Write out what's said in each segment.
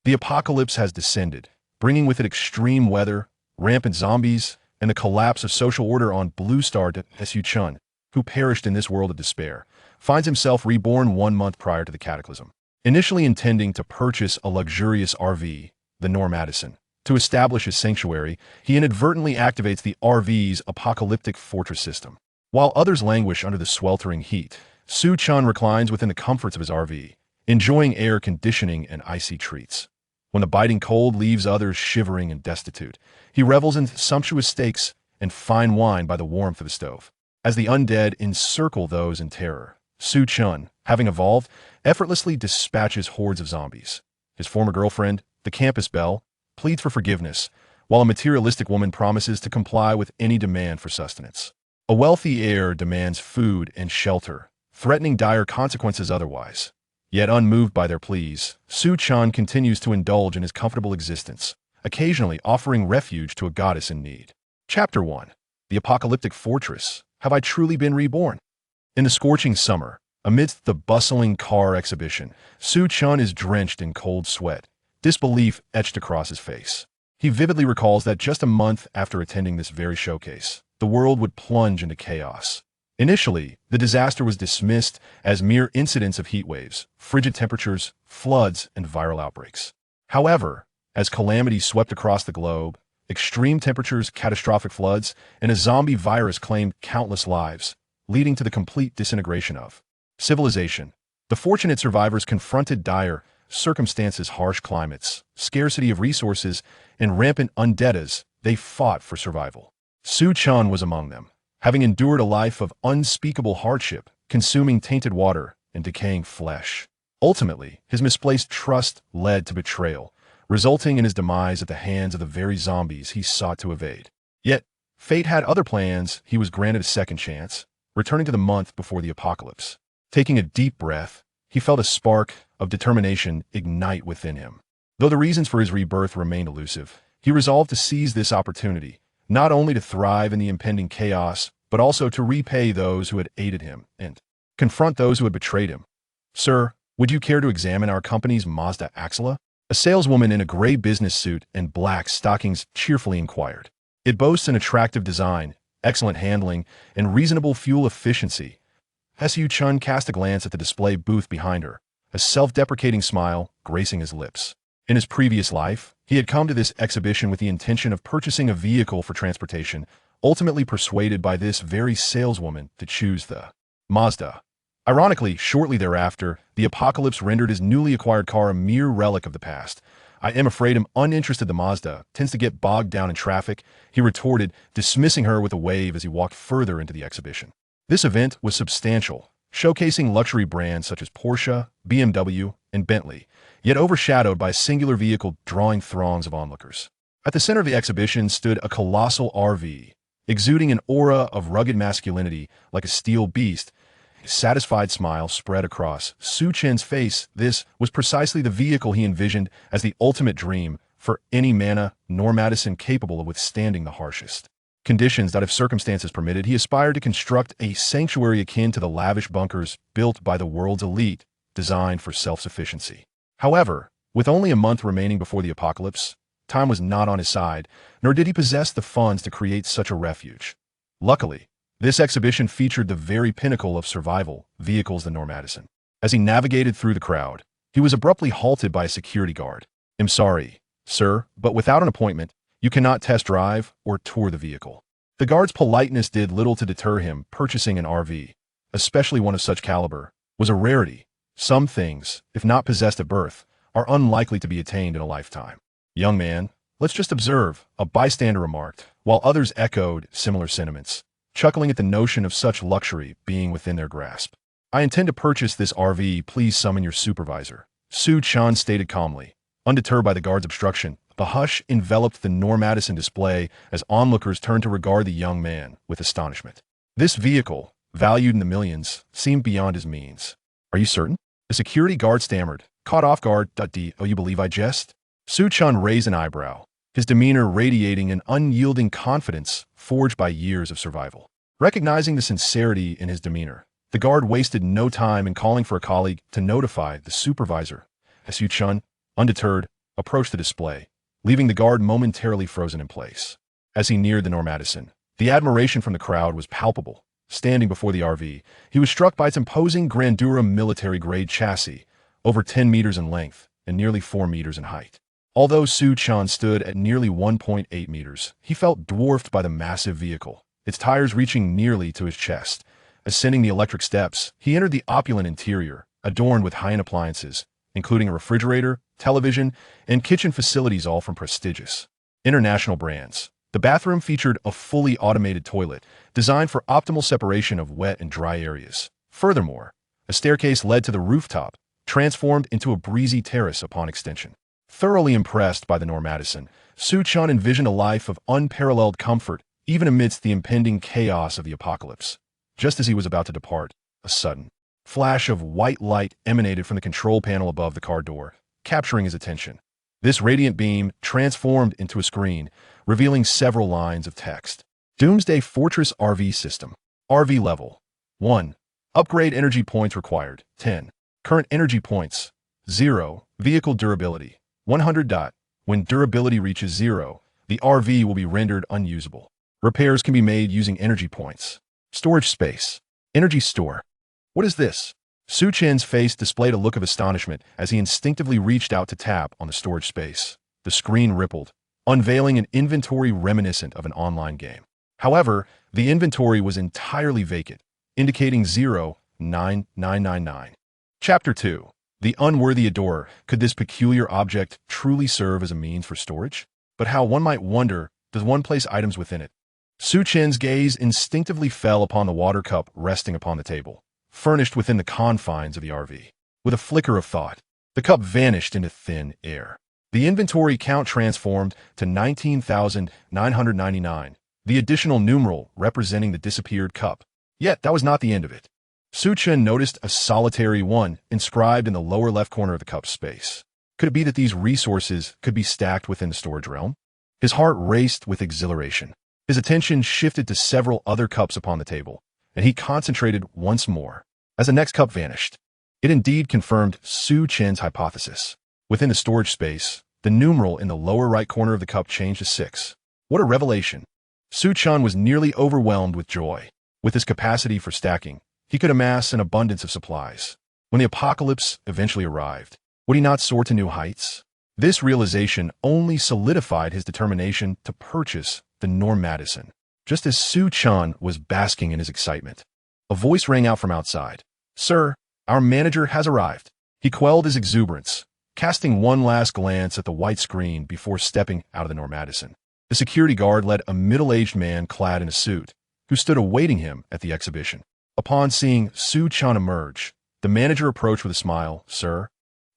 The apocalypse has descended, bringing with it extreme weather, rampant zombies, and the collapse of social order on Blue Star. Su Chen, who perished in this world of despair, finds himself reborn 1 month prior to the cataclysm. Initially intending to purchase a luxurious RV, the Norm Addison, to establish his sanctuary, he inadvertently activates the RV's apocalyptic fortress system. While others languish under the sweltering heat, Su Chen reclines within the comforts of his RV, enjoying air conditioning and icy treats. When the biting cold leaves others shivering and destitute, he revels in sumptuous steaks and fine wine by the warmth of the stove. As the undead encircle those in terror, Su Chen, having evolved, effortlessly dispatches hordes of zombies. His former girlfriend, the campus belle, pleads for forgiveness, while a materialistic woman promises to comply with any demand for sustenance. A wealthy heir demands food and shelter, threatening dire consequences otherwise. Yet unmoved by their pleas, Su Chen continues to indulge in his comfortable existence, occasionally offering refuge to a goddess in need. Chapter 1. The Apocalyptic Fortress. Have I truly been reborn? In the scorching summer, amidst the bustling car exhibition, Su Chen is drenched in cold sweat, disbelief etched across his face. He vividly recalls that just a month after attending this very showcase, the world would plunge into chaos. Initially, the disaster was dismissed as mere incidents of heat waves, frigid temperatures, floods, and viral outbreaks. However, as calamity swept across the globe, extreme temperatures, catastrophic floods, and a zombie virus claimed countless lives, leading to the complete disintegration of civilization. The fortunate survivors confronted dire circumstances, harsh climates, scarcity of resources, and rampant undead as they fought for survival. Su Chen was among them, having endured a life of unspeakable hardship, consuming tainted water and decaying flesh. Ultimately, his misplaced trust led to betrayal, resulting in his demise at the hands of the very zombies he sought to evade. Yet, fate had other plans. He was granted a second chance, returning to the month before the apocalypse. Taking a deep breath, he felt a spark of determination ignite within him. Though the reasons for his rebirth remained elusive, he resolved to seize this opportunity, not only to thrive in the impending chaos, but also to repay those who had aided him and confront those who had betrayed him. "Sir, would you care to examine our company's Mazda Axela?" A saleswoman in a gray business suit and black stockings cheerfully inquired. "It boasts an attractive design, excellent handling, and reasonable fuel efficiency." Su Chen cast a glance at the display booth behind her, a self-deprecating smile gracing his lips. In his previous life, he had come to this exhibition with the intention of purchasing a vehicle for transportation, ultimately persuaded by this very saleswoman to choose the Mazda. Ironically, shortly thereafter, the apocalypse rendered his newly acquired car a mere relic of the past. "I am afraid I'm uninterested. The Mazda tends to get bogged down in traffic," he retorted, dismissing her with a wave as he walked further into the exhibition. This event was substantial, showcasing luxury brands such as Porsche, BMW, and Bentley, yet overshadowed by a singular vehicle drawing throngs of onlookers. At the center of the exhibition stood a colossal RV, exuding an aura of rugged masculinity like a steel beast. A satisfied smile spread across Su Chen's face. This was precisely the vehicle he envisioned as the ultimate dream for any Norm Addison capable of withstanding the harshest conditions that, if circumstances permitted, he aspired to construct a sanctuary akin to the lavish bunkers built by the world's elite, designed for self-sufficiency. However, with only a month remaining before the apocalypse, time was not on his side, nor did he possess the funds to create such a refuge. Luckily, this exhibition featured the very pinnacle of survival vehicles, the Norm Addison. As he navigated through the crowd, he was abruptly halted by a security guard. "I'm sorry, sir, but without an appointment, you cannot test drive or tour the vehicle." The guard's politeness did little to deter him. Purchasing an RV, especially one of such caliber, was a rarity. Some things, if not possessed at birth, are unlikely to be attained in a lifetime. "Young man, let's just observe," a bystander remarked, while others echoed similar sentiments, chuckling at the notion of such luxury being within their grasp. "I intend to purchase this RV. Please summon your supervisor," Su Chen stated calmly. Undeterred by the guard's obstruction, the hush enveloped the Norm Addison display as onlookers turned to regard the young man with astonishment. This vehicle, valued in the millions, seemed beyond his means. "Are you certain?" The security guard stammered, caught off guard. "Oh, you believe I jest?" Su Chen raised an eyebrow, his demeanor radiating an unyielding confidence forged by years of survival. Recognizing the sincerity in his demeanor, the guard wasted no time in calling for a colleague to notify the supervisor. Su Chen, undeterred, approached the display, leaving the guard momentarily frozen in place. As he neared the Normadison, the admiration from the crowd was palpable. Standing before the RV, he was struck by its imposing Grandura military-grade chassis, over 10 meters in length and nearly 4 meters in height. Although Su Chen stood at nearly 1.8 meters, he felt dwarfed by the massive vehicle, its tires reaching nearly to his chest. Ascending the electric steps, he entered the opulent interior, adorned with high-end appliances, including a refrigerator, television, and kitchen facilities, all from prestigious international brands. The bathroom featured a fully automated toilet, designed for optimal separation of wet and dry areas. Furthermore, a staircase led to the rooftop, transformed into a breezy terrace upon extension. Thoroughly impressed by the Normadison, Su Chen envisioned a life of unparalleled comfort, even amidst the impending chaos of the apocalypse. Just as he was about to depart, a sudden flash of white light emanated from the control panel above the car door, capturing his attention. This radiant beam transformed into a screen, revealing several lines of text. Doomsday Fortress RV System. RV Level 1. Upgrade energy points required, 10. Current energy points, 0. Vehicle durability, 100. When durability reaches 0, the RV will be rendered unusable. Repairs can be made using energy points. Storage space. Energy store. What is this? Su Chen's face displayed a look of astonishment as he instinctively reached out to tap on the storage space. The screen rippled, unveiling an inventory reminiscent of an online game. However, the inventory was entirely vacant, indicating 09999. Chapter 2. The Unworthy Adorer. Could this peculiar object truly serve as a means for storage? But how, one might wonder, does one place items within it? Su Chen's gaze instinctively fell upon the water cup resting upon the table, furnished within the confines of the RV. With a flicker of thought, the cup vanished into thin air. The inventory count transformed to 19,999, the additional numeral representing the disappeared cup. Yet that was not the end of it. Su Chen noticed a solitary 1 inscribed in the lower left corner of the cup's space. Could it be that these resources could be stacked within the storage realm? His heart raced with exhilaration. His attention shifted to several other cups upon the table, and he concentrated once more. As the next cup vanished, it indeed confirmed Su Chen's hypothesis. Within the storage space, the numeral in the lower right corner of the cup changed to 6. What a revelation! Su Chen was nearly overwhelmed with joy. With his capacity for stacking, he could amass an abundance of supplies. When the apocalypse eventually arrived, would he not soar to new heights? This realization only solidified his determination to purchase the Normadison. Just as Su Chen was basking in his excitement, a voice rang out from outside. "Sir, our manager has arrived." He quelled his exuberance, casting one last glance at the white screen before stepping out of the Normadison. The security guard led a middle-aged man clad in a suit, who stood awaiting him at the exhibition. Upon seeing Su Chen emerge, the manager approached with a smile. "Sir,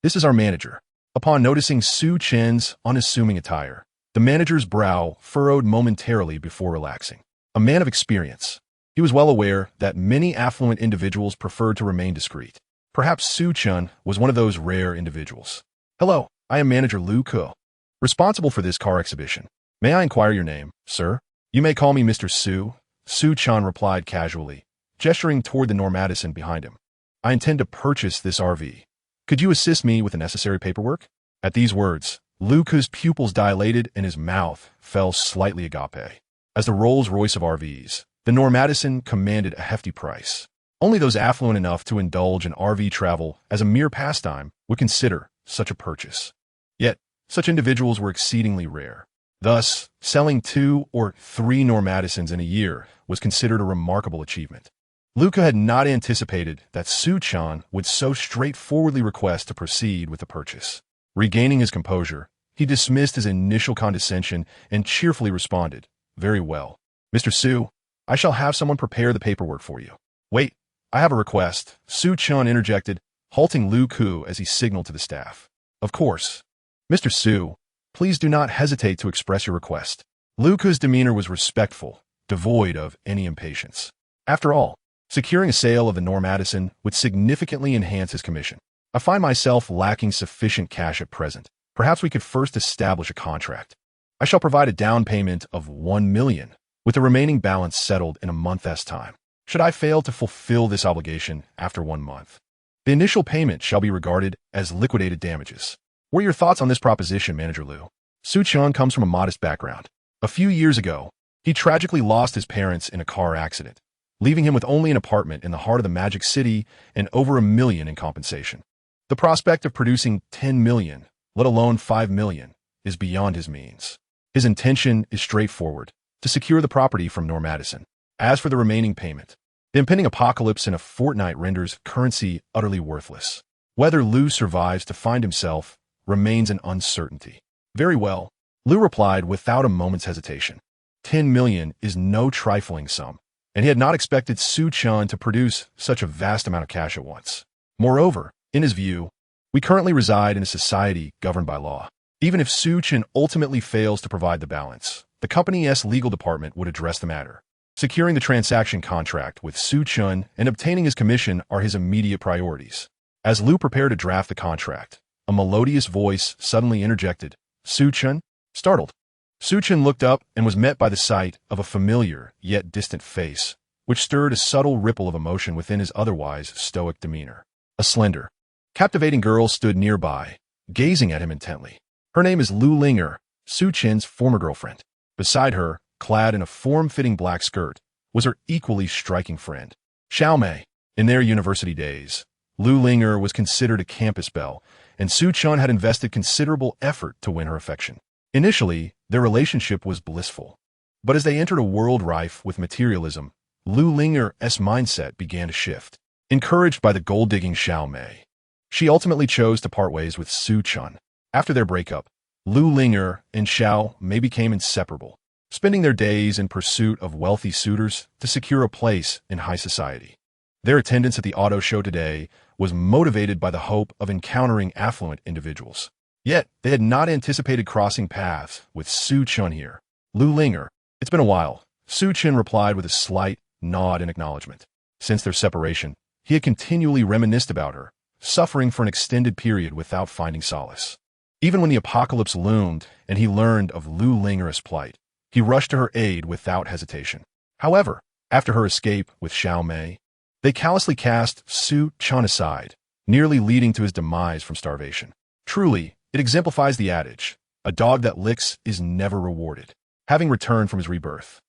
this is our manager." Upon noticing Su Chen's unassuming attire, the manager's brow furrowed momentarily before relaxing. A man of experience, he was well aware that many affluent individuals preferred to remain discreet. Perhaps Su Chen was one of those rare individuals. "Hello, I am Manager Lu Ke, responsible for this car exhibition. May I inquire your name, sir?" "You may call me Mr. Su," Su Chen replied casually, gesturing toward the Normadison behind him. "I intend to purchase this RV. Could you assist me with the necessary paperwork?" At these words, Lu Ke's pupils dilated and his mouth fell slightly agape. As the Rolls-Royce of RVs, the Normadison commanded a hefty price. Only those affluent enough to indulge in RV travel as a mere pastime would consider such a purchase. Yet, such individuals were exceedingly rare. Thus, selling 2 or 3 Normadisons in a year was considered a remarkable achievement. Lu Ke had not anticipated that Su Chen would so straightforwardly request to proceed with the purchase. Regaining his composure, he dismissed his initial condescension and cheerfully responded, "Very well. Mr. Su, I shall have someone prepare the paperwork for you." "Wait, I have a request," Su Chen interjected, halting Lu Ke as he signaled to the staff. "Of course. Mr. Su, please do not hesitate to express your request." Lu Ke's demeanor was respectful, devoid of any impatience. After all, securing a sale of the Normadison would significantly enhance his commission. "I find myself lacking sufficient cash at present. Perhaps we could first establish a contract. I shall provide a down payment of 1 million, with the remaining balance settled in a month's time. Should I fail to fulfill this obligation after 1 month, the initial payment shall be regarded as liquidated damages." What are your thoughts on this proposition, Manager Lu? Su Chen comes from a modest background. A few years ago, he tragically lost his parents in a car accident, leaving him with only an apartment in the heart of the Magic City and over $1 million in compensation. The prospect of producing 10 million, let alone 5 million, is beyond his means. His intention is straightforward, to secure the property from Norm Madison. As for the remaining payment, the impending apocalypse in a fortnight renders currency utterly worthless. Whether Lu survives to find himself remains an uncertainty. Very well, Lu replied without a moment's hesitation. 10 million is no trifling sum, and he had not expected Su Chen to produce such a vast amount of cash at once. Moreover, in his view, we currently reside in a society governed by law. Even if Su Chen ultimately fails to provide the balance, the company's legal department would address the matter. Securing the transaction contract with Su Chen and obtaining his commission are his immediate priorities. As Lu prepared to draft the contract, a melodious voice suddenly interjected. Su Chen? Startled, Su Chen looked up and was met by the sight of a familiar yet distant face, which stirred a subtle ripple of emotion within his otherwise stoic demeanor. A slender, captivating girl stood nearby, gazing at him intently. Her name is Lu Linger, Su Chen's former girlfriend. Beside her, clad in a form-fitting black skirt, was her equally striking friend, Xiao Mei. In their university days, Lu Linger was considered a campus belle, and Su Chen had invested considerable effort to win her affection. Initially, their relationship was blissful. But as they entered a world rife with materialism, Lu Linger's mindset began to shift. Encouraged by the gold-digging Xiao Mei, she ultimately chose to part ways with Su Chen. After their breakup, Lu Linger and Xiao Mei became inseparable, spending their days in pursuit of wealthy suitors to secure a place in high society. Their attendance at the auto show today was motivated by the hope of encountering affluent individuals. Yet, they had not anticipated crossing paths with Su Chen here. Lu Linger, it's been a while, Su Chen replied with a slight nod in acknowledgement. Since their separation, he had continually reminisced about her, suffering for an extended period without finding solace. Even when the apocalypse loomed and he learned of Lu Linger's plight, he rushed to her aid without hesitation. However, after her escape with Xiao Mei, they callously cast Su Chen aside, nearly leading to his demise from starvation. Truly, it exemplifies the adage, a dog that licks is never rewarded. Having returned from his rebirth,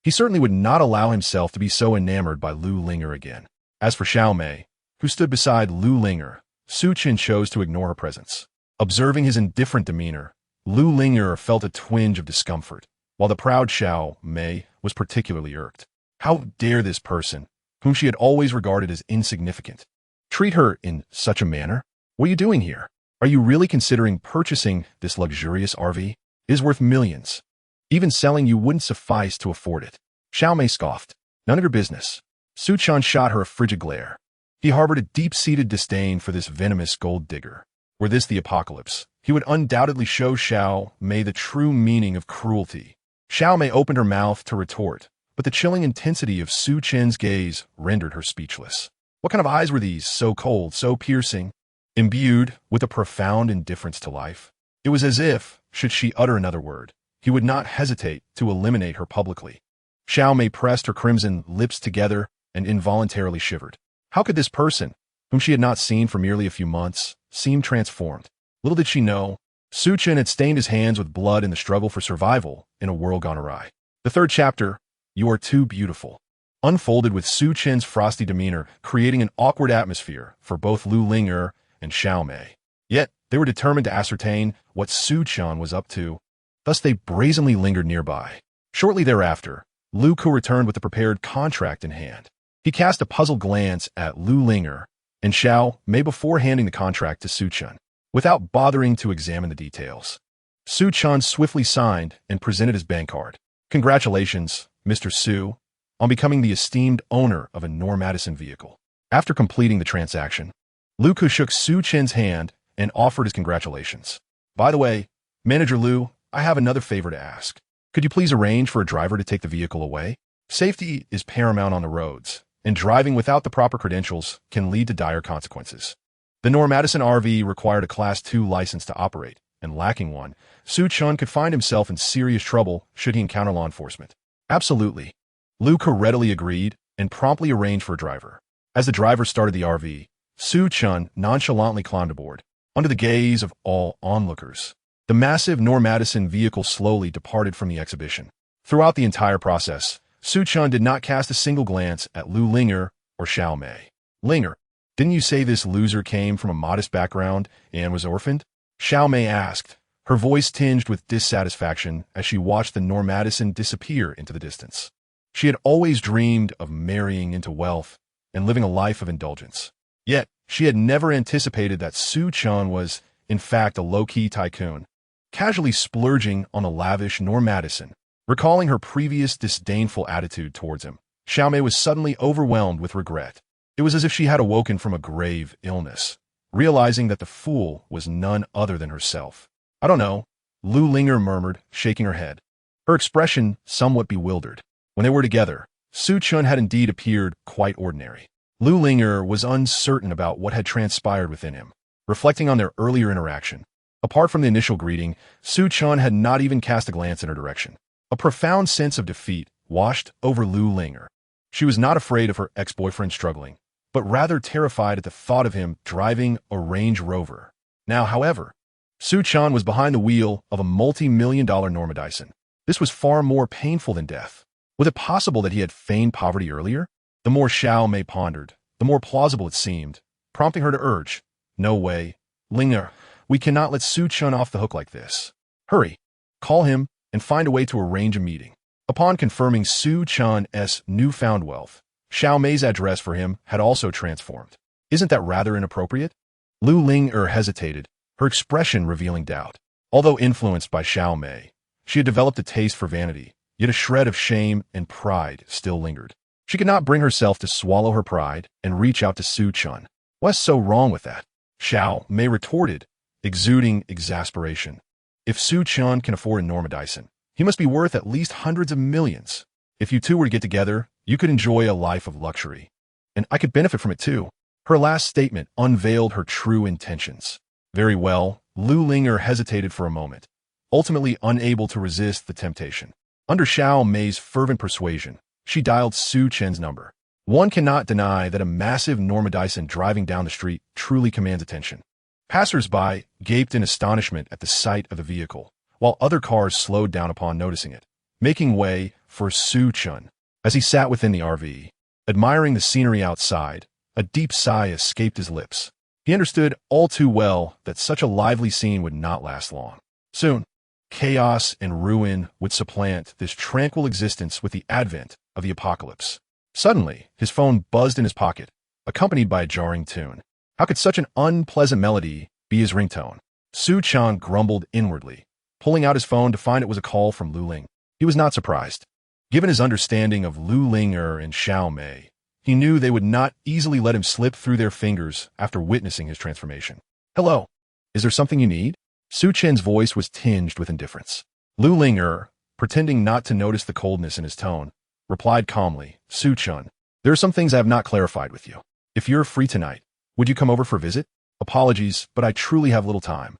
he certainly would not allow himself to be so enamored by Lu Linger again. As for Xiao Mei, who stood beside Lu Linger, Su Chen chose to ignore her presence. Observing his indifferent demeanor, Lu Linger felt a twinge of discomfort, while the proud Xiao Mei was particularly irked. How dare this person, whom she had always regarded as insignificant, treat her in such a manner? What are you doing here? Are you really considering purchasing this luxurious RV? It is worth millions. Even selling you wouldn't suffice to afford it. Xiao Mei scoffed. None of your business. Su Chen shot her a frigid glare. He harbored a deep-seated disdain for this venomous gold digger. Were this the apocalypse, he would undoubtedly show Xiao Mei the true meaning of cruelty. Xiao Mei opened her mouth to retort, but the chilling intensity of Su Chen's gaze rendered her speechless. What kind of eyes were these, so cold, so piercing? Imbued with a profound indifference to life, it was as if, should she utter another word, he would not hesitate to eliminate her publicly. Xiao Mei pressed her crimson lips together and involuntarily shivered. How could this person, whom she had not seen for merely a few months, seem transformed? Little did she know, Su Chen had stained his hands with blood in the struggle for survival in a world gone awry. The third chapter, You Are Too Beautiful, unfolded with Su Chen's frosty demeanor, creating an awkward atmosphere for both Lu Linger and Xiao Mei. Yet, they were determined to ascertain what Su Chen was up to. Thus they brazenly lingered nearby. Shortly thereafter, Lu Ku returned with the prepared contract in hand. He cast a puzzled glance at Lu Linger and Xiao Mei before handing the contract to Su Chen, without bothering to examine the details. Su Chen swiftly signed and presented his bank card. Congratulations, Mr. Su, on becoming the esteemed owner of a Norm Madison vehicle. After completing the transaction, Lu Ku shook Su Chen's hand and offered his congratulations. By the way, Manager Lu, I have another favor to ask. Could you please arrange for a driver to take the vehicle away? Safety is paramount on the roads, and driving without the proper credentials can lead to dire consequences. The Norm Madison RV required a Class II license to operate, and lacking one, Su Chen could find himself in serious trouble should he encounter law enforcement. Absolutely. Lu Ku readily agreed and promptly arranged for a driver. As the driver started the RV, Su Chen nonchalantly climbed aboard. Under the gaze of all onlookers, the massive Madison vehicle slowly departed from the exhibition. Throughout the entire process, Su Chen did not cast a single glance at Lu Linger or Xiao Mei. Linger, didn't you say this loser came from a modest background and was orphaned? Xiao Mei asked, her voice tinged with dissatisfaction as she watched the Madison disappear into the distance. She had always dreamed of marrying into wealth and living a life of indulgence. Yet, she had never anticipated that Su Chen was, in fact, a low-key tycoon, casually splurging on a lavish Madison. Recalling her previous disdainful attitude towards him, Xiao Mei was suddenly overwhelmed with regret. It was as if she had awoken from a grave illness, realizing that the fool was none other than herself. I don't know, Lu Linger murmured, shaking her head, her expression somewhat bewildered. When they were together, Su Chen had indeed appeared quite ordinary. Lu Linger was uncertain about what had transpired within him, reflecting on their earlier interaction. Apart from the initial greeting, Su Chen had not even cast a glance in her direction. A profound sense of defeat washed over Lu Linger. She was not afraid of her ex-boyfriend struggling, but rather terrified at the thought of him driving a Range Rover. Now, however, Su Chen was behind the wheel of a multi-million-dollar Dyson. This was far more painful than death. Was it possible that he had feigned poverty earlier? The more Xiao Mei pondered, the more plausible it seemed, prompting her to urge, "No way, Linger, we cannot let Su Chen off the hook like this. Hurry, call him and find a way to arrange a meeting." Upon confirming Su Chen's newfound wealth, Xiao Mei's address for him had also transformed. Isn't that rather inappropriate? Lu Linger hesitated, her expression revealing doubt. Although influenced by Xiao Mei, she had developed a taste for vanity, yet a shred of shame and pride still lingered. She could not bring herself to swallow her pride and reach out to Su Chen. What's so wrong with that? Xiao Mei retorted, exuding exasperation. If Su Chen can afford a Dyson, he must be worth at least hundreds of millions. If you two were to get together, you could enjoy a life of luxury. And I could benefit from it too. Her last statement unveiled her true intentions. Very well, Lu Linger hesitated for a moment, ultimately unable to resist the temptation. Under Xiao Mei's fervent persuasion, she dialed Su Chen's number. One cannot deny that a massive Dyson driving down the street truly commands attention. Passers-by gaped in astonishment at the sight of the vehicle, while other cars slowed down upon noticing it, making way for Su Chen. As he sat within the RV, admiring the scenery outside, a deep sigh escaped his lips. He understood all too well that such a lively scene would not last long. Soon, chaos and ruin would supplant this tranquil existence with the advent of the apocalypse. Suddenly, his phone buzzed in his pocket, accompanied by a jarring tune. How could such an unpleasant melody be his ringtone? Su Chen grumbled inwardly, pulling out his phone to find it was a call from Lu Ling. He was not surprised. Given his understanding of Lu Linger and Xiao Mei, he knew they would not easily let him slip through their fingers after witnessing his transformation. "Hello, is there something you need?" Su Chen's voice was tinged with indifference. Lu Linger, pretending not to notice the coldness in his tone, replied calmly, "Su Chen, there are some things I have not clarified with you. If you're free tonight, would you come over for a visit? Apologies, but I truly have little time."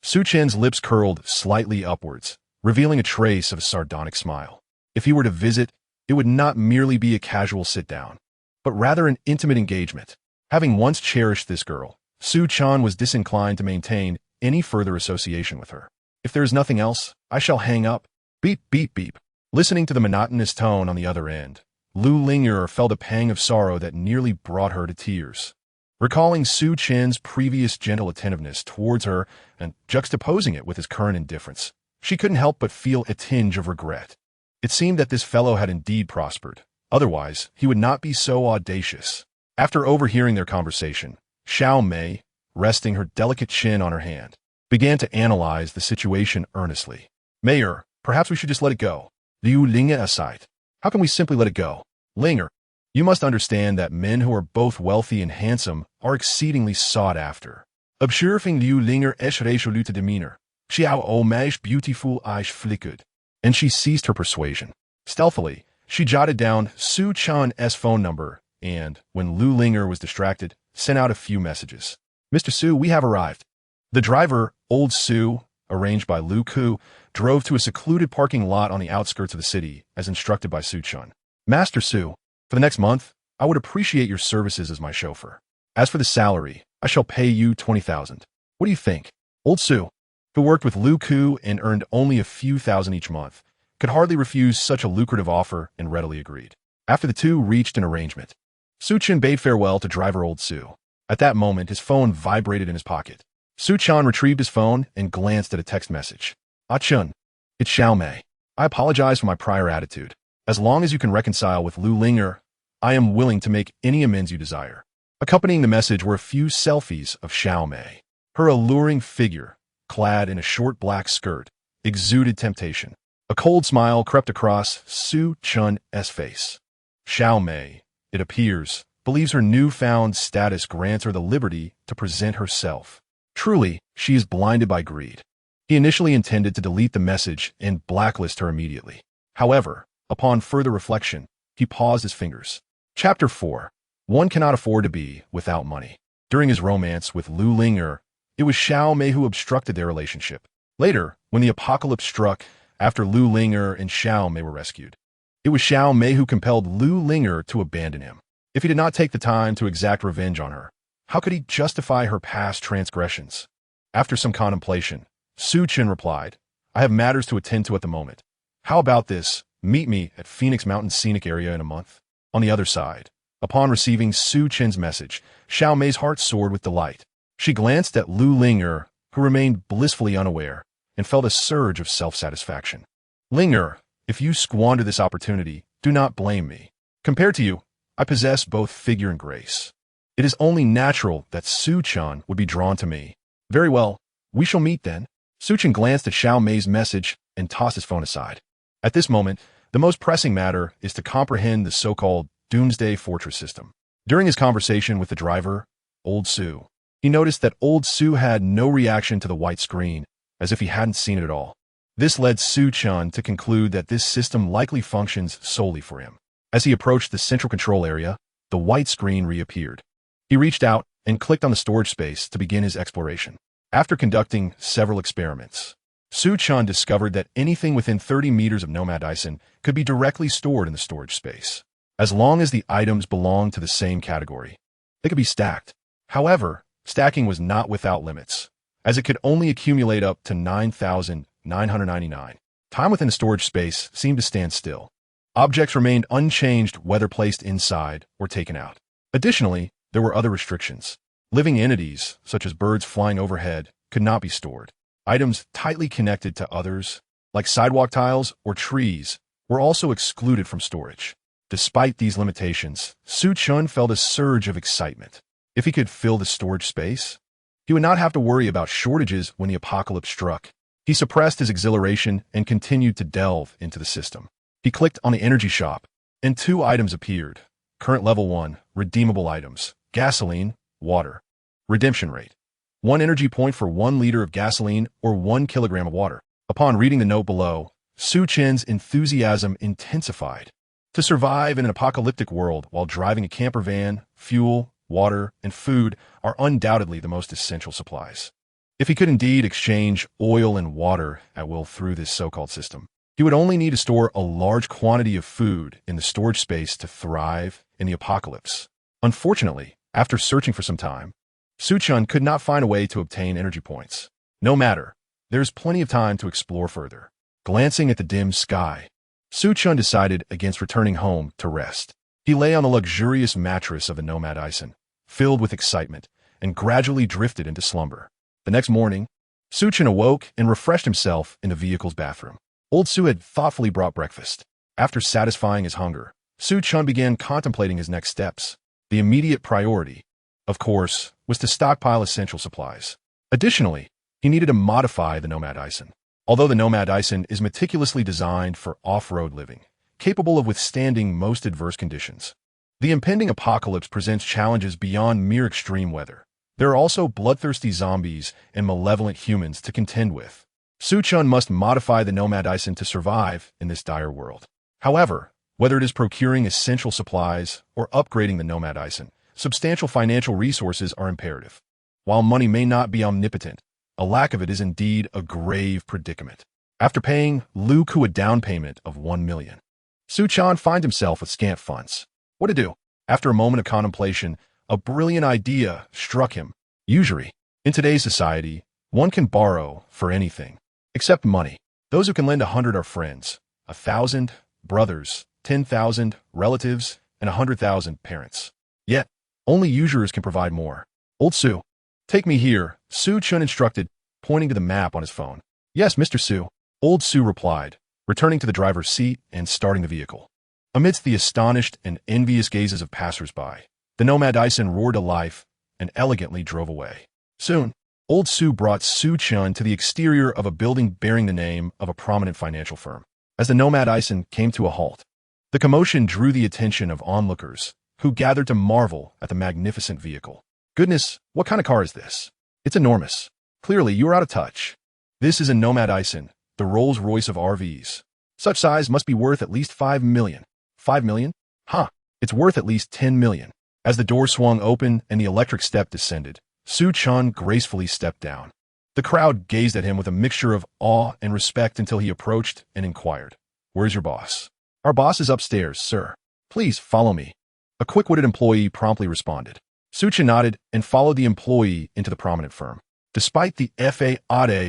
Su Chen's lips curled slightly upwards, revealing a trace of a sardonic smile. If he were to visit, it would not merely be a casual sit-down, but rather an intimate engagement. Having once cherished this girl, Su Chen was disinclined to maintain any further association with her. "If there is nothing else, I shall hang up." Beep, beep, beep. Listening to the monotonous tone on the other end, Lu Linger felt a pang of sorrow that nearly brought her to tears. Recalling Su Chen's previous gentle attentiveness towards her and juxtaposing it with his current indifference, she couldn't help but feel a tinge of regret. It seemed that this fellow had indeed prospered. Otherwise, he would not be so audacious. After overhearing their conversation, Xiao Mei, resting her delicate chin on her hand, began to analyze the situation earnestly. "Mayor, perhaps we should just let it go. Liu Linger aside. How can we simply let it go? Linger, you must understand that men who are both wealthy and handsome are exceedingly sought after." Observing Liu Linger's resolute demeanor, Xiao Mei's beautiful eyes flickered, and she ceased her persuasion. Stealthily, she jotted down Su Chen's phone number and, when Lu Linger was distracted, sent out a few messages. "Mr. Su, we have arrived." The driver, Old Su, arranged by Lu Ku, drove to a secluded parking lot on the outskirts of the city, as instructed by Su Chen. "Master Su, for the next month, I would appreciate your services as my chauffeur. As for the salary, I shall pay you 20,000. What do you think? Old Su, who worked with Lu Ku and earned only a few thousand each month, could hardly refuse such a lucrative offer and readily agreed. After the two reached an arrangement, Su Chen bade farewell to driver Old Su. At that moment, his phone vibrated in his pocket. Su Chen retrieved his phone and glanced at a text message. Ah Chun, it's Xiao Mei. I apologize for my prior attitude. As long as you can reconcile with Lu Linger, I am willing to make any amends you desire. Accompanying the message were a few selfies of Xiao Mei. Her alluring figure, clad in a short black skirt, exuded temptation. A cold smile crept across Su Chen's face. Xiao Mei, it appears, believes her newfound status grants her the liberty to present herself. Truly, she is blinded by greed. He initially intended to delete the message and blacklist her immediately. However, upon further reflection, he paused his fingers. Chapter 4. One cannot afford to be without money. During his romance with Lu Linger, it was Xiao Mei who obstructed their relationship. Later, when the apocalypse struck, after Lu Linger and Xiao Mei were rescued, it was Xiao Mei who compelled Lu Linger to abandon him. If he did not take the time to exact revenge on her, how could he justify her past transgressions? After some contemplation, Su Chen replied, I have matters to attend to at the moment. How about this? Meet me at Phoenix Mountain Scenic Area in a month. On the other side, upon receiving Su Chen's message, Xiao Mei's heart soared with delight. She glanced at Lu Linger, who remained blissfully unaware, and felt a surge of self-satisfaction. Linger, if you squander this opportunity, do not blame me. Compared to you, I possess both figure and grace. It is only natural that Su Chen would be drawn to me. Very well, we shall meet then. Su Chen glanced at Xiao Mei's message and tossed his phone aside. At this moment, the most pressing matter is to comprehend the so-called Doomsday Fortress system. During his conversation with the driver, Old Su, he noticed that Old Su had no reaction to the white screen, as if he hadn't seen it at all. This led Su Chen to conclude that this system likely functions solely for him. As he approached the central control area, the white screen reappeared. He reached out and clicked on the storage space to begin his exploration. After conducting several experiments, Su Chen discovered that anything within 30 meters of Nomad Ison could be directly stored in the storage space. As long as the items belonged to the same category, they could be stacked. However, stacking was not without limits, as it could only accumulate up to 9,999. Time within the storage space seemed to stand still. Objects remained unchanged whether placed inside or taken out. Additionally, there were other restrictions. Living entities, such as birds flying overhead, could not be stored. Items tightly connected to others, like sidewalk tiles or trees, were also excluded from storage. Despite these limitations, Su Chen felt a surge of excitement. If he could fill the storage space, he would not have to worry about shortages when the apocalypse struck. He suppressed his exhilaration and continued to delve into the system. He clicked on the energy shop, and 2 items appeared. Current level 1, redeemable items, gasoline, water. Redemption rate: 1 energy point for 1 liter of gasoline or 1 kilogram of water. Upon reading the note below, Su Chen's enthusiasm intensified. To survive in an apocalyptic world while driving a camper van, fuel, water, and food are undoubtedly the most essential supplies. If he could indeed exchange oil and water at will through this so-called system, he would only need to store a large quantity of food in the storage space to thrive in the apocalypse. Unfortunately, after searching for some time, Su Chen could not find a way to obtain energy points. No matter, there's plenty of time to explore further. Glancing at the dim sky, Su Chen decided against returning home to rest. He lay on the luxurious mattress of the Nomad Ison, filled with excitement, and gradually drifted into slumber. The next morning, Su Chen awoke and refreshed himself in the vehicle's bathroom. Old Su had thoughtfully brought breakfast. After satisfying his hunger, Su Chen began contemplating his next steps. The immediate priority, of course, was to stockpile essential supplies. Additionally, he needed to modify the Nomad Ison. Although the Nomad Ison is meticulously designed for off-road living, capable of withstanding most adverse conditions, the impending apocalypse presents challenges beyond mere extreme weather. There are also bloodthirsty zombies and malevolent humans to contend with. Su Chen must modify the Nomad Ison to survive in this dire world. However, whether it is procuring essential supplies or upgrading the Nomad Ison, substantial financial resources are imperative. While money may not be omnipotent, a lack of it is indeed a grave predicament. After paying Lu Ku a down payment of 1 million, Su Chen finds himself with scant funds. What to do? After a moment of contemplation, a brilliant idea struck him. Usury. In today's society, one can borrow for anything, except money. Those who can lend 100 are friends, 1,000, brothers, 10,000, relatives, and 100,000 parents. Yet, only usurers can provide more. Old Su, take me here, Su Chen instructed, pointing to the map on his phone. Yes, Mr. Su, Old Su replied, returning to the driver's seat and starting the vehicle. Amidst the astonished and envious gazes of passers-by, the nomad Dyson roared to life and elegantly drove away. Soon, Old Su brought Su Chen to the exterior of a building bearing the name of a prominent financial firm. As the nomad Dyson came to a halt, the commotion drew the attention of onlookers, who gathered to marvel at the magnificent vehicle. Goodness, what kind of car is this? It's enormous. Clearly, you are out of touch. This is a nomad Dyson, the Rolls-Royce of RVs. Such size must be worth at least 5 million. 5 million? Huh, it's worth at least 10 million. As the door swung open and the electric step descended, Su Chen gracefully stepped down. The crowd gazed at him with a mixture of awe and respect until he approached and inquired, "Where's your boss?" "Our boss is upstairs, sir. Please follow me." A quick-witted employee promptly responded. Su Chen nodded and followed the employee into the prominent firm. Despite the fade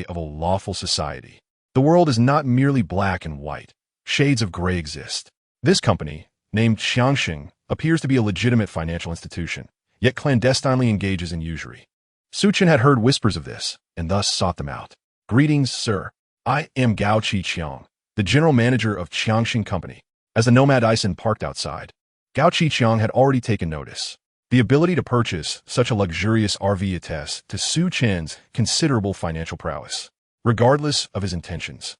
of a lawful society, the world is not merely black and white. Shades of gray exist. This company, named Xiangxing, appears to be a legitimate financial institution, yet clandestinely engages in usury. Su Chen had heard whispers of this, and thus sought them out. "Greetings, sir. I am Gao Qiqiang, the general manager of Xiangxing Company." As the nomad Dyson parked outside, Gao Qiqiang had already taken notice. The ability to purchase such a luxurious RV attests to Su Chen's considerable financial prowess, regardless of his intentions.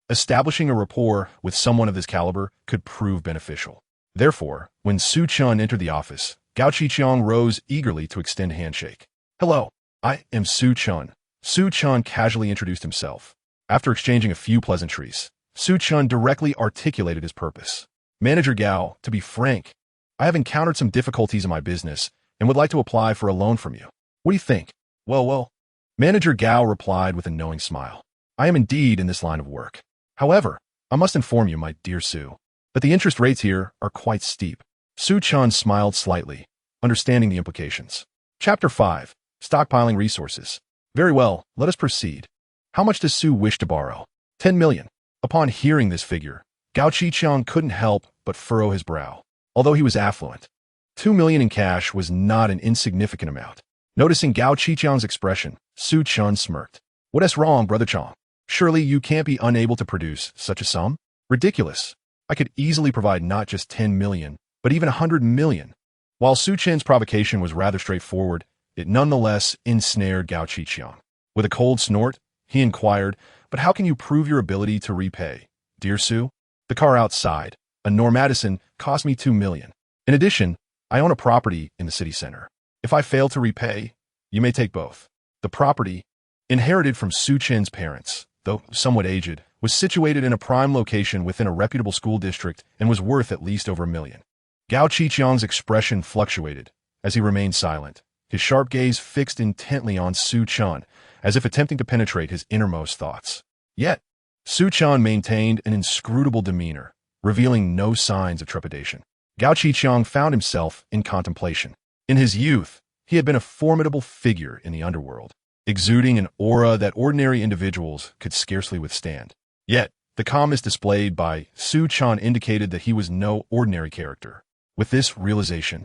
Establishing a rapport with someone of this caliber could prove beneficial. Therefore, when Su Chen entered the office, Gao Qiqiang rose eagerly to extend a handshake. "Hello, I am Su Chen." Su Chen casually introduced himself. After exchanging a few pleasantries, Su Chen directly articulated his purpose. "Manager Gao, to be frank, I have encountered some difficulties in my business and would like to apply for a loan from you. What do you think?" Well, Manager Gao replied with a knowing smile. "I am indeed in this line of work. However, I must inform you, my dear Su, that the interest rates here are quite steep." Su Chen smiled slightly, understanding the implications. Chapter 5. Stockpiling Resources. Very well, let us proceed. How much does Su wish to borrow? 10 million. Upon hearing this figure, Gao Qiqiang couldn't help but furrow his brow. Although he was affluent, 2 million in cash was not an insignificant amount. Noticing Gao Qiqiang's expression, Su Chen smirked. "What is wrong, Brother Chong? Surely you can't be unable to produce such a sum? Ridiculous. I could easily provide not just 10 million, but even 100 million. While Su Chen's provocation was rather straightforward, it nonetheless ensnared Gao Qiqiang. With a cold snort, he inquired, "But how can you prove your ability to repay, dear Su?" "The car outside, a Normadison, cost me 2 million. In addition, I own a property in the city center. If I fail to repay, you may take both." The property, inherited from Su Chen's parents, though somewhat aged, was situated in a prime location within a reputable school district and was worth at least over 1 million. Gao Qiqiang's expression fluctuated as he remained silent, his sharp gaze fixed intently on Su Chen, as if attempting to penetrate his innermost thoughts. Yet, Su Chen maintained an inscrutable demeanor, revealing no signs of trepidation. Gao Qiqiang found himself in contemplation. In his youth, he had been a formidable figure in the underworld, exuding an aura that ordinary individuals could scarcely withstand. Yet, the calmness displayed by Su Chen indicated that he was no ordinary character. With this realization,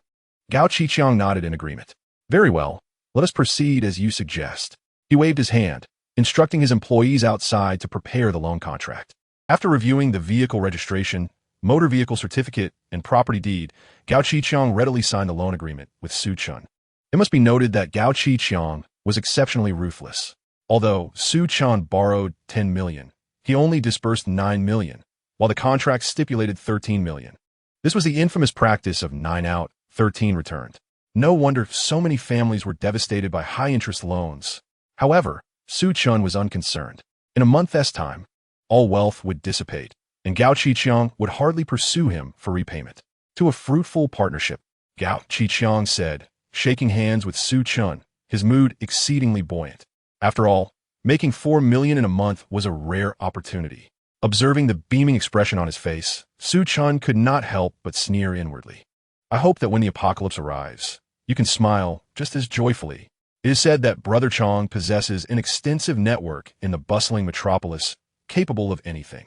Gao Qiqiang nodded in agreement. "Very well, let us proceed as you suggest." He waved his hand, instructing his employees outside to prepare the loan contract. After reviewing the vehicle registration, motor vehicle certificate, and property deed, Gao Qiqiang readily signed the loan agreement with Su Chen. It must be noted that Gao Qiqiang was exceptionally ruthless. Although Su Chen borrowed 10 million, he only disbursed 9 million, while the contract stipulated 13 million. This was the infamous practice of 9 out, 13 returned. No wonder so many families were devastated by high-interest loans. However, Su Chen was unconcerned. In a month's time, all wealth would dissipate, and Gao Qiqiang would hardly pursue him for repayment. "To a fruitful partnership," Gao Qiqiang said, shaking hands with Su Chen, his mood exceedingly buoyant. After all, making 4 million in a month was a rare opportunity. Observing the beaming expression on his face, Su Chen could not help but sneer inwardly. "I hope that when the apocalypse arrives, you can smile just as joyfully." It is said that Brother Chong possesses an extensive network in the bustling metropolis, capable of anything.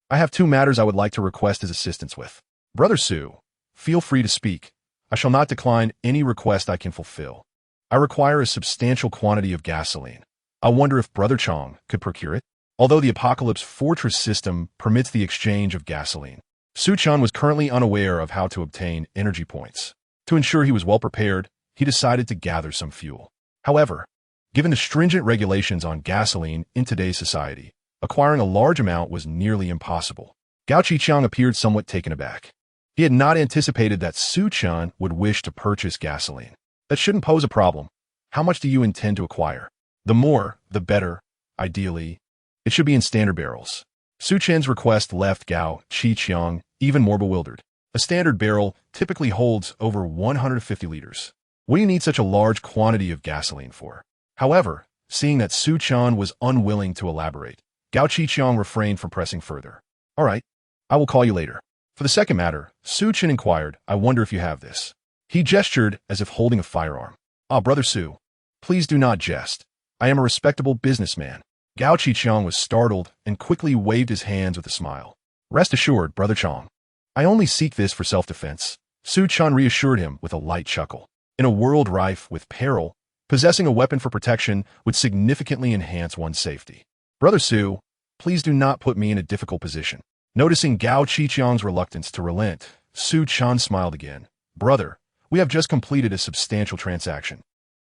I have 2 matters I would like to request his assistance with. Brother Su, feel free to speak. I shall not decline any request I can fulfill. I require a substantial quantity of gasoline. I wonder if Brother Chong could procure it? Although the Apocalypse Fortress system permits the exchange of gasoline, Su Chen was currently unaware of how to obtain energy points. To ensure he was well prepared, he decided to gather some fuel. However, given the stringent regulations on gasoline in today's society, acquiring a large amount was nearly impossible. Gao Qiqiang appeared somewhat taken aback. He had not anticipated that Su Chen would wish to purchase gasoline. That shouldn't pose a problem. How much do you intend to acquire? The more, the better. Ideally, it should be in standard barrels. Su Chen's request left Gao Qiqiang even more bewildered. A standard barrel typically holds over 150 liters. What do you need such a large quantity of gasoline for? However, seeing that Su Chen was unwilling to elaborate, Gao Qiqiang refrained from pressing further. All right, I will call you later. For the second matter, Su Chen inquired, I wonder if you have this. He gestured as if holding a firearm. Ah, Brother Su, please do not jest. I am a respectable businessman. Gao Qiqiang was startled and quickly waved his hands with a smile. Rest assured, Brother Chong. I only seek this for self-defense. Su Chen reassured him with a light chuckle. In a world rife with peril, possessing a weapon for protection would significantly enhance one's safety. Brother Su, please do not put me in a difficult position. Noticing Gao Qiqiang's reluctance to relent, Su Chen smiled again. Brother, we have just completed a substantial transaction.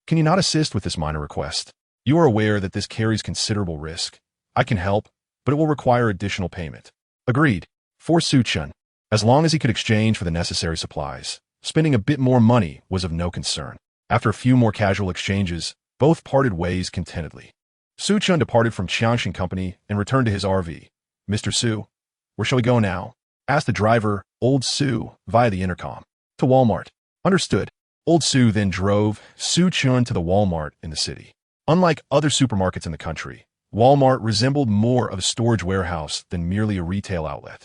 Can you not assist with this minor request? You are aware that this carries considerable risk. I can help, but it will require additional payment. Agreed. For Su Chen, as long as he could exchange for the necessary supplies, spending a bit more money was of no concern. After a few more casual exchanges, both parted ways contentedly. Su Chen departed from Qiangshan Company and returned to his RV. Mr. Su, where shall we go now? Asked the driver, Old Su, via the intercom. To Walmart. Understood. Old Su then drove Su Chen to the Walmart in the city. Unlike other supermarkets in the country, Walmart resembled more of a storage warehouse than merely a retail outlet.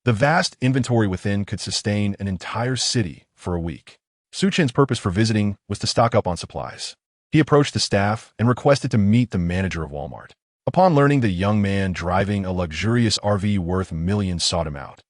The vast inventory within could sustain an entire city for a week. Su Chen's purpose for visiting was to stock up on supplies. He approached the staff and requested to meet the manager of Walmart. Upon learning the young man driving a luxurious RV worth millions sought him out,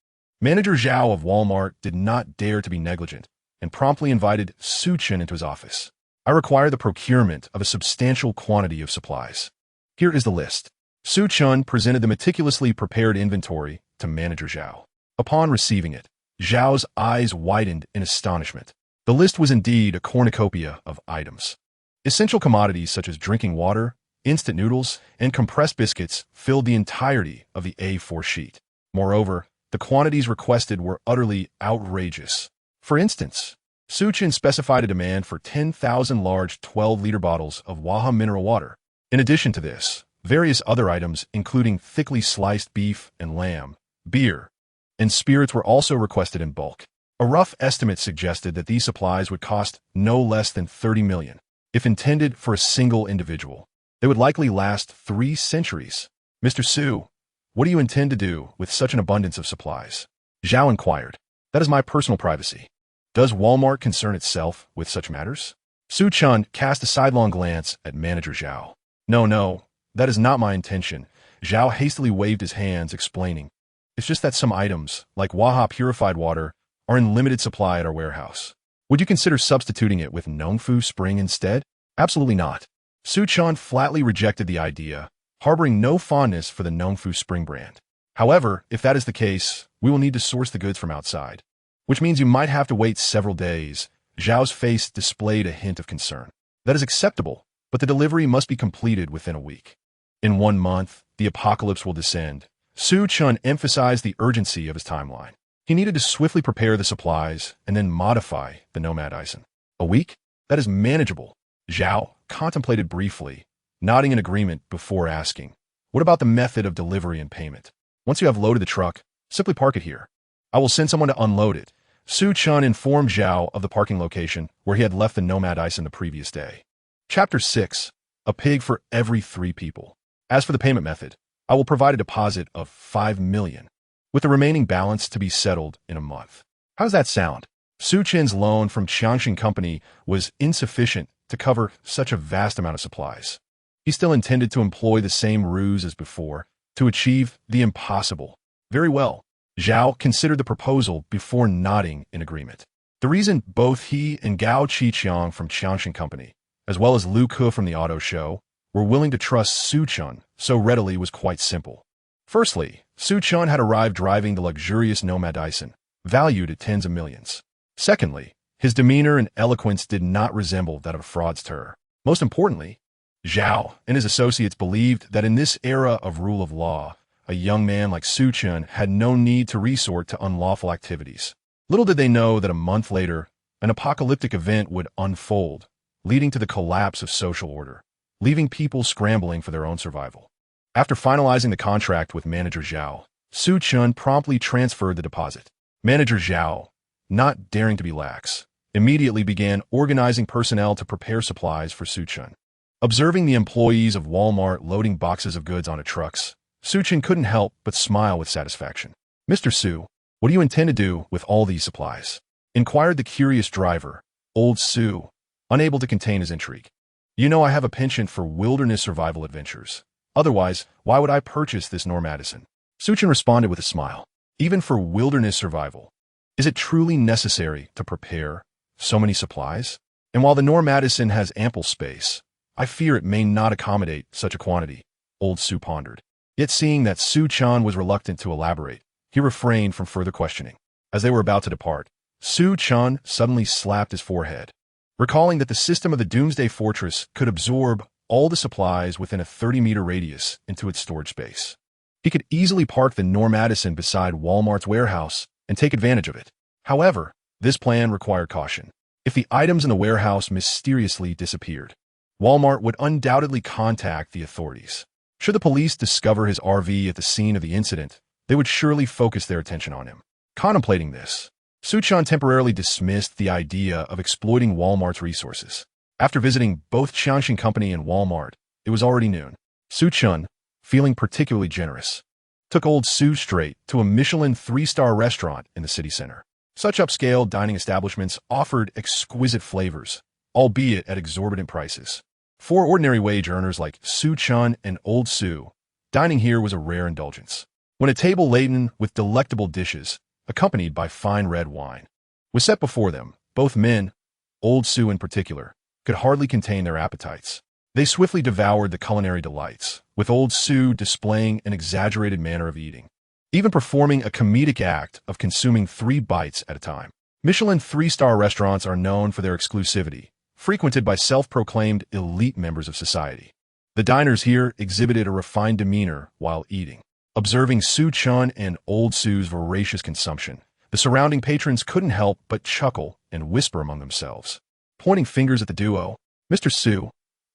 Manager Zhao of Walmart did not dare to be negligent and promptly invited Su Chen into his office. I require the procurement of a substantial quantity of supplies. Here is the list. Su Chen presented the meticulously prepared inventory to Manager Zhao. Upon receiving it, Zhao's eyes widened in astonishment. The list was indeed a cornucopia of items. Essential commodities such as drinking water, instant noodles, and compressed biscuits filled the entirety of the A4 sheet. Moreover, the quantities requested were utterly outrageous. For instance, Su Chen specified a demand for 10,000 large 12-liter bottles of Waha mineral water. In addition to this, various other items, including thickly sliced beef and lamb, beer, and spirits were also requested in bulk. A rough estimate suggested that these supplies would cost no less than 30 million. If intended for a single individual, they would likely last 3 centuries. Mr. Su, what do you intend to do with such an abundance of supplies? Zhao inquired. That is my personal privacy. Does Walmart concern itself with such matters? Su Chen cast a sidelong glance at Manager Zhao. No, that is not my intention. Zhao hastily waved his hands, explaining. It's just that some items, like Waha purified water, are in limited supply at our warehouse. Would you consider substituting it with Nongfu Spring instead? Absolutely not. Su Chen flatly rejected the idea, harboring no fondness for the Nongfu Spring brand. However, if that is the case, we will need to source the goods from outside, which means you might have to wait several days. Zhao's face displayed a hint of concern. That is acceptable, but the delivery must be completed within a week. In 1 month, the apocalypse will descend. Su Chen emphasized the urgency of his timeline. He needed to swiftly prepare the supplies and then modify the Nomad Ison. A week? That is manageable. Zhao contemplated briefly, nodding in agreement before asking, what about the method of delivery and payment? Once you have loaded the truck, simply park it here. I will send someone to unload it. Su Chen informed Zhao of the parking location where he had left the Nomad Ison the previous day. Chapter 6. A pig for every 3 people. As for the payment method, I will provide a deposit of 5 million, with the remaining balance to be settled in a month. How does that sound? Su Chen's loan from Qiangshan Company was insufficient to cover such a vast amount of supplies. He still intended to employ the same ruse as before to achieve the impossible. Very well. Zhao considered the proposal before nodding in agreement. The reason both he and Gao Qiqiang from Qiangshan Company, as well as Lu Ke from the auto show, were willing to trust Su Chen so readily was quite simple. Firstly, Su Chen had arrived driving the luxurious Nomad Dyson, valued at tens of millions. Secondly, his demeanor and eloquence did not resemble that of a fraudster. Most importantly, Zhao and his associates believed that in this era of rule of law, a young man like Su Chen had no need to resort to unlawful activities. Little did they know that a month later, an apocalyptic event would unfold, leading to the collapse of social order, leaving people scrambling for their own survival. After finalizing the contract with Manager Zhao, Su Chen promptly transferred the deposit. Manager Zhao, not daring to be lax, immediately began organizing personnel to prepare supplies for Su Chen. Observing the employees of Walmart loading boxes of goods onto trucks, Su Chen couldn't help but smile with satisfaction. "Mr. Su, what do you intend to do with all these supplies?" inquired the curious driver, old Su, unable to contain his intrigue. "You know I have a penchant for wilderness survival adventures. Otherwise, why would I purchase this Madison?" Su Chen responded with a smile. "Even for wilderness survival, is it truly necessary to prepare so many supplies? And while the Madison has ample space, I fear it may not accommodate such a quantity," old Su pondered. Yet seeing that Su Chen was reluctant to elaborate, he refrained from further questioning. As they were about to depart, Su Chen suddenly slapped his forehead, recalling that the system of the Doomsday Fortress could absorb all the supplies within a 30-meter radius into its storage space. He could easily park the Madison beside Walmart's warehouse and take advantage of it. However, this plan required caution. If the items in the warehouse mysteriously disappeared, Walmart would undoubtedly contact the authorities. Should the police discover his RV at the scene of the incident, they would surely focus their attention on him. Contemplating this, Su Chen temporarily dismissed the idea of exploiting Walmart's resources. After visiting both Qiangshan Company and Walmart, it was already noon. Su Chen, feeling particularly generous, took old Su straight to a Michelin 3-star restaurant in the city center. Such upscale dining establishments offered exquisite flavors, albeit at exorbitant prices. For ordinary wage earners like Su Chen and old Su, dining here was a rare indulgence. When a table laden with delectable dishes, accompanied by fine red wine, was set before them, both men, old Su in particular, could hardly contain their appetites. They swiftly devoured the culinary delights, with old Su displaying an exaggerated manner of eating, even performing a comedic act of consuming 3 bites at a time. Michelin 3-star restaurants are known for their exclusivity, frequented by self-proclaimed elite members of society. The diners here exhibited a refined demeanor while eating. Observing Su Chen and old Su's voracious consumption, the surrounding patrons couldn't help but chuckle and whisper among themselves. Pointing fingers at the duo, "Mr. Su,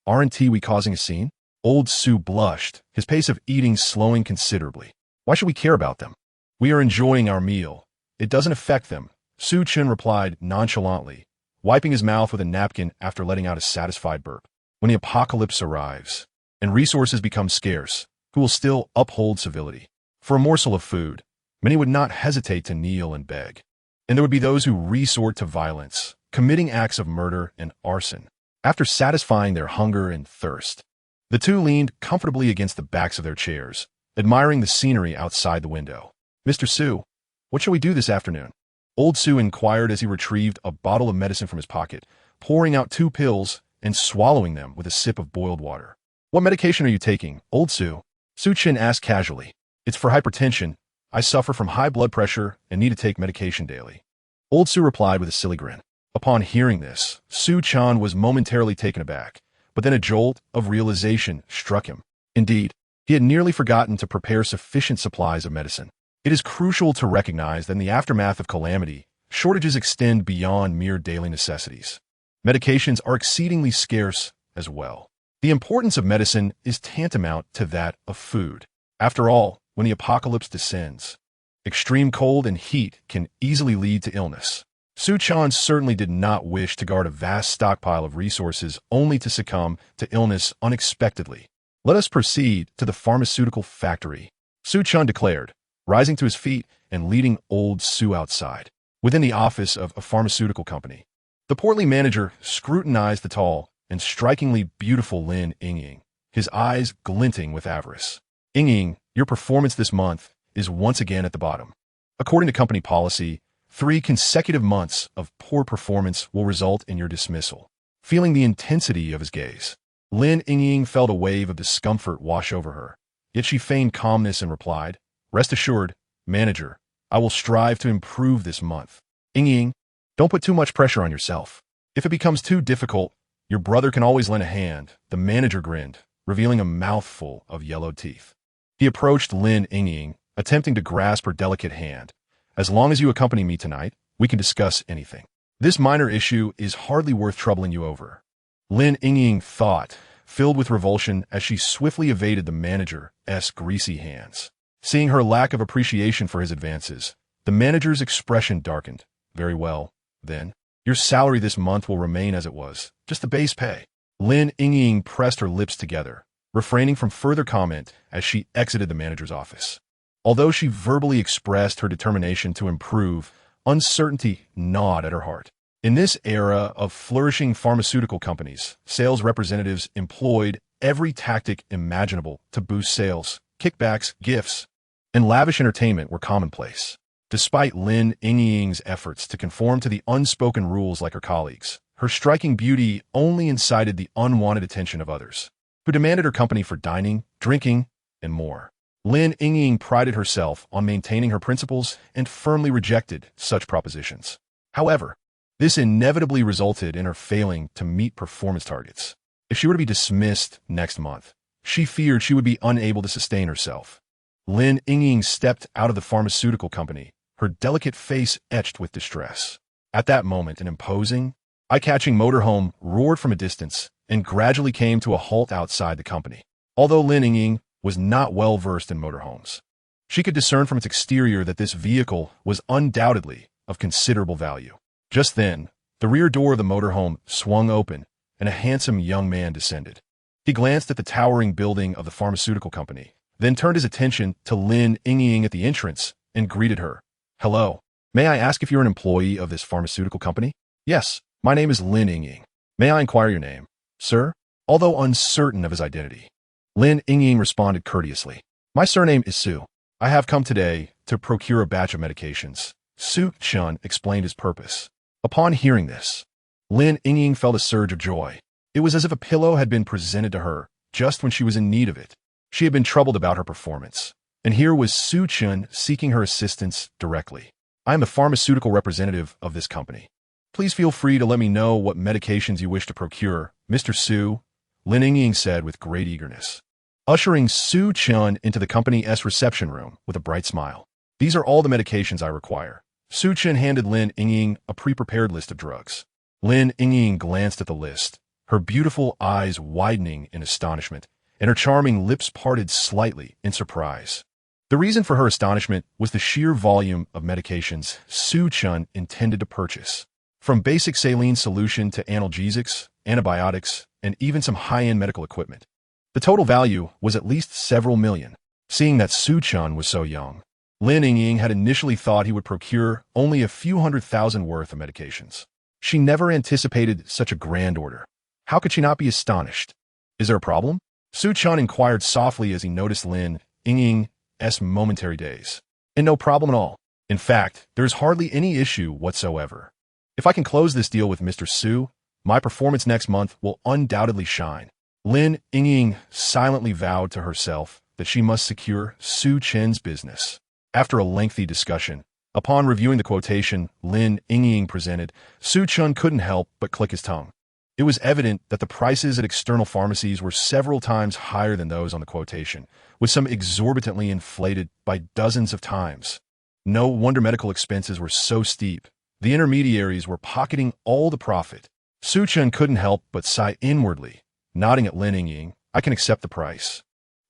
aren't we causing a scene?" Old Su blushed, his pace of eating slowing considerably. "Why should we care about them? We are enjoying our meal. It doesn't affect them," Su Chen replied nonchalantly, wiping his mouth with a napkin after letting out a satisfied burp. When the apocalypse arrives and resources become scarce, who will still uphold civility? For a morsel of food, many would not hesitate to kneel and beg. And there would be those who resort to violence, committing acts of murder and arson. After satisfying their hunger and thirst, the two leaned comfortably against the backs of their chairs, admiring the scenery outside the window. "Mr. Su, what shall we do this afternoon?" Old Su inquired as he retrieved a bottle of medicine from his pocket, pouring out 2 pills and swallowing them with a sip of boiled water. "What medication are you taking, old Su?" Su Chen asked casually. "It's for hypertension. I suffer from high blood pressure and need to take medication daily." Old Su replied with a silly grin. Upon hearing this, Su Chen was momentarily taken aback, but then a jolt of realization struck him. Indeed, he had nearly forgotten to prepare sufficient supplies of medicine. It is crucial to recognize that in the aftermath of calamity, shortages extend beyond mere daily necessities. Medications are exceedingly scarce as well. The importance of medicine is tantamount to that of food. After all, when the apocalypse descends, extreme cold and heat can easily lead to illness. Su Chen certainly did not wish to guard a vast stockpile of resources only to succumb to illness unexpectedly. "Let us proceed to the pharmaceutical factory," Su Chen declared, rising to his feet and leading old Su outside. Within the office of a pharmaceutical company, the portly manager scrutinized the tall, and strikingly beautiful Lin Ying, his eyes glinting with avarice. Ying, your performance this month is once again at the bottom. According to company policy, 3 consecutive months of poor performance will result in your dismissal. Feeling the intensity of his gaze, Lin Ying felt a wave of discomfort wash over her. Yet she feigned calmness and replied, "Rest assured, manager, I will strive to improve this month." Ying, don't put too much pressure on yourself. If it becomes too difficult, your brother can always lend a hand. The manager grinned, revealing a mouthful of yellow teeth. He approached Lin Ying, attempting to grasp her delicate hand. "As long as you accompany me tonight, we can discuss anything. This minor issue is hardly worth troubling you over." Lin Ying thought, filled with revulsion as she swiftly evaded the manager's greasy hands. Seeing her lack of appreciation for his advances, the manager's expression darkened. "Very well, then. Your salary this month will remain as it was, just the base pay." Lin Ying pressed her lips together, refraining from further comment as she exited the manager's office. Although she verbally expressed her determination to improve, uncertainty gnawed at her heart. In this era of flourishing pharmaceutical companies, sales representatives employed every tactic imaginable to boost sales. Kickbacks, gifts, and lavish entertainment were commonplace. Despite Lin Ying's efforts to conform to the unspoken rules like her colleagues, her striking beauty only incited the unwanted attention of others, who demanded her company for dining, drinking, and more. Lin Ying prided herself on maintaining her principles and firmly rejected such propositions. However, this inevitably resulted in her failing to meet performance targets. If she were to be dismissed next month, she feared she would be unable to sustain herself. Lin Ying stepped out of the pharmaceutical company, her delicate face etched with distress. At that moment, an imposing, eye-catching motorhome roared from a distance and gradually came to a halt outside the company. Although Lin Ying was not well versed in motorhomes, she could discern from its exterior that this vehicle was undoubtedly of considerable value. Just then, the rear door of the motorhome swung open, and a handsome young man descended. He glanced at the towering building of the pharmaceutical company, then turned his attention to Lin Ying at the entrance and greeted her. "Hello. May I ask if you're an employee of this pharmaceutical company?" "Yes, my name is Lin Ying. May I inquire your name?" "Sir?" Although uncertain of his identity, Lin Ying responded courteously. "My surname is Su. I have come today to procure a batch of medications." Su Chen explained his purpose. Upon hearing this, Lin Ying felt a surge of joy. It was as if a pillow had been presented to her just when she was in need of it. She had been troubled about her performance, and here was Su Chen seeking her assistance directly. "I am the pharmaceutical representative of this company. Please feel free to let me know what medications you wish to procure, Mr. Su," Lin Ying said with great eagerness, ushering Su Chen into the company's reception room with a bright smile. "These are all the medications I require." Su Chen handed Lin Ying a pre-prepared list of drugs. Lin Ying glanced at the list, her beautiful eyes widening in astonishment, and her charming lips parted slightly in surprise. The reason for her astonishment was the sheer volume of medications Su Chen intended to purchase. From basic saline solution to analgesics, antibiotics, and even some high-end medical equipment. The total value was at least several million. Seeing that Su Chen was so young, Lin Ying had initially thought he would procure only a few $100,000 worth of medications. She never anticipated such a grand order. How could she not be astonished? "Is there a problem?" Su Chen inquired softly as he noticed Lin Ying's momentary daze. "And no problem at all. In fact, there is hardly any issue whatsoever. If I can close this deal with Mr. Su, my performance next month will undoubtedly shine." Lin Ying silently vowed to herself that she must secure Su Chen's business. After a lengthy discussion, upon reviewing the quotation Lin Ying presented, Su Chen couldn't help but click his tongue. It was evident that the prices at external pharmacies were several times higher than those on the quotation, with some exorbitantly inflated by dozens of times. No wonder medical expenses were so steep. The intermediaries were pocketing all the profit. Su Chen couldn't help but sigh inwardly, nodding at Lin Ying. "I can accept the price.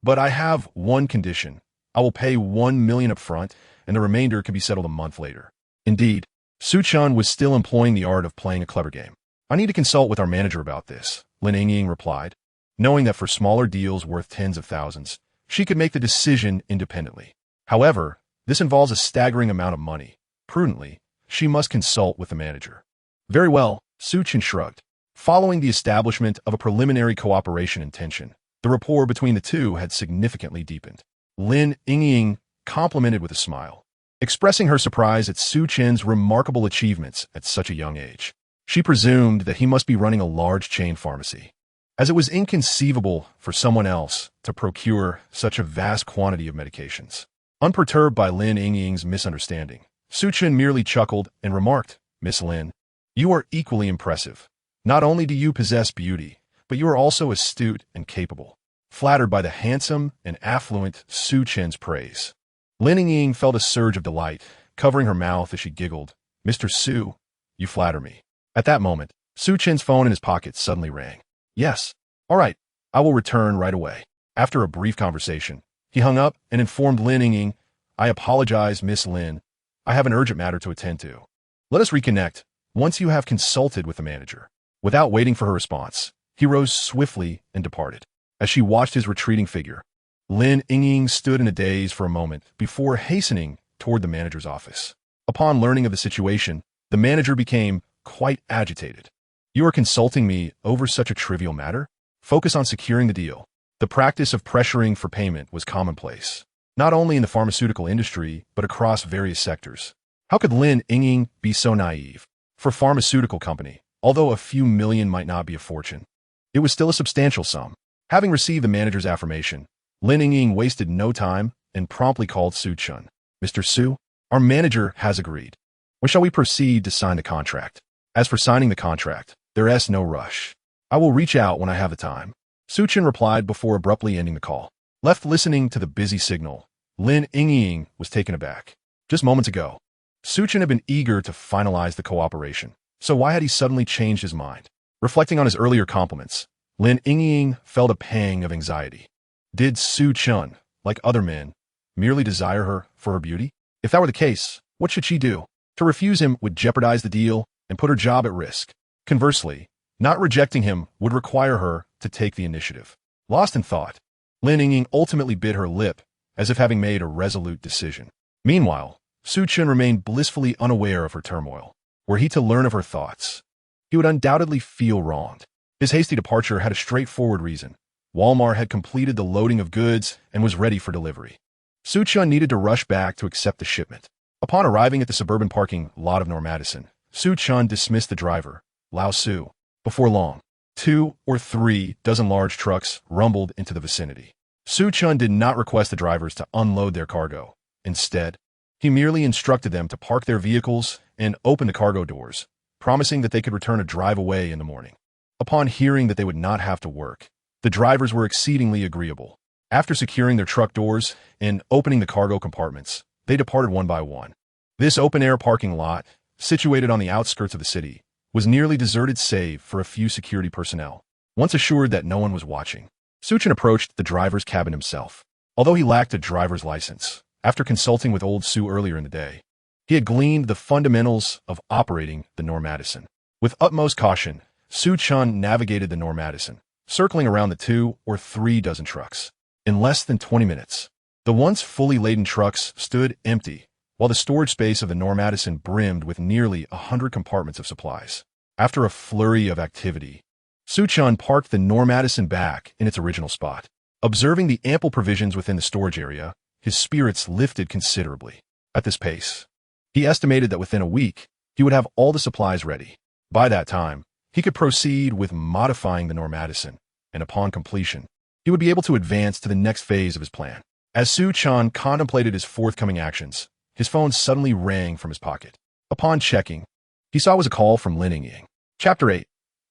But I have one condition. I will pay 1 million up front, and the remainder can be settled a month later." Indeed, Su Chen was still employing the art of playing a clever game. "I need to consult with our manager about this," Lin Ying replied, knowing that for smaller deals worth tens of thousands, she could make the decision independently. However, this involves a staggering amount of money. Prudently, she must consult with the manager. "Very well," Su Chen shrugged. Following the establishment of a preliminary cooperation intention, the rapport between the two had significantly deepened. Lin Yingying complimented with a smile, expressing her surprise at Su Chen's remarkable achievements at such a young age. She presumed that he must be running a large chain pharmacy, as it was inconceivable for someone else to procure such a vast quantity of medications. Unperturbed by Lin Yingying's misunderstanding, Su Chen merely chuckled and remarked, "Miss Lin, you are equally impressive. Not only do you possess beauty, but you are also astute and capable." Flattered by the handsome and affluent Su Chen's praise, Lin Yingying felt a surge of delight, covering her mouth as she giggled. "Mr. Su, you flatter me." At that moment, Su Chen's phone in his pocket suddenly rang. "Yes. All right. I will return right away." After a brief conversation, he hung up and informed Lin Yingying, "I apologize, Miss Lin. I have an urgent matter to attend to. Let us reconnect once you have consulted with the manager." Without waiting for her response, he rose swiftly and departed. As she watched his retreating figure, Lin Yingying stood in a daze for a moment before hastening toward the manager's office. Upon learning of the situation, the manager became quite agitated. "You are consulting me over such a trivial matter? Focus on securing the deal." The practice of pressuring for payment was commonplace, not only in the pharmaceutical industry, but across various sectors. How could Lin Yingying be so naive? For a pharmaceutical company, although a few million might not be a fortune, it was still a substantial sum. Having received the manager's affirmation, Lin Yingying wasted no time and promptly called Su Chen. "Mr. Su, our manager has agreed. When shall we proceed to sign the contract?" "As for signing the contract, there is no rush. I will reach out when I have the time," Su Chen replied before abruptly ending the call. Left listening to the busy signal, Lin Yingying was taken aback. Just moments ago, Su Chen had been eager to finalize the cooperation, so why had he suddenly changed his mind? Reflecting on his earlier compliments, Lin Yingying felt a pang of anxiety. Did Su Chen, like other men, merely desire her for her beauty? If that were the case, what should she do? To refuse him would jeopardize the deal and put her job at risk. Conversely, not rejecting him would require her to take the initiative. Lost in thought, Lin Yingying ultimately bit her lip, as if having made a resolute decision. Meanwhile, Su Chen remained blissfully unaware of her turmoil. Were he to learn of her thoughts, he would undoubtedly feel wronged. His hasty departure had a straightforward reason. Walmart had completed the loading of goods and was ready for delivery. Su Chen needed to rush back to accept the shipment. Upon arriving at the suburban parking lot of Madison, Su Chen dismissed the driver, Lao Su. Before long, 2 or 3 dozen large trucks rumbled into the vicinity. Su Chen did not request the drivers to unload their cargo. Instead, he merely instructed them to park their vehicles and open the cargo doors, promising that they could return a drive away in the morning. Upon hearing that they would not have to work, the drivers were exceedingly agreeable. After securing their truck doors and opening the cargo compartments, they departed one by one. This open-air parking lot, situated on the outskirts of the city, was nearly deserted save for a few security personnel. Once assured that no one was watching, Su Chen approached the driver's cabin himself. Although he lacked a driver's license, after consulting with old Su earlier in the day, he had gleaned the fundamentals of operating the Madison. With utmost caution, Su Chen navigated the Madison, circling around the 2 or 3 dozen trucks. In less than 20 minutes, the once fully laden trucks stood empty, while the storage space of the Madison brimmed with nearly 100 compartments of supplies. After a flurry of activity, Su Chen parked the Madison back in its original spot. Observing the ample provisions within the storage area, his spirits lifted considerably. At this pace, he estimated that within a week, he would have all the supplies ready. By that time, he could proceed with modifying the Madison, and upon completion, he would be able to advance to the next phase of his plan. As Su Chen contemplated his forthcoming actions, his phone suddenly rang from his pocket. Upon checking, he saw it was a call from Lin Yingying. Chapter 8.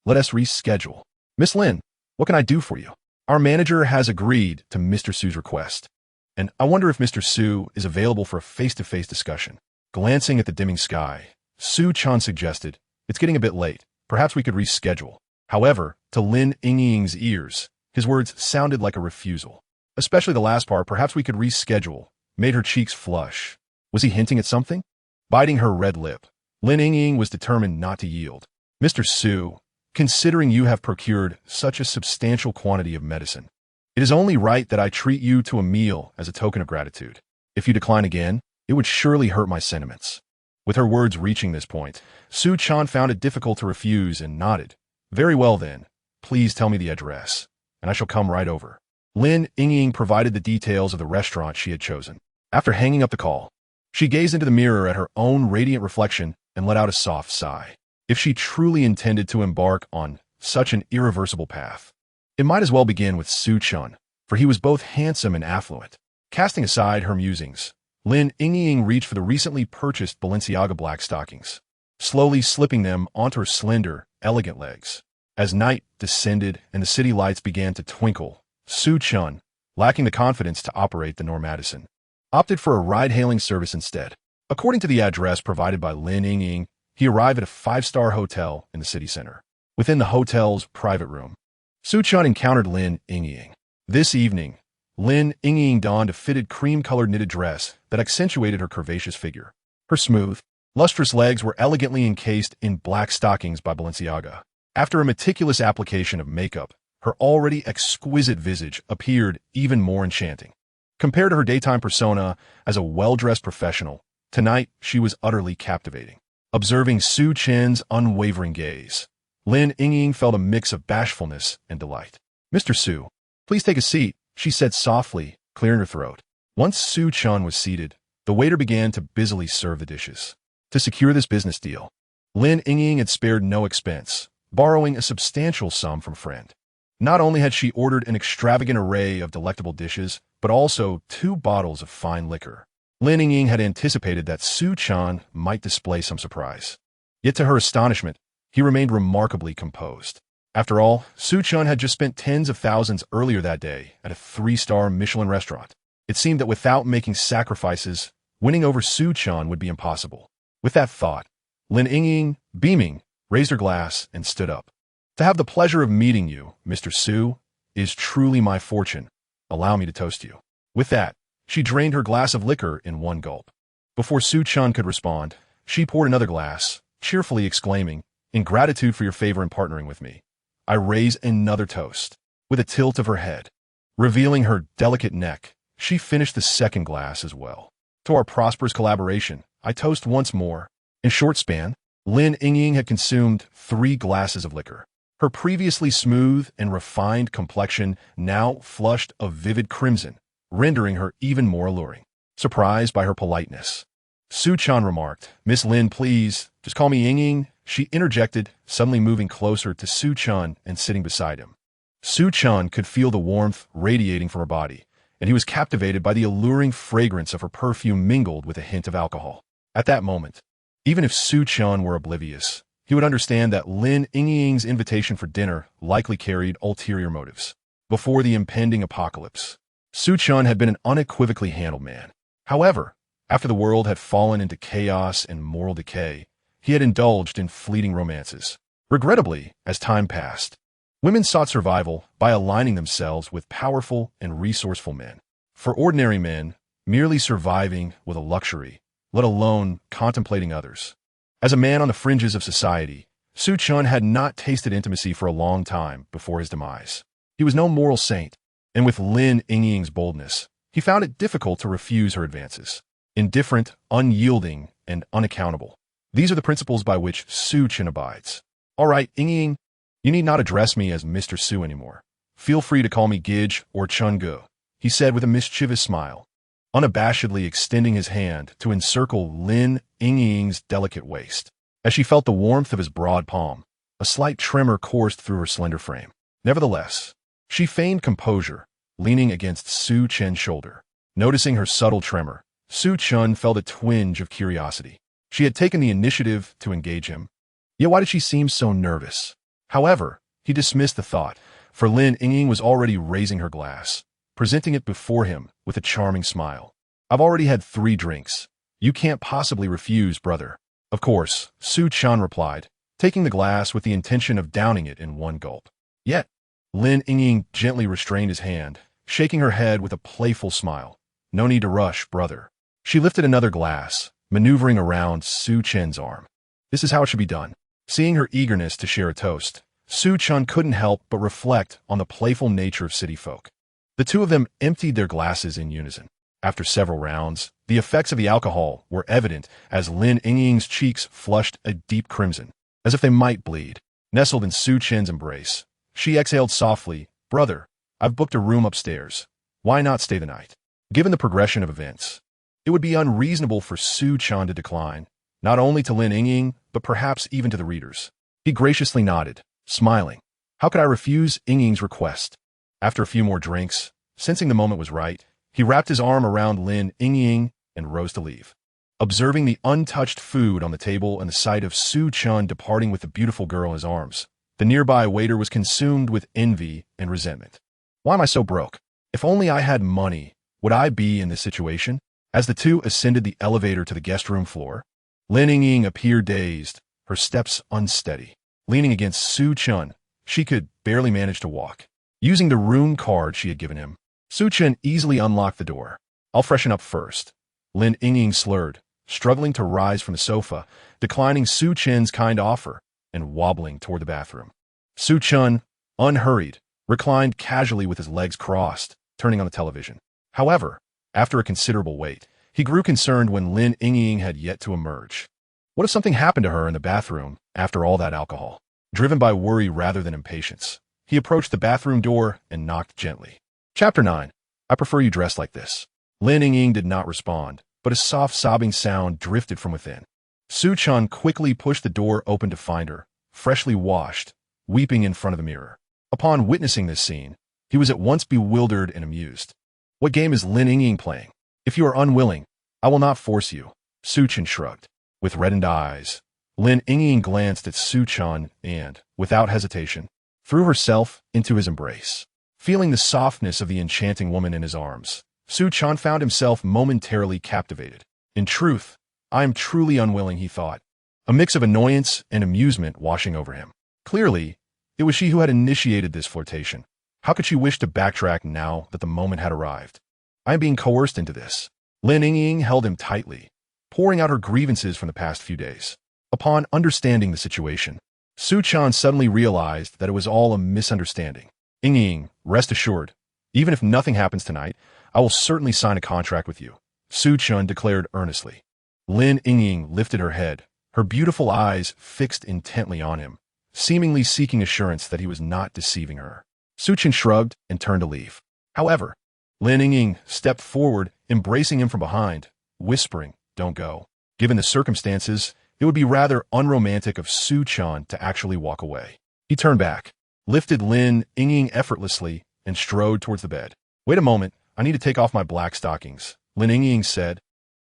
Let us reschedule. "Miss Lin, what can I do for you? Our manager has agreed to Mr. Su's request, and I wonder if Mr. Su is available for a face-to-face discussion." Glancing at the dimming sky, Su Chen suggested, "It's getting a bit late. Perhaps we could reschedule." However, to Lin Yingying's ears, his words sounded like a refusal. Especially the last part, "perhaps we could reschedule," made her cheeks flush. Was he hinting at something? Biting her red lip, Lin Yingying was determined not to yield. "Mr. Su, considering you have procured such a substantial quantity of medicine, it is only right that I treat you to a meal as a token of gratitude. If you decline again, it would surely hurt my sentiments." With her words reaching this point, Su Chen found it difficult to refuse and nodded, Very well then. Please tell me the address, and I shall come right over. Lin Yingying provided the details of the restaurant she had chosen. After hanging up the call, she gazed into the mirror at her own radiant reflection and let out a soft sigh. If she truly intended to embark on such an irreversible path, it might as well begin with Su Chen, for he was both handsome and affluent. Casting aside her musings, Lin Yingying reached for the recently purchased Balenciaga black stockings, slowly slipping them onto her slender, elegant legs. As night descended and the city lights began to twinkle, Su Chen, lacking the confidence to operate the Normadison, opted for a ride-hailing service instead. According to the address provided by Lin Yingying, he arrived at a five-star hotel in the city center. Within the hotel's private room, Su Chen encountered Lin Yingying. This evening, Lin Yingying donned a fitted cream-colored knitted dress that accentuated her curvaceous figure. Her smooth, lustrous legs were elegantly encased in black stockings by Balenciaga. After a meticulous application of makeup, her already exquisite visage appeared even more enchanting. Compared to her daytime persona as a well-dressed professional, tonight she was utterly captivating. Observing Su Chen's unwavering gaze, Lin Yingying felt a mix of bashfulness and delight. "Mr. Su, please take a seat," she said softly, clearing her throat. Once Su Chen was seated, the waiter began to busily serve the dishes. To secure this business deal, Lin Yingying had spared no expense, borrowing a substantial sum from a friend. Not only had she ordered an extravagant array of delectable dishes, but also 2 bottles of fine liquor. Lin Yingying had anticipated that Su Chen might display some surprise. Yet to her astonishment, he remained remarkably composed. After all, Su Chen had just spent tens of thousands earlier that day at a 3-star Michelin restaurant. It seemed that without making sacrifices, winning over Su Chen would be impossible. With that thought, Lin Yingying, beaming, raised her glass and stood up. "To have the pleasure of meeting you, Mr. Su, is truly my fortune. Allow me to toast you." With that, she drained her glass of liquor in one gulp. Before Su Chen could respond, she poured another glass, cheerfully exclaiming, "In gratitude for your favor in partnering with me, I raise another toast." With a tilt of her head, revealing her delicate neck, she finished the second glass as well. "To our prosperous collaboration, I toast once more." In short span, Lin Yingying had consumed 3 glasses of liquor. Her previously smooth and refined complexion now flushed a vivid crimson, rendering her even more alluring. Surprised by her politeness, Su Chen remarked, "Miss Lin, please, just call me Yingying," she interjected, suddenly moving closer to Su Chen and sitting beside him. Su Chen could feel the warmth radiating from her body, and he was captivated by the alluring fragrance of her perfume mingled with a hint of alcohol. At that moment, even if Su Chen were oblivious, he would understand that Lin Yingying's invitation for dinner likely carried ulterior motives. Before the impending apocalypse, Su Chen had been an unequivocally handled man. However, after the world had fallen into chaos and moral decay, he had indulged in fleeting romances. Regrettably, as time passed, women sought survival by aligning themselves with powerful and resourceful men. For ordinary men, merely surviving was a luxury, let alone contemplating others. As a man on the fringes of society, Su Chen had not tasted intimacy for a long time before his demise. He was no moral saint, and with Lin Yingying's boldness, he found it difficult to refuse her advances. Indifferent, unyielding, and unaccountable. These are the principles by which Su Chen abides. "All right, Yingying, you need not address me as Mr. Su anymore. Feel free to call me Gij or Chun Gu," he said with a mischievous smile, unabashedly extending his hand to encircle Lin Yingying's delicate waist. As she felt the warmth of his broad palm, a slight tremor coursed through her slender frame. Nevertheless, she feigned composure, leaning against Su Chen's shoulder. Noticing her subtle tremor, Su Chen felt a twinge of curiosity. She had taken the initiative to engage him. Yet why did she seem so nervous? However, he dismissed the thought, for Lin Yingying was already raising her glass, presenting it before him with a charming smile. "I've already had 3 drinks. You can't possibly refuse, brother." "Of course," Su Chen replied, taking the glass with the intention of downing it in one gulp. Yet, Lin Yingying gently restrained his hand, shaking her head with a playful smile. "No need to rush, brother." She lifted another glass, maneuvering around Su Chen's arm. This is how it should be done. Seeing her eagerness to share a toast, Su Chen couldn't help but reflect on the playful nature of city folk. The two of them emptied their glasses in unison. After several rounds, the effects of the alcohol were evident as Lin Yingying's cheeks flushed a deep crimson, as if they might bleed. Nestled in Su Chen's embrace, she exhaled softly, "Brother, I've booked a room upstairs. Why not stay the night?" Given the progression of events, it would be unreasonable for Su Chen to decline, not only to Lin Yingying, but perhaps even to the readers. He graciously nodded, smiling. How could I refuse Yingying's request? After a few more drinks, sensing the moment was right, he wrapped his arm around Lin Yingying and rose to leave. Observing the untouched food on the table and the sight of Su Chen departing with the beautiful girl in his arms, the nearby waiter was consumed with envy and resentment. Why am I so broke? If only I had money, would I be in this situation? As the two ascended the elevator to the guest room floor, Lin Yingying appeared dazed, her steps unsteady. Leaning against Su Chen, she could barely manage to walk. Using the room card she had given him, Su Chen easily unlocked the door. I'll freshen up first. Lin Yingying slurred, struggling to rise from the sofa, declining Su Chen's kind offer, and wobbling toward the bathroom. Su Chen, unhurried, reclined casually with his legs crossed, turning on the television. However, after a considerable wait, he grew concerned when Lin Yingying had yet to emerge. What if something happened to her in the bathroom after all that alcohol? Driven by worry rather than impatience, he approached the bathroom door and knocked gently. Chapter 9. I prefer you dressed like this. Lin Yingying did not respond, but a soft sobbing sound drifted from within. Su Chen quickly pushed the door open to find her, freshly washed, weeping in front of the mirror. Upon witnessing this scene, he was at once bewildered and amused. What game is Lin Yingying playing? If you are unwilling, I will not force you. Su Chen shrugged. With reddened eyes, Lin Yingying glanced at Su Chen and, without hesitation, threw herself into his embrace. Feeling the softness of the enchanting woman in his arms, Su Chen found himself momentarily captivated. In truth, I am truly unwilling, he thought, a mix of annoyance and amusement washing over him. Clearly, it was she who had initiated this flirtation. How could she wish to backtrack now that the moment had arrived? I am being coerced into this. Lin Yingying held him tightly, pouring out her grievances from the past few days. Upon understanding the situation, Su Chen suddenly realized that it was all a misunderstanding. Yingying, rest assured, even if nothing happens tonight, I will certainly sign a contract with you, Su Chen declared earnestly. Lin Yingying lifted her head, her beautiful eyes fixed intently on him, seemingly seeking assurance that he was not deceiving her. Su Chen shrugged and turned to leave. However, Lin Yingying stepped forward, embracing him from behind, whispering, "Don't go." Given the circumstances, it would be rather unromantic of Su Chen to actually walk away. He turned back, lifted Lin Yingying effortlessly, and strode towards the bed. Wait a moment, I need to take off my black stockings, Lin Yingying said,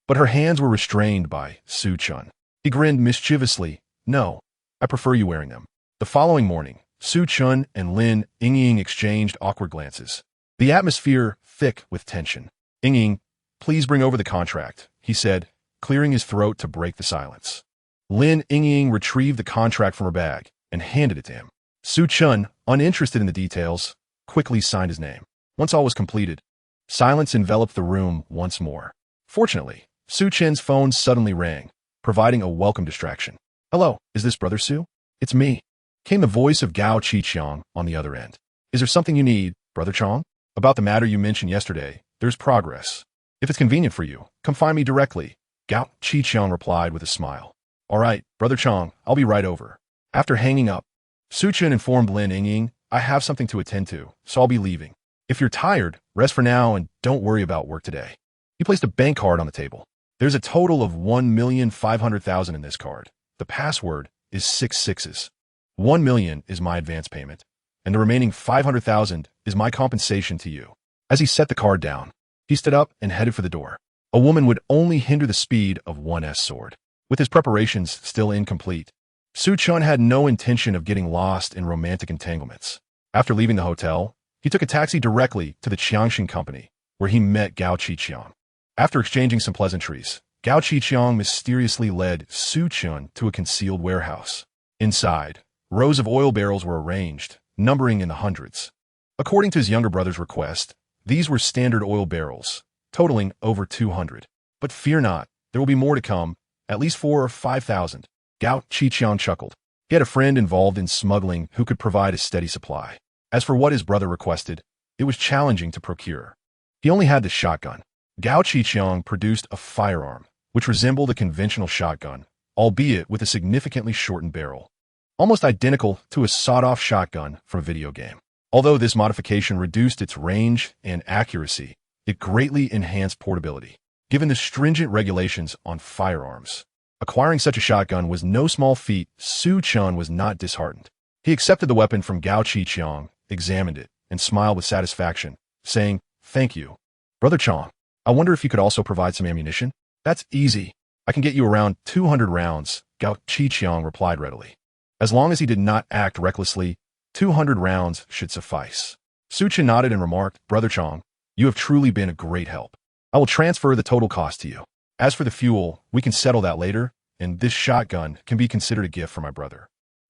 but her hands were restrained by Su Chen. He grinned mischievously. No, I prefer you wearing them. The following morning, Su Chen and Lin Yingying exchanged awkward glances, the atmosphere thick with tension. Yingying, please bring over the contract, he said, clearing his throat to break the silence. Lin Yingying retrieved the contract from her bag and handed it to him. Su Chen, uninterested in the details, quickly signed his name. Once all was completed, silence enveloped the room once more. Fortunately, Su Chen's phone suddenly rang, providing a welcome distraction. Hello, is this Brother Su? It's me, came the voice of Gao Qiqiang on the other end. Is there something you need, Brother Chong? About the matter you mentioned yesterday, there's progress. If it's convenient for you, come find me directly, Gao Qiqiang replied with a smile. All right, Brother Chong, I'll be right over. After hanging up, Su Chen informed Lin Yingying, I have something to attend to, so I'll be leaving. If you're tired, rest for now and don't worry about work today. He placed a bank card on the table. There's a total of 1,500,000 in this card. The password is 6 sixes. 1 million is my advance payment, and the remaining 500,000 is my compensation to you. As he set the card down, he stood up and headed for the door. A woman would only hinder the speed of one sword. With his preparations still incomplete, Su Chen had no intention of getting lost in romantic entanglements. After leaving the hotel, he took a taxi directly to the Qiangxin Company, where he met Gao Qiqiang. After exchanging some pleasantries, Gao Qiqiang mysteriously led Su Chen to a concealed warehouse. Inside, rows of oil barrels were arranged, numbering in the hundreds. According to his younger brother's request, these were standard oil barrels, totaling over 200. But fear not, there will be more to come, at least 4,000 or 5,000. Gao Qiqiang chuckled. He had a friend involved in smuggling who could provide a steady supply. As for what his brother requested, it was challenging to procure. He only had the shotgun. Gao Qiqiang produced a firearm, which resembled a conventional shotgun, albeit with a significantly shortened barrel. almost identical to a sawed-off shotgun from a video game. Although this modification reduced its range and accuracy, it greatly enhanced portability. Given the stringent regulations on firearms, acquiring such a shotgun was no small feat. Su Chen was not disheartened. He accepted the weapon from Gao Qiqiang, examined it, and smiled with satisfaction, saying, "Thank you. Brother Chong, I wonder if you could also provide some ammunition?" "That's easy. I can get you around 200 rounds," Gao Qiqiang replied readily. As long as he did not act recklessly, 200 rounds should suffice. Su Chen nodded and remarked, "Brother Chong, you have truly been a great help. I will transfer the total cost to you. As for the fuel, we can settle that later, and this shotgun can be considered a gift for my brother."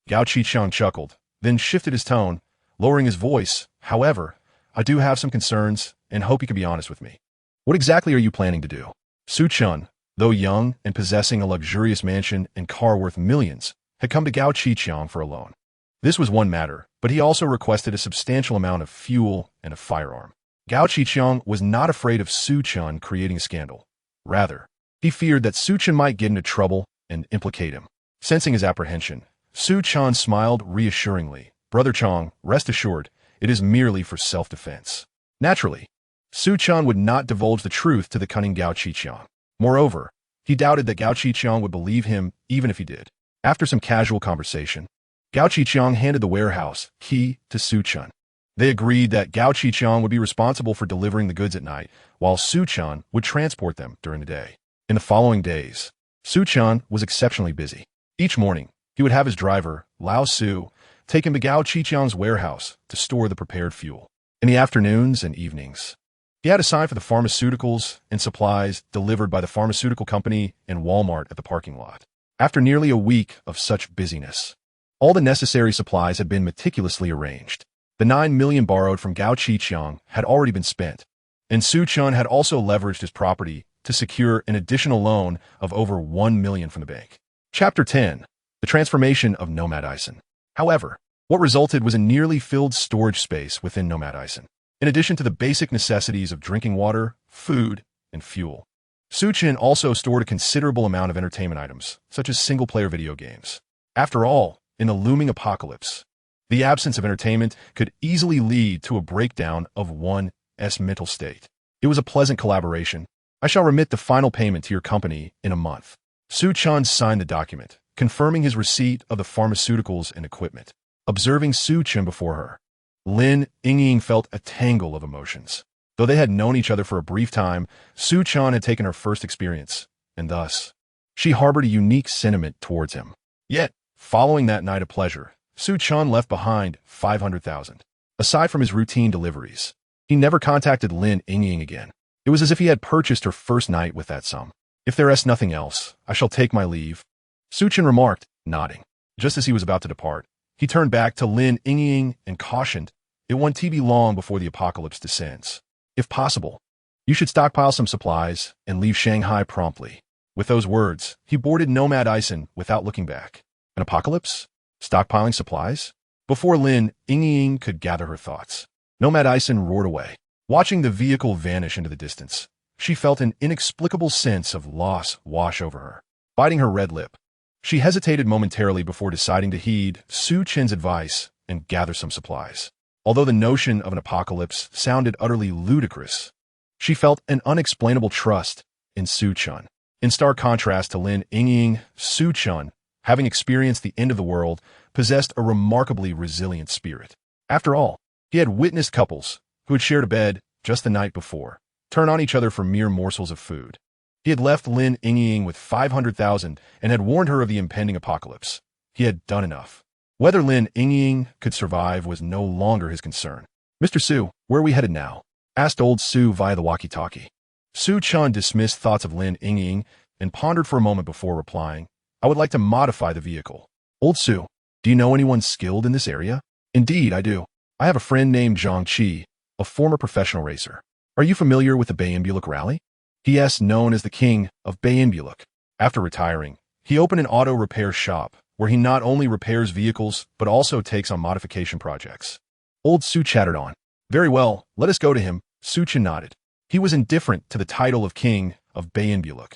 Gao Qiqiang chuckled, then shifted his tone, lowering his voice. "However, I do have some concerns and hope you can be honest with me. What exactly are you planning to do?" Su Chen, though young and possessing a luxurious mansion and car worth millions, had come to Gao Qiqiang for a loan. This was one matter, but he also requested a substantial amount of fuel and a firearm. Gao Qiqiang was not afraid of Su Chen creating a scandal. Rather, he feared that Su Chen might get into trouble and implicate him. Sensing his apprehension, Su Chen smiled reassuringly. "Brother Chong, rest assured, it is merely for self-defense." Naturally, Su Chen would not divulge the truth to the cunning Gao Qiqiang. Moreover, he doubted that Gao Qiqiang would believe him even if he did. After some casual conversation, Gao Qiqiang handed the warehouse key to Su Chen. They agreed that Gao Qiqiang would be responsible for delivering the goods at night, while Su Chen would transport them during the day. In the following days, Su Chen was exceptionally busy. Each morning, he would have his driver, Lao Su, take him to Gao Qiqiang's warehouse to store the prepared fuel. In the afternoons and evenings, he had assigned for the pharmaceuticals and supplies delivered by the pharmaceutical company and Walmart at the parking lot. After nearly a week of such busyness, all the necessary supplies had been meticulously arranged. The 9 million borrowed from Gao Qiqiang had already been spent, and Su Chen had also leveraged his property to secure an additional loan of over 1 million from the bank. Chapter 10. The Transformation of Nomad Ison. However, what resulted was a nearly filled storage space within Nomad Ison. In addition to the basic necessities of drinking water, food, and fuel, Su Chen also stored a considerable amount of entertainment items, such as single-player video games. After all, in the looming apocalypse, the absence of entertainment could easily lead to a breakdown of one's mental state. It was a pleasant collaboration. "I shall remit the final payment to your company in a month." Su Chen signed the document, confirming his receipt of the pharmaceuticals and equipment. Observing Su Chen before her, Lin Yingying felt a tangle of emotions. Though they had known each other for a brief time, Su Chen had taken her first experience, and thus, she harbored a unique sentiment towards him. Yet, following that night of pleasure, Su Chen left behind 500,000. Aside from his routine deliveries, he never contacted Lin Yingying again. It was as if he had purchased her first night with that sum. "If there is nothing else, I shall take my leave," Su Chen remarked, nodding. Just as he was about to depart, he turned back to Lin Yingying and cautioned, "It won't be long before the apocalypse descends. If possible, you should stockpile some supplies and leave Shanghai promptly." With those words, he boarded Nomad Ison without looking back. An apocalypse? Stockpiling supplies? Before Lin Yingying could gather her thoughts, Nomad Ison roared away. Watching the vehicle vanish into the distance, she felt an inexplicable sense of loss wash over her. Biting her red lip, she hesitated momentarily before deciding to heed Su Chen's advice and gather some supplies. Although the notion of an apocalypse sounded utterly ludicrous, she felt an unexplainable trust in Su Chen. In stark contrast to Lin Yingying, Su Chen, having experienced the end of the world, possessed a remarkably resilient spirit. After all, he had witnessed couples who had shared a bed just the night before turn on each other for mere morsels of food. He had left Lin Yingying with 500,000 and had warned her of the impending apocalypse. He had done enough. Whether Lin Yingying could survive was no longer his concern. "Mr. Su, where are we headed now?" asked old Su via the walkie-talkie. Su Chen dismissed thoughts of Lin Yingying and pondered for a moment before replying, "I would like to modify the vehicle." "Old Su, do you know anyone skilled in this area?" "Indeed, I do. I have a friend named Zhang Qi, a former professional racer. Are you familiar with the Bayan-Buluk rally? He is known as the king of Bayan-Buluk." After retiring, he opened an auto repair shop where he not only repairs vehicles but also takes on modification projects. Old Su chattered on. "Very well, let us go to him." Su Chen nodded. He was indifferent to the title of king of Bayan-Buluk.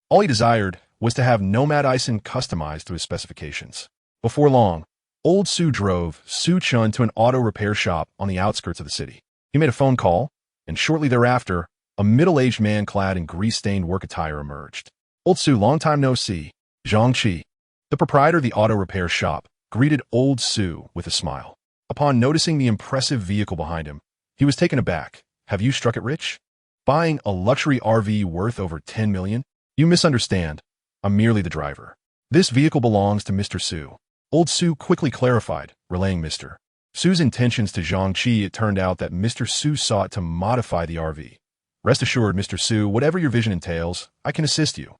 All he desired was to have Nomad Ison customized to his specifications. Before long, Old Su drove Su Chen to an auto repair shop on the outskirts of the city. He made a phone call, and shortly thereafter, a middle-aged man clad in grease-stained work attire emerged. Old Su, long time no see. Zhang Qi, the proprietor of the auto repair shop, greeted Old Su with a smile. Upon noticing the impressive vehicle behind him, he was taken aback. Have you struck it rich? Buying a luxury RV worth over 10 million? You misunderstand. I'm merely the driver. This vehicle belongs to Mr. Su. Old Su quickly clarified, relaying Mr. Su's intentions to Zhang Qi. It turned out that Mr. Su sought to modify the RV. Rest assured, Mr. Su, whatever your vision entails, I can assist you.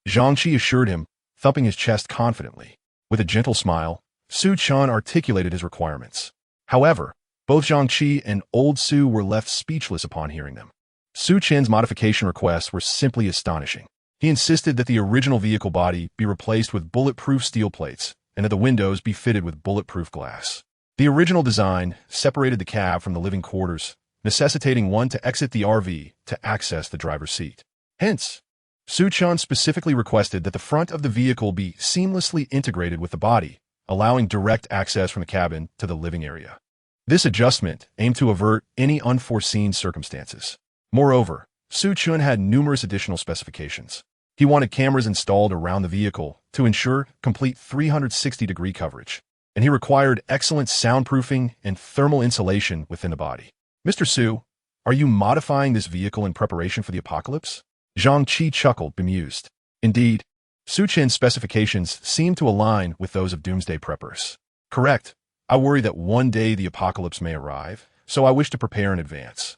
Zhang Qi assured him, thumping his chest confidently. With a gentle smile, Su Chen articulated his requirements. However, both Zhang Qi and Old Su were left speechless upon hearing them. Su Chen's modification requests were simply astonishing. He insisted that the original vehicle body be replaced with bulletproof steel plates, and that the windows be fitted with bulletproof glass. The original design separated the cab from the living quarters, necessitating one to exit the RV to access the driver's seat. Hence, Su Chen specifically requested that the front of the vehicle be seamlessly integrated with the body, allowing direct access from the cabin to the living area. This adjustment aimed to avert any unforeseen circumstances. Moreover, Su Chen had numerous additional specifications. He wanted cameras installed around the vehicle to ensure complete 360-degree coverage, and he required excellent soundproofing and thermal insulation within the body. Mr. Su, are you modifying this vehicle in preparation for the apocalypse? Zhang Qi chuckled, bemused. Indeed, Su Chen's specifications seemed to align with those of doomsday preppers. Correct. I worry that one day the apocalypse may arrive, so I wish to prepare in advance.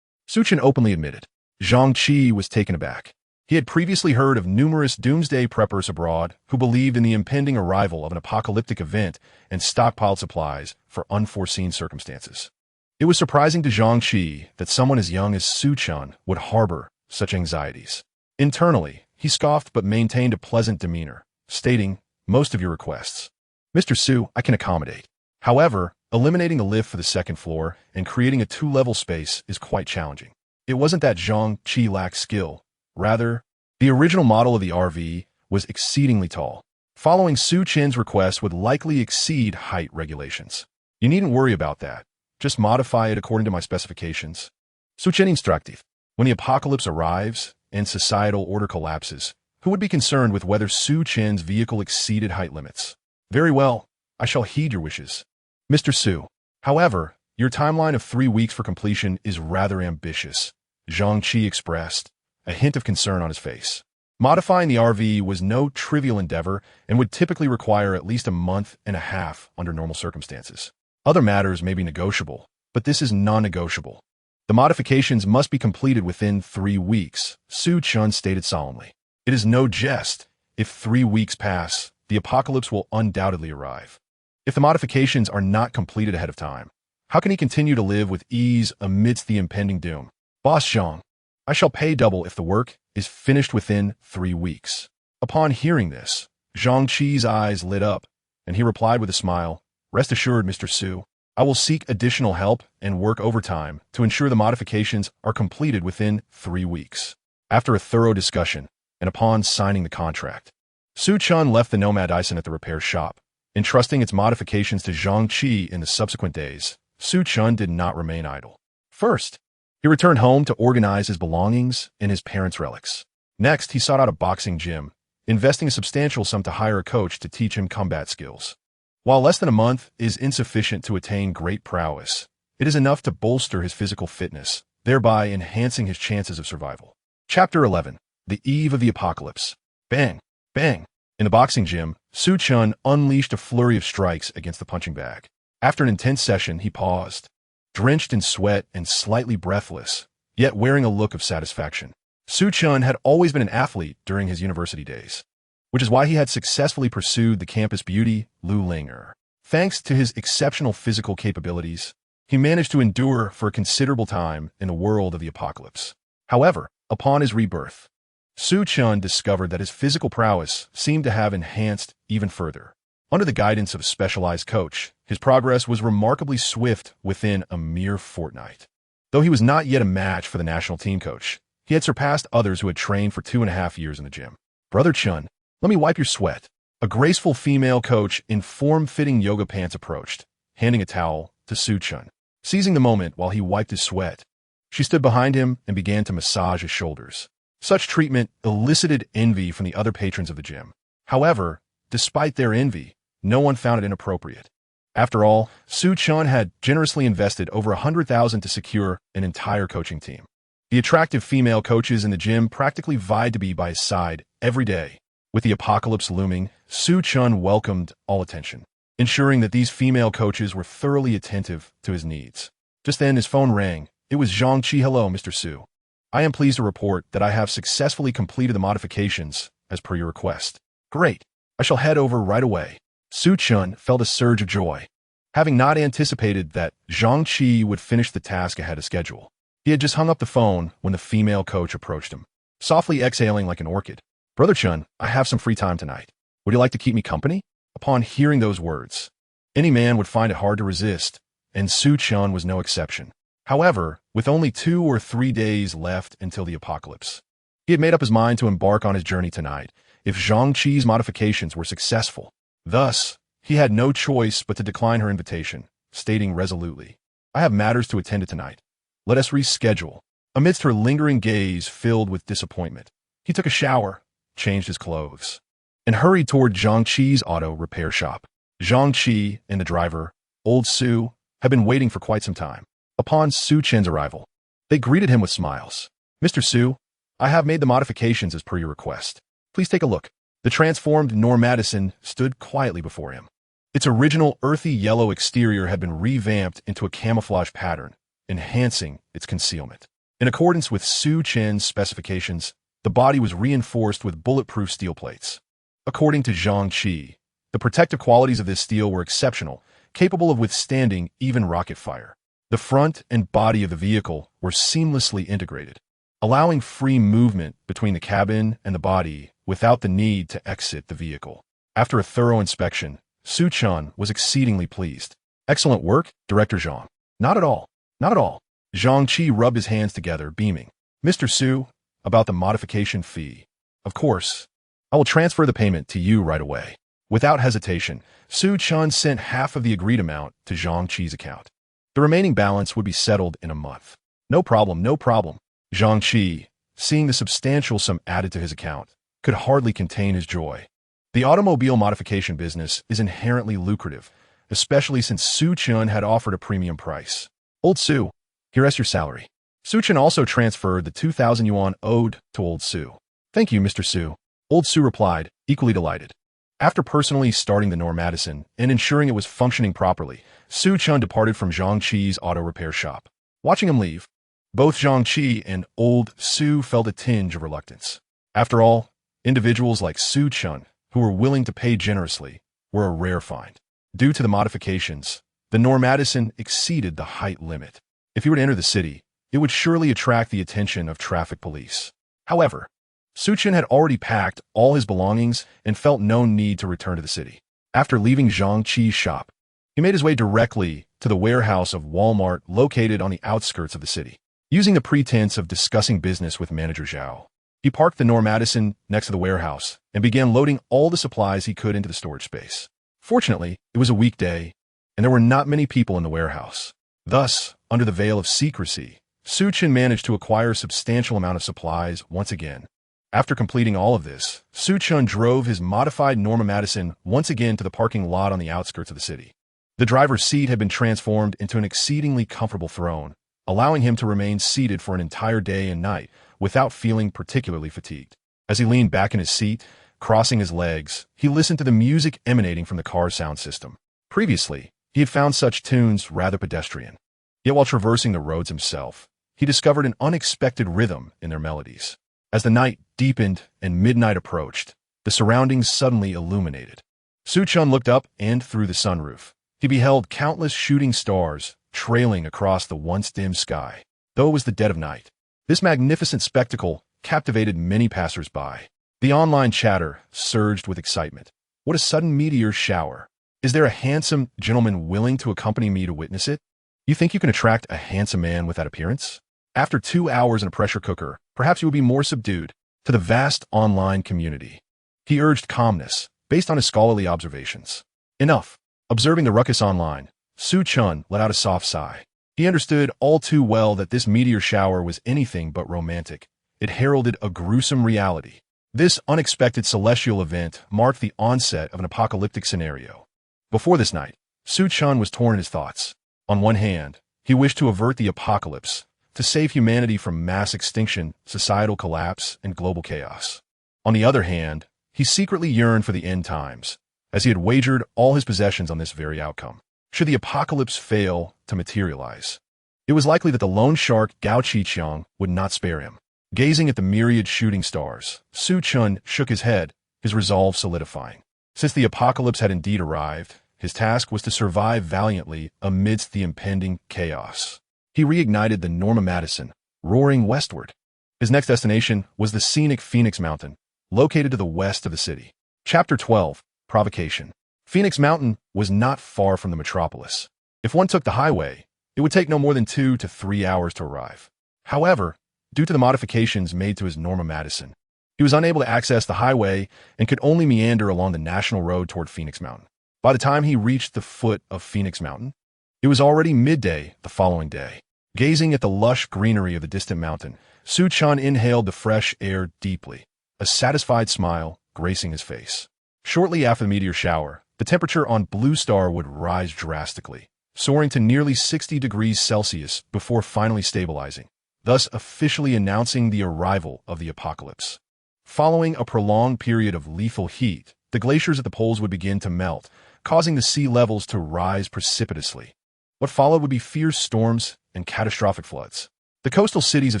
Su Chen openly admitted. Zhang Qi was taken aback. He had previously heard of numerous doomsday preppers abroad who believed in the impending arrival of an apocalyptic event and stockpiled supplies for unforeseen circumstances. It was surprising to Zhang Qi that someone as young as Su Chen would harbor such anxieties. Internally, he scoffed but maintained a pleasant demeanor, stating, most of your requests, Mr. Su, I can accommodate. However, eliminating a lift for the second floor and creating a two-level space is quite challenging. It wasn't that Zhang Qi lacked skill. Rather, the original model of the RV was exceedingly tall. Following Su Chen's request would likely exceed height regulations. You needn't worry about that. Just modify it according to my specifications. Su Chen instructive. When the apocalypse arrives and societal order collapses, who would be concerned with whether Su Chen's vehicle exceeded height limits? Very well, I shall heed your wishes. Mr. Su. However, your timeline of 3 weeks for completion is rather ambitious, Zhang Qi expressed, a hint of concern on his face. Modifying the RV was no trivial endeavor and would typically require at least a month and a half under normal circumstances. Other matters may be negotiable, but this is non-negotiable. The modifications must be completed within 3 weeks, Su Chen stated solemnly. It is no jest. If 3 weeks pass, the apocalypse will undoubtedly arrive. If the modifications are not completed ahead of time, how can he continue to live with ease amidst the impending doom? Boss Zhang, I shall pay double if the work is finished within 3 weeks. Upon hearing this, Zhang Qi's eyes lit up, and he replied with a smile, Rest assured, Mr. Su, I will seek additional help and work overtime to ensure the modifications are completed within 3 weeks. After a thorough discussion, and upon signing the contract, Su Chen left the Nomad Ison at the repair shop. Entrusting its modifications to Zhang Qi in the subsequent days, Su Chen did not remain idle. First, he returned home to organize his belongings and his parents' relics. Next, he sought out a boxing gym, investing a substantial sum to hire a coach to teach him combat skills. While less than a month is insufficient to attain great prowess, it is enough to bolster his physical fitness, thereby enhancing his chances of survival. Chapter 11. The Eve of the Apocalypse. Bang! Bang! In the boxing gym, Su Chen unleashed a flurry of strikes against the punching bag. After an intense session, he paused, drenched in sweat and slightly breathless, yet wearing a look of satisfaction. Su Chen had always been an athlete during his university days, which is why he had successfully pursued the campus beauty, Lu Ling'er. Thanks to his exceptional physical capabilities, he managed to endure for a considerable time in the world of the apocalypse. However, upon his rebirth, Su Chen discovered that his physical prowess seemed to have enhanced even further. Under the guidance of a specialized coach, his progress was remarkably swift within a mere fortnight. Though he was not yet a match for the national team coach, he had surpassed others who had trained for 2.5 years in the gym. Brother Chen, let me wipe your sweat. A graceful female coach in form-fitting yoga pants approached, handing a towel to Su Chen. Seizing the moment while he wiped his sweat, she stood behind him and began to massage his shoulders. Such treatment elicited envy from the other patrons of the gym. However, despite their envy, no one found it inappropriate. After all, Su Chen had generously invested over 100,000 to secure an entire coaching team. The attractive female coaches in the gym practically vied to be by his side every day. With the apocalypse looming, Su Chen welcomed all attention, ensuring that these female coaches were thoroughly attentive to his needs. Just then his phone rang. It was Zhang Qi. Hello, Mr. Su. I am pleased to report that I have successfully completed the modifications as per your request. Great. I shall head over right away. Su Chen felt a surge of joy, having not anticipated that Zhang Qi would finish the task ahead of schedule. He had just hung up the phone when the female coach approached him, softly exhaling like an orchid. Brother Chen, I have some free time tonight. Would you like to keep me company? Upon hearing those words, any man would find it hard to resist, and Su Chen was no exception. However, with only 2 or 3 days left until the apocalypse, he had made up his mind to embark on his journey tonight if Zhang Qi's modifications were successful. Thus, he had no choice but to decline her invitation, stating resolutely, I have matters to attend to tonight. Let us reschedule. Amidst her lingering gaze filled with disappointment, he took a shower, changed his clothes, and hurried toward Zhang Qi's auto repair shop. Zhang Qi and the driver, old Su, had been waiting for quite some time. Upon Su Chen's arrival, they greeted him with smiles. Mr. Su, I have made the modifications as per your request. Please take a look. The transformed Norm Madison stood quietly before him. Its original earthy yellow exterior had been revamped into a camouflage pattern, enhancing its concealment. In accordance with Su Chen's specifications, the body was reinforced with bulletproof steel plates. According to Zhang Qi, the protective qualities of this steel were exceptional, capable of withstanding even rocket fire. The front and body of the vehicle were seamlessly integrated, allowing free movement between the cabin and the body without the need to exit the vehicle. After a thorough inspection, Su Chen was exceedingly pleased. Excellent work, Director Zhang. Not at all. Not at all. Zhang Qi rubbed his hands together, beaming. Mr. Su, about the modification fee. Of course, I will transfer the payment to you right away. Without hesitation, Su Chen sent half of the agreed amount to Zhang Qi's account. The remaining balance would be settled in a month. No problem, no problem. Zhang Qi, seeing the substantial sum added to his account, could hardly contain his joy. The automobile modification business is inherently lucrative, especially since Su Chen had offered a premium price. Old Su, here is your salary. Su Chen also transferred the 2,000 yuan owed to Old Su. Thank you, Mr. Su. Old Su replied, equally delighted. After personally starting the Norm Madison and ensuring it was functioning properly, Su Chen departed from Zhang Qi's auto repair shop. Watching him leave, both Zhang Qi and Old Su felt a tinge of reluctance. After all, individuals like Su Chen, who were willing to pay generously, were a rare find. Due to the modifications, the Norm Madison exceeded the height limit. If he were to enter the city, it would surely attract the attention of traffic police. However, Su Chen had already packed all his belongings and felt no need to return to the city. After leaving Zhang Qi's shop, he made his way directly to the warehouse of Walmart located on the outskirts of the city. Using the pretense of discussing business with manager Zhao, he parked the Norm Madison next to the warehouse and began loading all the supplies he could into the storage space. Fortunately, it was a weekday, and there were not many people in the warehouse. Thus, under the veil of secrecy, Su Chen managed to acquire a substantial amount of supplies once again. After completing all of this, Su Chen drove his modified Norma Madison once again to the parking lot on the outskirts of the city. The driver's seat had been transformed into an exceedingly comfortable throne, allowing him to remain seated for an entire day and night without feeling particularly fatigued. As he leaned back in his seat, crossing his legs, he listened to the music emanating from the car's sound system. Previously, he had found such tunes rather pedestrian. Yet while traversing the roads himself, he discovered an unexpected rhythm in their melodies. As the night deepened and midnight approached, the surroundings suddenly illuminated. Su Chen looked up and through the sunroof. He beheld countless shooting stars trailing across the once dim sky, though it was the dead of night. This magnificent spectacle captivated many passers-by. The online chatter surged with excitement. What a sudden meteor shower. Is there a handsome gentleman willing to accompany me to witness it? You think you can attract a handsome man with that appearance? After 2 hours in a pressure cooker, perhaps you would be more subdued. To the vast online community, he urged calmness, based on his scholarly observations. Enough. Observing the ruckus online, Su Chen let out a soft sigh. He understood all too well that this meteor shower was anything but romantic. It heralded a gruesome reality. This unexpected celestial event marked the onset of an apocalyptic scenario. Before this night, Su Chen was torn in his thoughts. On one hand, he wished to avert the apocalypse, to save humanity from mass extinction, societal collapse, and global chaos. On the other hand, he secretly yearned for the end times, as he had wagered all his possessions on this very outcome. Should the apocalypse fail to materialize, it was likely that the loan shark Gao Qiqiang would not spare him. Gazing at the myriad shooting stars, Su Chen shook his head, his resolve solidifying. Since the apocalypse had indeed arrived, his task was to survive valiantly amidst the impending chaos. He reignited the Norma Madison, roaring westward. His next destination was the scenic Phoenix Mountain, located to the west of the city. Chapter 12, Provocation. Phoenix Mountain was not far from the metropolis. If one took the highway, it would take no more than 2 to 3 hours to arrive. However, due to the modifications made to his Norma Madison, he was unable to access the highway and could only meander along the national road toward Phoenix Mountain. By the time he reached the foot of Phoenix Mountain, it was already midday the following day. Gazing at the lush greenery of the distant mountain, Su Chen inhaled the fresh air deeply, a satisfied smile gracing his face. Shortly after the meteor shower, the temperature on Blue Star would rise drastically, soaring to nearly 60 degrees Celsius before finally stabilizing, thus officially announcing the arrival of the apocalypse. Following a prolonged period of lethal heat, the glaciers at the poles would begin to melt, causing the sea levels to rise precipitously. What followed would be fierce storms and catastrophic floods. The coastal cities of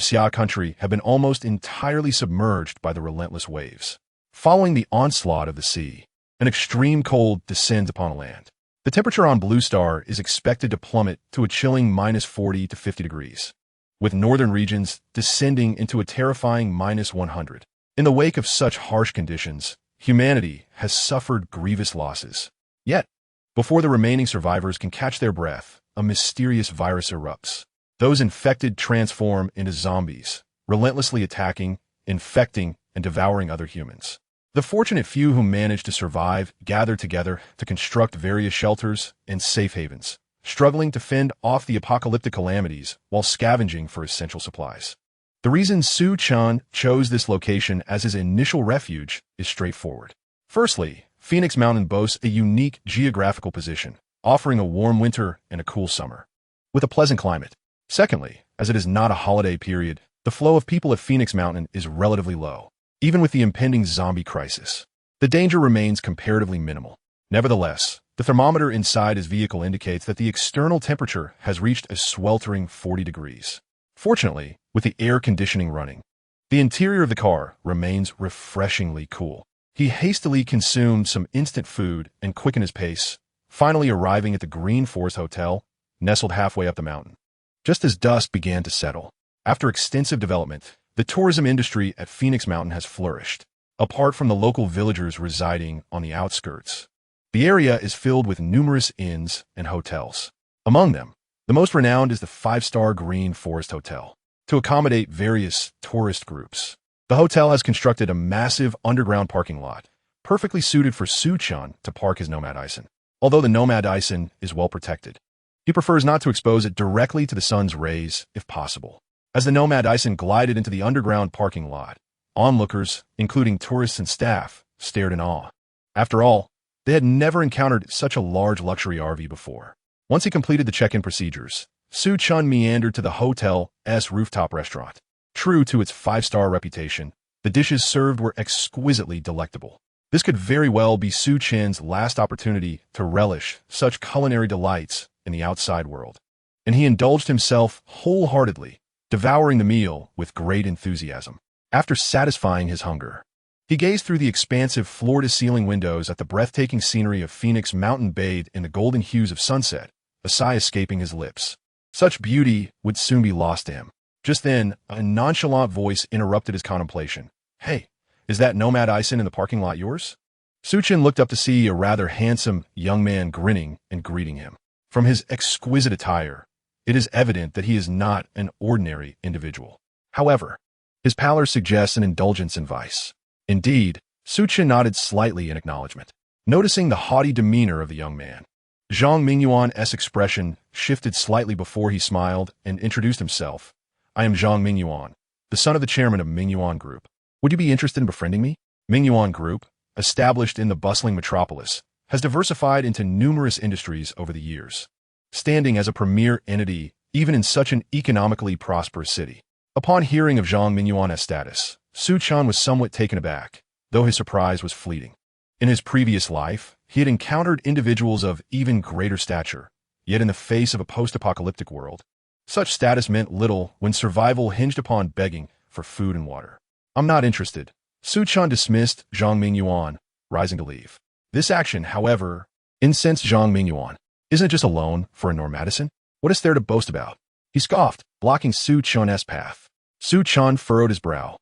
Xia country have been almost entirely submerged by the relentless waves. Following the onslaught of the sea, an extreme cold descends upon land. The temperature on Blue Star is expected to plummet to a chilling -40 to 50 degrees, with northern regions descending into a terrifying -100. In the wake of such harsh conditions, humanity has suffered grievous losses. Yet, before the remaining survivors can catch their breath, a mysterious virus erupts. Those infected transform into zombies, relentlessly attacking, infecting, and devouring other humans. The fortunate few who manage to survive gather together to construct various shelters and safe havens, struggling to fend off the apocalyptic calamities while scavenging for essential supplies. The reason Su Chen chose this location as his initial refuge is straightforward. Firstly, Phoenix Mountain boasts a unique geographical position, offering a warm winter and a cool summer, with a pleasant climate. Secondly, as it is not a holiday period, the flow of people at Phoenix Mountain is relatively low. Even with the impending zombie crisis, the danger remains comparatively minimal. Nevertheless, the thermometer inside his vehicle indicates that the external temperature has reached a sweltering 40 degrees. Fortunately, with the air conditioning running, the interior of the car remains refreshingly cool. He hastily consumed some instant food and quickened his pace, finally arriving at the Green Forest Hotel, nestled halfway up the mountain. Just as dusk began to settle, after extensive development, the tourism industry at Phoenix Mountain has flourished. Apart from the local villagers residing on the outskirts, the area is filled with numerous inns and hotels. Among them, the most renowned is the 5-star Green Forest Hotel. To accommodate various tourist groups, the hotel has constructed a massive underground parking lot, perfectly suited for Su Chen to park his Nomad Ison. Although the Nomad Ison is well protected, he prefers not to expose it directly to the sun's rays if possible. As the Nomad Ison glided into the underground parking lot, onlookers, including tourists and staff, stared in awe. After all, they had never encountered such a large luxury RV before. Once he completed the check-in procedures, Su Chen meandered to the hotel's rooftop restaurant. True to its 5-star reputation, the dishes served were exquisitely delectable. This could very well be Su Chen's last opportunity to relish such culinary delights in the outside world, and he indulged himself wholeheartedly, devouring the meal with great enthusiasm. After satisfying his hunger, he gazed through the expansive floor-to-ceiling windows at the breathtaking scenery of Phoenix Mountain bathed in the golden hues of sunset, a sigh escaping his lips. Such beauty would soon be lost to him. Just then, a nonchalant voice interrupted his contemplation. "Hey, is that Nomad Ison in the parking lot yours?" Su Chen looked up to see a rather handsome young man grinning and greeting him. From his exquisite attire, it is evident that he is not an ordinary individual. However, his pallor suggests an indulgence in vice. Indeed, Su Chen nodded slightly in acknowledgement, noticing the haughty demeanor of the young man. Zhang Mingyuan's expression shifted slightly before he smiled and introduced himself. I am Zhang Mingyuan, the son of the chairman of Mingyuan Group. Would you be interested in befriending me? Mingyuan Group, established in the bustling metropolis, has diversified into numerous industries over the years, standing as a premier entity even in such an economically prosperous city. Upon hearing of Zhang Mingyuan's status, Su Chen was somewhat taken aback, though his surprise was fleeting. In his previous life, he had encountered individuals of even greater stature, yet in the face of a post-apocalyptic world, such status meant little when survival hinged upon begging for food and water. I'm not interested. Su Chen dismissed Zhang Mingyuan, rising to leave. This action, however, incensed Zhang Mingyuan. Isn't it just a loan for a Normadison? What is there to boast about? He scoffed, blocking Su Chen's path. Su Chen furrowed his brow,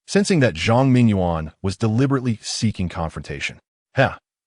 sensing that Zhang Mingyuan was deliberately seeking confrontation.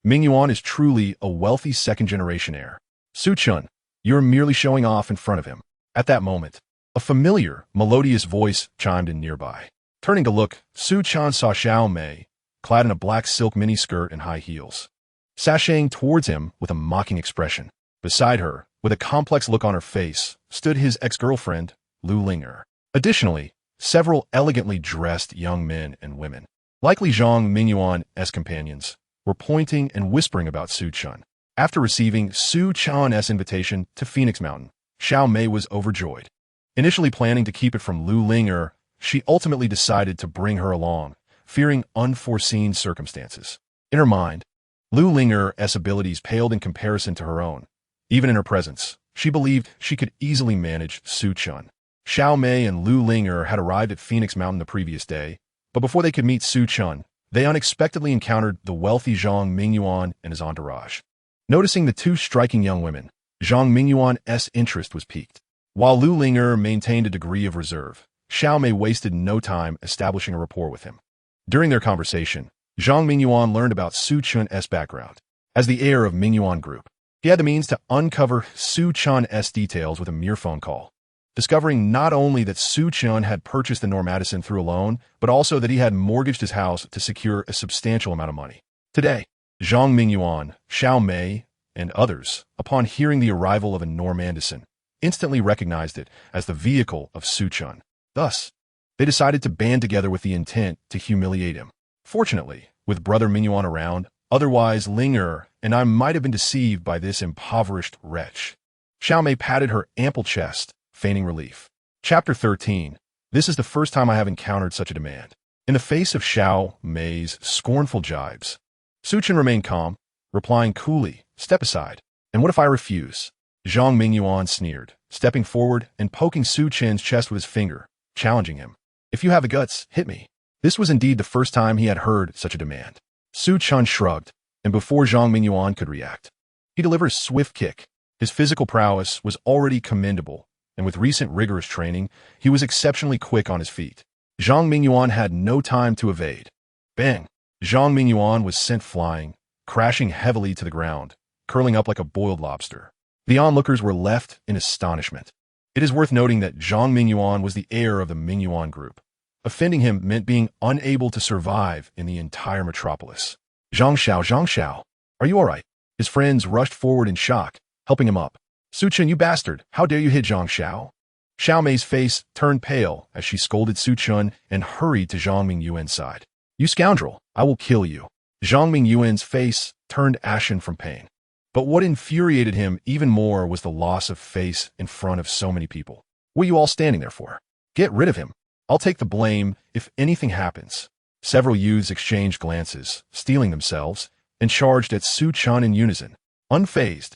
Mingyuan is truly a wealthy second-generation heir. Su Chen, you're merely showing off in front of him. At that moment, a familiar, melodious voice chimed in nearby. Turning to look, Su Chen saw Xiao Mei, clad in a black silk miniskirt and high heels, sashaying towards him with a mocking expression. Beside her, with a complex look on her face, stood his ex-girlfriend, Lu Linger. Additionally, several elegantly dressed young men and women, likely Zhang Mingyuan's companions, were pointing and whispering about Su Chen. After receiving Su Chen's invitation to Phoenix Mountain, Xiao Mei was overjoyed. Initially planning to keep it from Lu Linger, she ultimately decided to bring her along, fearing unforeseen circumstances. In her mind, Lu Linger's abilities paled in comparison to her own. Even in her presence, she believed she could easily manage Su Chen. Xiao Mei and Lu Linger had arrived at Phoenix Mountain the previous day, but before they could meet Su Chen, they unexpectedly encountered the wealthy Zhang Mingyuan and his entourage. Noticing the two striking young women, Zhang Mingyuan's interest was piqued. While Lu Linger maintained a degree of reserve, Xiao Mei wasted no time establishing a rapport with him. During their conversation, Zhang Mingyuan learned about Su Chen's background. As the heir of Mingyuan Group, he had the means to uncover Su Chen's details with a mere phone call, discovering not only that Su Chen had purchased the Normadison through a loan, but also that he had mortgaged his house to secure a substantial amount of money. Today, Zhang Mingyuan, Xiao Mei, and others, upon hearing the arrival of a Normadison, instantly recognized it as the vehicle of Su Chen. Thus, they decided to band together with the intent to humiliate him. Fortunately, with brother Mingyuan around, otherwise Linger and I might have been deceived by this impoverished wretch. Xiao Mei patted her ample chest, feigning relief. Chapter 13. This is the first time I have encountered such a demand. In the face of Xiao Mei's scornful jibes, Su Chen remained calm, replying coolly, "Step aside. And what if I refuse?" Zhang Mingyuan sneered, stepping forward and poking Su Chen's chest with his finger, challenging him. "If you have the guts, hit me." This was indeed the first time he had heard such a demand. Su Chen shrugged, and before Zhang Mingyuan could react, he delivered a swift kick. His physical prowess was already commendable, and with recent rigorous training, he was exceptionally quick on his feet. Zhang Mingyuan had no time to evade. Bang! Zhang Mingyuan was sent flying, crashing heavily to the ground, curling up like a boiled lobster. The onlookers were left in astonishment. It is worth noting that Zhang Mingyuan was the heir of the Mingyuan Group. Offending him meant being unable to survive in the entire metropolis. Zhang Xiao, are you all right? His friends rushed forward in shock, helping him up. Su Chen, you bastard, how dare you hit Zhang Xiao? Xiao Mei's face turned pale as she scolded Su Chen and hurried to Zhang Mingyuan's side. You scoundrel, I will kill you. Zhang Mingyuan's face turned ashen from pain. But what infuriated him even more was the loss of face in front of so many people. What are you all standing there for? Get rid of him. I'll take the blame if anything happens. Several youths exchanged glances, steeling themselves, and charged at Su Chen in unison. Unfazed,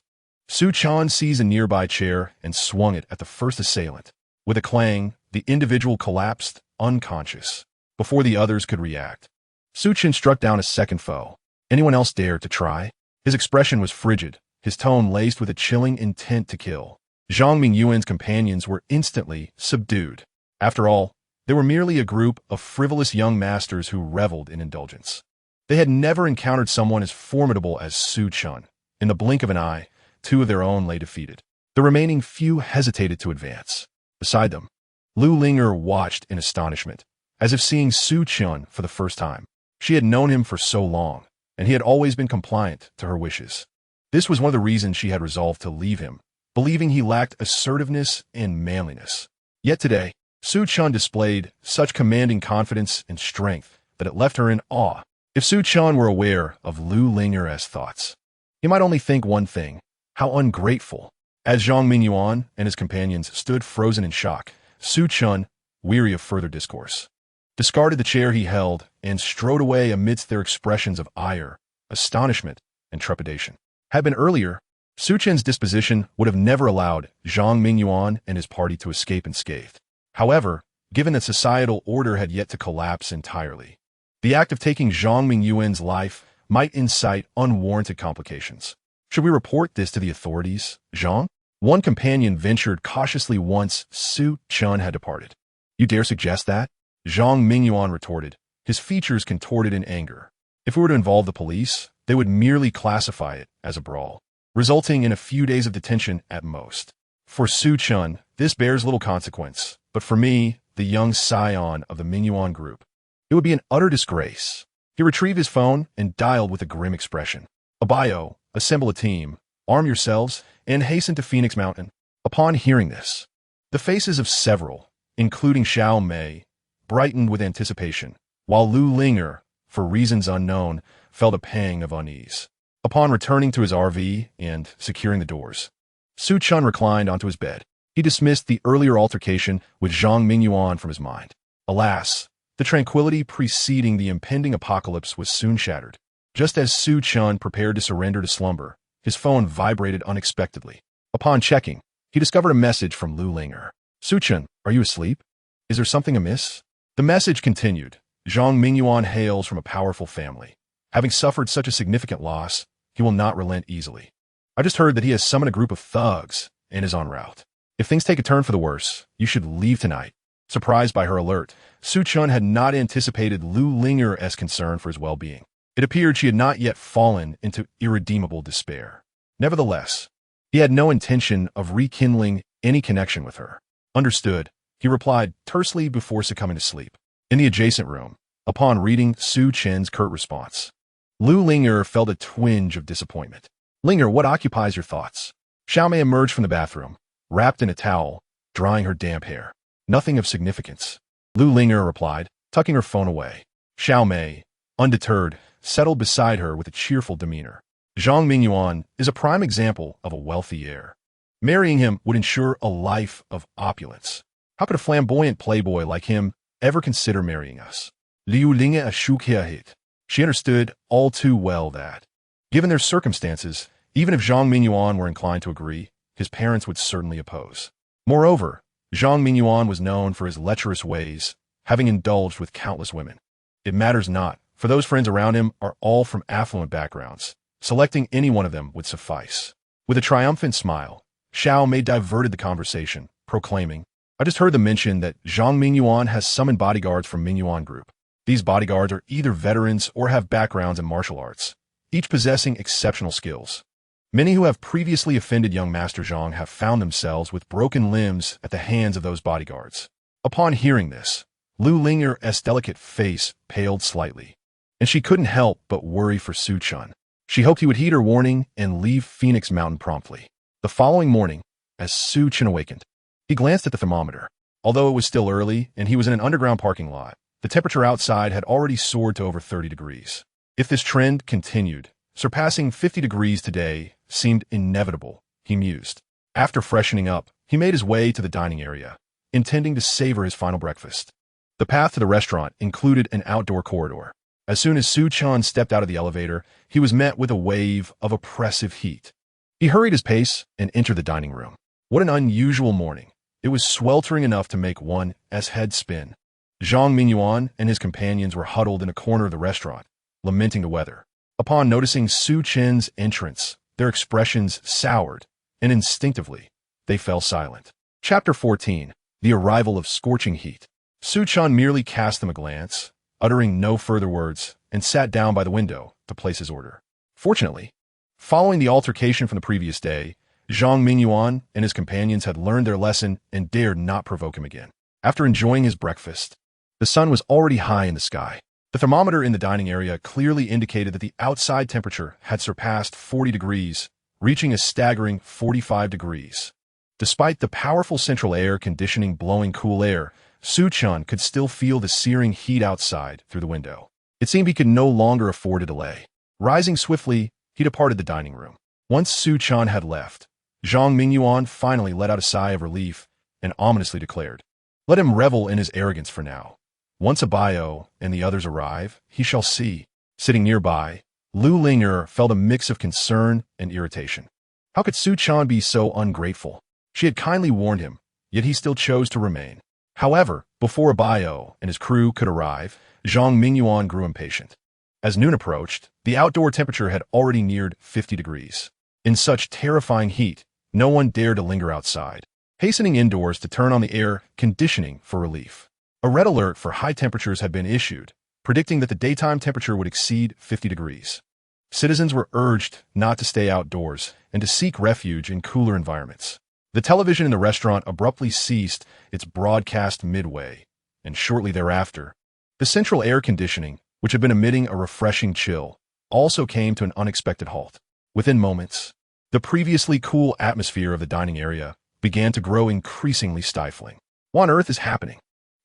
Su Chen seized a nearby chair and swung it at the first assailant. With a clang, the individual collapsed, unconscious. Before the others could react, Su Chen struck down a second foe. Anyone else dare to try? His expression was frigid, his tone laced with a chilling intent to kill. Zhang Mingyuan's companions were instantly subdued. After all, they were merely a group of frivolous young masters who reveled in indulgence. They had never encountered someone as formidable as Su Chen. In the blink of an eye, two of their own lay defeated. The remaining few hesitated to advance. Beside them, Lu Linger watched in astonishment, as if seeing Su Chen for the first time. She had known him for so long, and he had always been compliant to her wishes. This was one of the reasons she had resolved to leave him, believing he lacked assertiveness and manliness. Yet today, Su Chen displayed such commanding confidence and strength that it left her in awe. If Su Chen were aware of Lu Linger's thoughts, he might only think one thing: how ungrateful. As Zhang Mingyuan and his companions stood frozen in shock, Su Chen, weary of further discourse, discarded the chair he held and strode away amidst their expressions of ire, astonishment, and trepidation. Had been earlier, Su Chen's disposition would have never allowed Zhang Mingyuan and his party to escape unscathed. However, given that societal order had yet to collapse entirely, the act of taking Zhang Mingyuan's life might incite unwarranted complications. Should we report this to the authorities, Zhang? One companion ventured cautiously once Su Chen had departed. You dare suggest that? Zhang Mingyuan retorted, his features contorted in anger. If we were to involve the police, they would merely classify it as a brawl, resulting in a few days of detention at most. For Su Chen, this bears little consequence, but for me, the young scion of the Mingyuan group, it would be an utter disgrace. He retrieved his phone and dialed with a grim expression. Abayo, assemble a team, arm yourselves, and hasten to Phoenix Mountain. Upon hearing this, the faces of several, including Xiao Mei, brightened with anticipation, while Lu Linger, for reasons unknown, felt a pang of unease. Upon returning to his RV and securing the doors, Su Chen reclined onto his bed. He dismissed the earlier altercation with Zhang Mingyuan from his mind. Alas, the tranquility preceding the impending apocalypse was soon shattered. Just as Su Chen prepared to surrender to slumber, his phone vibrated unexpectedly. Upon checking, he discovered a message from Lu Linger. Su Chen, are you asleep? Is there something amiss? The message continued. Zhang Mingyuan hails from a powerful family. Having suffered such a significant loss, he will not relent easily. I just heard that he has summoned a group of thugs and is en route. If things take a turn for the worse, you should leave tonight. Surprised by her alert, Su Chen had not anticipated Lu Linger's concern for his well-being. It appeared she had not yet fallen into irredeemable despair. Nevertheless, he had no intention of rekindling any connection with her. Understood, he replied tersely before succumbing to sleep. In the adjacent room, upon reading Su Chen's curt response, Lu Linger felt a twinge of disappointment. Linger, what occupies your thoughts? Xiao Mei emerged from the bathroom, wrapped in a towel, drying her damp hair. Nothing of significance, Lu Linger replied, tucking her phone away. Xiao Mei, undeterred, settled beside her with a cheerful demeanor. Zhang Mingyuan is a prime example of a wealthy heir. Marrying him would ensure a life of opulence. How could a flamboyant playboy like him ever consider marrying us? Liu Linge shook her head. She understood all too well that, given their circumstances, even if Zhang Mingyuan were inclined to agree, his parents would certainly oppose. Moreover, Zhang Mingyuan was known for his lecherous ways, having indulged with countless women. It matters not, for those friends around him are all from affluent backgrounds. Selecting any one of them would suffice. With a triumphant smile, Xiao Mei diverted the conversation, proclaiming, I just heard them mention that Zhang Mingyuan has summoned bodyguards from Mingyuan Group. These bodyguards are either veterans or have backgrounds in martial arts, each possessing exceptional skills. Many who have previously offended young Master Zhang have found themselves with broken limbs at the hands of those bodyguards. Upon hearing this, Lu Linger's delicate face paled slightly, and she couldn't help but worry for Su Chen. She hoped he would heed her warning and leave Phoenix Mountain promptly. The following morning, as Su Chen awakened, he glanced at the thermometer. Although it was still early and he was in an underground parking lot, the temperature outside had already soared to over 30 degrees. If this trend continued, surpassing 50 degrees today seemed inevitable, he mused. After freshening up, he made his way to the dining area, intending to savor his final breakfast. The path to the restaurant included an outdoor corridor. As soon as Su Chen stepped out of the elevator, he was met with a wave of oppressive heat. He hurried his pace and entered the dining room. What an unusual morning. It was sweltering enough to make one's head spin. Zhang Mingyuan and his companions were huddled in a corner of the restaurant, lamenting the weather. Upon noticing Su Chen's entrance, their expressions soured, and instinctively, they fell silent. Chapter 14. The Arrival of Scorching Heat. Su Chen merely cast them a glance, uttering no further words, and sat down by the window to place his order. Fortunately, following the altercation from the previous day, Zhang Mingyuan and his companions had learned their lesson and dared not provoke him again. After enjoying his breakfast, the sun was already high in the sky. The thermometer in the dining area clearly indicated that the outside temperature had surpassed 40 degrees, reaching a staggering 45 degrees. Despite the powerful central air conditioning blowing cool air, Su Chen could still feel the searing heat outside through the window. It seemed he could no longer afford a delay. Rising swiftly, he departed the dining room. Once Su Chen had left, Zhang Mingyuan finally let out a sigh of relief and ominously declared, "Let him revel in his arrogance for now. Once a bio and the others arrive, he shall see." Sitting nearby, Lu Ling'er felt a mix of concern and irritation. How could Su Chen be so ungrateful? She had kindly warned him, yet he still chose to remain. However, before a bio and his crew could arrive, Zhang Mingyuan grew impatient. As noon approached, the outdoor temperature had already neared 50 degrees. In such terrifying heat, no one dared to linger outside, hastening indoors to turn on the air conditioning for relief. A red alert for high temperatures had been issued, predicting that the daytime temperature would exceed 50 degrees. Citizens were urged not to stay outdoors and to seek refuge in cooler environments. The television in the restaurant abruptly ceased its broadcast midway, and shortly thereafter, the central air conditioning, which had been emitting a refreshing chill, also came to an unexpected halt. Within moments, the previously cool atmosphere of the dining area began to grow increasingly stifling. What on earth is happening?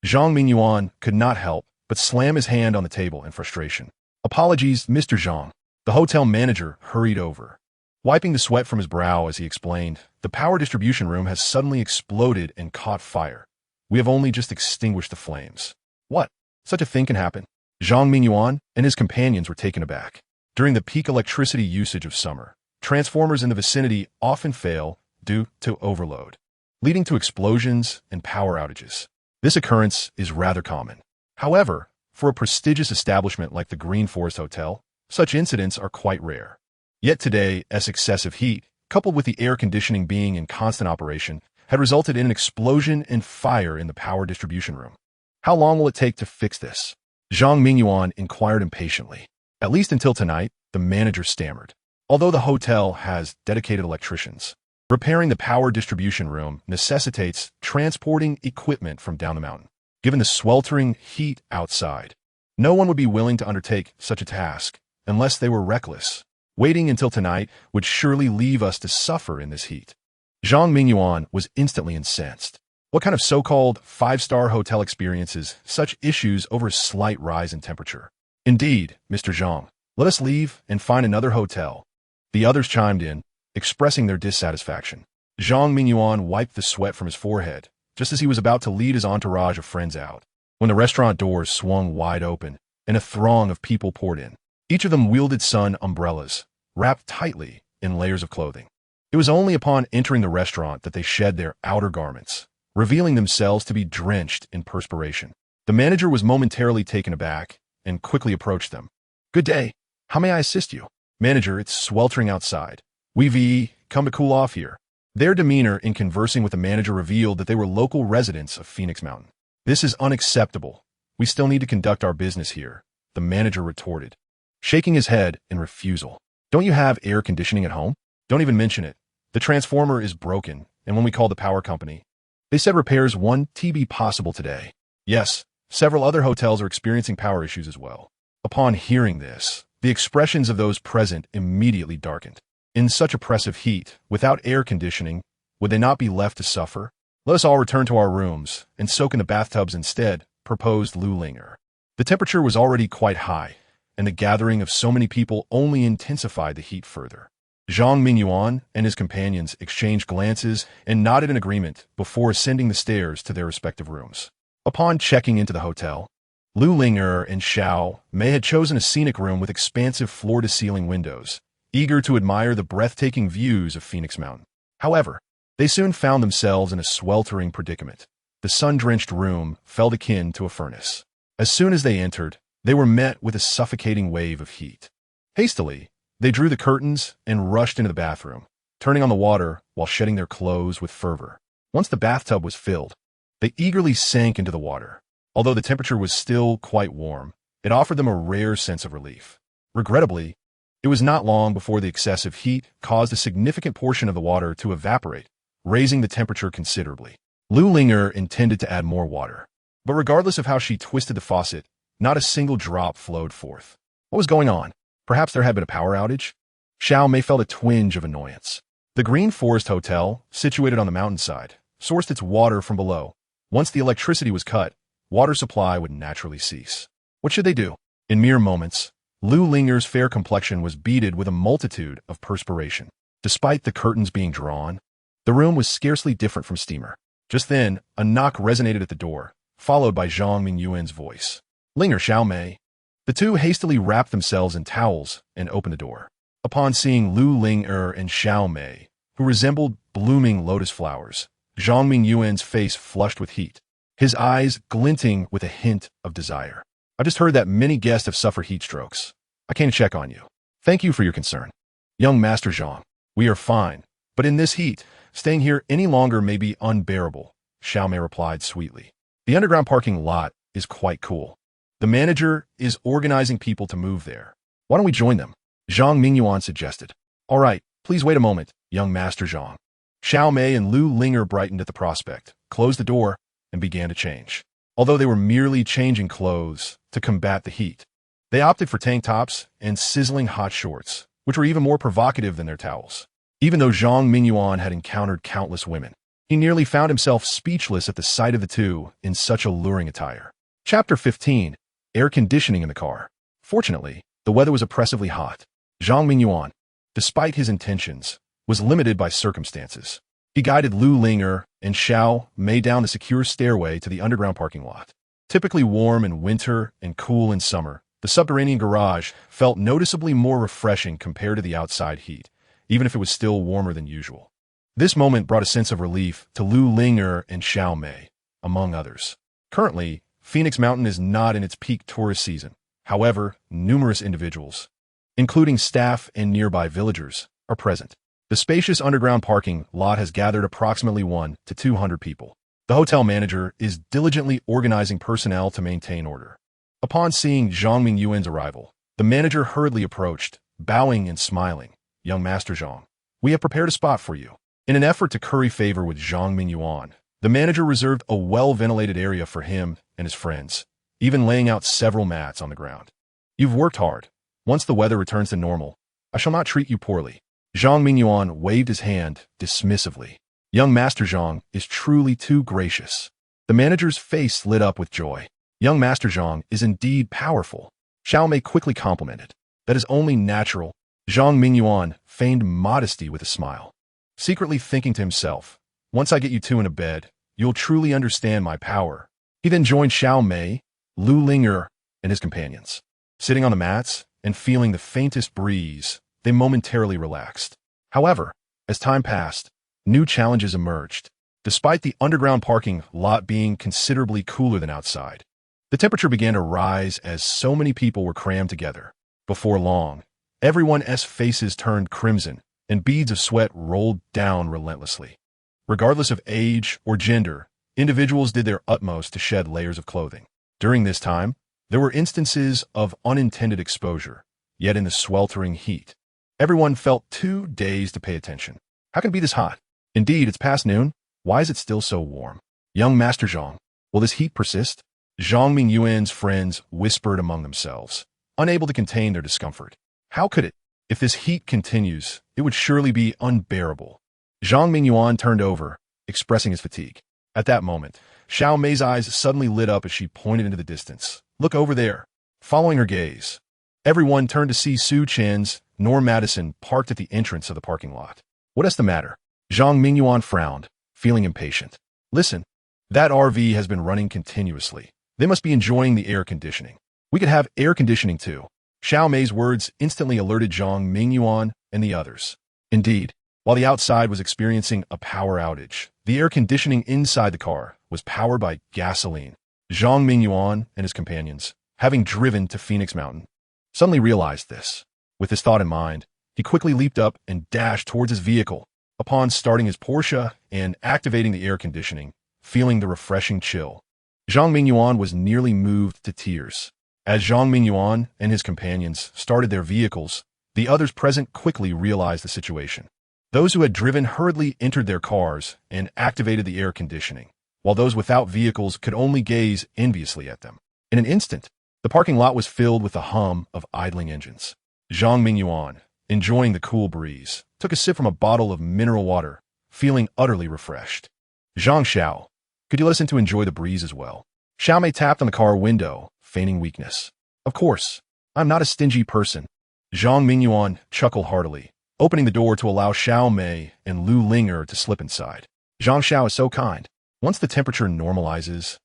Zhang Mingyuan could not help but slam his hand on the table in frustration. "Apologies, Mr. Zhang." The hotel manager hurried over. Wiping the sweat from his brow as he explained, "The power distribution room has suddenly exploded and caught fire. We have only just extinguished the flames." "What? Such a thing can happen?" Zhang Mingyuan and his companions were taken aback. During the peak electricity usage of summer, transformers in the vicinity often fail due to overload, leading to explosions and power outages. This occurrence is rather common. However, for a prestigious establishment like the Green Forest Hotel, such incidents are quite rare. Yet today, as excessive heat, coupled with the air conditioning being in constant operation, had resulted in an explosion and fire in the power distribution room. "How long will it take to fix this?" Zhang Mingyuan inquired impatiently. "At least until tonight," the manager stammered. "Although the hotel has dedicated electricians, repairing the power distribution room necessitates transporting equipment from down the mountain. Given the sweltering heat outside, no one would be willing to undertake such a task unless they were reckless. Waiting until tonight would surely leave us to suffer in this heat." Zhang Mingyuan was instantly incensed. What kind of so-called five-star hotel experiences such issues over a slight rise in temperature? "Indeed, Mr. Zhang, let us leave and find another hotel." The others chimed in, expressing their dissatisfaction. Zhang Mingyuan wiped the sweat from his forehead, just as he was about to lead his entourage of friends out, when the restaurant doors swung wide open and a throng of people poured in. Each of them wielded sun umbrellas, wrapped tightly in layers of clothing. It was only upon entering the restaurant that they shed their outer garments, revealing themselves to be drenched in perspiration. The manager was momentarily taken aback and quickly approached them. "Good day. How may I assist you?" "Manager, it's sweltering outside. We've come to cool off here." Their demeanor in conversing with the manager revealed that they were local residents of Phoenix Mountain. "This is unacceptable. We still need to conduct our business here," the manager retorted, shaking his head in refusal. "Don't you have air conditioning at home? Don't even mention it. The transformer is broken, and when we called the power company, they said repairs won't be possible today." Yes, several other hotels are experiencing power issues as well. Upon hearing this, the expressions of those present immediately darkened. In such oppressive heat, without air conditioning, would they not be left to suffer? "Let us all return to our rooms and soak in the bathtubs instead," proposed Lu Ling'er. The temperature was already quite high, and the gathering of so many people only intensified the heat further. Zhang Mingyuan and his companions exchanged glances and nodded in agreement before ascending the stairs to their respective rooms. Upon checking into the hotel, Lu Ling'er and Xiao Mei had chosen a scenic room with expansive floor-to-ceiling windows, eager to admire the breathtaking views of Phoenix Mountain. However, they soon found themselves in a sweltering predicament. The sun-drenched room felt akin to a furnace. As soon as they entered, they were met with a suffocating wave of heat. Hastily, they drew the curtains and rushed into the bathroom, turning on the water while shedding their clothes with fervor. Once the bathtub was filled, they eagerly sank into the water. Although the temperature was still quite warm, it offered them a rare sense of relief. Regrettably, it was not long before the excessive heat caused a significant portion of the water to evaporate, raising the temperature considerably. Lu Ling'er intended to add more water, but regardless of how she twisted the faucet, Not a single drop flowed forth. What was going on? Perhaps there had been a power outage? Xiao Mei felt a twinge of annoyance. The Green Forest Hotel, situated on the mountainside, sourced its water from below. Once the electricity was cut, water supply would naturally cease. What should they do? In mere moments, Lu Linger's fair complexion was beaded with a multitude of perspiration. Despite the curtains being drawn, the room was scarcely different from steamer. Just then, a knock resonated at the door, followed by Zhang Mingyuan's voice. Linger, Xiao Mei. The two hastily wrapped themselves in towels and opened the door. Upon seeing Lu Linger and Xiao Mei, who resembled blooming lotus flowers, Zhang Mingyuan's face flushed with heat, his eyes glinting with a hint of desire. I just heard that many guests have suffered heat strokes. I came to check on you. Thank you for your concern. Young Master Zhang, we are fine, but in this heat, staying here any longer may be unbearable, Xiao Mei replied sweetly. The underground parking lot is quite cool. The manager is organizing people to move there. Why don't we join them? Zhang Mingyuan suggested. All right, please wait a moment, young Master Zhang. Xiao Mei and Lu Linger brightened at the prospect, closed the door, and began to change. Although they were merely changing clothes to combat the heat, they opted for tank tops and sizzling hot shorts, which were even more provocative than their towels. Even though Zhang Mingyuan had encountered countless women, he nearly found himself speechless at the sight of the two in such alluring attire. Chapter 15. Air conditioning in the car. Fortunately, the weather was oppressively hot. Zhang Mingyuan, despite his intentions, was limited by circumstances. He guided Lu Linger and Xiao Mei down the secure stairway to the underground parking lot. Typically warm in winter and cool in summer, the subterranean garage felt noticeably more refreshing compared to the outside heat, even if it was still warmer than usual. This moment brought a sense of relief to Lu Linger and Xiao Mei, among others. Currently, Phoenix Mountain is not in its peak tourist season. However, numerous individuals, including staff and nearby villagers, are present. The spacious underground parking lot has gathered approximately 100 to 200 people. The hotel manager is diligently organizing personnel to maintain order. Upon seeing Zhang Mingyuan's arrival, the manager hurriedly approached, bowing and smiling. Young Master Zhang, we have prepared a spot for you. In an effort to curry favor with Zhang Mingyuan, the manager reserved a well-ventilated area for him and his friends, even laying out several mats on the ground. You've worked hard. Once the weather returns to normal, I shall not treat you poorly. Zhang Mingyuan waved his hand dismissively. Young Master Zhang is truly too gracious. The manager's face lit up with joy. Young Master Zhang is indeed powerful. Xiao Mei quickly complimented. That is only natural. Zhang Mingyuan feigned modesty with a smile, secretly thinking to himself, once I get you two in a bed, you'll truly understand my power. He then joined Xiao Mei, Lu Linger, and his companions. Sitting on the mats and feeling the faintest breeze, they momentarily relaxed. However, as time passed, new challenges emerged. Despite the underground parking lot being considerably cooler than outside, the temperature began to rise as so many people were crammed together. Before long, everyone's faces turned crimson, and beads of sweat rolled down relentlessly. Regardless of age or gender, individuals did their utmost to shed layers of clothing. During this time, there were instances of unintended exposure, yet in the sweltering heat, everyone felt too dazed to pay attention. How can it be this hot? Indeed, it's past noon. Why is it still so warm? Young Master Zhang, will this heat persist? Zhang Mingyuan's friends whispered among themselves, unable to contain their discomfort. How could it? If this heat continues, it would surely be unbearable. Zhang Mingyuan turned over, expressing his fatigue. At that moment, Xiao Mei's eyes suddenly lit up as she pointed into the distance. Look over there. Following her gaze, everyone turned to see Su Chen's Norm Madison parked at the entrance of the parking lot. What's the matter? Zhang Mingyuan frowned, feeling impatient. Listen, that RV has been running continuously. They must be enjoying the air conditioning. We could have air conditioning too. Xiao Mei's words instantly alerted Zhang Mingyuan and the others. Indeed, while the outside was experiencing a power outage, the air conditioning inside the car was powered by gasoline. Zhang Mingyuan and his companions, having driven to Phoenix Mountain, suddenly realized this. With this thought in mind, he quickly leaped up and dashed towards his vehicle. Upon starting his Porsche and activating the air conditioning, feeling the refreshing chill, Zhang Mingyuan was nearly moved to tears. As Zhang Mingyuan and his companions started their vehicles, the others present quickly realized the situation. Those who had driven hurriedly entered their cars and activated the air conditioning, while those without vehicles could only gaze enviously at them. In an instant, The parking lot was filled with the hum of idling engines. Zhang Mingyuan, enjoying the cool breeze, took a sip from a bottle of mineral water, feeling utterly refreshed. Zhang Xiao, could you listen to enjoy the breeze as well? Xiaomei tapped on the car window, feigning weakness. Of course, I'm not a stingy person. Zhang Mingyuan chuckled heartily, opening the door to allow Xiaomei and Lu Linger to slip inside. Zhang Xiao is so kind. Once the temperature normalizes,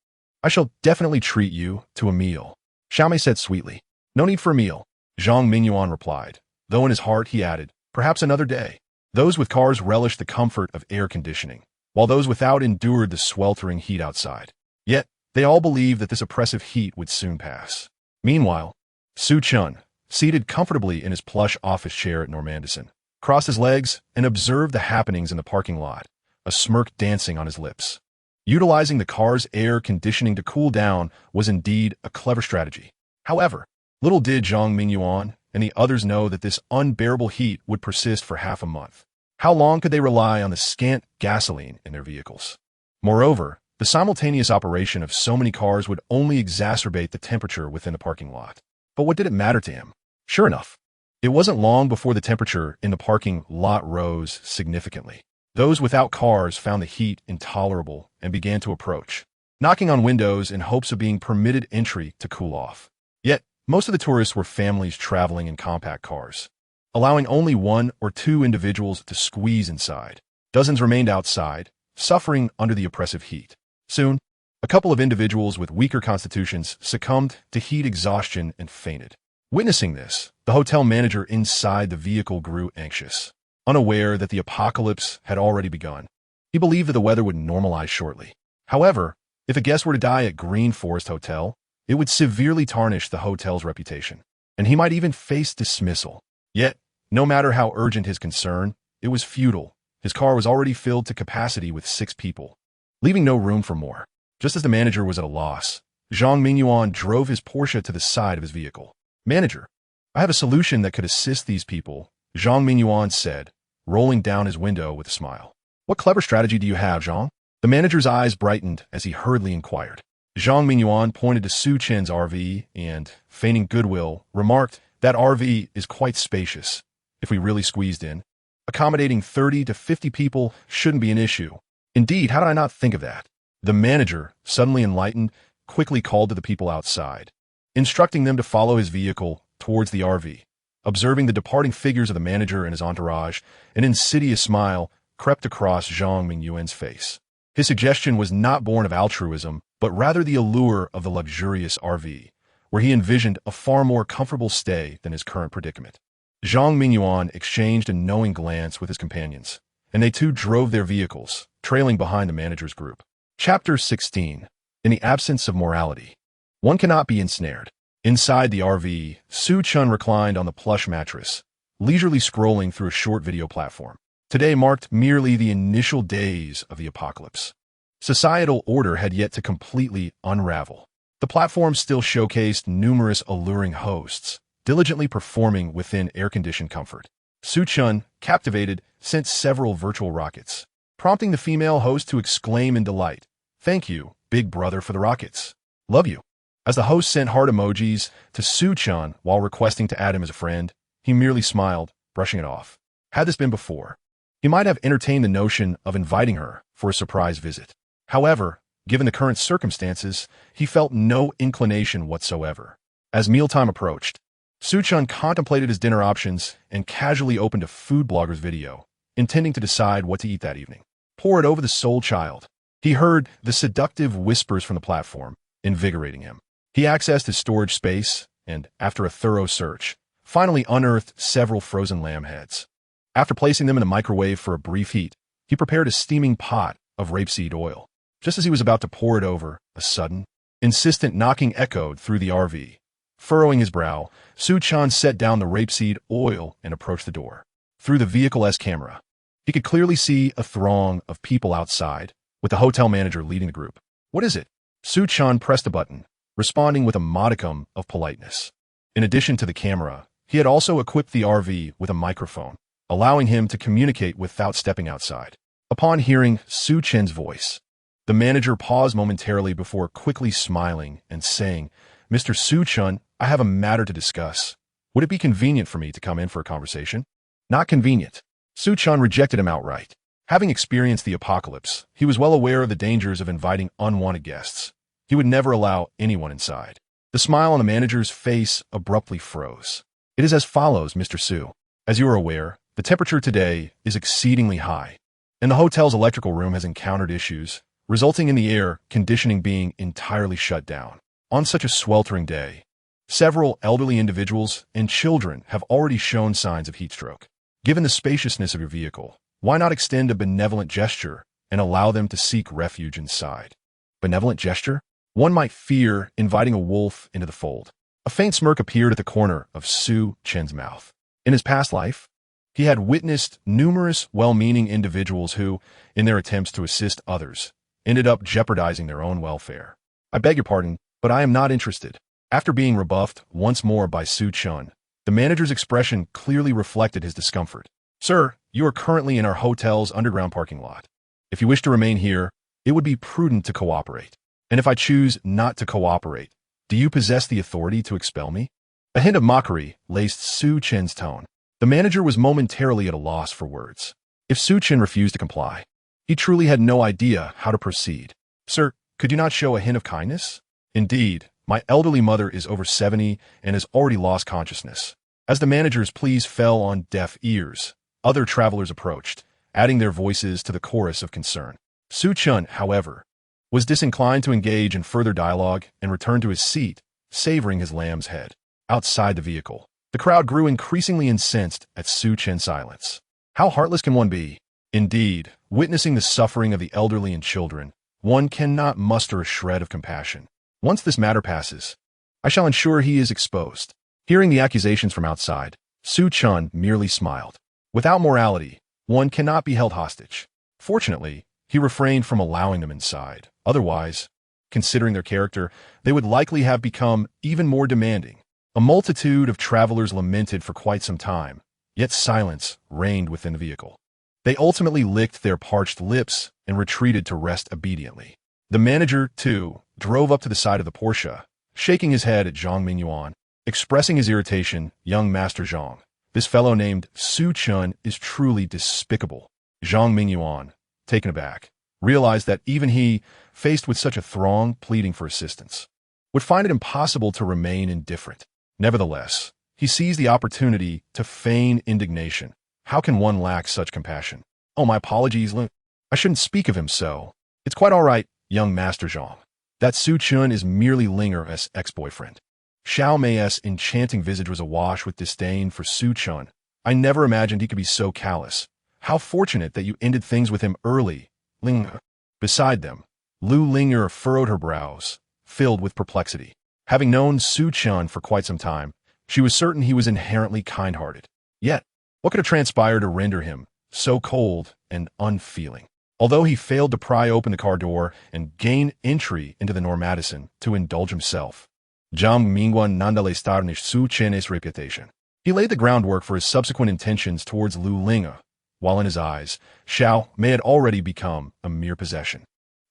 I shall definitely treat you to a meal. Xiaomei said sweetly. No need for a meal, Zhang Mingyuan replied, though in his heart he added, perhaps another day. Those with cars relished the comfort of air conditioning, while those without endured the sweltering heat outside. Yet, they all believed that this oppressive heat would soon pass. Meanwhile, Su Chen, seated comfortably in his plush office chair at Normandison, crossed his legs and observed the happenings in the parking lot, a smirk dancing on his lips. Utilizing the car's air conditioning to cool down was indeed a clever strategy. However, little did Zhang Mingyuan and the others know that this unbearable heat would persist for half a month. How long could they rely on the scant gasoline in their vehicles? Moreover, the simultaneous operation of so many cars would only exacerbate the temperature within the parking lot. But what did it matter to him? Sure enough, it wasn't long before the temperature in the parking lot rose significantly. Those without cars found the heat intolerable and began to approach, knocking on windows in hopes of being permitted entry to cool off. Yet, most of the tourists were families traveling in compact cars, allowing only one or two individuals to squeeze inside. Dozens remained outside, suffering under the oppressive heat. Soon, a couple of individuals with weaker constitutions succumbed to heat exhaustion and fainted. Witnessing this, the hotel manager inside the vehicle grew anxious, unaware that the apocalypse had already begun. He believed that the weather would normalize shortly. However, if a guest were to die at Green Forest Hotel, it would severely tarnish the hotel's reputation, and he might even face dismissal. Yet, no matter how urgent his concern, it was futile. His car was already filled to capacity with 6 people, leaving no room for more. Just as the manager was at a loss, Zhang Mingyuan drove his Porsche to the side of his vehicle. Manager, I have a solution that could assist these people, Zhang Mingyuan said, rolling down his window with a smile. What clever strategy do you have, Zhang? The manager's eyes brightened as he hurriedly inquired. Zhang Mingyuan pointed to Su Chen's RV and, feigning goodwill, remarked, that RV is quite spacious, if we really squeezed in. Accommodating 30 to 50 people shouldn't be an issue. Indeed, how did I not think of that? The manager, suddenly enlightened, quickly called to the people outside, instructing them to follow his vehicle towards the RV. Observing the departing figures of the manager and his entourage, an insidious smile crept across Zhang Mingyuan's face. His suggestion was not born of altruism, but rather the allure of the luxurious RV, where he envisioned a far more comfortable stay than his current predicament. Zhang Mingyuan exchanged a knowing glance with his companions, and they too drove their vehicles, trailing behind the manager's group. Chapter 16. In the absence of morality, one cannot be ensnared. Inside the RV, Su Chen reclined on the plush mattress, leisurely scrolling through a short video platform. Today marked merely the initial days of the apocalypse. Societal order had yet to completely unravel. The platform still showcased numerous alluring hosts, diligently performing within air-conditioned comfort. Su Chen, captivated, sent several virtual rockets, prompting the female host to exclaim in delight, "Thank you, big brother, for the rockets. Love you." As the host sent heart emojis to Su Chen while requesting to add him as a friend, he merely smiled, brushing it off. Had this been before, he might have entertained the notion of inviting her for a surprise visit. However, given the current circumstances, he felt no inclination whatsoever. As mealtime approached, Su Chen contemplated his dinner options and casually opened a food blogger's video, intending to decide what to eat that evening. Pour it over the soul child. He heard the seductive whispers from the platform, invigorating him. He accessed his storage space and, after a thorough search, finally unearthed several frozen lamb heads. After placing them in the microwave for a brief heat, he prepared a steaming pot of rapeseed oil. Just as he was about to pour it over, a sudden, insistent knocking echoed through the RV. Furrowing his brow, Su Chen set down the rapeseed oil and approached the door. Through the vehicle's camera, he could clearly see a throng of people outside, with the hotel manager leading the group. "What is it?" Su Chen pressed a button, responding with a modicum of politeness. In addition to the camera, he had also equipped the RV with a microphone, allowing him to communicate without stepping outside. Upon hearing Su Chen's voice, the manager paused momentarily before quickly smiling and saying, Mr. Su Chen, I have a matter to discuss. Would it be convenient for me to come in for a conversation? Not convenient. Su Chen rejected him outright. Having experienced the apocalypse, he was well aware of the dangers of inviting unwanted guests. He would never allow anyone inside. The smile on the manager's face abruptly froze. It is as follows, Mr. Su. As you are aware, the temperature today is exceedingly high, and the hotel's electrical room has encountered issues, resulting in the air conditioning being entirely shut down. On such a sweltering day, several elderly individuals and children have already shown signs of heat stroke. Given the spaciousness of your vehicle, why not extend a benevolent gesture and allow them to seek refuge inside? Benevolent gesture? One might fear inviting a wolf into the fold. A faint smirk appeared at the corner of Su Chen's mouth. In his past life, he had witnessed numerous well-meaning individuals who, in their attempts to assist others, ended up jeopardizing their own welfare. I beg your pardon, but I am not interested. After being rebuffed once more by Su Chen, the manager's expression clearly reflected his discomfort. Sir, you are currently in our hotel's underground parking lot. If you wish to remain here, it would be prudent to cooperate. And if I choose not to cooperate, do you possess the authority to expel me? A hint of mockery laced Su Chen's tone. The manager was momentarily at a loss for words. If Su Chen refused to comply, he truly had no idea how to proceed. Sir, could you not show a hint of kindness? Indeed, my elderly mother is over 70 and has already lost consciousness. As the manager's pleas fell on deaf ears, other travelers approached, adding their voices to the chorus of concern. Su Chen, however, was disinclined to engage in further dialogue and returned to his seat, savoring his lamb's head. Outside the vehicle, the crowd grew increasingly incensed at Su Chen's silence. How heartless can one be? Indeed, witnessing the suffering of the elderly and children, one cannot muster a shred of compassion. Once this matter passes, I shall ensure he is exposed. Hearing the accusations from outside, Su Chen merely smiled. Without morality, one cannot be held hostage. Fortunately, he refrained from allowing them inside. Otherwise, considering their character, they would likely have become even more demanding. A multitude of travelers lamented for quite some time, yet silence reigned within the vehicle. They ultimately licked their parched lips and retreated to rest obediently. The manager, too, drove up to the side of the Porsche, shaking his head at Zhang Mingyuan, expressing his irritation. Young Master Zhang, this fellow named Su Chen is truly despicable. Zhang Mingyuan, taken aback, realized that even he, faced with such a throng pleading for assistance, would find it impossible to remain indifferent. Nevertheless, he seized the opportunity to feign indignation. How can one lack such compassion? Oh, my apologies, I shouldn't speak of him so. It's quite all right, young Master Zhang. That Su Chen is merely Linger's ex-boyfriend. Xiao Mei's enchanting visage was awash with disdain for Su Chen. I never imagined he could be so callous. How fortunate that you ended things with him early, Linger. Beside them, Lu Linger furrowed her brows, filled with perplexity. Having known Su Chen for quite some time, she was certain he was inherently kind-hearted. Yet, what could have transpired to render him so cold and unfeeling? Although he failed to pry open the car door and gain entry into the Normadison to indulge himself, Zhang Mingyuan nonetheless tarnished Su Chen's reputation. He laid the groundwork for his subsequent intentions towards Lu Linger, while in his eyes, Xiao Mei had already become a mere possession.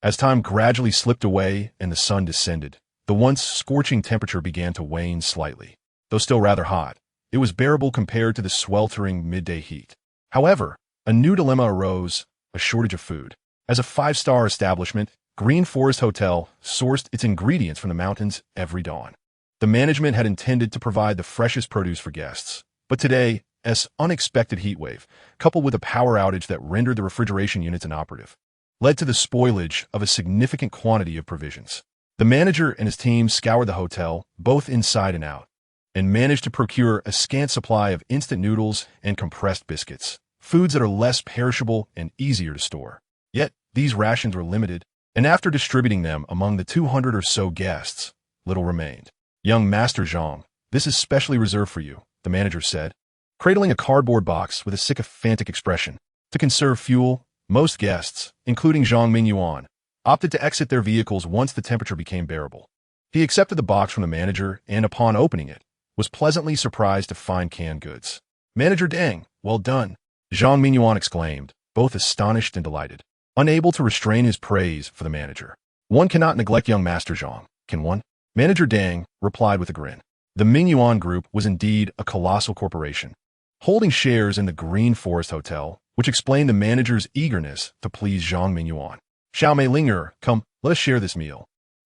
As time gradually slipped away and the sun descended, the once scorching temperature began to wane slightly. Though still rather hot, it was bearable compared to the sweltering midday heat. However, a new dilemma arose: a shortage of food. As a 5-star establishment, Green Forest Hotel sourced its ingredients from the mountains every dawn. The management had intended to provide the freshest produce for guests, but today, an unexpected heat wave, coupled with a power outage that rendered the refrigeration units inoperative, led to the spoilage of a significant quantity of provisions. The manager and his team scoured the hotel, both inside and out, and managed to procure a scant supply of instant noodles and compressed biscuits, foods that are less perishable and easier to store. Yet, these rations were limited, and after distributing them among the 200 or so guests, little remained. Young Master Zhang, this is specially reserved for you, the manager said, cradling a cardboard box with a sycophantic expression. To conserve fuel, most guests, including Zhang Mingyuan, opted to exit their vehicles once the temperature became bearable. He accepted the box from the manager and, upon opening it, was pleasantly surprised to find canned goods. Manager Deng, well done, Zhang Mingyuan exclaimed, both astonished and delighted, unable to restrain his praise for the manager. One cannot neglect young Master Zhang, can one? Manager Dang replied with a grin. The Mingyuan Group was indeed a colossal corporation, holding shares in the Green Forest Hotel, which explained the manager's eagerness to please Zhang Mingyuan. Xiao Mei Linger, come, let us share this meal.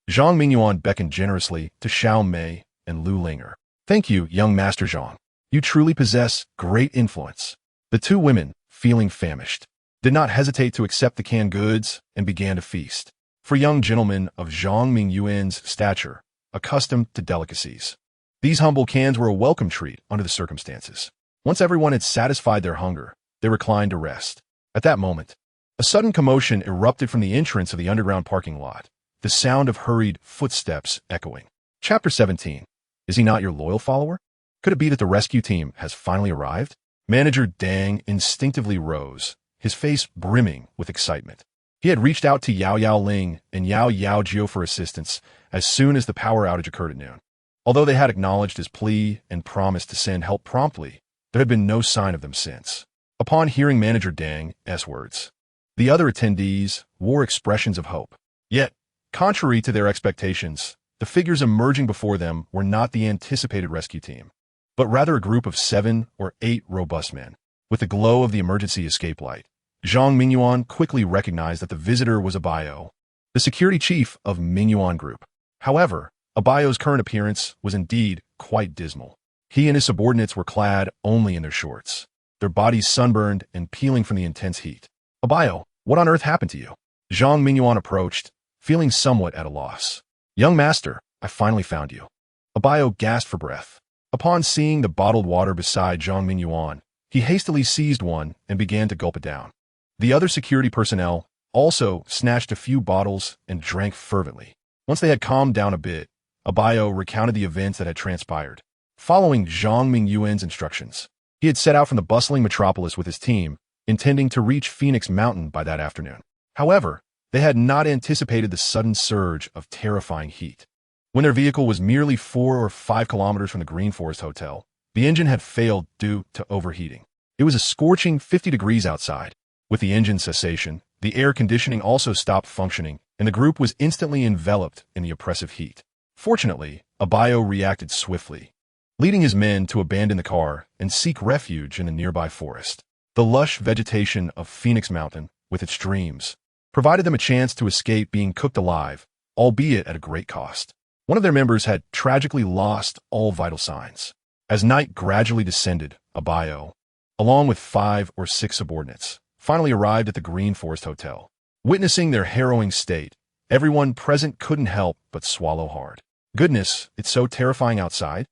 Zhang Mingyuan beckoned generously to Xiao Mei and Lu Linger. Thank you, young Master Zhang. You truly possess great influence. The two women, feeling famished, did not hesitate to accept the canned goods and began to feast. For young gentlemen of Zhang Mingyuan's stature, accustomed to delicacies, these humble cans were a welcome treat under the circumstances. Once everyone had satisfied their hunger, they reclined to rest. At that moment, a sudden commotion erupted from the entrance of the underground parking lot, the sound of hurried footsteps echoing. Chapter 17. Is he not your loyal follower? Could it be that the rescue team has finally arrived? Manager Dang instinctively rose, his face brimming with excitement. He had reached out to Yao Yao Ling and Yao Yao Jiu for assistance as soon as the power outage occurred at noon. Although they had acknowledged his plea and promised to send help promptly, there had been no sign of them since. Upon hearing Manager Dang's words, the other attendees wore expressions of hope. Yet, contrary to their expectations, the figures emerging before them were not the anticipated rescue team, but rather a group of 7 or 8 robust men. With the glow of the emergency escape light, Zhang Mingyuan quickly recognized that the visitor was Abayo, the security chief of Mingyuan Group. However, Abayo's current appearance was indeed quite dismal. He and his subordinates were clad only in their shorts, their bodies sunburned and peeling from the intense heat. Abayo, what on earth happened to you? Zhang Mingyuan approached, feeling somewhat at a loss. Young master, I finally found you. Abayo gasped for breath. Upon seeing the bottled water beside Zhang Mingyuan, he hastily seized one and began to gulp it down. The other security personnel also snatched a few bottles and drank fervently. Once they had calmed down a bit, Abayo recounted the events that had transpired. Following Zhang Mingyuan's instructions, he had set out from the bustling metropolis with his team, intending to reach Phoenix Mountain by that afternoon. However, they had not anticipated the sudden surge of terrifying heat. When their vehicle was merely 4 or 5 kilometers from the Green Forest Hotel, the engine had failed due to overheating. It was a scorching 50 degrees outside. With the engine cessation, the air conditioning also stopped functioning, and the group was instantly enveloped in the oppressive heat. Fortunately, Abayo reacted swiftly, leading his men to abandon the car and seek refuge in a nearby forest. The lush vegetation of Phoenix Mountain, with its streams, provided them a chance to escape being cooked alive, albeit at a great cost. One of their members had tragically lost all vital signs. As night gradually descended, Abayo, along with 5 or 6 subordinates, finally arrived at the Green Forest Hotel. Witnessing their harrowing state, everyone present couldn't help but swallow hard. Goodness, it's so terrifying outside.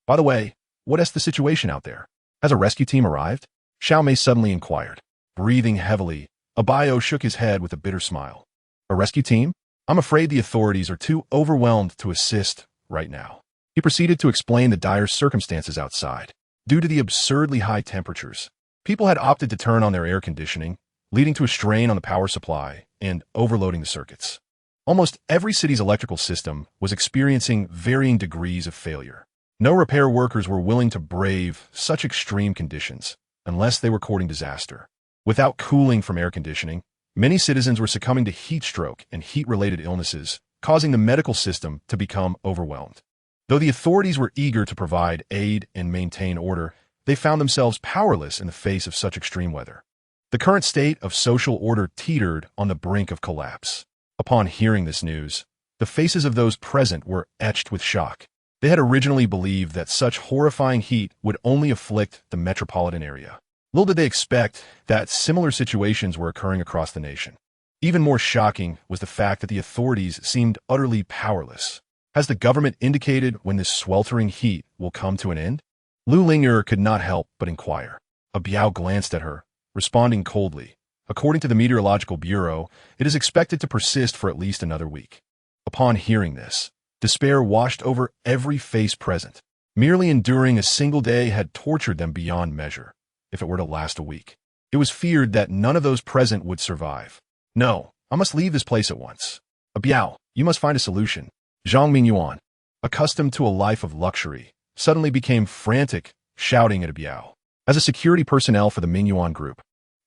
By the way, what is the situation out there? Has a rescue team arrived? Xiao Mei suddenly inquired. Breathing heavily, Abayo shook his head with a bitter smile. A rescue team? I'm afraid the authorities are too overwhelmed to assist right now. He proceeded to explain the dire circumstances outside. Due to the absurdly high temperatures, people had opted to turn on their air conditioning, leading to a strain on the power supply and overloading the circuits. Almost every city's electrical system was experiencing varying degrees of failure. No repair workers were willing to brave such extreme conditions unless they were courting disaster. Without cooling from air conditioning, many citizens were succumbing to heat stroke and heat-related illnesses, causing the medical system to become overwhelmed. Though the authorities were eager to provide aid and maintain order, they found themselves powerless in the face of such extreme weather. The current state of social order teetered on the brink of collapse. Upon hearing this news, the faces of those present were etched with shock. They had originally believed that such horrifying heat would only afflict the metropolitan area. Little did they expect that similar situations were occurring across the nation. Even more shocking was the fact that the authorities seemed utterly powerless. Has the government indicated when this sweltering heat will come to an end? Lu Linger could not help but inquire. Biao glanced at her, responding coldly. According to the Meteorological Bureau, it is expected to persist for at least another week. Upon hearing this, despair washed over every face present. Merely enduring a single day had tortured them beyond measure. If it were to last a week, it was feared that none of those present would survive. No, I must leave this place at once. Biao, you must find a solution. Zhang Mingyuan, accustomed to a life of luxury, suddenly became frantic, shouting at Biao. As a security personnel for the Mingyuan Group,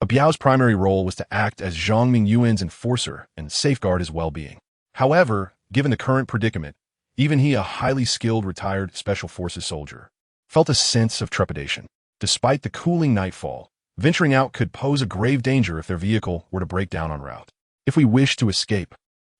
Biao's primary role was to act as Zhang Mingyuan's enforcer and safeguard his well-being. However, given the current predicament, Even he, a highly skilled retired Special Forces soldier, felt a sense of trepidation. Despite the cooling nightfall, venturing out could pose a grave danger if their vehicle were to break down en route. If we wish to escape,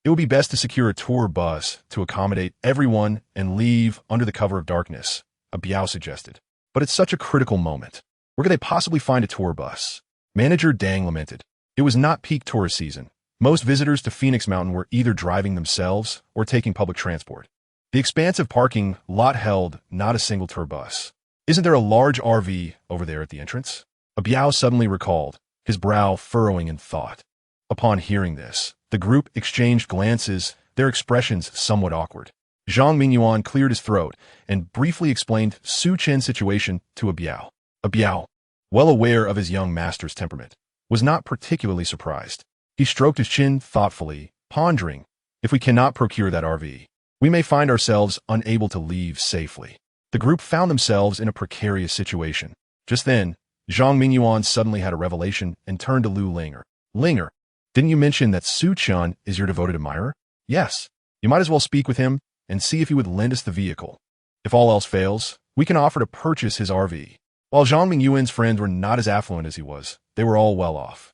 it would be best to secure a tour bus to accommodate everyone and leave under the cover of darkness, a Biao suggested. But it's such a critical moment. Where could they possibly find a tour bus? Manager Dang lamented. It was not peak tourist season. Most visitors to Phoenix Mountain were either driving themselves or taking public transport. The expansive parking lot held not a single tour bus. Isn't there a large RV over there at the entrance? A Biao suddenly recalled, his brow furrowing in thought. Upon hearing this, the group exchanged glances, their expressions somewhat awkward. Zhang Mingyuan cleared his throat and briefly explained Su Chen's situation to a Biao. A Biao, well aware of his young master's temperament, was not particularly surprised. He stroked his chin thoughtfully, pondering, if we cannot procure that RV, we may find ourselves unable to leave safely. The group found themselves in a precarious situation. Just then, Zhang Mingyuan suddenly had a revelation and turned to Lu Linger. Linger, didn't you mention that Su Chen is your devoted admirer? Yes. You might as well speak with him and see if he would lend us the vehicle. If all else fails, we can offer to purchase his RV. While Zhang Mingyuan's friends were not as affluent as he was, they were all well off.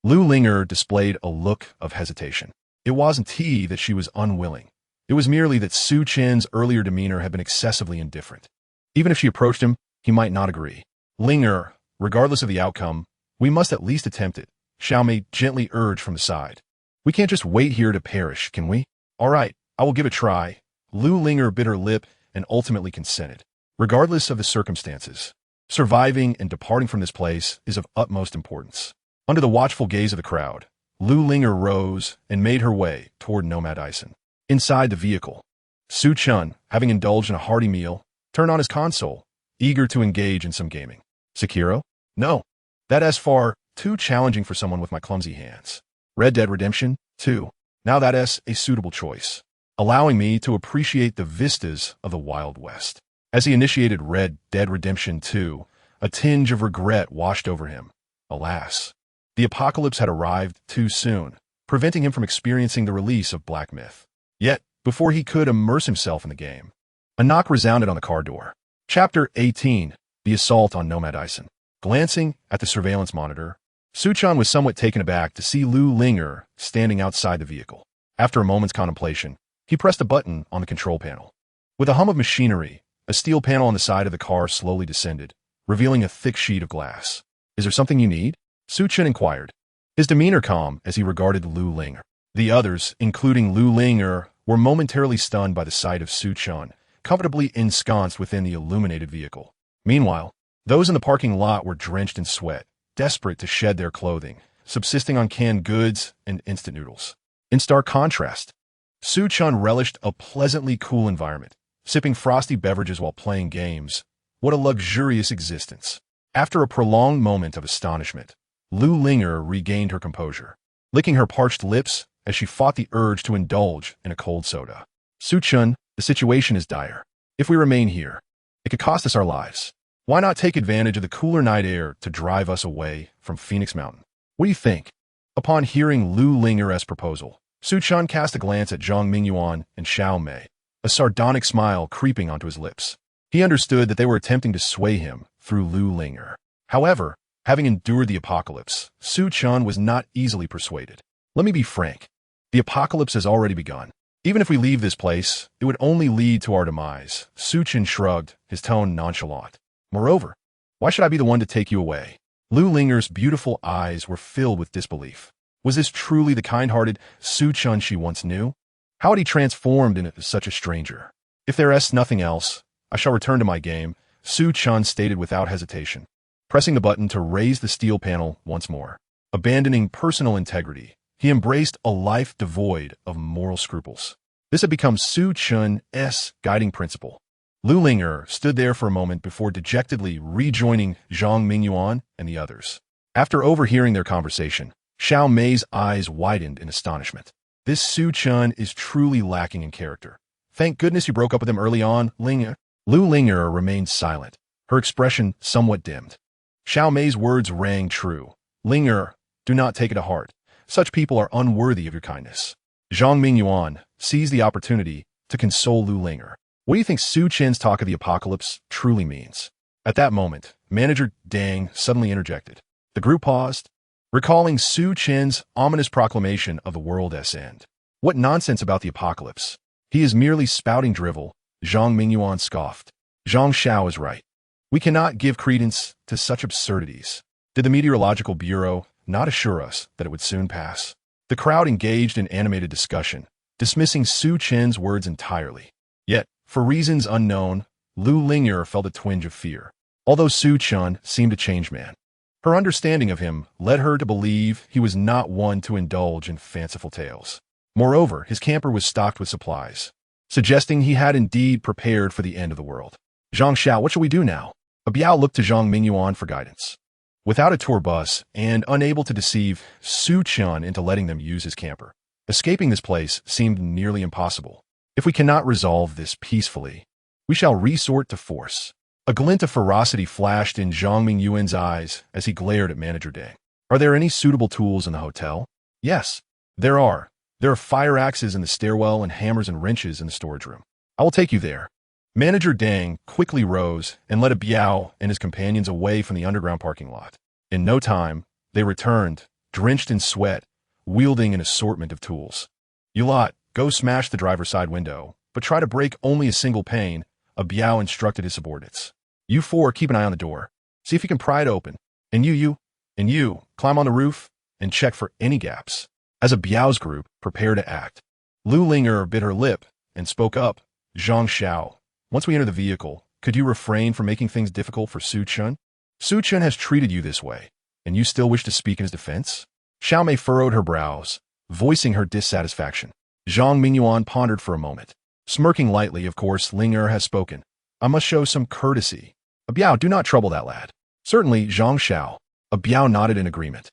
Lu Linger displayed a look of hesitation. It wasn't he that she was unwilling. It was merely that Su Chen's earlier demeanor had been excessively indifferent. Even if she approached him, he might not agree. Linger, regardless of the outcome, we must at least attempt it, Xiao Mei gently urged from the side. We can't just wait here to perish, can we? All right, I will give it a try. Lu Linger bit her lip and ultimately consented. Regardless of the circumstances, surviving and departing from this place is of utmost importance. Under the watchful gaze of the crowd, Lu Linger rose and made her way toward Nomad Ison. Inside the vehicle, Su Chen, having indulged in a hearty meal, turned on his console, eager to engage in some gaming. Sekiro? No. That's far too challenging for someone with my clumsy hands. Red Dead Redemption 2. Now that's a suitable choice, allowing me to appreciate the vistas of the Wild West. As he initiated Red Dead Redemption 2, a tinge of regret washed over him. Alas, the apocalypse had arrived too soon, preventing him from experiencing the release of Black Myth. Yet, before he could immerse himself in the game, a knock resounded on the car door. Chapter 18, The Assault on Nomad Ison. Glancing at the surveillance monitor, Su Chen was somewhat taken aback to see Lu Linger standing outside the vehicle. After a moment's contemplation, he pressed a button on the control panel. With a hum of machinery, a steel panel on the side of the car slowly descended, revealing a thick sheet of glass. Is there something you need? Su Chen inquired, his demeanor calm as he regarded Lu Linger. The others, including Lu Linger, were momentarily stunned by the sight of Su Chen, comfortably ensconced within the illuminated vehicle. Meanwhile, those in the parking lot were drenched in sweat, desperate to shed their clothing, subsisting on canned goods and instant noodles. In stark contrast, Su Chen relished a pleasantly cool environment, sipping frosty beverages while playing games. What a luxurious existence. After a prolonged moment of astonishment, Lu Linger regained her composure, licking her parched lips as she fought the urge to indulge in a cold soda. Su Chen, the situation is dire. If we remain here, it could cost us our lives. Why not take advantage of the cooler night air to drive us away from Phoenix Mountain? What do you think? Upon hearing Lu Linger's proposal, Su Chen cast a glance at Zhang Mingyuan and Xiao Mei, a sardonic smile creeping onto his lips. He understood that they were attempting to sway him through Lu Linger. However, having endured the apocalypse, Su Chen was not easily persuaded. Let me be frank. The apocalypse has already begun. Even if we leave this place, it would only lead to our demise. Su Chen shrugged, his tone nonchalant. Moreover, why should I be the one to take you away? Lu Linger's beautiful eyes were filled with disbelief. Was this truly the kind-hearted Su Chen she once knew? How had he transformed into such a stranger? If there is nothing else, I shall return to my game, Su Chen stated without hesitation, pressing the button to raise the steel panel once more. Abandoning personal integrity, he embraced a life devoid of moral scruples. This had become Su Chen's guiding principle. Lu Linger stood there for a moment before dejectedly rejoining Zhang Mingyuan and the others. After overhearing their conversation, Xiao Mei's eyes widened in astonishment. This Su Chen is truly lacking in character. Thank goodness you broke up with him early on, Linger. Lu Linger remained silent, her expression somewhat dimmed. Xiao Mei's words rang true. Linger, do not take it to heart. Such people are unworthy of your kindness. Zhang Mingyuan seized the opportunity to console Lu Linger. What do you think Su Chen's talk of the apocalypse truly means? At that moment, Manager Dang suddenly interjected. The group paused, recalling Su Chen's ominous proclamation of the world's end. What nonsense about the apocalypse? He is merely spouting drivel, Zhang Mingyuan scoffed. Zhang Xiao is right. We cannot give credence to such absurdities. Did the Meteorological Bureau not assure us that it would soon pass? The crowd engaged in animated discussion, dismissing Su Chen's words entirely. Yet, for reasons unknown, Lu Linger felt a twinge of fear. Although Su Chen seemed a changed man, her understanding of him led her to believe he was not one to indulge in fanciful tales. Moreover, his camper was stocked with supplies, suggesting he had indeed prepared for the end of the world. Zhang Xiao, what shall we do now? Biao looked to Zhang Mingyuan for guidance. Without a tour bus and unable to deceive Su Chen into letting them use his camper, escaping this place seemed nearly impossible. If we cannot resolve this peacefully, we shall resort to force. A glint of ferocity flashed in Zhang Mingyuan's eyes as he glared at Manager Dang. Are there any suitable tools in the hotel? Yes, there are. There are fire axes in the stairwell and hammers and wrenches in the storage room. I will take you there. Manager Dang quickly rose and led Biao and his companions away from the underground parking lot. In no time, they returned, drenched in sweat, wielding an assortment of tools. You lot, go smash the driver's side window, but try to break only a single pane, Biao instructed his subordinates. You four, keep an eye on the door. See if you can pry it open. And you, climb on the roof and check for any gaps. As Biao's group prepared to act, Lu Linger bit her lip and spoke up. Zhang Xiao, once we enter the vehicle, could you refrain from making things difficult for Su Chen? Su Chen has treated you this way, and you still wish to speak in his defense? Xiao Mei furrowed her brows, voicing her dissatisfaction. Zhang Mingyuan pondered for a moment. Smirking lightly, of course, Linger has spoken. I must show some courtesy. Biao, do not trouble that lad. Certainly, Zhang Xiao. Biao nodded in agreement.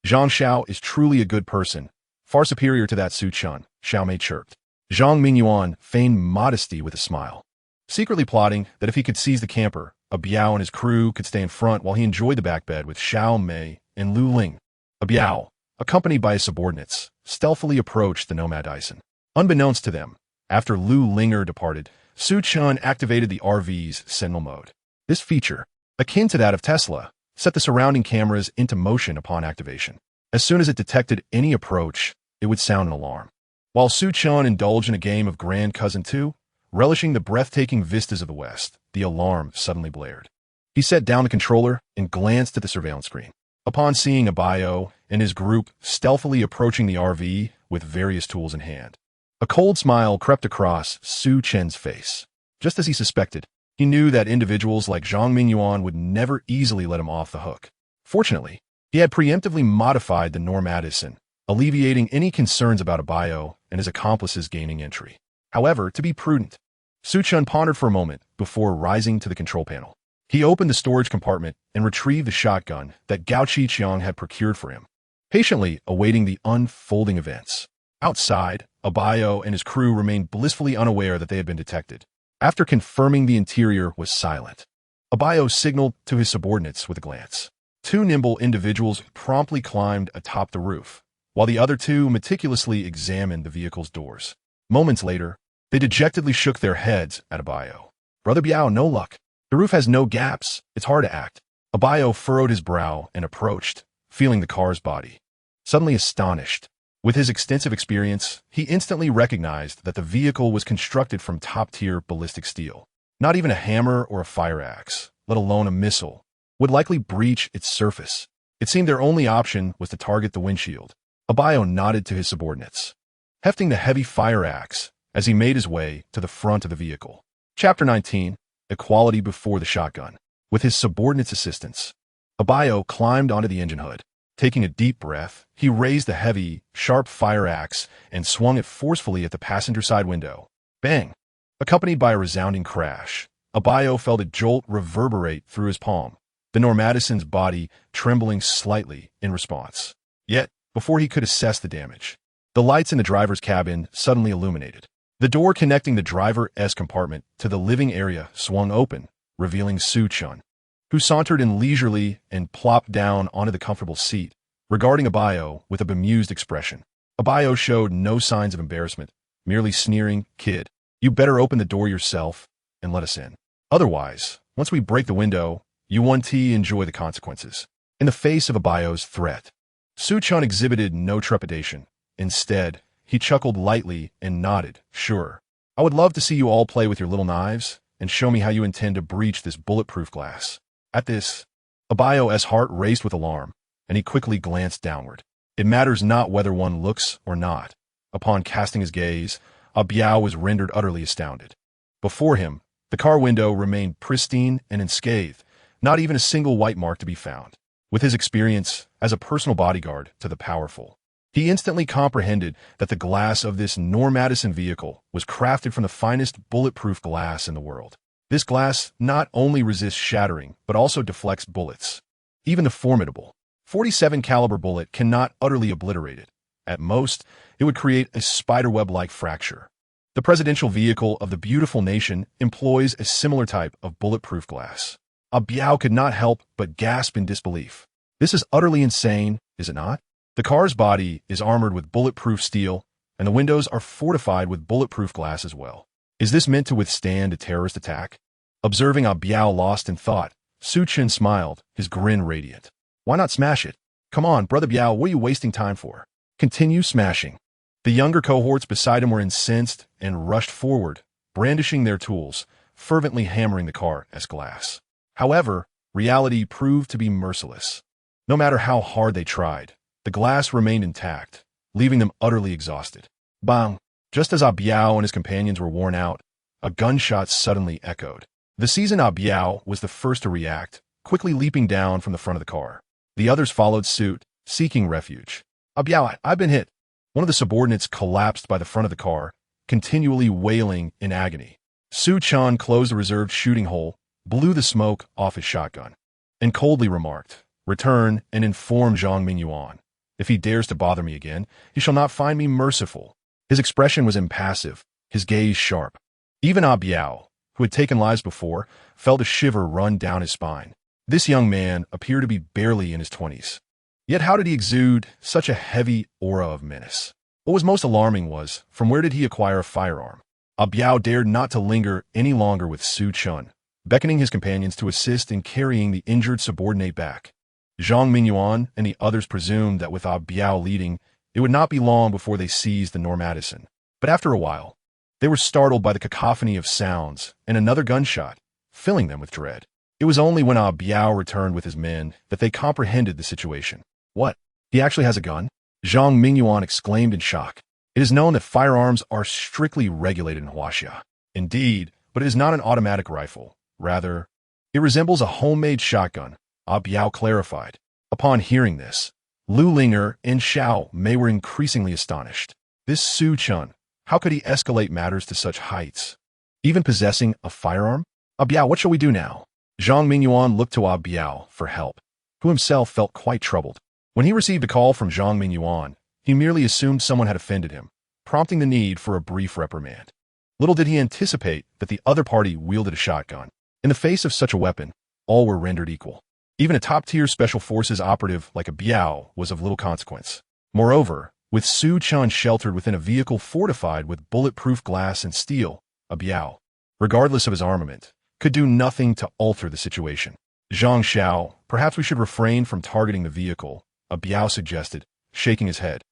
Zhang Xiao is truly a good person, far superior to that Su Chen, Xiao Mei chirped. Zhang Mingyuan feigned modesty with a smile, secretly plotting that if he could seize the camper, Biao and his crew could stay in front while he enjoyed the back bed with Xiao Mei and Lu Ling. Biao, accompanied by his subordinates, stealthily approached the Nomad Dyson. Unbeknownst to them, after Lu Linger departed, Su Chen activated the RV's Sentinel mode. This feature, akin to that of Tesla, set the surrounding cameras into motion upon activation. As soon as it detected any approach, it would sound an alarm. While Su Chen indulged in a game of Grand Cousin 2, relishing the breathtaking vistas of the West, the alarm suddenly blared. He set down the controller and glanced at the surveillance screen. Upon seeing Biao and his group stealthily approaching the RV with various tools in hand, a cold smile crept across Su Chen's face. Just as he suspected, he knew that individuals like Zhang Mingyuan would never easily let him off the hook. Fortunately, he had preemptively modified the Normadison, alleviating any concerns about Biao and his accomplices gaining entry. However, to be prudent, Su Chen pondered for a moment before rising to the control panel. He opened the storage compartment and retrieved the shotgun that Gao Qiqiang had procured for him, patiently awaiting the unfolding events. Outside, Biao and his crew remained blissfully unaware that they had been detected. After confirming the interior was silent, Biao signaled to his subordinates with a glance. Two nimble individuals promptly climbed atop the roof, while the other two meticulously examined the vehicle's doors. Moments later, they dejectedly shook their heads at Biao. Brother Biao, no luck. The roof has no gaps. It's hard to act. Biao furrowed his brow and approached, feeling the car's body. Suddenly astonished, with his extensive experience, he instantly recognized that the vehicle was constructed from top-tier ballistic steel. Not even a hammer or a fire axe, let alone a missile, would likely breach its surface. It seemed their only option was to target the windshield. Biao nodded to his subordinates, hefting the heavy fire axe as he made his way to the front of the vehicle. Chapter 19, Equality Before the Shotgun. With his subordinates' assistance, Biao climbed onto the engine hood. Taking a deep breath, he raised the heavy, sharp fire axe and swung it forcefully at the passenger side window. Bang! Accompanied by a resounding crash, Biao felt a jolt reverberate through his palm, the Normadison's body trembling slightly in response. Yet, before he could assess the damage, the lights in the driver's cabin suddenly illuminated. The door connecting the driver's compartment to the living area swung open, revealing Su Chen, who sauntered in leisurely and plopped down onto the comfortable seat, regarding Biao with a bemused expression. Biao showed no signs of embarrassment, merely sneering, "Kid, You better open the door yourself and let us in. Otherwise, once we break the window, you won't enjoy the consequences. In the face of Abayo's threat, Su Chen exhibited no trepidation. Instead, he chuckled lightly and nodded. Sure. I would love to see you all play with your little knives and show me how you intend to breach this bulletproof glass. At this, Abayo's heart raced with alarm, and he quickly glanced downward. It matters not whether one looks or not. Upon casting his gaze, Abiao was rendered utterly astounded. Before him, the car window remained pristine and unscathed, not even a single white mark to be found. With his experience as a personal bodyguard to the powerful, he instantly comprehended that the glass of this Madison vehicle was crafted from the finest bulletproof glass in the world. This glass not only resists shattering, but also deflects bullets. Even the formidable 47 caliber bullet cannot utterly obliterate it. At most, it would create a spiderweb-like fracture. The presidential vehicle of the beautiful nation employs a similar type of bulletproof glass. Abiao could not help but gasp in disbelief. This is utterly insane, is it not? The car's body is armored with bulletproof steel, and the windows are fortified with bulletproof glass as well. Is this meant to withstand a terrorist attack? Observing Abiao lost in thought, Su Chen smiled, his grin radiant. Why not smash it? Come on, Brother Biao, what are you wasting time for? Continue smashing. The younger cohorts beside him were incensed and rushed forward, brandishing their tools, fervently hammering the car's glass. However, reality proved to be merciless. No matter how hard they tried, the glass remained intact, leaving them utterly exhausted. Bang! Just as Abiao and his companions were worn out, a gunshot suddenly echoed. The seasoned Abiao was the first to react, quickly leaping down from the front of the car. The others followed suit, seeking refuge. Abiao, I've been hit. One of the subordinates collapsed by the front of the car, continually wailing in agony. Su Chen closed the reserved shooting hole, blew the smoke off his shotgun, and coldly remarked, "Return and inform Zhang Mingyuan. If he dares to bother me again, he shall not find me merciful." His expression was impassive, his gaze sharp. Even Abiao, who had taken lives before, felt a shiver run down his spine. This young man appeared to be barely in his 20s. Yet how did he exude such a heavy aura of menace? What was most alarming was, from where did he acquire a firearm? Abiao dared not to linger any longer with Su Chen, beckoning his companions to assist in carrying the injured subordinate back. Zhang Mingyuan and the others presumed that with Abiao leading, it would not be long before they seized the Madison. But after a while, they were startled by the cacophony of sounds and another gunshot, filling them with dread. It was only when Abiao returned with his men that they comprehended the situation. What? He actually has a gun? Zhang Mingyuan exclaimed in shock. It is known that firearms are strictly regulated in Huaxia. Indeed, but it is not an automatic rifle. Rather, it resembles a homemade shotgun, Abiao clarified. Upon hearing this, Lu Linger and Xiao Mei were increasingly astonished. This Su Chen, how could he escalate matters to such heights? Even possessing a firearm? Abiao, what shall we do now? Zhang Mingyuan looked to Abiao for help, who himself felt quite troubled. When he received a call from Zhang Mingyuan, he merely assumed someone had offended him, prompting the need for a brief reprimand. Little did he anticipate that the other party wielded a shotgun. In the face of such a weapon, all were rendered equal. Even a top-tier special forces operative like Abiao was of little consequence. Moreover, with Su Chen sheltered within a vehicle fortified with bulletproof glass and steel, Abiao, regardless of his armament, could do nothing to alter the situation. Zhang Xiao, perhaps we should refrain from targeting the vehicle, Abiao suggested, shaking his head.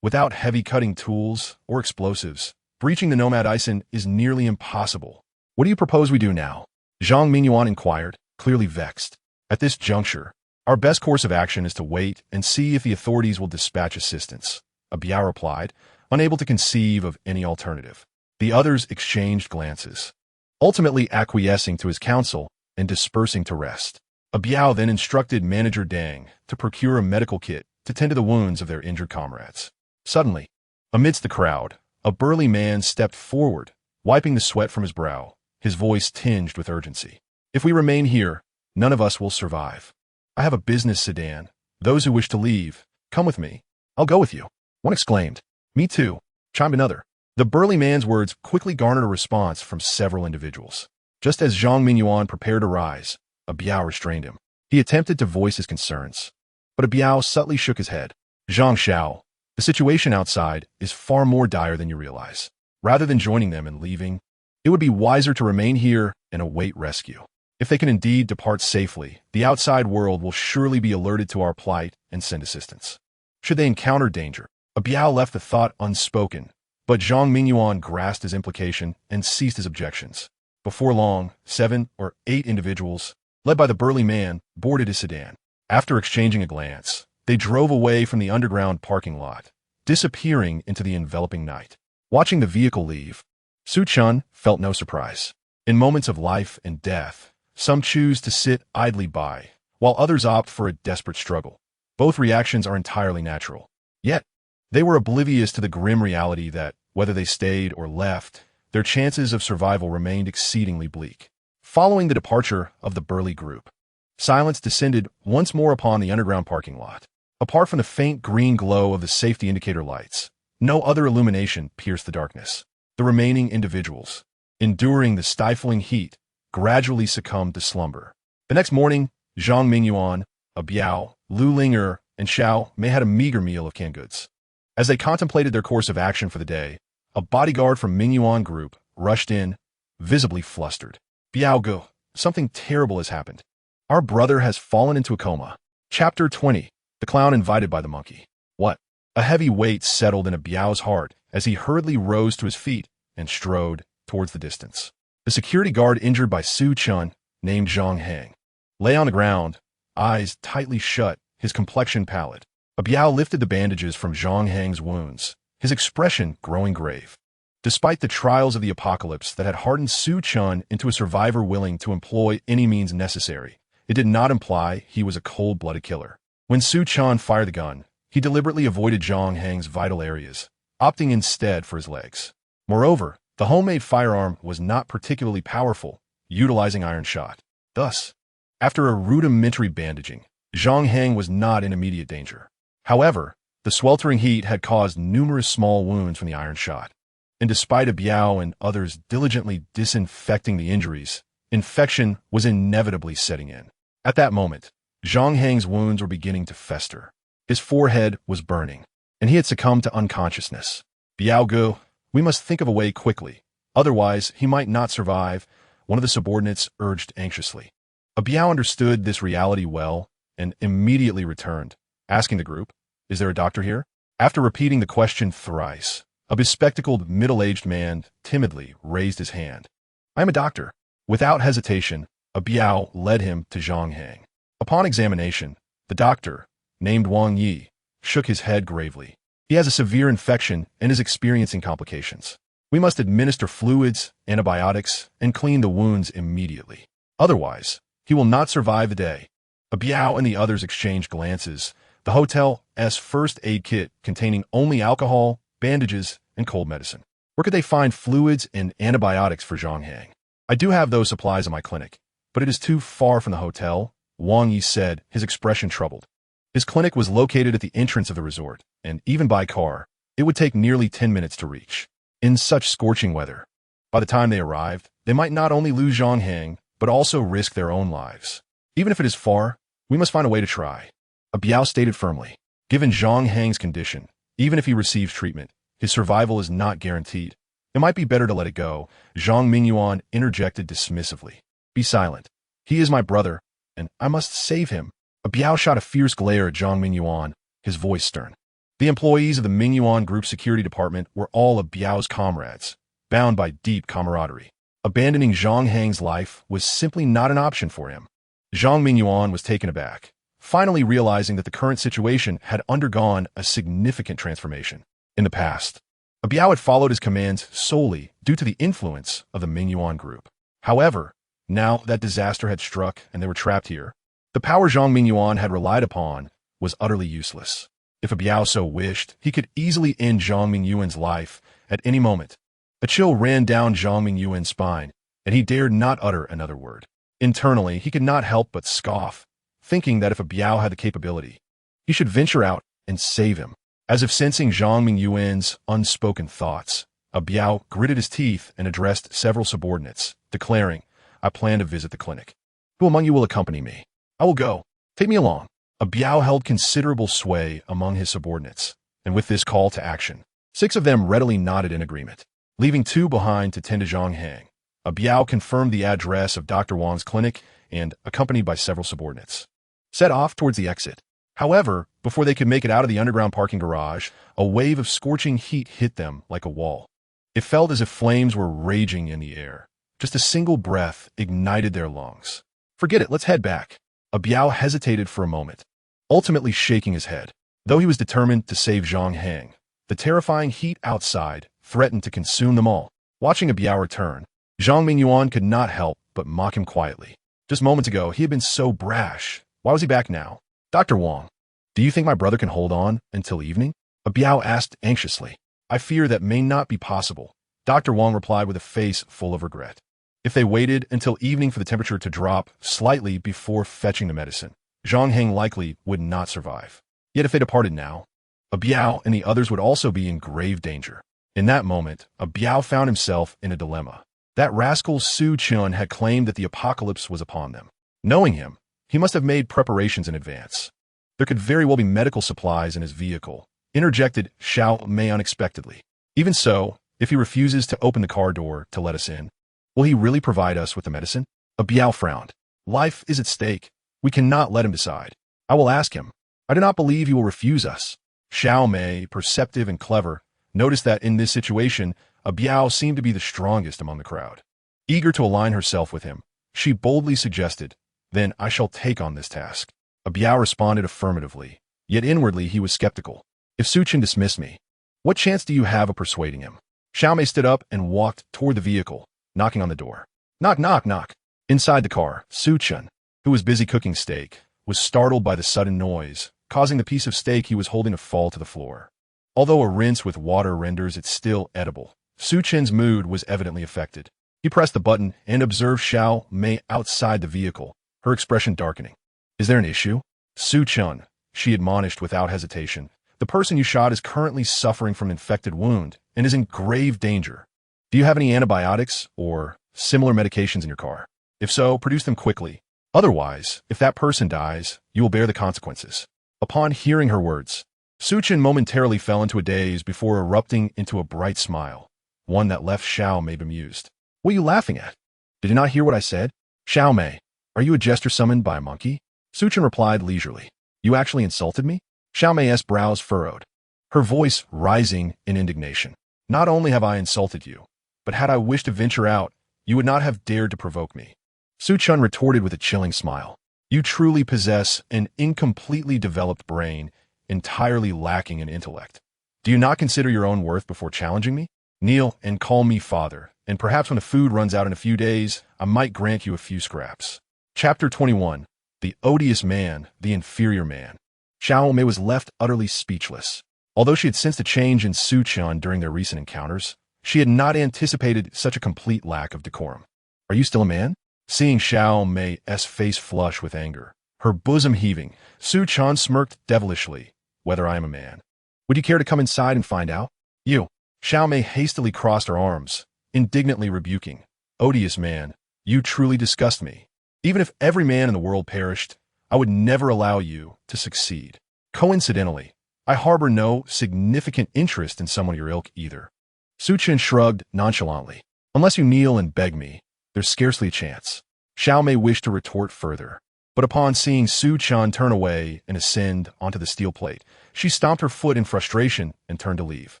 Without heavy cutting tools or explosives, breaching the Madison is nearly impossible. What do you propose we do now? Zhang Mingyuan inquired, clearly vexed. At this juncture, our best course of action is to wait and see if the authorities will dispatch assistance, Abiao replied, unable to conceive of any alternative. The others exchanged glances, ultimately acquiescing to his counsel and dispersing to rest. Abiao then instructed Manager Dang to procure a medical kit to tend to the wounds of their injured comrades. Suddenly, amidst the crowd, a burly man stepped forward, wiping the sweat from his brow, his voice tinged with urgency. If we remain here, none of us will survive. I have a business sedan. Those who wish to leave, come with me. I'll go with you. One exclaimed. Me too, chimed another. The burly man's words quickly garnered a response from several individuals. Just as Zhang Mingyuan prepared to rise, Abiao restrained him. He attempted to voice his concerns, but Abiao subtly shook his head. Zhang Xiao, the situation outside is far more dire than you realize. Rather than joining them and leaving, It would be wiser to remain here and await rescue. If they can indeed depart safely, the outside world will surely be alerted to our plight and send assistance. Should they encounter danger, Biao left the thought unspoken, but Zhang Mingyuan grasped his implication and ceased his objections. Before long, 7 or 8 individuals, led by the burly man, boarded his sedan. After exchanging a glance, they drove away from the underground parking lot, disappearing into the enveloping night. Watching the vehicle leave, Su Chen felt no surprise. In moments of life and death, some choose to sit idly by, while others opt for a desperate struggle. Both reactions are entirely natural. Yet, they were oblivious to the grim reality that, whether they stayed or left, their chances of survival remained exceedingly bleak. Following the departure of the burly group, silence descended once more upon the underground parking lot. Apart from the faint green glow of the safety indicator lights, no other illumination pierced the darkness. The remaining individuals, enduring the stifling heat, gradually succumbed to slumber. The next morning, Zhang Mingyuan, Biao, Lu Ling'er, and Xiao Mei had a meager meal of canned goods. As they contemplated their course of action for the day, a bodyguard from Mingyuan Group rushed in, visibly flustered. Biao Go, something terrible has happened. Our brother has fallen into a coma. Chapter 20. The Clown Invited by the Monkey. What? A heavy weight settled in Biao's heart as he hurriedly rose to his feet and strode towards the distance. The security guard injured by Su Chen, named Zhang Heng, lay on the ground, eyes tightly shut, his complexion pallid. Biao lifted the bandages from Zhang Heng's wounds, his expression growing grave. Despite the trials of the apocalypse that had hardened Su Chen into a survivor willing to employ any means necessary, it did not imply he was a cold-blooded killer. When Su Chen fired the gun, he deliberately avoided Zhang Heng's vital areas, opting instead for his legs. Moreover, the homemade firearm was not particularly powerful, utilizing iron shot. Thus, after a rudimentary bandaging, Zhang Heng was not in immediate danger. However, the sweltering heat had caused numerous small wounds from the iron shot. And despite Biao and others diligently disinfecting the injuries, infection was inevitably setting in. At that moment, Zhang Heng's wounds were beginning to fester. His forehead was burning, and he had succumbed to unconsciousness. Biao Gu, we must think of a way quickly. Otherwise, he might not survive, one of the subordinates urged anxiously. Biao understood this reality well and immediately returned, asking the group, "Is there a doctor here?" After repeating the question thrice, a bespectacled middle-aged man timidly raised his hand. "I am a doctor." Without hesitation, Biao led him to Zhang Heng. Upon examination, the doctor, named Wang Yi, shook his head gravely. "He has a severe infection and is experiencing complications. We must administer fluids, antibiotics, and clean the wounds immediately. Otherwise, he will not survive the day." Biao and the others exchanged glances. The hotel's first aid kit containing only alcohol, bandages, and cold medicine. Where could they find fluids and antibiotics for Zhang Heng? "I do have those supplies in my clinic, but it is too far from the hotel," Wang Yi said, his expression troubled. His clinic was located at the entrance of the resort, and even by car, it would take nearly 10 minutes to reach. In such scorching weather, by the time they arrived, they might not only lose Zhang Heng, but also risk their own lives. "Even if it is far, we must find a way to try," Biao stated firmly. Given Zhang Heng's condition, even if he receives treatment, his survival is not guaranteed. "It might be better to let it go," Zhang Mingyuan interjected dismissively. "Be silent. He is my brother, and I must save him." Biao shot a fierce glare at Zhang Mingyuan, his voice stern. The employees of the Mingyuan Group security department were all of Biao's comrades, bound by deep camaraderie. Abandoning Zhang Heng's life was simply not an option for him. Zhang Mingyuan was taken aback, finally realizing that the current situation had undergone a significant transformation. In the past, Biao had followed his commands solely due to the influence of the Mingyuan Group. However, now that disaster had struck and they were trapped here, the power Zhang Mingyuan had relied upon was utterly useless. If Biao so wished, he could easily end Zhang Mingyuan's life at any moment. A chill ran down Zhang Mingyuan's spine, and he dared not utter another word. Internally, he could not help but scoff, thinking that if Biao had the capability, he should venture out and save him. As if sensing Zhang Mingyuan's unspoken thoughts, Biao gritted his teeth and addressed several subordinates, declaring, "I plan to visit the clinic. Who among you will accompany me? I will go. Take me along." Biao held considerable sway among his subordinates, and with this call to action, 6 of them readily nodded in agreement. Leaving 2 behind to tend to Zhang Heng, A Biao confirmed the address of Dr. Wang's clinic and, accompanied by several subordinates, set off towards the exit. However, before they could make it out of the underground parking garage, a wave of scorching heat hit them like a wall. It felt as if flames were raging in the air. Just a single breath ignited their lungs. Forget it, let's head back. A Biao hesitated for a moment, ultimately shaking his head. Though he was determined to save Zhang Heng, the terrifying heat outside threatened to consume them all. Watching a Biao return, Zhang Mingyuan could not help but mock him quietly. Just moments ago, he had been so brash. Why was he back now? Dr. Wang, do you think my brother can hold on until evening? A Biao asked anxiously. I fear that may not be possible. Dr. Wang replied with a face full of regret. If they waited until evening for the temperature to drop slightly before fetching the medicine, Zhang Heng likely would not survive. Yet if they departed now, a Biao and the others would also be in grave danger. In that moment, a Biao found himself in a dilemma. That rascal Su Chen had claimed that the apocalypse was upon them. Knowing him, he must have made preparations in advance. There could very well be medical supplies in his vehicle, interjected Xiao Mei unexpectedly. Even so, if he refuses to open the car door to let us in, will he really provide us with the medicine? A Biao frowned. Life is at stake. We cannot let him decide. I will ask him. I do not believe he will refuse us. Xiao Mei, perceptive and clever, noticed that in this situation, a Biao seemed to be the strongest among the crowd. Eager to align herself with him, she boldly suggested, then I shall take on this task. A Biao responded affirmatively, yet inwardly he was skeptical. If Su Chen dismissed me, what chance do you have of persuading him? Xiao Mei stood up and walked toward the vehicle, knocking on the door. Knock, knock, knock. Inside the car, Su Chen, who was busy cooking steak, was startled by the sudden noise, causing the piece of steak he was holding to fall to the floor. Although a rinse with water renders it still edible, Su Chen's mood was evidently affected. He pressed the button and observed Xiao Mei outside the vehicle, her expression darkening. Is there an issue? Su Chen, she admonished without hesitation. The person you shot is currently suffering from an infected wound and is in grave danger. Do you have any antibiotics or similar medications in your car? If so, produce them quickly. Otherwise, if that person dies, you will bear the consequences. Upon hearing her words, Su Chen momentarily fell into a daze before erupting into a bright smile, one that left Xiao Mei bemused. What are you laughing at? Did you not hear what I said? Xiao Mei, are you a jester summoned by a monkey? Su Chen replied leisurely. You actually insulted me? Xiao Mei's brows furrowed, her voice rising in indignation. Not only have I insulted you, but had I wished to venture out, you would not have dared to provoke me. Su Chen retorted with a chilling smile. You truly possess an incompletely developed brain, entirely lacking in intellect. Do you not consider your own worth before challenging me? Kneel and call me father, and perhaps when the food runs out in a few days, I might grant you a few scraps. Chapter 21. The Odious Man, the Inferior Man. Xiao Mei was left utterly speechless. Although she had sensed a change in Su Chen during their recent encounters, she had not anticipated such a complete lack of decorum. Are you still a man? Seeing Xiao Mei's face flush with anger, her bosom heaving, Su Chen smirked devilishly. Whether I am a man. Would you care to come inside and find out? You. Xiao Mei hastily crossed her arms, indignantly rebuking. Odious man, you truly disgust me. Even if every man in the world perished, I would never allow you to succeed. Coincidentally, I harbor no significant interest in someone of your ilk either. Su Chen shrugged nonchalantly. Unless you kneel and beg me, there's scarcely a chance. Xiao Mei wished to retort further, but upon seeing Su Chen turn away and ascend onto the steel plate, she stomped her foot in frustration and turned to leave.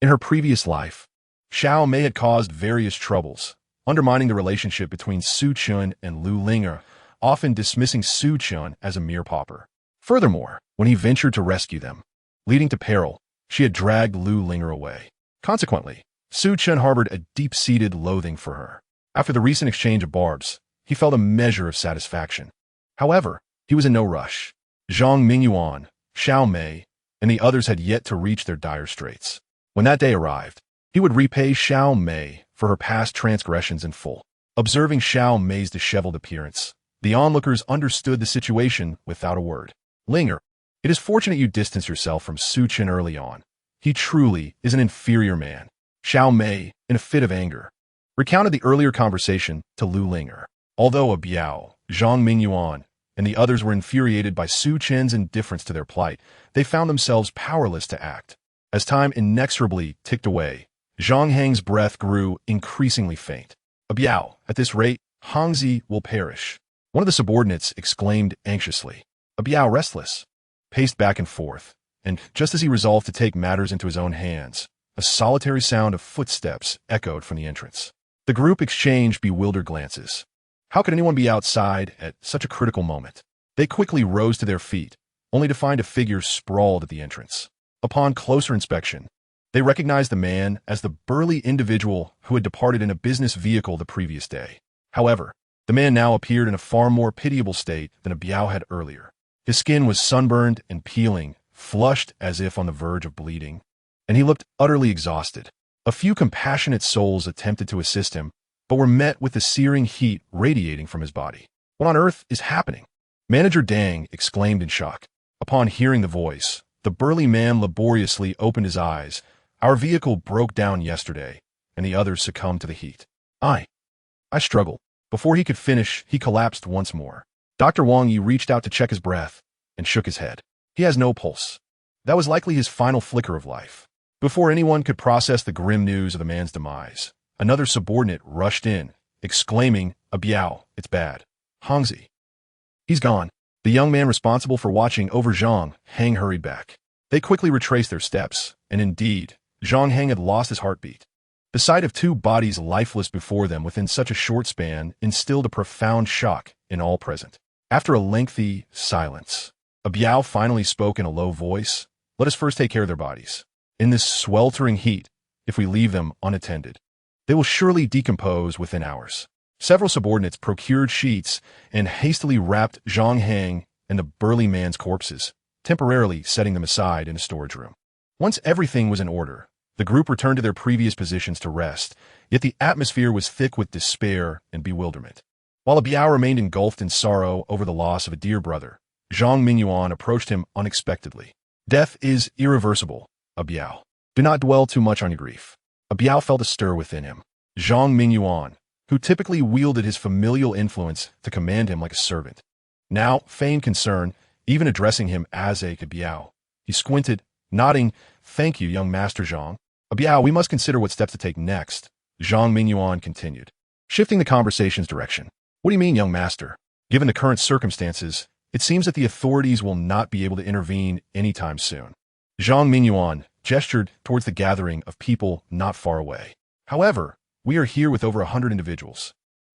In her previous life, Xiao Mei had caused various troubles, undermining the relationship between Su Chen and Lu Linger, often dismissing Su Chen as a mere pauper. Furthermore, when he ventured to rescue them, leading to peril, she had dragged Lu Linger away. Consequently, Su Chen harbored a deep-seated loathing for her. After the recent exchange of barbs, he felt a measure of satisfaction. However, he was in no rush. Zhang Mingyuan, Xiao Mei, and the others had yet to reach their dire straits. When that day arrived, he would repay Xiao Mei for her past transgressions in full. Observing Xiao Mei's disheveled appearance, the onlookers understood the situation without a word. Linger, it is fortunate you distanced yourself from Su Chen early on. He truly is an inferior man. Xiao Mei, in a fit of anger, recounted the earlier conversation to Lu Linger. Although a Biao, Zhang Mingyuan, and the others were infuriated by Su Chen's indifference to their plight, they found themselves powerless to act. As time inexorably ticked away, Zhang Heng's breath grew increasingly faint. Biao, at this rate, Hangzi will perish. One of the subordinates exclaimed anxiously. Biao, restless, paced back and forth, and just as he resolved to take matters into his own hands, a solitary sound of footsteps echoed from the entrance. The group exchanged bewildered glances. How could anyone be outside at such a critical moment? They quickly rose to their feet, only to find a figure sprawled at the entrance. Upon closer inspection, they recognized the man as the burly individual who had departed in a business vehicle the previous day. However, the man now appeared in a far more pitiable state than Biao had earlier. His skin was sunburned and peeling, flushed as if on the verge of bleeding, and he looked utterly exhausted. A few compassionate souls attempted to assist him, but were met with the searing heat radiating from his body. What on earth is happening? Manager Dang exclaimed in shock. Upon hearing the voice, the burly man laboriously opened his eyes. Our vehicle broke down yesterday, and the others succumbed to the heat. I struggled. Before he could finish, he collapsed once more. Dr. Wang Yi reached out to check his breath and shook his head. He has no pulse. That was likely his final flicker of life. Before anyone could process the grim news of the man's demise, another subordinate rushed in, exclaiming, Biao, it's bad. Hangzi. He's gone. The young man responsible for watching over Zhang Heng hurried back. They quickly retraced their steps, and indeed, Zhang Heng had lost his heartbeat. The sight of two bodies lifeless before them within such a short span instilled a profound shock in all present. After a lengthy silence, Biao finally spoke in a low voice. Let us first take care of their bodies. In this sweltering heat, if we leave them unattended, they will surely decompose within hours. Several subordinates procured sheets and hastily wrapped Zhang Heng and the burly man's corpses, temporarily setting them aside in a storage room. Once everything was in order, the group returned to their previous positions to rest, yet the atmosphere was thick with despair and bewilderment. While Biao remained engulfed in sorrow over the loss of a dear brother, Zhang Mingyuan approached him unexpectedly. Death is irreversible, Biao. Do not dwell too much on your grief. Biao felt a stir within him. Zhang Mingyuan, who typically wielded his familial influence to command him like a servant, now feigned concern, even addressing him as a Biao. He squinted, nodding, Thank you, young Master Zhang. Biao, we must consider what steps to take next, Zhang Mingyuan continued, shifting the conversation's direction. What do you mean, young master? Given the current circumstances, it seems that the authorities will not be able to intervene anytime soon. Zhang Mingyuan gestured towards the gathering of people not far away. However, we are here with over 100 individuals.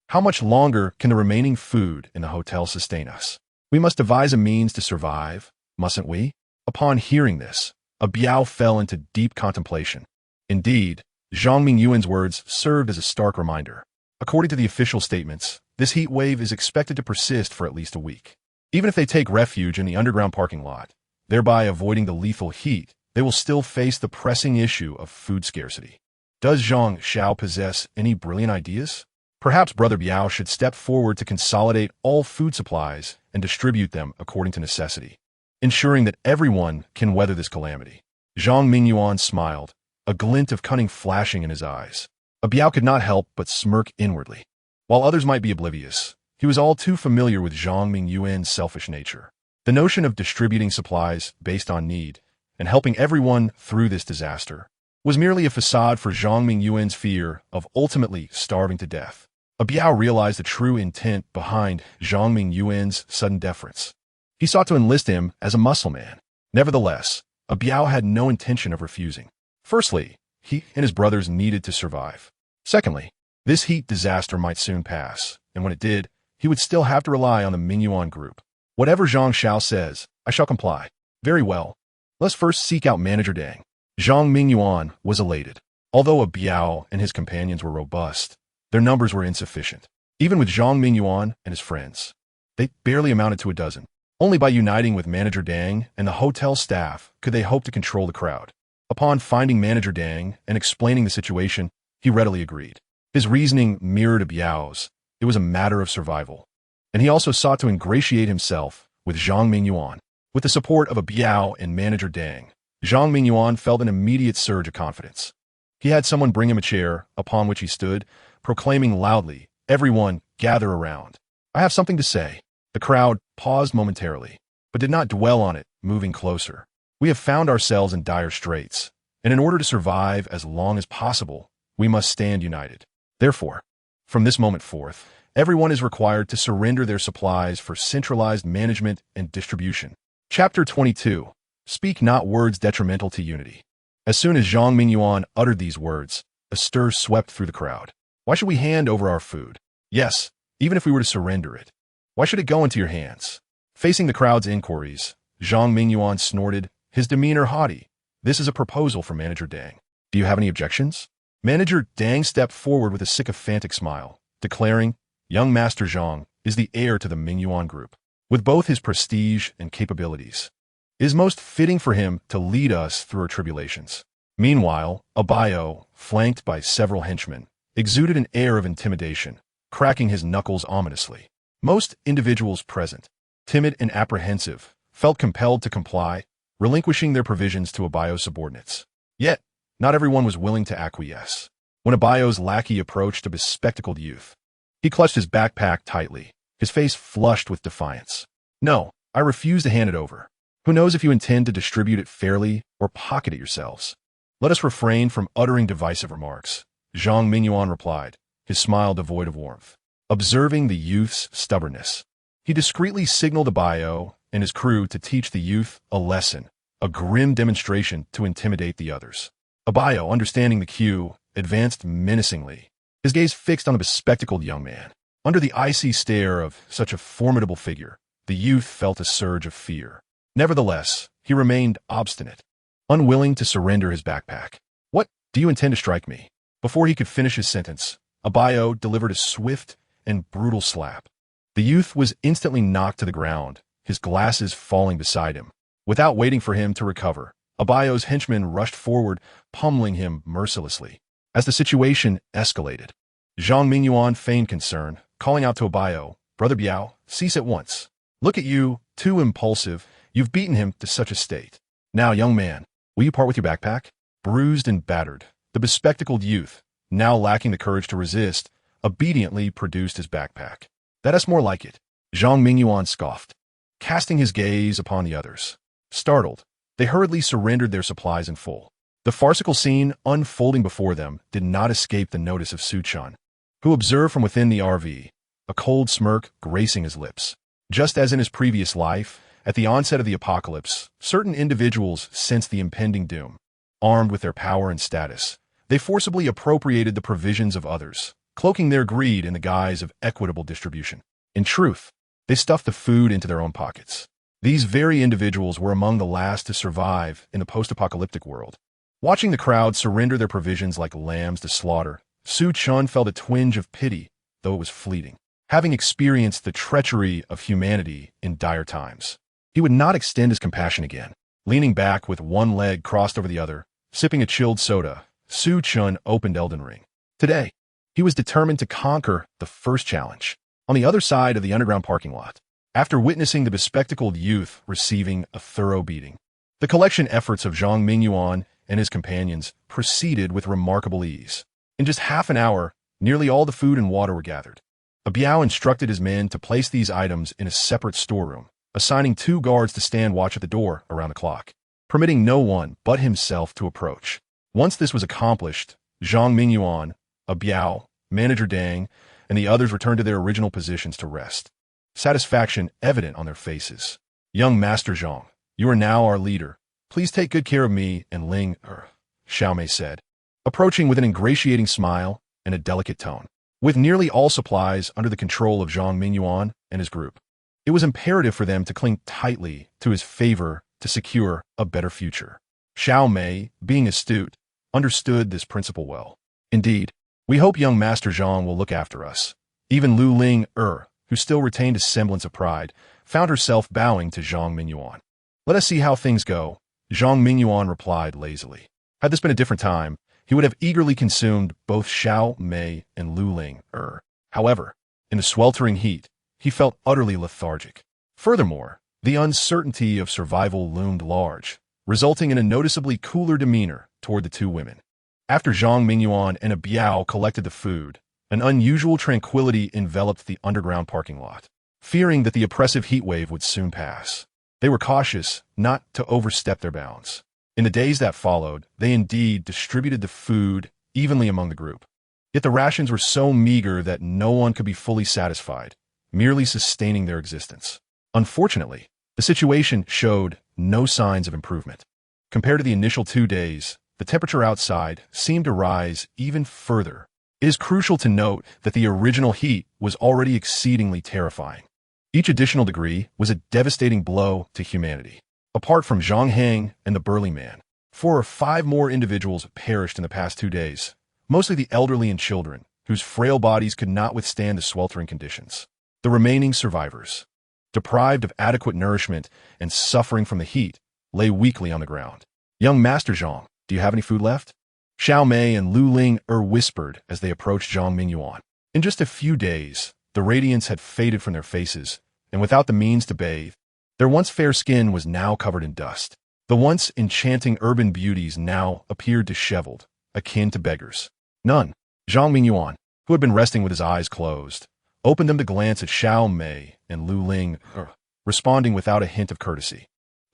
How much longer can the remaining food in the hotel sustain us? We must devise a means to survive, mustn't we? Upon hearing this, Biao fell into deep contemplation. Indeed, Zhang Mingyuan's words served as a stark reminder. According to the official statements, this heat wave is expected to persist for at least a week. Even if they take refuge in the underground parking lot, thereby avoiding the lethal heat, they will still face the pressing issue of food scarcity. Does Zhang Xiao possess any brilliant ideas? Perhaps Brother Biao should step forward to consolidate all food supplies and distribute them according to necessity, ensuring that everyone can weather this calamity. Zhang Mingyuan smiled, a glint of cunning flashing in his eyes. Biao could not help but smirk inwardly. While others might be oblivious, he was all too familiar with Zhang Mingyuan's selfish nature. The notion of distributing supplies based on need and helping everyone through this disaster was merely a facade for Zhang Mingyuan's fear of ultimately starving to death. Biao realized the true intent behind Zhang Mingyuan's sudden deference. He sought to enlist him as a muscle man. Nevertheless, Biao had no intention of refusing. Firstly, he and his brothers needed to survive. Secondly, this heat disaster might soon pass, and when it did, he would still have to rely on the Mingyuan group. Whatever Zhang Xiao says, I shall comply. Very well. Let's first seek out Manager Dang. Zhang Mingyuan was elated. Although Biao and his companions were robust, their numbers were insufficient. Even with Zhang Mingyuan and his friends, they barely amounted to a dozen. Only by uniting with Manager Dang and the hotel staff could they hope to control the crowd. Upon finding Manager Dang and explaining the situation, he readily agreed. His reasoning mirrored Biao's. It was a matter of survival. And he also sought to ingratiate himself with Zhang Mingyuan. With the support of Biao and Manager Dang, Zhang Mingyuan felt an immediate surge of confidence. He had someone bring him a chair, upon which he stood, proclaiming loudly, Everyone, gather around. I have something to say. The crowd paused momentarily, but did not dwell on it, moving closer. We have found ourselves in dire straits, and in order to survive as long as possible, we must stand united. Therefore, From this moment forth, everyone is required to surrender their supplies for centralized management and distribution. Chapter 22. Speak not words detrimental to unity. As soon as Zhang Mingyuan uttered these words, a stir swept through the crowd. Why should we hand over our food? Yes, even if we were to surrender it. Why should it go into your hands? Facing the crowd's inquiries, Zhang Mingyuan snorted, his demeanor haughty. This is a proposal from Manager Dang. Do you have any objections? Manager Dang stepped forward with a sycophantic smile, declaring, young Master Zhang is the heir to the Mingyuan group. With both his prestige and capabilities, it is most fitting for him to lead us through our tribulations. Meanwhile, Abayo, flanked by several henchmen, exuded an air of intimidation, cracking his knuckles ominously. Most individuals present, timid and apprehensive, felt compelled to comply, relinquishing their provisions to Abayo's subordinates. Yet, not everyone was willing to acquiesce. When Abayo's lackey approached a bespectacled youth, he clutched his backpack tightly, his face flushed with defiance. No, I refuse to hand it over. Who knows if you intend to distribute it fairly or pocket it yourselves? Let us refrain from uttering divisive remarks, Zhang Mingyuan replied, his smile devoid of warmth. Observing the youth's stubbornness, he discreetly signaled Abayo and his crew to teach the youth a lesson, a grim demonstration to intimidate the others. Abayo, understanding the cue, advanced menacingly, his gaze fixed on the bespectacled young man. Under the icy stare of such a formidable figure, the youth felt a surge of fear. Nevertheless, he remained obstinate, unwilling to surrender his backpack. What, do you intend to strike me? Before he could finish his sentence, Abayo delivered a swift and brutal slap. The youth was instantly knocked to the ground, his glasses falling beside him. Without waiting for him to recover, Abayo's henchmen rushed forward, pummeling him mercilessly. As the situation escalated, Zhang Mingyuan feigned concern, calling out to Abayo, Brother Biao, cease at once. Look at you, too impulsive, you've beaten him to such a state. Now, young man, will you part with your backpack? Bruised and battered, the bespectacled youth, now lacking the courage to resist, obediently produced his backpack. That's more like it, Zhang Mingyuan scoffed, casting his gaze upon the others. Startled, they hurriedly surrendered their supplies in full. The farcical scene unfolding before them did not escape the notice of Su Chen, who observed from within the RV, a cold smirk gracing his lips. Just as in his previous life, at the onset of the apocalypse, certain individuals sensed the impending doom. Armed with their power and status, they forcibly appropriated the provisions of others, cloaking their greed in the guise of equitable distribution. In truth, they stuffed the food into their own pockets. These very individuals were among the last to survive in the post-apocalyptic world. Watching the crowd surrender their provisions like lambs to slaughter, Su Chen felt a twinge of pity, though it was fleeting. Having experienced the treachery of humanity in dire times, he would not extend his compassion again. Leaning back with one leg crossed over the other, sipping a chilled soda, Su Chen opened Elden Ring. Today, he was determined to conquer the first challenge, on the other side of the underground parking lot. After witnessing the bespectacled youth receiving a thorough beating, the collection efforts of Zhang Mingyuan and his companions proceeded with remarkable ease. In just half an hour, nearly all the food and water were gathered. Biao instructed his men to place these items in a separate storeroom, assigning 2 guards to stand watch at the door around the clock, permitting no one but himself to approach. Once this was accomplished, Zhang Mingyuan, Biao, Manager Dang, and the others returned to their original positions to rest, satisfaction evident on their faces. Young Master Zhang, you are now our leader. Please take good care of me and Ling, Xiaomei said, approaching with an ingratiating smile and a delicate tone. With nearly all supplies under the control of Zhang Mingyuan and his group, it was imperative for them to cling tightly to his favor to secure a better future. Xiaomei, being astute, understood this principle well. Indeed, we hope young Master Zhang will look after us. Even Lu Ling, who still retained a semblance of pride, found herself bowing to Zhang Mingyuan. Let us see how things go, Zhang Mingyuan replied lazily. Had this been a different time, he would have eagerly consumed both Xiaomei and Lu Ling. However, in the sweltering heat, he felt utterly lethargic. Furthermore, the uncertainty of survival loomed large, resulting in a noticeably cooler demeanor toward the 2 women. After Zhang Mingyuan and Biao collected the food, an unusual tranquility enveloped the underground parking lot. Fearing that the oppressive heat wave would soon pass, they were cautious not to overstep their bounds. In the days that followed, they indeed distributed the food evenly among the group. Yet the rations were so meager that no one could be fully satisfied, merely sustaining their existence. Unfortunately, the situation showed no signs of improvement. Compared to the initial 2 days, the temperature outside seemed to rise even further. It is crucial to note that the original heat was already exceedingly terrifying. Each additional degree was a devastating blow to humanity. Apart from Zhang Heng and the burly man, 4 or 5 more individuals perished in the past 2 days, mostly the elderly and children, whose frail bodies could not withstand the sweltering conditions. The remaining survivors, deprived of adequate nourishment and suffering from the heat, lay weakly on the ground. "Young Master Zhang, do you have any food left?" Xiao Mei and Lu Ling whispered as they approached Zhang Mingyuan. In just a few days, the radiance had faded from their faces, and without the means to bathe, their once fair skin was now covered in dust. The once enchanting urban beauties now appeared disheveled, akin to beggars. None. Zhang Mingyuan, who had been resting with his eyes closed, opened them to glance at Xiao Mei and Lu Ling, responding without a hint of courtesy.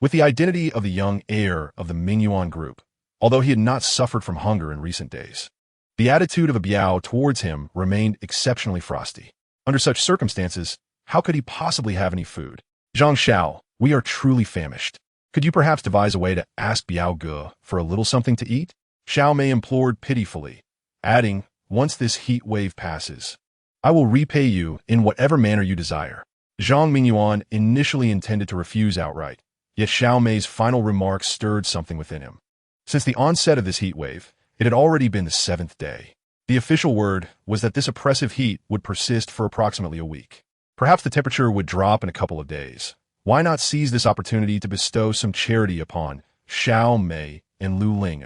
With the identity of the young heir of the Mingyuan group, although he had not suffered from hunger in recent days, the attitude of a Biao towards him remained exceptionally frosty. Under such circumstances, how could he possibly have any food? "Zhang Xiao, we are truly famished. Could you perhaps devise a way to ask Biao Ge for a little something to eat?" Xiao Mei implored pitifully, adding, "Once this heat wave passes, I will repay you in whatever manner you desire." Zhang Mingyuan initially intended to refuse outright, yet Xiao Mei's final remarks stirred something within him. Since the onset of this heat wave, it had already been the 7th day. The official word was that this oppressive heat would persist for approximately a week. Perhaps the temperature would drop in a couple of days. Why not seize this opportunity to bestow some charity upon Xiao Mei and Lu Ling?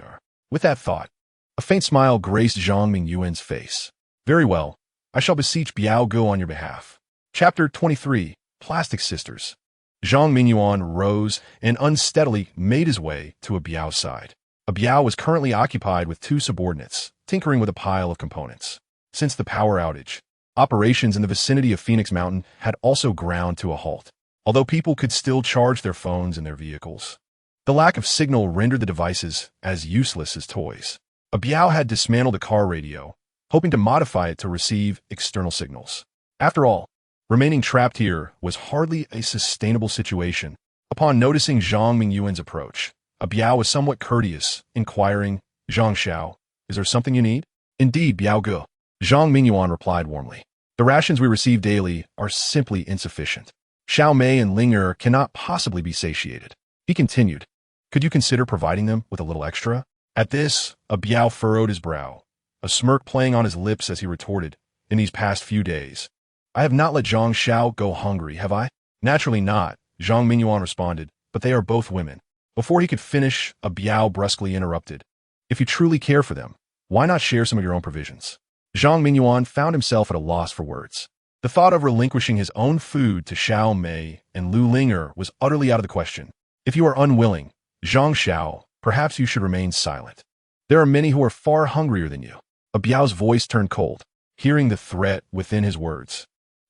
With that thought, a faint smile graced Zhang Mingyuan's face. "Very well, I shall beseech Biao Ge on your behalf." Chapter 23, Plastic Sisters. Zhang Mingyuan rose and unsteadily made his way to a Biao's side. A Biao was currently occupied with 2 subordinates, tinkering with a pile of components. Since the power outage, operations in the vicinity of Phoenix Mountain had also ground to a halt, although people could still charge their phones in their vehicles. The lack of signal rendered the devices as useless as toys. A Biao had dismantled a car radio, hoping to modify it to receive external signals. After all, remaining trapped here was hardly a sustainable situation. Upon noticing Zhang Mingyuan's approach, a Biao was somewhat courteous, inquiring, "Zhang Xiao, is there something you need?" "Indeed, Biao Ge," Zhang Mingyuan replied warmly. "The rations we receive daily are simply insufficient. Xiao Mei and Ling cannot possibly be satiated." He continued, "Could you consider providing them with a little extra?" At this, a Biao furrowed his brow, a smirk playing on his lips as he retorted, "In these past few days, I have not let Zhang Xiao go hungry, have I?" "Naturally not," Zhang Mingyuan responded, "but they are both women." Before he could finish, a Biao brusquely interrupted, "If you truly care for them, why not share some of your own provisions?" Zhang Mingyuan found himself at a loss for words. The thought of relinquishing his own food to Xiao Mei and Lu Ling was utterly out of the question. "If you are unwilling, Zhang Xiao, perhaps you should remain silent. There are many who are far hungrier than you." A Biao's voice turned cold, hearing the threat within his words.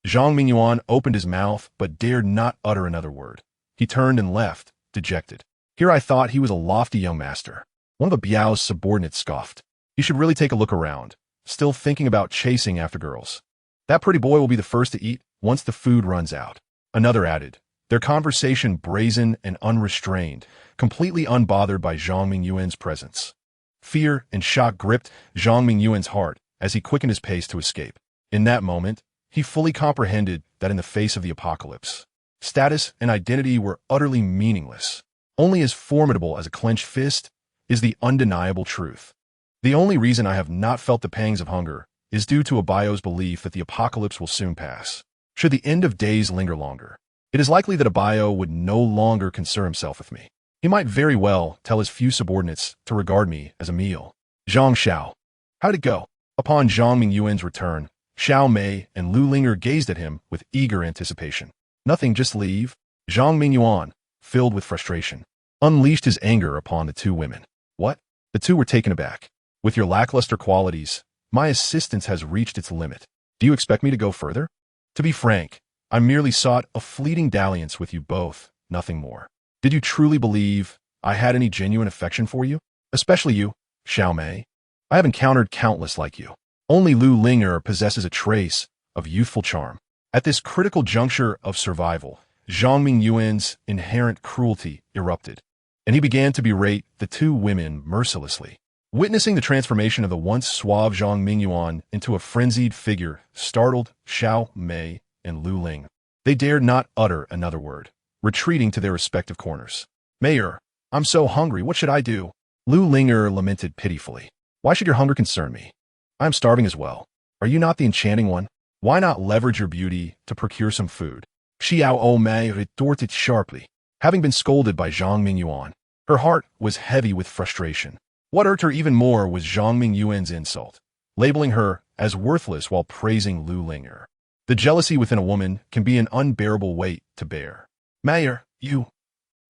Zhang Mingyuan opened his mouth but dared not utter another word. He turned and left, dejected. "Here I thought he was a lofty young master." One of the Biao's subordinates scoffed. "He should really take a look around, still thinking about chasing after girls. That pretty boy will be the first to eat once the food runs out." Another added, their conversation brazen and unrestrained, completely unbothered by Zhang Mingyuan's presence. Fear and shock gripped Zhang Mingyuan's heart as he quickened his pace to escape. In that moment, he fully comprehended that in the face of the apocalypse, status and identity were utterly meaningless. Only as formidable as a clenched fist is the undeniable truth. The only reason I have not felt the pangs of hunger is due to a Bio's belief that the apocalypse will soon pass. Should the end of days linger longer, it is likely that a Bio would no longer concern himself with me. He might very well tell his few subordinates to regard me as a meal. "Zhang Xiao, how'd it go?" Upon Zhang Mingyuan's return, Xiao Mei and Lu Ling gazed at him with eager anticipation. "Nothing, just leave." Zhang Mingyuan, filled with frustration, unleashed his anger upon the 2 women. "What?" The 2 were taken aback. "With your lackluster qualities, my assistance has reached its limit. Do you expect me to go further?" "To be frank, I merely sought a fleeting dalliance with you both, nothing more." "Did you truly believe I had any genuine affection for you? Especially you, Xiao Mei? I have encountered countless like you. Only Lu Linger possesses a trace of youthful charm. At this critical juncture of survival, Zhang Mingyuan's inherent cruelty erupted, and he began to berate the two women mercilessly. Witnessing the transformation of the once suave Zhang Mingyuan into a frenzied figure startled Xiao Mei and Lu Ling. They dared not utter another word, retreating to their respective corners. "Mayor, I'm so hungry, what should I do?" Lu Linger lamented pitifully. "Why should your hunger concern me? I am starving as well. Are you not the enchanting one? Why not leverage your beauty to procure some food?" Xiao Mei retorted sharply, having been scolded by Zhang Mingyuan. Her heart was heavy with frustration. What irked her even more was Zhang Mingyuan's insult, labeling her as worthless while praising Lu Linger. The jealousy within a woman can be an unbearable weight to bear. "Mayor, you—"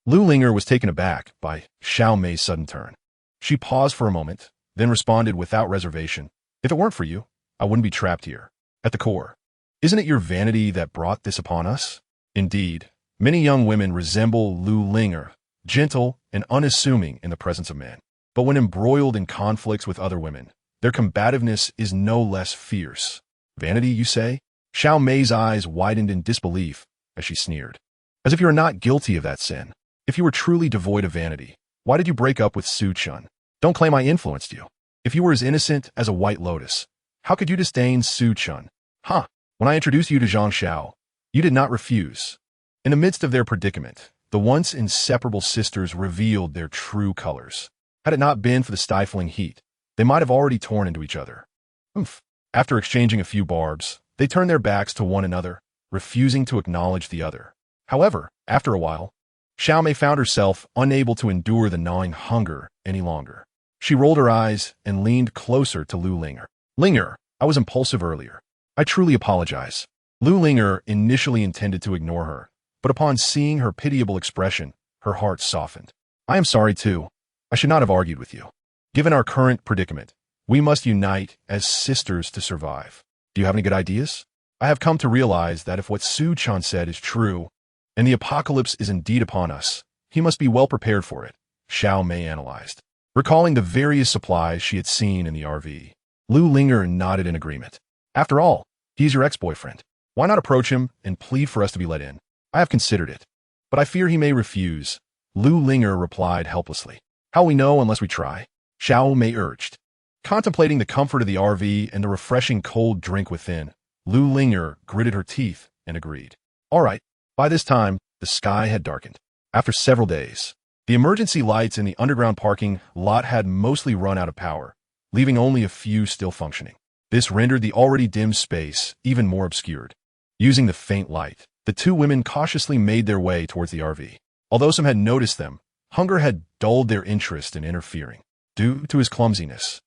Lu Linger was taken aback by Xiao Mei's sudden turn. She paused for a moment, then responded without reservation. "If it weren't for you, I wouldn't be trapped here. At the core, isn't it your vanity that brought this upon us?" Indeed, many young women resemble Lu Linger, gentle and unassuming in the presence of men. But when embroiled in conflicts with other women, their combativeness is no less fierce. "Vanity, you say?" Xiao Mei's eyes widened in disbelief as she sneered. "As if you are not guilty of that sin. If you were truly devoid of vanity, why did you break up with Su Chen? Don't claim I influenced you. If you were as innocent as a white lotus, how could you disdain Su Chen? Huh? When I introduced you to Zhang Xiao, you did not refuse." In the midst of their predicament, the once inseparable sisters revealed their true colors. Had it not been for the stifling heat, they might have already torn into each other. Oomph. After exchanging a few barbs, they turned their backs to one another, refusing to acknowledge the other. However, after a while, Xiao Mei found herself unable to endure the gnawing hunger any longer. She rolled her eyes and leaned closer to Lu Linger. "Linger, I was impulsive earlier. I truly apologize." Lu Linger initially intended to ignore her, but upon seeing her pitiable expression, her heart softened. "I am sorry too. I should not have argued with you. Given our current predicament, we must unite as sisters to survive. Do you have any good ideas? I have come to realize that if what Su Chen said is true, and the apocalypse is indeed upon us, he must be well prepared for it," Xiao Mei analyzed. Recalling the various supplies she had seen in the RV, Lu Linger nodded in agreement. "After all, he's your ex-boyfriend. Why not approach him and plead for us to be let in? I have considered it, but I fear he may refuse," Lu Linger replied helplessly. "How we know unless we try?" Xiao Mei urged. Contemplating the comfort of the RV and the refreshing cold drink within, Lu Linger gritted her teeth and agreed. All right. By this time, the sky had darkened. After several days, the emergency lights in the underground parking lot had mostly run out of power, leaving only a few still functioning. This rendered the already dim space even more obscured. Using the faint light, the two women cautiously made their way towards the RV. Although some had noticed them, hunger had dulled their interest in interfering. Due to his clumsiness,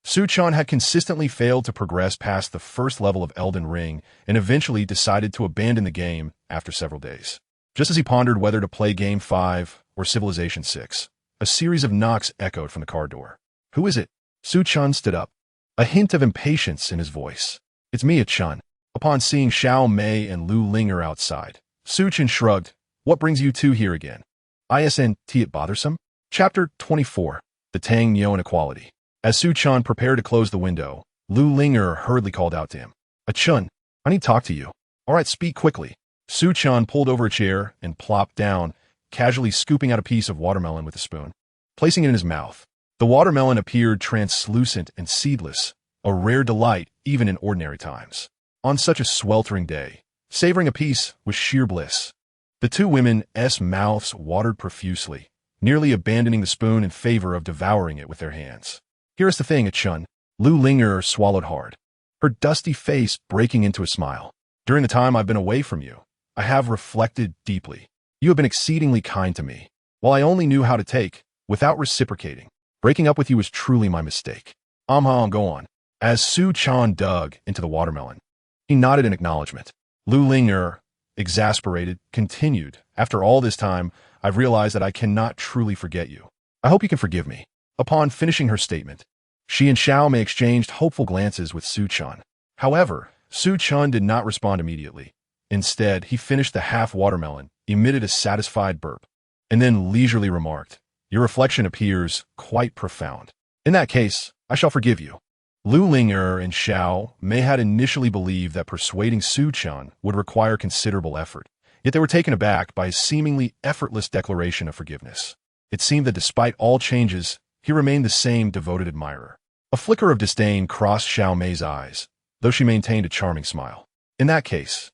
Su Chen had consistently failed to progress past the first level of Elden Ring and eventually decided to abandon the game after several days. Just as he pondered whether to play Game 5 or Civilization 6, a series of knocks echoed from the car door. "Who is it?" Su Chen stood up, a hint of impatience in his voice. "It's me, Chen." Upon seeing Xiao Mei and Lu Linger outside, Su Chen shrugged. "What brings you two here again? Isn't it bothersome?" Chapter 24. The Tang Nyo Inequality. As Su Chen prepared to close the window, Lu Linger hurriedly called out to him. "Chun, I need to talk to you." "All right, speak quickly." Su Chen pulled over a chair and plopped down, casually scooping out a piece of watermelon with a spoon. Placing it in his mouth, the watermelon appeared translucent and seedless, a rare delight even in ordinary times. On such a sweltering day, savoring a piece was sheer bliss. The two women's mouths watered profusely, nearly abandoning the spoon in favor of devouring it with their hands. "Here's the thing, Chun." Lu Linger swallowed hard, her dusty face breaking into a smile. "During the time I've been away from you, I have reflected deeply. You have been exceedingly kind to me, while I only knew how to take, without reciprocating. Breaking up with you was truly my mistake." Go on." As Su Chen dug into the watermelon, he nodded in acknowledgement. Lu Linger, exasperated, continued, "After all this time, I've realized that I cannot truly forget you. I hope you can forgive me." Upon finishing her statement, she and Xiao Mei exchanged hopeful glances with Su Chen. However, Su Chen did not respond immediately. Instead, he finished the half watermelon, emitted a satisfied burp, and then leisurely remarked, "Your reflection appears quite profound. In that case, I shall forgive you." Lu Ling'er and Xiao Mei had initially believed that persuading Su Chen would require considerable effort, yet they were taken aback by his seemingly effortless declaration of forgiveness. It seemed that despite all changes, he remained the same devoted admirer. A flicker of disdain crossed Xiao Mei's eyes, though she maintained a charming smile. In that case,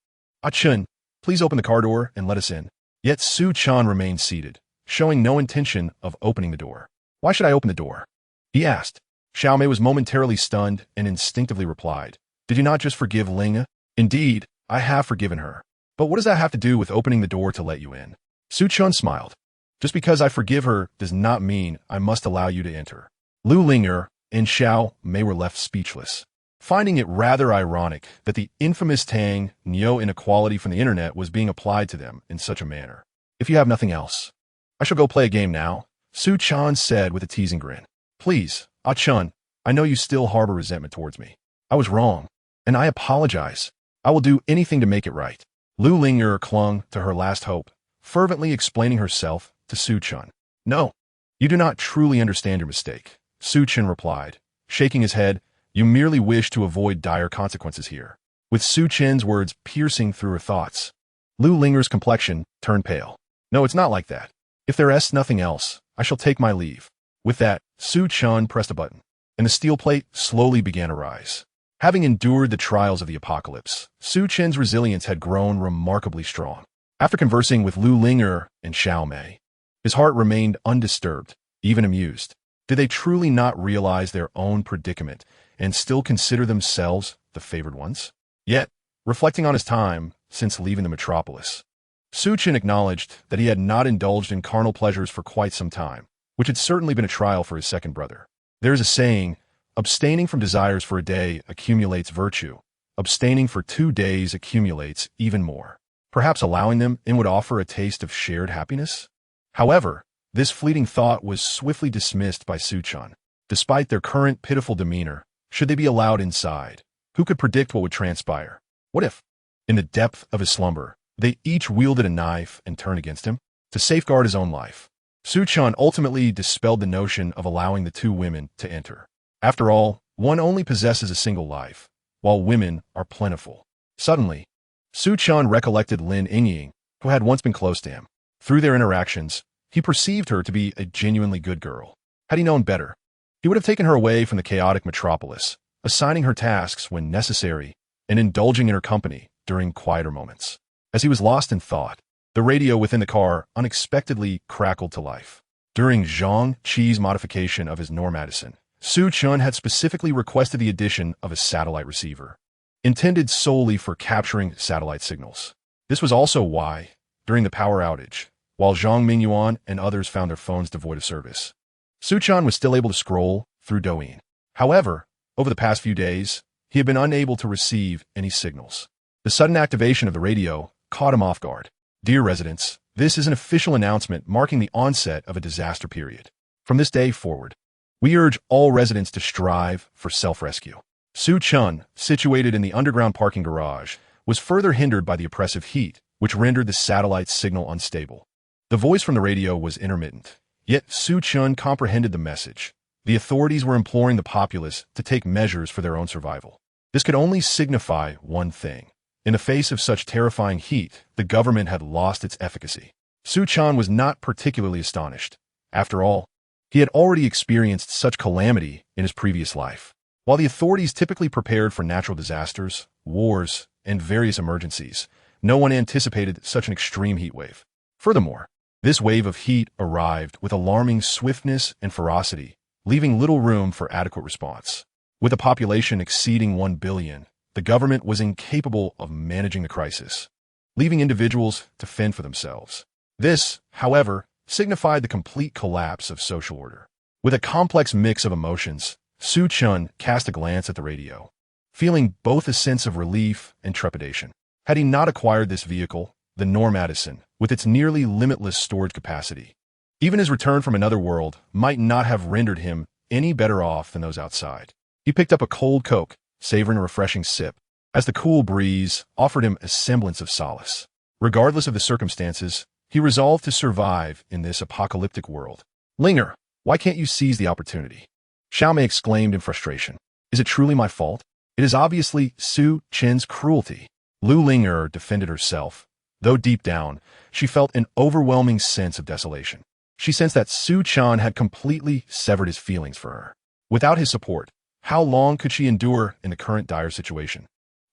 Chen, please open the car door and let us in. Yet Su Chen remained seated, showing no intention of opening the door. Why should I open the door? He asked. Xiao Mei was momentarily stunned and instinctively replied, Did you not just forgive Ling? Indeed, I have forgiven her. But what does that have to do with opening the door to let you in? Su Chen smiled. Just because I forgive her does not mean I must allow you to enter. Lu Ling'er and Xiao Mei were left speechless, finding it rather ironic that the infamous Tang Neo inequality from the internet was being applied to them in such a manner. If you have nothing else, I shall go play a game now, Su Chen said with a teasing grin. Please, Chen, I know you still harbor resentment towards me. I was wrong, and I apologize. I will do anything to make it right. Lu Ling'er clung to her last hope, fervently explaining herself to Su Chen. No, you do not truly understand your mistake, Su Chen replied, shaking his head. You merely wish to avoid dire consequences here. With Su Chen's words piercing through her thoughts, Lu Ling'er's complexion turned pale. No, it's not like that. If there is nothing else, I shall take my leave. With that, Su Chen pressed a button, and the steel plate slowly began to rise. Having endured the trials of the apocalypse, Su Chen's resilience had grown remarkably strong. After conversing with Lu Ling'er and Xiao Mei, his heart remained undisturbed, even amused. Did they truly not realize their own predicament and still consider themselves the favored ones? Yet, reflecting on his time since leaving the metropolis, Su Chen acknowledged that he had not indulged in carnal pleasures for quite some time, which had certainly been a trial for his second brother. There is a saying, abstaining from desires for a day accumulates virtue. Abstaining for 2 days accumulates even more. Perhaps allowing them in would offer a taste of shared happiness? However, this fleeting thought was swiftly dismissed by Su Chen. Despite their current pitiful demeanor, should they be allowed inside, who could predict what would transpire? What if, in the depth of his slumber, they each wielded a knife and turned against him to safeguard his own life? Su Chen ultimately dispelled the notion of allowing the two women to enter. After all, one only possesses a single life, while women are plentiful. Suddenly, Su Chen recollected Lin Yingying, who had once been close to him. Through their interactions, he perceived her to be a genuinely good girl. Had he known better, he would have taken her away from the chaotic metropolis, assigning her tasks when necessary and indulging in her company during quieter moments. As he was lost in thought, the radio within the car unexpectedly crackled to life. During Zhang Qi's modification of his Norm Addison, Su Chen had specifically requested the addition of a satellite receiver, intended solely for capturing satellite signals. This was also why, during the power outage, while Zhang Mingyuan and others found their phones devoid of service, Su Chen was still able to scroll through Douyin. However, over the past few days, he had been unable to receive any signals. The sudden activation of the radio caught him off guard. Dear residents, this is an official announcement marking the onset of a disaster period. From this day forward, we urge all residents to strive for self-rescue. Su Chen, situated in the underground parking garage, was further hindered by the oppressive heat, which rendered the satellite's signal unstable. The voice from the radio was intermittent, yet Su Chen comprehended the message. The authorities were imploring the populace to take measures for their own survival. This could only signify one thing. In the face of such terrifying heat, the government had lost its efficacy. Su Chen was not particularly astonished. After all, he had already experienced such calamity in his previous life. While the authorities typically prepared for natural disasters, wars, and various emergencies, no one anticipated such an extreme heat wave. Furthermore, this wave of heat arrived with alarming swiftness and ferocity, leaving little room for adequate response. With a population exceeding 1 billion, the government was incapable of managing the crisis, leaving individuals to fend for themselves. This, however, signified the complete collapse of social order. With a complex mix of emotions, Su Chen cast a glance at the radio, feeling both a sense of relief and trepidation. Had he not acquired this vehicle, the Norm Addison, with its nearly limitless storage capacity, even his return from another world might not have rendered him any better off than those outside. He picked up a cold Coke, savoring a refreshing sip, as the cool breeze offered him a semblance of solace. Regardless of the circumstances, he resolved to survive in this apocalyptic world. Ling'er, why can't you seize the opportunity? Xiao Mei exclaimed in frustration. Is it truly my fault? It is obviously Su Chen's cruelty. Lu Ling'er defended herself, though deep down, she felt an overwhelming sense of desolation. She sensed that Su Chen had completely severed his feelings for her. Without his support, how long could she endure in the current dire situation?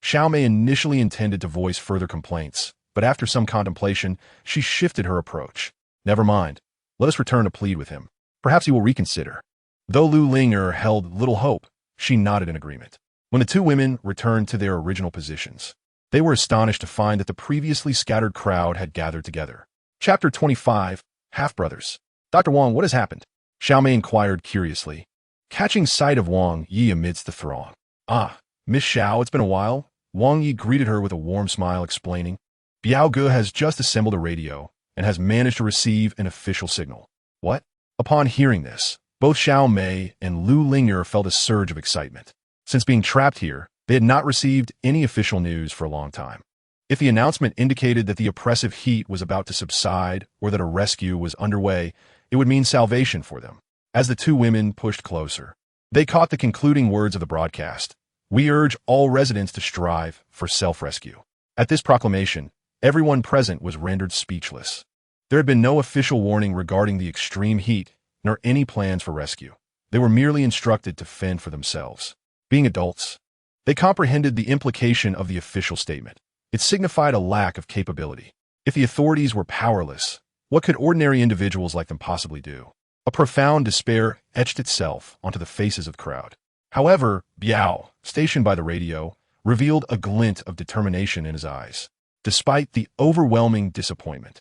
Xiao Mei initially intended to voice further complaints, but after some contemplation, she shifted her approach. Never mind. Let us return to plead with him. Perhaps he will reconsider. Though Lu Ling'er held little hope, she nodded in agreement. When the two women returned to their original positions, they were astonished to find that the previously scattered crowd had gathered together. Chapter 25, Half-Brothers. Dr. Wang, what has happened? Xiao Mei inquired curiously, catching sight of Wang Yi amidst the throng. Ah, Miss Xiao, it's been a while. Wang Yi greeted her with a warm smile, explaining, Biao Ge has just assembled a radio and has managed to receive an official signal. What? Upon hearing this, both Xiao Mei and Lu Ling'er felt a surge of excitement. Since being trapped here, they had not received any official news for a long time. If the announcement indicated that the oppressive heat was about to subside or that a rescue was underway, it would mean salvation for them. As the two women pushed closer, they caught the concluding words of the broadcast. We urge all residents to strive for self-rescue. At this proclamation, everyone present was rendered speechless. There had been no official warning regarding the extreme heat, nor any plans for rescue. They were merely instructed to fend for themselves. Being adults, they comprehended the implication of the official statement. It signified a lack of capability. If the authorities were powerless, what could ordinary individuals like them possibly do? A profound despair etched itself onto the faces of the crowd. However, Biao, stationed by the radio, revealed a glint of determination in his eyes. Despite the overwhelming disappointment,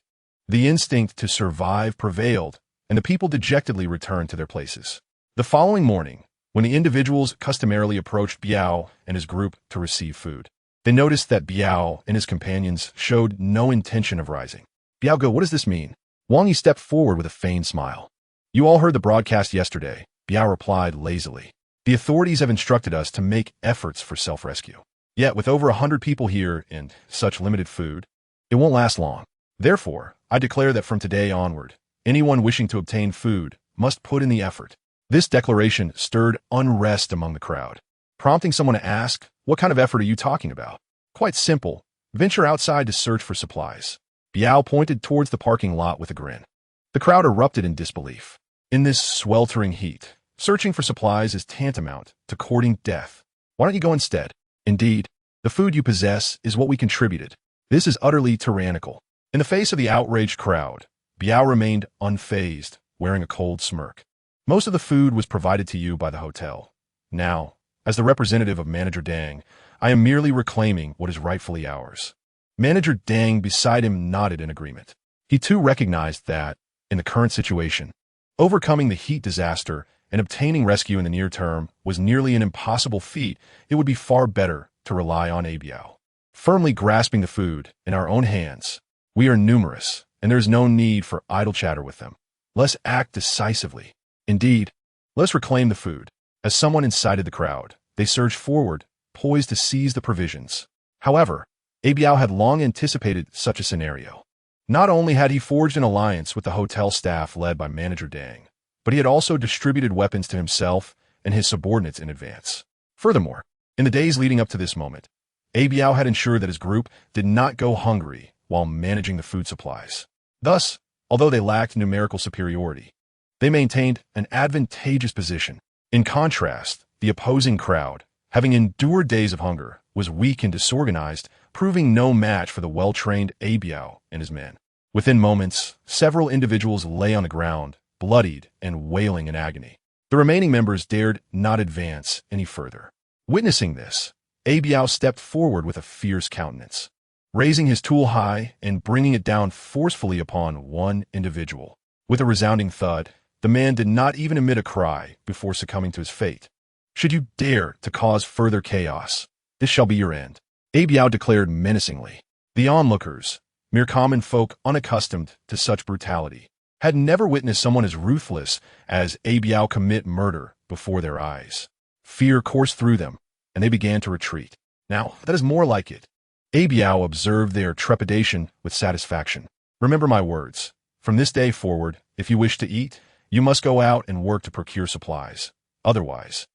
the instinct to survive prevailed, and the people dejectedly returned to their places. The following morning, when the individuals customarily approached Biao and his group to receive food, they noticed that Biao and his companions showed no intention of rising. Biao Ge, what does this mean? Wang Yi stepped forward with a feigned smile. You all heard the broadcast yesterday, Biao replied lazily. The authorities have instructed us to make efforts for self-rescue. Yet, with over 100 people here and such limited food, it won't last long. Therefore, I declare that from today onward, anyone wishing to obtain food must put in the effort. This declaration stirred unrest among the crowd, prompting someone to ask, what kind of effort are you talking about? Quite simple. Venture outside to search for supplies. Biao pointed towards the parking lot with a grin. The crowd erupted in disbelief. In this sweltering heat, searching for supplies is tantamount to courting death. Why don't you go instead? Indeed, the food you possess is what we contributed. This is utterly tyrannical. In the face of the outraged crowd, Biao remained unfazed, wearing a cold smirk. Most of the food was provided to you by the hotel. Now, as the representative of Manager Dang, I am merely reclaiming what is rightfully ours. Manager Dang beside him nodded in agreement. He too recognized that, in the current situation, overcoming the heat disaster and obtaining rescue in the near term was nearly an impossible feat. It would be far better to rely on Biao. Firmly grasping the food in our own hands, we are numerous, and there is no need for idle chatter with them. Let's act decisively. Indeed, let's reclaim the food. As someone incited the crowd, they surged forward, poised to seize the provisions. However, Biao had long anticipated such a scenario. Not only had he forged an alliance with the hotel staff led by Manager Dang, but he had also distributed weapons to himself and his subordinates in advance. Furthermore, in the days leading up to this moment, Biao had ensured that his group did not go hungry while managing the food supplies. Thus, although they lacked numerical superiority, they maintained an advantageous position. In contrast, the opposing crowd, having endured days of hunger, was weak and disorganized, proving no match for the well-trained Biao and his men. Within moments, several individuals lay on the ground, bloodied and wailing in agony. The remaining members dared not advance any further. Witnessing this, Biao stepped forward with a fierce countenance, raising his tool high and bringing it down forcefully upon one individual. With a resounding thud, the man did not even emit a cry before succumbing to his fate. Should you dare to cause further chaos, this shall be your end, Biao declared menacingly. The onlookers, mere common folk unaccustomed to such brutality, had never witnessed someone as ruthless as Biao commit murder before their eyes. Fear coursed through them, and they began to retreat. Now, that is more like it. Biao observed their trepidation with satisfaction. Remember my words. From this day forward, if you wish to eat, you must go out and work to procure supplies. Otherwise,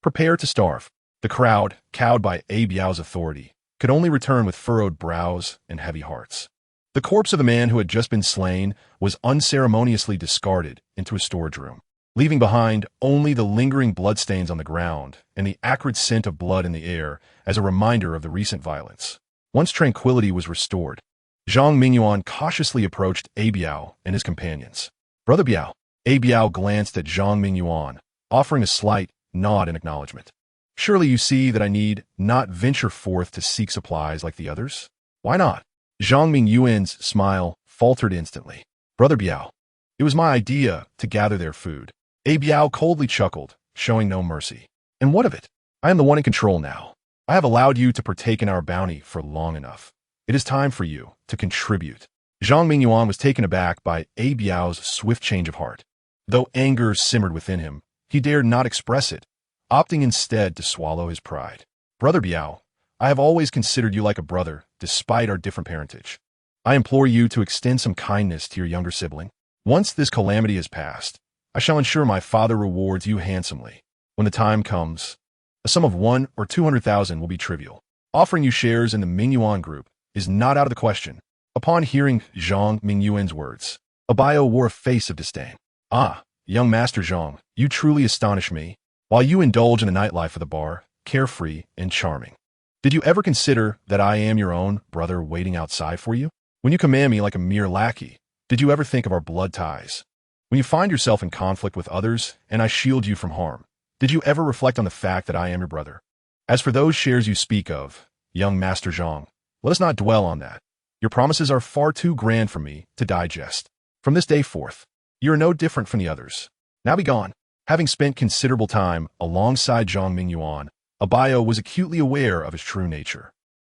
Prepare to starve. The crowd, cowed by A Biao's authority, could only return with furrowed brows and heavy hearts. The corpse of the man who had just been slain was unceremoniously discarded into a storage room, leaving behind only the lingering bloodstains on the ground and the acrid scent of blood in the air as a reminder of the recent violence. Once tranquility was restored, Zhang Mingyuan cautiously approached A Biao and his companions. Brother Biao. A Biao glanced at Zhang Mingyuan, offering a slight nod in acknowledgement. Surely you see that I need not venture forth to seek supplies like the others? Why not? Zhang Mingyuan's smile faltered instantly. Brother Biao, it was my idea to gather their food. A Biao coldly chuckled, showing no mercy. And what of it? I am the one in control now. I have allowed you to partake in our bounty for long enough. It is time for you to contribute. Zhang Mingyuan was taken aback by A Biao's swift change of heart. Though anger simmered within him, he dared not express it, opting instead to swallow his pride. Brother Biao, I have always considered you like a brother, despite our different parentage. I implore you to extend some kindness to your younger sibling. Once this calamity has passed, I shall ensure my father rewards you handsomely. When the time comes, a sum of 1 or 200,000 will be trivial. Offering you shares in the Mingyuan group is not out of the question. Upon hearing Zhang Mingyuan's words, Abayo wore a face of disdain. Ah, young Master Zhang, you truly astonish me. While you indulge in the nightlife of the bar, carefree and charming, did you ever consider that I am your own brother waiting outside for you? When you command me like a mere lackey, did you ever think of our blood ties? When you find yourself in conflict with others and I shield you from harm, did you ever reflect on the fact that I am your brother? As for those shares you speak of, young Master Zhang, let us not dwell on that. Your promises are far too grand for me to digest. From this day forth, you are no different from the others. Now be gone. Having spent considerable time alongside Zhang Mingyuan, Abayo was acutely aware of his true nature.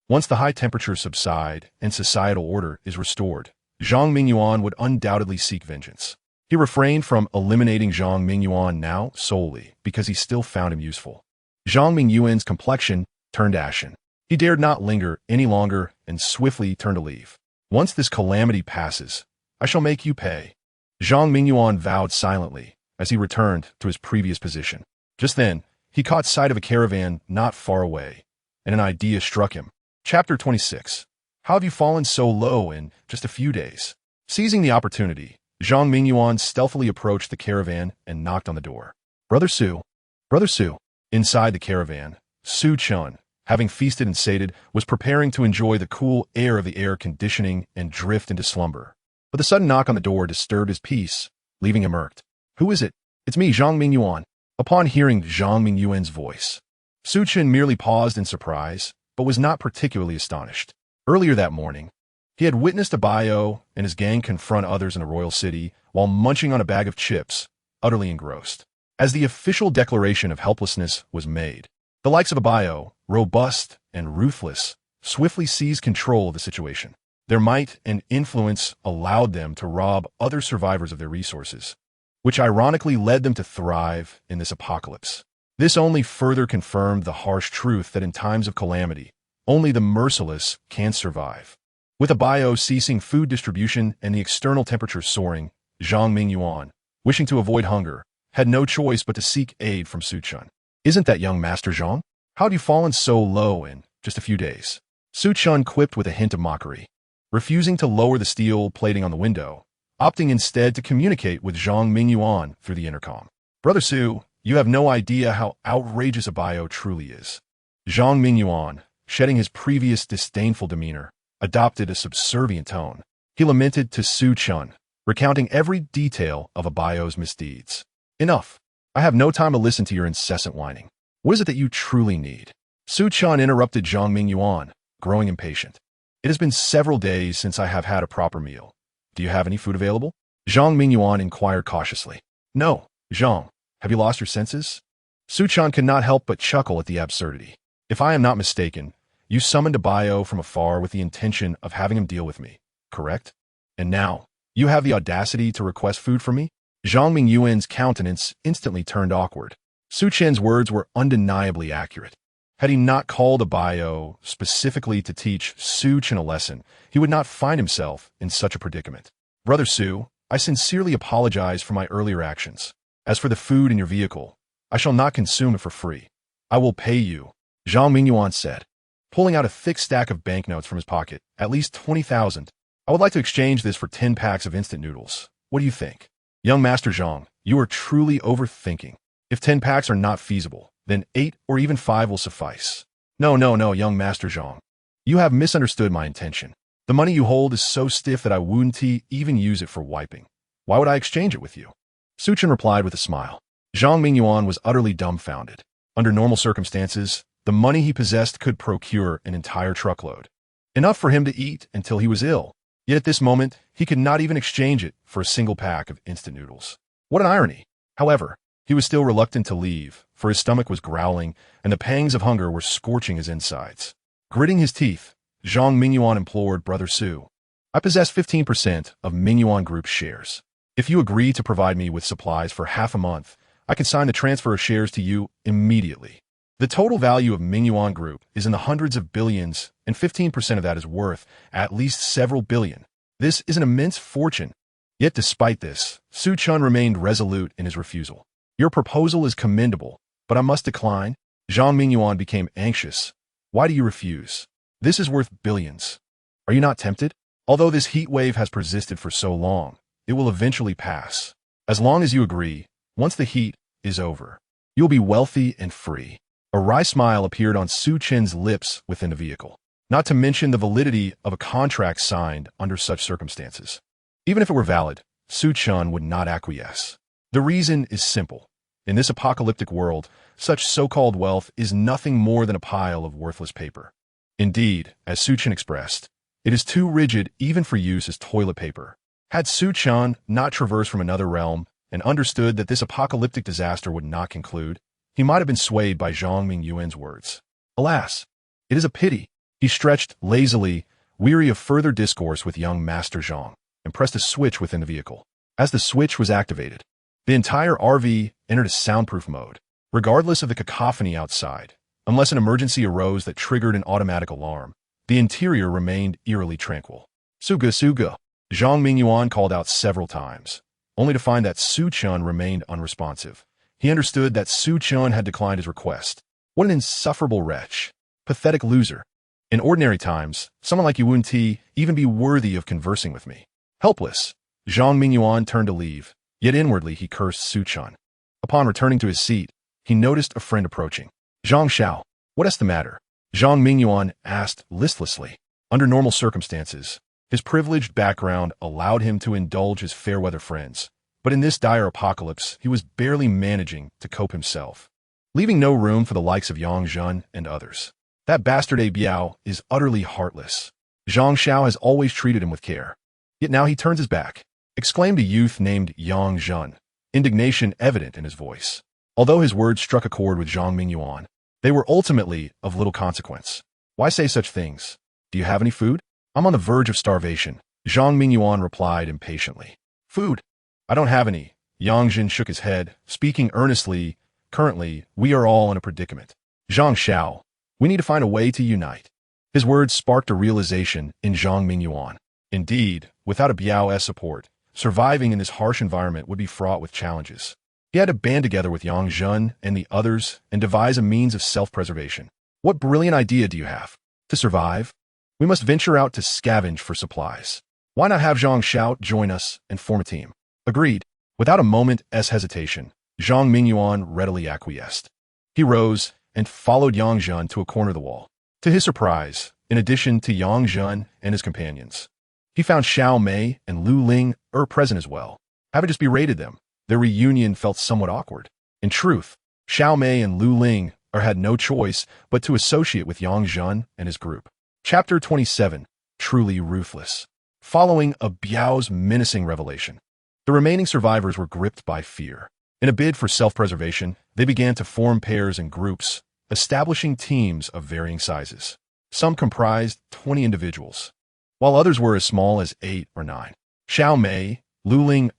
Once the high temperatures subside and societal order is restored, Zhang Mingyuan would undoubtedly seek vengeance. He refrained from eliminating Zhang Mingyuan now solely because he still found him useful. Zhang Mingyuan's complexion turned ashen. He dared not linger any longer and swiftly turned to leave. Once this calamity passes, I shall make you pay. Zhang Mingyuan vowed silently as he returned to his previous position. Just then, he caught sight of a caravan not far away, and an idea struck him. Chapter 26. How have you fallen so low in just a few days? Seizing the opportunity, Zhang Mingyuan stealthily approached the caravan and knocked on the door. Brother Su. Brother Su. Inside the caravan, Su Chen, having feasted and sated, was preparing to enjoy the cool air of the air conditioning and drift into slumber. But the sudden knock on the door disturbed his peace, leaving him irked. Who is it? It's me, Zhang Mingyuan. Upon hearing Zhang Mingyuan's voice, Su Chen merely paused in surprise, but was not particularly astonished. Earlier that morning, he had witnessed Abayo and his gang confront others in the royal city while munching on a bag of chips, utterly engrossed. As the official declaration of helplessness was made, the likes of Abayo, robust and ruthless, swiftly seized control of the situation. Their might and influence allowed them to rob other survivors of their resources, which ironically led them to thrive in this apocalypse. This only further confirmed the harsh truth that in times of calamity, only the merciless can survive. With Abayo ceasing food distribution and the external temperature soaring, Zhang Mingyuan, wishing to avoid hunger, had no choice but to seek aid from Su Chen. Isn't that young Master Zhang? How have you fallen so low in just a few days? Su Chen quipped with a hint of mockery, refusing to lower the steel plating on the window, opting instead to communicate with Zhang Mingyuan through the intercom. Brother Su, you have no idea how outrageous Abayo truly is. Zhang Mingyuan, shedding his previous disdainful demeanor, adopted a subservient tone. He lamented to Su Chen, recounting every detail of Abayo's misdeeds. Enough. I have no time to listen to your incessant whining. What is it that you truly need? Su Chen interrupted Zhang Mingyuan, growing impatient. It has been several days since I have had a proper meal. Do you have any food available? Zhang Mingyuan inquired cautiously. No, Zhang. Have you lost your senses? Su Chen could not help but chuckle at the absurdity. If I am not mistaken, you summoned Abayo from afar with the intention of having him deal with me, correct? And now, you have the audacity to request food from me? Zhang Mingyuan's countenance instantly turned awkward. Su Chen's words were undeniably accurate. Had he not called Abayo specifically to teach Su Chen a lesson, he would not find himself in such a predicament. Brother Su, I sincerely apologize for my earlier actions. As for the food in your vehicle, I shall not consume it for free. I will pay you, Zhang Mingyuan said, pulling out a thick stack of banknotes from his pocket, at least 20,000. I would like to exchange this for 10 packs of instant noodles. What do you think? Young Master Zhang, you are truly overthinking. If 10 packs are not feasible, then 8 or even 5 will suffice. No, young Master Zhang. You have misunderstood my intention. The money you hold is so stiff that I wouldn't even use it for wiping. Why would I exchange it with you? Su Chen replied with a smile. Zhang Mingyuan was utterly dumbfounded. Under normal circumstances, the money he possessed could procure an entire truckload. Enough for him to eat until he was ill. Yet at this moment, he could not even exchange it for a single pack of instant noodles. What an irony! However, he was still reluctant to leave, for his stomach was growling and the pangs of hunger were scorching his insides. Gritting his teeth, Zhang Mingyuan implored Brother Su. I possess 15% of Mingyuan Group's shares. If you agree to provide me with supplies for half a month, I can sign the transfer of shares to you immediately. The total value of Mingyuan Group is in the hundreds of billions, and 15% of that is worth at least several billion. This is an immense fortune. Yet despite this, Su Chen remained resolute in his refusal. Your proposal is commendable, but I must decline. Zhang Mingyuan became anxious. Why do you refuse? This is worth billions. Are you not tempted? Although this heat wave has persisted for so long, it will eventually pass. As long as you agree, once the heat is over, you'll be wealthy and free. A wry smile appeared on Su Chen's lips within the vehicle, not to mention the validity of a contract signed under such circumstances. Even if it were valid, Su Chen would not acquiesce. The reason is simple. In this apocalyptic world, such so-called wealth is nothing more than a pile of worthless paper. Indeed, as Su Chen expressed, it is too rigid even for use as toilet paper. Had Su Chen not traversed from another realm and understood that this apocalyptic disaster would not conclude, he might have been swayed by Zhang Mingyuan's words. Alas, it is a pity. He stretched lazily, weary of further discourse with young Master Zhang, and pressed a switch within the vehicle. As the switch was activated, the entire RV entered a soundproof mode, regardless of the cacophony outside. Unless an emergency arose that triggered an automatic alarm, the interior remained eerily tranquil. Suga, Zhang Mingyuan called out several times, only to find that Su Chen remained unresponsive. He understood that Su Chen had declined his request. What an insufferable wretch. Pathetic loser. In ordinary times, someone like you wouldn't even be worthy of conversing with me. Helpless, Zhang Mingyuan turned to leave, yet inwardly he cursed Su Chen. Upon returning to his seat, he noticed a friend approaching. Zhang Xiao, what is the matter? Zhang Mingyuan asked listlessly. Under normal circumstances, his privileged background allowed him to indulge his fair-weather friends, but in this dire apocalypse, he was barely managing to cope himself, leaving no room for the likes of Yang Zhen and others. That bastard Biao is utterly heartless. Zhang Xiao has always treated him with care. Yet now he turns his back, exclaimed a youth named Yang Zhen, indignation evident in his voice. Although his words struck a chord with Zhang Mingyuan, they were ultimately of little consequence. Why say such things? Do you have any food? I'm on the verge of starvation, Zhang Mingyuan replied impatiently. Food? I don't have any. Yang Zhen shook his head, speaking earnestly. Currently, we are all in a predicament. Zhang Xiao, we need to find a way to unite. His words sparked a realization in Zhang Mingyuan. Indeed, without a Biao's support, surviving in this harsh environment would be fraught with challenges. He had to band together with Yang Zhen and the others and devise a means of self-preservation. What brilliant idea do you have? To survive, we must venture out to scavenge for supplies. Why not have Zhang Xiao join us and form a team? Agreed. Without a moment's hesitation, Zhang Mingyuan readily acquiesced. He rose and followed Yang Zhen to a corner of the wall. To his surprise, in addition to Yang Zhen and his companions, he found Xiao Mei and Lu Ling present as well. Having just berated them, their reunion felt somewhat awkward. In truth, Xiao Mei and Lu Ling had no choice but to associate with Yang Zhen and his group. Chapter 27, Truly Ruthless. Following a Biao's menacing revelation, the remaining survivors were gripped by fear. In a bid for self-preservation, they began to form pairs and groups, establishing teams of varying sizes. Some comprised 20 individuals, while others were as small as 8 or 9. Xiao Mei, Lu Ling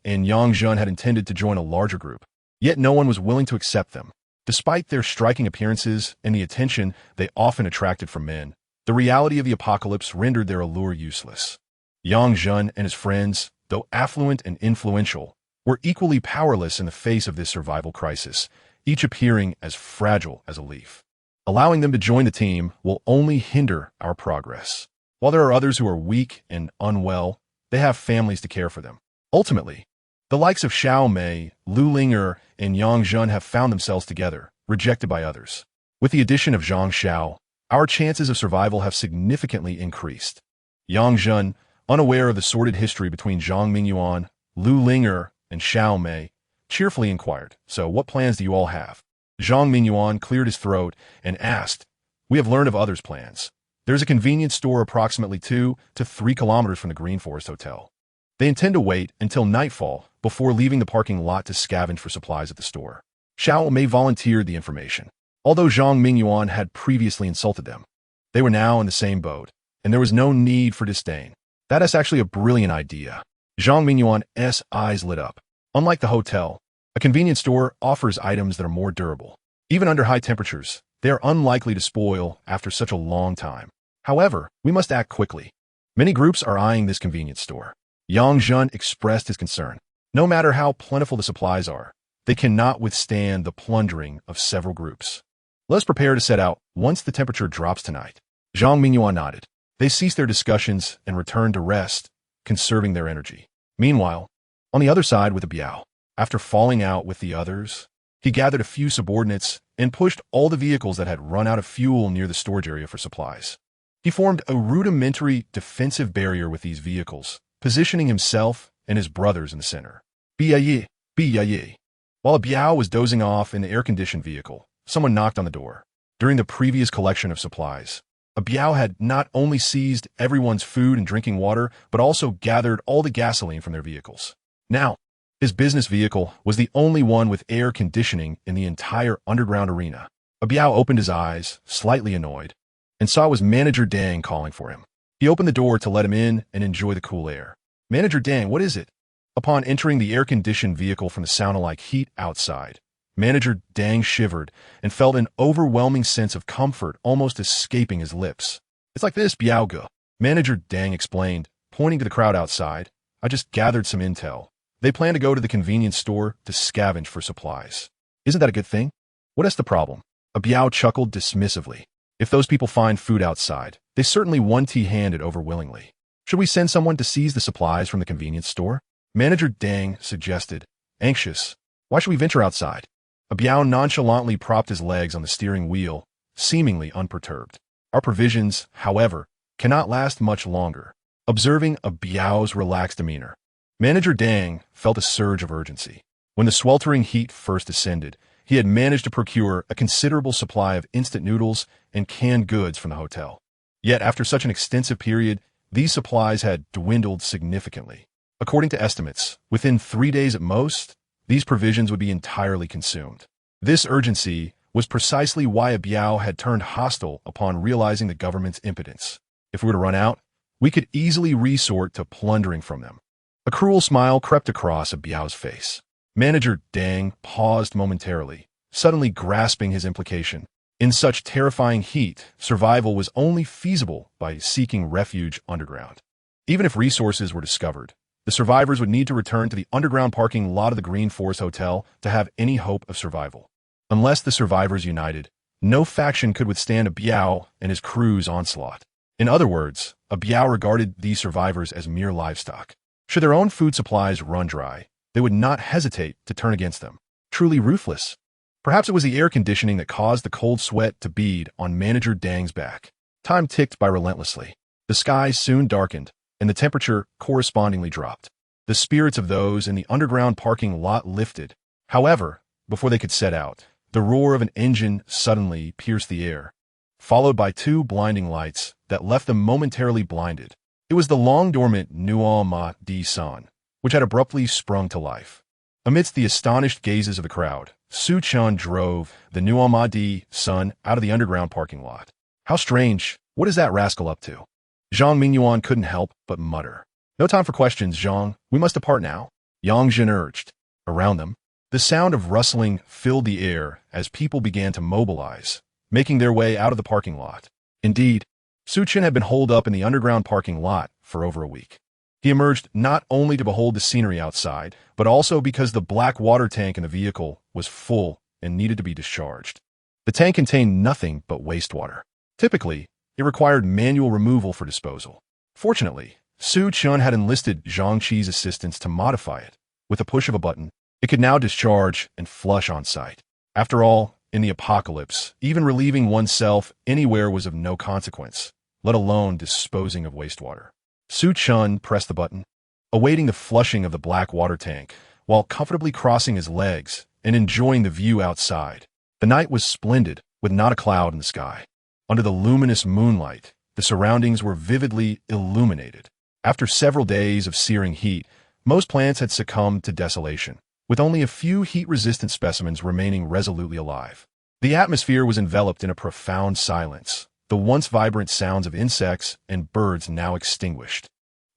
and Yang Zhen had intended to join a larger group, yet no one was willing to accept them. Despite their striking appearances and the attention they often attracted from men, the reality of the apocalypse rendered their allure useless. Yang Zhen and his friends, though affluent and influential, were equally powerless in the face of this survival crisis. each appearing as fragile as a leaf. Allowing them to join the team will only hinder our progress. While there are others who are weak and unwell, they have families to care for them. Ultimately, the likes of Xiao Mei, Lu Ling'er, and Yang Zhen have found themselves together, rejected by others. With the addition of Zhang Xiao, our chances of survival have significantly increased. Yang Zhen, unaware of the sordid history between Zhang Mingyuan, Lu Ling'er, and Xiao Mei, cheerfully inquired, "So what plans do you all have?" Zhang Mingyuan cleared his throat and asked, "We have learned of others' plans. There's a convenience store approximately 2 to 3 kilometers from the Green Forest Hotel. They intend to wait until nightfall before leaving the parking lot to scavenge for supplies at the store." Xiao Mei volunteered the information. Although Zhang Mingyuan had previously insulted them, they were now in the same boat, and there was no need for disdain. That is actually a brilliant idea. Zhang Mingyuan's eyes lit up. Unlike the hotel, a convenience store offers items that are more durable. Even under high temperatures, they are unlikely to spoil after such a long time. However, we must act quickly. Many groups are eyeing this convenience store. Yang Zhen expressed his concern. No matter how plentiful the supplies are, they cannot withstand the plundering of several groups. "Let us prepare to set out once the temperature drops tonight." Zhang Mingyuan nodded. They ceased their discussions and returned to rest, conserving their energy. Meanwhile, on the other side with the Biao, after falling out with the others, he gathered a few subordinates and pushed all the vehicles that had run out of fuel near the storage area for supplies. He formed a rudimentary defensive barrier with these vehicles, positioning himself and his brothers in the center. Biaye. While a Biao was dozing off in the air-conditioned vehicle, someone knocked on the door. During the previous collection of supplies, a Biao had not only seized everyone's food and drinking water, but also gathered all the gasoline from their vehicles. Now, his business vehicle was the only one with air conditioning in the entire underground arena. A Biao opened his eyes, slightly annoyed, and saw it was Manager Dang calling for him. He opened the door to let him in and enjoy the cool air. "Manager Dang, what is it?" Upon entering the air-conditioned vehicle from the sound-alike heat outside, Manager Dang shivered and felt an overwhelming sense of comfort almost escaping his lips. "It's like this, Biaoge," Manager Dang explained, pointing to the crowd outside. "I just gathered some intel. They plan to go to the convenience store to scavenge for supplies. Isn't that a good thing? What is the problem?" A Biao chuckled dismissively. "If those people find food outside, they certainly won't hand it over willingly. Should we send someone to seize the supplies from the convenience store?" Manager Dang suggested, anxious. "Why should we venture outside?" A Biao nonchalantly propped his legs on the steering wheel, seemingly unperturbed. "Our provisions, however, cannot last much longer." Observing a Biao's relaxed demeanor, Manager Dang felt a surge of urgency. When the sweltering heat first descended, he had managed to procure a considerable supply of instant noodles and canned goods from the hotel. Yet after such an extensive period, these supplies had dwindled significantly. According to estimates, within 3 days at most, these provisions would be entirely consumed. This urgency was precisely why a Biao had turned hostile upon realizing the government's impotence. If we were to run out, we could easily resort to plundering from them. A cruel smile crept across a Biao's face. Manager Dang paused momentarily, suddenly grasping his implication. In such terrifying heat, survival was only feasible by seeking refuge underground. Even if resources were discovered, the survivors would need to return to the underground parking lot of the Green Forest Hotel to have any hope of survival. Unless the survivors united, no faction could withstand a Biao and his crew's onslaught. In other words, a Biao regarded these survivors as mere livestock. Should their own food supplies run dry, they would not hesitate to turn against them. Truly ruthless. Perhaps it was the air conditioning that caused the cold sweat to bead on Manager Dang's back. Time ticked by relentlessly. The sky soon darkened, and the temperature correspondingly dropped. The spirits of those in the underground parking lot lifted. However, before they could set out, the roar of an engine suddenly pierced the air, followed by 2 blinding lights that left them momentarily blinded. It was the long-dormant Nuo Ma Di San, which had abruptly sprung to life. Amidst the astonished gazes of the crowd, Su Chen drove the Nuo Ma Di San out of the underground parking lot. "How strange. What is that rascal up to?" Zhang Mingyuan couldn't help but mutter. "No time for questions, Zhang. We must depart now," Yang Zhen urged. Around them, the sound of rustling filled the air as people began to mobilize, making their way out of the parking lot. Indeed, Su Chen had been holed up in the underground parking lot for over a week. He emerged not only to behold the scenery outside, but also because the black water tank in the vehicle was full and needed to be discharged. The tank contained nothing but wastewater. Typically, it required manual removal for disposal. Fortunately, Su Chen had enlisted Zhang Qi's assistance to modify it. With a push of a button, it could now discharge and flush on site. After all, in the apocalypse, even relieving oneself anywhere was of no consequence, let alone disposing of wastewater. Su Chen pressed the button, awaiting the flushing of the black water tank, while comfortably crossing his legs and enjoying the view outside. The night was splendid, with not a cloud in the sky. Under the luminous moonlight, the surroundings were vividly illuminated. After several days of searing heat, most plants had succumbed to desolation, with only a few heat-resistant specimens remaining resolutely alive. The atmosphere was enveloped in a profound silence, the once vibrant sounds of insects and birds now extinguished.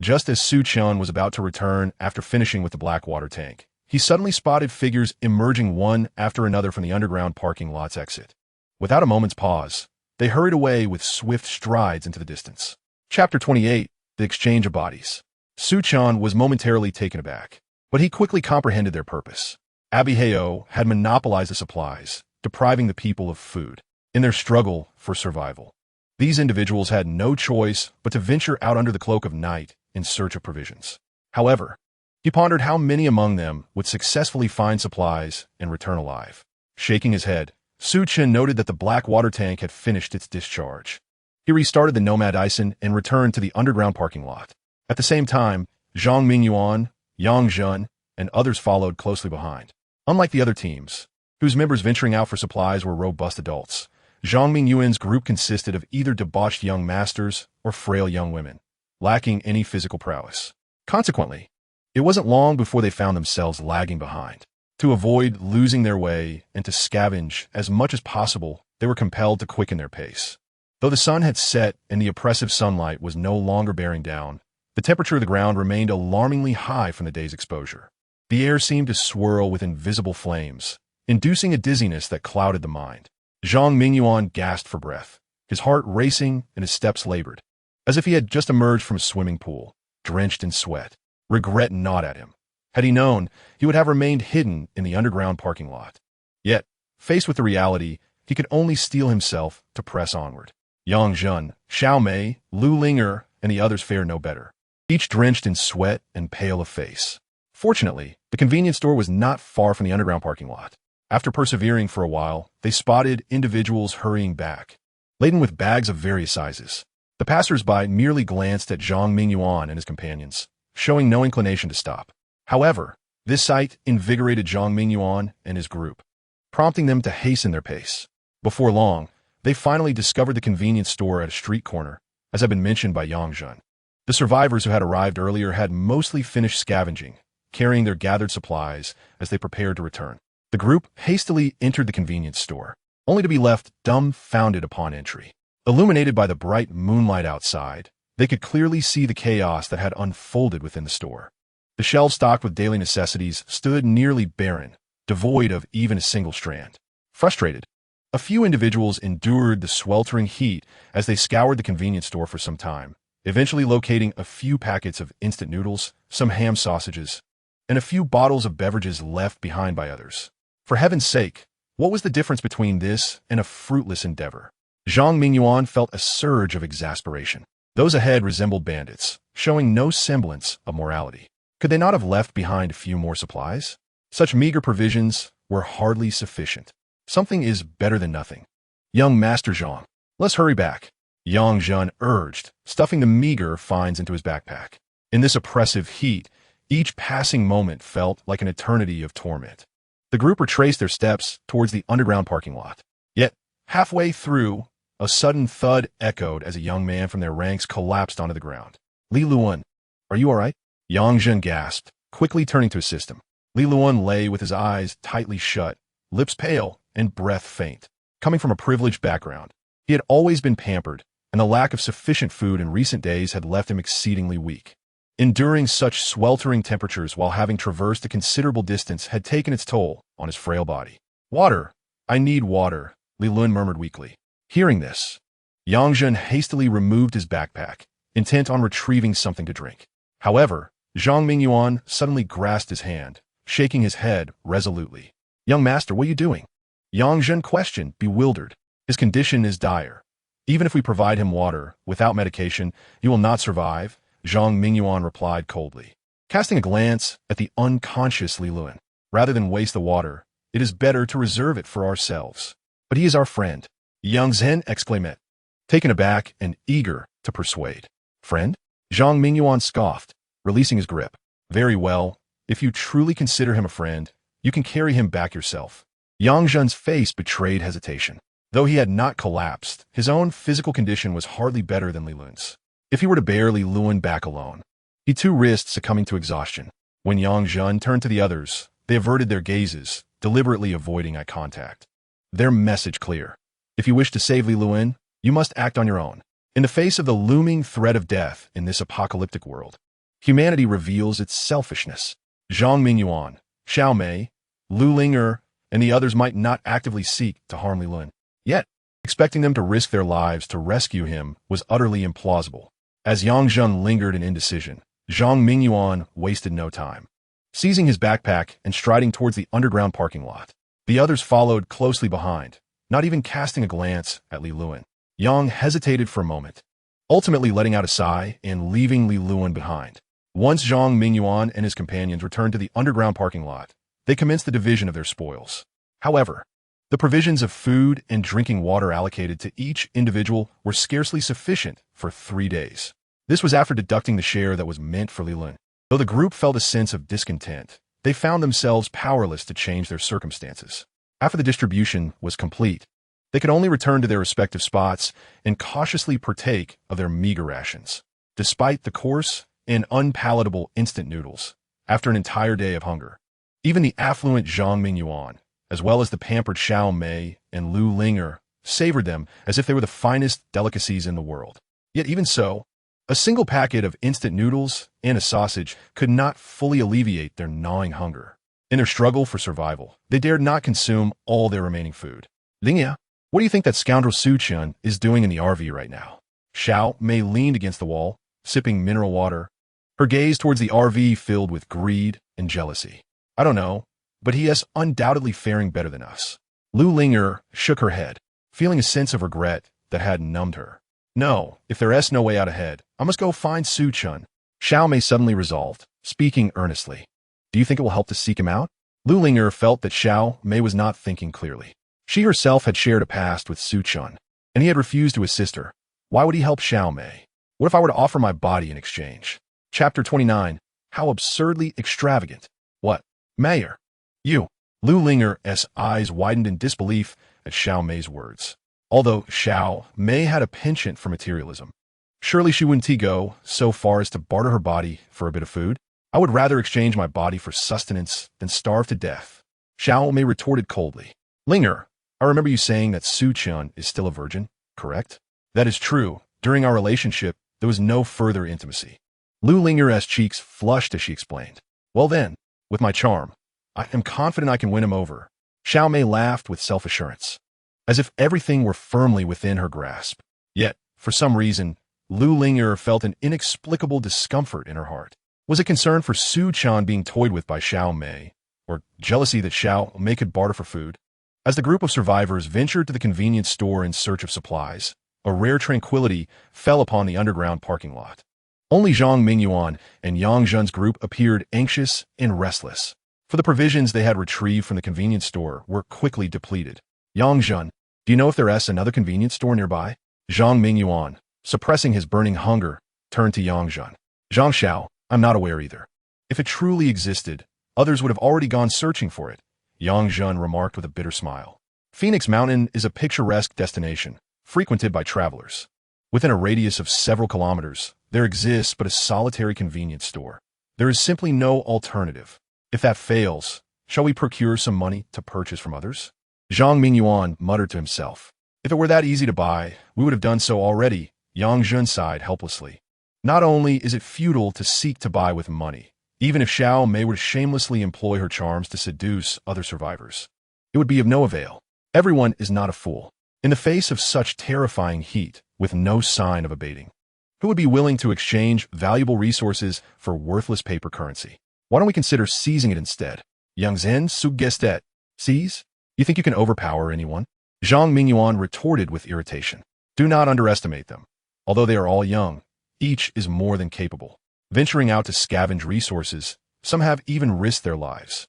Just as Su Chen was about to return after finishing with the black water tank, he suddenly spotted figures emerging one after another from the underground parking lot's exit. Without a moment's pause, they hurried away with swift strides into the distance. Chapter 28, The Exchange of Bodies. Su Chen was momentarily taken aback, but he quickly comprehended their purpose. Abihao had monopolized the supplies, depriving the people of food, in their struggle for survival. These individuals had no choice but to venture out under the cloak of night in search of provisions. However, he pondered how many among them would successfully find supplies and return alive. Shaking his head, Su Chen noted that the black water tank had finished its discharge. He restarted the Nomad Ison and returned to the underground parking lot. At the same time, Zhang Mingyuan, Yang Zhen, and others followed closely behind. Unlike the other teams, whose members venturing out for supplies were robust adults, Zhang Mingyuan's group consisted of either debauched young masters or frail young women, lacking any physical prowess. Consequently, it wasn't long before they found themselves lagging behind. To avoid losing their way and to scavenge as much as possible, they were compelled to quicken their pace. Though the sun had set and the oppressive sunlight was no longer bearing down, the temperature of the ground remained alarmingly high from the day's exposure. The air seemed to swirl with invisible flames, inducing a dizziness that clouded the mind. Zhang Mingyuan gasped for breath, his heart racing and his steps labored, as if he had just emerged from a swimming pool, drenched in sweat. Regret gnawed at him. Had he known, he would have remained hidden in the underground parking lot. Yet, faced with the reality, he could only steel himself to press onward. Yang Zhen, Xiao Mei, Lu Linger, and the others fared no better, each drenched in sweat and pale of face. Fortunately, the convenience store was not far from the underground parking lot. After persevering for a while, they spotted individuals hurrying back, laden with bags of various sizes. The passers-by merely glanced at Zhang Mingyuan and his companions, showing no inclination to stop. However, this sight invigorated Zhang Mingyuan and his group, prompting them to hasten their pace. Before long, they finally discovered the convenience store at a street corner, as had been mentioned by Yang Zhen. The survivors who had arrived earlier had mostly finished scavenging, carrying their gathered supplies as they prepared to return. The group hastily entered the convenience store, only to be left dumbfounded upon entry. Illuminated by the bright moonlight outside, they could clearly see the chaos that had unfolded within the store. The shelves stocked with daily necessities stood nearly barren, devoid of even a single strand. Frustrated, a few individuals endured the sweltering heat as they scoured the convenience store for some time, eventually locating a few packets of instant noodles, some ham sausages, and a few bottles of beverages left behind by others. For heaven's sake, what was the difference between this and a fruitless endeavor? Zhang Mingyuan felt a surge of exasperation. Those ahead resembled bandits, showing no semblance of morality. Could they not have left behind a few more supplies? Such meager provisions were hardly sufficient. Something is better than nothing. Young Master Zhang, let's hurry back, Yang Zhen urged, stuffing the meager finds into his backpack. In this oppressive heat, each passing moment felt like an eternity of torment. The group retraced their steps towards the underground parking lot. Yet, halfway through, a sudden thud echoed as a young man from their ranks collapsed onto the ground. Li Luan, are you all right? Yang Zhen gasped, quickly turning to assist him. Li Luan lay with his eyes tightly shut, lips pale, and breath faint. Coming from a privileged background, he had always been pampered, and the lack of sufficient food in recent days had left him exceedingly weak. Enduring such sweltering temperatures while having traversed a considerable distance had taken its toll on his frail body. Water! I need water, Li Luan murmured weakly. Hearing this, Yang Zhen hastily removed his backpack, intent on retrieving something to drink. However, Zhang Mingyuan suddenly grasped his hand, shaking his head resolutely. Young master, what are you doing? Yang Zhen questioned, bewildered. His condition is dire. Even if we provide him water, without medication, he will not survive, Zhang Mingyuan replied coldly. Casting a glance at the unconscious Li Luan. Rather than waste the water, it is better to reserve it for ourselves. But he is our friend. Yang Zhen exclaimed, taken aback and eager to persuade. Friend? Zhang Mingyuan scoffed, releasing his grip. Very well. If you truly consider him a friend, you can carry him back yourself. Yang Zhen's face betrayed hesitation. Though he had not collapsed, his own physical condition was hardly better than Li Luan's. If he were to bear Li Luan back alone, he too risked succumbing to exhaustion. When Yang Zhen turned to the others, they averted their gazes, deliberately avoiding eye contact. Their message clear. If you wish to save Li Luan, you must act on your own. In the face of the looming threat of death in this apocalyptic world, humanity reveals its selfishness. Zhang Mingyuan, Xiao Mei, Lu Ling'er, and the others might not actively seek to harm Li Luan. Yet, expecting them to risk their lives to rescue him was utterly implausible. As Yang Zhen lingered in indecision, Zhang Mingyuan wasted no time. Seizing his backpack and striding towards the underground parking lot, the others followed closely behind, not even casting a glance at Li Luan. Yang hesitated for a moment, ultimately letting out a sigh and leaving Li Luan behind. Once Zhang Mingyuan and his companions returned to the underground parking lot, they commenced the division of their spoils. However, the provisions of food and drinking water allocated to each individual were scarcely sufficient for 3 days. This was after deducting the share that was meant for Li Luan. Though the group felt a sense of discontent, they found themselves powerless to change their circumstances. After the distribution was complete, they could only return to their respective spots and cautiously partake of their meager rations. Despite the coarse and unpalatable instant noodles, after an entire day of hunger, even the affluent Zhang Mingyuan, as well as the pampered Xiao Mei and Lu Ling'er, savored them as if they were the finest delicacies in the world. Yet even so, a single packet of instant noodles and a sausage could not fully alleviate their gnawing hunger. In their struggle for survival, they dared not consume all their remaining food. Lingya, what do you think that scoundrel Su Chen is doing in the RV right now? Xiao Mei leaned against the wall, sipping mineral water, her gaze towards the RV filled with greed and jealousy. I don't know, but he is undoubtedly faring better than us. Lu Ling'er shook her head, feeling a sense of regret that had numbed her. No, if there is no way out ahead, I must go find Su Chen. Xiao Mei suddenly resolved, speaking earnestly. Do you think it will help to seek him out? Lu Ling'er felt that Xiao Mei was not thinking clearly. She herself had shared a past with Su Chen, and he had refused to assist her. Why would he help Xiao Mei? What if I were to offer my body in exchange? Chapter 29. How absurdly extravagant. What? Mayor? You. Lu Ling'er's eyes widened in disbelief at Xiao Mei's words. Although Xiao Mei had a penchant for materialism, surely she wouldn't go so far as to barter her body for a bit of food. I would rather exchange my body for sustenance than starve to death. Xiao Mei retorted coldly. Ling'er, I remember you saying that Su Chen is still a virgin, correct? That is true. During our relationship, there was no further intimacy. Lu Ling'er's cheeks flushed as she explained. Well then, with my charm, I am confident I can win him over. Xiao Mei laughed with self-assurance, as if everything were firmly within her grasp. Yet, for some reason, Lu Ling'er felt an inexplicable discomfort in her heart. Was it concern for Su Chen being toyed with by Xiao Mei, or jealousy that Xiao Mei could barter for food? As the group of survivors ventured to the convenience store in search of supplies, a rare tranquility fell upon the underground parking lot. Only Zhang Mingyuan and Yang Zhen's group appeared anxious and restless, for the provisions they had retrieved from the convenience store were quickly depleted. Yang Zhen, do you know if there is another convenience store nearby? Zhang Mingyuan, suppressing his burning hunger, turned to Yang Zhen. Zhang Xiao, I'm not aware either. If it truly existed, others would have already gone searching for it, Yang Zhen remarked with a bitter smile. Phoenix Mountain is a picturesque destination, frequented by travelers. Within a radius of several kilometers, there exists but a solitary convenience store. There is simply no alternative. If that fails, shall we procure some money to purchase from others? Zhang Mingyuan muttered to himself. If it were that easy to buy, we would have done so already, Yang Zhen sighed helplessly. Not only is it futile to seek to buy with money, even if Xiao Mei were to shamelessly employ her charms to seduce other survivors, it would be of no avail. Everyone is not a fool. In the face of such terrifying heat, with no sign of abating, who would be willing to exchange valuable resources for worthless paper currency? Why don't we consider seizing it instead? Yang Zhen suggested. Seize? You think you can overpower anyone? Zhang Mingyuan retorted with irritation. Do not underestimate them. Although they are all young, each is more than capable. Venturing out to scavenge resources, some have even risked their lives.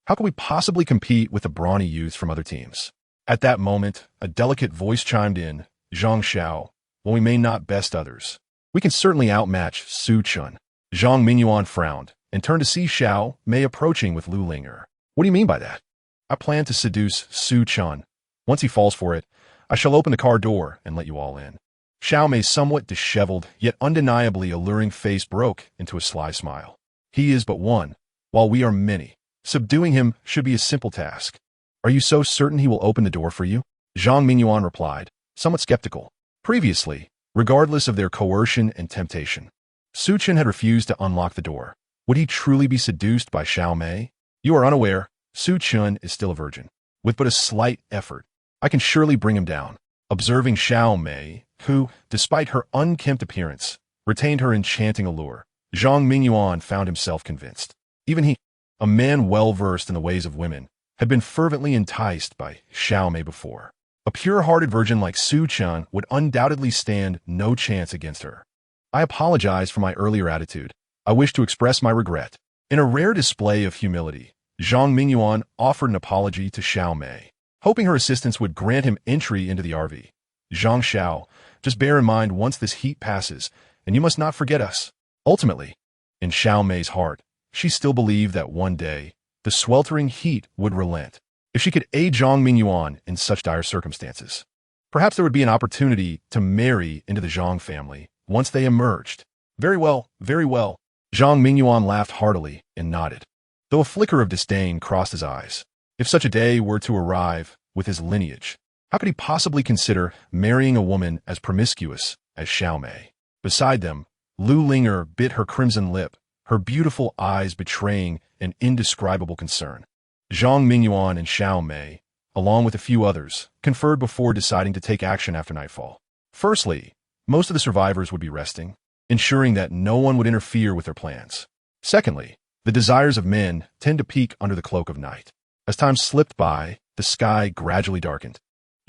How can we possibly compete with the brawny youths from other teams? At that moment, a delicate voice chimed in, Zhang Xiao, while we may not best others, we can certainly outmatch Su Chen. Zhang Mingyuan frowned and turned to see Xiao Mei approaching with Lu Linger. What do you mean by that? I plan to seduce Su Chen. Once he falls for it, I shall open the car door and let you all in. Xiao Mei's somewhat disheveled, yet undeniably alluring face broke into a sly smile. He is but one, while we are many. Subduing him should be a simple task. Are you so certain he will open the door for you? Zhang Mingyuan replied, somewhat skeptical. Previously, regardless of their coercion and temptation, Su Chen had refused to unlock the door. Would he truly be seduced by Xiao Mei? You are unaware, Su Chen is still a virgin. With but a slight effort, I can surely bring him down. Observing Xiao Mei, who, despite her unkempt appearance, retained her enchanting allure, Zhang Mingyuan found himself convinced. Even he, a man well-versed in the ways of women, had been fervently enticed by Xiao Mei before. A pure-hearted virgin like Su Chen would undoubtedly stand no chance against her. I apologize for my earlier attitude. I wish to express my regret. In a rare display of humility, Zhang Mingyuan offered an apology to Xiao Mei, hoping her assistance would grant him entry into the RV. Zhang Xiao, just bear in mind once this heat passes, and you must not forget us. Ultimately, in Xiao Mei's heart, she still believed that one day, the sweltering heat would relent. If she could aid Zhang Mingyuan in such dire circumstances, perhaps there would be an opportunity to marry into the Zhang family once they emerged. Very well, very well. Zhang Mingyuan laughed heartily and nodded, though a flicker of disdain crossed his eyes. If such a day were to arrive with his lineage, how could he possibly consider marrying a woman as promiscuous as Xiao Mei? Beside them, Lu Linger bit her crimson lip, her beautiful eyes betraying an indescribable concern. Zhang Mingyuan and Xiao Mei, along with a few others, conferred before deciding to take action after nightfall. Firstly, most of the survivors would be resting, ensuring that no one would interfere with their plans. Secondly, the desires of men tend to peak under the cloak of night. As time slipped by, the sky gradually darkened.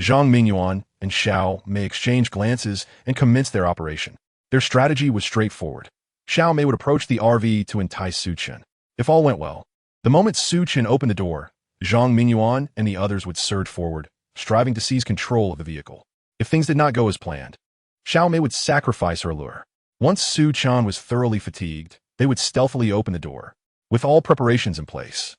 Zhang Mingyuan and Xiao Mei exchanged glances and commenced their operation. Their strategy was straightforward. Xiao Mei would approach the RV to entice Su Chen. If all went well, the moment Su Chen opened the door, Zhang Mingyuan and the others would surge forward, striving to seize control of the vehicle. If things did not go as planned, Xiao Mei would sacrifice her allure. Once Su Chen was thoroughly fatigued, they would stealthily open the door. With all preparations in place,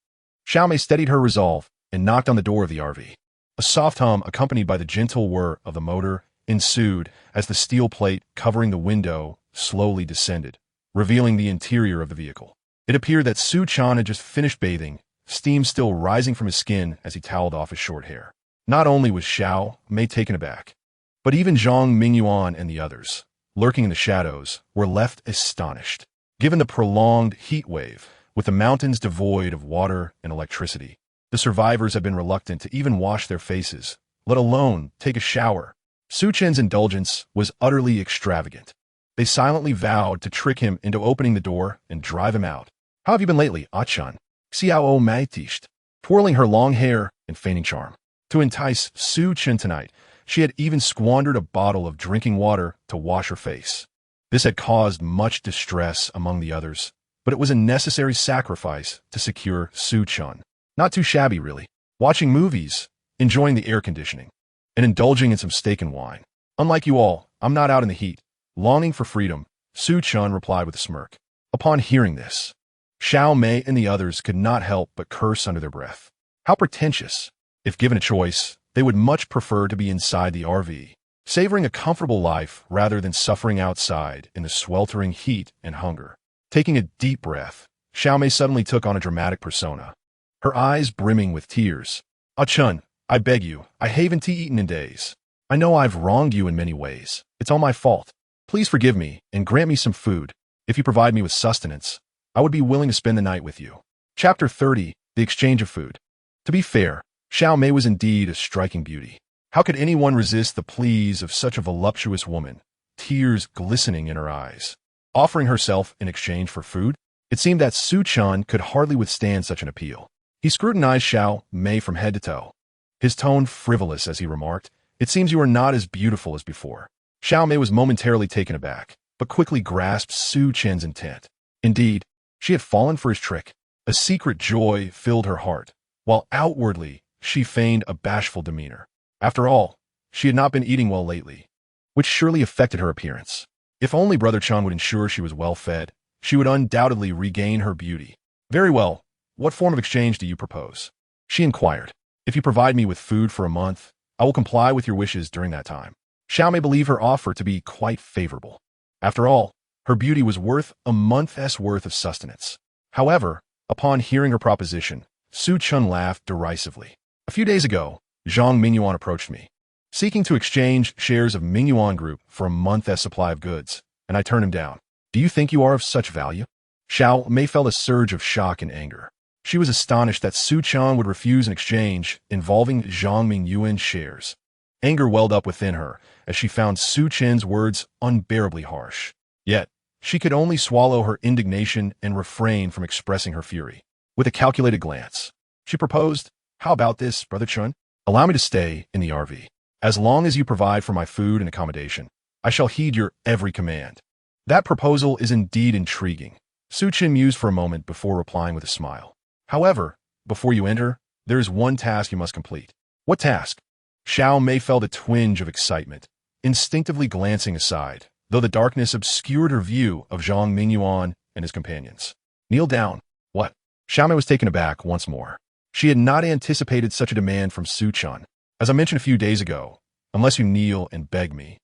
Xiao Mei steadied her resolve and knocked on the door of the RV. A soft hum accompanied by the gentle whir of the motor ensued as the steel plate covering the window slowly descended, revealing the interior of the vehicle. It appeared that Su Chen had just finished bathing, steam still rising from his skin as he toweled off his short hair. Not only was Xiao Mei taken aback, but even Zhang Mingyuan and the others, lurking in the shadows, were left astonished. Given the prolonged heat wave, with the mountains devoid of water and electricity, the survivors had been reluctant to even wash their faces, let alone take a shower. Su Chen's indulgence was utterly extravagant. They silently vowed to trick him into opening the door and drive him out. How have you been lately, Ah-chan? Xiao Mei tished, twirling her long hair and feigning charm. To entice Su Chen tonight, she had even squandered a bottle of drinking water to wash her face. This had caused much distress among the others, but it was a necessary sacrifice to secure Su Chen. Not too shabby, really. Watching movies, enjoying the air conditioning, and indulging in some steak and wine. Unlike you all, I'm not out in the heat. Longing for freedom, Su Chen replied with a smirk. Upon hearing this, Xiao Mei and the others could not help but curse under their breath. How pretentious. If given a choice, they would much prefer to be inside the RV, savoring a comfortable life rather than suffering outside in the sweltering heat and hunger. Taking a deep breath, Xiao Mei suddenly took on a dramatic persona, her eyes brimming with tears. Ah-chun, I beg you, I haven't eaten in days. I know I've wronged you in many ways. It's all my fault. Please forgive me and grant me some food. If you provide me with sustenance, I would be willing to spend the night with you. Chapter 30, The Exchange of Food. To be fair, Xiao Mei was indeed a striking beauty. How could anyone resist the pleas of such a voluptuous woman, tears glistening in her eyes, offering herself in exchange for food? It seemed that Su Chen could hardly withstand such an appeal. He scrutinized Xiao Mei from head to toe, his tone frivolous as he remarked, "It seems you are not as beautiful as before." Xiao Mei was momentarily taken aback, but quickly grasped Su Chen's intent. Indeed, she had fallen for his trick. A secret joy filled her heart, while outwardly she feigned a bashful demeanor. After all, she had not been eating well lately, which surely affected her appearance. If only Brother Chun would ensure she was well fed, she would undoubtedly regain her beauty. "Very well, what form of exchange do you propose?" she inquired. "If you provide me with food for a month, I will comply with your wishes during that time." Xiao Mei believed her offer to be quite favorable. After all, her beauty was worth a month's worth of sustenance. However, upon hearing her proposition, Su Chen laughed derisively. "A few days ago, Zhang Mingyuan approached me, seeking to exchange shares of Mingyuan Group for a month's supply of goods, and I turned him down. Do you think you are of such value?" Xiao Mei felt a surge of shock and anger. She was astonished that Su Chen would refuse an exchange involving Zhang Mingyuan's shares. Anger welled up within her as she found Su Chen's words unbearably harsh. Yet, she could only swallow her indignation and refrain from expressing her fury. With a calculated glance, she proposed, "How about this, Brother Chun? Allow me to stay in the RV. As long as you provide for my food and accommodation, I shall heed your every command." "That proposal is indeed intriguing," Su Chen mused for a moment before replying with a smile. "However, before you enter, there is one task you must complete." "What task?" Xiao Mei felt a twinge of excitement, instinctively glancing aside, though the darkness obscured her view of Zhang Mingyuan and his companions. "Kneel down." "What?" Xiao Mei was taken aback once more. She had not anticipated such a demand from Su Chen. "As I mentioned a few days ago, unless you kneel and beg me,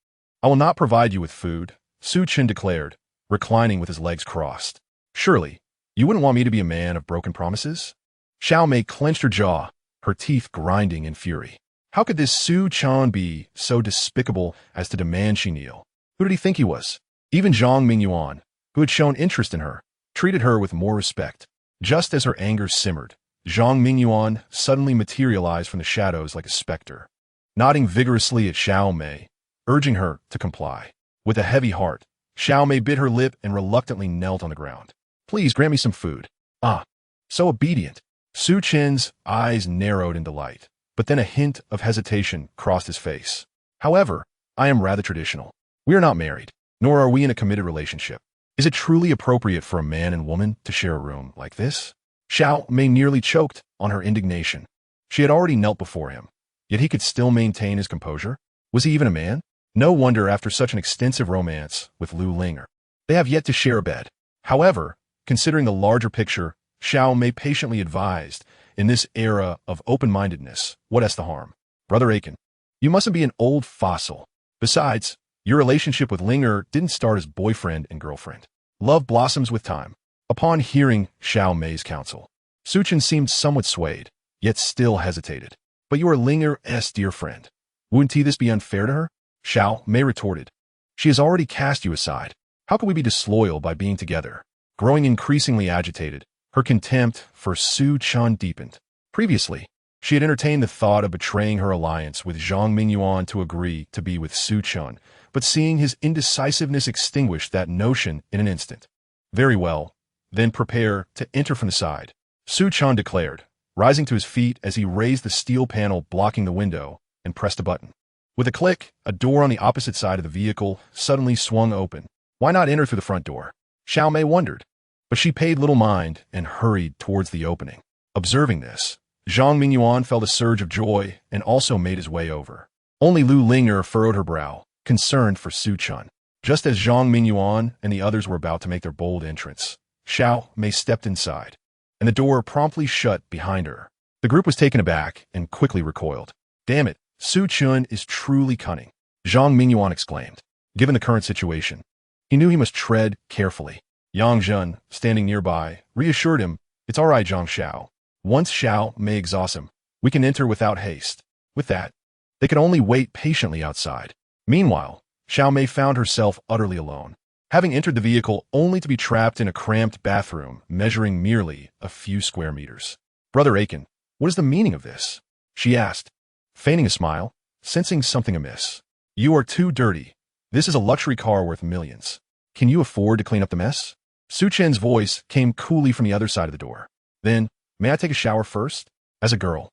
I will not provide you with food," Su Chen declared, reclining with his legs crossed. "Surely, you wouldn't want me to be a man of broken promises?" Xiao Mei clenched her jaw, her teeth grinding in fury. How could this Su Chen be so despicable as to demand she kneel? Who did he think he was? Even Zhang Mingyuan, who had shown interest in her, treated her with more respect. Just as her anger simmered, Zhang Mingyuan suddenly materialized from the shadows like a specter, nodding vigorously at Xiao Mei, urging her to comply. With a heavy heart, Xiao Mei bit her lip and reluctantly knelt on the ground. "Please grant me some food." "Ah, so obedient." Su Chen's eyes narrowed in delight, but then a hint of hesitation crossed his face. "However, I am rather traditional. We are not married, nor are we in a committed relationship. Is it truly appropriate for a man and woman to share a room like this?" Xiao Mei nearly choked on her indignation. She had already knelt before him, yet he could still maintain his composure. Was he even a man? No wonder after such an extensive romance with Lu Linger. They have yet to share a bed. However, considering the larger picture, Xiao Mei patiently advised, in this era of open-mindedness, what has to harm? "Brother Aiken, you mustn't be an old fossil. Besides, your relationship with Linger didn't start as boyfriend and girlfriend. Love blossoms with time." Upon hearing Xiao Mei's counsel, Su Chen seemed somewhat swayed, yet still hesitated. "But you are Linger's dear friend. Wouldn't this be unfair to her?" Xiao Mei retorted. "She has already cast you aside. How could we be disloyal by being together?" Growing increasingly agitated, her contempt for Su Chen deepened. Previously, she had entertained the thought of betraying her alliance with Zhang Mingyuan to agree to be with Su Chen, but seeing his indecisiveness extinguished that notion in an instant. "Very well, then prepare to enter from the side," Su Chen declared, rising to his feet as he raised the steel panel blocking the window and pressed a button. With a click, a door on the opposite side of the vehicle suddenly swung open. Why not enter through the front door? Xiao Mei wondered, but she paid little mind and hurried towards the opening. Observing this, Zhang Mingyuan felt a surge of joy and also made his way over. Only Lu Linger furrowed her brow, concerned for Su Chen. Just as Zhang Mingyuan and the others were about to make their bold entrance, Xiao Mei stepped inside, and the door promptly shut behind her. The group was taken aback and quickly recoiled. "Damn it, Su Chen is truly cunning," Zhang Mingyuan exclaimed. Given the current situation, he knew he must tread carefully. Yang Zhen, standing nearby, reassured him, "It's all right, Zhang Xiao. Once Xiao Mei exhausts him, we can enter without haste." With that, they could only wait patiently outside. Meanwhile, Xiao Mei found herself utterly alone, having entered the vehicle only to be trapped in a cramped bathroom measuring merely a few square meters. "Brother Aiken, what is the meaning of this?" she asked, feigning a smile, sensing something amiss. "You are too dirty. This is a luxury car worth millions. Can you afford to clean up the mess?" Su Chen's voice came coolly from the other side of the door. "Then, may I take a shower first?" As a girl,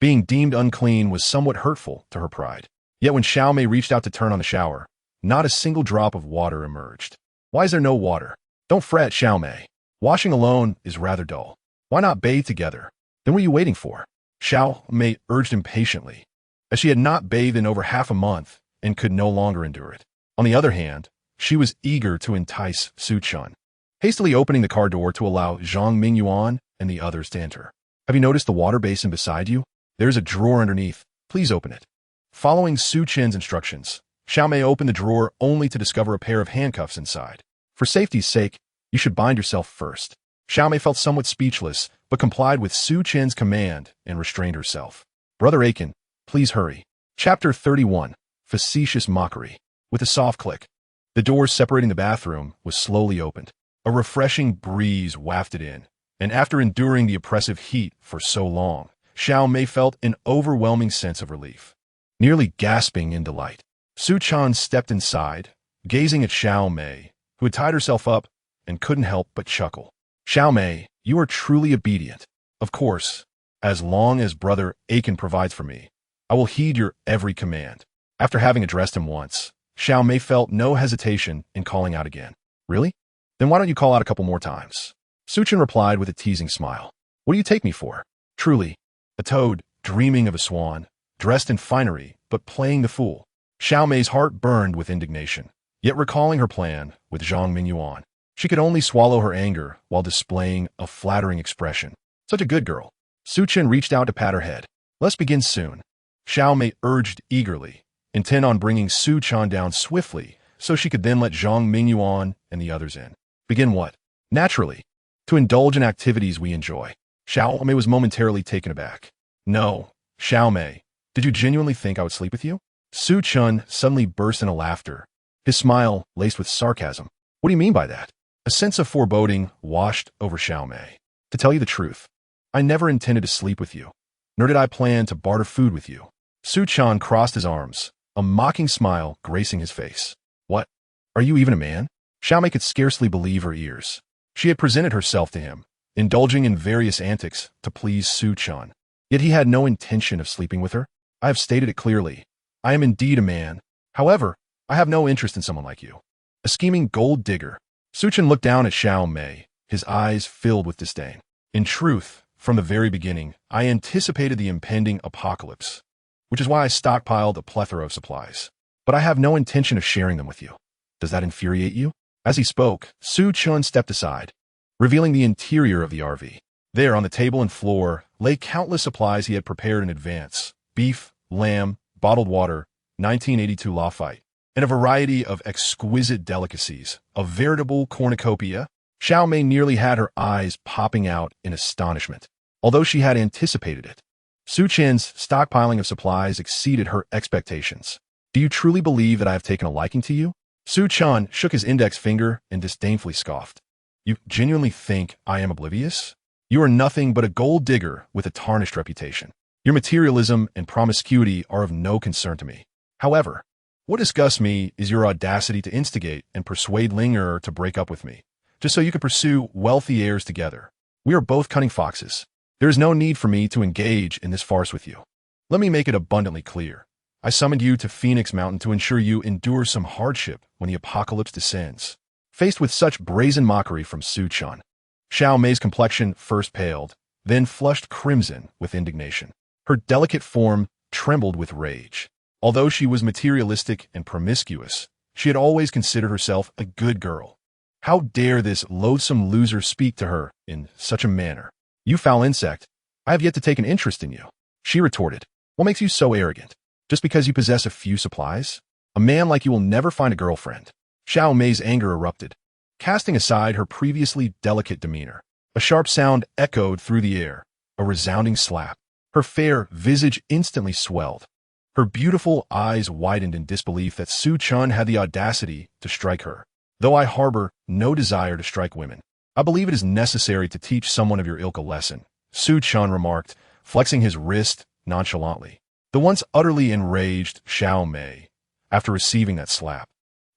Being deemed unclean was somewhat hurtful to her pride. Yet when Xiao Mei reached out to turn on the shower, not a single drop of water emerged. Why is there no water? Don't fret, Xiao Mei. Washing alone is rather dull. Why not bathe together? Then what are you waiting for? Xiao Mei urged impatiently, as she had not bathed in over half a month and could no longer endure it. On the other hand, she was eager to entice Su Chen, hastily opening the car door to allow Zhang Mingyuan and the others to enter. Have you noticed the water basin beside you? There's a drawer underneath. Please open it. Following Su Chen's instructions, Xiao Mei opened the drawer only to discover a pair of handcuffs inside. For safety's sake, you should bind yourself first. Xiao Mei felt somewhat speechless, but complied with Su Chen's command and restrained herself. Brother Aiken, please hurry. Chapter 31. Facetious Mockery. With a soft click, the door separating the bathroom was slowly opened. A refreshing breeze wafted in, and after enduring the oppressive heat for so long, Xiao Mei felt an overwhelming sense of relief. Nearly gasping in delight, Su Chen stepped inside, gazing at Xiao Mei, who had tied herself up and couldn't help but chuckle. Xiao Mei, you are truly obedient. Of course, as long as Brother Aiken provides for me, I will heed your every command. After having addressed him once, Xiao Mei felt no hesitation in calling out again. Really? Then why don't you call out a couple more times? Su Chen replied with a teasing smile. What do you take me for? Truly, a toad dreaming of a swan, dressed in finery, but playing the fool. Xiao Mei's heart burned with indignation, yet recalling her plan with Zhang Mingyuan, she could only swallow her anger while displaying a flattering expression. Such a good girl. Su Chen reached out to pat her head. Let's begin soon. Xiao Mei urged eagerly, intent on bringing Su Chen down swiftly so she could then let Zhang Mingyuan and the others in. Begin what? Naturally, to indulge in activities we enjoy. Xiao Mei was momentarily taken aback. No, Xiao Mei, did you genuinely think I would sleep with you? Su Chen suddenly burst into laughter, his smile laced with sarcasm. What do you mean by that? A sense of foreboding washed over Xiao Mei. To tell you the truth, I never intended to sleep with you, nor did I plan to barter food with you. Su Chen crossed his arms, a mocking smile gracing his face. What? Are you even a man? Xiao Mei could scarcely believe her ears. She had presented herself to him, indulging in various antics to please Su Chen. Yet he had no intention of sleeping with her. I have stated it clearly. I am indeed a man. However, I have no interest in someone like you. A scheming gold digger. Su Chen looked down at Xiao Mei, his eyes filled with disdain. In truth, from the very beginning, I anticipated the impending apocalypse, which is why I stockpiled a plethora of supplies. But I have no intention of sharing them with you. Does that infuriate you? As he spoke, Su Chen stepped aside, revealing the interior of the RV. There, on the table and floor, lay countless supplies he had prepared in advance. Beef, lamb, bottled water, 1982 Lafite, and a variety of exquisite delicacies, a veritable cornucopia. Xiao Mei nearly had her eyes popping out in astonishment, although she had anticipated it. Su Chen's stockpiling of supplies exceeded her expectations. Do you truly believe that I have taken a liking to you? Su Chen shook his index finger and disdainfully scoffed. You genuinely think I am oblivious? You are nothing but a gold digger with a tarnished reputation. Your materialism and promiscuity are of no concern to me. However, what disgusts me is your audacity to instigate and persuade Linger to break up with me, just so you could pursue wealthy heirs together. We are both cunning foxes. There is no need for me to engage in this farce with you. Let me make it abundantly clear. I summoned you to Phoenix Mountain to ensure you endure some hardship when the apocalypse descends. Faced with such brazen mockery from Su Chen, Xiao Mei's complexion first paled, then flushed crimson with indignation. Her delicate form trembled with rage. Although she was materialistic and promiscuous, she had always considered herself a good girl. How dare this loathsome loser speak to her in such a manner? You foul insect, I have yet to take an interest in you. She retorted. What makes you so arrogant? Just because you possess a few supplies? A man like you will never find a girlfriend. Xiao Mei's anger erupted, casting aside her previously delicate demeanor. A sharp sound echoed through the air, a resounding slap. Her fair visage instantly swelled. Her beautiful eyes widened in disbelief that Su Chen had the audacity to strike her. Though I harbor no desire to strike women, I believe it is necessary to teach someone of your ilk a lesson, Su Chen remarked, flexing his wrist nonchalantly. The once utterly enraged Xiao Mei, after receiving that slap,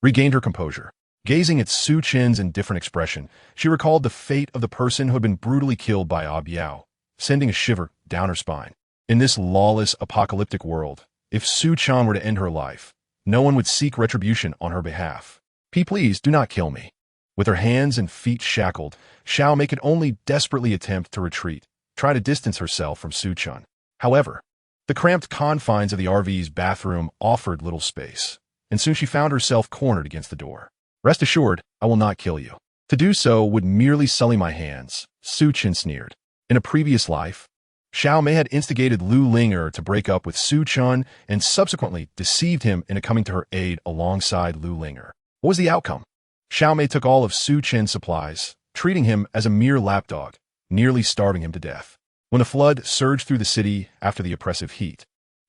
regained her composure. Gazing at Su Chen's indifferent expression, she recalled the fate of the person who had been brutally killed by Ah Biao, sending a shiver down her spine. In this lawless, apocalyptic world, if Su Chen were to end her life, no one would seek retribution on her behalf. Please do not kill me. With her hands and feet shackled, Xiao Mei could only desperately attempt to retreat, try to distance herself from Su Chen. However, the cramped confines of the RV's bathroom offered little space, and soon she found herself cornered against the door. Rest assured, I will not kill you. To do so would merely sully my hands, Su Chen sneered. In a previous life, Xiao Mei had instigated Lu Linger to break up with Su Chen and subsequently deceived him into coming to her aid alongside Lu Linger. What was the outcome? Xiao Mei took all of Su Chen's supplies, treating him as a mere lapdog, nearly starving him to death. When a flood surged through the city after the oppressive heat,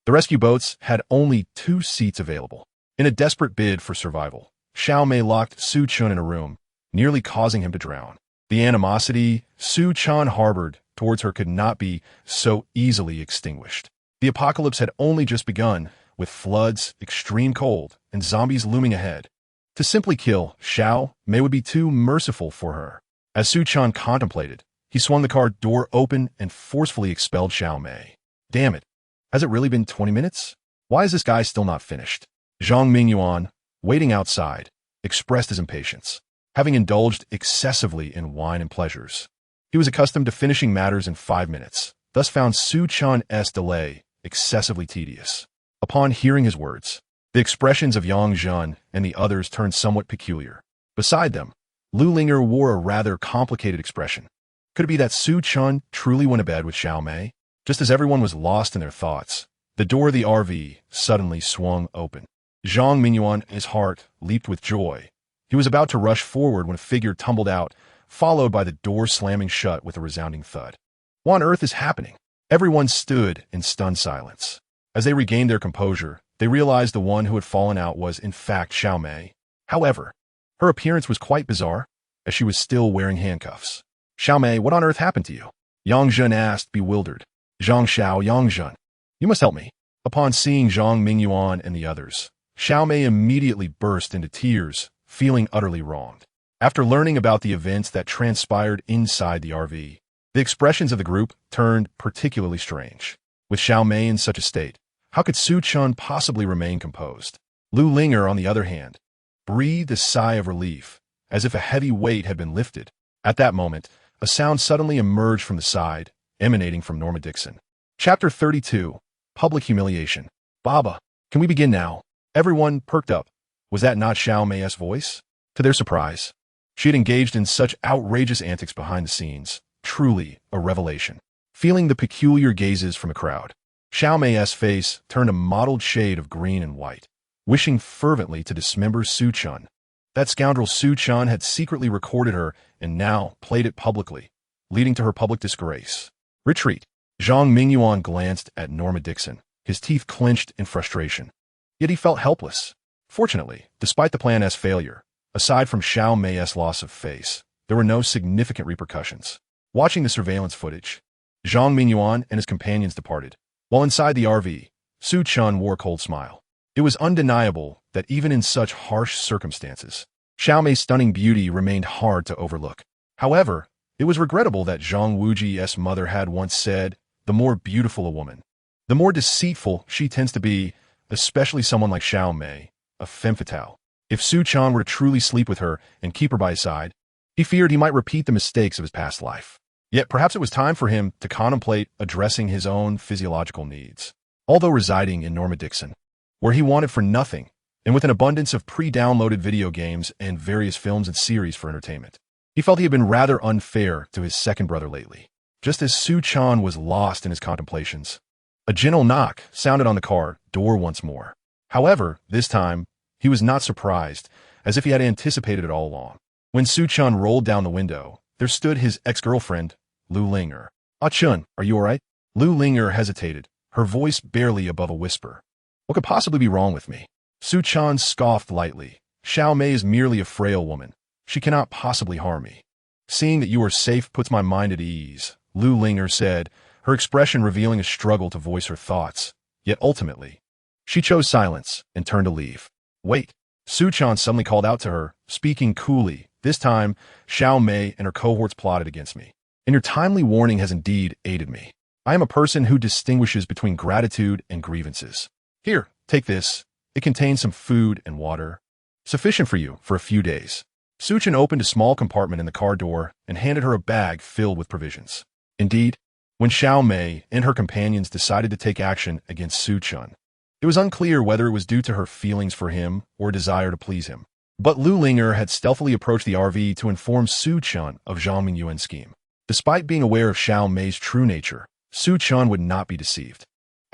the rescue boats had only 2 seats available. In a desperate bid for survival, Xiao Mei locked Su Chen in a room, nearly causing him to drown. The animosity Su Chen harbored towards her could not be so easily extinguished. The apocalypse had only just begun, with floods, extreme cold, and zombies looming ahead. To simply kill Xiao Mei would be too merciful for her. As Su Chen contemplated, he swung the car door open and forcefully expelled Xiao Mei. Damn it. Has it really been 20 minutes? Why is this guy still not finished? Zhang Mingyuan, waiting outside, expressed his impatience. Having indulged excessively in wine and pleasures, he was accustomed to finishing matters in 5 minutes, thus found Su Chen's delay excessively tedious. Upon hearing his words, the expressions of Yang Zhen and the others turned somewhat peculiar. Beside them, Lu Linger wore a rather complicated expression. Could it be that Su Chen truly went to bed with Xiao Mei? Just as everyone was lost in their thoughts, the door of the RV suddenly swung open. Zhang Mingyuan, his heart leaped with joy. He was about to rush forward when a figure tumbled out, followed by the door slamming shut with a resounding thud. What on earth is happening? Everyone stood in stunned silence. As they regained their composure, they realized the one who had fallen out was, in fact, Xiao Mei. However, her appearance was quite bizarre, as she was still wearing handcuffs. Xiao Mei, what on earth happened to you? Yang Zhen asked, bewildered. Zhang Xiao, Yang Zhen. You must help me. Upon seeing Zhang Mingyuan and the others, Xiao Mei immediately burst into tears, feeling utterly wronged. After learning about the events that transpired inside the RV, the expressions of the group turned particularly strange. With Xiao Mei in such a state, how could Su Chen possibly remain composed? Lu Linger, on the other hand, breathed a sigh of relief, as if a heavy weight had been lifted. At that moment, a sound suddenly emerged from the side, emanating from Norma Dixon. Chapter 32, Public Humiliation. Baba, can we begin now? Everyone perked up. Was that not Xiao Mei's voice? To their surprise, she had engaged in such outrageous antics behind the scenes. Truly a revelation. Feeling the peculiar gazes from a crowd, Xiao Mei's face turned a mottled shade of green and white, wishing fervently to dismember Su Chen. That scoundrel Su Chen had secretly recorded her and now played it publicly, leading to her public disgrace. Retreat. Zhang Mingyuan glanced at Norma Dixon, his teeth clenched in frustration. Yet he felt helpless. Fortunately, despite the plan's failure, aside from Xiao Mei's loss of face, there were no significant repercussions. Watching the surveillance footage, Zhang Mingyuan and his companions departed. While inside the RV, Su Chen wore a cold smile. It was undeniable that even in such harsh circumstances, Xiao Mei's stunning beauty remained hard to overlook. However, it was regrettable that Zhang Wuji's mother had once said, the more beautiful a woman, the more deceitful she tends to be, especially someone like Xiao Mei, a femme fatale. If Su Chen were to truly sleep with her and keep her by his side, he feared he might repeat the mistakes of his past life. Yet perhaps it was time for him to contemplate addressing his own physiological needs. Although residing in Norma Dixon, where he wanted for nothing, and with an abundance of pre-downloaded video games and various films and series for entertainment, he felt he had been rather unfair to his second brother lately. Just as Su Chen was lost in his contemplations, a gentle knock sounded on the car door once more. However, this time, he was not surprised, as if he had anticipated it all along. When Su Chen rolled down the window, there stood his ex-girlfriend, Lu Linger. Ah Chun, are you all right? Lu Linger hesitated, her voice barely above a whisper. What could possibly be wrong with me? Su Chen scoffed lightly. Xiao Mei is merely a frail woman. She cannot possibly harm me. Seeing that you are safe puts my mind at ease, Lu Linger said, her expression revealing a struggle to voice her thoughts. Yet ultimately, she chose silence and turned to leave. Wait. Su Chen suddenly called out to her, speaking coolly. This time, Xiao Mei and her cohorts plotted against me. And your timely warning has indeed aided me. I am a person who distinguishes between gratitude and grievances. Here, take this. It contains some food and water. Sufficient for you for a few days. Su Chen opened a small compartment in the car door and handed her a bag filled with provisions. Indeed, when Xiao Mei and her companions decided to take action against Su Chen, it was unclear whether it was due to her feelings for him or a desire to please him. But Lu Linger had stealthily approached the RV to inform Su Chen of Zhang Mingyuan's scheme. Despite being aware of Xiao Mei's true nature, Su Chen would not be deceived.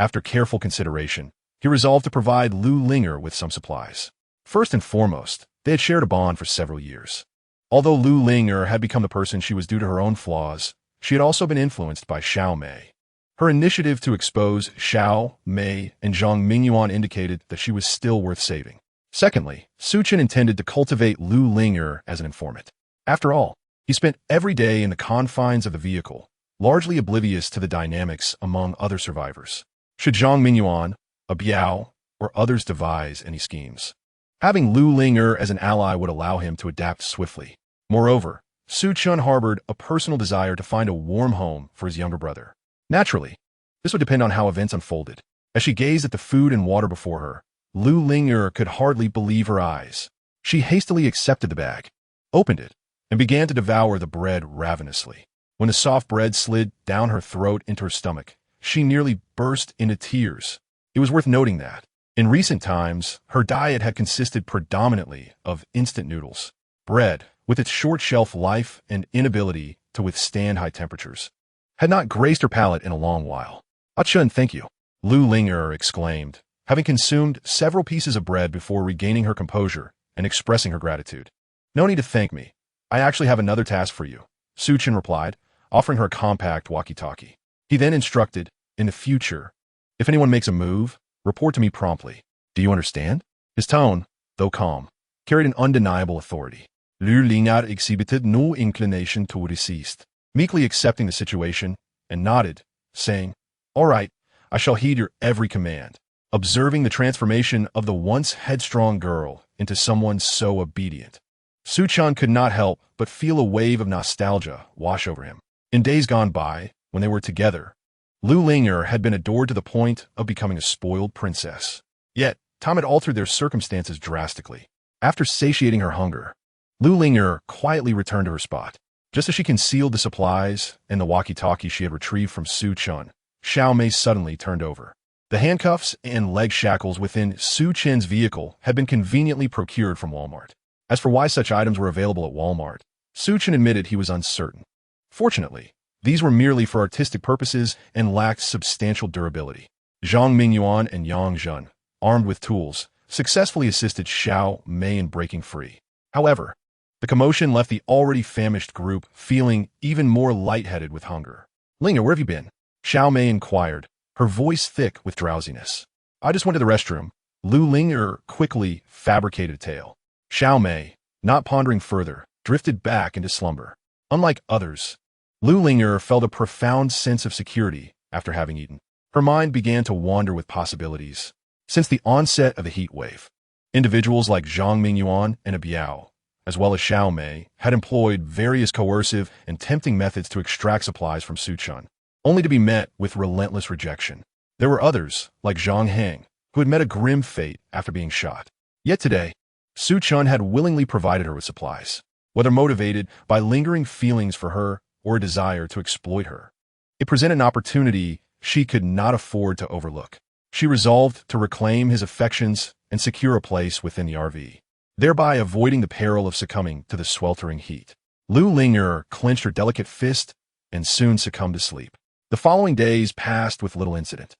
After careful consideration, he resolved to provide Lu Linger with some supplies. First and foremost, they had shared a bond for several years. Although Lu Linger had become the person she was due to her own flaws, she had also been influenced by Xiao Mei. Her initiative to expose Xiao Mei and Zhang Mingyuan indicated that she was still worth saving. Secondly, Su Chen intended to cultivate Lu Linger as an informant. After all, he spent every day in the confines of the vehicle, largely oblivious to the dynamics among other survivors. Should Zhang Mingyuan, a Biao, or others devise any schemes, having Lu Linger as an ally would allow him to adapt swiftly. Moreover, Su Chen harbored a personal desire to find a warm home for his younger brother. Naturally, this would depend on how events unfolded. As she gazed at the food and water before her, Lu Linger could hardly believe her eyes. She hastily accepted the bag, opened it, and began to devour the bread ravenously. When the soft bread slid down her throat into her stomach, she nearly burst into tears. It was worth noting that, in recent times, her diet had consisted predominantly of instant noodles. Bread, with its short shelf life and inability to withstand high temperatures, had not graced her palate in a long while. "Ah Chun, thank you," Lu Linger exclaimed, having consumed several pieces of bread before regaining her composure and expressing her gratitude. "No need to thank me. I actually have another task for you," Su Chen replied, offering her a compact walkie-talkie. He then instructed, "In the future, if anyone makes a move, report to me promptly. Do you understand?" His tone, though calm, carried an undeniable authority. Lu Linger exhibited no inclination to resist, meekly accepting the situation, and nodded, saying, "All right, I shall heed your every command." Observing the transformation of the once headstrong girl into someone so obedient, Su Chen could not help but feel a wave of nostalgia wash over him. In days gone by, when they were together, Lu Linger had been adored to the point of becoming a spoiled princess. Yet, time had altered their circumstances drastically. After satiating her hunger, Lu Linger quietly returned to her spot. Just as she concealed the supplies and the walkie-talkie she had retrieved from Su Chen, Xiao Mei suddenly turned over. The handcuffs and leg shackles within Su Chen's vehicle had been conveniently procured from Walmart. As for why such items were available at Walmart, Su Chen admitted he was uncertain. Fortunately, these were merely for artistic purposes and lacked substantial durability. Zhang Mingyuan and Yang Zhen, armed with tools, successfully assisted Xiao Mei in breaking free. However, the commotion left the already famished group feeling even more lightheaded with hunger. "Linger, where have you been?" Xiao Mei inquired, her voice thick with drowsiness. "I just went to the restroom." Lu Linger quickly fabricated a tale. Xiao Mei, not pondering further, drifted back into slumber. Unlike others, Lu Linger felt a profound sense of security after having eaten. Her mind began to wander with possibilities. Since the onset of the heat wave, individuals like Zhang Mingyuan and a Biao, as well as Xiao Mei, had employed various coercive and tempting methods to extract supplies from Su Chen, only to be met with relentless rejection. There were others, like Zhang Heng, who had met a grim fate after being shot. Yet today, Su Chen had willingly provided her with supplies, whether motivated by lingering feelings for her or a desire to exploit her. It presented an opportunity she could not afford to overlook. She resolved to reclaim his affections and secure a place within the RV, thereby avoiding the peril of succumbing to the sweltering heat. Lu Linger clenched her delicate fist and soon succumbed to sleep. The following days passed with little incident.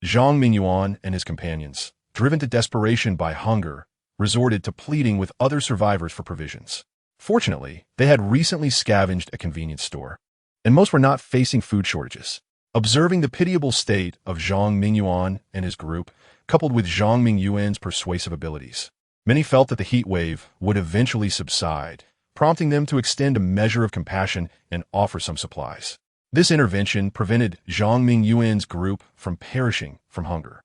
Zhang Mingyuan and his companions, driven to desperation by hunger, resorted to pleading with other survivors for provisions. Fortunately, they had recently scavenged a convenience store, and most were not facing food shortages. Observing the pitiable state of Zhang Mingyuan and his group, coupled with Zhang Mingyuan's persuasive abilities, many felt that the heat wave would eventually subside, prompting them to extend a measure of compassion and offer some supplies. This intervention prevented Zhang Mingyuan's group from perishing from hunger.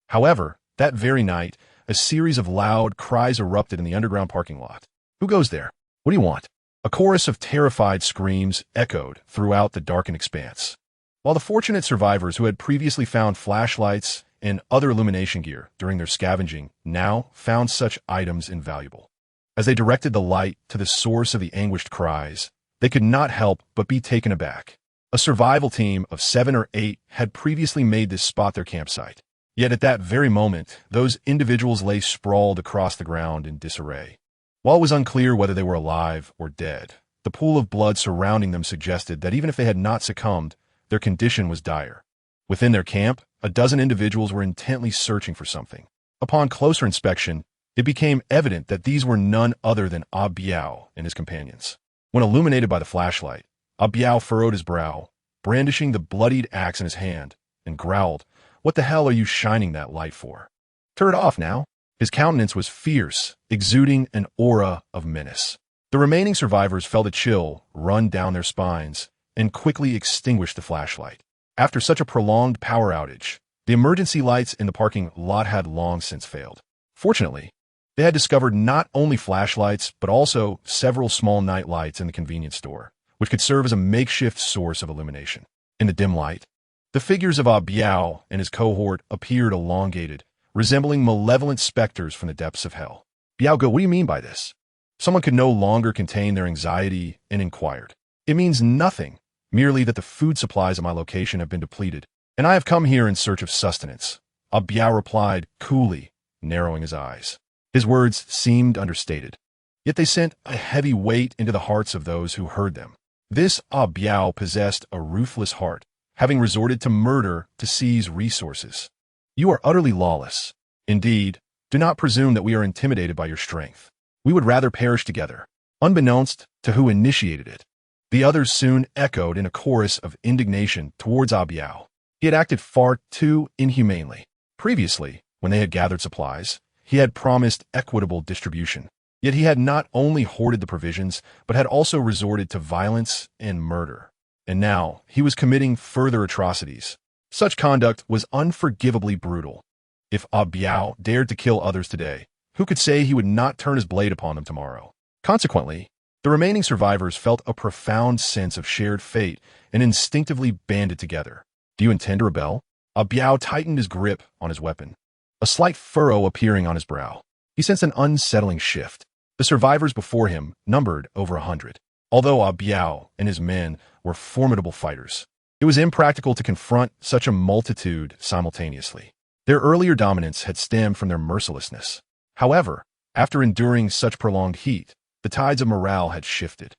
However, that very night, a series of loud cries erupted in the underground parking lot. "Who goes there? What do you want?" A chorus of terrified screams echoed throughout the darkened expanse. while the fortunate survivors who had previously found flashlights and other illumination gear during their scavenging now found such items invaluable. As they directed the light to the source of the anguished cries, they could not help but be taken aback. A survival team of 7 or 8 had previously made this spot their campsite. Yet at that very moment, those individuals lay sprawled across the ground in disarray. While it was unclear whether they were alive or dead, the pool of blood surrounding them suggested that even if they had not succumbed, their condition was dire. Within their camp, a dozen individuals were intently searching for something. Upon closer inspection, it became evident that these were none other than Ah Biao and his companions. When illuminated by the flashlight, Ah Biao furrowed his brow, brandishing the bloodied axe in his hand, and growled, "What the hell are you shining that light for? Turn it off now." His countenance was fierce, exuding an aura of menace. The remaining survivors felt a chill run down their spines and quickly extinguished the flashlight. After such a prolonged power outage, the emergency lights in the parking lot had long since failed. Fortunately, they had discovered not only flashlights, but also several small night lights in the convenience store, which could serve as a makeshift source of illumination. In the dim light, the figures of Ah Biao and his cohort appeared elongated, resembling malevolent specters from the depths of hell. "Biao Go, what do you mean by this?" Someone could no longer contain their anxiety and inquired. "It means nothing, merely that the food supplies at my location have been depleted, and I have come here in search of sustenance." Ah Biao replied coolly, narrowing his eyes. His words seemed understated, yet they sent a heavy weight into the hearts of those who heard them. This Ah Biao possessed a ruthless heart, having resorted to murder to seize resources. "You are utterly lawless. Indeed, do not presume that we are intimidated by your strength. We would rather perish together." Unbeknownst to who initiated it, the others soon echoed in a chorus of indignation towards Ah Biao. He had acted far too inhumanely. Previously, when they had gathered supplies, he had promised equitable distribution. Yet he had not only hoarded the provisions, but had also resorted to violence and murder. And now he was committing further atrocities. Such conduct was unforgivably brutal. If Ah Biao dared to kill others today, who could say he would not turn his blade upon them tomorrow? Consequently, the remaining survivors felt a profound sense of shared fate and instinctively banded together. "Do you intend to rebel?" Ah Biao tightened his grip on his weapon, a slight furrow appearing on his brow. He sensed an unsettling shift. The survivors before him numbered over 100. Although Ah Biao and his men were formidable fighters, it was impractical to confront such a multitude simultaneously. Their earlier dominance had stemmed from their mercilessness. However, after enduring such prolonged heat, the tides of morale had shifted.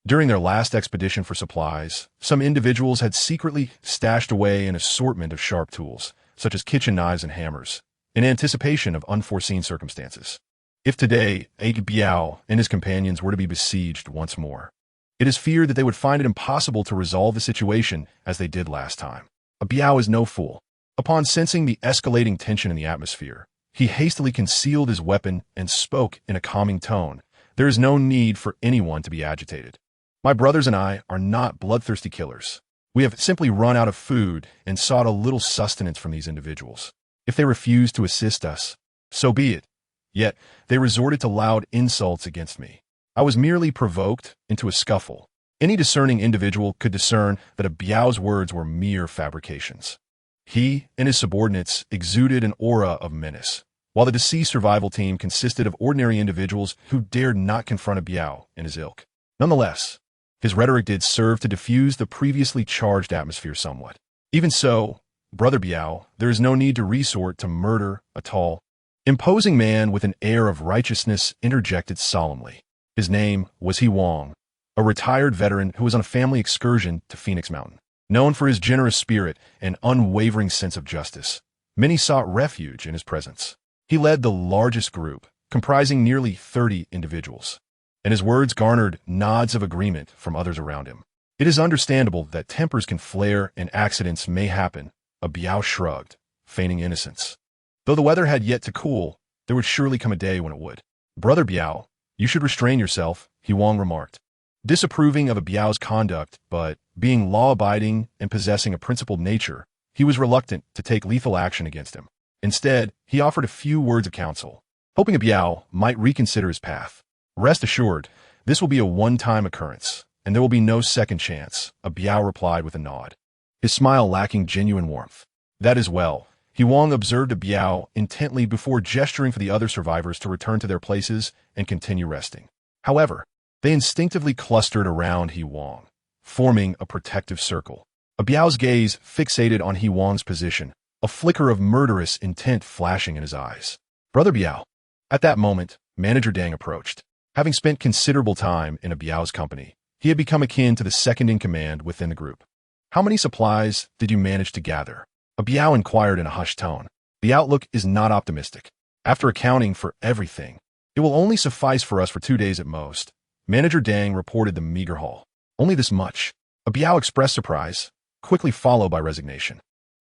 During their last expedition for supplies, some individuals had secretly stashed away an assortment of sharp tools, such as kitchen knives and hammers, in anticipation of unforeseen circumstances. If today Ah Biao and his companions were to be besieged once more, it is feared that they would find it impossible to resolve the situation as they did last time. Ah Biao is no fool. Upon sensing the escalating tension in the atmosphere, he hastily concealed his weapon and spoke in a calming tone. "There is no need for anyone to be agitated. My brothers and I are not bloodthirsty killers. We have simply run out of food and sought a little sustenance from these individuals. If they refuse to assist us, so be it. Yet they resorted to loud insults against me. I was merely provoked into a scuffle." Any discerning individual could discern that Ah Biao's words were mere fabrications. He and his subordinates exuded an aura of menace, while the deceased survival team consisted of ordinary individuals who dared not confront Ah Biao and his ilk. Nonetheless, his rhetoric did serve to diffuse the previously charged atmosphere somewhat. "Even so, Brother Biao, there is no need to resort to murder." A tall, imposing man with an air of righteousness interjected solemnly. His name was He Wong, a retired veteran who was on a family excursion to Phoenix Mountain. Known for his generous spirit and unwavering sense of justice, many sought refuge in his presence. He led the largest group, comprising nearly 30 individuals, and his words garnered nods of agreement from others around him. "It is understandable that tempers can flare and accidents may happen." Ah Biao shrugged, feigning innocence. Though the weather had yet to cool, there would surely come a day when it would. "Brother Biao, you should restrain yourself," He Wong remarked. Disapproving of Ah Biao's conduct, but being law-abiding and possessing a principled nature, he was reluctant to take lethal action against him. Instead, he offered a few words of counsel, hoping Ah Biao might reconsider his path. "Rest assured, this will be a one-time occurrence, and there will be no second chance," Ah Biao replied with a nod. his smile lacking genuine warmth. That is well. Wang observed Biao intently before gesturing for the other survivors to return to their places and continue resting. However, they instinctively clustered around Wang, forming a protective circle. Biao's gaze fixated on Wang's position, a flicker of murderous intent flashing in his eyes. Brother Biao. At that moment, Manager Dang approached. Having spent considerable time in Biao's company, he had become akin to the second-in-command within the group. How many supplies did you manage to gather? Biao inquired in a hushed tone. The outlook is not optimistic. After accounting for everything, it will only suffice for us for 2 days at most. Manager Dang reported the meager haul. Only this much. Biao expressed surprise, quickly followed by resignation.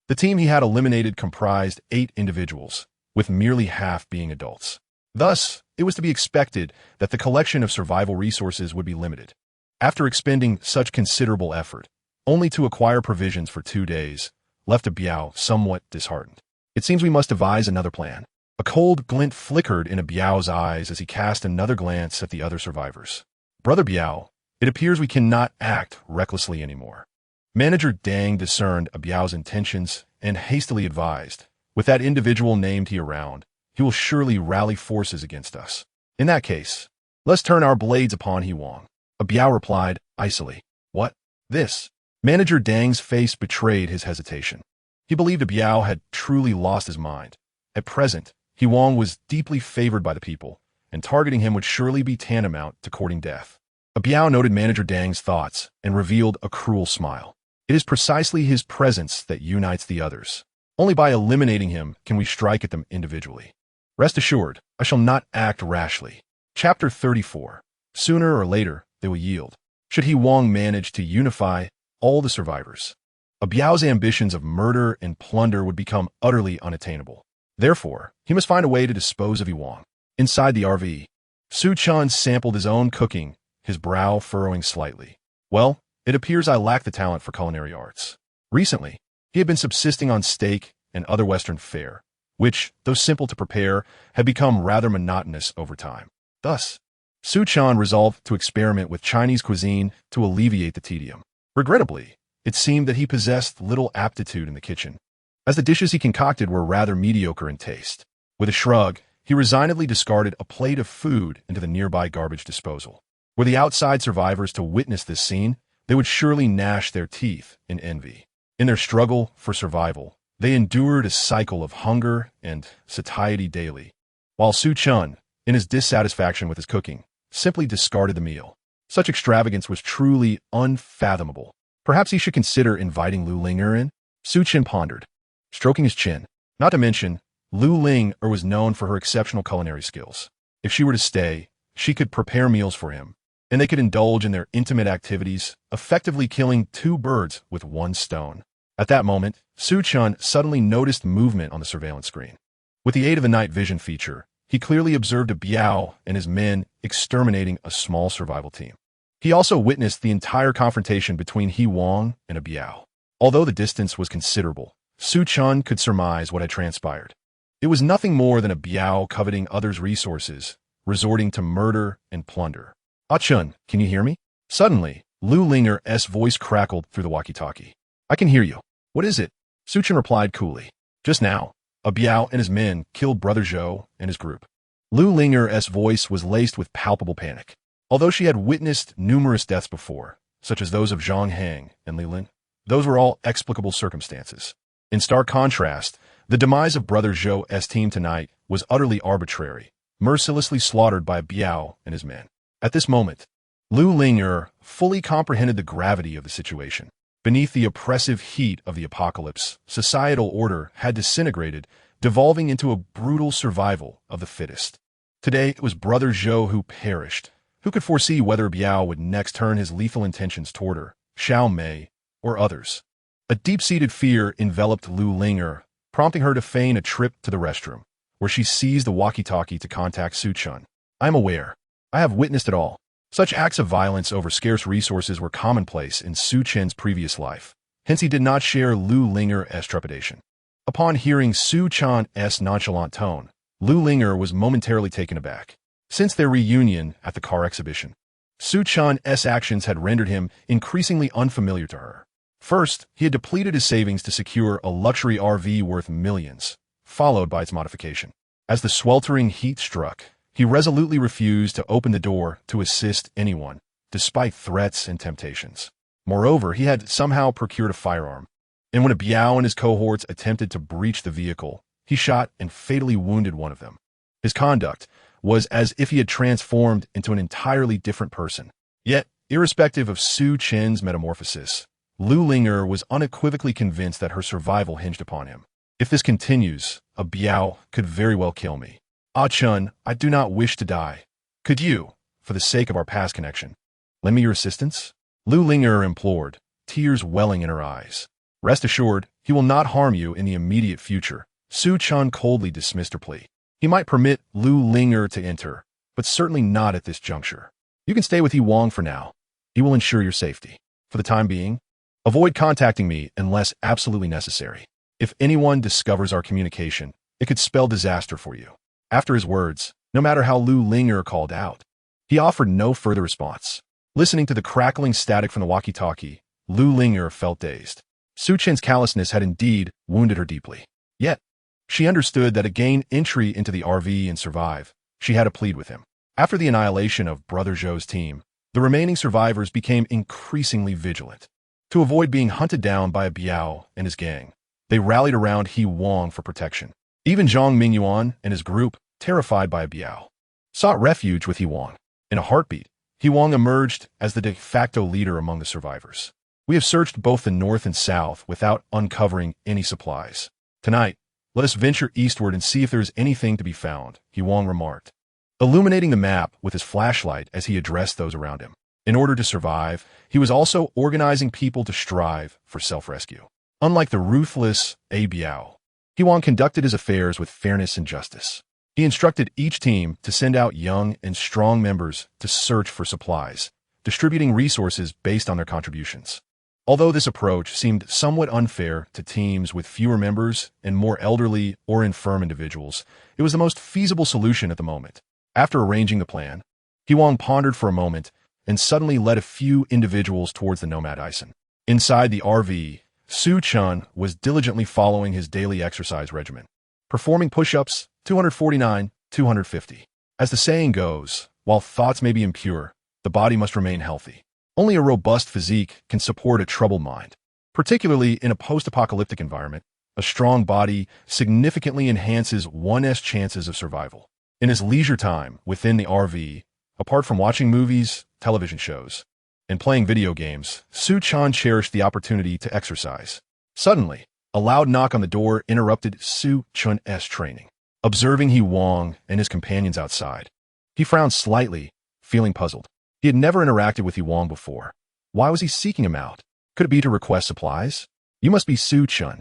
The team he had eliminated comprised 8 individuals, with merely half being adults. Thus, it was to be expected that the collection of survival resources would be limited. After expending such considerable effort, only to acquire provisions for 2 days, left Biao somewhat disheartened. It seems we must devise another plan. A cold glint flickered in Biao's eyes as he cast another glance at the other survivors. Brother Biao, it appears we cannot act recklessly anymore. Manager Dang discerned Biao's intentions and hastily advised, with that individual named he around, he will surely rally forces against us. In that case, let's turn our blades upon Wang. Biao replied, icily. What? This? Manager Dang's face betrayed his hesitation. He believed Biao had truly lost his mind. At present, Wang was deeply favored by the people, and targeting him would surely be tantamount to courting death. Biao noted Manager Dang's thoughts and revealed a cruel smile. It is precisely his presence that unites the others. Only by eliminating him can we strike at them individually. Rest assured, I shall not act rashly. Chapter 34. Sooner or later, they will yield. Should Wang manage to unify all the survivors, Biao's ambitions of murder and plunder would become utterly unattainable. Therefore, he must find a way to dispose of Wang. Inside the RV, Su Chen sampled his own cooking, his brow furrowing slightly. Well, it appears I lack the talent for culinary arts. Recently, he had been subsisting on steak and other Western fare, which, though simple to prepare, had become rather monotonous over time. Thus, Su Chen resolved to experiment with Chinese cuisine to alleviate the tedium. Regrettably, it seemed that he possessed little aptitude in the kitchen, as the dishes he concocted were rather mediocre in taste. With a shrug, he resignedly discarded a plate of food into the nearby garbage disposal. Were the outside survivors to witness this scene, they would surely gnash their teeth in envy. In their struggle for survival, they endured a cycle of hunger and satiety daily, while Su Chen, in his dissatisfaction with his cooking, simply discarded the meal. Such extravagance was truly unfathomable. Perhaps he should consider inviting Lu Ling'er in? Su Chen pondered, stroking his chin. Not to mention, Lu Ling'er was known for her exceptional culinary skills. If she were to stay, she could prepare meals for him, and they could indulge in their intimate activities, effectively killing 2 birds with 1 stone. At that moment, Su Chen suddenly noticed movement on the surveillance screen. With the aid of the night vision feature, he clearly observed Biao and his men exterminating a small survival team. He also witnessed the entire confrontation between Wang and Biao. Although the distance was considerable, Su Chen could surmise what had transpired. It was nothing more than Biao coveting others' resources, resorting to murder and plunder. Ah Chun, can you hear me? Suddenly, Lu Ling'er's voice crackled through the walkie-talkie. I can hear you. What is it? Su Chen replied coolly. Just now, Biao and his men killed Brother Zhou and his group. Lu Ling'er's voice was laced with palpable panic. Although she had witnessed numerous deaths before, such as those of Zhang Heng and Li Lin, those were all explicable circumstances. In stark contrast, the demise of Brother Zhou's team tonight was utterly arbitrary, mercilessly slaughtered by Biao and his men. At this moment, Lu Ling'er fully comprehended the gravity of the situation. Beneath the oppressive heat of the apocalypse, societal order had disintegrated, devolving into a brutal survival of the fittest. Today, it was Brother Zhou who perished. Who could foresee whether Biao would next turn his lethal intentions toward her, Xiao Mei, or others? A deep-seated fear enveloped Lu Ling'er, prompting her to feign a trip to the restroom, where she seized the walkie-talkie to contact Su Chen. I am aware. I have witnessed it all. Such acts of violence over scarce resources were commonplace in Su Chen's previous life. Hence he did not share Lu Ling'er's trepidation. Upon hearing Su Chen's nonchalant tone, Lu Ling'er was momentarily taken aback. Since their reunion at the car exhibition, Su Chen's actions had rendered him increasingly unfamiliar to her. First, he had depleted his savings to secure a luxury RV worth millions, followed by its modification. As the sweltering heat struck, he resolutely refused to open the door to assist anyone, despite threats and temptations. Moreover, he had somehow procured a firearm, and when a Biao and his cohorts attempted to breach the vehicle, he shot and fatally wounded one of them. His conduct was as if he had transformed into an entirely different person. Yet, irrespective of Su Chen's metamorphosis, Lu Linger was unequivocally convinced that her survival hinged upon him. If this continues, a Biao could very well kill me. Ah Chun, I do not wish to die. Could you, for the sake of our past connection, lend me your assistance? Lu Linger implored, tears welling in her eyes. Rest assured, he will not harm you in the immediate future. Su Chen coldly dismissed her plea. He might permit Lu Linger to enter, but certainly not at this juncture. You can stay with Yi Wang for now. He will ensure your safety. For the time being, avoid contacting me unless absolutely necessary. If anyone discovers our communication, it could spell disaster for you. After his words, no matter how Lu Linger called out, he offered no further response. Listening to the crackling static from the walkie-talkie, Lu Linger felt dazed. Su Chen's callousness had indeed wounded her deeply. Yet, she understood that to gain entry into the RV and survive, she had to plead with him. After the annihilation of Brother Zhou's team, the remaining survivors became increasingly vigilant. To avoid being hunted down by a Biao and his gang, they rallied around Yi Wang for protection. Even Zhang Mingyuan and his group, terrified by a Biao, sought refuge with Yi Wang. In a heartbeat, Yi Wang emerged as the de facto leader among the survivors. We have searched both the north and south without uncovering any supplies. Tonight, let us venture eastward and see if there is anything to be found, Yi Wang remarked, illuminating the map with his flashlight as he addressed those around him. In order to survive, he was also organizing people to strive for self-rescue. Unlike the ruthless A Biao, Yi Wang conducted his affairs with fairness and justice. He instructed each team to send out young and strong members to search for supplies, distributing resources based on their contributions. Although this approach seemed somewhat unfair to teams with fewer members and more elderly or infirm individuals, it was the most feasible solution at the moment. After arranging the plan, Yi Wang pondered for a moment and suddenly led a few individuals towards the Nomad Ison. Inside the RV, Su Chen was diligently following his daily exercise regimen, performing push-ups 249, 250. As the saying goes, while thoughts may be impure, the body must remain healthy. Only a robust physique can support a troubled mind. Particularly in a post-apocalyptic environment, a strong body significantly enhances one's chances of survival. In his leisure time within the RV, apart from watching movies, television shows, and playing video games, Su Chen cherished the opportunity to exercise. Suddenly, a loud knock on the door interrupted Su Chen's training. Observing Yi Wang and his companions outside, he frowned slightly, feeling puzzled. He had never interacted with Yi Wang before. Why was he seeking him out? Could it be to request supplies? You must be Su Chen,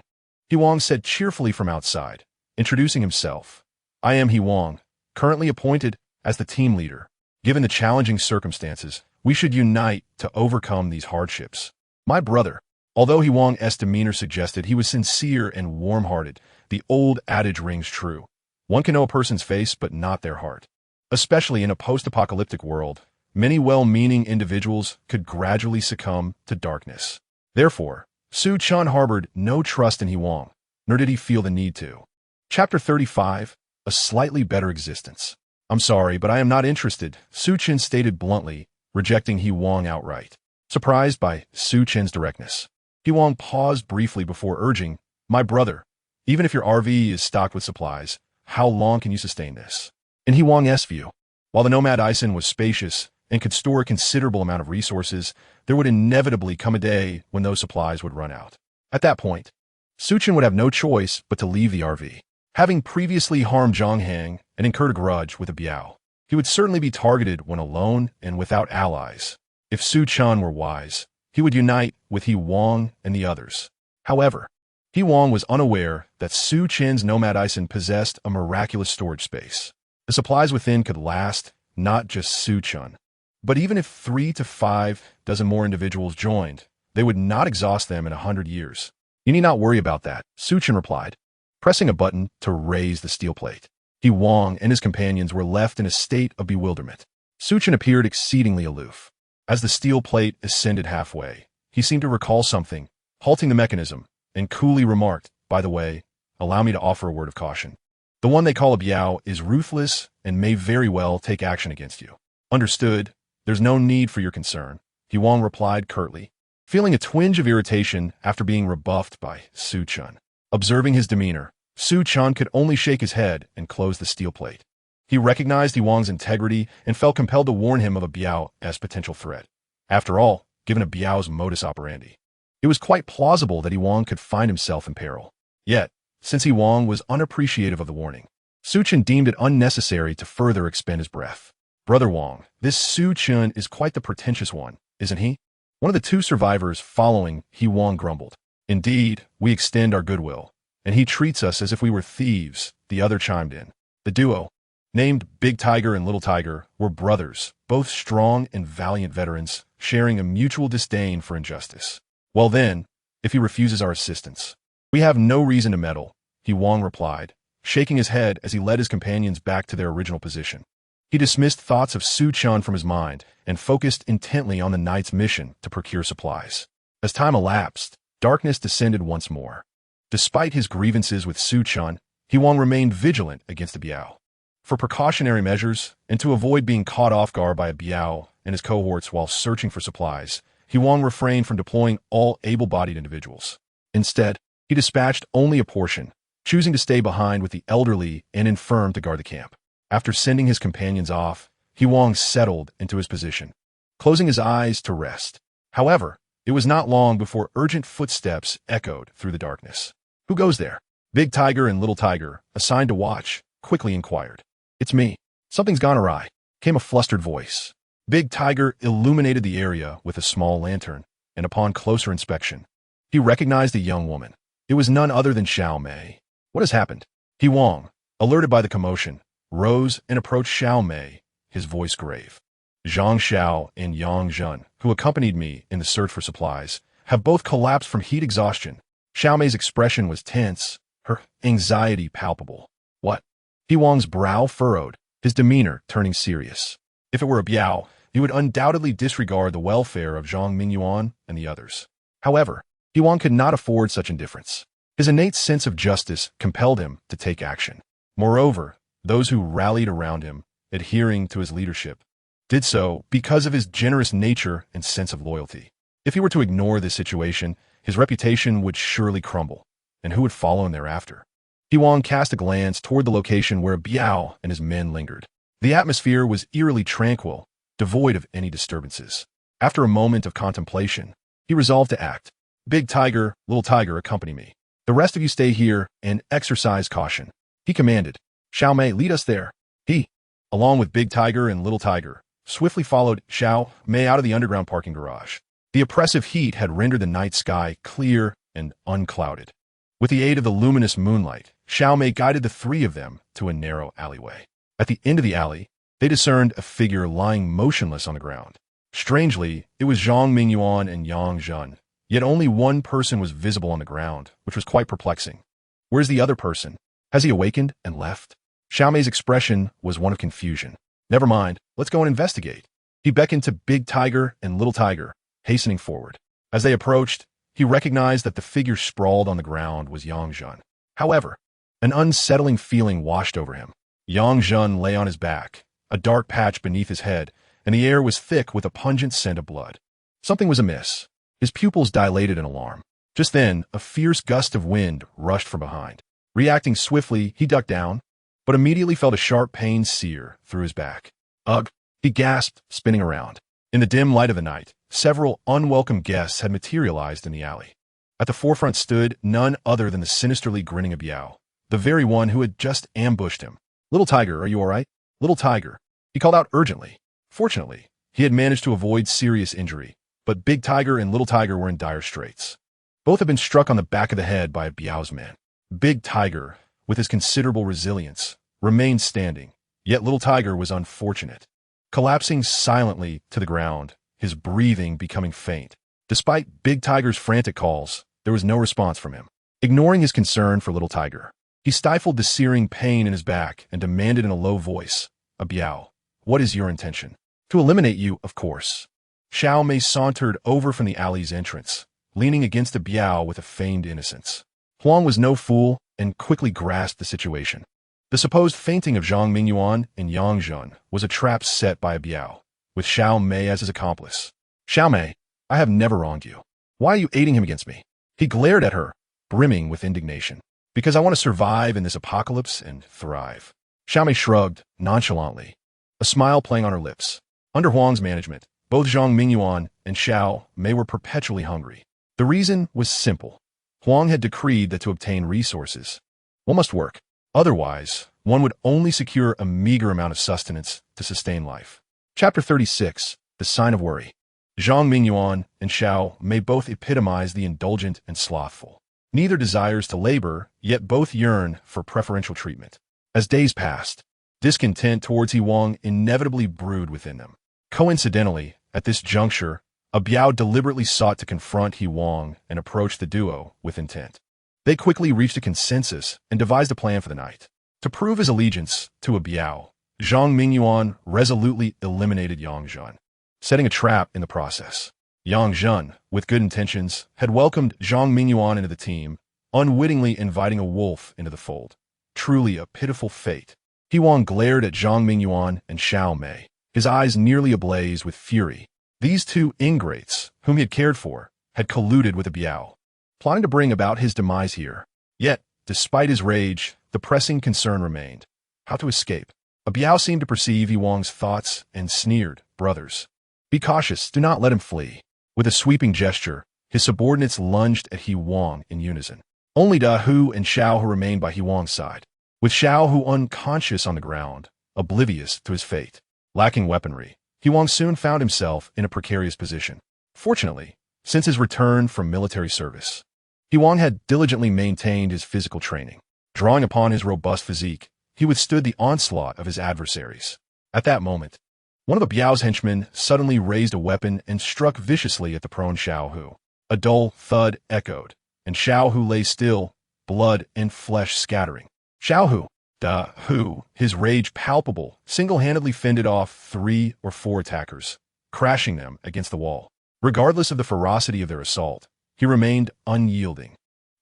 Yi Wang said cheerfully from outside, introducing himself. I am Yi Wang, currently appointed as the team leader. Given the challenging circumstances, we should unite to overcome these hardships. My brother. Although Yi Wang's demeanor suggested he was sincere and warm-hearted, the old adage rings true. One can know a person's face but not their heart. Especially in a post-apocalyptic world, many well-meaning individuals could gradually succumb to darkness. Therefore, Su Chen harbored no trust in Yi Wang, nor did he feel the need to. Chapter 35, A Slightly Better Existence. I'm sorry, but I am not interested, Su Chen stated bluntly, rejecting Yi Wang outright. Surprised by Su Chen's directness, Yi Wang paused briefly before urging, My brother, even if your RV is stocked with supplies, how long can you sustain this? In Yi Wang's view, while the Nomad Ison was spacious and could store a considerable amount of resources, there would inevitably come a day when those supplies would run out. At that point, Su Chen would have no choice but to leave the RV. Having previously harmed Zhang Heng and incurred a grudge with a Biao, he would certainly be targeted when alone and without allies. If Su Chen were wise, he would unite with Yi Wang and the others. However, Yi Wang was unaware that Su Chen's Nomad Ison possessed a miraculous storage space. The supplies within could last not just Su Chen, but even if 3 to 5 dozen more individuals joined, they would not exhaust them in 100 years. You need not worry about that, Su Chen replied, pressing a button to raise the steel plate. Yi Wang and his companions were left in a state of bewilderment. Su Chen appeared exceedingly aloof. As the steel plate ascended halfway, he seemed to recall something, halting the mechanism, and coolly remarked, "By the way, allow me to offer a word of caution. The one they call a biao is ruthless and may very well take action against you." "Understood. There's no need for your concern," Huang replied curtly, feeling a twinge of irritation after being rebuffed by Su Chen. Observing his demeanor, Su Chen could only shake his head and close the steel plate. He recognized Huang's integrity and felt compelled to warn him of a biao as potential threat. After all, given a biao's modus operandi, it was quite plausible that Huang could find himself in peril. Yet, since Huang was unappreciative of the warning, Su Chen deemed it unnecessary to further expend his breath. "Brother Huang, this Su Chen is quite the pretentious one, isn't he?" One of the two survivors following Huang grumbled. "Indeed, we extend our goodwill, and he treats us as if we were thieves," the other chimed in. The duo, named Big Tiger and Little Tiger, were brothers, both strong and valiant veterans, sharing a mutual disdain for injustice. "Well then, if he refuses our assistance, we have no reason to meddle," Huang replied, shaking his head as he led his companions back to their original position. He dismissed thoughts of Su Chen from his mind and focused intently on the knight's mission to procure supplies. As time elapsed, darkness descended once more. Despite his grievances with Su Chen, Huang remained vigilant against the biao. For precautionary measures, and to avoid being caught off guard by a biao and his cohorts while searching for supplies, Huang refrained from deploying all able-bodied individuals. Instead, he dispatched only a portion, choosing to stay behind with the elderly and infirm to guard the camp. After sending his companions off, Huang settled into his position, closing his eyes to rest. However, it was not long before urgent footsteps echoed through the darkness. "Who goes there?" Big Tiger and Little Tiger, assigned to watch, quickly inquired. "It's me. Something's gone awry," came a flustered voice. Big Tiger illuminated the area with a small lantern, and upon closer inspection, he recognized a young woman. It was none other than Xiao Mei. "What has happened?" Huang, alerted by the commotion, rose and approached Xiao Mei, his voice grave. "Zhang Xiao and Yang Zhen, who accompanied me in the search for supplies, have both collapsed from heat exhaustion." Xiao Mei's expression was tense, her anxiety palpable. "What?" Huang's brow furrowed, his demeanor turning serious. If it were a biao, he would undoubtedly disregard the welfare of Zhang Mingyuan and the others. However, Huang could not afford such indifference. His innate sense of justice compelled him to take action. Moreover, those who rallied around him, adhering to his leadership, did so because of his generous nature and sense of loyalty. If he were to ignore this situation, his reputation would surely crumble, and who would follow him thereafter? Huang cast a glance toward the location where Biao and his men lingered. The atmosphere was eerily tranquil, devoid of any disturbances. After a moment of contemplation, he resolved to act. "Big Tiger, Little Tiger, accompany me. The rest of you stay here and exercise caution," he commanded. "Xiao Mei, lead us there." He, along with Big Tiger and Little Tiger, swiftly followed Xiao Mei out of the underground parking garage. The oppressive heat had rendered the night sky clear and unclouded. With the aid of the luminous moonlight, Xiao Mei guided the three of them to a narrow alleyway. At the end of the alley, they discerned a figure lying motionless on the ground. Strangely, it was Zhang Mingyuan and Yang Zhen, yet only one person was visible on the ground, which was quite perplexing. Where's the other person? Has he awakened and left? Xiao Mei's expression was one of confusion. "Never mind, let's go and investigate." He beckoned to Big Tiger and Little Tiger, hastening forward. As they approached, he recognized that the figure sprawled on the ground was Yang Zhen. However, an unsettling feeling washed over him. Yang Zhen lay on his back, a dark patch beneath his head, and the air was thick with a pungent scent of blood. Something was amiss. His pupils dilated in alarm. Just then, a fierce gust of wind rushed from behind. Reacting swiftly, he ducked down, but immediately felt a sharp pain sear through his back. "Ugh!" he gasped, spinning around. In the dim light of the night, several unwelcome guests had materialized in the alley. At the forefront stood none other than the sinisterly grinning Biao, the very one who had just ambushed him. "Little Tiger, are you all right?" "Little Tiger," he called out urgently. Fortunately, he had managed to avoid serious injury, but Big Tiger and Little Tiger were in dire straits. Both had been struck on the back of the head by a Biao's man. Big Tiger, with his considerable resilience, remained standing, yet Little Tiger was unfortunate, collapsing silently to the ground, his breathing becoming faint. Despite Big Tiger's frantic calls, there was no response from him. Ignoring his concern for Little Tiger, he stifled the searing pain in his back and demanded in a low voice, "A Biao, what is your intention?" "To eliminate you, of course." Xiao Mei sauntered over from the alley's entrance, leaning against a biao with a feigned innocence. Huang was no fool and quickly grasped the situation. The supposed fainting of Zhang Mingyuan and Yang Zhun was a trap set by a biao, with Xiao Mei as his accomplice. Xiao Mei, I have never wronged you. Why are you aiding him against me? He glared at her, brimming with indignation. Because I want to survive in this apocalypse and thrive. Xiao Mei shrugged nonchalantly, a smile playing on her lips. Under Huang's management, both Zhang Mingyuan and Xiao Mei were perpetually hungry. The reason was simple. Huang had decreed that to obtain resources, one must work. Otherwise, one would only secure a meager amount of sustenance to sustain life. Chapter 36, The Sign of Worry. Zhang Mingyuan and Xiao Mei both epitomize the indulgent and slothful. Neither desires to labor, yet both yearn for preferential treatment. As days passed, discontent towards He Wang inevitably brewed within them. Coincidentally, at this juncture, a biao deliberately sought to confront He Wang and approach the duo with intent. They quickly reached a consensus and devised a plan for the night. To prove his allegiance to a biao, Zhang Mingyuan resolutely eliminated Yang Zhun, setting a trap in the process. Yang Zhun, with good intentions, had welcomed Zhang Mingyuan into the team, unwittingly inviting a wolf into the fold. Truly a pitiful fate. He Wang glared at Zhang Mingyuan and Xiao Mei, his eyes nearly ablaze with fury. These two ingrates, whom he had cared for, had colluded with a biao, plotting to bring about his demise here. Yet, despite his rage, the pressing concern remained. How to escape? A biao seemed to perceive He Wang's thoughts and sneered, "Brothers, be cautious, do not let him flee." With a sweeping gesture, his subordinates lunged at He Wang in unison. Only Da Hu and Xiao Hu remained by He Wang's side, with Xiao Hu unconscious on the ground, oblivious to his fate. Lacking weaponry, He Wang soon found himself in a precarious position. Fortunately, since his return from military service, He Wang had diligently maintained his physical training. Drawing upon his robust physique, he withstood the onslaught of his adversaries. At that moment, one of the biao's henchmen suddenly raised a weapon and struck viciously at the prone Xiao Hu. A dull thud echoed, and Xiao Hu lay still, blood and flesh scattering. Xiao Hu, Da Hu, his rage palpable, single-handedly fended off 3 or 4 attackers, crashing them against the wall. Regardless of the ferocity of their assault, he remained unyielding.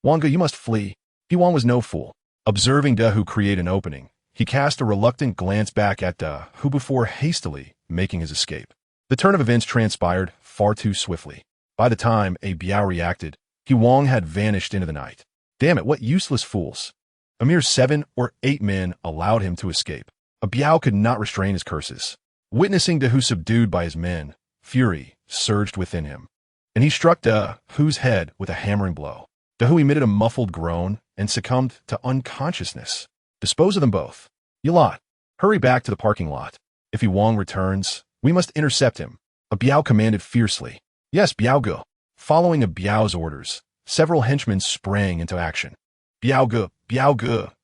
"Wanga, you must flee." He Wang was no fool. Observing Da Hu create an opening, he cast a reluctant glance back at Da Hu before hastily making his escape. The turn of events transpired far too swiftly. By the time a biao reacted, He Wang had vanished into the night. Damn it, what useless fools. A mere 7 or 8 men allowed him to escape. A biao could not restrain his curses. Witnessing Da Hu subdued by his men, fury surged within him, and he struck Da Hu's head with a hammering blow. Da Hu emitted a muffled groan and succumbed to unconsciousness. Dispose of them both. You lot, hurry back to the parking lot. If He Wang returns, we must intercept him. A biao commanded fiercely. Yes, Biao Ge. Following a biao's orders, several henchmen sprang into action. Biao Ge,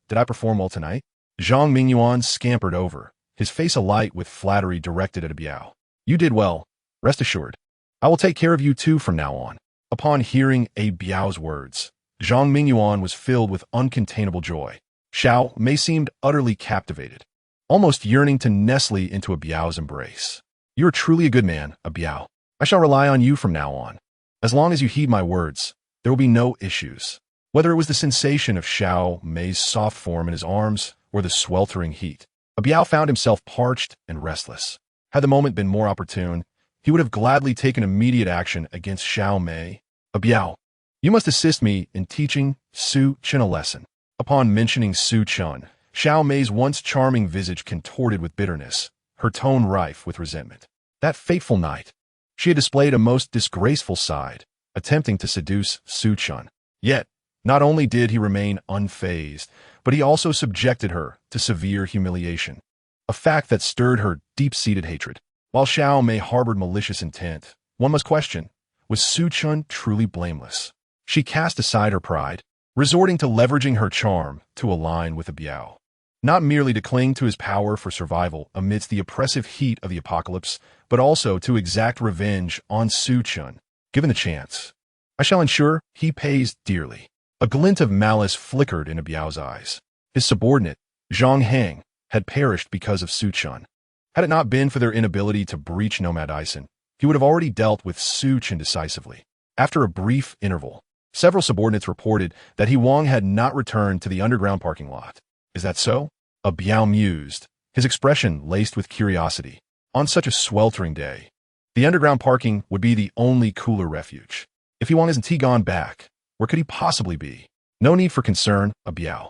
did I perform well tonight? Zhang Mingyuan scampered over, his face alight with flattery directed at a biao. You did well. Rest assured. I will take care of you too from now on. Upon hearing a biao's words, Zhang Mingyuan was filled with uncontainable joy. Xiao Mei seemed utterly captivated, almost yearning to nestle into a biao's embrace. You are truly a good man, a biao. I shall rely on you from now on. As long as you heed my words, there will be no issues. Whether it was the sensation of Xiao Mei's soft form in his arms or the sweltering heat, a biao found himself parched and restless. Had the moment been more opportune, he would have gladly taken immediate action against Xiao Mei. A biao, you must assist me in teaching Su Chen a lesson. Upon mentioning Su Chen, Xiao Mei's once charming visage contorted with bitterness, her tone rife with resentment. That fateful night, she had displayed a most disgraceful side, attempting to seduce Su Chen. Yet, not only did he remain unfazed, but he also subjected her to severe humiliation, a fact that stirred her deep-seated hatred. While Xiao Mei harbored malicious intent, one must question, was Su Chen truly blameless? She cast aside her pride, resorting to leveraging her charm to align with a biao, not merely to cling to his power for survival amidst the oppressive heat of the apocalypse, but also to exact revenge on Su Chen, given the chance. I shall ensure he pays dearly. A glint of malice flickered in a biao's eyes. His subordinate, Zhang Heng, had perished because of Su Chen. Had it not been for their inability to breach Nomad Ison, he would have already dealt with Su Chen decisively. After a brief interval, several subordinates reported that He Wang had not returned to the underground parking lot. Is that so? A Biao mused, his expression laced with curiosity. On such a sweltering day, the underground parking would be the only cooler refuge. If He Wang isn't gone back, where could he possibly be? No need for concern, a Biao.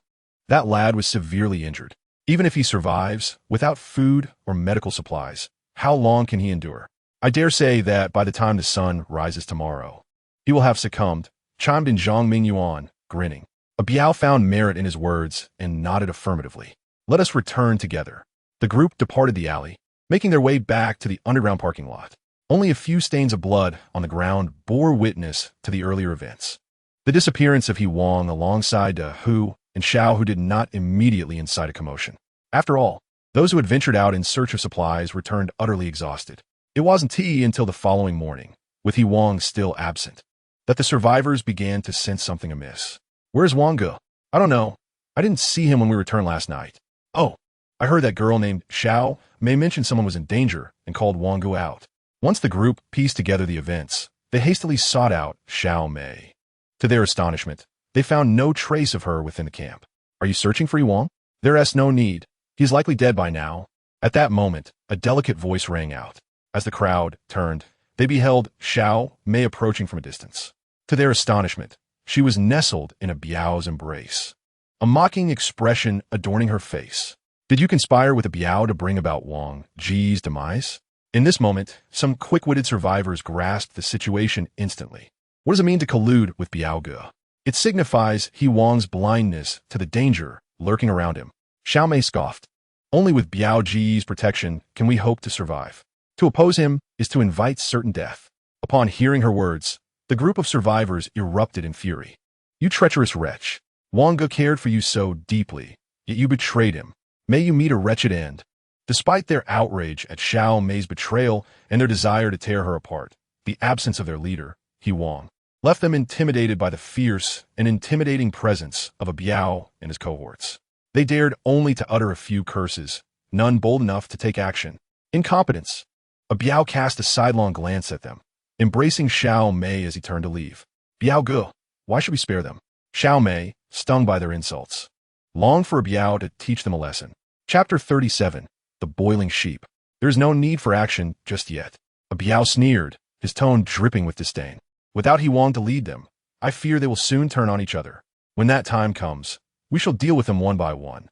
That lad was severely injured. Even if he survives, without food or medical supplies, how long can he endure? I dare say that by the time the sun rises tomorrow, he will have succumbed, chimed in Zhang Mingyuan, grinning. A Biao found merit in his words and nodded affirmatively. Let us return together. The group departed the alley, making their way back to the underground parking lot. Only a few stains of blood on the ground bore witness to the earlier events. The disappearance of He Wang alongside Hu and Xiao, who did not immediately incite a commotion. After all, those who had ventured out in search of supplies returned utterly exhausted. It wasn't until the following morning, with He Wang still absent, that the survivors began to sense something amiss. Where's Wang Ge? I don't know. I didn't see him when we returned last night. Oh, I heard that girl named Xiao Mei mention someone was in danger and called Wang Ge out. Once the group pieced together the events, they hastily sought out Xiao Mei. To their astonishment, they found no trace of her within the camp. Are you searching for He Wang? There is no need. He's likely dead by now. At that moment, a delicate voice rang out. As the crowd turned, they beheld Xiao Mei approaching from a distance. To their astonishment, she was nestled in a Biao's embrace, a mocking expression adorning her face. Did you conspire with a Biao to bring about Wang Ji's demise? In this moment, some quick-witted survivors grasped the situation instantly. What does it mean to collude with Biao Ge? It signifies He Wang's blindness to the danger lurking around him. Xiao Mei scoffed. Only with Biao Ji's protection can we hope to survive. To oppose him is to invite certain death. Upon hearing her words, the group of survivors erupted in fury. You treacherous wretch! Wang Ge cared for you so deeply, yet you betrayed him. May you meet a wretched end. Despite their outrage at Xiao Mei's betrayal and their desire to tear her apart, the absence of their leader, He Wang, left them intimidated by the fierce and intimidating presence of a Biao and his cohorts. They dared only to utter a few curses, none bold enough to take action. Incompetence. A Biao cast a sidelong glance at them, embracing Xiao Mei as he turned to leave. Biao Ge, why should we spare them? Xiao Mei, stung by their insults, longed for a Biao to teach them a lesson. Chapter 37. The Boiling Sheep. There is no need for action just yet. A Biao sneered, his tone dripping with disdain. Without He Wang to lead them, I fear they will soon turn on each other. When that time comes, we shall deal with them one by one.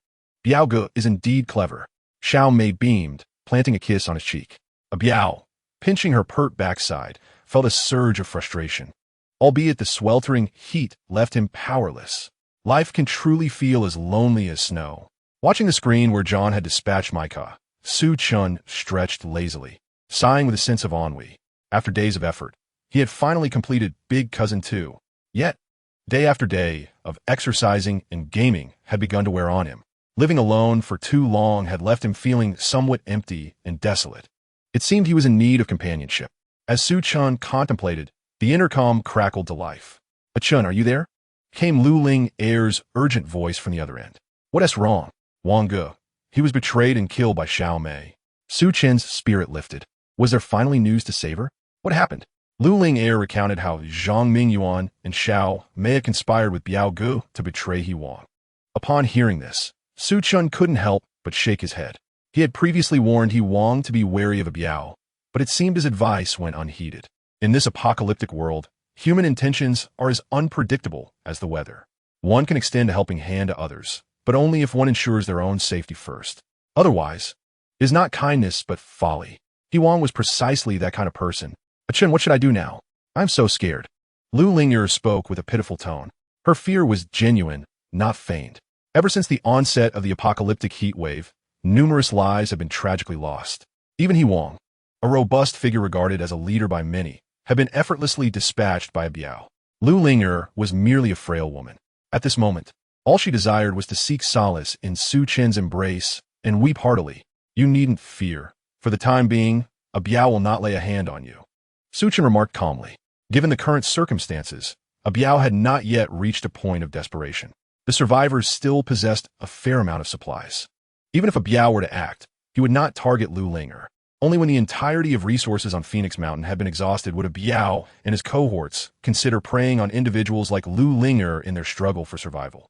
Biao Ge is indeed clever. Xiao Mei beamed, planting a kiss on his cheek. A Biao, pinching her pert backside, felt a surge of frustration. Albeit the sweltering heat left him powerless. Life can truly feel as lonely as snow. Watching the screen where John had dispatched Micah, Su Chen stretched lazily, sighing with a sense of ennui. After days of effort, he had finally completed Big Cousin 2. Yet, day after day of exercising and gaming had begun to wear on him. Living alone for too long had left him feeling somewhat empty and desolate. It seemed he was in need of companionship. As Su Chen contemplated, the intercom crackled to life. "Chen, are you there?" Came Lu Ling Heirs' urgent voice from the other end. "What is wrong?" Wang Ge. He was betrayed and killed by Xiao Mei. Su Chen's spirit lifted. Was there finally news to save her? What happened? Lu Ling Heir recounted how Zhang Mingyuan and Xiao Mei had conspired with Biao Ge to betray He Wang. Upon hearing this, Su Chen couldn't help but shake his head. He had previously warned He Wang to be wary of a Biao, but it seemed his advice went unheeded. In this apocalyptic world, human intentions are as unpredictable as the weather. One can extend a helping hand to others, but only if one ensures their own safety first. Otherwise, it is not kindness but folly. He Wang was precisely that kind of person. "Chen, what should I do now? I'm so scared." Lu Ling'er spoke with a pitiful tone. Her fear was genuine, not feigned. Ever since the onset of the apocalyptic heat wave, numerous lives have been tragically lost. Even He Wang, a robust figure regarded as a leader by many, had been effortlessly dispatched by a Biao. Lu Ling'er was merely a frail woman. At this moment, all she desired was to seek solace in Su Chen's embrace and weep heartily. "You needn't fear. For the time being, a Biao will not lay a hand on you." Su Chen remarked calmly. Given the current circumstances, a Biao had not yet reached a point of desperation. The survivors still possessed a fair amount of supplies. Even if a Biao were to act, he would not target Lu Ling'er. Only when the entirety of resources on Phoenix Mountain had been exhausted would a Biao and his cohorts consider preying on individuals like Lu Linger in their struggle for survival.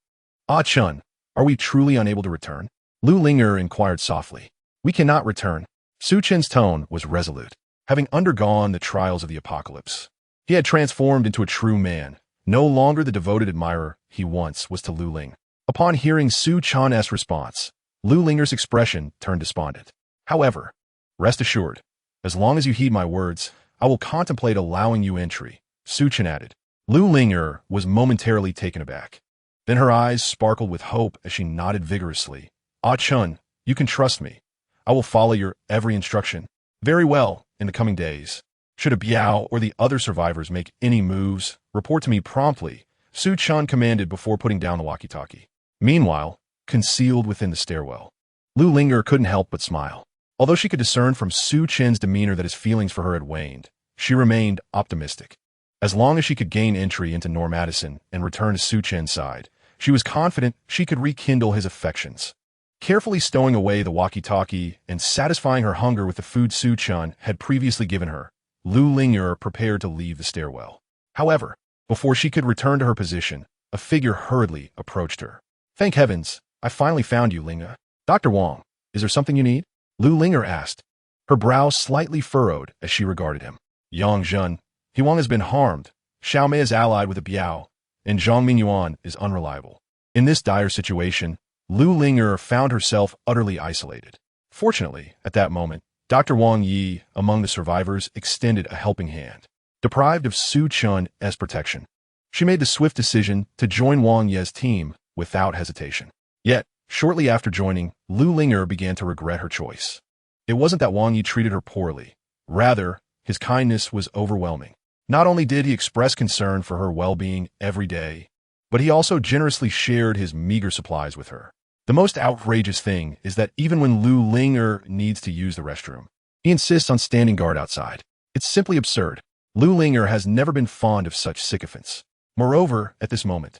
Ah Chun, are we truly unable to return? Lu Linger inquired softly. We cannot return. Su Chen's tone was resolute. Having undergone the trials of the apocalypse, he had transformed into a true man, no longer the devoted admirer he once was to Lu Ling. Upon hearing Su Chen's response, Lu Linger's expression turned despondent. However, rest assured, as long as you heed my words, I will contemplate allowing you entry, Su Chen added. Lu Linger was momentarily taken aback. Then her eyes sparkled with hope as she nodded vigorously. Ah Chun, you can trust me. I will follow your every instruction. Very well, in the coming days. Should a Biao or the other survivors make any moves, report to me promptly, Su Chen commanded before putting down the walkie-talkie. Meanwhile, concealed within the stairwell, Lu Linger couldn't help but smile. Although she could discern from Su Chen's demeanor that his feelings for her had waned, she remained optimistic. As long as she could gain entry into Norm Addison and return to Su Chen's side, she was confident she could rekindle his affections. Carefully stowing away the walkie-talkie and satisfying her hunger with the food Su Chen had previously given her, Lu Linger prepared to leave the stairwell. However, before she could return to her position, a figure hurriedly approached her. Thank heavens, I finally found you, Linga. Dr. Wang, is there something you need? Lu Linger asked. Her brow slightly furrowed as she regarded him. Yang Zhen, Huang has been harmed. Xiao Mei is allied with a Biao, and Zhang Mingyuan is unreliable. In this dire situation, Lu Linger found herself utterly isolated. Fortunately, at that moment, Dr. Wang Yi, among the survivors, extended a helping hand. Deprived of Su Chen's protection, she made the swift decision to join Wang Ye's team without hesitation. Yet, shortly after joining, Lu Linger began to regret her choice. It wasn't that Wang Yi treated her poorly. Rather, his kindness was overwhelming. Not only did he express concern for her well-being every day, but he also generously shared his meager supplies with her. The most outrageous thing is that even when Lu Linger needs to use the restroom, he insists on standing guard outside. It's simply absurd. Lu Linger has never been fond of such sycophants. Moreover, at this moment,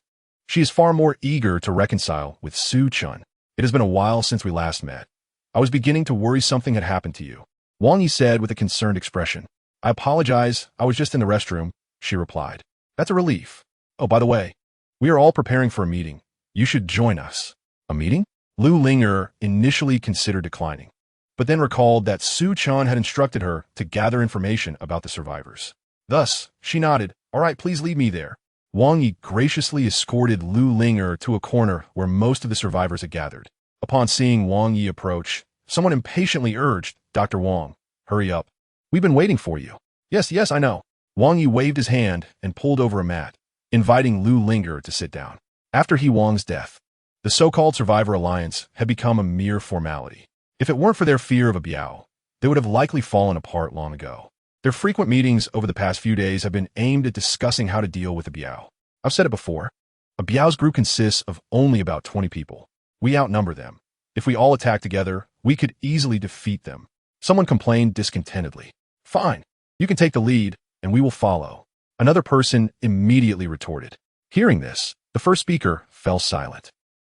she is far more eager to reconcile with Su Chen. It has been a while since we last met. I was beginning to worry something had happened to you, Wang Yi said with a concerned expression. I apologize, I was just in the restroom, she replied. That's a relief. Oh, by the way, we are all preparing for a meeting. You should join us. A meeting? Lu Linger initially considered declining, but then recalled that Su Chen had instructed her to gather information about the survivors. Thus, she nodded, all right, please lead me there. Wang Yi graciously escorted Lu Linger to a corner where most of the survivors had gathered. Upon seeing Wang Yi approach, someone impatiently urged, Dr. Wang, hurry up. We've been waiting for you. Yes, I know. Wang Yi waved his hand and pulled over a mat, inviting Lu Linger to sit down. After He Wang's death, the so-called Survivor Alliance had become a mere formality. If it weren't for their fear of a Biao, they would have likely fallen apart long ago. Their frequent meetings over the past few days have been aimed at discussing how to deal with a Biao. I've said it before. A Biao's group consists of only about 20 people. We outnumber them. If we all attack together, we could easily defeat them. Someone complained discontentedly. Fine, you can take the lead, and we will follow. Another person immediately retorted. Hearing this, the first speaker fell silent.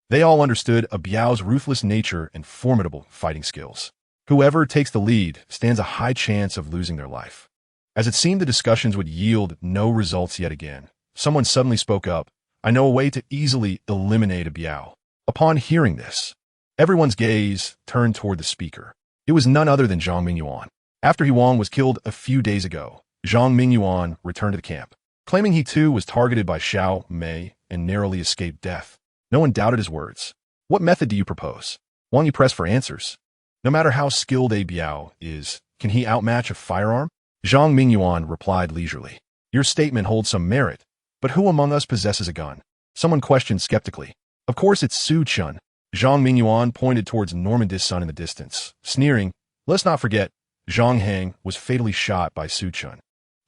They all understood a Biao's ruthless nature and formidable fighting skills. Whoever takes the lead stands a high chance of losing their life. As it seemed the discussions would yield no results yet again, someone suddenly spoke up. I know a way to easily eliminate a Biao. Upon hearing this, everyone's gaze turned toward the speaker. It was none other than Zhang Mingyuan. After He Wang was killed a few days ago, Zhang Mingyuan returned to the camp, claiming he too was targeted by Xiao Mei and narrowly escaped death. No one doubted his words. What method do you propose? Wang Yi pressed for answers. No matter how skilled a Biao is, can he outmatch a firearm? Zhang Mingyuan replied leisurely. Your statement holds some merit, but who among us possesses a gun? Someone questioned skeptically. Of course it's Su Chen. Zhang Mingyuan pointed towards Normandy's son in the distance, sneering. Let's not forget, Zhang Heng was fatally shot by Su Chen.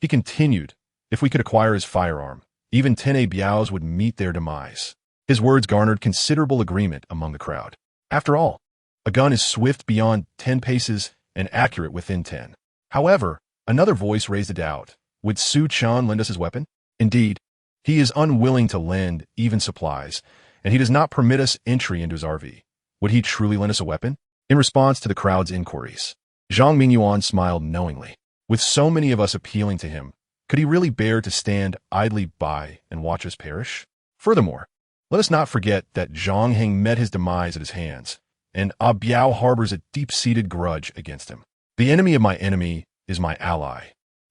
He continued, if we could acquire his firearm, even 10 Biaos would meet their demise. His words garnered considerable agreement among the crowd. After all, a gun is swift beyond 10 paces and accurate within 10. However, another voice raised a doubt. Would Su Chen lend us his weapon? Indeed, he is unwilling to lend even supplies, and he does not permit us entry into his RV. Would he truly lend us a weapon? In response to the crowd's inquiries, Zhang Mingyuan smiled knowingly. With so many of us appealing to him, could he really bear to stand idly by and watch us perish? Furthermore, let us not forget that Zhang Heng met his demise at his hands, and Biao harbors a deep-seated grudge against him. The enemy of my enemy is my ally.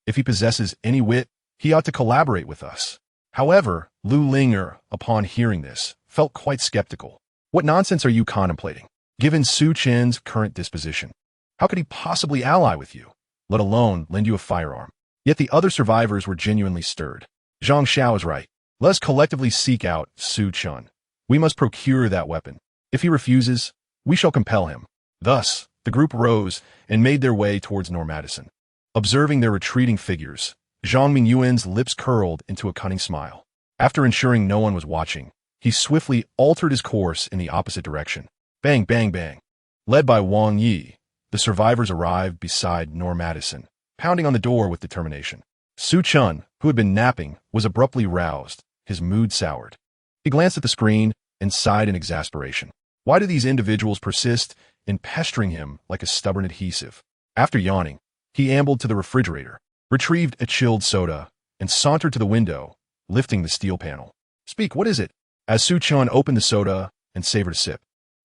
If he possesses any wit, he ought to collaborate with us. However, Lu Linger, upon hearing this, felt quite skeptical. What nonsense are you contemplating? Given Su Chen's current disposition, how could he possibly ally with you, let alone lend you a firearm? Yet the other survivors were genuinely stirred. Zhang Xiao is right. Let us collectively seek out Su Chen. We must procure that weapon. If he refuses, we shall compel him. Thus, the group rose and made their way towards Normadison. Observing their retreating figures, Zhang Mingyuan's lips curled into a cunning smile. After ensuring no one was watching, he swiftly altered his course in the opposite direction. Bang, bang, bang. Led by Wang Yi, the survivors arrived beside Normadison, pounding on the door with determination. Su Chen, who had been napping, was abruptly roused, his mood soured. He glanced at the screen and sighed in exasperation. Why do these individuals persist in pestering him like a stubborn adhesive? After yawning, he ambled to the refrigerator, retrieved a chilled soda, and sauntered to the window, lifting the steel panel. Speak, what is it? As Su Chen opened the soda and savored a sip,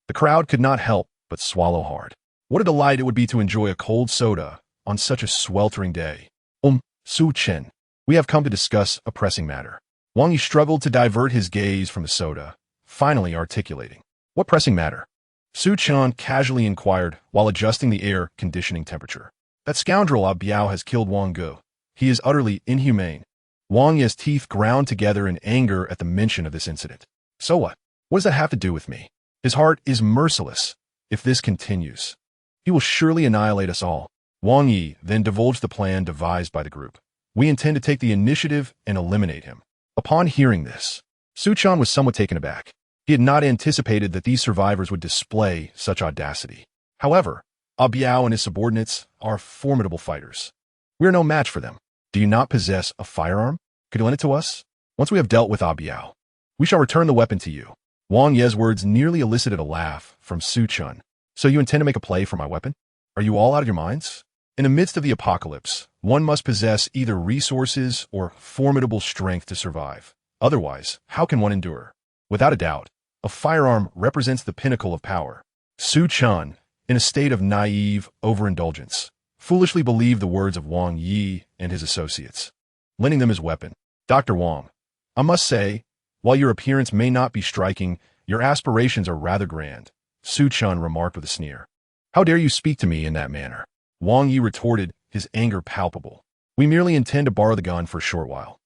the crowd could not help but swallow hard. What a delight it would be to enjoy a cold soda on such a sweltering day. Su Chen, we have come to discuss a pressing matter. Wang Yi struggled to divert his gaze from the soda, finally articulating. What pressing matter? Su Chen casually inquired while adjusting the air conditioning temperature. That scoundrel Biao has killed Wang Gu. He is utterly inhumane. Wang Yi's teeth ground together in anger at the mention of this incident. So what? What does that have to do with me? His heart is merciless. If this continues, he will surely annihilate us all. Wang Yi then divulged the plan devised by the group. We intend to take the initiative and eliminate him. Upon hearing this, Su Chen was somewhat taken aback. He had not anticipated that these survivors would display such audacity. However, Biao and his subordinates are formidable fighters. We are no match for them. Do you not possess a firearm? Could you lend it to us? Once we have dealt with Biao, we shall return the weapon to you. Wang Yi's words nearly elicited a laugh from Su Chen. So you intend to make a play for my weapon? Are you all out of your minds? In the midst of the apocalypse, one must possess either resources or formidable strength to survive. Otherwise, how can one endure? Without a doubt, a firearm represents the pinnacle of power. Su Chen, in a state of naive overindulgence, foolishly believed the words of Wang Yi and his associates, lending them his weapon. Dr. Wang, I must say, while your appearance may not be striking, your aspirations are rather grand, Su Chen remarked with a sneer. How dare you speak to me in that manner? Wang Yi retorted, his anger palpable. We merely intend to borrow the gun for a short while.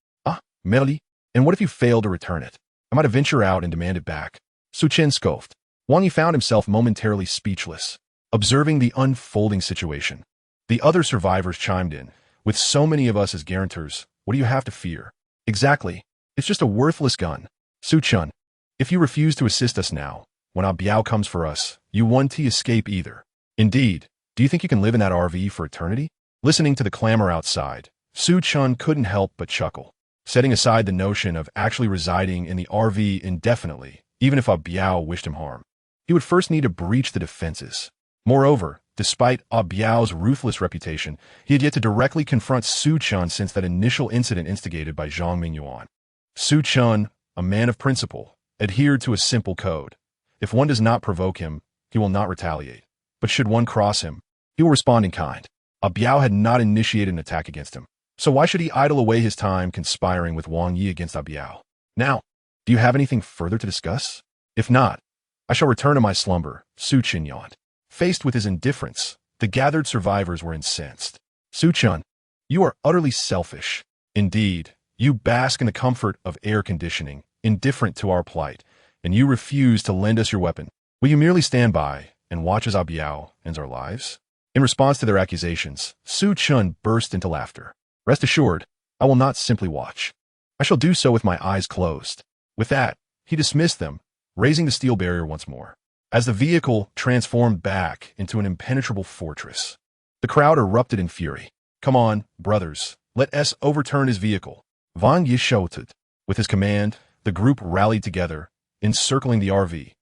Merely? And what if you fail to return it? Am I to venture out and demand it back? Su Chen scoffed. Wang Yi found himself momentarily speechless, observing the unfolding situation. The other survivors chimed in. With so many of us as guarantors, what do you have to fear? Exactly. It's just a worthless gun. Su Chen, if you refuse to assist us now, when Biao comes for us, you won't escape either. Indeed, do you think you can live in that RV for eternity? Listening to the clamor outside, Su Chen couldn't help but chuckle. Setting aside the notion of actually residing in the RV indefinitely, even if Biao wished him harm, he would first need to breach the defenses. Moreover, despite Biao's ruthless reputation, he had yet to directly confront Su Chen since that initial incident instigated by Zhang Mingyuan. Su Chen, a man of principle, adhered to a simple code. If one does not provoke him, he will not retaliate. But should one cross him, he will respond in kind. Biao had not initiated an attack against him, so why should he idle away his time conspiring with Wang Yi against Biao? Now, do you have anything further to discuss? If not, I shall return to my slumber, Su Chen yawned. Faced with his indifference, the gathered survivors were incensed. Su Chen, you are utterly selfish. Indeed, you bask in the comfort of air conditioning, indifferent to our plight, and you refuse to lend us your weapon. Will you merely stand by and watch as Biao ends our lives? In response to their accusations, Su Chen burst into laughter. Rest assured, I will not simply watch. I shall do so with my eyes closed. With that, he dismissed them, raising the steel barrier once more. As the vehicle transformed back into an impenetrable fortress, the crowd erupted in fury. Come on, brothers, let us overturn his vehicle. Wang Yi shouted. With his command, the group rallied together, encircling the RV.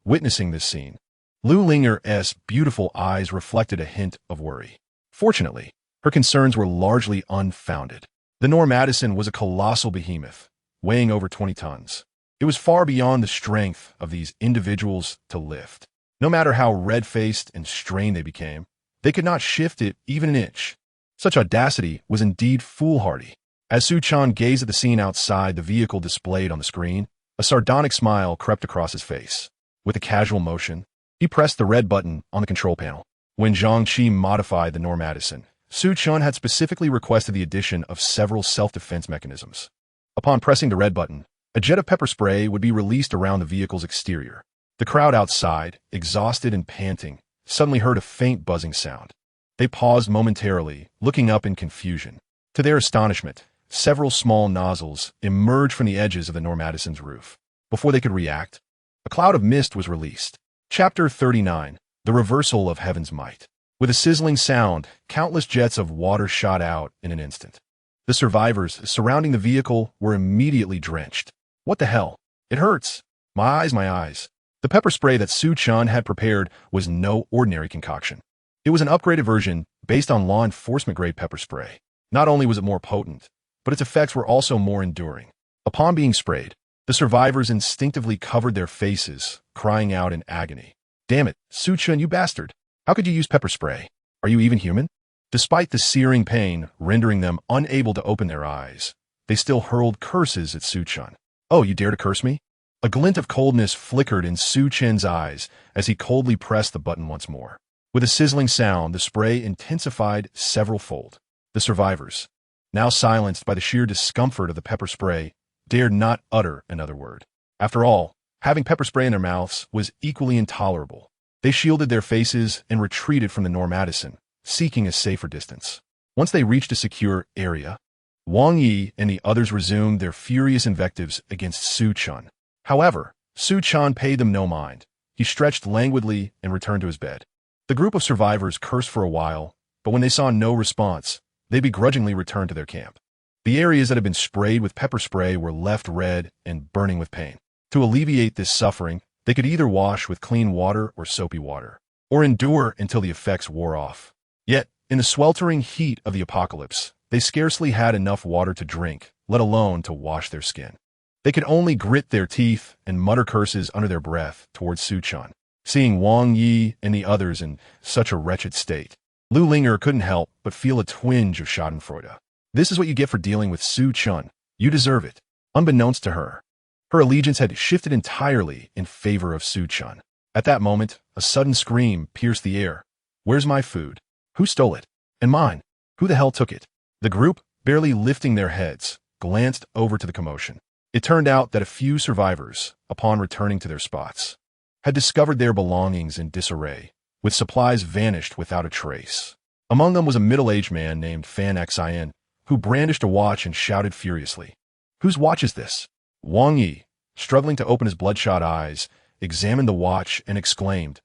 Witnessing this scene, Lu Linger's beautiful eyes reflected a hint of worry. Fortunately, her concerns were largely unfounded. The Madison was a colossal behemoth, weighing over 20 tons. It was far beyond the strength of these individuals to lift. No matter how red-faced and strained they became, they could not shift it even an inch. Such audacity was indeed foolhardy. As Su Chen gazed at the scene outside the vehicle displayed on the screen, a sardonic smile crept across his face. With a casual motion, he pressed the red button on the control panel. When Zhang Qi modified the Madison, Su Chen had specifically requested the addition of several self-defense mechanisms. Upon pressing the red button, a jet of pepper spray would be released around the vehicle's exterior. The crowd outside, exhausted and panting, suddenly heard a faint buzzing sound. They paused momentarily, looking up in confusion. To their astonishment, several small nozzles emerged from the edges of the Madison's roof. Before they could react, a cloud of mist was released. Chapter 39, The Reversal of Heaven's Might. With a sizzling sound, countless jets of water shot out in an instant. The survivors surrounding the vehicle were immediately drenched. What the hell? It hurts. My eyes. The pepper spray that Su Chen had prepared was no ordinary concoction. It was an upgraded version based on law enforcement-grade pepper spray. Not only was it more potent, but its effects were also more enduring. Upon being sprayed, the survivors instinctively covered their faces, crying out in agony. Damn it, Su Chen, you bastard! How could you use pepper spray? Are you even human? Despite the searing pain rendering them unable to open their eyes, they still hurled curses at Su Chen. Oh, you dare to curse me? A glint of coldness flickered in Su Chen's eyes as he coldly pressed the button once more. With a sizzling sound, the spray intensified several-fold. The survivors, now silenced by the sheer discomfort of the pepper spray, dared not utter another word. After all, having pepper spray in their mouths was equally intolerable. They shielded their faces and retreated from the Madison, seeking a safer distance. Once they reached a secure area, Wang Yi and the others resumed their furious invectives against Su Chen. However, Su Chen paid them no mind. He stretched languidly and returned to his bed. The group of survivors cursed for a while, but when they saw no response, they begrudgingly returned to their camp. The areas that had been sprayed with pepper spray were left red and burning with pain. To alleviate this suffering, they could either wash with clean water or soapy water, or endure until the effects wore off. Yet, in the sweltering heat of the apocalypse, they scarcely had enough water to drink, let alone to wash their skin. They could only grit their teeth and mutter curses under their breath towards Su Chen. Seeing Wang Yi and the others in such a wretched state, Lu Linger couldn't help but feel a twinge of schadenfreude. This is what you get for dealing with Su Chen. You deserve it. Unbeknownst to her, her allegiance had shifted entirely in favor of Su Chen. At that moment, a sudden scream pierced the air. Where's my food? Who stole it? And mine? Who the hell took it? The group, barely lifting their heads, glanced over to the commotion. It turned out that a few survivors, upon returning to their spots, had discovered their belongings in disarray, with supplies vanished without a trace. Among them was a middle-aged man named Fan Xin, who brandished a watch and shouted furiously. Whose watch is this? Wang Yi, struggling to open his bloodshot eyes, examined the watch and exclaimed,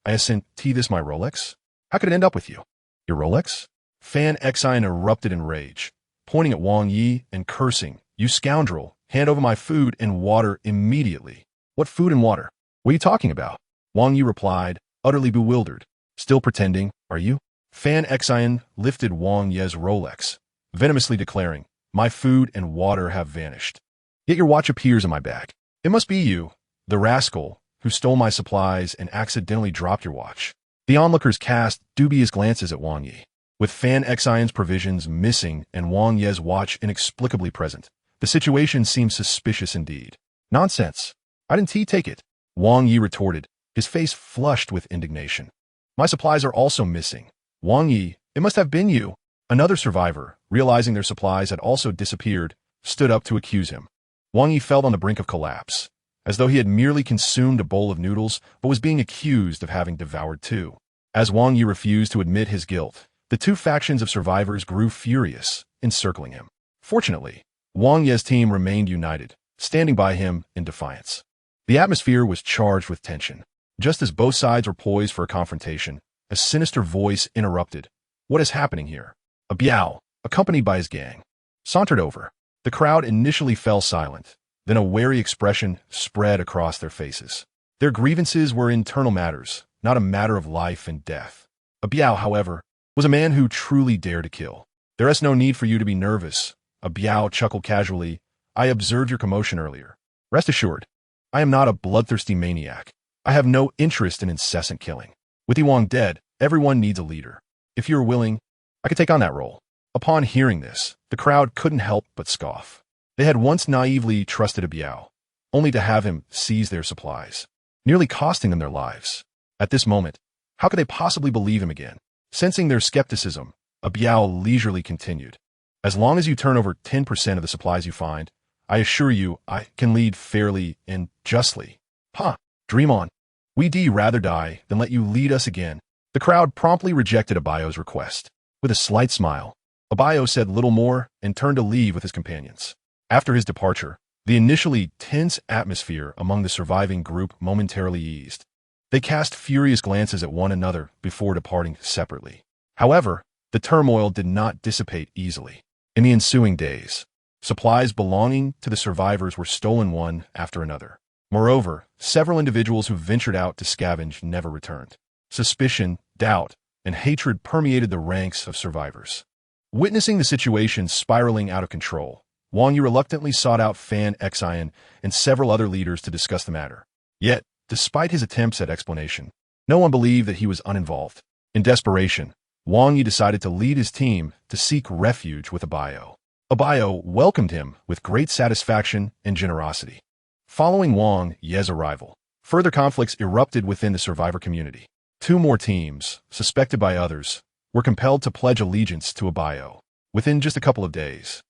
I sent this my Rolex? How could it end up with you? Your Rolex? Fan Xin erupted in rage, pointing at Wang Yi and cursing, You scoundrel, hand over my food and water immediately. What food and water? What are you talking about? Wang Yi replied, utterly bewildered. Still pretending, are you? Fan Xin lifted Wang Yi's Rolex, venomously declaring, My food and water have vanished. Yet your watch appears in my bag. It must be you, the rascal, who stole my supplies and accidentally dropped your watch. The onlookers cast dubious glances at Wang Yi. With Fan Xion's provisions missing and Wang Yi's watch inexplicably present, the situation seemed suspicious indeed. Nonsense. I didn't take it, Wang Yi retorted, his face flushed with indignation. My supplies are also missing. Wang Yi, it must have been you. Another survivor, realizing their supplies had also disappeared, stood up to accuse him. Wang Yi felt on the brink of collapse, as though he had merely consumed a bowl of noodles but was being accused of having devoured two. As Wang Yi refused to admit his guilt, the two factions of survivors grew furious, encircling him. Fortunately, Wang Yi's team remained united, standing by him in defiance. The atmosphere was charged with tension. Just as both sides were poised for a confrontation, a sinister voice interrupted. What is happening here? A Biao, accompanied by his gang, sauntered over. The crowd initially fell silent, then a wary expression spread across their faces. Their grievances were internal matters, not a matter of life and death. A Biao, however, was a man who truly dared to kill. There is no need for you to be nervous. A Biao chuckled casually. I observed your commotion earlier. Rest assured, I am not a bloodthirsty maniac. I have no interest in incessant killing. With Wang dead, everyone needs a leader. If you are willing, I could take on that role. Upon hearing this, the crowd couldn't help but scoff. They had once naively trusted a Biao, only to have him seize their supplies, nearly costing them their lives. At this moment, how could they possibly believe him again? Sensing their skepticism, a Biao leisurely continued. As long as you turn over 10% of the supplies you find, I assure you I can lead fairly and justly. Dream on. We'd rather die than let you lead us again. The crowd promptly rejected Abayo's request. With a slight smile, Abayo said little more and turned to leave with his companions. After his departure, the initially tense atmosphere among the surviving group momentarily eased. They cast furious glances at one another before departing separately. However, the turmoil did not dissipate easily. In the ensuing days, supplies belonging to the survivors were stolen one after another. Moreover, several individuals who ventured out to scavenge never returned. Suspicion, doubt, and hatred permeated the ranks of survivors. Witnessing the situation spiraling out of control, Wang Yi reluctantly sought out Fan Xian and several other leaders to discuss the matter. Yet, despite his attempts at explanation, no one believed that he was uninvolved. In desperation, Wang Yi decided to lead his team to seek refuge with Abayo. Abayo welcomed him with great satisfaction and generosity. Following Wang Yi's arrival, further conflicts erupted within the survivor community. Two more teams, suspected by others, were compelled to pledge allegiance to Abayo within just a couple of days.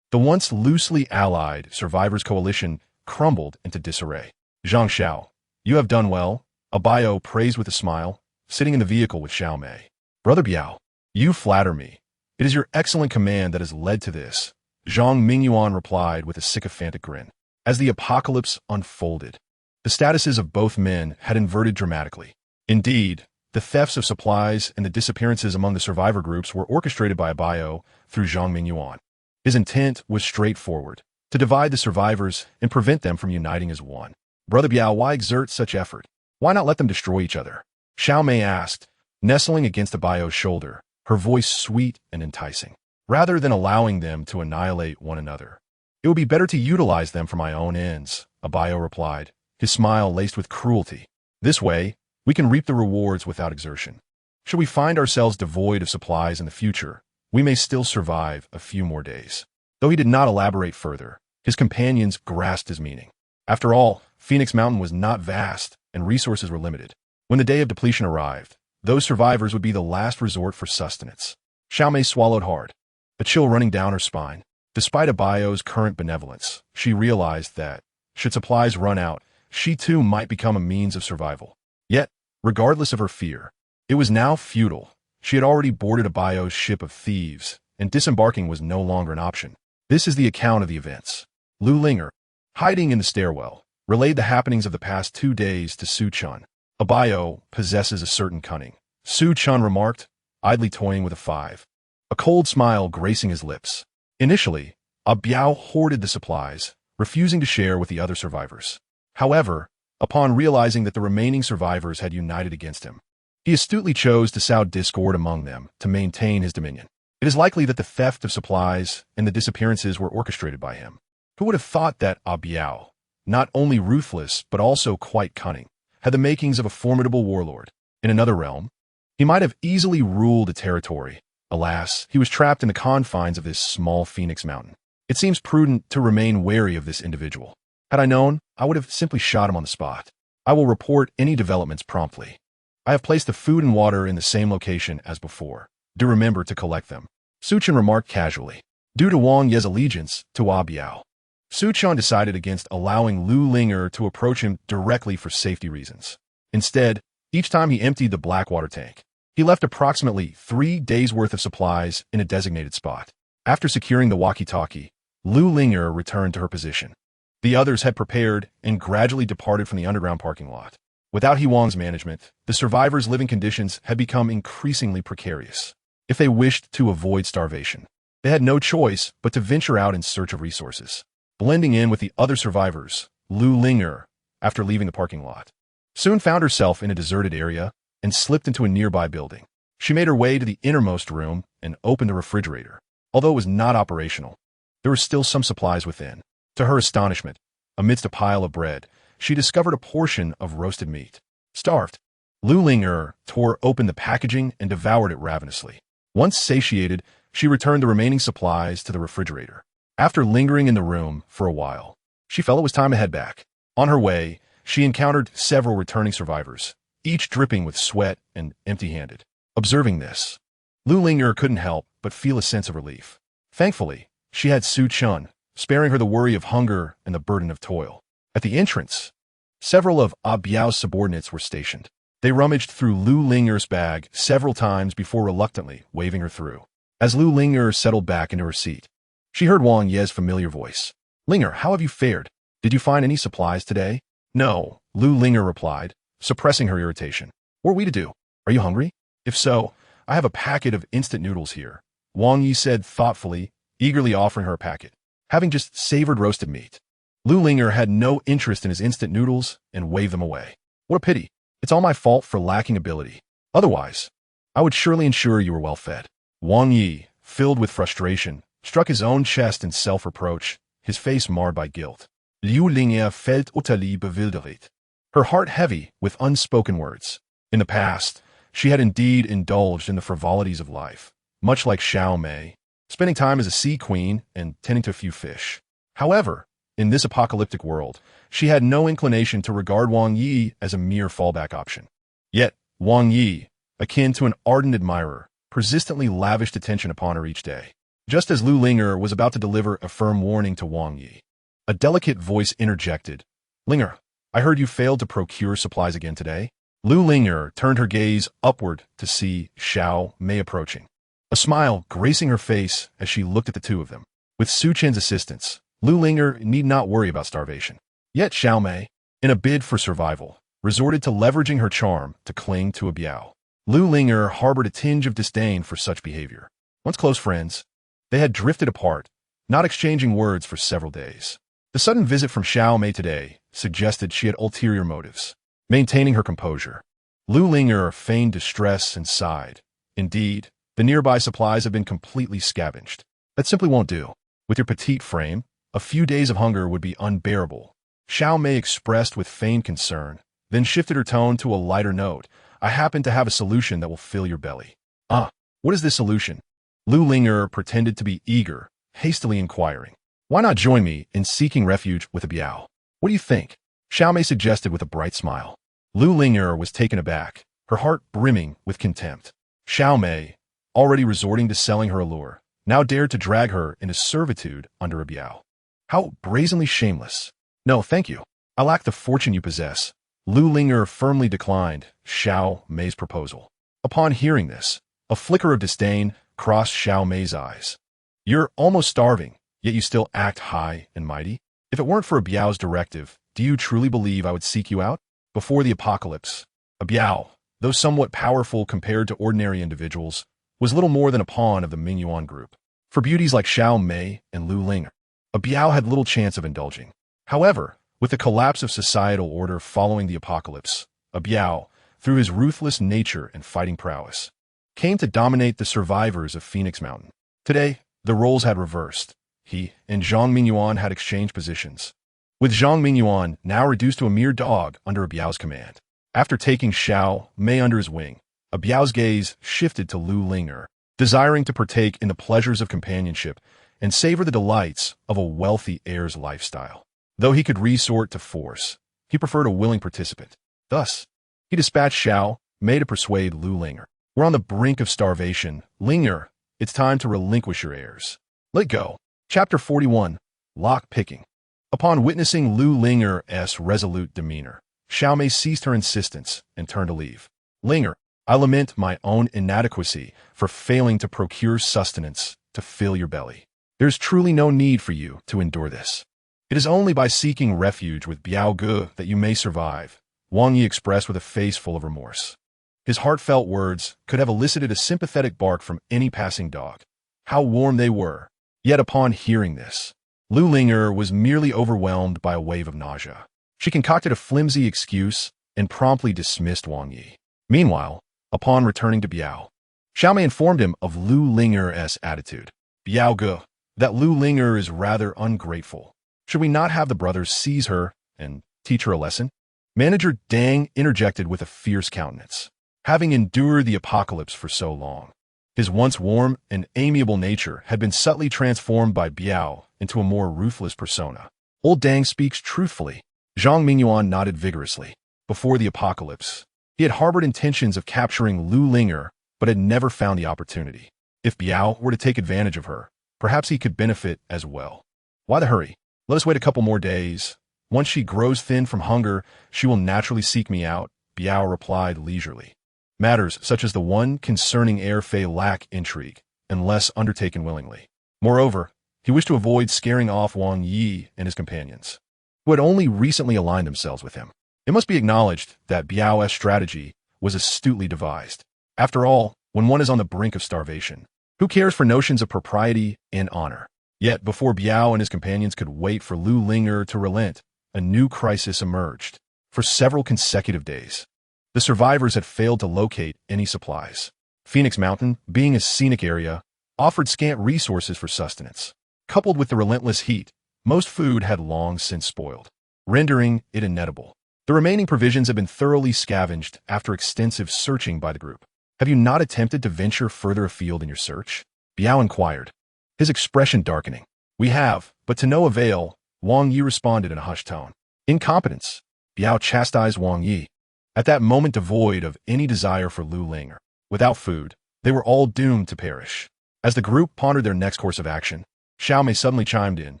The once loosely allied survivors' coalition crumbled into disarray. Zhang Xiao, you have done well, Abayo praised with a smile, sitting in the vehicle with Xiao Mei. Brother Biao, you flatter me. It is your excellent command that has led to this, Zhang Mingyuan replied with a sycophantic grin. As the apocalypse unfolded, the statuses of both men had inverted dramatically. Indeed, the thefts of supplies and the disappearances among the survivor groups were orchestrated by Abayo through Zhang Mingyuan. His intent was straightforward, to divide the survivors and prevent them from uniting as one. Brother Biao, why exert such effort? Why not let them destroy each other? Xiao Mei asked, nestling against Abayo's shoulder, her voice sweet and enticing. Rather than allowing them to annihilate one another, it would be better to utilize them for my own ends, Abayo replied, his smile laced with cruelty. This way, we can reap the rewards without exertion. Should we find ourselves devoid of supplies in the future, we may still survive a few more days. Though he did not elaborate further, his companions grasped his meaning. After all, Phoenix Mountain was not vast, and resources were limited. When the day of depletion arrived, those survivors would be the last resort for sustenance. Xiao Mei swallowed hard, a chill running down her spine. Despite Abayo's current benevolence, she realized that, should supplies run out, she too might become a means of survival. Yet, regardless of her fear, it was now futile. She had already boarded Abayo's ship of thieves, and disembarking was no longer an option. This is the account of the events. Lu Linger, hiding in the stairwell, relayed the happenings of the past 2 days to Su Chen. Abayo possesses a certain cunning, Su Chen remarked, idly toying with a 5. A cold smile gracing his lips. Initially, Biao hoarded the supplies, refusing to share with the other survivors. However, upon realizing that the remaining survivors had united against him, he astutely chose to sow discord among them to maintain his dominion. It is likely that the theft of supplies and the disappearances were orchestrated by him. Who would have thought that Biao, not only ruthless but also quite cunning, had the makings of a formidable warlord? In another realm, he might have easily ruled a territory. Alas, he was trapped in the confines of this small Phoenix Mountain. It seems prudent to remain wary of this individual. Had I known, I would have simply shot him on the spot. I will report any developments promptly. I have placed the food and water in the same location as before. Do remember to collect them. Su Chen remarked casually. Due to Wang Yi's allegiance to Biao, Su Chen decided against allowing Lu Linger to approach him directly for safety reasons. Instead, each time he emptied the black water tank, he left approximately 3 days' worth of supplies in a designated spot. After securing the walkie-talkie, Lu Linger returned to her position. The others had prepared and gradually departed from the underground parking lot. Without Wang's management, the survivors' living conditions had become increasingly precarious. If they wished to avoid starvation, they had no choice but to venture out in search of resources. Blending in with the other survivors, Lu Linger, after leaving the parking lot, soon found herself in a deserted area and slipped into a nearby building. She made her way to the innermost room and opened the refrigerator. Although it was not operational, there were still some supplies within. To her astonishment, amidst a pile of bread, she discovered a portion of roasted meat. Starved, Lu Ling tore open the packaging and devoured it ravenously. Once satiated, she returned the remaining supplies to the refrigerator. After lingering in the room for a while, she felt it was time to head back. On her way, she encountered several returning survivors, each dripping with sweat and empty-handed. Observing this, Lu Ling couldn't help but feel a sense of relief. Thankfully, she had Su Chen, sparing her the worry of hunger and the burden of toil. At the entrance, several of Biao's subordinates were stationed. They rummaged through Lu Ling's bag several times before reluctantly waving her through. As Lu Ling settled back into her seat, she heard Wang Ye's familiar voice. "Linger, how have you fared? Did you find any supplies today?" "No," Lu Ling replied, suppressing her irritation. "What are we to do? Are you hungry? If so, I have a packet of instant noodles here," Wang Yi said thoughtfully, eagerly offering her a packet. Having just savored roasted meat, Lu Ling had no interest in his instant noodles and waved them away. "What a pity. It's all my fault for lacking ability. Otherwise, I would surely ensure you were well fed." Wang Yi, filled with frustration, struck his own chest in self-reproach, his face marred by guilt. Lu Ling felt utterly bewildert, her heart heavy with unspoken words. In the past, she had indeed indulged in the frivolities of life, much like Xiao Mei, spending time as a sea queen and tending to a few fish. However, in this apocalyptic world, she had no inclination to regard Wang Yi as a mere fallback option. Yet, Wang Yi, akin to an ardent admirer, persistently lavished attention upon her each day. Just as Lu Ling was about to deliver a firm warning to Wang Yi, a delicate voice interjected. "Linger, I heard you failed to procure supplies again today." Lu Ling turned her gaze upward to see Xiao Mei approaching, a smile gracing her face as she looked at the two of them. With Su Chen's assistance, Lu Ling need not worry about starvation. Yet Xiao Mei, in a bid for survival, resorted to leveraging her charm to cling to a Biao. Lu Ling harbored a tinge of disdain for such behavior. Once close friends, they had drifted apart, not exchanging words for several days. The sudden visit from Xiao Mei today suggested she had ulterior motives. Maintaining her composure, Lu Ling feigned distress and sighed. Indeed, the nearby supplies have been completely scavenged. That simply won't do. With your petite frame, a few days of hunger would be unbearable. Xiao Mei expressed with feigned concern, then shifted her tone to a lighter note. "I happen to have a solution that will fill your belly." "Ah, what is this solution?" Lu Ling pretended to be eager, hastily inquiring. "Why not join me in seeking refuge with a Biao? What do you think?" Xiao Mei suggested with a bright smile. Lu Ling was taken aback, her heart brimming with contempt. Xiao Mei, already resorting to selling her allure, now dared to drag her into servitude under a Biao. How brazenly shameless. "No, thank you. I lack the fortune you possess." Lu Ling firmly declined Xiao Mei's proposal. Upon hearing this, a flicker of disdain crossed Xiao Mei's eyes. "You're almost starving, yet you still act high and mighty? If it weren't for a Biao's directive, do you truly believe I would seek you out?" Before the apocalypse, a Biao, though somewhat powerful compared to ordinary individuals, was little more than a pawn of the Mingyuan group. For beauties like Xiao Mei and Lu Ling, a Biao had little chance of indulging. However, with the collapse of societal order following the apocalypse, a Biao, through his ruthless nature and fighting prowess, came to dominate the survivors of Phoenix Mountain. Today, the roles had reversed. He and Zhang Mingyuan had exchanged positions, with Zhang Mingyuan now reduced to a mere dog under a Biao's command. After taking Xiao Mei under his wing, a Biao's gaze shifted to Lu Ling, desiring to partake in the pleasures of companionship and savor the delights of a wealthy heir's lifestyle. Though he could resort to force, he preferred a willing participant. Thus, he dispatched Xiao Mei to persuade Lu Ling. "We're on the brink of starvation. Ling, it's time to relinquish your heirs. Let go." Chapter 41. Lock-picking. Upon witnessing Lu Ling's resolute demeanor, Xiao Mei ceased her insistence and turned to leave. "Ling, I lament my own inadequacy for failing to procure sustenance to fill your belly. There is truly no need for you to endure this. It is only by seeking refuge with Biao Ge that you may survive," Wang Yi expressed with a face full of remorse. His heartfelt words could have elicited a sympathetic bark from any passing dog. How warm they were. Yet upon hearing this, Lu Ling was merely overwhelmed by a wave of nausea. She concocted a flimsy excuse and promptly dismissed Wang Yi. Meanwhile, upon returning to Biao, Xiaomei informed him of Lu Linger's attitude. Biao Ge, that Lu Linger is rather ungrateful. Should we not have the brothers seize her and teach her a lesson? Manager Dang interjected with a fierce countenance. Having endured the apocalypse for so long, his once warm and amiable nature had been subtly transformed by Biao into a more ruthless persona. Old Dang speaks truthfully. Zhang Mingyuan nodded vigorously. Before the apocalypse, he had harbored intentions of capturing Lu Linger, but had never found the opportunity. If Biao were to take advantage of her, perhaps he could benefit as well. Why the hurry? Let us wait a couple more days. Once she grows thin from hunger, she will naturally seek me out, Biao replied leisurely. Matters such as the one concerning heir Fei lack intrigue, unless undertaken willingly. Moreover, he wished to avoid scaring off Wang Yi and his companions, who had only recently aligned themselves with him. It must be acknowledged that Biao's strategy was astutely devised. After all, when one is on the brink of starvation, who cares for notions of propriety and honor? Yet, before Biao and his companions could wait for Lu Linger to relent, a new crisis emerged. For several consecutive days, the survivors had failed to locate any supplies. Phoenix Mountain, being a scenic area, offered scant resources for sustenance. Coupled with the relentless heat, most food had long since spoiled, rendering it inedible. The remaining provisions had been thoroughly scavenged after extensive searching by the group. Have you not attempted to venture further afield in your search? Biao inquired, his expression darkening. We have, but to no avail, Wang Yi responded in a hushed tone. Incompetence. Biao chastised Wang Yi, at that moment devoid of any desire for Lu Linger. Without food, they were all doomed to perish. As the group pondered their next course of action, Xiaomei suddenly chimed in.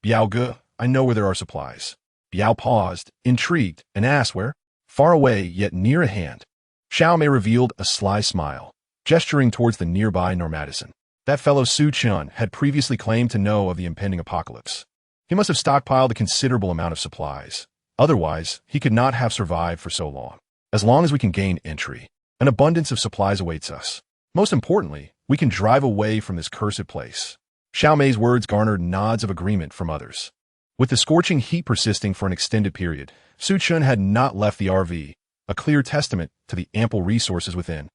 Biao Ge, I know where there are supplies. Biao paused, intrigued, and asked where? Far away, yet near at hand. Xiaomei revealed a sly smile, gesturing towards the nearby Normadison. That fellow Su Chen had previously claimed to know of the impending apocalypse. He must have stockpiled a considerable amount of supplies. Otherwise, he could not have survived for so long. As long as we can gain entry, an abundance of supplies awaits us. Most importantly, we can drive away from this cursed place. Xiaomei's words garnered nods of agreement from others. With the scorching heat persisting for an extended period, Su Chen had not left the RV, a clear testament to the ample resources within.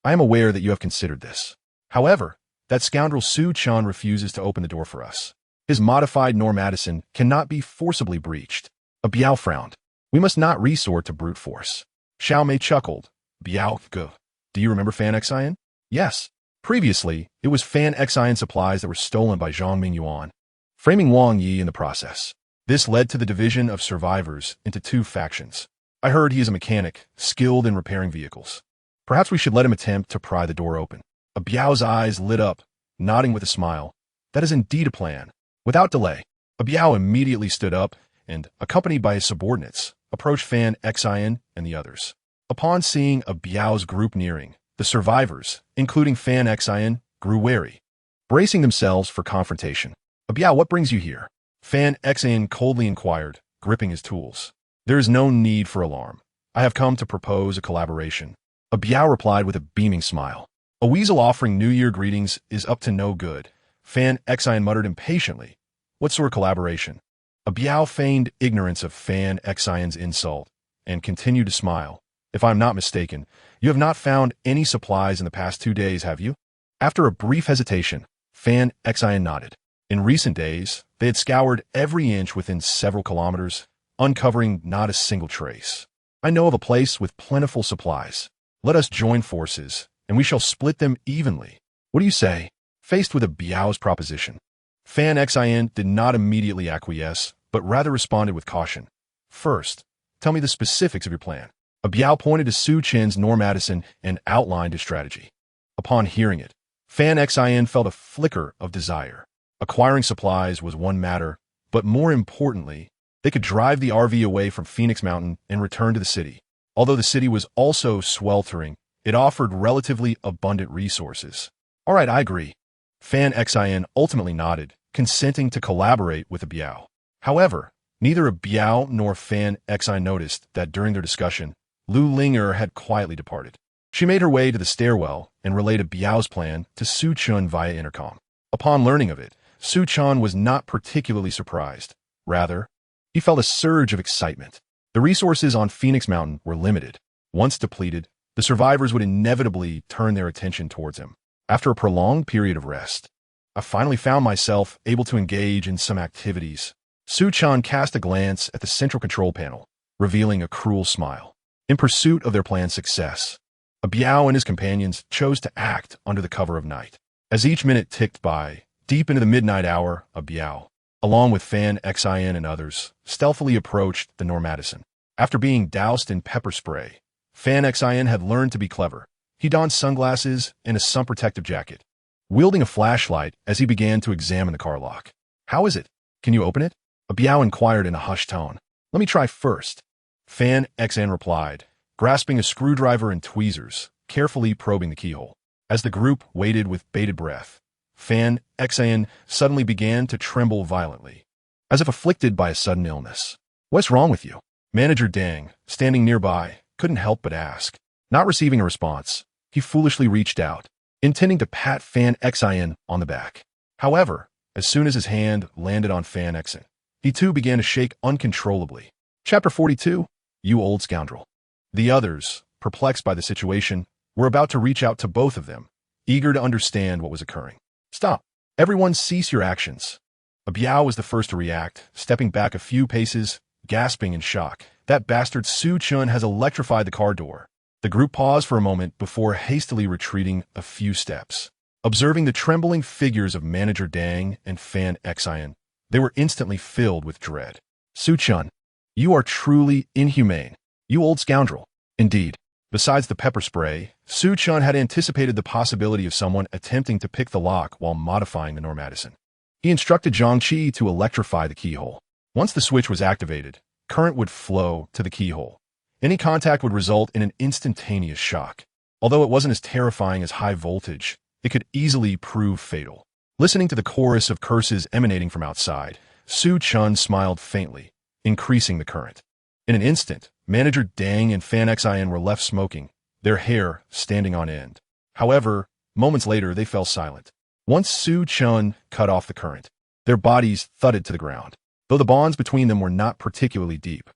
I am aware that you have considered this. However, that scoundrel Su Chen refuses to open the door for us. His modified Normadison cannot be forcibly breached. A Biao frowned. We must not resort to brute force. Xiaomei chuckled. Biao Ge, do you remember Fan Xian? Yes. Previously, it was Fan Xian supplies that were stolen by Zhang Mingyuan, framing Wang Yi in the process. This led to the division of survivors into two factions. I heard he is a mechanic, skilled in repairing vehicles. Perhaps we should let him attempt to pry the door open. A Biao's eyes lit up, nodding with a smile. That is indeed a plan. Without delay, a Biao immediately stood up and, accompanied by his subordinates, approached Fan Xian and the others. Upon seeing a Biao's group nearing, the survivors, including Fan Xian, grew wary, bracing themselves for confrontation. A Biao, what brings you here? Fan Xian coldly inquired, gripping his tools. There is no need for alarm. I have come to propose a collaboration. A Biao replied with a beaming smile. A weasel offering New Year greetings is up to no good. Fan Xian muttered impatiently. What sort of collaboration? A Biao feigned ignorance of Fan Xian's insult and continued to smile. If I am not mistaken, you have not found any supplies in the past 2 days, have you? After a brief hesitation, Fan Xian nodded. In recent days, they had scoured every inch within several kilometers, uncovering not a single trace. I know of a place with plentiful supplies. Let us join forces, and we shall split them evenly. What do you say? Faced with a Biao's proposition, Fan Xian did not immediately acquiesce, but rather responded with caution. First, tell me the specifics of your plan. A Biao pointed to Su Chen's Normadison and outlined his strategy. Upon hearing it, Fan Xian felt a flicker of desire. Acquiring supplies was one matter, but more importantly, they could drive the RV away from Phoenix Mountain and return to the city. Although the city was also sweltering, it offered relatively abundant resources. All right, I agree. Fan Xian ultimately nodded, consenting to collaborate with a Biao. However, neither a Biao nor Fan Xian noticed that during their discussion, Lu Linger had quietly departed. She made her way to the stairwell and relayed a Biao's plan to Su Chen via intercom. Upon learning of it, Su Chen was not particularly surprised. Rather, he felt a surge of excitement. The resources on Phoenix Mountain were limited. Once depleted, the survivors would inevitably turn their attention towards him. After a prolonged period of rest, I finally found myself able to engage in some activities. Su Chen cast a glance at the central control panel, revealing a cruel smile. In pursuit of their planned success, a Biao and his companions chose to act under the cover of night. As each minute ticked by, deep into the midnight hour, a Biao, along with Fan Xin and others, stealthily approached the Normadison. After being doused in pepper spray, Fan Xin had learned to be clever. He donned sunglasses and a sun-protective jacket, wielding a flashlight as he began to examine the car lock. "How is it? Can you open it?" A Biao inquired in a hushed tone. "Let me try first," Fan Xin replied, grasping a screwdriver and tweezers, carefully probing the keyhole. As the group waited with bated breath, Fan Xin suddenly began to tremble violently, as if afflicted by a sudden illness. "What's wrong with you?" Manager Deng, standing nearby, couldn't help but ask. Not receiving a response, he foolishly reached out, intending to pat Fan Xin on the back. However, as soon as his hand landed on Fan Xin, he too began to shake uncontrollably. Chapter 42, You Old Scoundrel. The others, perplexed by the situation, were about to reach out to both of them, eager to understand what was occurring. "Stop. Everyone cease your actions." A Biao was the first to react, stepping back a few paces, gasping in shock. "That bastard Su Chen has electrified the car door." The group paused for a moment before hastily retreating a few steps. Observing the trembling figures of Manager Deng and Fan Xin, they were instantly filled with dread. "Su Chen, you are truly inhumane. You old scoundrel." Indeed, besides the pepper spray, Su Chen had anticipated the possibility of someone attempting to pick the lock while modifying the Normadison. He instructed Zhang Qi to electrify the keyhole. Once the switch was activated, current would flow to the keyhole. Any contact would result in an instantaneous shock. Although it wasn't as terrifying as high voltage, it could easily prove fatal. Listening to the chorus of curses emanating from outside, Su Chen smiled faintly, increasing the current. In an instant, Manager Deng and Fan Xin were left smoking, their hair standing on end. However, moments later they fell silent. Once Su Chen cut off the current, their bodies thudded to the ground, though the bonds between them were not particularly deep.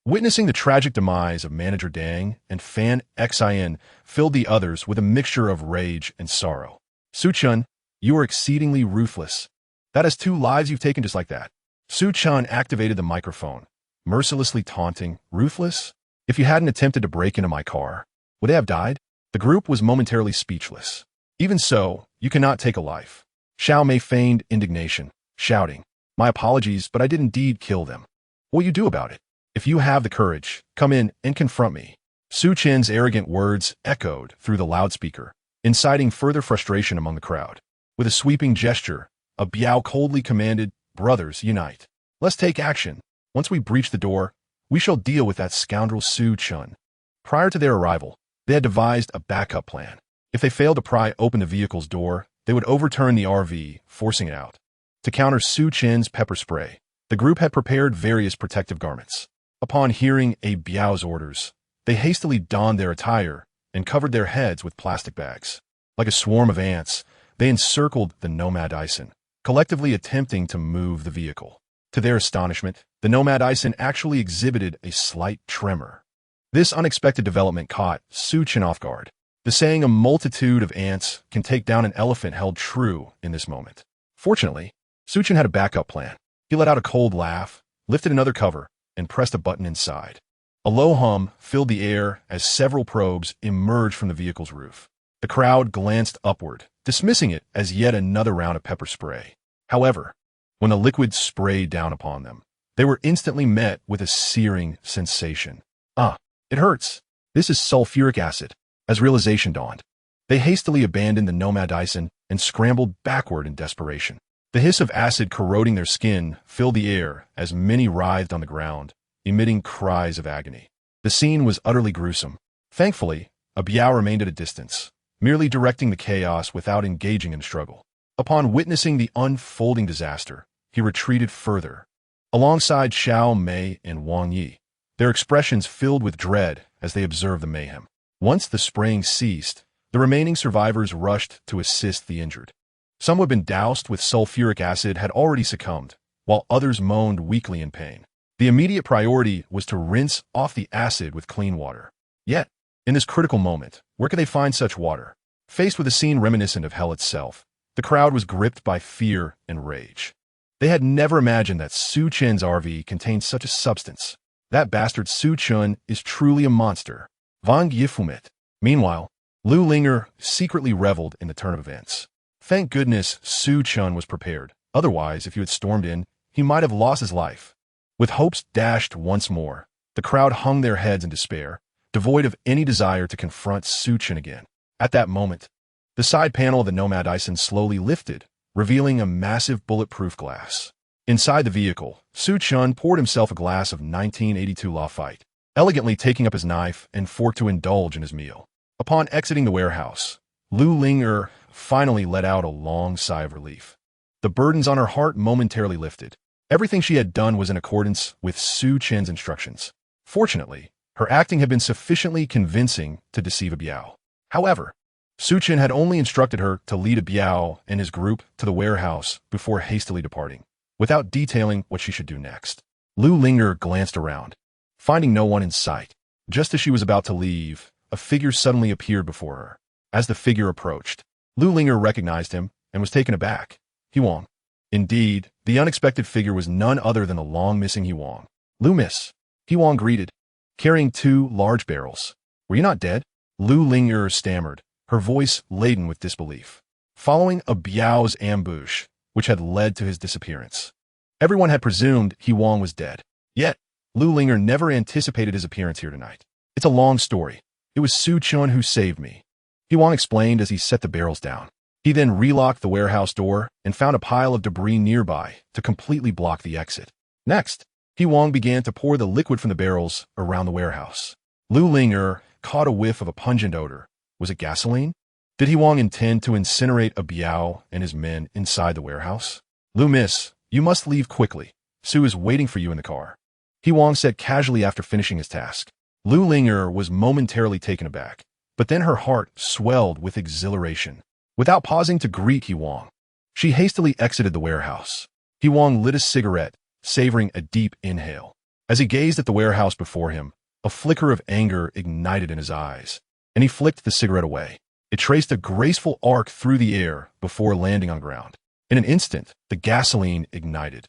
Witnessing the tragic demise of Manager Deng and Fan Xin filled the others with a mixture of rage and sorrow. "Su Chen, you are exceedingly ruthless. That is 2 lives you've taken just like that." Su Chen activated the microphone, mercilessly taunting. "Ruthless? If you hadn't attempted to break into my car, would they have died?" The group was momentarily speechless. "Even so, you cannot take a life." Xiao Mei feigned indignation, shouting, "My apologies, but I did indeed kill them. What will you do about it? If you have the courage, come in and confront me." Su Chen's arrogant words echoed through the loudspeaker, inciting further frustration among the crowd. With a sweeping gesture, a Biao coldly commanded, "Brothers, unite. Let's take action. Once we breach the door, we shall deal with that scoundrel Su Chen." Prior to their arrival, they had devised a backup plan. If they failed to pry open the vehicle's door, they would overturn the RV, forcing it out. To counter Su Chen's pepper spray, the group had prepared various protective garments. Upon hearing a Biao's orders, they hastily donned their attire and covered their heads with plastic bags. Like a swarm of ants, they encircled the Nomad-Ison, collectively attempting to move the vehicle. To their astonishment, the Nomad-Ison actually exhibited a slight tremor. This unexpected development caught Su Chen off guard. The saying "a multitude of ants can take down an elephant" held true in this moment. Fortunately, Su Chen had a backup plan. He let out a cold laugh, lifted another cover, and pressed a button inside. A low hum filled the air as several probes emerged from the vehicle's roof. The crowd glanced upward, dismissing it as yet another round of pepper spray. However, when the liquid sprayed down upon them, they were instantly met with a searing sensation. "Ah, it hurts. This is sulfuric acid." As realization dawned, they hastily abandoned the Nomad-Ison and scrambled backward in desperation. The hiss of acid corroding their skin filled the air as many writhed on the ground, emitting cries of agony. The scene was utterly gruesome. Thankfully, a Biao remained at a distance, merely directing the chaos without engaging in a struggle. Upon witnessing the unfolding disaster, he retreated further, alongside Xiao Mei and Wang Yi, their expressions filled with dread as they observed the mayhem. Once the spraying ceased, the remaining survivors rushed to assist the injured. Some who had been doused with sulfuric acid had already succumbed, while others moaned weakly in pain. The immediate priority was to rinse off the acid with clean water. Yet, in this critical moment, where could they find such water? Faced with a scene reminiscent of hell itself, the crowd was gripped by fear and rage. They had never imagined that Su Chen's RV contained such a substance. That bastard Su Chen is truly a monster. Wang Yifumit. Meanwhile, Lu Linger secretly reveled in the turn of events. Thank goodness Su Chen was prepared. Otherwise, if you had stormed in, he might have lost his life. With hopes dashed once more, the crowd hung their heads in despair, devoid of any desire to confront Su Chen again. At that moment, the side panel of the Nomad Ison slowly lifted, revealing a massive bulletproof glass. Inside the vehicle, Su Chen poured himself a glass of 1982 Lafite, elegantly taking up his knife and fork to indulge in his meal. Upon exiting the warehouse, Lu Linger finally let out a long sigh of relief. The burdens on her heart momentarily lifted. Everything she had done was in accordance with Su Chen's instructions. Fortunately, her acting had been sufficiently convincing to deceive a Biao. However, Su Chen had only instructed her to lead a Biao and his group to the warehouse before hastily departing, without detailing what she should do next. Lu Linger glanced around, finding no one in sight. Just as she was about to leave, a figure suddenly appeared before her. As the figure approached, Lu Linger recognized him and was taken aback. Huang. Indeed, the unexpected figure was none other than the long-missing Huang. Lu miss. Huang greeted, carrying 2 large barrels. Were you not dead? Lu Linger stammered, her voice laden with disbelief. Following a Biao's ambush, which had led to his disappearance, everyone had presumed Huang was dead. Yet, Lu Linger never anticipated his appearance here tonight. It's a long story. It was Su Chen who saved me, Huang explained as he set the barrels down. He then relocked the warehouse door and found a pile of debris nearby to completely block the exit. Next, Huang began to pour the liquid from the barrels around the warehouse. Lu Linger caught a whiff of a pungent odor. Was it gasoline? Did Huang intend to incinerate a Biao and his men inside the warehouse? Lu miss, you must leave quickly. Su is waiting for you in the car, Huang said casually after finishing his task. Lu Linger was momentarily taken aback, but then her heart swelled with exhilaration. Without pausing to greet Huang, she hastily exited the warehouse. Huang lit a cigarette, savoring a deep inhale. As he gazed at the warehouse before him, a flicker of anger ignited in his eyes, and he flicked the cigarette away. It traced a graceful arc through the air before landing on ground. In an instant, the gasoline ignited,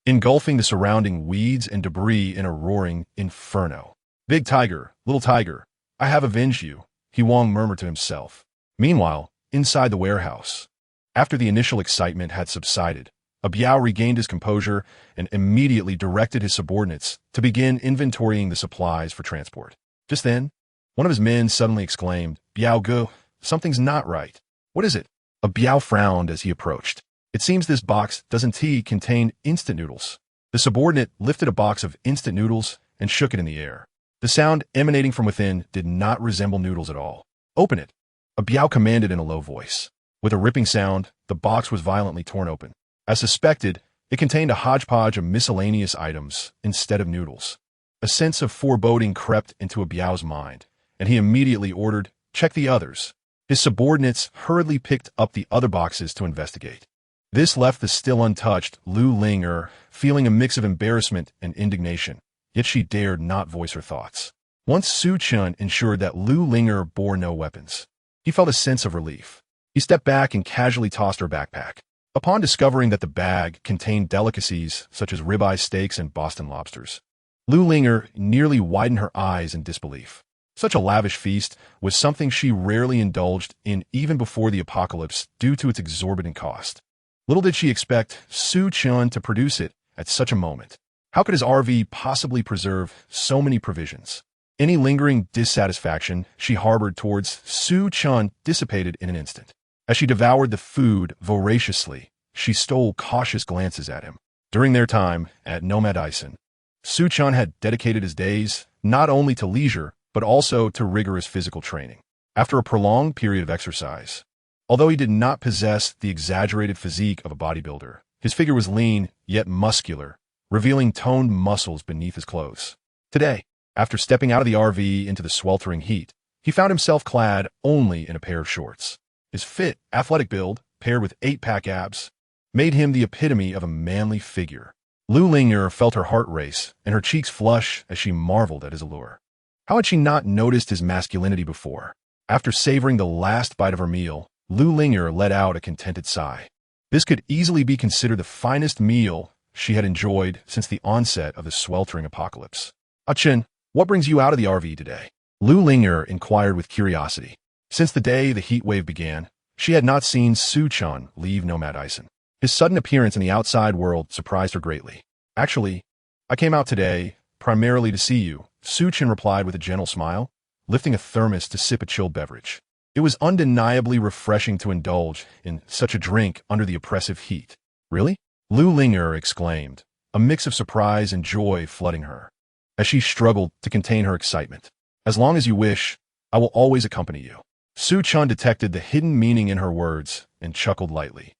engulfing the surrounding weeds and debris in a roaring inferno. Big tiger, little tiger, I have avenged you, Huang murmured to himself. Meanwhile, inside the warehouse, after the initial excitement had subsided, a Biao regained his composure and immediately directed his subordinates to begin inventorying the supplies for transport. Just then, one of his men suddenly exclaimed, Biao Gu, something's not right. What is it? A Biao frowned as he approached. It seems this box doesn't contain instant noodles. The subordinate lifted a box of instant noodles and shook it in the air. The sound emanating from within did not resemble noodles at all. Open it, a Biao commanded in a low voice. With a ripping sound, the box was violently torn open. As suspected, it contained a hodgepodge of miscellaneous items instead of noodles. A sense of foreboding crept into a Biao's mind, and he immediately ordered, check the others. His subordinates hurriedly picked up the other boxes to investigate. This left the still untouched Lu Linger feeling a mix of embarrassment and indignation, yet she dared not voice her thoughts. Once Su Chen ensured that Lu Linger bore no weapons, he felt a sense of relief. He stepped back and casually tossed her backpack. Upon discovering that the bag contained delicacies such as ribeye steaks and Boston lobsters, Lu Linger nearly widened her eyes in disbelief. Such a lavish feast was something she rarely indulged in even before the apocalypse due to its exorbitant cost. Little did she expect Su Chen to produce it at such a moment. How could his RV possibly preserve so many provisions? Any lingering dissatisfaction she harbored towards Su Chen dissipated in an instant. As she devoured the food voraciously, she stole cautious glances at him. During their time at Nomad Ison, Su Chen had dedicated his days not only to leisure, but also to rigorous physical training. After a prolonged period of exercise, although he did not possess the exaggerated physique of a bodybuilder, his figure was lean yet muscular, revealing toned muscles beneath his clothes. Today, after stepping out of the RV into the sweltering heat, he found himself clad only in a pair of shorts. His fit, athletic build, paired with 8-pack abs, made him the epitome of a manly figure. Lu Linger felt her heart race and her cheeks flush as she marveled at his allure. How had she not noticed his masculinity before? After savoring the last bite of her meal, Lu Linger let out a contented sigh. This could easily be considered the finest meal she had enjoyed since the onset of the sweltering apocalypse. Su Chen, what brings you out of the RV today? Lu Linger inquired with curiosity. Since the day the heat wave began, she had not seen Su Chen leave Nomad Ison. His sudden appearance in the outside world surprised her greatly. Actually, I came out today primarily to see you, Su Chen replied with a gentle smile, lifting a thermos to sip a chilled beverage. It was undeniably refreshing to indulge in such a drink under the oppressive heat. Really? Lu Linger exclaimed, a mix of surprise and joy flooding her, as she struggled to contain her excitement. As long as you wish, I will always accompany you. Su Chen detected the hidden meaning in her words and chuckled lightly.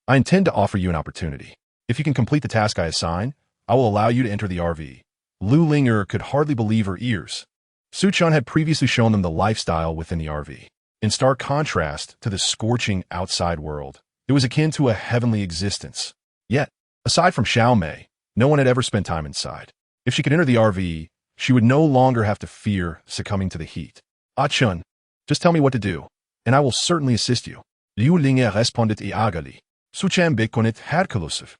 I intend to offer you an opportunity. If you can complete the task I assign, I will allow you to enter the RV. Lu Linger could hardly believe her ears. Su Chen had previously shown them the lifestyle within the RV. In stark contrast to the scorching outside world, it was akin to a heavenly existence. Yet, aside from Xiao Mei, no one had ever spent time inside. If she could enter the RV, she would no longer have to fear succumbing to the heat. Su Chen, just tell me what to do, and I will certainly assist you. Lu Linger responded eagerly. Su Chen bekonet herkulusiv.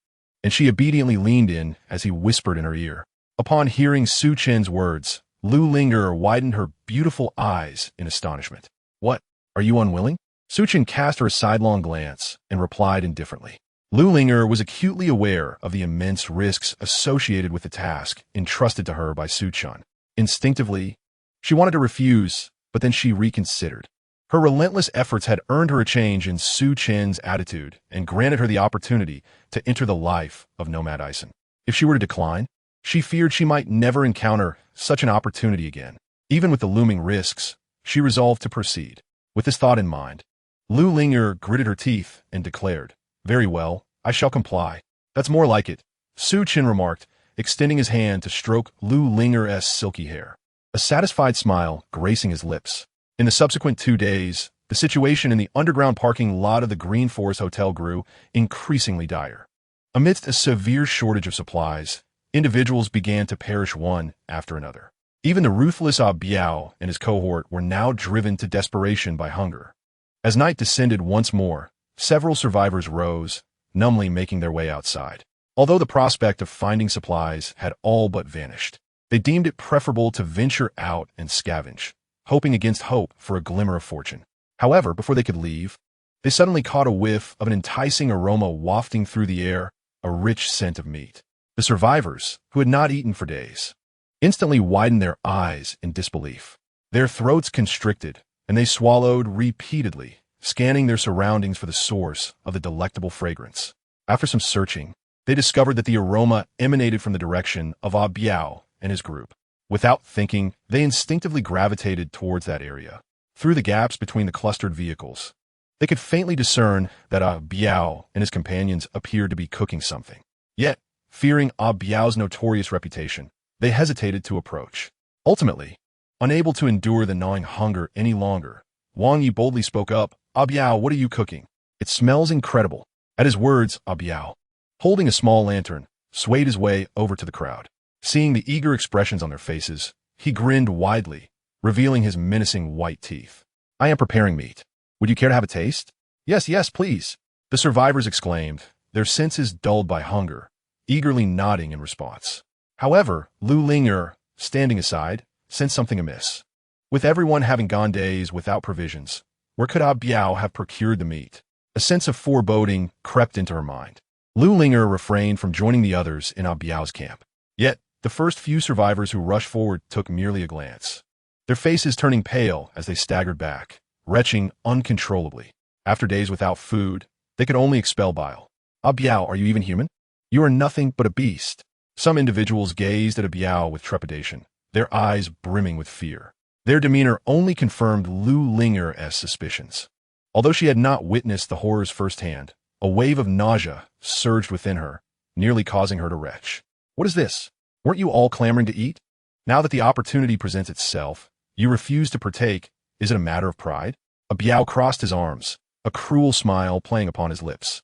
And she obediently leaned in as he whispered in her ear. Upon hearing Su Chen's words, Lu Linger widened her beautiful eyes in astonishment. What? Are you unwilling? Su Chen cast her a sidelong glance and replied indifferently. Lu Linger was acutely aware of the immense risks associated with the task entrusted to her by Su Chen. Instinctively, she wanted to refuse, but then she reconsidered. Her relentless efforts had earned her a change in Su Chen's attitude and granted her the opportunity to enter the life of Nomad Ison. If she were to decline, she feared she might never encounter such an opportunity again. Even with the looming risks, she resolved to proceed. With this thought in mind, Lu Linger gritted her teeth and declared, Very well, I shall comply. That's more like it, Su Chen remarked, extending his hand to stroke Lu Linger's silky hair, a satisfied smile gracing his lips. In the subsequent 2 days, the situation in the underground parking lot of the Green Forest Hotel grew increasingly dire. Amidst a severe shortage of supplies, individuals began to perish one after another. Even the ruthless Biao and his cohort were now driven to desperation by hunger. As night descended once more, several survivors rose, numbly making their way outside. Although the prospect of finding supplies had all but vanished, they deemed it preferable to venture out and scavenge, hoping against hope for a glimmer of fortune. However, before they could leave, they suddenly caught a whiff of an enticing aroma wafting through the air, a rich scent of meat. The survivors, who had not eaten for days, instantly widened their eyes in disbelief. Their throats constricted, and they swallowed repeatedly, scanning their surroundings for the source of the delectable fragrance. After some searching, they discovered that the aroma emanated from the direction of Biao and his group. Without thinking, they instinctively gravitated towards that area. Through the gaps between the clustered vehicles, they could faintly discern that Biao and his companions appeared to be cooking something. Yet, fearing Biao's notorious reputation, they hesitated to approach. Ultimately, unable to endure the gnawing hunger any longer, Wang Yi boldly spoke up, Biao, what are you cooking? It smells incredible. At his words, Biao, holding a small lantern, swayed his way over to the crowd. Seeing the eager expressions on their faces, he grinned widely, revealing his menacing white teeth. I am preparing meat. Would you care to have a taste? Yes, yes, please, the survivors exclaimed, their senses dulled by hunger, eagerly nodding in response. However, Lu Linger, standing aside, sensed something amiss. With everyone having gone days without provisions, where could Biao have procured the meat? A sense of foreboding crept into her mind. Lu Linger refrained from joining the others in Biao's camp. Yet, the first few survivors who rushed forward took merely a glance, their faces turning pale as they staggered back, retching uncontrollably. After days without food, they could only expel bile. Biao, are you even human? You are nothing but a beast. Some individuals gazed at Biao with trepidation, their eyes brimming with fear. Their demeanor only confirmed Lu Linger's suspicions. Although she had not witnessed the horrors firsthand, a wave of nausea surged within her, nearly causing her to retch. What is this? Weren't you all clamoring to eat? Now that the opportunity presents itself, you refuse to partake. Is it a matter of pride? Biao crossed his arms, a cruel smile playing upon his lips.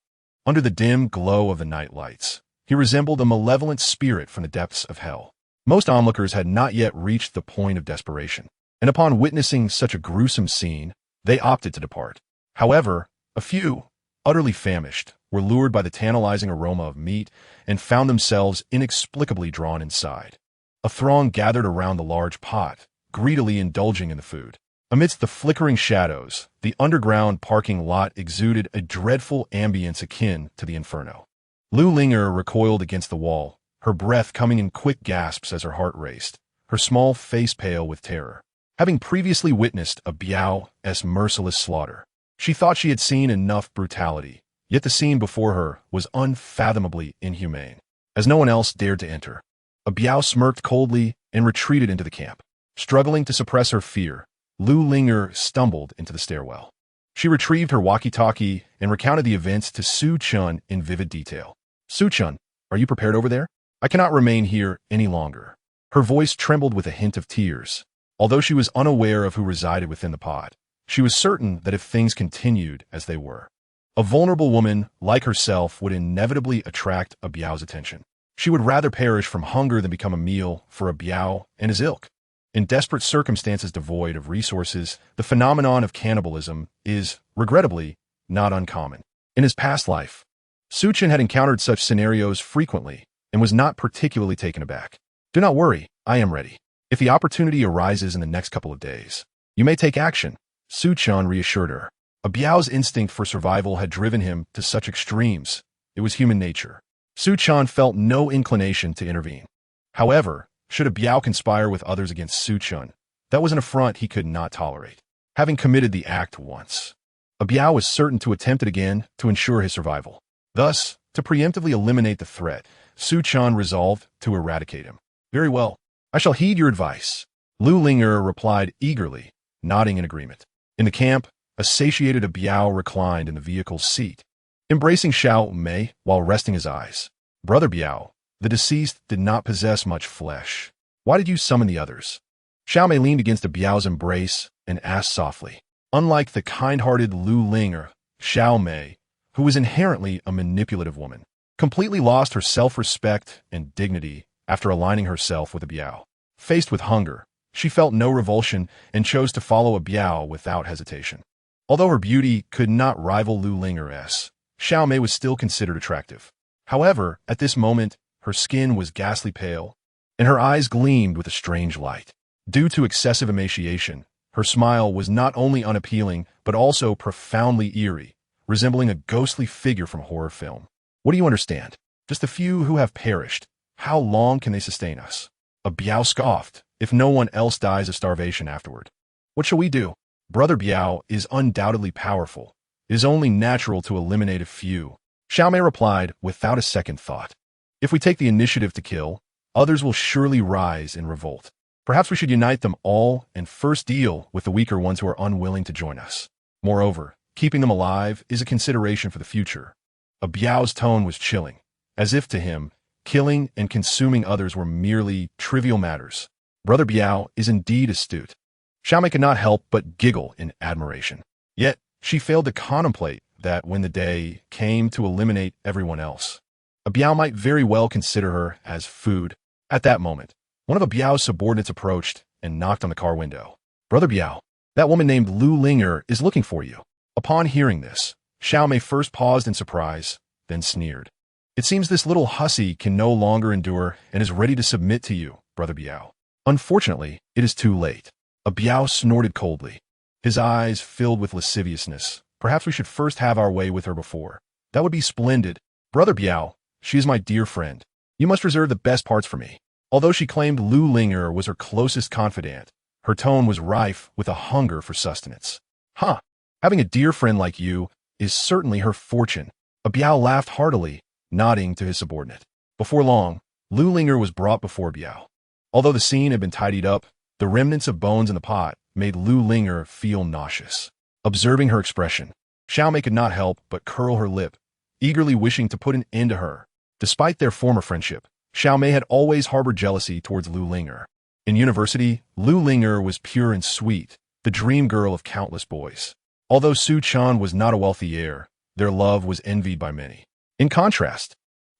Under the dim glow of the night lights, he resembled a malevolent spirit from the depths of hell. Most onlookers had not yet reached the point of desperation, and upon witnessing such a gruesome scene, They opted to depart. However, a few, utterly famished, were lured by the tantalizing aroma of meat and found themselves inexplicably drawn inside. A throng gathered around the large pot, greedily indulging in the food. Amidst the flickering shadows, the underground parking lot exuded a dreadful ambience akin to the inferno. Lu Linger recoiled against the wall, her breath coming in quick gasps as her heart raced, her small face pale with terror. Having previously witnessed a Biao's merciless slaughter, she thought she had seen enough brutality, yet the scene before her was unfathomably inhumane. As no one else dared to enter, a Biao smirked coldly and retreated into the camp. Struggling to suppress her fear, Lu Linger stumbled into the stairwell. She retrieved her walkie-talkie and recounted the events to Su Chen in vivid detail. Su Chen, are you prepared over there? I cannot remain here any longer. Her voice trembled with a hint of tears. Although she was unaware of who resided within the pod, she was certain that if things continued as they were, a vulnerable woman like herself would inevitably attract a Biao's attention. She would rather perish from hunger than become a meal for a Biao and his ilk. In desperate circumstances devoid of resources, the phenomenon of cannibalism is, regrettably, not uncommon. In his past life, Su Chen had encountered such scenarios frequently and was not particularly taken aback. Do not worry, I am ready. If the opportunity arises in the next couple of days, you may take action, Su Chen reassured her. A Biao's instinct for survival had driven him to such extremes. It was human nature. Su Chen felt no inclination to intervene. However, should a Biao conspire with others against Su Chen, that was an affront he could not tolerate. Having committed the act once, a Biao was certain to attempt it again to ensure his survival. Thus, to preemptively eliminate the threat, Su Chen resolved to eradicate him. Very well, I shall heed your advice, Lu Linger replied eagerly, nodding in agreement. In the camp, a satiated Biao reclined in the vehicle's seat, embracing Xiao Mei while resting his eyes. Brother Biao, the deceased did not possess much flesh. Why did you summon the others? Xiao Mei leaned against a Biao's embrace and asked softly. Unlike the kind-hearted Lu Linger, Xiao Mei, who was inherently a manipulative woman, completely lost her self-respect and dignity after aligning herself with a Biao. Faced with hunger, she felt no revulsion and chose to follow a Biao without hesitation. Although her beauty could not rival Lu Linger's, Xiao Mei was still considered attractive. However, at this moment, her skin was ghastly pale, and her eyes gleamed with a strange light. Due to excessive emaciation, her smile was not only unappealing, but also profoundly eerie, resembling a ghostly figure from a horror film. What do you understand? Just a few who have perished. How long can they sustain us? A Biao scoffed, if no one else dies of starvation afterward. What shall we do? Brother Biao is undoubtedly powerful. It is only natural to eliminate a few. Xiao Mei replied without a second thought. If we take the initiative to kill, others will surely rise in revolt. Perhaps we should unite them all and first deal with the weaker ones who are unwilling to join us. Moreover, keeping them alive is a consideration for the future. A Biao's tone was chilling, as if to him, killing and consuming others were merely trivial matters. Brother Biao is indeed astute. Xiao Mei could not help but giggle in admiration. Yet, she failed to contemplate that when the day came to eliminate everyone else, a Biao might very well consider her as food. At that moment, one of a Biao's subordinates approached and knocked on the car window. Brother Biao, that woman named Lu Linger is looking for you. Upon hearing this, Xiao Mei first paused in surprise, then sneered. It seems this little hussy can no longer endure and is ready to submit to you, Brother Biao. Unfortunately, it is too late. A Biao snorted coldly, his eyes filled with lasciviousness. Perhaps we should first have our way with her before. That would be splendid. Brother Biao, she is my dear friend. You must reserve the best parts for me. Although she claimed Lu Linger was her closest confidant, her tone was rife with a hunger for sustenance. Huh, having a dear friend like you is certainly her fortune. A Biao laughed heartily, nodding to his subordinate. Before long, Lu Linger was brought before Biao. Although the scene had been tidied up, the remnants of bones in the pot made Lu Linger feel nauseous. Observing her expression, Xiao Mei could not help but curl her lip, eagerly wishing to put an end to her. Despite their former friendship, Xiao Mei had always harbored jealousy towards Lu Linger. In university, Lu Linger was pure and sweet, the dream girl of countless boys. Although Su Chen was not a wealthy heir, their love was envied by many. In contrast,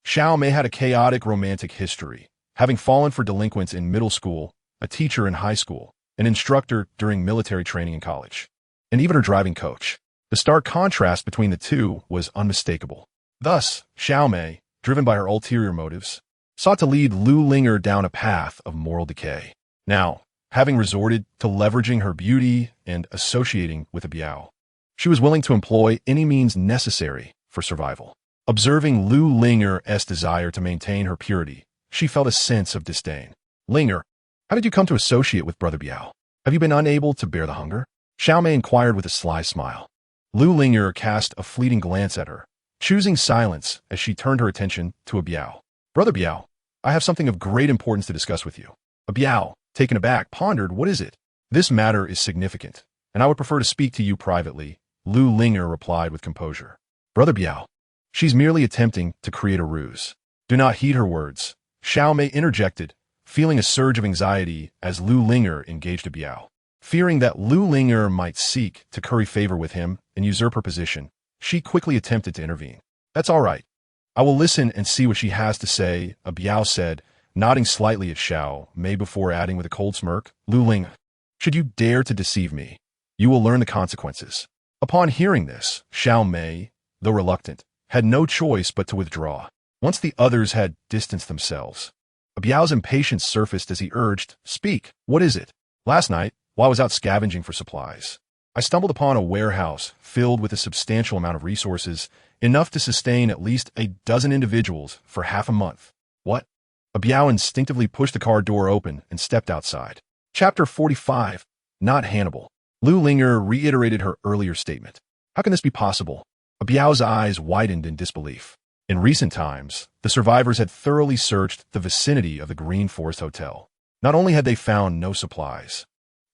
Xiao Mei had a chaotic romantic history, having fallen for delinquents in middle school, a teacher in high school, an instructor during military training in college. and even her driving coach. The stark contrast between the two was unmistakable. Thus, Xiao Mei, driven by her ulterior motives, sought to lead Lu Linger down a path of moral decay. Now, having resorted to leveraging her beauty and associating with a Biao, she was willing to employ any means necessary for survival. Observing Lu Linger's desire to maintain her purity, she felt a sense of disdain. Linger, how did you come to associate with Brother Biao? Have you been unable to bear the hunger? Xiao Mei inquired with a sly smile. Lu Linger cast a fleeting glance at her, choosing silence as she turned her attention to a Biao. Brother Biao, I have something of great importance to discuss with you. A Biao, taken aback, pondered, what is it? This matter is significant, and I would prefer to speak to you privately, Lu Linger replied with composure. Brother Biao, she's merely attempting to create a ruse. Do not heed her words. Xiao Mei interjected, feeling a surge of anxiety as Lu Linger engaged a Biao. Fearing that Lu Linger might seek to curry favor with him and usurp her position, she quickly attempted to intervene. That's all right. I will listen and see what she has to say, a Biao said, nodding slightly at Xiao Mei before adding with a cold smirk, Lu Ling, should you dare to deceive me, you will learn the consequences. Upon hearing this, Xiao Mei, though reluctant, had no choice but to withdraw. Once the others had distanced themselves, a Biao's impatience surfaced as he urged, speak, what is it? Last night, while I was out scavenging for supplies, I stumbled upon a warehouse filled with a substantial amount of resources, enough to sustain at least a dozen individuals for half a month. What? A Biao instinctively pushed the car door open and stepped outside. Chapter 45. Not Hannibal. Lu Linger reiterated her earlier statement. How can this be possible? A Biao's eyes widened in disbelief. In recent times, the survivors had thoroughly searched the vicinity of the Green Forest Hotel. Not only had they found no supplies,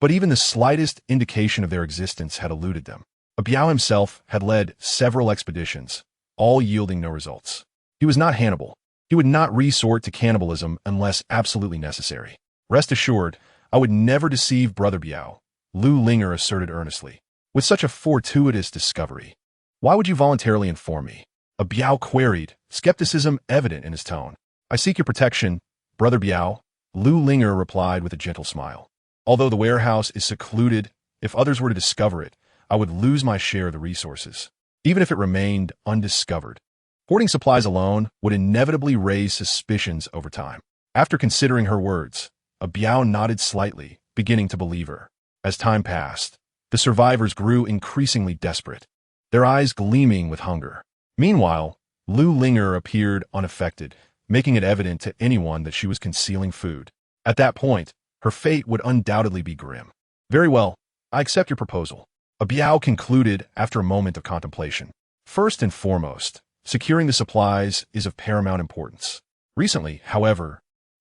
but even the slightest indication of their existence had eluded them. A Biao himself had led several expeditions, all yielding no results. He was not Hannibal. He would not resort to cannibalism unless absolutely necessary. Rest assured, I would never deceive Brother Biao, Lu Linger asserted earnestly. With such a fortuitous discovery, why would you voluntarily inform me? A Biao queried, skepticism evident in his tone. I seek your protection, Brother Biao, Lu Linger replied with a gentle smile. Although the warehouse is secluded, if others were to discover it, I would lose my share of the resources, even if it remained undiscovered. Hoarding supplies alone would inevitably raise suspicions over time. After considering her words, a Biao nodded slightly, beginning to believe her. As time passed, the survivors grew increasingly desperate, their eyes gleaming with hunger. Meanwhile, Lu Linger appeared unaffected, making it evident to anyone that she was concealing food. At that point, her fate would undoubtedly be grim. Very well, I accept your proposal. A Biao concluded after a moment of contemplation. First and foremost, securing the supplies is of paramount importance. Recently, however,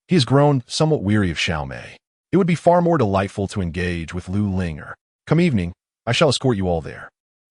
he has grown somewhat weary of Xiao Mei. It would be far more delightful to engage with Lu Linger. Come evening, I shall escort you all there.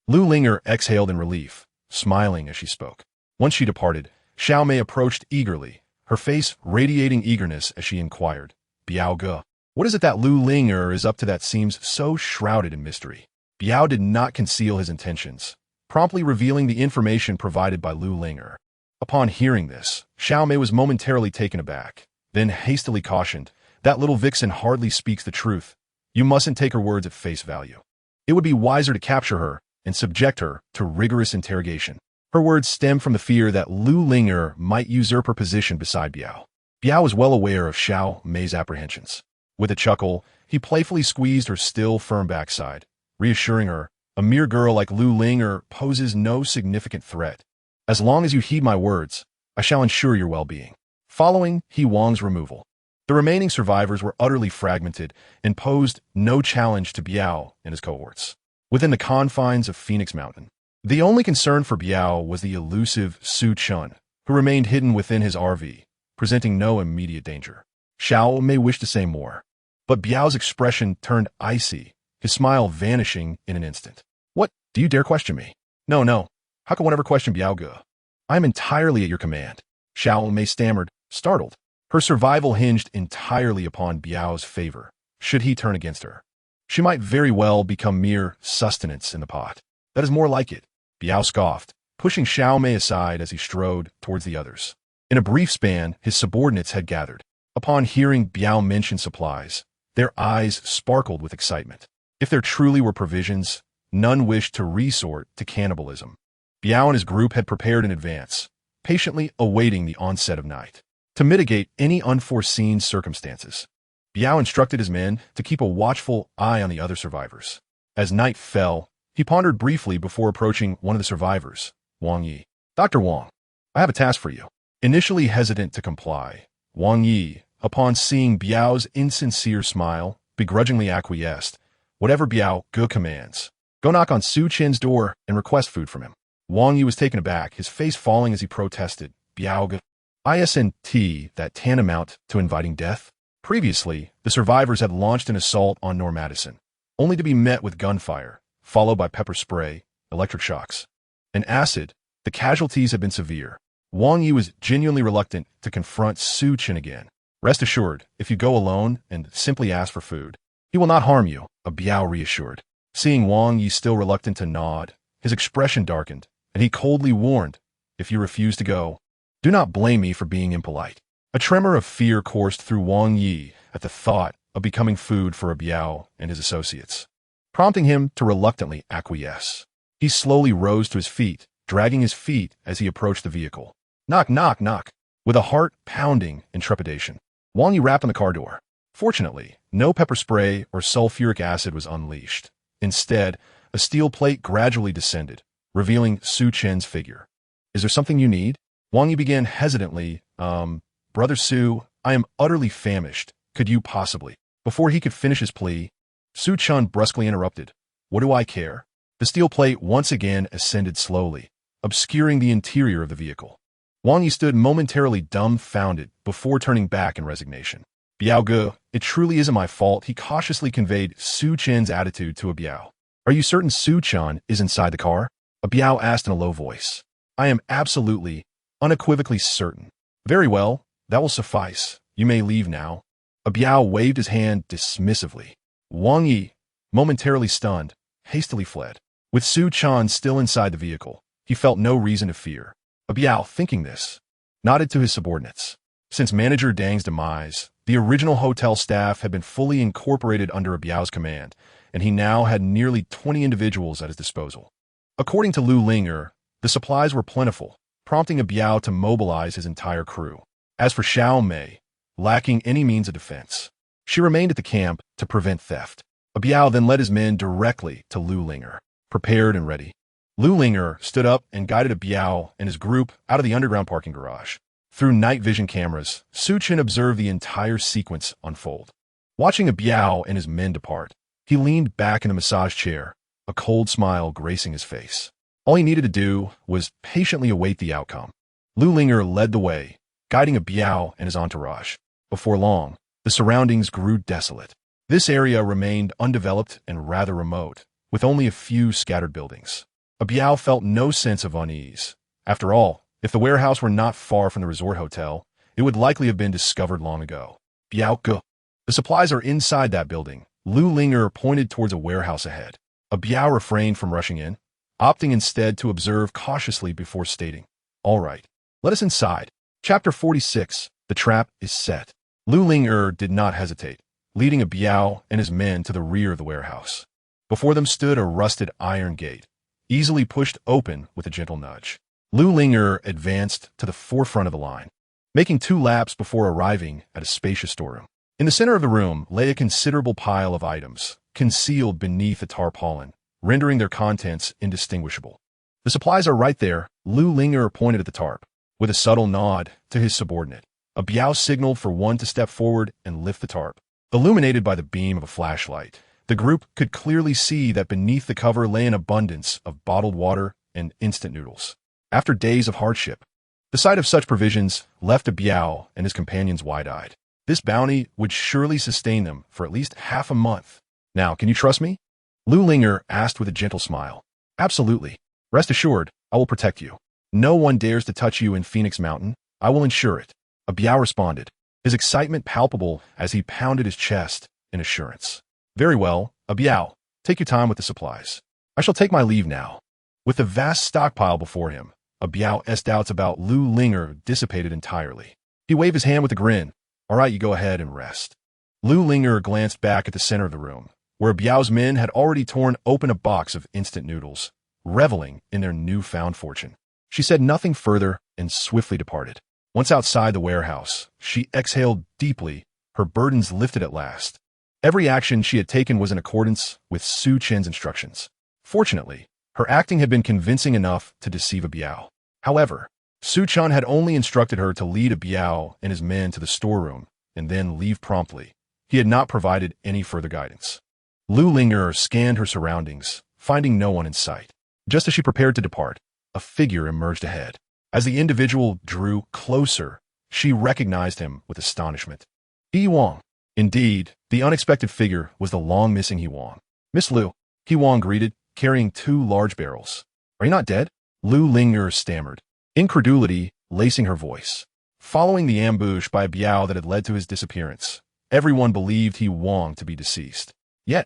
Lu Linger exhaled in relief, smiling as she spoke. Once she departed, Xiao Mei approached eagerly, her face radiating eagerness as she inquired, Biao Ge, what is it that Lu Linger is up to that seems so shrouded in mystery? Biao did not conceal his intentions, promptly revealing the information provided by Lu Linger. Upon hearing this, Xiao Mei was momentarily taken aback, then hastily cautioned, that little vixen hardly speaks the truth. You mustn't take her words at face value. It would be wiser to capture her and subject her to rigorous interrogation. Her words stemmed from the fear that Lu Linger might usurp her position beside Biao. Biao was well aware of Xiao Mei's apprehensions. With a chuckle, he playfully squeezed her still firm backside, reassuring her, a mere girl like Lu Linger poses no significant threat. As long as you heed my words, I shall ensure your well-being. Following He Wang's removal, the remaining survivors were utterly fragmented and posed no challenge to Biao and his cohorts. Within the confines of Phoenix Mountain, the only concern for Biao was the elusive Su Chen, who remained hidden within his RV, presenting no immediate danger. Xiao Mei wished to say more, but Biao's expression turned icy, his smile vanishing in an instant. What? Do you dare question me? No. How can one ever question Biao Ge? I am entirely at your command. Xiao Mei stammered, startled. Her survival hinged entirely upon Biao's favor. Should he turn against her, she might very well become mere sustenance in the pot. That is more like it, Biao scoffed, pushing Xiao Mei aside as he strode towards the others. In a brief span, his subordinates had gathered. Upon hearing Biao mention supplies, their eyes sparkled with excitement. If there truly were provisions, none wished to resort to cannibalism. Biao and his group had prepared in advance, patiently awaiting the onset of night. To mitigate any unforeseen circumstances, Biao instructed his men to keep a watchful eye on the other survivors. As night fell, he pondered briefly before approaching one of the survivors, Wang Yi. "Dr. Wang, I have a task for you." Initially hesitant to comply, Wang Yi, upon seeing Biao's insincere smile, begrudgingly acquiesced. "Whatever Biao Ge commands. Go knock on Su Chen's door and request food from him." Wang Yi was taken aback, his face falling as he protested. "Biao Ge? Isn't that tantamount to inviting death?" Previously, the survivors had launched an assault on Nor Madison, only to be met with gunfire, followed by pepper spray, electric shocks, and acid. The casualties had been severe. Wang Yi was genuinely reluctant to confront Su Chen again. "Rest assured, if you go alone and simply ask for food, he will not harm you," Biao reassured. Seeing Wang Yi still reluctant to nod, his expression darkened, and he coldly warned, "If you refuse to go, do not blame me for being impolite." A tremor of fear coursed through Wang Yi at the thought of becoming food for Biao and his associates, prompting him to reluctantly acquiesce. He slowly rose to his feet, dragging his feet as he approached the vehicle. Knock, knock, knock. With a heart pounding in trepidation, Wang Yi rapped on the car door. Fortunately, no pepper spray or sulfuric acid was unleashed. Instead, a steel plate gradually descended, revealing Su Chen's figure. "Is there something you need?" Wang Yi began hesitantly. Brother Su, I am utterly famished. Could you possibly?" Before he could finish his plea, Su Chen brusquely interrupted. "What do I care?" The steel plate once again ascended slowly, obscuring the interior of the vehicle. Wang Yi stood momentarily dumbfounded before turning back in resignation. "Biao Ge, it truly isn't my fault," he cautiously conveyed Su Chen's attitude to Biao. "Are you certain Su Chen is inside the car?" Biao asked in a low voice. "I am absolutely, unequivocally certain." "Very well, that will suffice. You may leave now." Biao waved his hand dismissively. Wang Yi, momentarily stunned, hastily fled. With Su Chen still inside the vehicle, he felt no reason to fear. Biao, thinking this, nodded to his subordinates. Since Manager Dang's demise, the original hotel staff had been fully incorporated under Biao's command, and he now had nearly 20 individuals at his disposal. According to Lu Linger, the supplies were plentiful, prompting Biao to mobilize his entire crew. As for Xiao Mei, lacking any means of defense, she remained at the camp to prevent theft. Biao then led his men directly to Lu Linger, prepared and ready. Lu Linger stood up and guided Biao and his group out of the underground parking garage. Through night vision cameras, Su Chen observed the entire sequence unfold. Watching Biao and his men depart, he leaned back in the massage chair, a cold smile gracing his face. All he needed to do was patiently await the outcome. Lu Linger led the way, guiding Biao and his entourage. Before long, the surroundings grew desolate. This area remained undeveloped and rather remote, with only a few scattered buildings. Biao felt no sense of unease. After all, if the warehouse were not far from the resort hotel, it would likely have been discovered long ago. "Biao Ge, the supplies are inside that building." Lu Linger pointed towards a warehouse ahead. Biao refrained from rushing in, opting instead to observe cautiously before stating, "All right, let us inside." Chapter 46, The Trap is Set. Lu Linger did not hesitate, leading Biao and his men to the rear of the warehouse. Before them stood a rusted iron gate, easily pushed open with a gentle nudge. Lu Linger advanced to the forefront of the line, making 2 laps before arriving at a spacious storeroom. In the center of the room lay a considerable pile of items, concealed beneath a tarpaulin, rendering their contents indistinguishable. "The supplies are right there," Lu Linger pointed at the tarp. With a subtle nod to his subordinate, Biao signaled for one to step forward and lift the tarp. Illuminated by the beam of a flashlight, the group could clearly see that beneath the cover lay an abundance of bottled water and instant noodles. After days of hardship, the sight of such provisions left Biao and his companions wide-eyed. This bounty would surely sustain them for at least half a month. "Now, can you trust me?" Lu Linger asked with a gentle smile. "Absolutely. Rest assured, I will protect you. No one dares to touch you in Phoenix Mountain. I will ensure it." Biao responded, his excitement palpable as he pounded his chest in assurance. "Very well, Biao, take your time with the supplies. I shall take my leave now." With the vast stockpile before him, Biao's doubts about Lu Linger dissipated entirely. He waved his hand with a grin. "All right, you go ahead and rest." Lu Linger glanced back at the center of the room, where Biao's men had already torn open a box of instant noodles, reveling in their newfound fortune. She said nothing further and swiftly departed. Once outside the warehouse, she exhaled deeply, her burdens lifted at last. Every action she had taken was in accordance with Su Chen's instructions. Fortunately, her acting had been convincing enough to deceive a Biao. However, Su Chen had only instructed her to lead a Biao and his men to the storeroom and then leave promptly. He had not provided any further guidance. Lu Ling'er scanned her surroundings, finding no one in sight. Just as she prepared to depart, a figure emerged ahead. As the individual drew closer, she recognized him with astonishment. He Wang. Indeed, the unexpected figure was the long-missing He Wang. Miss Lu, He Wang greeted, carrying 2 large barrels. Are you not dead? Lu Ling'er stammered, incredulity lacing her voice. Following the ambush by a Biao that had led to his disappearance, everyone believed He Wang to be deceased. Yet,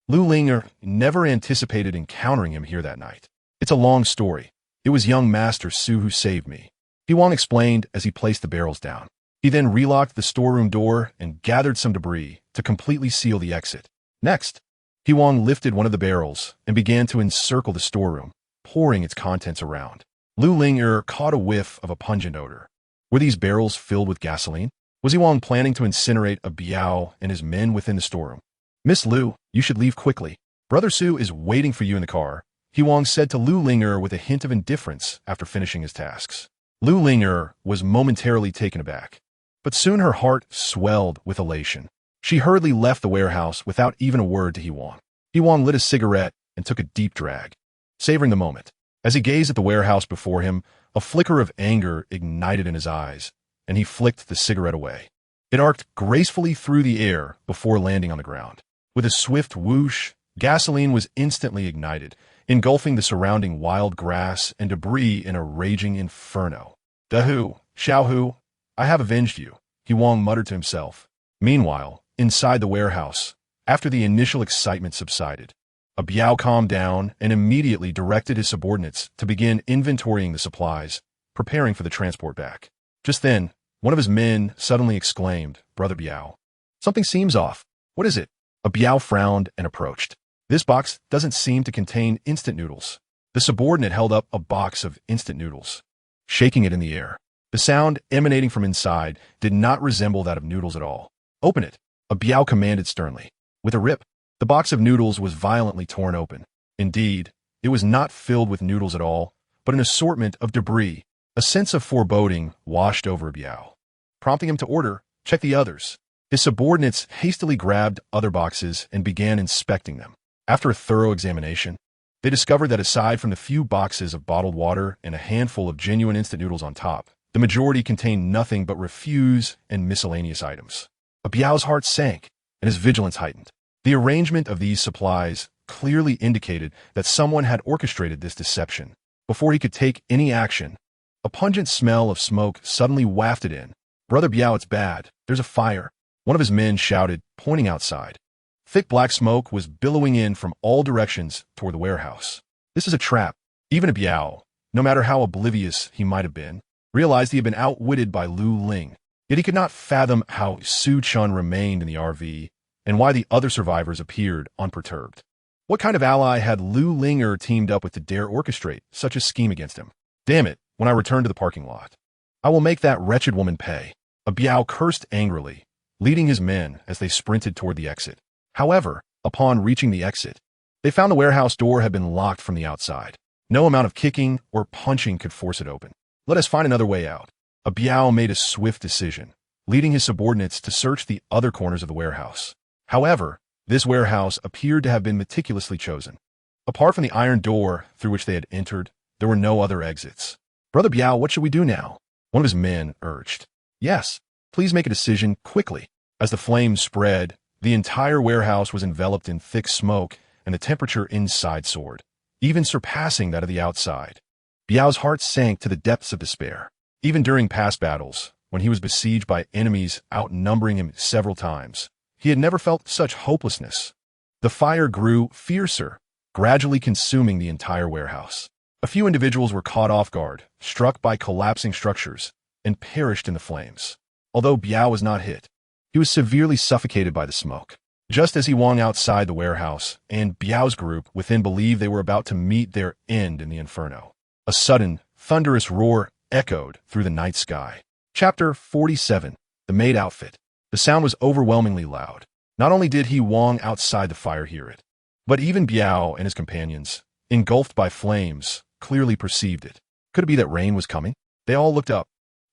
Lu Ling'er never anticipated encountering him here that night. It's a long story. It was young Master Su who saved me, He Wang explained as he placed the barrels down. He then relocked the storeroom door and gathered some debris to completely seal the exit. Next, He Wang lifted one of the barrels and began to encircle the storeroom, pouring its contents around. Lu Ling'er caught a whiff of a pungent odor. Were these barrels filled with gasoline? Was He Wang planning to incinerate a Biao and his men within the storeroom? Miss Lu, you should leave quickly. Brother Su is waiting for you in the car, He Wang said to Lu Ling'er with a hint of indifference after finishing his tasks. Lu Ling'er was momentarily taken aback, but soon her heart swelled with elation. She hurriedly left the warehouse without even a word to He Wang. He Wang lit a cigarette and took a deep drag, savoring the moment. As he gazed at the warehouse before him, a flicker of anger ignited in his eyes, and he flicked the cigarette away. It arced gracefully through the air before landing on the ground. With a swift whoosh, gasoline was instantly ignited, engulfing the surrounding wild grass and debris in a raging inferno. Dahu, Xiaohu, I have avenged you, He Wang muttered to himself. Meanwhile, inside the warehouse, after the initial excitement subsided, a Biao calmed down and immediately directed his subordinates to begin inventorying the supplies, preparing for the transport back. Just then, one of his men suddenly exclaimed, Brother Biao, something seems off. What is it? A Biao frowned and approached. This box doesn't seem to contain instant noodles. The subordinate held up a box of instant noodles, shaking it in the air. The sound emanating from inside did not resemble that of noodles at all. Open it, a Biao commanded sternly. With a rip, the box of noodles was violently torn open. Indeed, it was not filled with noodles at all, but an assortment of debris. A sense of foreboding washed over Biao, prompting him to order, check the others. His subordinates hastily grabbed other boxes and began inspecting them. After a thorough examination, they discovered that aside from the few boxes of bottled water and a handful of genuine instant noodles on top, the majority contained nothing but refuse and miscellaneous items. A Biao's heart sank and his vigilance heightened. The arrangement of these supplies clearly indicated that someone had orchestrated this deception. Before he could take any action, a pungent smell of smoke suddenly wafted in. Brother Biao, it's bad. There's a fire. One of his men shouted, pointing outside. Thick black smoke was billowing in from all directions toward the warehouse. This is a trap. Even a Biao, no matter how oblivious he might have been, realized he had been outwitted by Lu Ling. Yet he could not fathom how Su Chen remained in the RV and why the other survivors appeared unperturbed. What kind of ally had Lu Ling'er teamed up with to dare orchestrate such a scheme against him? Damn it, when I return to the parking lot, I will make that wretched woman pay. A Biao cursed angrily, leading his men as they sprinted toward the exit. However, upon reaching the exit, they found the warehouse door had been locked from the outside. No amount of kicking or punching could force it open. Let us find another way out. A Biao made a swift decision, leading his subordinates to search the other corners of the warehouse. However, this warehouse appeared to have been meticulously chosen. Apart from the iron door through which they had entered, there were no other exits. Brother Biao, what should we do now? One of his men urged. Yes, please make a decision quickly. As the flames spread, the entire warehouse was enveloped in thick smoke, and the temperature inside soared, even surpassing that of the outside. Biao's heart sank to the depths of despair. Even during past battles, when he was besieged by enemies outnumbering him several times, he had never felt such hopelessness. The fire grew fiercer, gradually consuming the entire warehouse. A few individuals were caught off guard, struck by collapsing structures, and perished in the flames. Although Biao was not hit, he was severely suffocated by the smoke. Just as he swung outside the warehouse, and Biao's group within believed they were about to meet their end in the inferno, a sudden, thunderous roar echoed through the night sky. Chapter 47. The Maid Outfit. The sound was overwhelmingly loud. Not only did he swung outside the fire hear it, but even Biao and his companions, engulfed by flames, clearly perceived it. Could it be that rain was coming? They all looked up,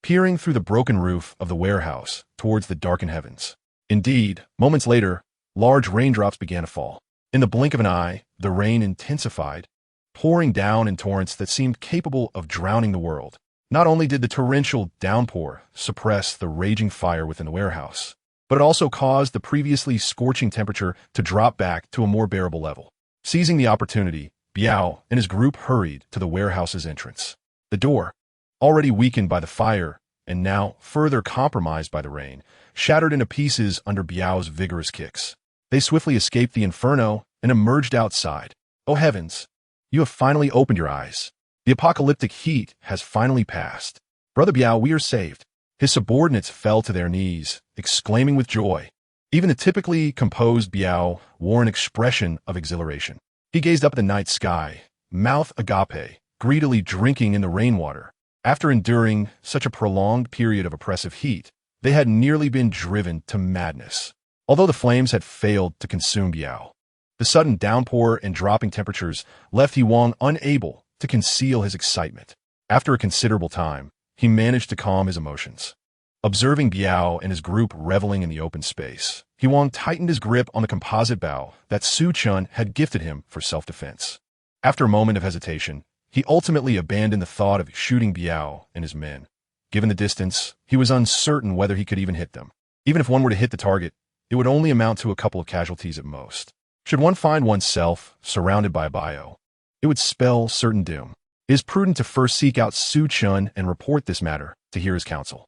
peering through the broken roof of the warehouse towards the darkened heavens. Indeed, moments later, large raindrops began to fall. In the blink of an eye, the rain intensified, pouring down in torrents that seemed capable of drowning the world. Not only did the torrential downpour suppress the raging fire within the warehouse, but it also caused the previously scorching temperature to drop back to a more bearable level. Seizing the opportunity, Biao and his group hurried to the warehouse's entrance. The door, already weakened by the fire and now further compromised by the rain, shattered into pieces under Biao's vigorous kicks. They swiftly escaped the inferno and emerged outside. Oh heavens! You have finally opened your eyes. The apocalyptic heat has finally passed. Brother Biao, we are saved. His subordinates fell to their knees, exclaiming with joy. Even the typically composed Biao wore an expression of exhilaration. He gazed up at the night sky, mouth agape, greedily drinking in the rainwater. After enduring such a prolonged period of oppressive heat, they had nearly been driven to madness. Although the flames had failed to consume Biao, the sudden downpour and dropping temperatures left Huang unable to conceal his excitement. After a considerable time, he managed to calm his emotions. Observing Biao and his group reveling in the open space, Huang tightened his grip on the composite bow that Su Chen had gifted him for self-defense. After a moment of hesitation, he ultimately abandoned the thought of shooting Biao and his men. Given the distance, he was uncertain whether he could even hit them. Even if one were to hit the target, it would only amount to a couple of casualties at most. Should one find oneself surrounded by a bio, it would spell certain doom. It is prudent to first seek out Su Chen and report this matter to hear his counsel.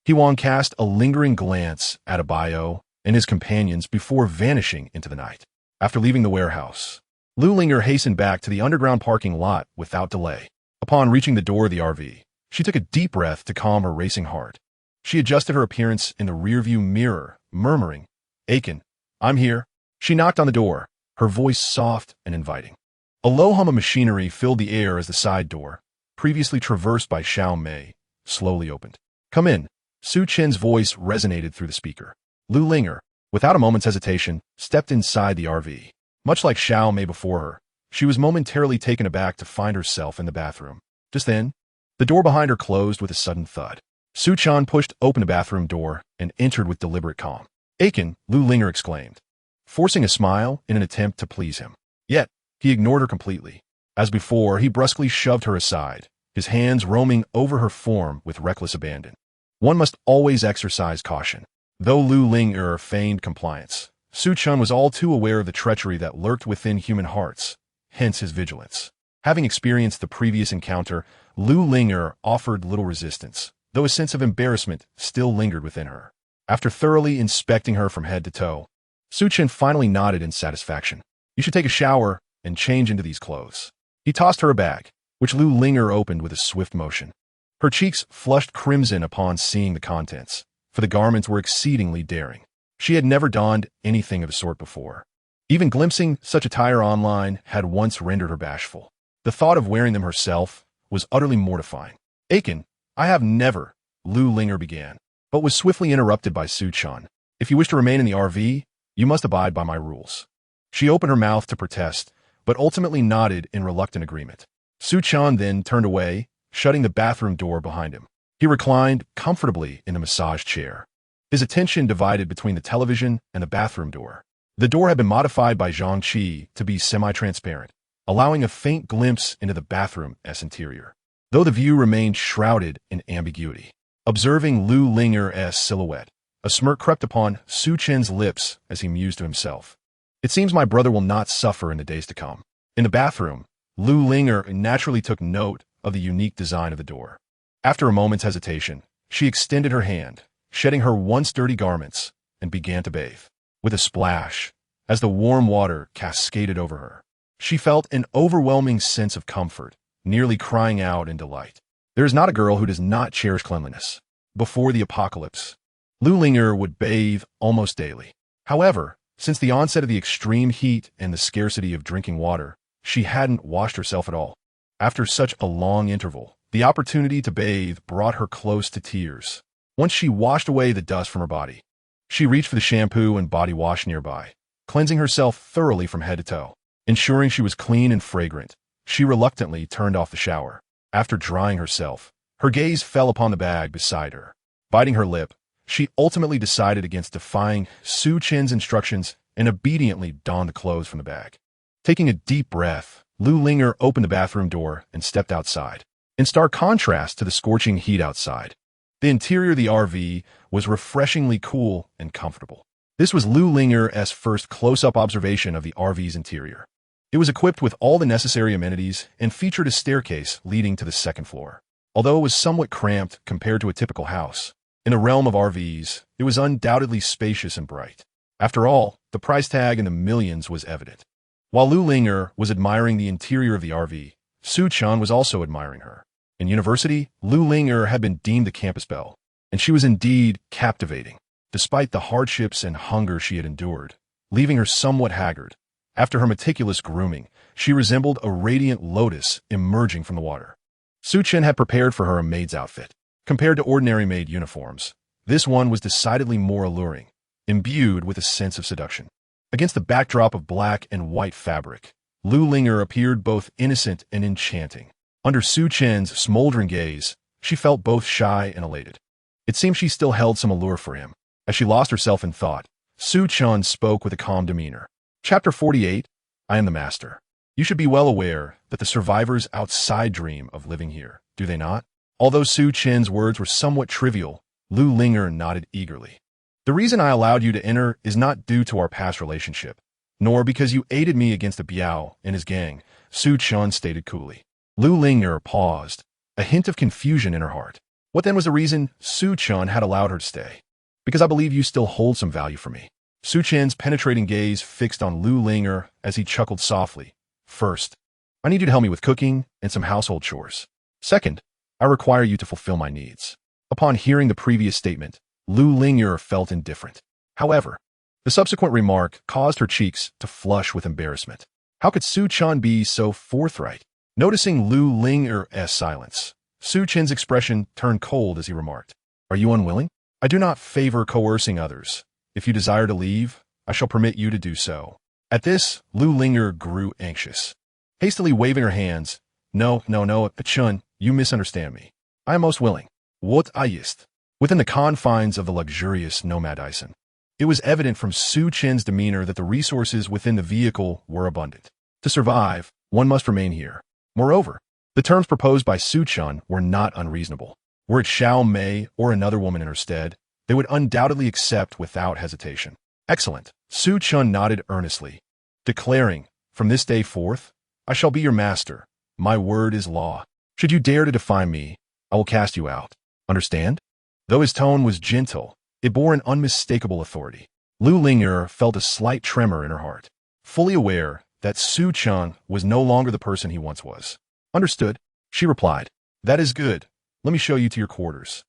Huang cast a lingering glance at Bio and his companions before vanishing into the night. After leaving the warehouse, Lu Linger hastened back to the underground parking lot without delay. Upon reaching the door of the RV, she took a deep breath to calm her racing heart. She adjusted her appearance in the rearview mirror, murmuring, "Aiken, I'm here." She knocked on the door, her voice soft and inviting. A low hum of machinery filled the air as the side door, previously traversed by Xiao Mei, slowly opened. "Come in." Su Chen's voice resonated through the speaker. Lu Linger, without a moment's hesitation, stepped inside the RV. Much like Xiao Mei before her, she was momentarily taken aback to find herself in the bathroom. Just then, the door behind her closed with a sudden thud. Su Chen pushed open the bathroom door and entered with deliberate calm. "Aiken," Lu Linger exclaimed, forcing a smile in an attempt to please him. Yet, he ignored her completely. As before, he brusquely shoved her aside, his hands roaming over her form with reckless abandon. One must always exercise caution. Though Lu Linger feigned compliance, Su Chen was all too aware of the treachery that lurked within human hearts, hence his vigilance. Having experienced the previous encounter, Lu Linger offered little resistance, though a sense of embarrassment still lingered within her. After thoroughly inspecting her from head to toe, Su Chen finally nodded in satisfaction. "You should take a shower and change into these clothes." He tossed her a bag, which Lu Linger opened with a swift motion. Her cheeks flushed crimson upon seeing the contents, for the garments were exceedingly daring. She had never donned anything of the sort before. Even glimpsing such attire online had once rendered her bashful. The thought of wearing them herself was utterly mortifying. "Aiken, I have never," Lu Linger began, but was swiftly interrupted by Su Chen. "If you wish to remain in the RV, you must abide by my rules." She opened her mouth to protest, but ultimately nodded in reluctant agreement. Su Chen then turned away, shutting the bathroom door behind him. He reclined comfortably in a massage chair, his attention divided between the television and the bathroom door. The door had been modified by Zhang Qi to be semi-transparent, allowing a faint glimpse into the bathroom's interior, though the view remained shrouded in ambiguity. Observing Lu Linger's silhouette, a smirk crept upon Su Chen's lips as he mused to himself. "It seems my brother will not suffer in the days to come." In the bathroom, Lu Linger naturally took note of the unique design of the door. After a moment's hesitation, she extended her hand, shedding her once dirty garments, and began to bathe. With a splash, as the warm water cascaded over her, she felt an overwhelming sense of comfort, nearly crying out in delight. There is not a girl who does not cherish cleanliness. Before the apocalypse, Lu Linger would bathe almost daily. However, Since the onset of the extreme heat and the scarcity of drinking water, she hadn't washed herself at all. After such a long interval, the opportunity to bathe brought her close to tears. Once she washed away the dust from her body, she reached for the shampoo and body wash nearby, cleansing herself thoroughly from head to toe. Ensuring she was clean and fragrant, she reluctantly turned off the shower. After drying herself, her gaze fell upon the bag beside her. Biting her lip, she ultimately decided against defying Su Chen's instructions and obediently donned the clothes from the bag. Taking a deep breath, Lu Linger opened the bathroom door and stepped outside. In stark contrast to the scorching heat outside, the interior of the RV was refreshingly cool and comfortable. This was Lu Linger's first close-up observation of the RV's interior. It was equipped with all the necessary amenities and featured a staircase leading to the second floor. Although it was somewhat cramped compared to a typical house, in the realm of RVs, it was undoubtedly spacious and bright. After all, the price tag in the millions was evident. While Lu Linger was admiring the interior of the RV, Su Chen was also admiring her. In university, Lu Linger had been deemed the campus belle, and she was indeed captivating, despite the hardships and hunger she had endured, leaving her somewhat haggard. After her meticulous grooming, she resembled a radiant lotus emerging from the water. Su Chen had prepared for her a maid's outfit. Compared to ordinary maid uniforms, this one was decidedly more alluring, imbued with a sense of seduction. Against the backdrop of black and white fabric, Lu Linger appeared both innocent and enchanting. Under Su Chen's smoldering gaze, she felt both shy and elated. It seemed she still held some allure for him. As she lost herself in thought, Su Chen spoke with a calm demeanor. Chapter 48, I am the master. You should be well aware that the survivors outside dream of living here, do they not? Although Su Chen's words were somewhat trivial, Lu Linger nodded eagerly. The reason I allowed you to enter is not due to our past relationship, nor because you aided me against the Biao and his gang, Su Chen stated coolly. Lu Linger paused, a hint of confusion in her heart. What then was the reason Su Chen had allowed her to stay? Because I believe you still hold some value for me. Su Chen's penetrating gaze fixed on Lu Linger as he chuckled softly. First, I need you to help me with cooking and some household chores. Second, I require you to fulfill my needs. Upon hearing the previous statement, Lu Linger felt indifferent. However, the subsequent remark caused her cheeks to flush with embarrassment. How could Su Chen be so forthright? Noticing Lu Linger's silence, Su Chen's expression turned cold as he remarked, Are you unwilling? I do not favor coercing others. If you desire to leave, I shall permit you to do so. At this, Lu Linger grew anxious. Hastily waving her hands, No, Chun, you misunderstand me. I am most willing. What ist? Within the confines of the luxurious nomad Ison, it was evident from Su Chen's demeanor that the resources within the vehicle were abundant. To survive, one must remain here. Moreover, the terms proposed by Su Chen were not unreasonable. Were it Xiao Mei or another woman in her stead, they would undoubtedly accept without hesitation. Excellent. Su Chen nodded earnestly, declaring, From this day forth, I shall be your master. My word is law. Should you dare to defy me, I will cast you out. Understand? Though his tone was gentle, it bore an unmistakable authority. Lu Linger felt a slight tremor in her heart, fully aware that Su Chen was no longer the person he once was. Understood, she replied. That is good. Let me show you to your quarters.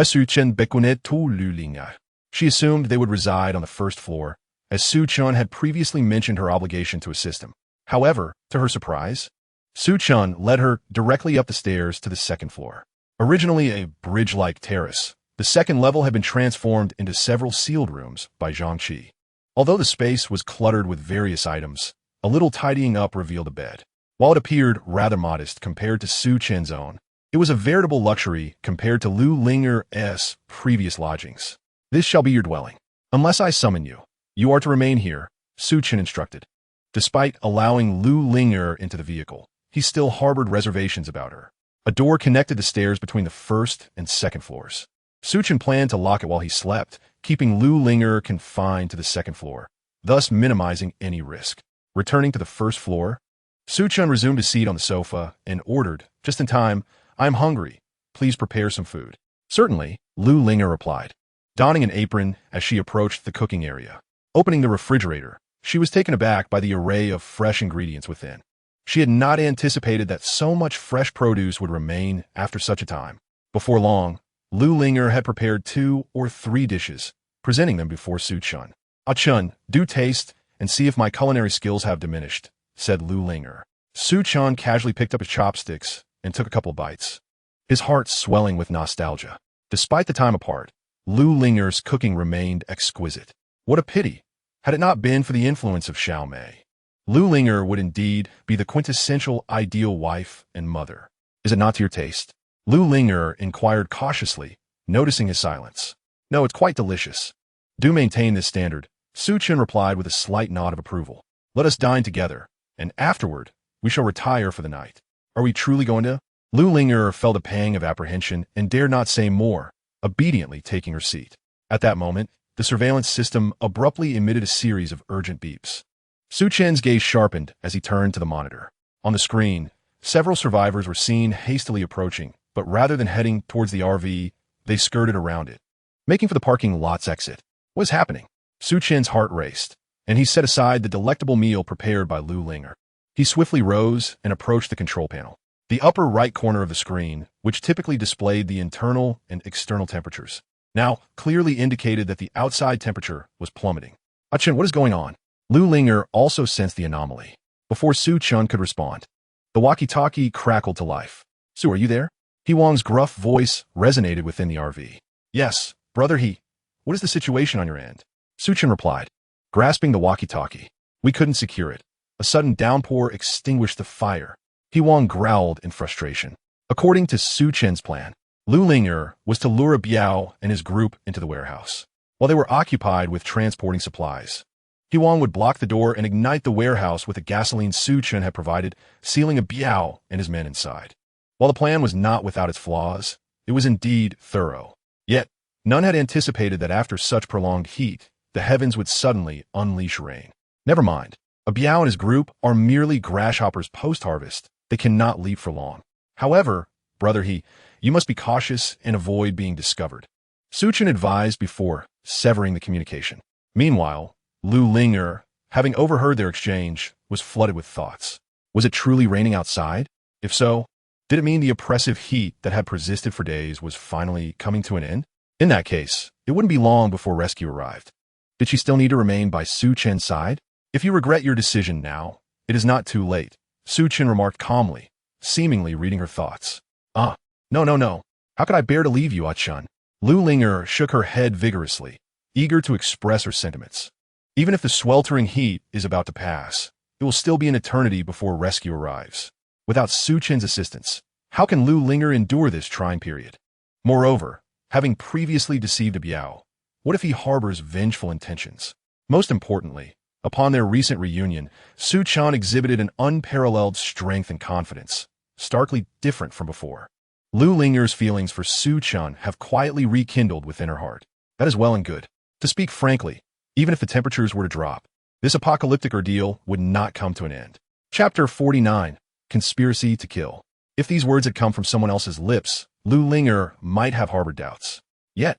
Su Chen beckoned to Lu Linger. She assumed they would reside on the first floor, as Su Chen had previously mentioned her obligation to assist him. However, to her surprise, Su Chen led her directly up the stairs to the second floor. Originally a bridge-like terrace, the second level had been transformed into several sealed rooms by Zhang Qi. Although the space was cluttered with various items, a little tidying up revealed a bed. While it appeared rather modest compared to Su Chen's own, it was a veritable luxury compared to Lu Linger's previous lodgings. This shall be your dwelling. Unless I summon you, you are to remain here, Su Chen instructed. Despite allowing Lu Linger into the vehicle, he still harbored reservations about her. A door connected the stairs between the first and second floors. Su Chen planned to lock it while he slept, keeping Lu Linger confined to the second floor, thus minimizing any risk. Returning to the first floor, Su Chen resumed his seat on the sofa and ordered, just in time, I am hungry. Please prepare some food. Certainly, Lu Linger replied, donning an apron as she approached the cooking area. Opening the refrigerator, she was taken aback by the array of fresh ingredients within. She had not anticipated that so much fresh produce would remain after such a time. Before long, Lu Linger had prepared 2 or 3 dishes, presenting them before Su Chen. Ah Chun, do taste and see if my culinary skills have diminished, said Lu Linger. Su Chen casually picked up his chopsticks and took a couple bites, his heart swelling with nostalgia. Despite the time apart, Lu Linger's cooking remained exquisite. What a pity, had it not been for the influence of Xiao Mei. Lu Linger would indeed be the quintessential ideal wife and mother. Is it not to your taste? Lu Linger inquired cautiously, noticing his silence. No, it's quite delicious. Do maintain this standard, Su Chen replied with a slight nod of approval. Let us dine together, and afterward, we shall retire for the night. Are we truly going to? Lu Linger felt a pang of apprehension and dared not say more, obediently taking her seat. At that moment, the surveillance system abruptly emitted a series of urgent beeps. Su Chen's gaze sharpened as he turned to the monitor. On the screen, several survivors were seen hastily approaching, but rather than heading towards the RV, they skirted around it, making for the parking lot's exit. What is happening? Su Chen's heart raced, and he set aside the delectable meal prepared by Lu Linger. He swiftly rose and approached the control panel. The upper right corner of the screen, which typically displayed the internal and external temperatures, now clearly indicated that the outside temperature was plummeting. Ah Chen, what is going on? Lu Linger also sensed the anomaly. Before Su Chen could respond, the walkie-talkie crackled to life. Su, are you there? He Wang's gruff voice resonated within the RV. Yes, brother He. What is the situation on your end? Su Chen replied, grasping the walkie-talkie. We couldn't secure it. A sudden downpour extinguished the fire. He Wang growled in frustration. According to Su Chen's plan, Lu Linger was to lure Biao and his group into the warehouse. While they were occupied with transporting supplies, He Wang would block the door and ignite the warehouse with the gasoline Su Chen had provided, sealing Biao and his men inside. While the plan was not without its flaws, it was indeed thorough. Yet, none had anticipated that after such prolonged heat, the heavens would suddenly unleash rain. Never mind. Biao and his group are merely grasshoppers post-harvest. They cannot leap for long. However, brother He, you must be cautious and avoid being discovered. Su Chen advised before severing the communication. Meanwhile, Lu Linger, having overheard their exchange, was flooded with thoughts. Was it truly raining outside? If so, did it mean the oppressive heat that had persisted for days was finally coming to an end? In that case, it wouldn't be long before rescue arrived. Did she still need to remain by Su Chen's side? If you regret your decision now, it is not too late, Su Chen remarked calmly, seemingly reading her thoughts. No. How could I bear to leave you, Ah Chun? Lu Linger shook her head vigorously, eager to express her sentiments. Even if the sweltering heat is about to pass, it will still be an eternity before rescue arrives. Without Su Chen's assistance, how can Lu Linger endure this trying period? Moreover, having previously deceived Biao, what if he harbors vengeful intentions? Most importantly, upon their recent reunion, Su Chen exhibited an unparalleled strength and confidence, starkly different from before. Lu Linger's feelings for Su Chen have quietly rekindled within her heart. That is well and good. To speak frankly, even if the temperatures were to drop, this apocalyptic ordeal would not come to an end. Chapter 49, Conspiracy to Kill. If these words had come from someone else's lips, Lu Linger might have harbored doubts. Yet,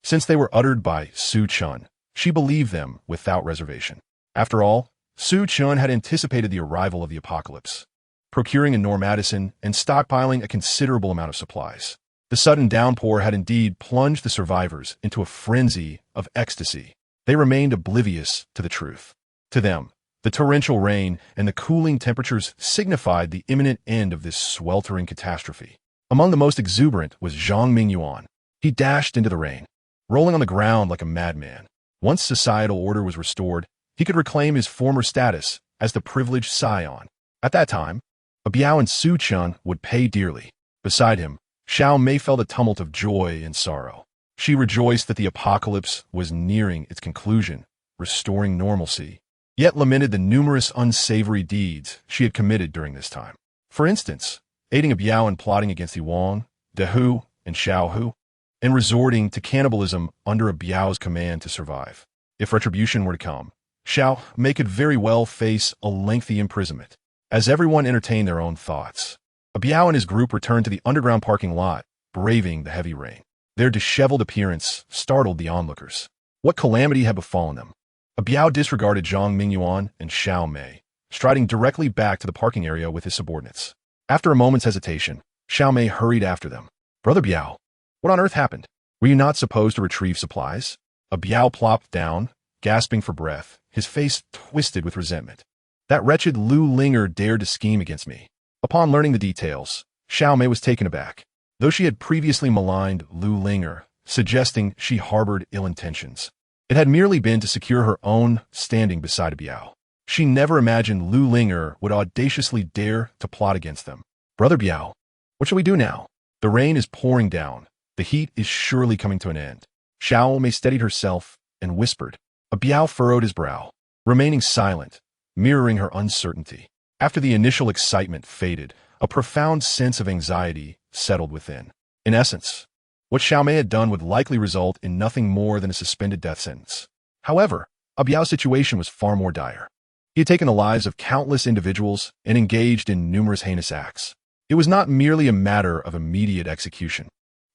since they were uttered by Su Chen, she believed them without reservation. After all, Su Chen had anticipated the arrival of the apocalypse, procuring a Normadison and stockpiling a considerable amount of supplies. The sudden downpour had indeed plunged the survivors into a frenzy of ecstasy. They remained oblivious to the truth. To them, the torrential rain and the cooling temperatures signified the imminent end of this sweltering catastrophe. Among the most exuberant was Zhang Mingyuan. He dashed into the rain, rolling on the ground like a madman. Once societal order was restored, he could reclaim his former status as the privileged scion. At that time, Biao and Su Chen would pay dearly. Beside him, Xiao Mei felt a tumult of joy and sorrow. She rejoiced that the apocalypse was nearing its conclusion, restoring normalcy, yet lamented the numerous unsavory deeds she had committed during this time. For instance, aiding Biao in plotting against He Wang, De Hu, and Xiao Hu, and resorting to cannibalism under Biao's command to survive. If retribution were to come, Xiao Mei could very well face a lengthy imprisonment. As everyone entertained their own thoughts, Biao and his group returned to the underground parking lot, braving the heavy rain. Their disheveled appearance startled the onlookers. What calamity had befallen them? Biao disregarded Zhang Mingyuan and Xiao Mei, striding directly back to the parking area with his subordinates. After a moment's hesitation, Xiao Mei hurried after them. Brother Biao, what on earth happened? Were you not supposed to retrieve supplies? Biao plopped down, gasping for breath, his face twisted with resentment. That wretched Lu Linger dared to scheme against me. Upon learning the details, Xiao Mei was taken aback. Though she had previously maligned Lu Linger, suggesting she harbored ill intentions, it had merely been to secure her own standing beside Biao. She never imagined Lu Linger would audaciously dare to plot against them. Brother Biao, what shall we do now? The rain is pouring down. The heat is surely coming to an end. Xiao Mei steadied herself and whispered. Biao furrowed his brow, remaining silent, mirroring her uncertainty. After the initial excitement faded, a profound sense of anxiety settled within. In essence, what Xiao Mei had done would likely result in nothing more than a suspended death sentence. However, Biao's situation was far more dire. He had taken the lives of countless individuals and engaged in numerous heinous acts. It was not merely a matter of immediate execution.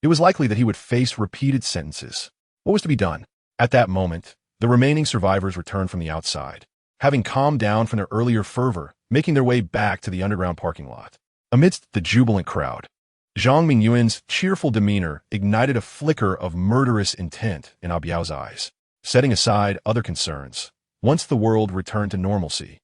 It was likely that he would face repeated sentences. What was to be done? At that moment, the remaining survivors returned from the outside, having calmed down from their earlier fervor, making their way back to the underground parking lot. Amidst the jubilant crowd, Zhang Mingyuan's cheerful demeanor ignited a flicker of murderous intent in Biao's eyes. Setting aside other concerns, once the world returned to normalcy,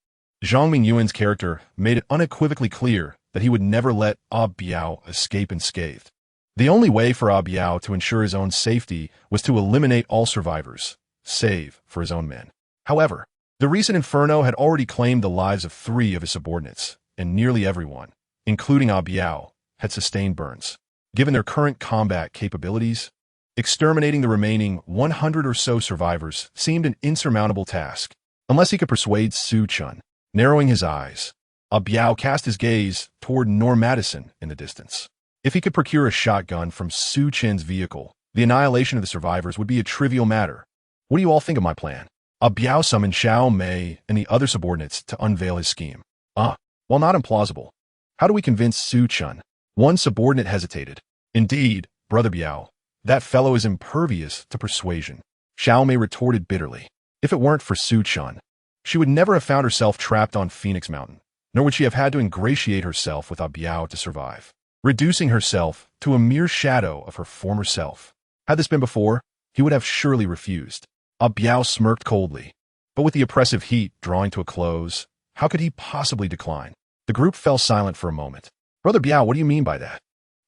Zhang Mingyuan's character made it unequivocally clear that he would never let Biao escape unscathed. The only way for Biao to ensure his own safety was to eliminate all survivors, save for his own men. However, the recent inferno had already claimed the lives of 3 of his subordinates, and nearly everyone, including Biao, had sustained burns. Given their current combat capabilities, exterminating the remaining 100 or so survivors seemed an insurmountable task, unless he could persuade Su Chen. Narrowing his eyes, Biao cast his gaze toward Norm Madison in the distance. If he could procure a shotgun from Su Chen's vehicle, the annihilation of the survivors would be a trivial matter. What do you all think of my plan? Biao summoned Xiao Mei and the other subordinates to unveil his scheme. While not implausible, how do we convince Su Chen? One subordinate hesitated. Indeed, Brother Biao, that fellow is impervious to persuasion. Xiao Mei retorted bitterly. If it weren't for Su Chen, she would never have found herself trapped on Phoenix Mountain, nor would she have had to ingratiate herself with Biao to survive, reducing herself to a mere shadow of her former self. Had this been before, he would have surely refused. Biao smirked coldly, but with the oppressive heat drawing to a close, how could he possibly decline? The group fell silent for a moment. Brother Biao, what do you mean by that?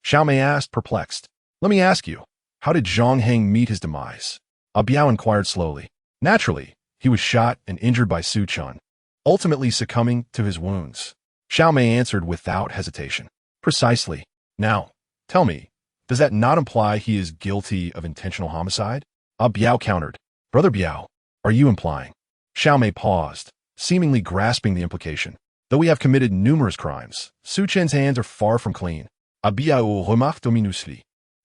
Xiao Mei asked, perplexed. Let me ask you, how did Zhang Heng meet his demise? Biao inquired slowly. Naturally, he was shot and injured by Su Chen, ultimately succumbing to his wounds. Xiao Mei answered without hesitation. Precisely. Now, tell me, does that not imply he is guilty of intentional homicide? Biao countered. Brother Biao, are you implying? Xiao Mei paused, seemingly grasping the implication. Though we have committed numerous crimes, Su Chen's hands are far from clean. Biao remarqued ominously.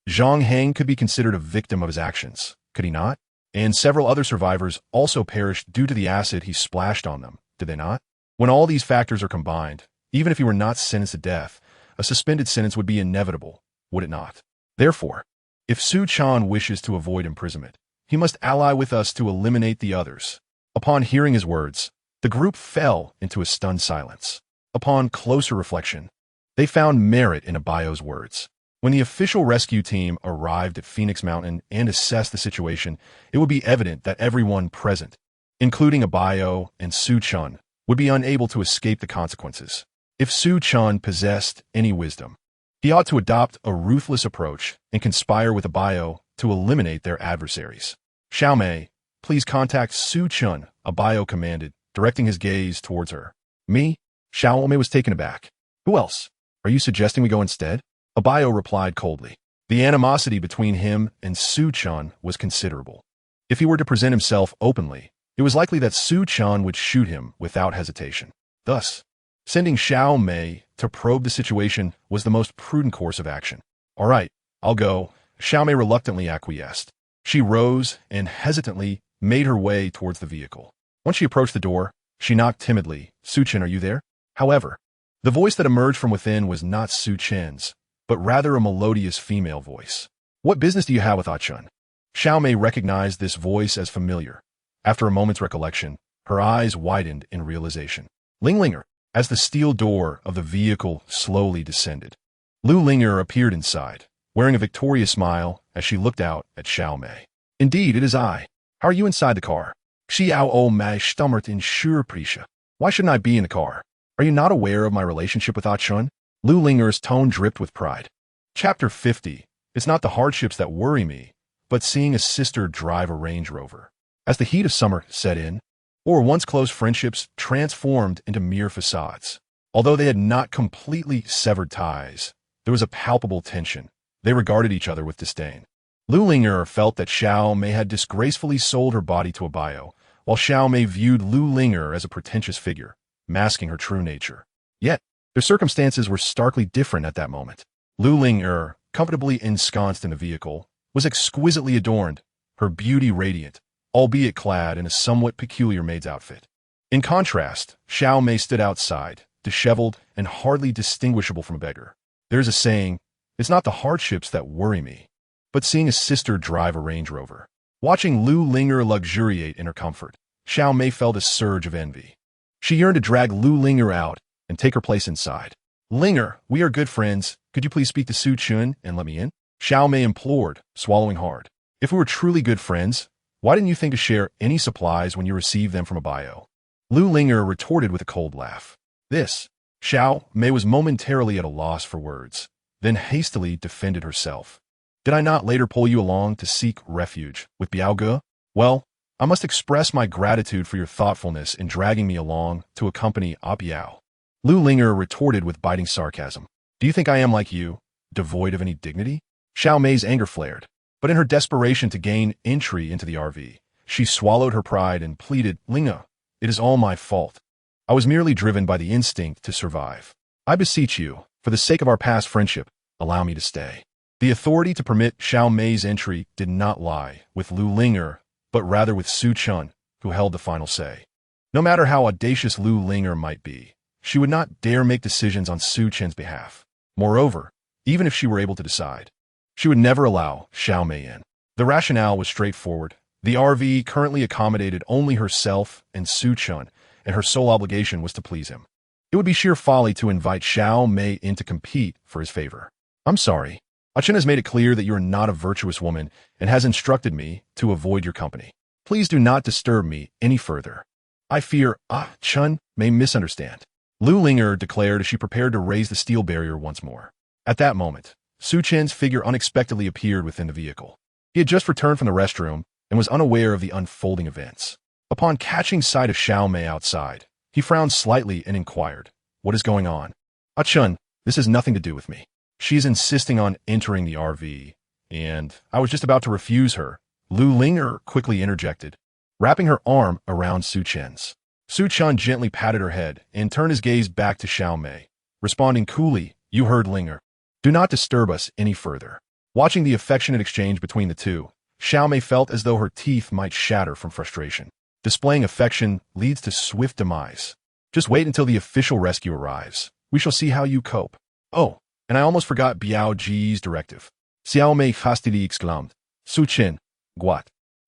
Zhang Heng could be considered a victim of his actions, could he not? And several other survivors also perished due to the acid he splashed on them, did they not? When all these factors are combined, even if he were not sentenced to death, a suspended sentence would be inevitable, would it not? Therefore, if Su Chen wishes to avoid imprisonment, he must ally with us to eliminate the others. Upon hearing his words, the group fell into a stunned silence. Upon closer reflection, they found merit in Biao's words. When the official rescue team arrived at Phoenix Mountain and assessed the situation, it would be evident that everyone present, including Biao and Su Chen, would be unable to escape the consequences. If Su Chen possessed any wisdom, he ought to adopt a ruthless approach and conspire with Biao to eliminate their adversaries. Xiao Mei, please contact Su Chen, Biao commanded, directing his gaze towards her. Me? Xiao Mei was taken aback. Who else? Are you suggesting we go instead? Biao replied coldly. The animosity between him and Su Chen was considerable. If he were to present himself openly, it was likely that Su Chen would shoot him without hesitation. Thus, sending Xiao Mei to probe the situation was the most prudent course of action. All right, I'll go. Xiao Mei reluctantly acquiesced. She rose and hesitantly made her way towards the vehicle. Once she approached the door, she knocked timidly. Su Chen, are you there? However, the voice that emerged from within was not Su Chen's, but rather a melodious female voice. What business do you have with Ah Chun? Xiao Mei recognized this voice as familiar. After a moment's recollection, her eyes widened in realization. Ling Linger, as the steel door of the vehicle slowly descended. Lu Linger appeared inside, wearing a victorious smile as she looked out at Xiao Mei. Indeed, it is I. How are you inside the car? Xiao O Mai stammert in Surprische. Why shouldn't I be in the car? Are you not aware of my relationship with Ah Chun? Lu Linger's tone dripped with pride. Chapter 50. It's not the hardships that worry me, but seeing a sister drive a Range Rover. As the heat of summer set in, or once close friendships transformed into mere facades. Although they had not completely severed ties, there was a palpable tension. They regarded each other with disdain. Lu Linger felt that Xiao Mei had disgracefully sold her body to a bio, while Xiao Mei viewed Lu Linger as a pretentious figure, masking her true nature. Yet, their circumstances were starkly different at that moment. Lu Linger, comfortably ensconced in a vehicle, was exquisitely adorned, her beauty radiant, albeit clad in a somewhat peculiar maid's outfit. In contrast, Xiao Mei stood outside, disheveled and hardly distinguishable from a beggar. There's a saying, it's not the hardships that worry me, but seeing a sister drive a Range Rover. Watching Lu Linger luxuriate in her comfort, Xiao Mei felt a surge of envy. She yearned to drag Lu Linger out and take her place inside. Linger, we are good friends. Could you please speak to Su Chen and let me in? Xiao Mei implored, swallowing hard. If we were truly good friends, why didn't you think to share any supplies when you received them from a bio? Lu Linger retorted with a cold laugh. Xiao Mei was momentarily at a loss for words, then hastily defended herself. Did I not later pull you along to seek refuge with Biao Ge? Well, I must express my gratitude for your thoughtfulness in dragging me along to accompany Ah Biao. Lu Linger retorted with biting sarcasm. Do you think I am like you, devoid of any dignity? Xiao Mei's anger flared, but in her desperation to gain entry into the RV, she swallowed her pride and pleaded, Linga, it is all my fault. I was merely driven by the instinct to survive. I beseech you, for the sake of our past friendship, allow me to stay. The authority to permit Xiao Mei's entry did not lie with Lu Linger, but rather with Su Chen, who held the final say. No matter how audacious Lu Linger might be, she would not dare make decisions on Su Chen's behalf. Moreover, even if she were able to decide, she would never allow Xiao Mei in. The rationale was straightforward. The RV currently accommodated only herself and Su Chen, and her sole obligation was to please him. It would be sheer folly to invite Xiao Mei in to compete for his favor. I'm sorry. Ah Chun has made it clear that you are not a virtuous woman and has instructed me to avoid your company. Please do not disturb me any further. I fear Ah Chun may misunderstand. Lu Linger declared as she prepared to raise the steel barrier once more. At that moment, Su Chen's figure unexpectedly appeared within the vehicle. He had just returned from the restroom and was unaware of the unfolding events. Upon catching sight of Xiao Mei outside, he frowned slightly and inquired, What is going on? Ah Chun, this has nothing to do with me. She is insisting on entering the RV, and I was just about to refuse her. Lu Linger quickly interjected, wrapping her arm around Su Chen's. Su Chen gently patted her head and turned his gaze back to Xiao Mei, responding coolly, You heard Linger. Do not disturb us any further. Watching the affectionate exchange between the two, Xiao Mei felt as though her teeth might shatter from frustration. Displaying affection leads to swift demise. Just wait until the official rescue arrives. We shall see how you cope. Oh, and I almost forgot Biao Ji's directive. Xiao Mei hastily exclaimed, Su Chen, Guat.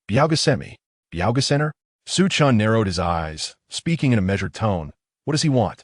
Biao Gesemi, Biao Gesener? Su Chen narrowed his eyes, speaking in a measured tone. What does he want?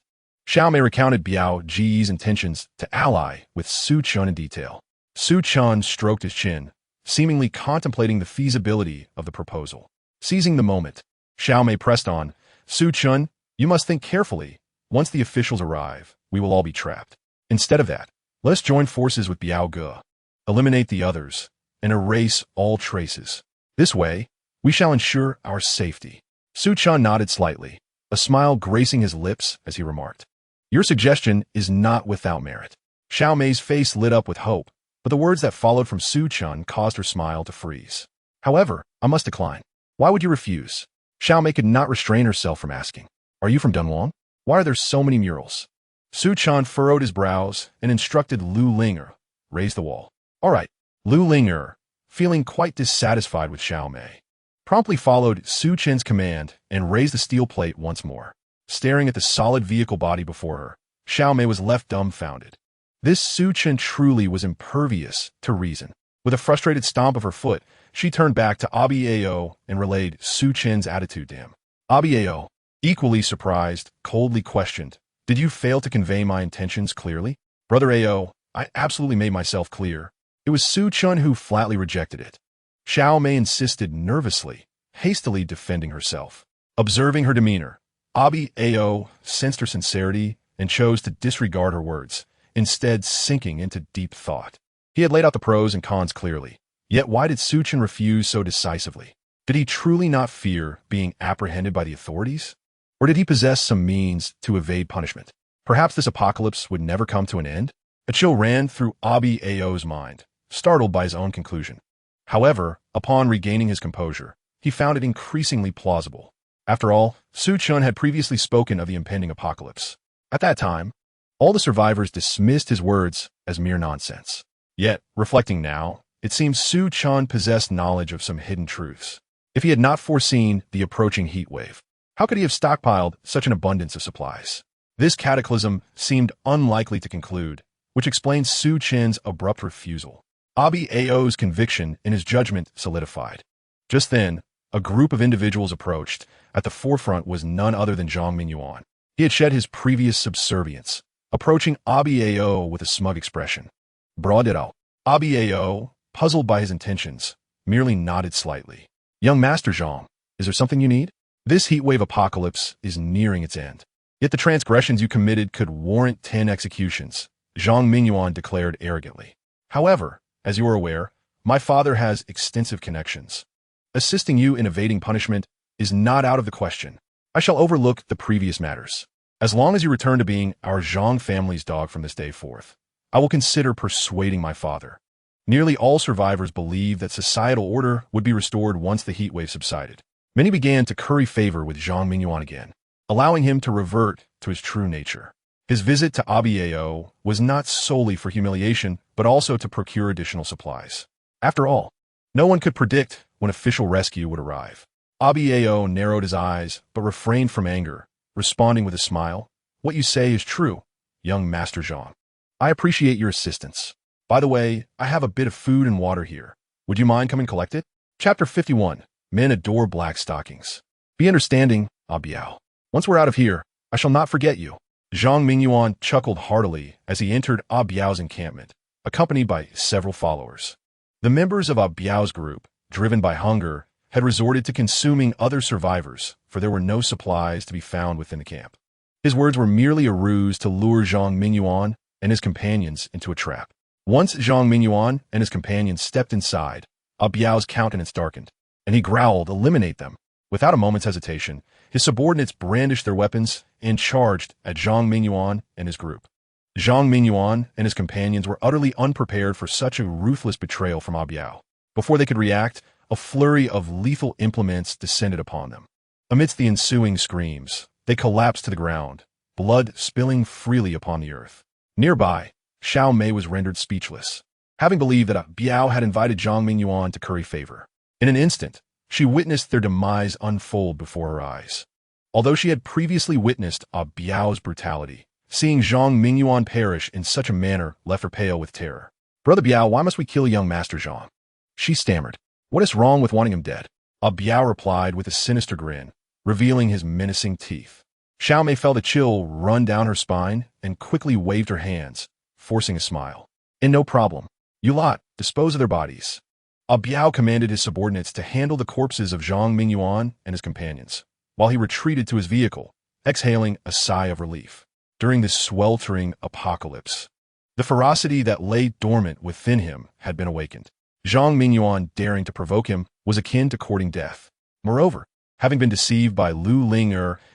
Xiao Mei recounted Biao Ji's intentions to ally with Su Chen in detail. Su Chen stroked his chin, seemingly contemplating the feasibility of the proposal. Seizing the moment, Xiao Mei pressed on, Su Chen, you must think carefully. Once the officials arrive, we will all be trapped. Instead of that, let us join forces with Biao Ge, eliminate the others, and erase all traces. This way, we shall ensure our safety. Su Chen nodded slightly, a smile gracing his lips as he remarked, Your suggestion is not without merit. Xiao Mei's face lit up with hope, but the words that followed from Su Chen caused her smile to freeze. However, I must decline. Why would you refuse? Xiao Mei could not restrain herself from asking, Are you from Dunhuang? Why are there so many murals? Su Chen furrowed his brows and instructed Lu Linger, Raise the wall. All right. Lu Linger, feeling quite dissatisfied with Xiao Mei, promptly followed Su Chen's command and raised the steel plate once more. Staring at the solid vehicle body before her, Xiao Mei was left dumbfounded. This Su Chen truly was impervious to reason. With a frustrated stomp of her foot, she turned back to Abi Ao and relayed Su Chen's attitude to him. Abi Ao, equally surprised, coldly questioned, Did you fail to convey my intentions clearly? Brother Ao, I absolutely made myself clear. It was Su Chen who flatly rejected it. Xiao Mei insisted nervously, hastily defending herself. Observing her demeanor, Abi Ao sensed her sincerity and chose to disregard her words, instead sinking into deep thought. He had laid out the pros and cons clearly. Yet why did Su Chen refuse so decisively? Did he truly not fear being apprehended by the authorities? Or did he possess some means to evade punishment? Perhaps this apocalypse would never come to an end? A chill ran through Abi Ao's mind, startled by his own conclusion. However, upon regaining his composure, he found it increasingly plausible. After all, Su Chen had previously spoken of the impending apocalypse. At that time, all the survivors dismissed his words as mere nonsense. Yet, reflecting now, it seems Su Chen possessed knowledge of some hidden truths. If he had not foreseen the approaching heat wave, how could he have stockpiled such an abundance of supplies? This cataclysm seemed unlikely to conclude, which explains Su Chen's abrupt refusal. Abi Ao's conviction in his judgment solidified. Just then, a group of individuals approached. At the forefront was none other than Zhang Mingyuan. He had shed his previous subservience, approaching Abi Ao with a smug expression. Broad it out. Abi Ao, puzzled by his intentions, merely nodded slightly. Young Master Zhang, is there something you need? This heatwave apocalypse is nearing its end. Yet the transgressions you committed could warrant 10 executions, Zhang Mingyuan declared arrogantly. However, as you are aware, my father has extensive connections. Assisting you in evading punishment is not out of the question. I shall overlook the previous matters. As long as you return to being our Zhang family's dog from this day forth, I will consider persuading my father. Nearly all survivors believed that societal order would be restored once the heatwave subsided. Many began to curry favor with Zhang Mingyuan again, allowing him to revert to his true nature. His visit to Abi Ao was not solely for humiliation, but also to procure additional supplies. After all, no one could predict when official rescue would arrive. Abi Ao narrowed his eyes, but refrained from anger, responding with a smile. What you say is true, young Master Zhang. I appreciate your assistance. By the way, I have a bit of food and water here. Would you mind coming collect it? Chapter 51. Men adore black stockings. Be understanding, Abi Ao. Once we're out of here, I shall not forget you. Zhang Mingyuan chuckled heartily as he entered Abi Ao's encampment, accompanied by several followers. The members of Abi Ao's group, driven by hunger, had resorted to consuming other survivors, for there were no supplies to be found within the camp. His words were merely a ruse to lure Zhang Mingyuan and his companions into a trap. Once Zhang Mingyuan and his companions stepped inside, Abi Ao's countenance darkened, and he growled, "Eliminate them." Without a moment's hesitation, his subordinates brandished their weapons and charged at Zhang Mingyuan and his group. Zhang Mingyuan and his companions were utterly unprepared for such a ruthless betrayal from Abi Ao. Before they could react, a flurry of lethal implements descended upon them. Amidst the ensuing screams, they collapsed to the ground, blood spilling freely upon the earth. Nearby, Xiao Mei was rendered speechless, having believed that Abi Ao had invited Zhang Mingyuan to curry favor. In an instant, she witnessed their demise unfold before her eyes. Although she had previously witnessed Abi Ao's brutality, seeing Zhang Mingyuan perish in such a manner left her pale with terror. "Brother Biao, why must we kill young Master Zhang?" She stammered. "What is wrong with wanting him dead?" Abi Ao replied with a sinister grin, revealing his menacing teeth. Xiao Mei felt a chill run down her spine and quickly waved her hands, forcing a smile. "And no problem. You lot, dispose of their bodies." Abi Ao commanded his subordinates to handle the corpses of Zhang Mingyuan and his companions, while he retreated to his vehicle, exhaling a sigh of relief. During this sweltering apocalypse, the ferocity that lay dormant within him had been awakened. Zhang Mingyuan daring to provoke him was akin to courting death. Moreover, having been deceived by Lu Ling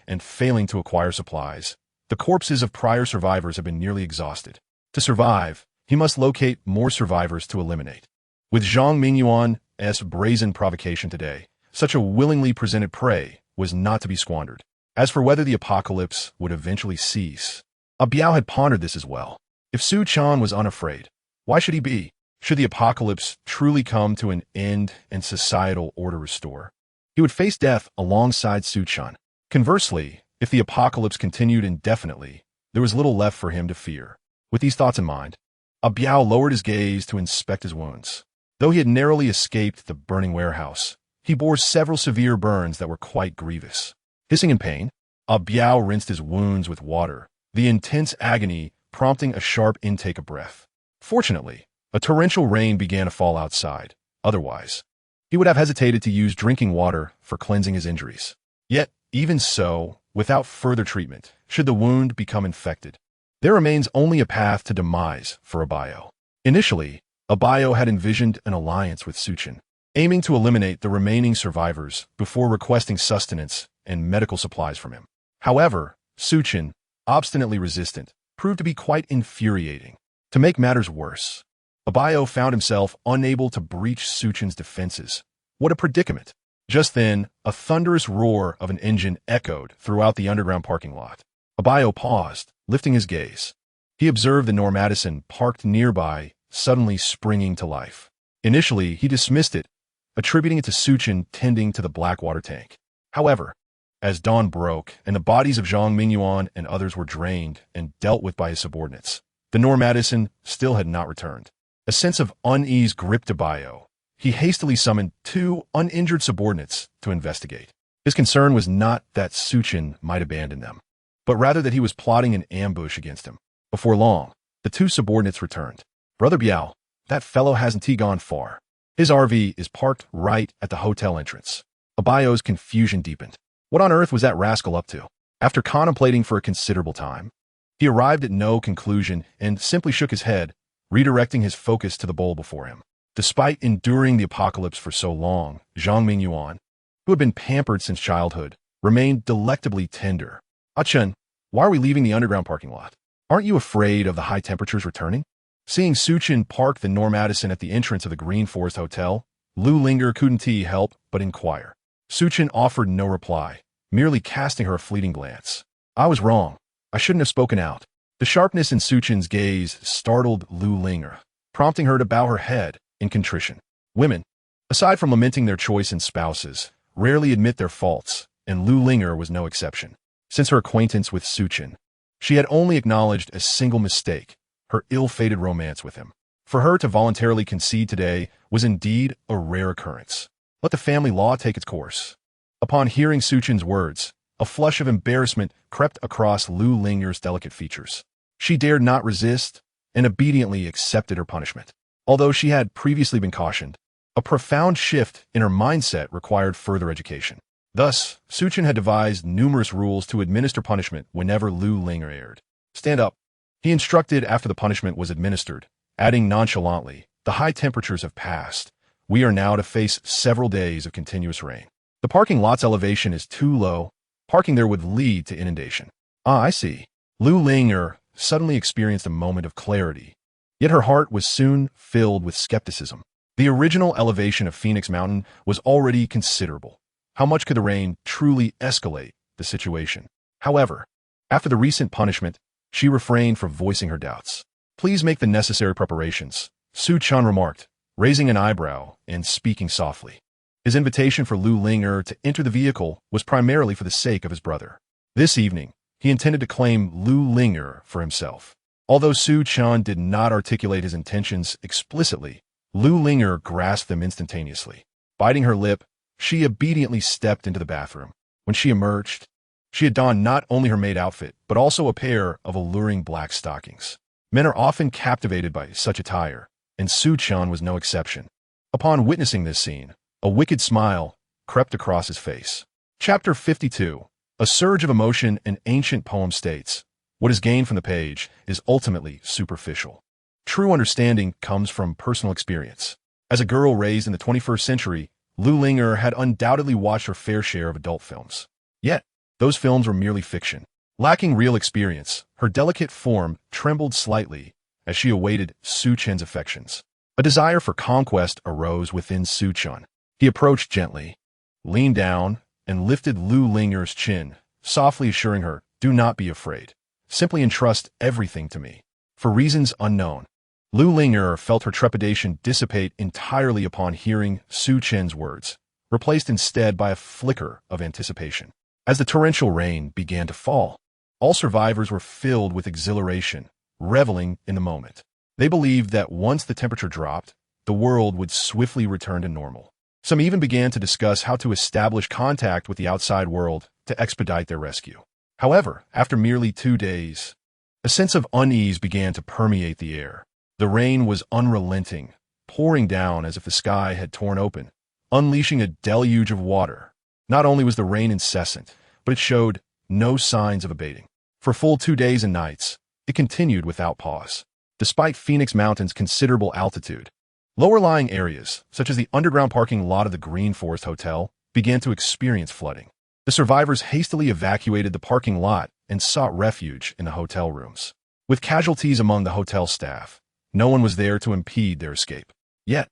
and failing to acquire supplies, the corpses of prior survivors have been nearly exhausted. To survive, he must locate more survivors to eliminate. With Zhang Mingyuan's brazen provocation today, such a willingly presented prey was not to be squandered. As for whether the apocalypse would eventually cease, Abi Ao had pondered this as well. If Su Chen was unafraid, why should he be? Should the apocalypse truly come to an end and societal order restore, he would face death alongside Su Chen. Conversely, if the apocalypse continued indefinitely, there was little left for him to fear. With these thoughts in mind, Abi Ao lowered his gaze to inspect his wounds. Though he had narrowly escaped the burning warehouse, he bore several severe burns that were quite grievous. Hissing in pain, Abi Ao rinsed his wounds with water, the intense agony prompting a sharp intake of breath. Fortunately, a torrential rain began to fall outside. Otherwise, he would have hesitated to use drinking water for cleansing his injuries. Yet, even so, without further treatment, should the wound become infected, there remains only a path to demise for Abayo. Initially, Abayo had envisioned an alliance with Su Chen, aiming to eliminate the remaining survivors before requesting sustenance and medical supplies from him. However, Su Chen, obstinately resistant, proved to be quite infuriating. To make matters worse, Abayo found himself unable to breach Su Chen's defenses. What a predicament! Just then, a thunderous roar of an engine echoed throughout the underground parking lot. Abayo paused, lifting his gaze. He observed the Norm Addison parked nearby, suddenly springing to life. Initially, he dismissed it, attributing it to Su Chen tending to the black water tank. However, as dawn broke and the bodies of Zhang Mingyuan and others were drained and dealt with by his subordinates, the Norm Addison still had not returned. A sense of unease gripped Abayo. He hastily summoned 2 uninjured subordinates to investigate. His concern was not that Su Chen might abandon them, but rather that he was plotting an ambush against him. Before long, the 2 subordinates returned. "Brother Biao, that fellow hasn't gone far. His RV is parked right at the hotel entrance." Abayo's confusion deepened. What on earth was that rascal up to? After contemplating for a considerable time, he arrived at no conclusion and simply shook his head, redirecting his focus to the bowl before him. Despite enduring the apocalypse for so long, Zhang Mingyuan, who had been pampered since childhood, remained delectably tender. "Ah Chen, why are we leaving the underground parking lot? Aren't you afraid of the high temperatures returning?" Seeing Su Chen park the Norm Addison at the entrance of the Green Forest Hotel, Lu Linger couldn't help but inquire. Su Chen offered no reply, merely casting her a fleeting glance. "I was wrong. I shouldn't have spoken out." The sharpness in Su Chen's gaze startled Lu Linger, prompting her to bow her head in contrition. Women, aside from lamenting their choice in spouses, rarely admit their faults, and Lu Linger was no exception. Since her acquaintance with Su Chen, she had only acknowledged a single mistake, her ill-fated romance with him. For her to voluntarily concede today was indeed a rare occurrence. Let the family law take its course. Upon hearing Su Chen's words, a flush of embarrassment crept across Lu Linger's delicate features. She dared not resist and obediently accepted her punishment. Although she had previously been cautioned, a profound shift in her mindset required further education. Thus, Su Chen had devised numerous rules to administer punishment whenever Lu Linger erred. "Stand up," he instructed after the punishment was administered, adding nonchalantly, "The high temperatures have passed. We are now to face several days of continuous rain. The parking lot's elevation is too low. Parking there would lead to inundation." "Ah, I see." Lu Linger suddenly experienced a moment of clarity, yet her heart was soon filled with skepticism. The original elevation of Phoenix Mountain was already considerable. How much could the rain truly escalate the situation? However, after the recent punishment, she refrained from voicing her doubts. "Please make the necessary preparations," Su Chen remarked, raising an eyebrow and speaking softly. His invitation for Lu Linger to enter the vehicle was primarily for the sake of his brother. This evening, he intended to claim Lu Linger for himself. Although Su Chen did not articulate his intentions explicitly, Lu Linger grasped them instantaneously. Biting her lip, she obediently stepped into the bathroom. When she emerged, she had donned not only her maid outfit, but also a pair of alluring black stockings. Men are often captivated by such attire, and Su Chen was no exception. Upon witnessing this scene, a wicked smile crept across his face. Chapter 52. A surge of emotion an ancient poem states, "What is gained from the page is ultimately superficial. True understanding comes from personal experience." As a girl raised in the 21st century, Lu Linger had undoubtedly watched her fair share of adult films. Yet, those films were merely fiction. Lacking real experience, her delicate form trembled slightly as she awaited Su Chen's affections. A desire for conquest arose within Su Chen. He approached gently, leaned down, and lifted Lu Linger's chin, softly assuring her, "Do not be afraid. Simply entrust everything to me." For reasons unknown, Lu Linger felt her trepidation dissipate entirely upon hearing Su Chen's words, replaced instead by a flicker of anticipation. As the torrential rain began to fall, all survivors were filled with exhilaration, reveling in the moment. They believed that once the temperature dropped, the world would swiftly return to normal. Some even began to discuss how to establish contact with the outside world to expedite their rescue. However, after merely 2 days, a sense of unease began to permeate the air. The rain was unrelenting, pouring down as if the sky had torn open, unleashing a deluge of water. Not only was the rain incessant, but it showed no signs of abating. For full 2 days and nights, it continued without pause. Despite Phoenix Mountain's considerable altitude, lower-lying areas, such as the underground parking lot of the Green Forest Hotel, began to experience flooding. The survivors hastily evacuated the parking lot and sought refuge in the hotel rooms. With casualties among the hotel staff, no one was there to impede their escape. Yet,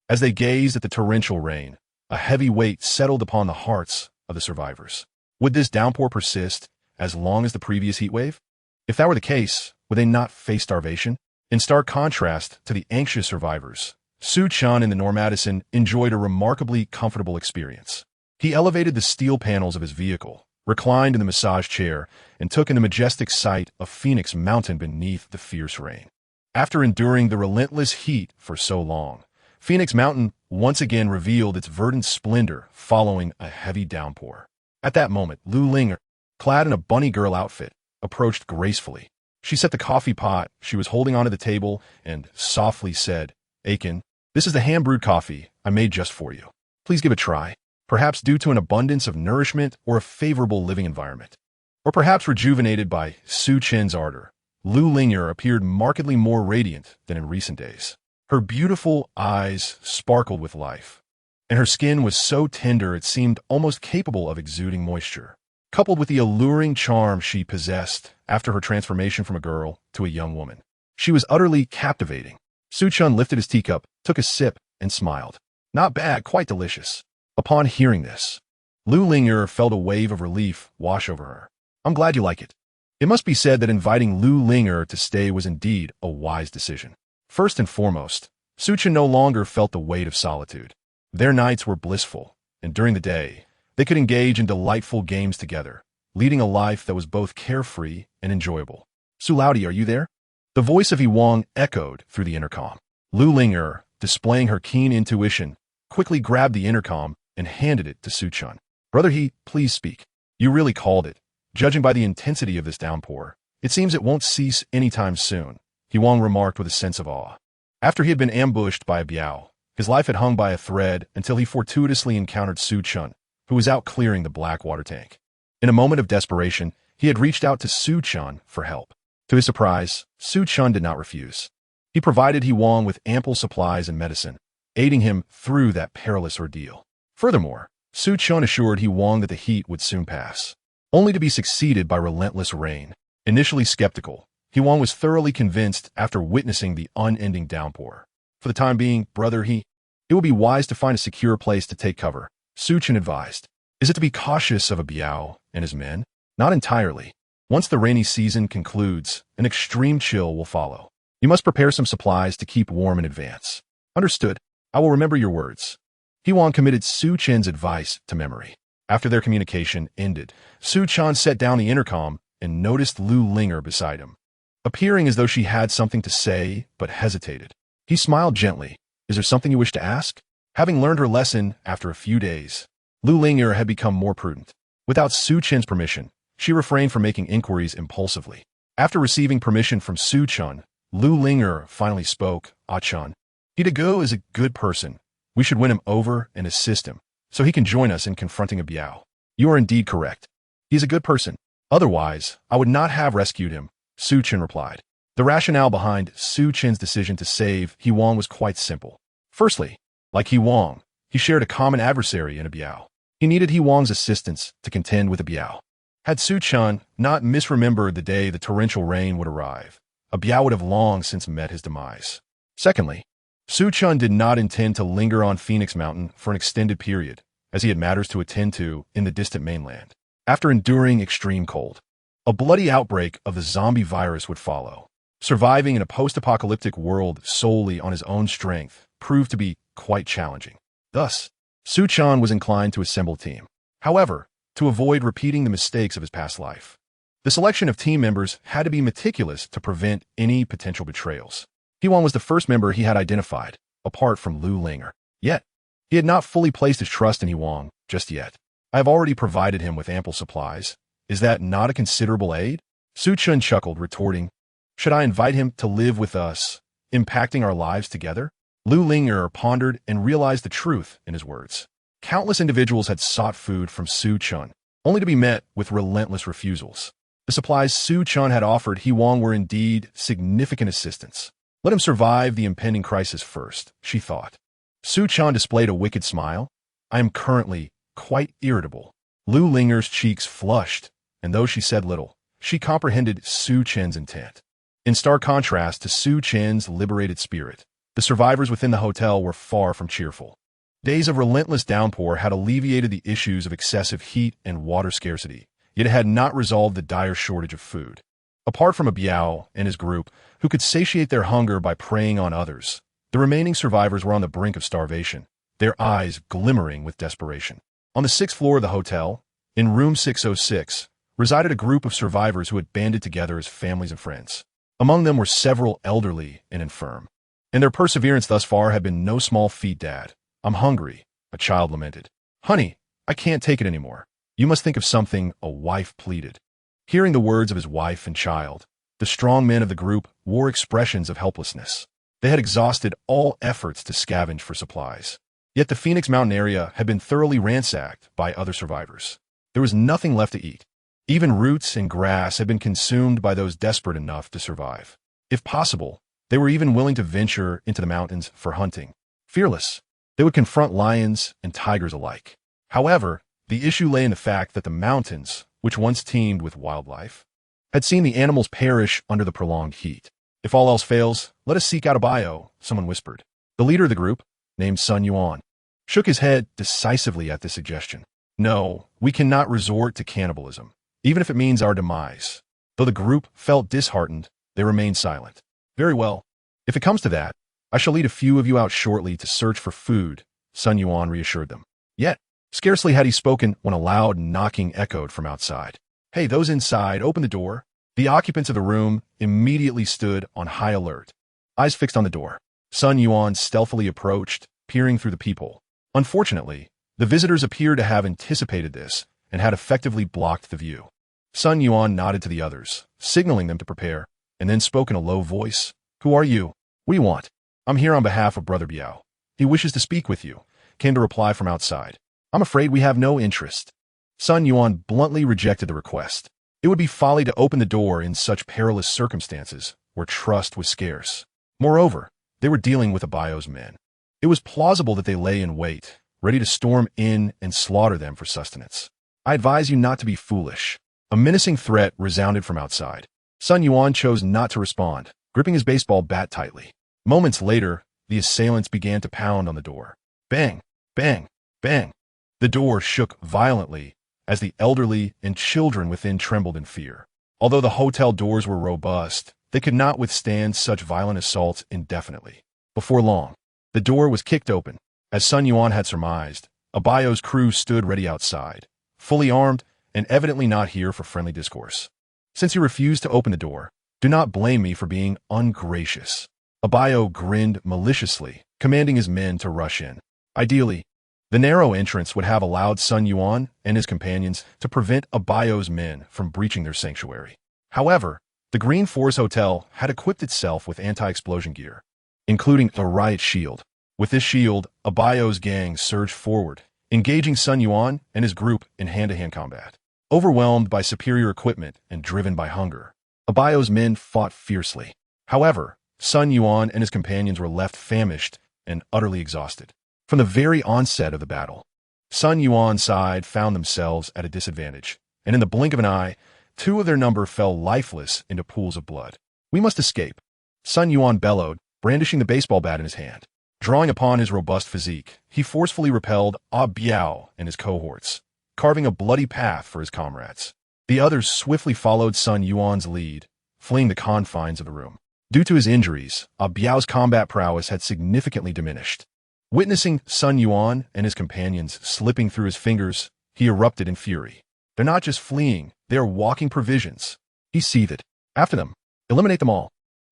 as they gazed at the torrential rain, a heavy weight settled upon the hearts of the survivors. Would this downpour persist as long as the previous heat wave? If that were the case, would they not face starvation? In stark contrast to the anxious survivors, Su Chen in the Normadison enjoyed a remarkably comfortable experience. He elevated the steel panels of his vehicle, reclined in the massage chair, and took in the majestic sight of Phoenix Mountain beneath the fierce rain. After enduring the relentless heat for so long, Phoenix Mountain once again revealed its verdant splendor following a heavy downpour. At that moment, Lu Linger, clad in a bunny girl outfit, approached gracefully. She set the coffee pot she was holding onto the table and softly said, "Aiken, this is the hand-brewed coffee I made just for you. Please give it a try." Perhaps due to an abundance of nourishment or a favorable living environment. Or perhaps rejuvenated by Su Chen's ardor, Lu Linger appeared markedly more radiant than in recent days. Her beautiful eyes sparkled with life, and her skin was so tender it seemed almost capable of exuding moisture. Coupled with the alluring charm she possessed after her transformation from a girl to a young woman, she was utterly captivating. Su Chen lifted his teacup, took a sip, and smiled. "Not bad, quite delicious." Upon hearing this, Lu Linger felt a wave of relief wash over her. "I'm glad you like it." It must be said that inviting Lu Linger to stay was indeed a wise decision. First and foremost, Su Chen no longer felt the weight of solitude. Their nights were blissful, and during the day, they could engage in delightful games together, leading a life that was both carefree and enjoyable. "Su Laudi, are you there?" The voice of Yi Wang echoed through the intercom. Lu Linger, displaying her keen intuition, quickly grabbed the intercom and handed it to Su Chen. "Brother He, please speak. You really called it. Judging by the intensity of this downpour, it seems it won't cease anytime soon," Yi Wang remarked with a sense of awe. After he had been ambushed by a biao, his life had hung by a thread until he fortuitously encountered Su Chen, who was out clearing the black water tank. In a moment of desperation, he had reached out to Su Chen for help. To his surprise, Su Chen did not refuse. He provided Yi Wang with ample supplies and medicine, aiding him through that perilous ordeal. Furthermore, Su Chen assured Yi Wang that the heat would soon pass, only to be succeeded by relentless rain. Initially skeptical, Yi Wang was thoroughly convinced after witnessing the unending downpour. "For the time being, Brother He, it will be wise to find a secure place to take cover," Su Chen advised. "Is it to be cautious of a biao and his men?" "Not entirely. Once the rainy season concludes, an extreme chill will follow. You must prepare some supplies to keep warm in advance." "Understood. I will remember your words." Yi Wang committed Su Chen's advice to memory. After their communication ended, Su Chen set down the intercom and noticed Lu Linger beside him, appearing as though she had something to say but hesitated. He smiled gently. "Is there something you wish to ask?" Having learned her lesson after a few days, Lu Linger had become more prudent. Without Su Chen's permission, she refrained from making inquiries impulsively. After receiving permission from Su Chen, Lu Linger finally spoke. "Ah Chen, Hidago is a good person. We should win him over and assist him, so he can join us in confronting a biao." "You are indeed correct. He is a good person. Otherwise, I would not have rescued him," Su Chen replied. The rationale behind Su Chen's decision to save Yi Wang was quite simple. Firstly, like Yi Wang, he shared a common adversary in a biao. He needed Yi Wang's assistance to contend with a biao. Had Su Chen not misremembered the day the torrential rain would arrive, a biao would have long since met his demise. Secondly, Su Chen did not intend to linger on Phoenix Mountain for an extended period, as he had matters to attend to in the distant mainland. After enduring extreme cold, a bloody outbreak of the zombie virus would follow. Surviving in a post-apocalyptic world solely on his own strength proved to be quite challenging. Thus, Su Chen was inclined to assemble a team. However, to avoid repeating the mistakes of his past life, the selection of team members had to be meticulous to prevent any potential betrayals. Yi Wang was the first member he had identified, apart from Lu Linger. Yet, he had not fully placed his trust in Yi Wang just yet. "I have already provided him with ample supplies. Is that not a considerable aid?" Su Chen chuckled, retorting, "Should I invite him to live with us, impacting our lives together?" Lu Linger pondered and realized the truth in his words. Countless individuals had sought food from Su Chen, only to be met with relentless refusals. The supplies Su Chen had offered He Wang were indeed significant assistance. Let him survive the impending crisis first, she thought. Su Chen displayed a wicked smile. I am currently quite irritable. Lu Linger's cheeks flushed, and though she said little, she comprehended Su Chen's intent. In stark contrast to Su Chen's liberated spirit, the survivors within the hotel were far from cheerful. Days of relentless downpour had alleviated the issues of excessive heat and water scarcity, yet it had not resolved the dire shortage of food. Apart from Biao and his group, who could satiate their hunger by preying on others, the remaining survivors were on the brink of starvation, their eyes glimmering with desperation. On the 6th floor of the hotel, in room 606, resided a group of survivors who had banded together as families and friends. Among them were several elderly and infirm. And their perseverance thus far had been no small feat. Dad, I'm hungry, a child lamented. Honey, I can't take it anymore. You must think of something, a wife pleaded. Hearing the words of his wife and child, the strong men of the group wore expressions of helplessness. They had exhausted all efforts to scavenge for supplies. Yet the Phoenix Mountain area had been thoroughly ransacked by other survivors. There was nothing left to eat. Even roots and grass had been consumed by those desperate enough to survive. If possible, they were even willing to venture into the mountains for hunting. Fearless, they would confront lions and tigers alike. However, the issue lay in the fact that the mountains, which once teemed with wildlife, had seen the animals perish under the prolonged heat. If all else fails, let us seek out a bio, someone whispered. The leader of the group, named Sun Yuan, shook his head decisively at this suggestion. No, we cannot resort to cannibalism, even if it means our demise. Though the group felt disheartened, they remained silent. Very well. If it comes to that, I shall lead a few of you out shortly to search for food, Sun Yuan reassured them. Yet, scarcely had he spoken when a loud knocking echoed from outside. Hey, those inside, open the door. The occupants of the room immediately stood on high alert. Eyes fixed on the door. Sun Yuan stealthily approached, peering through the peephole. Unfortunately, the visitors appeared to have anticipated this and had effectively blocked the view. Sun Yuan nodded to the others, signaling them to prepare, and then spoke in a low voice. Who are you? What do you want? I'm here on behalf of Brother Biao. He wishes to speak with you, came the reply from outside. I'm afraid we have no interest. Sun Yuan bluntly rejected the request. It would be folly to open the door in such perilous circumstances where trust was scarce. Moreover, they were dealing with Abayo's men. It was plausible that they lay in wait, ready to storm in and slaughter them for sustenance. I advise you not to be foolish. A menacing threat resounded from outside. Sun Yuan chose not to respond, gripping his baseball bat tightly. Moments later, the assailants began to pound on the door. Bang, bang, bang. The door shook violently as the elderly and children within trembled in fear. Although the hotel doors were robust, they could not withstand such violent assaults indefinitely. Before long, the door was kicked open. As Sun Yuan had surmised, Abayo's crew stood ready outside, fully armed and evidently not here for friendly discourse. Since you refused to open the door, do not blame me for being ungracious. Abayo grinned maliciously, commanding his men to rush in. Ideally, the narrow entrance would have allowed Sun Yuan and his companions to prevent Abayo's men from breaching their sanctuary. However, the Green Forest Hotel had equipped itself with anti-explosion gear, including a riot shield. With this shield, Abayo's gang surged forward, engaging Sun Yuan and his group in hand-to-hand combat. Overwhelmed by superior equipment and driven by hunger, Abayo's men fought fiercely. However, Sun Yuan and his companions were left famished and utterly exhausted. From the very onset of the battle, Sun Yuan's side found themselves at a disadvantage, and in the blink of an eye, 2 of their number fell lifeless into pools of blood. We must escape, Sun Yuan bellowed, brandishing the baseball bat in his hand. Drawing upon his robust physique, he forcefully repelled Biao and his cohorts, carving a bloody path for his comrades. The others swiftly followed Sun Yuan's lead, fleeing the confines of the room. Due to his injuries, Biao's combat prowess had significantly diminished. Witnessing Sun Yuan and his companions slipping through his fingers, he erupted in fury. They're not just fleeing, they are walking provisions. He seethed. After them. Eliminate them all.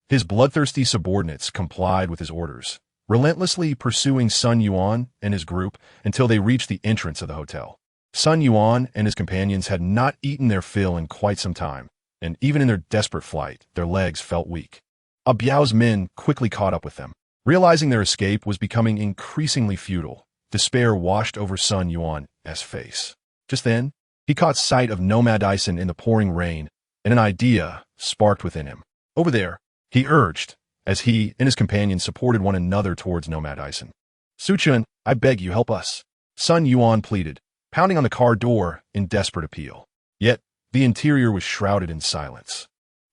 His bloodthirsty subordinates complied with his orders, relentlessly pursuing Sun Yuan and his group until they reached the entrance of the hotel. Sun Yuan and his companions had not eaten their fill in quite some time, and even in their desperate flight, their legs felt weak. Biao's men quickly caught up with them. Realizing their escape was becoming increasingly futile, despair washed over Sun Yuan's face. Just then, he caught sight of Nomad Dyson in the pouring rain, and an idea sparked within him. Over there, he urged, as he and his companions supported one another towards Nomad Dyson. Su Chen, I beg you, help us. Sun Yuan pleaded, pounding on the car door in desperate appeal. Yet, the interior was shrouded in silence,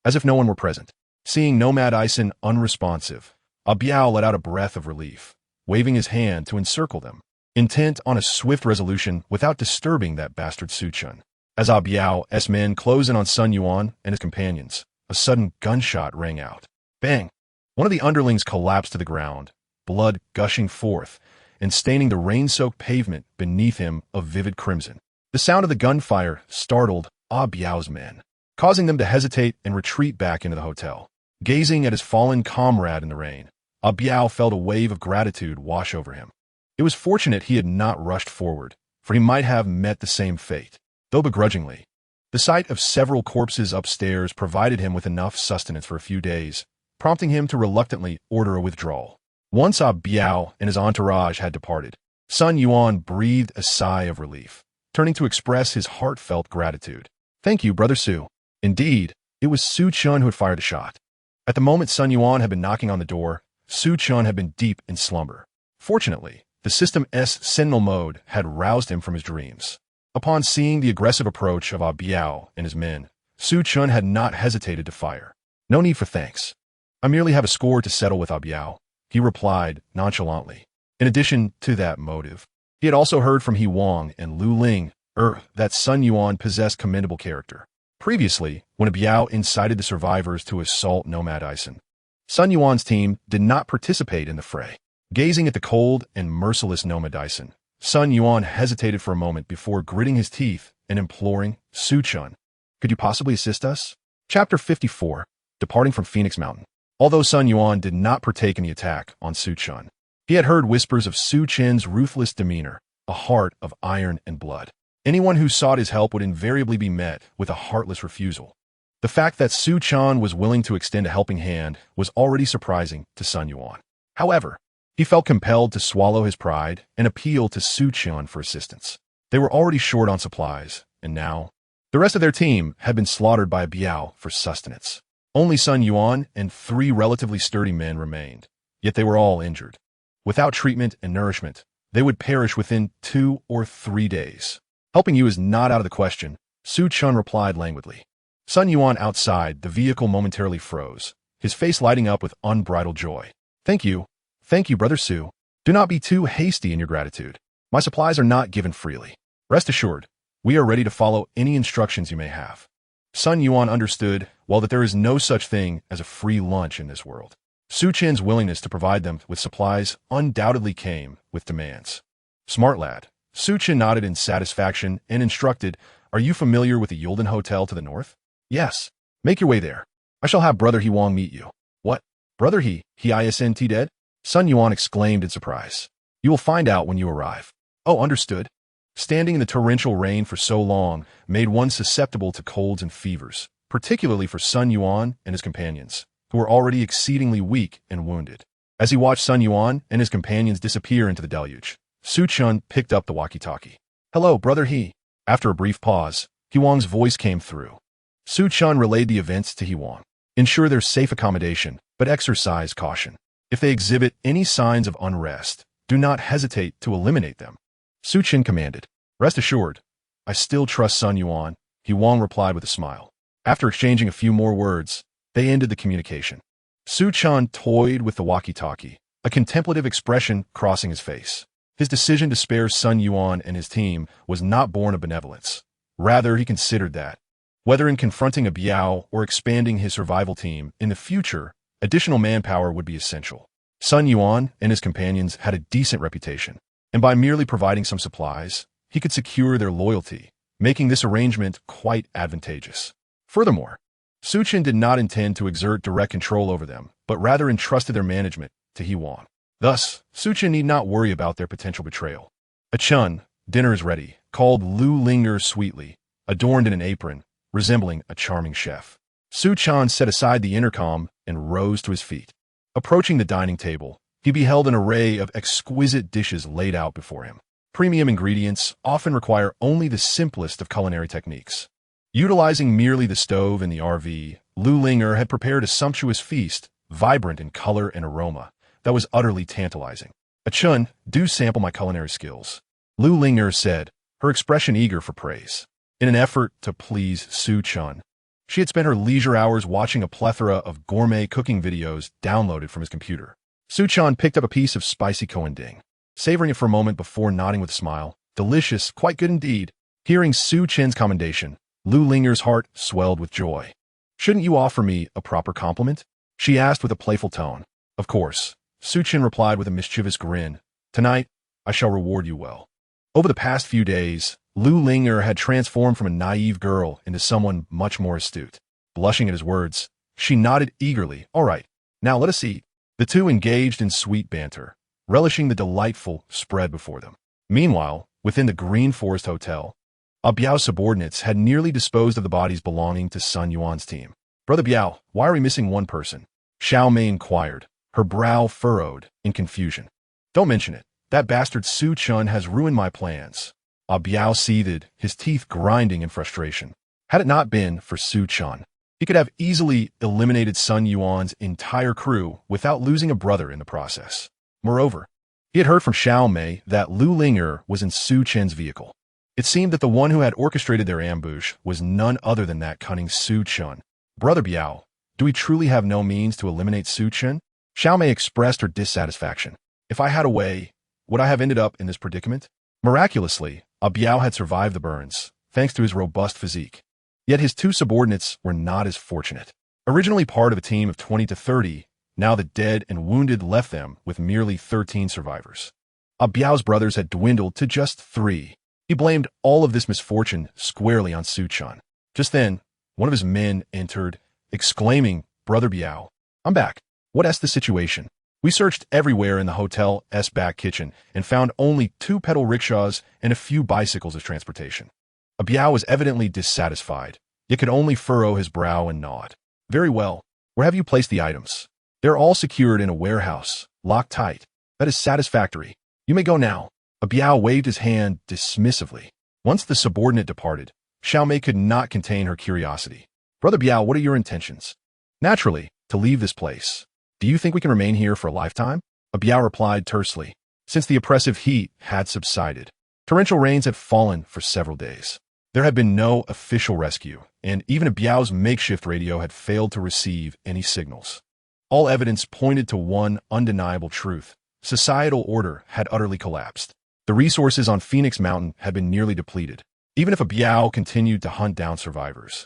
as if no one were present. Seeing Nomad Dyson unresponsive, Biao let out a breath of relief, waving his hand to encircle them, intent on a swift resolution without disturbing that bastard Su Chen. As Biao's men closed in on Sun Yuan and his companions, a sudden gunshot rang out. Bang! One of the underlings collapsed to the ground, blood gushing forth and staining the rain-soaked pavement beneath him a vivid crimson. The sound of the gunfire startled Biao's men, causing them to hesitate and retreat back into the hotel. Gazing at his fallen comrade in the rain, Biao felt a wave of gratitude wash over him. It was fortunate he had not rushed forward, for he might have met the same fate, though begrudgingly. The sight of several corpses upstairs provided him with enough sustenance for a few days, prompting him to reluctantly order a withdrawal. Once Biao and his entourage had departed, Sun Yuan breathed a sigh of relief, turning to express his heartfelt gratitude. Thank you, Brother Su. Indeed, it was Su Chen who had fired a shot. At the moment Sun Yuan had been knocking on the door, Su Chen had been deep in slumber. Fortunately, the system's sentinel mode had roused him from his dreams. Upon seeing the aggressive approach of Biao and his men, Su Chen had not hesitated to fire. No need for thanks. I merely have a score to settle with Biao, he replied nonchalantly. In addition to that motive, he had also heard from He Wang and Lu Ling that Sun Yuan possessed commendable character. Previously, when Biao incited the survivors to assault Nomad Dyson, Sun Yuan's team did not participate in the fray. Gazing at the cold and merciless Nomad Dyson, Sun Yuan hesitated for a moment before gritting his teeth and imploring, Su Chen, could you possibly assist us? Chapter 54, Departing from Phoenix Mountain. Although Sun Yuan did not partake in the attack on Su Chen, he had heard whispers of Su Chen's ruthless demeanor, a heart of iron and blood. Anyone who sought his help would invariably be met with a heartless refusal. The fact that Su Chen was willing to extend a helping hand was already surprising to Sun Yuan. However, he felt compelled to swallow his pride and appeal to Su Chen for assistance. They were already short on supplies, and now, the rest of their team had been slaughtered by Biao for sustenance. Only Sun Yuan and 3 relatively sturdy men remained, yet they were all injured. Without treatment and nourishment, they would perish within 2 or 3 days. Helping you is not out of the question, Su Chen replied languidly. Sun Yuan outside the vehicle momentarily froze, his face lighting up with unbridled joy. Thank you, Brother Su. Do not be too hasty in your gratitude. My supplies are not given freely. Rest assured, we are ready to follow any instructions you may have. Sun Yuan understood, well, that there is no such thing as a free lunch in this world. Su Chen's willingness to provide them with supplies undoubtedly came with demands. Smart lad. Su Chen nodded in satisfaction and instructed, are you familiar with the Yulden Hotel to the north? Yes. Make your way there. I shall have Brother He Wang meet you. What? Brother He isn't dead? Sun Yuan exclaimed in surprise. You will find out when you arrive. Oh, understood. Standing in the torrential rain for so long made one susceptible to colds and fevers, particularly for Sun Yuan and his companions, who were already exceedingly weak and wounded. As he watched Sun Yuan and his companions disappear into the deluge, Su Chen picked up the walkie-talkie. Hello, Brother He. After a brief pause, He Wang's voice came through. Su Chen relayed the events to He Wang. Ensure their safe accommodation, but exercise caution. If they exhibit any signs of unrest, do not hesitate to eliminate them. Su Chen commanded. Rest assured, I still trust Sun Yuan, He Wang replied with a smile. After exchanging a few more words, they ended the communication. Su Chen toyed with the walkie-talkie, a contemplative expression crossing his face. His decision to spare Sun Yuan and his team was not born of benevolence. Rather, he considered that, whether in confronting a Biao or expanding his survival team in the future, additional manpower would be essential. Sun Yuan and his companions had a decent reputation, and by merely providing some supplies, he could secure their loyalty, making this arrangement quite advantageous. Furthermore, Su Chen did not intend to exert direct control over them, but rather entrusted their management to He Wang. Thus, Su Chen need not worry about their potential betrayal. A Chun, dinner is ready, called Lu Linger sweetly, adorned in an apron, resembling a charming chef. Su Chen set aside the intercom and rose to his feet. Approaching the dining table, he beheld an array of exquisite dishes laid out before him. Premium ingredients often require only the simplest of culinary techniques. Utilizing merely the stove and the RV, Lu Linger had prepared a sumptuous feast, vibrant in color and aroma, that was utterly tantalizing. Chun, do sample my culinary skills, Lu Linger said, her expression eager for praise. In an effort to please Su Chen, she had spent her leisure hours watching a plethora of gourmet cooking videos downloaded from his computer. Su Chen picked up a piece of spicy koending, savoring it for a moment before nodding with a smile. Delicious, quite good indeed. Hearing Su Chen's commendation, Lu Linger's heart swelled with joy. Shouldn't you offer me a proper compliment? She asked with a playful tone. Of course, Su Chen replied with a mischievous grin. Tonight, I shall reward you well. Over the past few days, Lu Linger had transformed from a naive girl into someone much more astute. Blushing at his words, she nodded eagerly. All right, now let us eat. The two engaged in sweet banter, relishing the delightful spread before them. Meanwhile, within the Green Forest Hotel, Biao's subordinates had nearly disposed of the bodies belonging to Sun Yuan's team. Brother Biao, why are we missing one person? Xiao Mei inquired, her brow furrowed in confusion. Don't mention it. That bastard Su Chen has ruined my plans. Biao seethed, his teeth grinding in frustration. Had it not been for Su Chen, he could have easily eliminated Sun Yuan's entire crew without losing a brother in the process. Moreover, he had heard from Xiao Mei that Lu Linger was in Su Chen's vehicle. It seemed that the one who had orchestrated their ambush was none other than that cunning Su Chen. Brother Biao, do we truly have no means to eliminate Su Chen? Xiao Mei expressed her dissatisfaction. If I had a way, would I have ended up in this predicament? Miraculously, Biao had survived the burns, thanks to his robust physique. Yet his two subordinates were not as fortunate. Originally part of a team of 20 to 30, now the dead and wounded left them with merely 13 survivors. Biao's brothers had dwindled to just 3. He blamed all of this misfortune squarely on Su Chen. Just then, one of his men entered, exclaiming, Brother Biao, I'm back. What's the situation? We searched everywhere in the hotel's back kitchen and found only 2 pedal rickshaws and a few bicycles as transportation. Biao was evidently dissatisfied, yet could only furrow his brow and nod. Very well. Where have you placed the items? They're all secured in a warehouse, locked tight. That is satisfactory. You may go now. Biao waved his hand dismissively. Once the subordinate departed, Xiao Mei could not contain her curiosity. Brother Biao, what are your intentions? Naturally, to leave this place. Do you think we can remain here for a lifetime? Biao replied tersely. Since the oppressive heat had subsided, torrential rains had fallen for several days. There had been no official rescue, and even Biao's makeshift radio had failed to receive any signals. All evidence pointed to one undeniable truth. Societal order had utterly collapsed. The resources on Phoenix Mountain had been nearly depleted, even if Biao continued to hunt down survivors.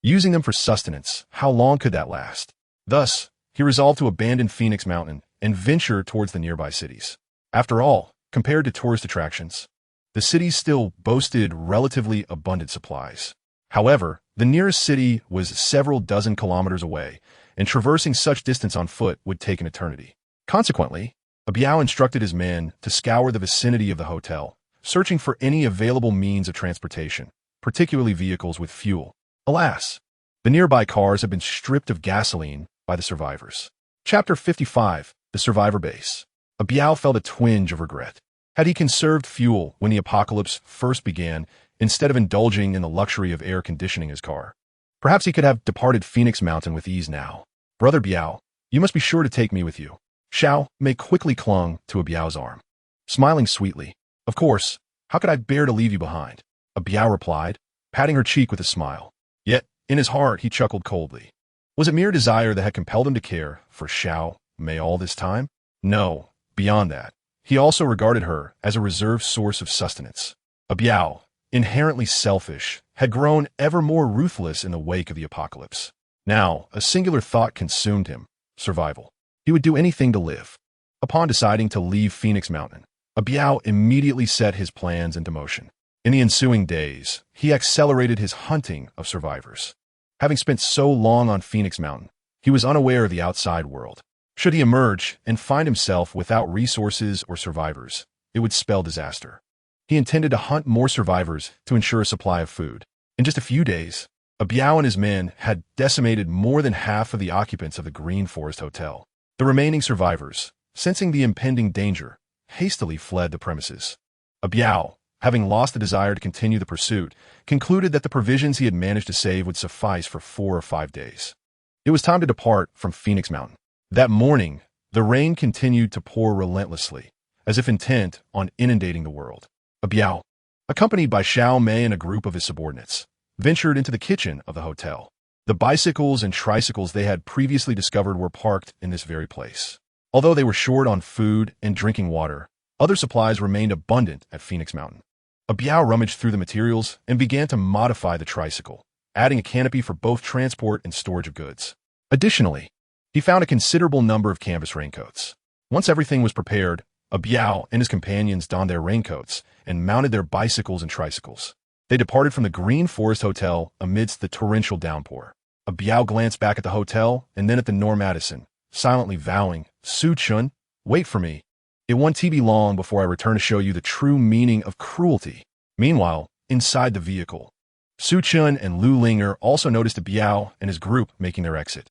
Using them for sustenance, how long could that last? Thus, he resolved to abandon Phoenix Mountain and venture towards the nearby cities. After all, compared to tourist attractions, the cities still boasted relatively abundant supplies. However, the nearest city was several dozen kilometers away, and traversing such distance on foot would take an eternity. Consequently, Biao instructed his men to scour the vicinity of the hotel, searching for any available means of transportation, particularly vehicles with fuel. Alas, the nearby cars had been stripped of gasoline by the survivors. Chapter 55, The Survivor Base. Biao felt a twinge of regret. Had he conserved fuel when the apocalypse first began, instead of indulging in the luxury of air conditioning his car, perhaps he could have departed Phoenix Mountain with ease now. Brother Biao, you must be sure to take me with you. Xiao Mei quickly clung to Biao's arm, smiling sweetly. Of course, how could I bear to leave you behind? Biao replied, patting her cheek with a smile. Yet, in his heart, he chuckled coldly. Was it mere desire that had compelled him to care for Xiao Mei all this time? No, beyond that. He also regarded her as a reserved source of sustenance. Biao, inherently selfish, had grown ever more ruthless in the wake of the apocalypse. Now, a singular thought consumed him: survival. He would do anything to live. Upon deciding to leave Phoenix Mountain, Biao immediately set his plans into motion. In the ensuing days, he accelerated his hunting of survivors. Having spent so long on Phoenix Mountain, he was unaware of the outside world. Should he emerge and find himself without resources or survivors, it would spell disaster. He intended to hunt more survivors to ensure a supply of food. In just a few days, Biao and his men had decimated more than half of the occupants of the Green Forest Hotel. The remaining survivors, sensing the impending danger, hastily fled the premises. Biao, having lost the desire to continue the pursuit, concluded that the provisions he had managed to save would suffice for 4 or 5 days. It was time to depart from Phoenix Mountain. That morning, the rain continued to pour relentlessly, as if intent on inundating the world. Biao, accompanied by Xiao Mei and a group of his subordinates, ventured into the kitchen of the hotel. The bicycles and tricycles they had previously discovered were parked in this very place. Although they were short on food and drinking water, other supplies remained abundant at Phoenix Mountain. Biao rummaged through the materials and began to modify the tricycle, adding a canopy for both transport and storage of goods. Additionally, he found a considerable number of canvas raincoats. Once everything was prepared, Biao and his companions donned their raincoats and mounted their bicycles and tricycles. They departed from the Green Forest Hotel amidst the torrential downpour. Biao glanced back at the hotel and then at the Norm Addison, silently vowing, "Su Chen, wait for me. It won't be long before I return to show you the true meaning of cruelty." Meanwhile, inside the vehicle, Su Chen and Lu Linger also noticed Biao and his group making their exit.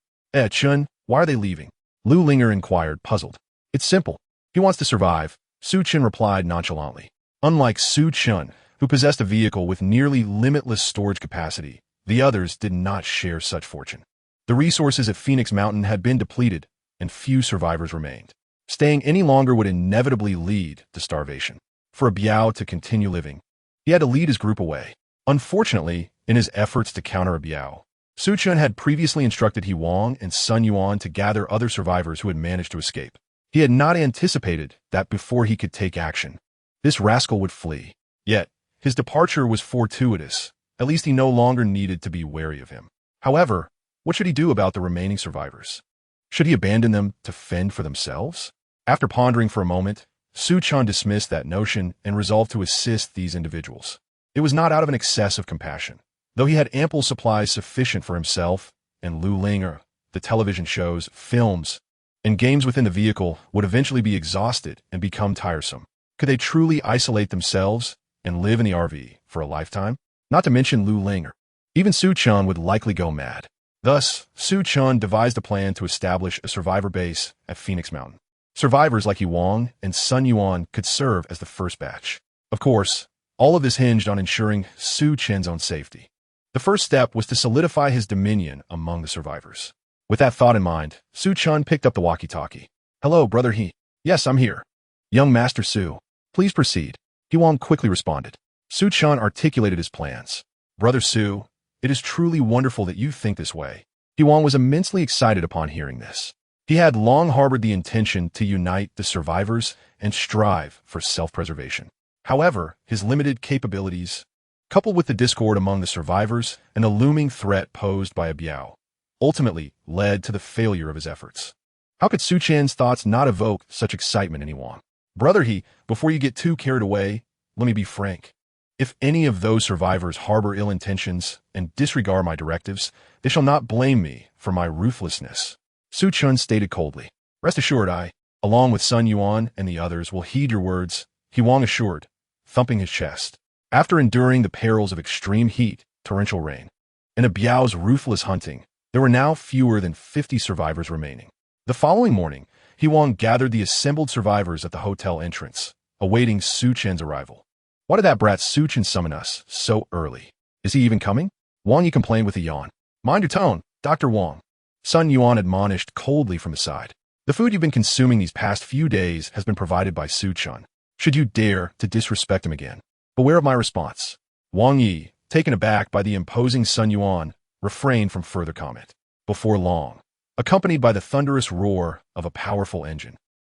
Chen, why are they leaving?" Lu Linger inquired, puzzled. "It's simple. He wants to survive," Su Chen replied nonchalantly. Unlike Su Chen, who possessed a vehicle with nearly limitless storage capacity, the others did not share such fortune. The resources at Phoenix Mountain had been depleted, and few survivors remained. Staying any longer would inevitably lead to starvation. For Biao to continue living, he had to lead his group away. Unfortunately, in his efforts to counter Biao, Su Chen had previously instructed He Wang and Sun Yuan to gather other survivors who had managed to escape. He had not anticipated that before he could take action, this rascal would flee. Yet, his departure was fortuitous. At least he no longer needed to be wary of him. However, what should he do about the remaining survivors? Should he abandon them to fend for themselves? After pondering for a moment, Su Chen dismissed that notion and resolved to assist these individuals. It was not out of an excess of compassion. Though he had ample supplies sufficient for himself and Lu Linger, the television shows, films, and games within the vehicle would eventually be exhausted and become tiresome. Could they truly isolate themselves and live in the RV for a lifetime? Not to mention Lu Linger. Even Su Chen would likely go mad. Thus, Su Chen devised a plan to establish a survivor base at Phoenix Mountain. Survivors like He Wang and Sun Yuan could serve as the first batch. Of course, all of this hinged on ensuring Su Chen's own safety. The first step was to solidify his dominion among the survivors. With that thought in mind, Su Chen picked up the walkie-talkie. "Hello, Brother He." "Yes, I'm here." "Young Master Su, please proceed." He Wang quickly responded. Su Chen articulated his plans. "Brother Su, it is truly wonderful that you think this way." He Wang was immensely excited upon hearing this. He had long harbored the intention to unite the survivors and strive for self-preservation. However, his limited capabilities, coupled with the discord among the survivors and the looming threat posed by Biao, ultimately led to the failure of his efforts. How could Su Chen's thoughts not evoke such excitement in He Wang? "Brother He, before you get too carried away, let me be frank. If any of those survivors harbor ill intentions and disregard my directives, they shall not blame me for my ruthlessness," Su Chen stated coldly. "Rest assured I, along with Sun Yuan and the others, will heed your words," He Wang assured, thumping his chest. After enduring the perils of extreme heat, torrential rain, and Biao's ruthless hunting, there were now fewer than 50 survivors remaining. The following morning, He Wang gathered the assembled survivors at the hotel entrance, awaiting Su Chen's arrival. "Why did that brat Su Chen summon us so early? Is he even coming?" Wang Yi complained with a yawn. "Mind your tone, Dr. Wang," Sun Yuan admonished coldly from the side. "The food you've been consuming these past few days has been provided by Su Chen. Should you dare to disrespect him again, beware of my response." Wang Yi, taken aback by the imposing Sun Yuan, refrained from further comment. Before long, accompanied by the thunderous roar of a powerful engine,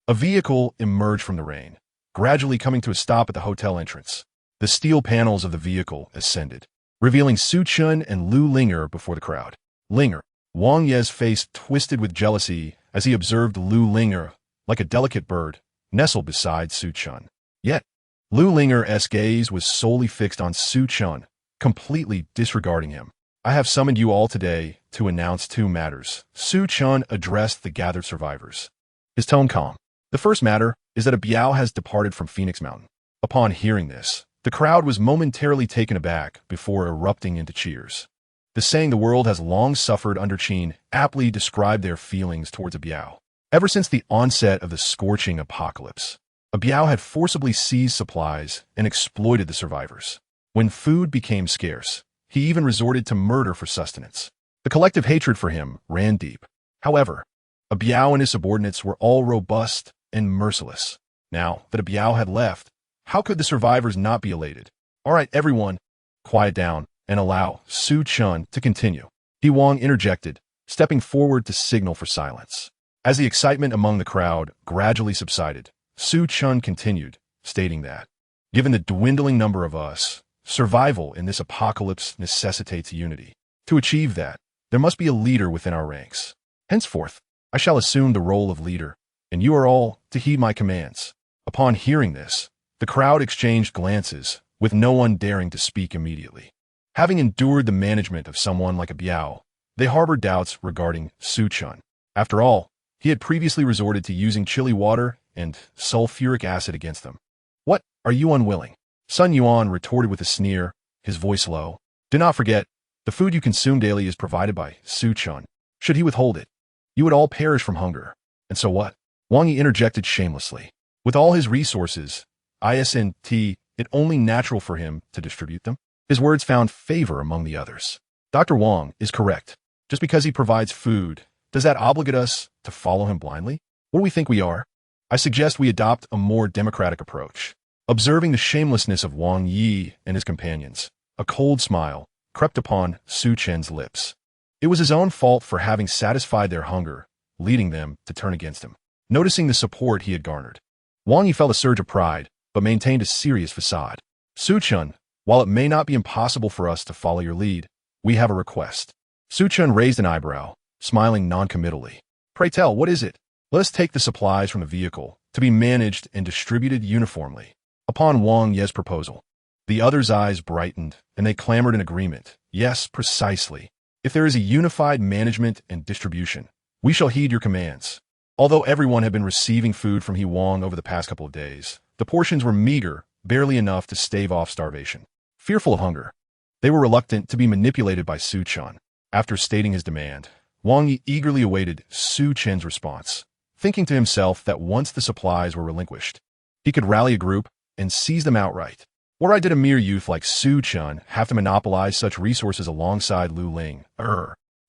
a vehicle emerged from the rain, gradually coming to a stop at the hotel entrance. The steel panels of the vehicle ascended, revealing Su Chen and Lu Linger before the crowd. Linger, Wang Ye's face twisted with jealousy as he observed Lu Linger, like a delicate bird, nestled beside Su Chen. Yet, Lu Linger's gaze was solely fixed on Su Chen, completely disregarding him. "I have summoned you all today to announce 2 matters," Su Chen addressed the gathered survivors, his tone calm. "The first matter is that Biao has departed from Phoenix Mountain." Upon hearing this, the crowd was momentarily taken aback before erupting into cheers. The saying "the world has long suffered under Qin" aptly described their feelings towards Biao. Ever since the onset of the scorching apocalypse, a Biao had forcibly seized supplies and exploited the survivors. When food became scarce, he even resorted to murder for sustenance. The collective hatred for him ran deep. However, a Biao and his subordinates were all robust and merciless. Now that a Biao had left, how could the survivors not be elated? All right, everyone, quiet down and allow Su Chen to continue. Wang interjected, stepping forward to signal for silence. As the excitement among the crowd gradually subsided, Su Chen continued, stating that, given the dwindling number of us, survival in this apocalypse necessitates unity. To achieve that, there must be a leader within our ranks. Henceforth, I shall assume the role of leader, and you are all to heed my commands. Upon hearing this, the crowd exchanged glances, with no one daring to speak immediately. Having endured the management of someone like a Biao, they harbored doubts regarding Su Chen. After all, he had previously resorted to using chili water and sulfuric acid against them. What, are you unwilling? Sun Yuan retorted with a sneer, his voice low. Do not forget, the food you consume daily is provided by Su Chen. Should he withhold it, you would all perish from hunger. And so what? Wang Yi interjected shamelessly. With all his resources, isn't it only natural for him to distribute them? His words found favor among the others. Dr. Wang is correct. Just because he provides food, does that obligate us to follow him blindly? What do we think we are? I suggest we adopt a more democratic approach. Observing the shamelessness of Wang Yi and his companions, a cold smile crept upon Su Chen's lips. It was his own fault for having satisfied their hunger, leading them to turn against him. Noticing the support he had garnered, Wang Yi felt a surge of pride, but maintained a serious facade. Su Chen, while it may not be impossible for us to follow your lead, we have a request. Su Chen raised an eyebrow, smiling noncommittally. Pray tell, what is it? Let us take the supplies from the vehicle, to be managed and distributed uniformly. Upon Wang Ye's proposal, the others' eyes brightened, and they clamored in agreement. Yes, precisely. If there is a unified management and distribution, we shall heed your commands. Although everyone had been receiving food from Wang over the past couple of days, the portions were meager, barely enough to stave off starvation. Fearful of hunger, they were reluctant to be manipulated by Su Chen. After stating his demand, Wang Yi eagerly awaited Su Chen's response, thinking to himself that once the supplies were relinquished, he could rally a group and seize them outright. Why did a mere youth like Su Chen have to monopolize such resources alongside Lu Ling,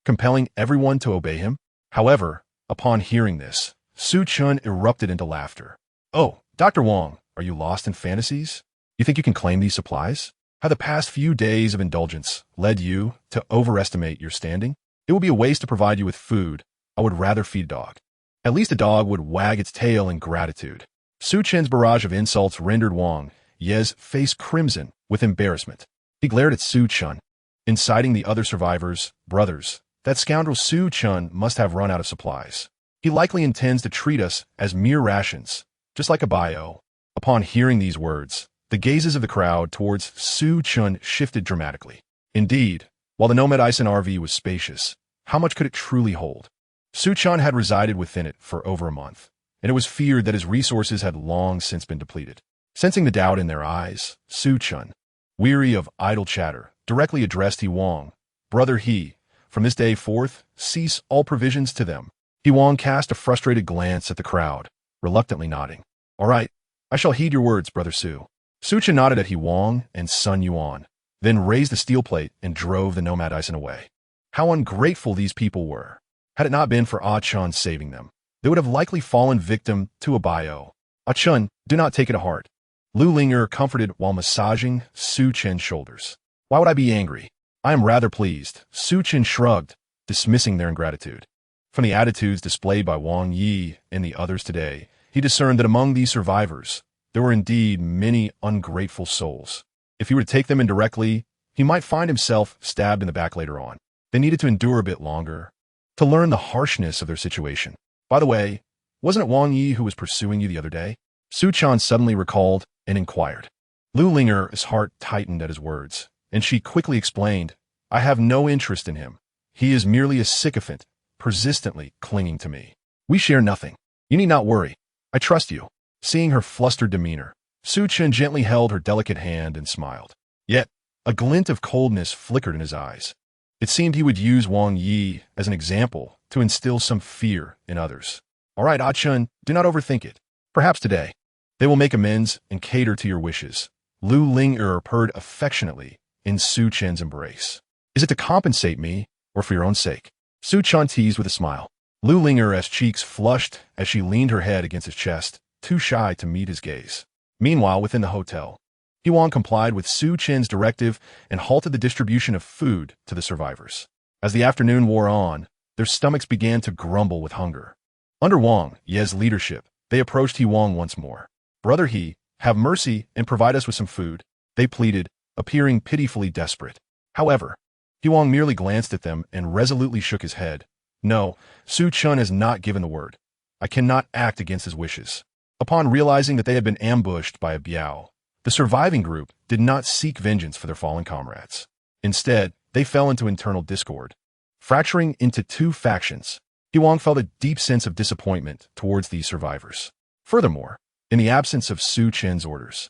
compelling everyone to obey him? However, upon hearing this, Su Chen erupted into laughter. Oh, Dr. Wang, are you lost in fantasies? You think you can claim these supplies? Have the past few days of indulgence led you to overestimate your standing? It would be a waste to provide you with food. I would rather feed a dog. At least a dog would wag its tail in gratitude. Su Chen's barrage of insults rendered Wang Ye's face crimson with embarrassment. He glared at Su Chen, inciting the other survivors. Brothers, that scoundrel Su Chen must have run out of supplies. He likely intends to treat us as mere rations, just like a bio. Upon hearing these words, the gazes of the crowd towards Su Chen shifted dramatically. Indeed, while the Nomad Ison RV was spacious, how much could it truly hold? Su Chen had resided within it for over a month, and it was feared that his resources had long since been depleted. Sensing the doubt in their eyes, Su Chen, weary of idle chatter, directly addressed Wang. Brother from this day forth, cease all provisions to them. Wang cast a frustrated glance at the crowd, reluctantly nodding. All right, I shall heed your words, Brother Su. Su Chen nodded at Wang and Sun Yuan, then raised the steel plate and drove the Nomad Ison away. How ungrateful these people were. Had it not been for Ah Chun saving them, they would have likely fallen victim to a bio. Ah Chun, do not take it to heart. Lu Linger comforted while massaging Su Chen's shoulders. Why would I be angry? I am rather pleased. Su Chen shrugged, dismissing their ingratitude. From the attitudes displayed by Wang Yi and the others today, he discerned that among these survivors, there were indeed many ungrateful souls. If he were to take them indirectly, he might find himself stabbed in the back later on. They needed to endure a bit longer, to learn the harshness of their situation. By the way, wasn't it Wang Yi who was pursuing you the other day? Su Chen suddenly recalled and inquired. Lu Linger's heart tightened at his words, and she quickly explained, I have no interest in him. He is merely a sycophant, persistently clinging to me. We share nothing. You need not worry. I trust you. Seeing her flustered demeanor, Su Chen gently held her delicate hand and smiled. Yet, a glint of coldness flickered in his eyes. It seemed he would use Wang Yi as an example to instill some fear in others. All right, Ah Chun, do not overthink it. Perhaps today, they will make amends and cater to your wishes. Lu Ling purred affectionately in Su Chen's embrace. Is it to compensate me, or for your own sake? Su Chen teased with a smile. Lu Linger's cheeks flushed as she leaned her head against his chest, too shy to meet his gaze. Meanwhile, within the hotel, Huang complied with Su Chen's directive and halted the distribution of food to the survivors. As the afternoon wore on, their stomachs began to grumble with hunger. Under Wang Ye's leadership, they approached Huang once more. Brother He, have mercy and provide us with some food, they pleaded, appearing pitifully desperate. However, Huang merely glanced at them and resolutely shook his head. No, Su Chen has not given the word. I cannot act against his wishes. Upon realizing that they had been ambushed by a Biao, the surviving group did not seek vengeance for their fallen comrades. Instead, they fell into internal discord. Fracturing into two factions, Huang felt a deep sense of disappointment towards these survivors. Furthermore, in the absence of Su Chen's orders,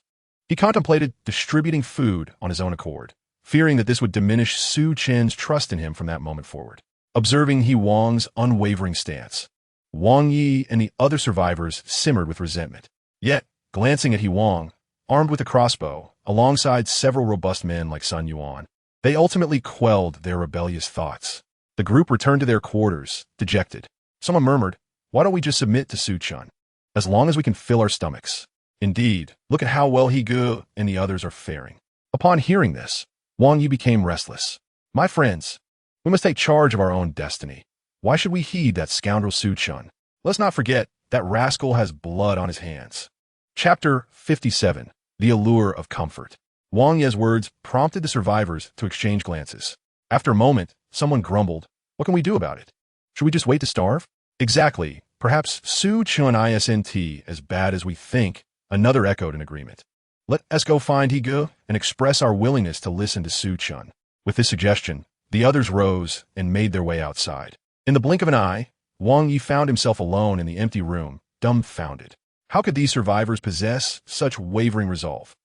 he contemplated distributing food on his own accord, fearing that this would diminish Su Chen's trust in him from that moment forward. Observing Huang's unwavering stance, Wang Yi and the other survivors simmered with resentment. Yet, glancing at Huang, armed with a crossbow, alongside several robust men like Sun Yuan, they ultimately quelled their rebellious thoughts. The group returned to their quarters, dejected. Someone murmured, "Why don't we just submit to Su Chen? As long as we can fill our stomachs. Indeed, look at how well He Gu and the others are faring." Upon hearing this, Wang Yi became restless. "My friends, we must take charge of our own destiny. Why should we heed that scoundrel Su Chen? Let's not forget that rascal has blood on his hands." Chapter 57. The Allure of Comfort. Wang Ye's words prompted the survivors to exchange glances. After a moment, someone grumbled, "What can we do about it? Should we just wait to starve?" "Exactly. Perhaps Su Chen isn't as bad as we think," another echoed in agreement. "Let us go find He Gu and express our willingness to listen to Su Chen." With this suggestion, the others rose and made their way outside. In the blink of an eye, Wang Yi found himself alone in the empty room, dumbfounded. How could these survivors possess such wavering resolve?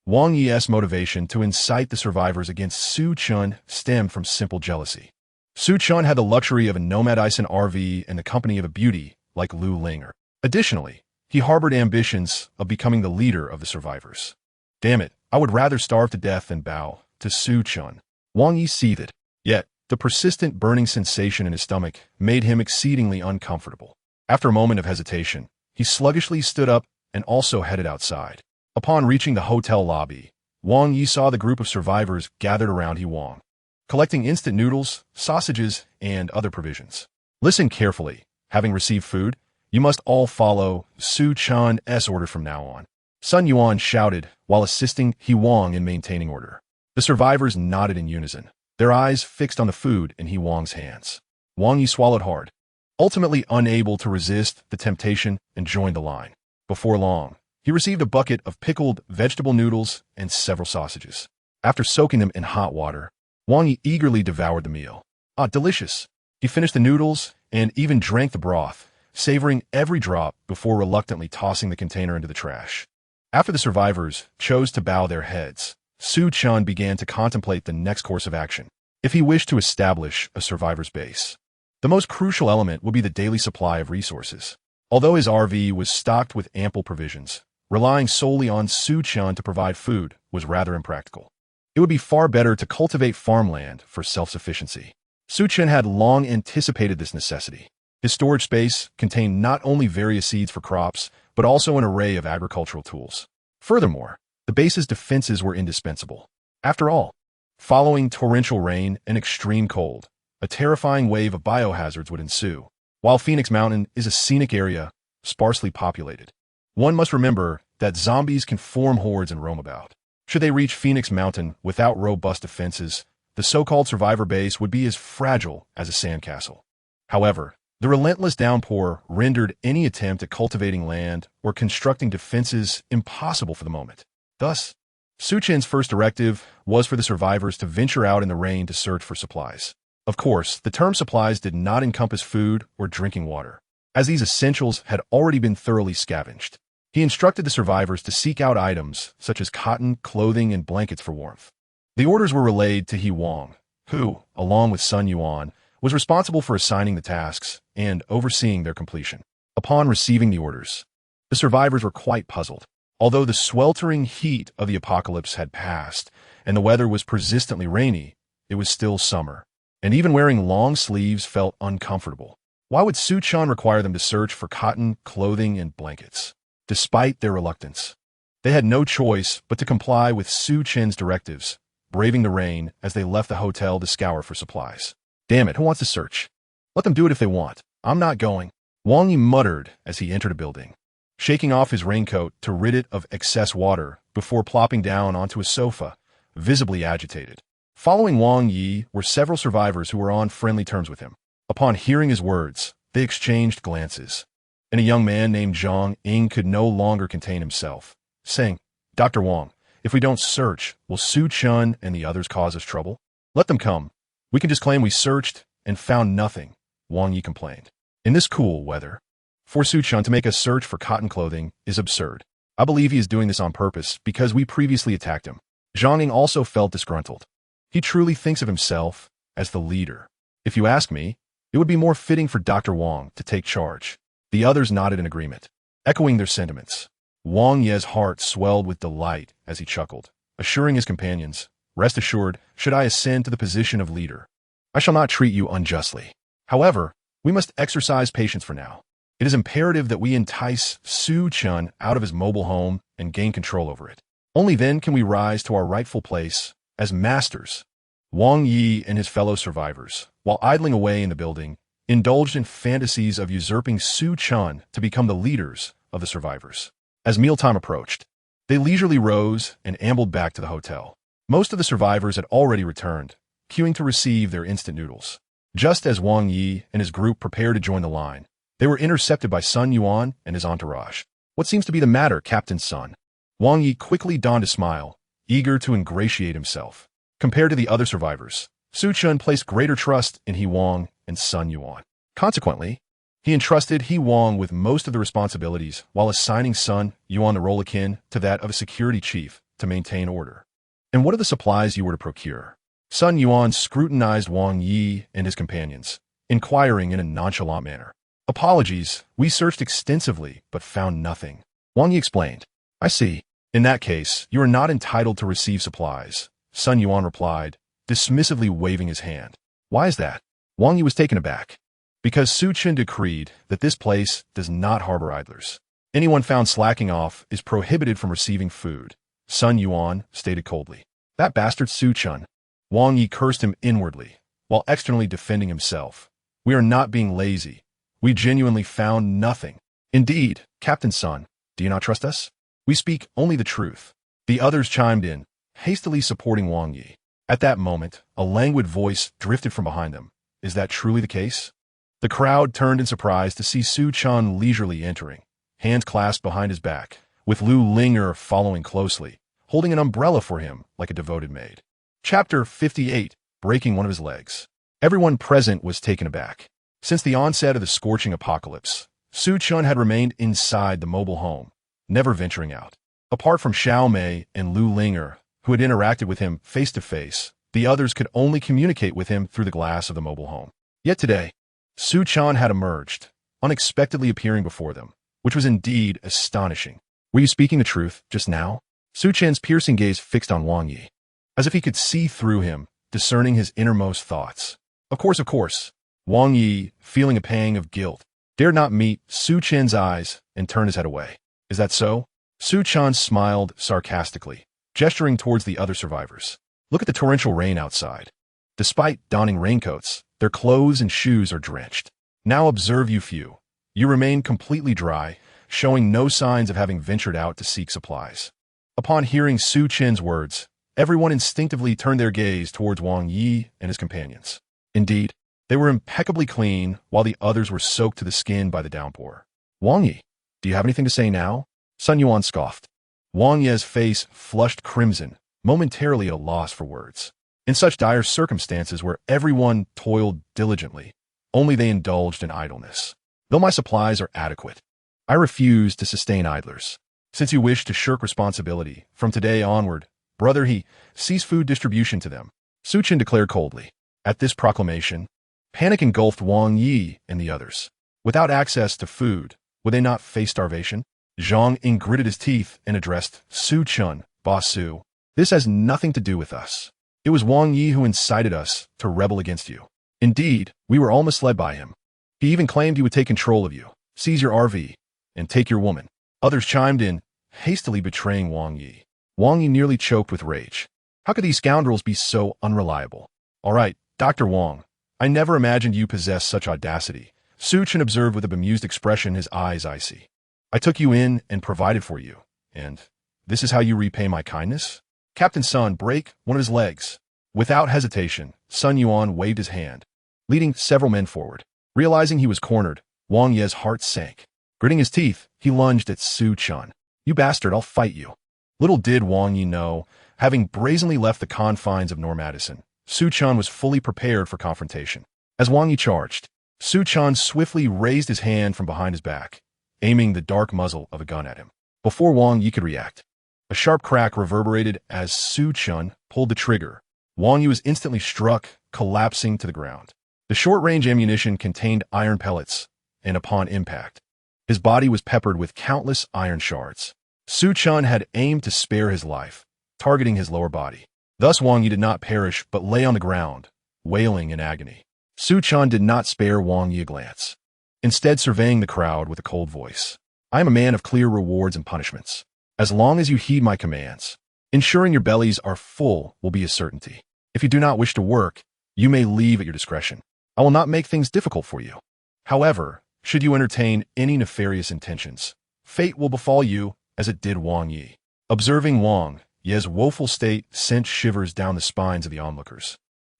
Wang Yi's motivation to incite the survivors against Su Chen stemmed from simple jealousy. Su Chen had the luxury of a nomad Ison RV and the company of a beauty like Lu Linger. Additionally, he harbored ambitions of becoming the leader of the survivors. Damn it, I would rather starve to death than bow to Su Chen. Wang Yi seethed. Yet, the persistent burning sensation in his stomach made him exceedingly uncomfortable. After a moment of hesitation, he sluggishly stood up and also headed outside. Upon reaching the hotel lobby, Wang Yi saw the group of survivors gathered around Huang, collecting instant noodles, sausages, and other provisions. Listen carefully. Having received food, you must all follow Su Chen's order from now on. Sun Yuan shouted while assisting Huang in maintaining order. The survivors nodded in unison, their eyes fixed on the food in Huang's hands. Wang Yi swallowed hard, ultimately unable to resist the temptation and joined the line. Before long, he received a bucket of pickled vegetable noodles and several sausages. After soaking them in hot water, Wang Yi eagerly devoured the meal. Ah, delicious! He finished the noodles and even drank the broth, savoring every drop before reluctantly tossing the container into the trash. After the survivors chose to bow their heads, Su Chen began to contemplate the next course of action. If he wished to establish a survivor's base, the most crucial element would be the daily supply of resources. Although his RV was stocked with ample provisions, relying solely on Su Chen to provide food was rather impractical. It would be far better to cultivate farmland for self-sufficiency. Su Chen had long anticipated this necessity. His storage space contained not only various seeds for crops, but also an array of agricultural tools. Furthermore, the base's defenses were indispensable. After all, following torrential rain and extreme cold, a terrifying wave of biohazards would ensue. While Phoenix Mountain is a scenic area, sparsely populated, one must remember that zombies can form hordes and roam about. Should they reach Phoenix Mountain without robust defenses, the so-called survivor base would be as fragile as a sandcastle. However, the relentless downpour rendered any attempt at cultivating land or constructing defenses impossible for the moment. Thus, Su Chen's first directive was for the survivors to venture out in the rain to search for supplies. Of course, the term supplies did not encompass food or drinking water, as these essentials had already been thoroughly scavenged. He instructed the survivors to seek out items such as cotton, clothing, and blankets for warmth. The orders were relayed to Huang, who, along with Sun Yuan, was responsible for assigning the tasks and overseeing their completion. Upon receiving the orders, the survivors were quite puzzled. Although the sweltering heat of the apocalypse had passed and the weather was persistently rainy, it was still summer, and even wearing long sleeves felt uncomfortable. Why would Su Chen require them to search for cotton, clothing, and blankets? Despite their reluctance, they had no choice but to comply with Su Chen's directives, braving the rain as they left the hotel to scour for supplies. Damn it, who wants to search? Let them do it if they want. I'm not going, Wang Yi muttered as he entered a building, shaking off his raincoat to rid it of excess water before plopping down onto a sofa, visibly agitated. Following Wang Yi were several survivors who were on friendly terms with him. Upon hearing his words, they exchanged glances, and a young man named Zhang Ying could no longer contain himself, saying, "Dr. Wang, if we don't search, will Su Chen and the others cause us trouble? Let them come. We can just claim we searched and found nothing," Wang Yi complained. "In this cool weather, for Su Chen to make us search for cotton clothing is absurd. I believe he is doing this on purpose because we previously attacked him." Zhang Ying also felt disgruntled. He truly thinks of himself as the leader. "If you ask me, it would be more fitting for Dr. Wang to take charge." The others nodded in agreement, echoing their sentiments. Wang Ye's heart swelled with delight as he chuckled, assuring his companions, "Rest assured, should I ascend to the position of leader, I shall not treat you unjustly. However, we must exercise patience for now. It is imperative that we entice Su Chen out of his mobile home and gain control over it. Only then can we rise to our rightful place as masters." Wang Yi and his fellow survivors, while idling away in the building, indulged in fantasies of usurping Su Chen to become the leaders of the survivors. As mealtime approached, they leisurely rose and ambled back to the hotel. Most of the survivors had already returned, queuing to receive their instant noodles. Just as Wang Yi and his group prepared to join the line, they were intercepted by Sun Yuan and his entourage. "What seems to be the matter, Captain Sun?" Wang Yi quickly donned a smile, eager to ingratiate himself. Compared to the other survivors, Su Chen placed greater trust in He Wang and Sun Yuan. Consequently, he entrusted He Wang with most of the responsibilities while assigning Sun Yuan the role akin to that of a security chief to maintain order. "And what are the supplies you were to procure?" Sun Yuan scrutinized Wang Yi and his companions, inquiring in a nonchalant manner. "Apologies, we searched extensively but found nothing," Wang Yi explained. "I see. In that case, you are not entitled to receive supplies," Sun Yuan replied, dismissively waving his hand. "Why is that?" Wang Yi was taken aback. "Because Su Chen decreed that this place does not harbor idlers. Anyone found slacking off is prohibited from receiving food," Sun Yuan stated coldly. "That bastard Su Chen." Wang Yi cursed him inwardly, while externally defending himself. "We are not being lazy. We genuinely found nothing." "Indeed, Captain Sun, do you not trust us? We speak only the truth." The others chimed in, hastily supporting Wang Yi. At that moment, a languid voice drifted from behind them. "Is that truly the case?" The crowd turned in surprise to see Su Chen leisurely entering, hands clasped behind his back, with Lu Linger following closely, holding an umbrella for him like a devoted maid. Chapter 58, Breaking One of His Legs. Everyone present was taken aback. Since the onset of the scorching apocalypse, Su Chen had remained inside the mobile home, never venturing out. Apart from Xiao Mei and Lu Linger, who had interacted with him face-to-face, the others could only communicate with him through the glass of the mobile home. Yet today, Su Chen had emerged, unexpectedly appearing before them, which was indeed astonishing. "Were you speaking the truth just now?" Su Chen's piercing gaze fixed on Wang Yi, as if he could see through him, discerning his innermost thoughts. Of course. Wang Yi, feeling a pang of guilt, dared not meet Su Chen's eyes and turned his head away. "Is that so?" Su Chen smiled sarcastically, gesturing towards the other survivors. "Look at the torrential rain outside. Despite donning raincoats, their clothes and shoes are drenched. Now observe you few. You remain completely dry, showing no signs of having ventured out to seek supplies." Upon hearing Su Chen's words, everyone instinctively turned their gaze towards Wang Yi and his companions. Indeed, they were impeccably clean while the others were soaked to the skin by the downpour. "Wang Yi, do you have anything to say now?" Sun Yuan scoffed. Wang Yi's face flushed crimson, momentarily at a loss for words. In such dire circumstances where everyone toiled diligently, only they indulged in idleness. "Though my supplies are adequate, I refuse to sustain idlers. Since you wish to shirk responsibility, from today onward, brother he, cease food distribution to them," Su Chen declared coldly. At this proclamation, panic engulfed Wang Yi and the others. Without access to food, Would they not face starvation? Zhang Ying gritted his teeth and addressed Su Chen, Boss Su. This has nothing to do with us. It was Wang Yi who incited us to rebel against you. Indeed, we were all misled by him. He even claimed he would take control of you, seize your RV, and take your woman. Others chimed in, hastily betraying Wang Yi. Wang Yi nearly choked with rage. How could these scoundrels be so unreliable? All right, Dr. Wang, I never imagined you possessed such audacity. Su Chen observed with a bemused expression, his eyes icy. I took you in and provided for you, and this is how you repay my kindness? Captain Sun break one of his legs. Without hesitation, Sun Yuan waved his hand, leading several men forward. Realizing he was cornered, Wang Ye's heart sank. Gritting his teeth, he lunged at Su Chen. You bastard, I'll fight you. Little did Wang Yi know, having brazenly left the confines of Normadison, Su Chen was fully prepared for confrontation. As Wang Yi charged, Su Chen swiftly raised his hand from behind his back, aiming the dark muzzle of a gun at him. Before Wang Yi could react, a sharp crack reverberated as Su Chen pulled the trigger. Wang Yi was instantly struck, collapsing to the ground. The short-range ammunition contained iron pellets, and upon impact, his body was peppered with countless iron shards. Su Chen had aimed to spare his life, targeting his lower body. Thus Wang Yi did not perish, but lay on the ground, wailing in agony. Su Chen did not spare Wang Yi a glance, instead surveying the crowd with a cold voice. I am a man of clear rewards and punishments. As long as you heed my commands, ensuring your bellies are full will be a certainty. If you do not wish to work, you may leave at your discretion. I will not make things difficult for you. However, should you entertain any nefarious intentions, fate will befall you as it did Wang Yi. Observing Wang Ye's woeful state sent shivers down the spines of the onlookers,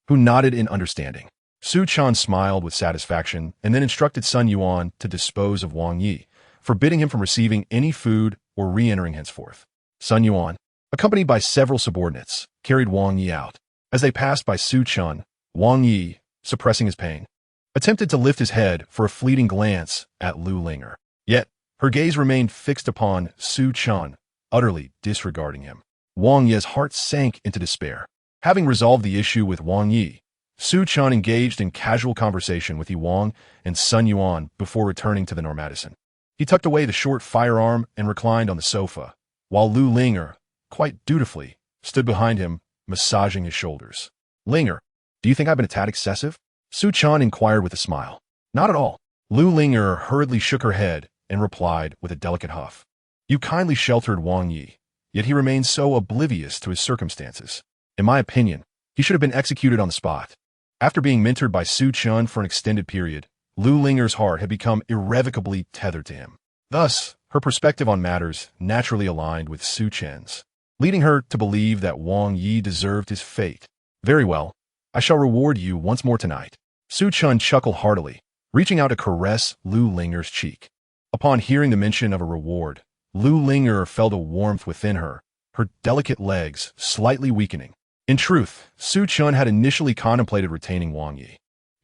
who nodded in understanding. Su Chen smiled with satisfaction and then instructed Sun Yuan to dispose of Wang Yi, forbidding him from receiving any food or re-entering henceforth. Sun Yuan, accompanied by several subordinates, carried Wang Yi out. As they passed by Su Chen, Wang Yi, suppressing his pain, attempted to lift his head for a fleeting glance at Lu Linger. Yet, her gaze remained fixed upon Su Chen, utterly disregarding him. Wang Yi's heart sank into despair. Having resolved the issue with Wang Yi, Su Chen engaged in casual conversation with Yi Wang and Sun Yuan before returning to the Normadison. He tucked away the short firearm and reclined on the sofa, while Lu Linger, quite dutifully, stood behind him, massaging his shoulders. Linger, do you think I've been a tad excessive? Su Chen inquired with a smile. Not at all. Lu Linger hurriedly shook her head and replied with a delicate huff. You kindly sheltered Wang Yi, yet he remains so oblivious to his circumstances. In my opinion, he should have been executed on the spot. After being mentored by Su Chen for an extended period, Lu Linger's heart had become irrevocably tethered to him. Thus, her perspective on matters naturally aligned with Su Chen's, leading her to believe that Wang Yi deserved his fate. Very well, I shall reward you once more tonight. Su Chen chuckled heartily, reaching out to caress Lu Linger's cheek. Upon hearing the mention of a reward, Lu Linger felt a warmth within her, her delicate legs slightly weakening. In truth, Su Chen had initially contemplated retaining Wang Yi,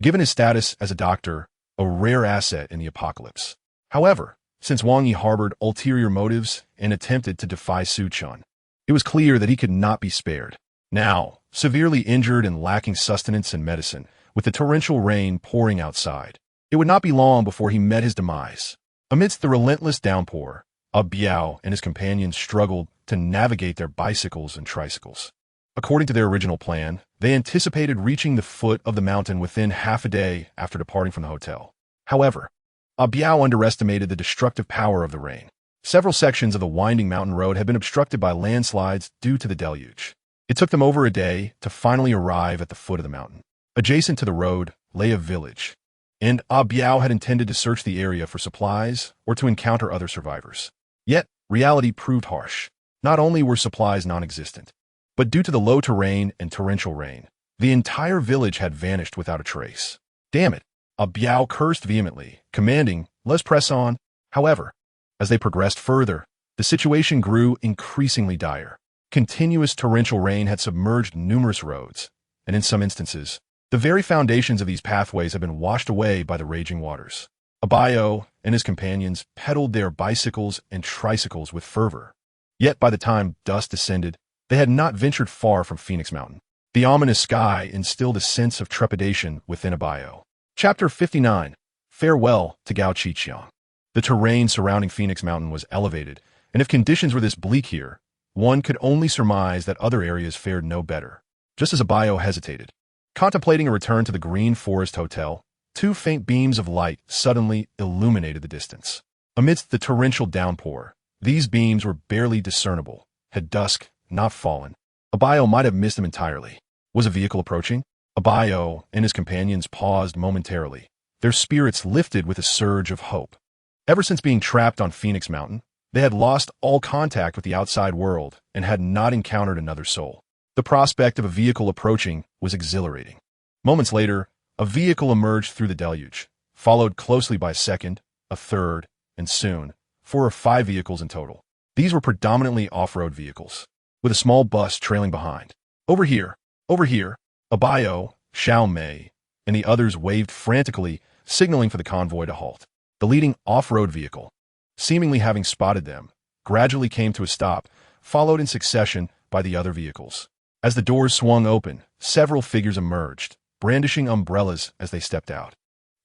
given his status as a doctor, a rare asset in the apocalypse. However, since Wang Yi harbored ulterior motives and attempted to defy Su Chen, it was clear that he could not be spared. Now, severely injured and lacking sustenance and medicine, with the torrential rain pouring outside, it would not be long before he met his demise. Amidst the relentless downpour, Biao and his companions struggled to navigate their bicycles and tricycles. According to their original plan, they anticipated reaching the foot of the mountain within half a day after departing from the hotel. However, Biao underestimated the destructive power of the rain. Several sections of the winding mountain road had been obstructed by landslides due to the deluge. It took them over a day to finally arrive at the foot of the mountain. Adjacent to the road lay a village, and Biao had intended to search the area for supplies or to encounter other survivors. Yet, reality proved harsh. Not only were supplies non-existent, but due to the low terrain and torrential rain, the entire village had vanished without a trace. Damn it! Biao cursed vehemently, commanding, let's press on. However, as they progressed further, the situation grew increasingly dire. Continuous torrential rain had submerged numerous roads, and in some instances, the very foundations of these pathways had been washed away by the raging waters. Biao and his companions pedaled their bicycles and tricycles with fervor. Yet by the time dusk descended, they had not ventured far from Phoenix Mountain. The ominous sky instilled a sense of trepidation within Biao. Chapter 59. Farewell to Gao Qiqiang. The terrain surrounding Phoenix Mountain was elevated, and if conditions were this bleak here, one could only surmise that other areas fared no better. Just as Abayo hesitated, contemplating a return to the Green Forest Hotel, two faint beams of light suddenly illuminated the distance. Amidst the torrential downpour, these beams were barely discernible. Had dusk not fallen, Abayo might have missed them entirely. Was a vehicle approaching? Abayo and his companions paused momentarily, their spirits lifted with a surge of hope. Ever since being trapped on Phoenix Mountain, they had lost all contact with the outside world and had not encountered another soul. The prospect of a vehicle approaching was exhilarating. Moments later, a vehicle emerged through the deluge, followed closely by a second, a third, and soon, 4 or 5 vehicles in total. These were predominantly off-road vehicles, with a small bus trailing behind. Over here, Abayo, Xiao Mei, and the others waved frantically, signaling for the convoy to halt. The leading off-road vehicle, seemingly having spotted them, gradually came to a stop, followed in succession by the other vehicles. As the doors swung open, several figures emerged, brandishing umbrellas as they stepped out.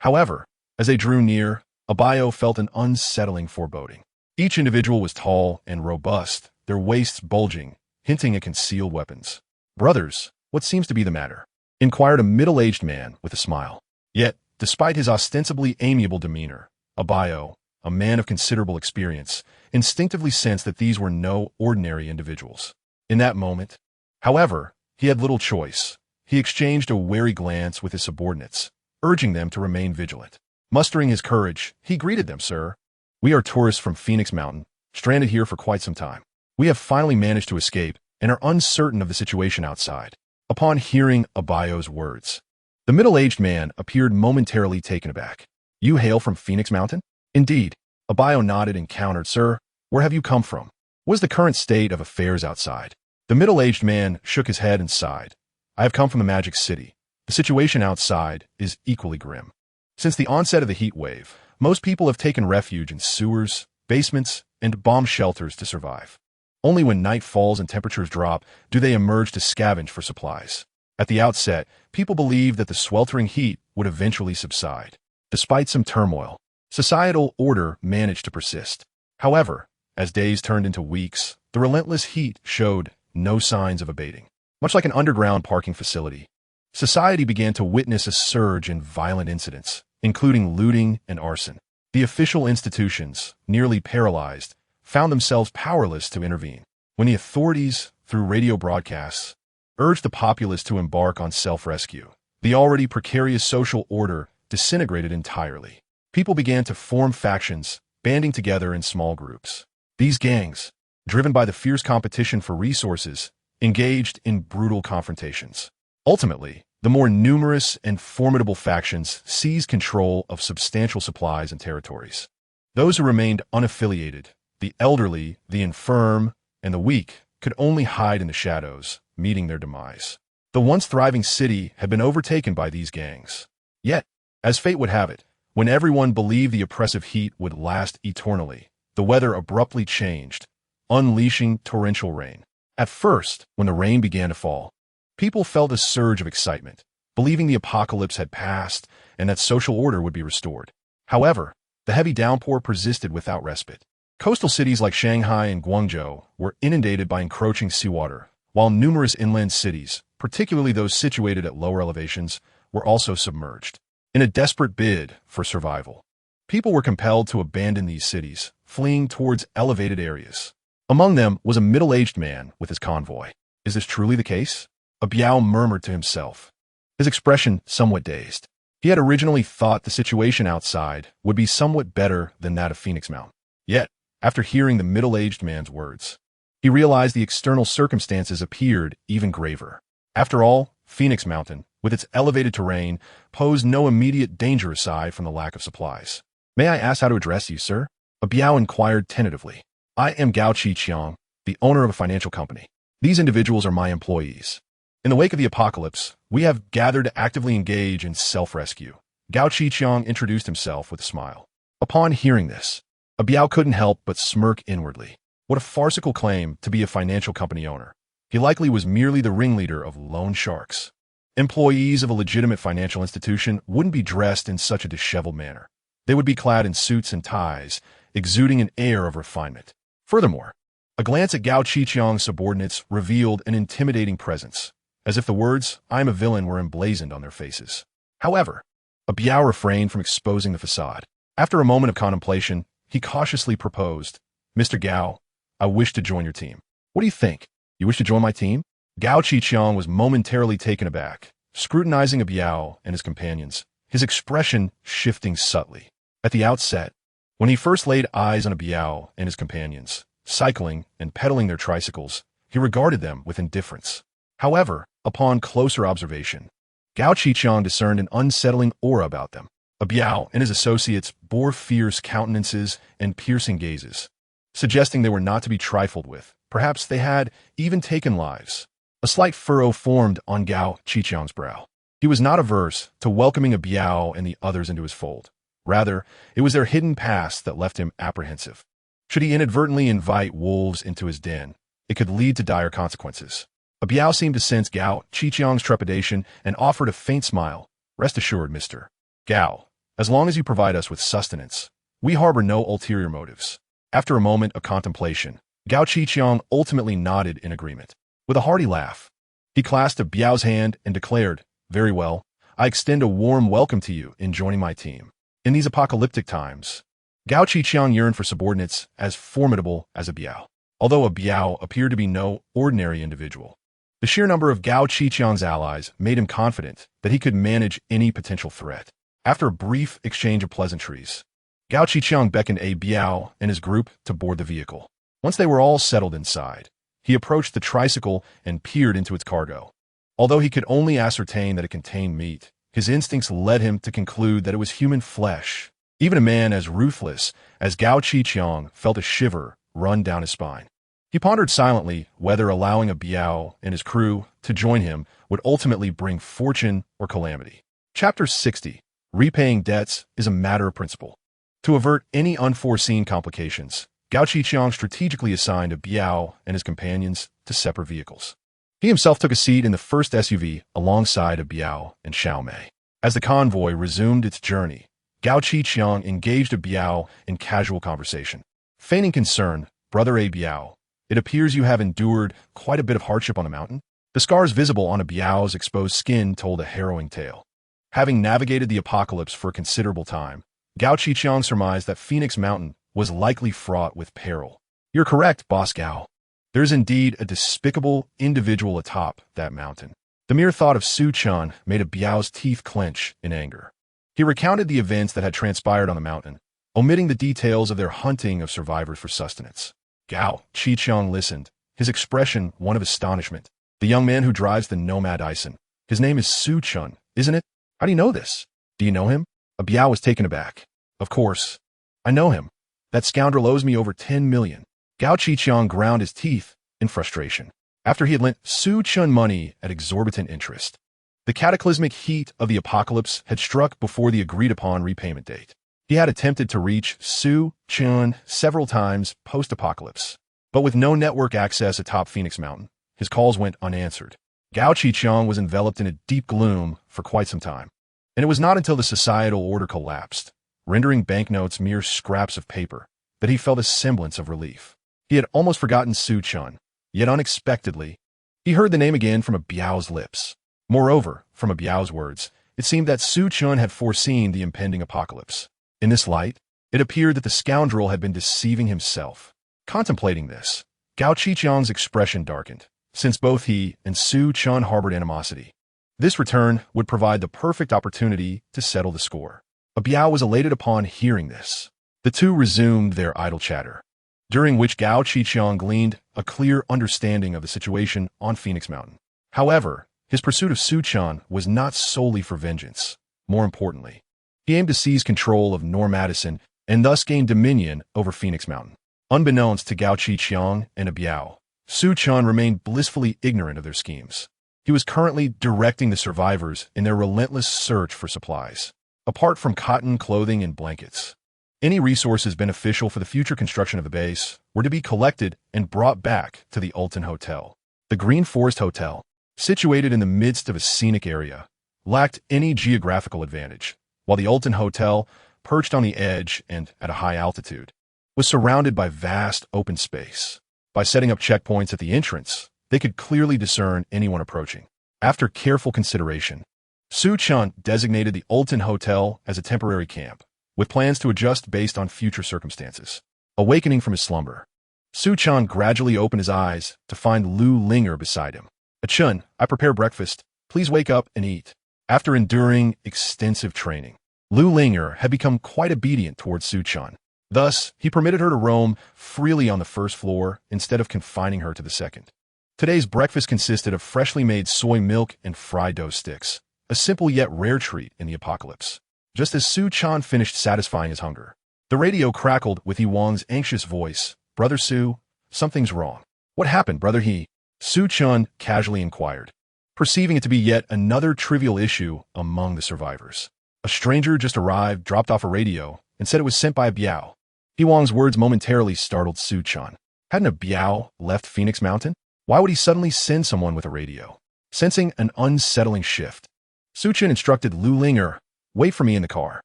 However, as they drew near, Abayo felt an unsettling foreboding. Each individual was tall and robust, their waists bulging, hinting at concealed weapons. "Brothers, what seems to be the matter?" inquired a middle-aged man with a smile. Yet, despite his ostensibly amiable demeanor, Abayo, a man of considerable experience, instinctively sensed that these were no ordinary individuals. In that moment, however, he had little choice. He exchanged a wary glance with his subordinates, urging them to remain vigilant. Mustering his courage, he greeted them. "Sir, we are tourists from Phoenix Mountain, stranded here for quite some time. We have finally managed to escape and are uncertain of the situation outside." Upon hearing Abayo's words, the middle-aged man appeared momentarily taken aback. "You hail from Phoenix Mountain?" "Indeed." Abayo nodded and countered. "Sir, where have you come from? What is the current state of affairs outside?" The middle-aged man shook his head and sighed. "I have come from the Magic City. The situation outside is equally grim. Since the onset of the heat wave, most people have taken refuge in sewers, basements, and bomb shelters to survive. Only when night falls and temperatures drop do they emerge to scavenge for supplies. At the outset, people believed that the sweltering heat would eventually subside. Despite some turmoil, societal order managed to persist. However, as days turned into weeks, the relentless heat showed no signs of abating. Much like an underground parking facility, society began to witness a surge in violent incidents, including looting and arson. The official institutions, nearly paralyzed, found themselves powerless to intervene. When the authorities, through radio broadcasts, urged the populace to embark on self-rescue, the already precarious social order disintegrated entirely. People began to form factions, banding together in small groups. These gangs, driven by the fierce competition for resources, engaged in brutal confrontations. Ultimately, the more numerous and formidable factions seized control of substantial supplies and territories. Those who remained unaffiliated, the elderly, the infirm, and the weak, could only hide in the shadows, meeting their demise. The once thriving city had been overtaken by these gangs. Yet, as fate would have it, when everyone believed the oppressive heat would last eternally, the weather abruptly changed, unleashing torrential rain. At first, when the rain began to fall, people felt a surge of excitement, believing the apocalypse had passed and that social order would be restored. However, the heavy downpour persisted without respite. Coastal cities like Shanghai and Guangzhou were inundated by encroaching seawater, while numerous inland cities, particularly those situated at lower elevations, were also submerged. In a desperate bid for survival, people were compelled to abandon these cities, fleeing towards elevated areas. Among them was a middle-aged man with his convoy. "Is this truly the case?" Abayo murmured to himself, his expression somewhat dazed. He had originally thought the situation outside would be somewhat better than that of Phoenix Mountain. Yet, after hearing the middle-aged man's words, he realized the external circumstances appeared even graver. After all, Phoenix Mountain, with its elevated terrain, posed no immediate danger aside from the lack of supplies. "May I ask how to address you, sir?" Abayo inquired tentatively. "I am Gao Qiqiang, the owner of a financial company. These individuals are my employees. In the wake of the apocalypse, we have gathered to actively engage in self-rescue." Gao Qiqiang introduced himself with a smile. Upon hearing this, Abayo couldn't help but smirk inwardly. What a farcical claim to be a financial company owner. He likely was merely the ringleader of loan sharks. Employees of a legitimate financial institution wouldn't be dressed in such a disheveled manner. They would be clad in suits and ties, exuding an air of refinement. Furthermore, a glance at Gao Qiqiang's subordinates revealed an intimidating presence, as if the words, "I am a villain," were emblazoned on their faces. However, a Biao refrained from exposing the facade. After a moment of contemplation, he cautiously proposed, "Mr. Gao, I wish to join your team." "What do you think? You wish to join my team?" Gao Qiqiang was momentarily taken aback, scrutinizing a Biao and his companions, his expression shifting subtly. At the outset, when he first laid eyes on a Biao and his companions, cycling and pedaling their tricycles, he regarded them with indifference. However, upon closer observation, Gao Qiqiang discerned an unsettling aura about them. A Biao and his associates bore fierce countenances and piercing gazes, suggesting they were not to be trifled with. Perhaps they had even taken lives. A slight furrow formed on Gao Qiqiang's brow. He was not averse to welcoming a Biao and the others into his fold. Rather, it was their hidden past that left him apprehensive. Should he inadvertently invite wolves into his den, it could lead to dire consequences. A Biao seemed to sense Gao Qiqiang's trepidation and offered a faint smile. "Rest assured, Mr. Gao, as long as you provide us with sustenance, we harbor no ulterior motives." After a moment of contemplation, Gao Qiqiang ultimately nodded in agreement. With a hearty laugh, he clasped a Biao's hand and declared, "Very well, I extend a warm welcome to you in joining my team." In these apocalyptic times, Gao Qiqiang yearned for subordinates as formidable as a Biao. Although a Biao appeared to be no ordinary individual, the sheer number of Gao Qiqiang's allies made him confident that he could manage any potential threat. After a brief exchange of pleasantries, Gao Qiqiang beckoned a Biao and his group to board the vehicle. Once they were all settled inside, he approached the tricycle and peered into its cargo. Although he could only ascertain that it contained meat, his instincts led him to conclude that it was human flesh. Even a man as ruthless as Gao Qiqiang felt a shiver run down his spine. He pondered silently whether allowing a Biao and his crew to join him would ultimately bring fortune or calamity. Chapter 60. Repaying debts is a matter of principle. To avert any unforeseen complications, Gao Qiqiang strategically assigned a Biao and his companions to separate vehicles. He himself took a seat in the first SUV alongside a Biao and Xiaomei. As the convoy resumed its journey, Gao Qiqiang engaged a Biao in casual conversation. Feigning concern, "Brother A Biao, it appears you have endured quite a bit of hardship on the mountain." The scars visible on a Biao's exposed skin told a harrowing tale. Having navigated the apocalypse for a considerable time, Gao Qiqiang surmised that Phoenix Mountain was likely fraught with peril. "You're correct, Boss Gao. There is indeed a despicable individual atop that mountain." The mere thought of Su Chen made a Biao's teeth clench in anger. He recounted the events that had transpired on the mountain, omitting the details of their hunting of survivors for sustenance. Gao Qiqiang listened, his expression one of astonishment. "The young man who drives the Nomad Ison. His name is Su Chen, isn't it? How do you know this? Do you know him?" A Biao was taken aback. "Of course. I know him. That scoundrel owes me over 10 million. Gao Qiqiang ground his teeth in frustration. After he had lent Su Chen money at exorbitant interest, the cataclysmic heat of the apocalypse had struck before the agreed-upon repayment date. He had attempted to reach Su Chen several times post-apocalypse, but with no network access atop Phoenix Mountain, his calls went unanswered. Gao Qiqiang was enveloped in a deep gloom for quite some time, and it was not until the societal order collapsed, rendering banknotes mere scraps of paper, that he felt a semblance of relief. He had almost forgotten Su Chen, yet unexpectedly, he heard the name again from a Biao's lips. Moreover, from a Biao's words, it seemed that Su Chen had foreseen the impending apocalypse. In this light, it appeared that the scoundrel had been deceiving himself. Contemplating this, Gao Qiqiang's expression darkened, since both he and Su Chen harbored animosity. This return would provide the perfect opportunity to settle the score. A Biao was elated upon hearing this. The two resumed their idle chatter, during which Gao Qiqiang gleaned a clear understanding of the situation on Phoenix Mountain. However, his pursuit of Su Chen was not solely for vengeance. More importantly, he aimed to seize control of Madison and thus gain dominion over Phoenix Mountain. Unbeknownst to Gao Qiqiang and a Biao, Su Chen remained blissfully ignorant of their schemes. He was currently directing the survivors in their relentless search for supplies. Apart from cotton, clothing, and blankets, any resources beneficial for the future construction of the base were to be collected and brought back to the Ulton Hotel. The Green Forest Hotel, situated in the midst of a scenic area, lacked any geographical advantage, while the Ulton Hotel perched on the edge and at a high altitude, was surrounded by vast open space. By setting up checkpoints at the entrance, they could clearly discern anyone approaching. After careful consideration, Su Chen designated the Ulton Hotel as a temporary camp, with plans to adjust based on future circumstances. Awakening from his slumber, Su Chen gradually opened his eyes to find Lu Linger beside him. "Chun, I prepare breakfast. Please wake up and eat." After enduring extensive training, Lu Linger had become quite obedient towards Su Chen. Thus, he permitted her to roam freely on the first floor instead of confining her to the second. Today's breakfast consisted of freshly made soy milk and fried dough sticks, a simple yet rare treat in the apocalypse. Just as Su Chen finished satisfying his hunger, the radio crackled with Yi Wang's anxious voice. "Brother Su, something's wrong." "What happened, brother He?" Su Chen casually inquired, perceiving it to be yet another trivial issue among the survivors. "A stranger just arrived, dropped off a radio, and said it was sent by a Biao." Yi Wang's words momentarily startled Su Chen. Hadn't a Biao left Phoenix Mountain? Why would he suddenly send someone with a radio? Sensing an unsettling shift, Su Chen instructed Lu Linger, "Wait for me in the car."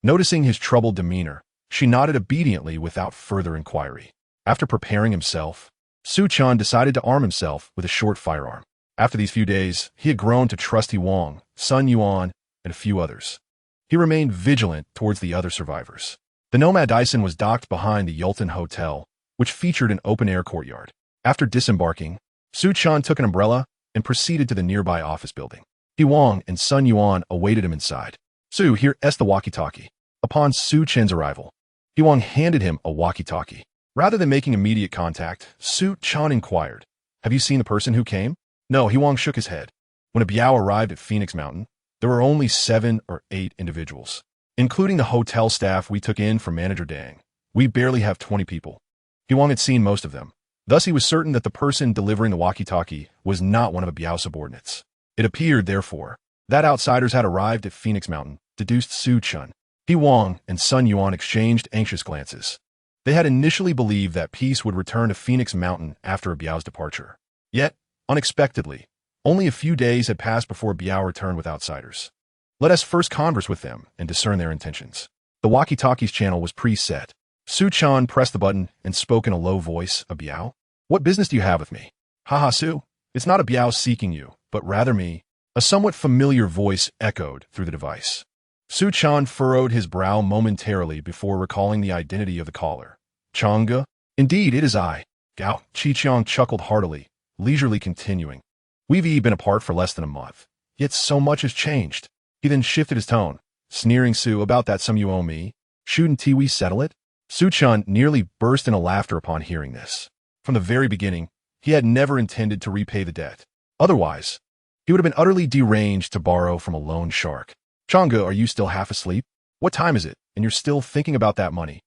Noticing his troubled demeanor, she nodded obediently without further inquiry. After preparing himself, Su Chen decided to arm himself with a short firearm. After these few days, he had grown to trust Yi Wang, Sun Yuan, and a few others. He remained vigilant towards the other survivors. The Nomad Dyson was docked behind the Yulton Hotel, which featured an open-air courtyard. After disembarking, Su Chen took an umbrella and proceeded to the nearby office building. Yi Wang and Sun Yuan awaited him inside. "Su, here is the walkie-talkie." Upon Su Chen's arrival, Yi Wang handed him a walkie-talkie. Rather than making immediate contact, Su Chen inquired, "Have you seen the person who came?" "No," Yi Wang shook his head. When a Biao arrived at Phoenix Mountain, there were only 7 or 8 individuals. Including the hotel staff we took in from Manager Dang, we barely have 20 people. Yi Wang had seen most of them. Thus he was certain that the person delivering the walkie-talkie was not one of a Biao subordinates. It appeared, therefore, that outsiders had arrived at Phoenix Mountain, deduced Su Chen. Yi Wang and Sun Yuan exchanged anxious glances. They had initially believed that peace would return to Phoenix Mountain after a Biao's departure. Yet, unexpectedly, only a few days had passed before Biao returned with outsiders. Let us first converse with them and discern their intentions. The walkie-talkie's channel was preset. Su Chen pressed the button and spoke in a low voice. "A Biao? What business do you have with me?" "Haha, Su, it's not a Biao seeking you, but rather me." A somewhat familiar voice echoed through the device. Su Chen furrowed his brow momentarily before recalling the identity of the caller. "Changge? Indeed, it is I." Gao Qiqiang chuckled heartily, leisurely continuing. "We've been apart for less than a month, yet so much has changed." He then shifted his tone, sneering. "Su, about that sum you owe me, shouldn't we settle it?" Su Chen nearly burst into laughter upon hearing this. From the very beginning, he had never intended to repay the debt. Otherwise, he would have been utterly deranged to borrow from a loan shark. "Changge, are you still half asleep? What time is it, and you're still thinking about that money?"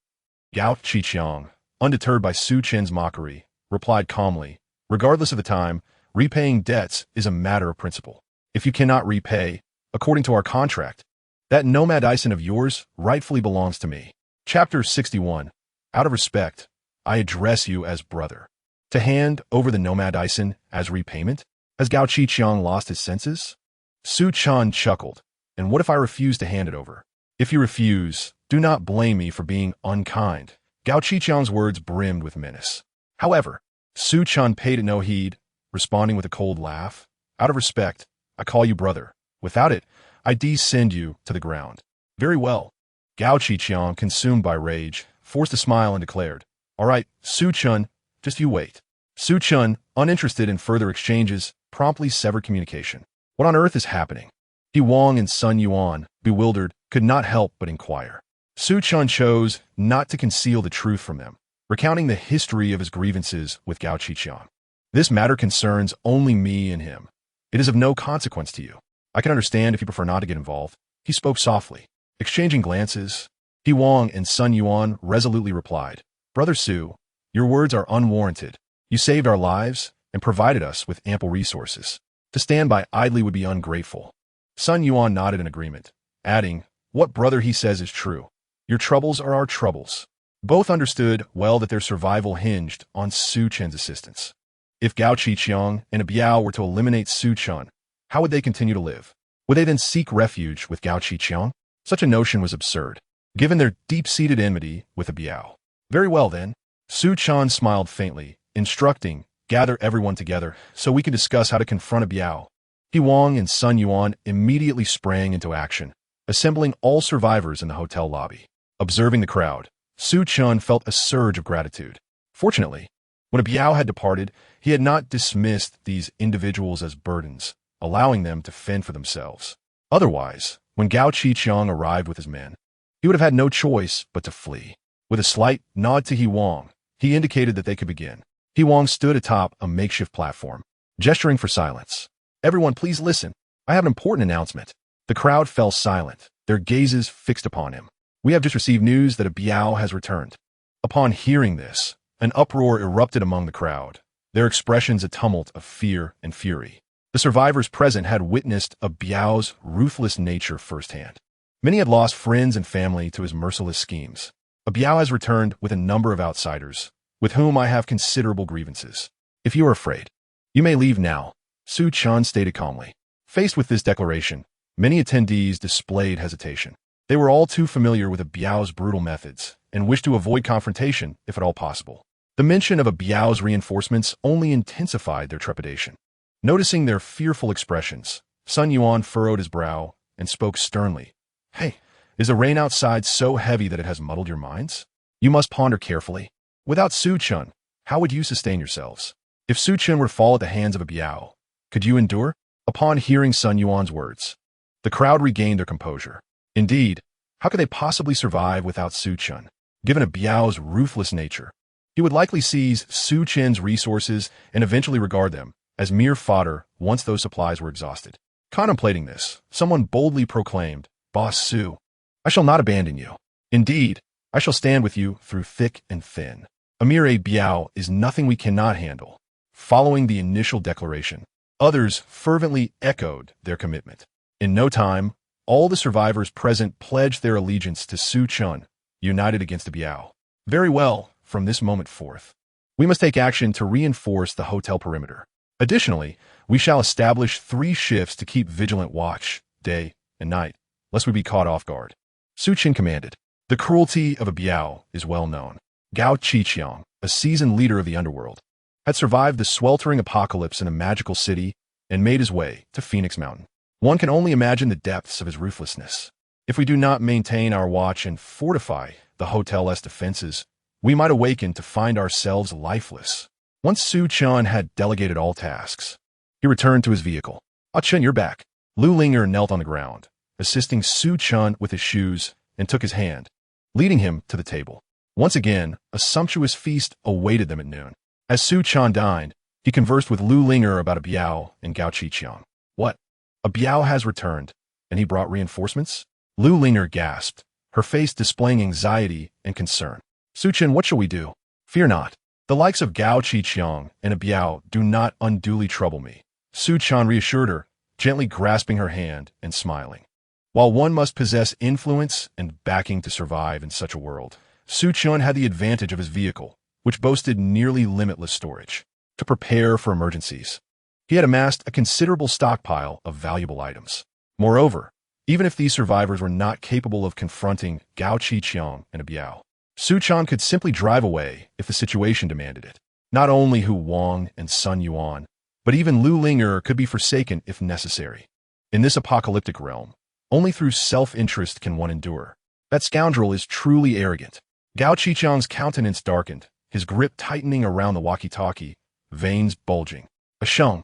Gao Qiqiang, undeterred by Su Chen's mockery, replied calmly, "Regardless of the time, repaying debts is a matter of principle. If you cannot repay, according to our contract, that Nomad Dyson of yours rightfully belongs to me." Chapter 61. Out of respect, I address you as brother. To hand over the Nomad Dyson as repayment? Has Gao Qiqiang lost his senses? Su Chen chuckled. "And what if I refuse to hand it over?" "If you refuse, do not blame me for being unkind." Gao Qiqiang's words brimmed with menace. However, Su Chen paid it no heed, responding with a cold laugh. "Out of respect, I call you brother. Without it, I descend you to the ground." "Very well." Gao Qiqiang, consumed by rage, forced a smile and declared, "All right, Su Chen, just you wait." Su Chen, uninterested in further exchanges, promptly severed communication. What on earth is happening? Yi Wang and Sun Yuan, bewildered, could not help but inquire. Su Chen chose not to conceal the truth from them, recounting the history of his grievances with Gao Qiqiang. "This matter concerns only me and him. It is of no consequence to you. I can understand if you prefer not to get involved." He spoke softly. Exchanging glances, Yi Wang and Sun Yuan resolutely replied, "Brother Su, your words are unwarranted. You saved our lives and provided us with ample resources. To stand by idly would be ungrateful." Sun Yuan nodded in agreement, adding, "What brother he says is true. Your troubles are our troubles." Both understood well that their survival hinged on Su Chen's assistance. If Gao Qiqiang and a Biao were to eliminate Su Chen, how would they continue to live? Would they then seek refuge with Gao Qiqiang? Such a notion was absurd. given their deep-seated enmity with a Biao. Very well then. Su Chen smiled faintly, instructing, gather everyone together so we can discuss how to confront a Biao. He Wang and Sun Yuan immediately sprang into action, assembling all survivors in the hotel lobby. Observing the crowd, Su Chen felt a surge of gratitude. Fortunately, when a Biao had departed, he had not dismissed these individuals as burdens, allowing them to fend for themselves. Otherwise, when Gao Qiqiang arrived with his men, he would have had no choice but to flee. With a slight nod to He Wang, he indicated that they could begin. He Wang stood atop a makeshift platform, gesturing for silence. Everyone, please listen. I have an important announcement. The crowd fell silent, their gazes fixed upon him. We have just received news that a Biao has returned. Upon hearing this, an uproar erupted among the crowd, their expressions a tumult of fear and fury. The survivors present had witnessed a Biao's ruthless nature firsthand. Many had lost friends and family to his merciless schemes. A Biao has returned with a number of outsiders, with whom I have considerable grievances. If you are afraid, you may leave now, Su Chen stated calmly. Faced with this declaration, many attendees displayed hesitation. They were all too familiar with a Biao's brutal methods and wished to avoid confrontation if at all possible. The mention of a Biao's reinforcements only intensified their trepidation. Noticing their fearful expressions, Sun Yuan furrowed his brow and spoke sternly. Hey, is the rain outside so heavy that it has muddled your minds? You must ponder carefully. Without Su Chen, how would you sustain yourselves? If Su Chen were to fall at the hands of a Biao, could you endure? Upon hearing Sun Yuan's words, the crowd regained their composure. Indeed, how could they possibly survive without Su Chen? Given a Biao's ruthless nature, he would likely seize Su Chen's resources and eventually regard them as mere fodder once those supplies were exhausted. Contemplating this, someone boldly proclaimed, Boss Su, I shall not abandon you. Indeed, I shall stand with you through thick and thin. A mere Biao is nothing we cannot handle. Following the initial declaration, others fervently echoed their commitment. In no time, all the survivors present pledged their allegiance to Su Chen, united against the Biao. Very well, from this moment forth, we must take action to reinforce the hotel perimeter. Additionally, we shall establish 3 shifts to keep vigilant watch, day and night, lest we be caught off guard. Su Chen commanded. The cruelty of a Biao is well known. Gao Qiqiang, a seasoned leader of the underworld, had survived the sweltering apocalypse in a magical city and made his way to Phoenix Mountain. One can only imagine the depths of his ruthlessness. If we do not maintain our watch and fortify the hotel's defenses, we might awaken to find ourselves lifeless. Once Su Chen had delegated all tasks, he returned to his vehicle. Ah Chen, you're back. Lu Linger knelt on the ground, assisting Su Chen with his shoes, and took his hand, leading him to the table. Once again, a sumptuous feast awaited them at noon. As Su Chen dined, he conversed with Lu Linger about a Biao and Gao Qiqiang. What? A Biao has returned, and he brought reinforcements? Lu Linger gasped, her face displaying anxiety and concern. Su Chen, what shall we do? Fear not. The likes of Gao Qiqiang and a Biao do not unduly trouble me. Su Chen reassured her, gently grasping her hand and smiling. While one must possess influence and backing to survive in such a world, Su Chen had the advantage of his vehicle, which boasted nearly limitless storage, to prepare for emergencies. He had amassed a considerable stockpile of valuable items. Moreover, even if these survivors were not capable of confronting Gao Qiqiang and a Biao, Su Chen could simply drive away if the situation demanded it. Not only Hu Wang and Sun Yuan, but even Lu Linger could be forsaken if necessary. In this apocalyptic realm, only through self-interest can one endure. That scoundrel is truly arrogant. Gao Qiqiang's countenance darkened, his grip tightening around the walkie-talkie, veins bulging. A Sheng,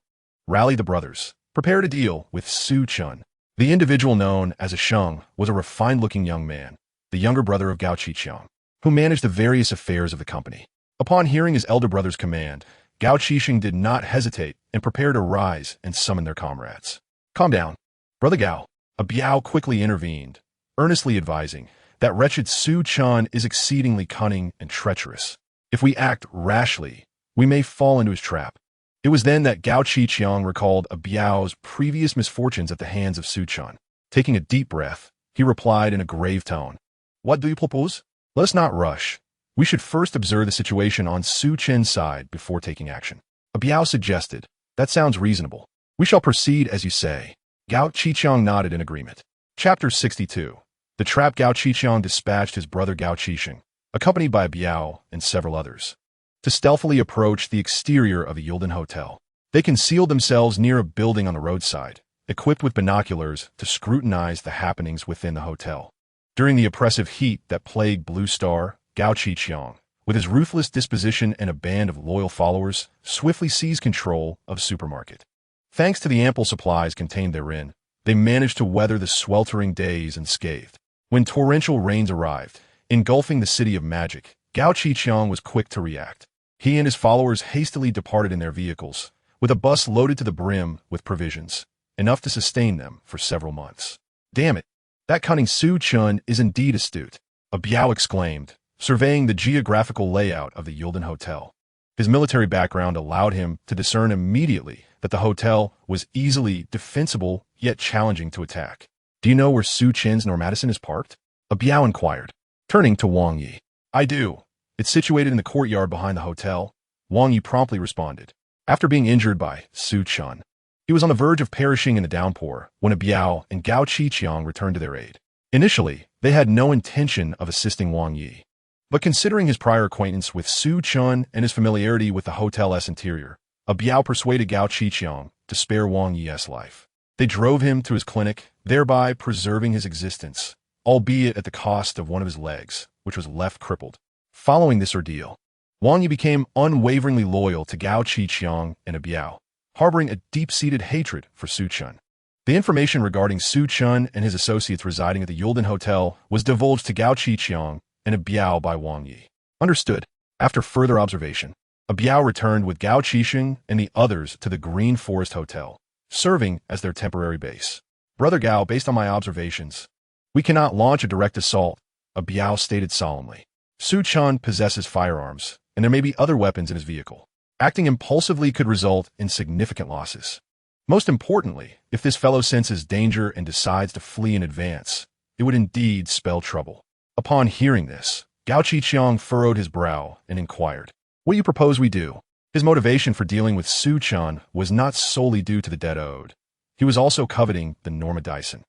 rally the brothers. Prepare to deal with Su Chen. The individual known as a Sheng was a refined-looking young man, the younger brother of Gao Qiqiang, who managed the various affairs of the company. Upon hearing his elder brother's command, Gao Qiqiang did not hesitate and prepared to rise and summon their comrades. Calm down, Brother Gao. A Biao quickly intervened, earnestly advising that wretched Su Chen is exceedingly cunning and treacherous. If we act rashly, we may fall into his trap. It was then that Gao Qiqiang recalled a Biao's previous misfortunes at the hands of Su Chen. Taking a deep breath, he replied in a grave tone. What do you propose? Let us not rush. We should first observe the situation on Su Chen's side before taking action. A Biao suggested. That sounds reasonable. We shall proceed as you say. Gao Qiqiang nodded in agreement. Chapter 62. The trapped Gao Qiqiang dispatched his brother Gao Qixing, accompanied by Biao and several others, to stealthily approach the exterior of the Yulden Hotel. They concealed themselves near a building on the roadside, equipped with binoculars to scrutinize the happenings within the hotel. During the oppressive heat that plagued Blue Star, Gao Qiqiang, with his ruthless disposition and a band of loyal followers, swiftly seized control of the supermarket. Thanks to the ample supplies contained therein, they managed to weather the sweltering days unscathed. When torrential rains arrived, engulfing the city of magic, Gao Qiqiang was quick to react. He and his followers hastily departed in their vehicles, with a bus loaded to the brim with provisions, enough to sustain them for several months. Damn it! That cunning Su Chen is indeed astute, a Biao exclaimed, surveying the geographical layout of the Yulden Hotel. His military background allowed him to discern immediately that the hotel was easily defensible yet challenging to attack. Do you know where Su Chen's Normadison is parked? A Biao inquired, turning to Wang Yi. I do. It's situated in the courtyard behind the hotel, Wang Yi promptly responded. After being injured by Su Chen, he was on the verge of perishing in the downpour when a Biao and Gao Qiqiang returned to their aid. Initially, they had no intention of assisting Wang Yi. But considering his prior acquaintance with Su Chen and his familiarity with the hotel's interior, a Biao persuaded Gao Qiqiang to spare Wang Yi's life. They drove him to his clinic, thereby preserving his existence, albeit at the cost of one of his legs, which was left crippled. Following this ordeal, Wang Yi became unwaveringly loyal to Gao Qiqiang and a Biao, harboring a deep-seated hatred for Su Chen. The information regarding Su Chen and his associates residing at the Yulden Hotel was divulged to Gao Qiqiang and a Biao by Wang Yi. Understood. After further observation, a Biao returned with Gao Qixing and the others to the Green Forest Hotel, serving as their temporary base. Brother Gao, based on my observations, we cannot launch a direct assault, a Biao stated solemnly. Su Chen possesses firearms, and there may be other weapons in his vehicle. Acting impulsively could result in significant losses. Most importantly, if this fellow senses danger and decides to flee in advance, it would indeed spell trouble. Upon hearing this, Gao Qiqiang furrowed his brow and inquired, "What do you propose we do?" His motivation for dealing with Su Chen was not solely due to the debt owed. He was also coveting the Normadison.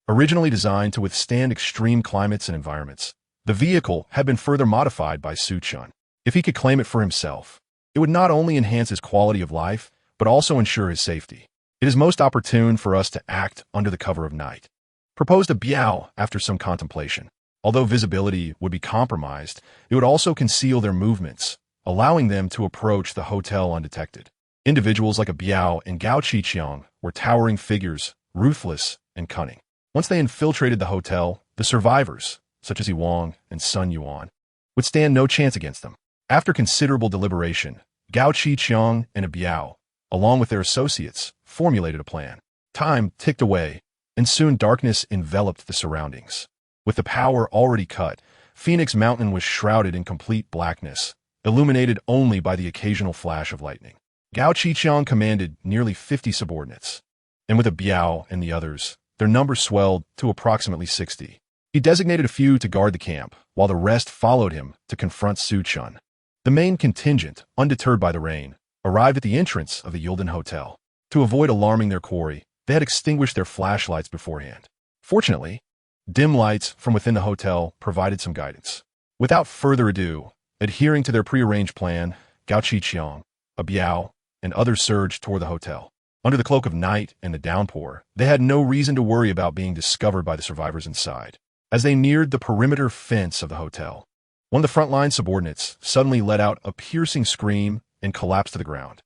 Originally designed to withstand extreme climates and environments, the vehicle had been further modified by Su Chen. If he could claim it for himself, it would not only enhance his quality of life, but also ensure his safety. It is most opportune for us to act under the cover of night, proposed a Biao after some contemplation. Although visibility would be compromised, it would also conceal their movements, allowing them to approach the hotel undetected. Individuals like a Biao and Gao Qiqiang were towering figures, ruthless and cunning. Once they infiltrated the hotel, the survivors, such as Wang and Sun Yuan, would stand no chance against them. After considerable deliberation, Gao Qiqiang and a Biao, along with their associates, formulated a plan. Time ticked away, and soon darkness enveloped the surroundings. With the power already cut, Phoenix Mountain was shrouded in complete blackness, illuminated only by the occasional flash of lightning. Gao Qiqiang commanded nearly 50 subordinates, and with a Biao and the others, their number swelled to approximately 60. He designated a few to guard the camp, while the rest followed him to confront Su Chen. The main contingent, undeterred by the rain, arrived at the entrance of the Yulden Hotel. To avoid alarming their quarry, they had extinguished their flashlights beforehand. Fortunately, dim lights from within the hotel provided some guidance. Without further ado, adhering to their prearranged plan, Gao Qiqiang, a Biao, and others surged toward the hotel. Under the cloak of night and the downpour, they had no reason to worry about being discovered by the survivors inside. As they neared the perimeter fence of the hotel, one of the frontline subordinates suddenly let out a piercing scream and collapsed to the ground.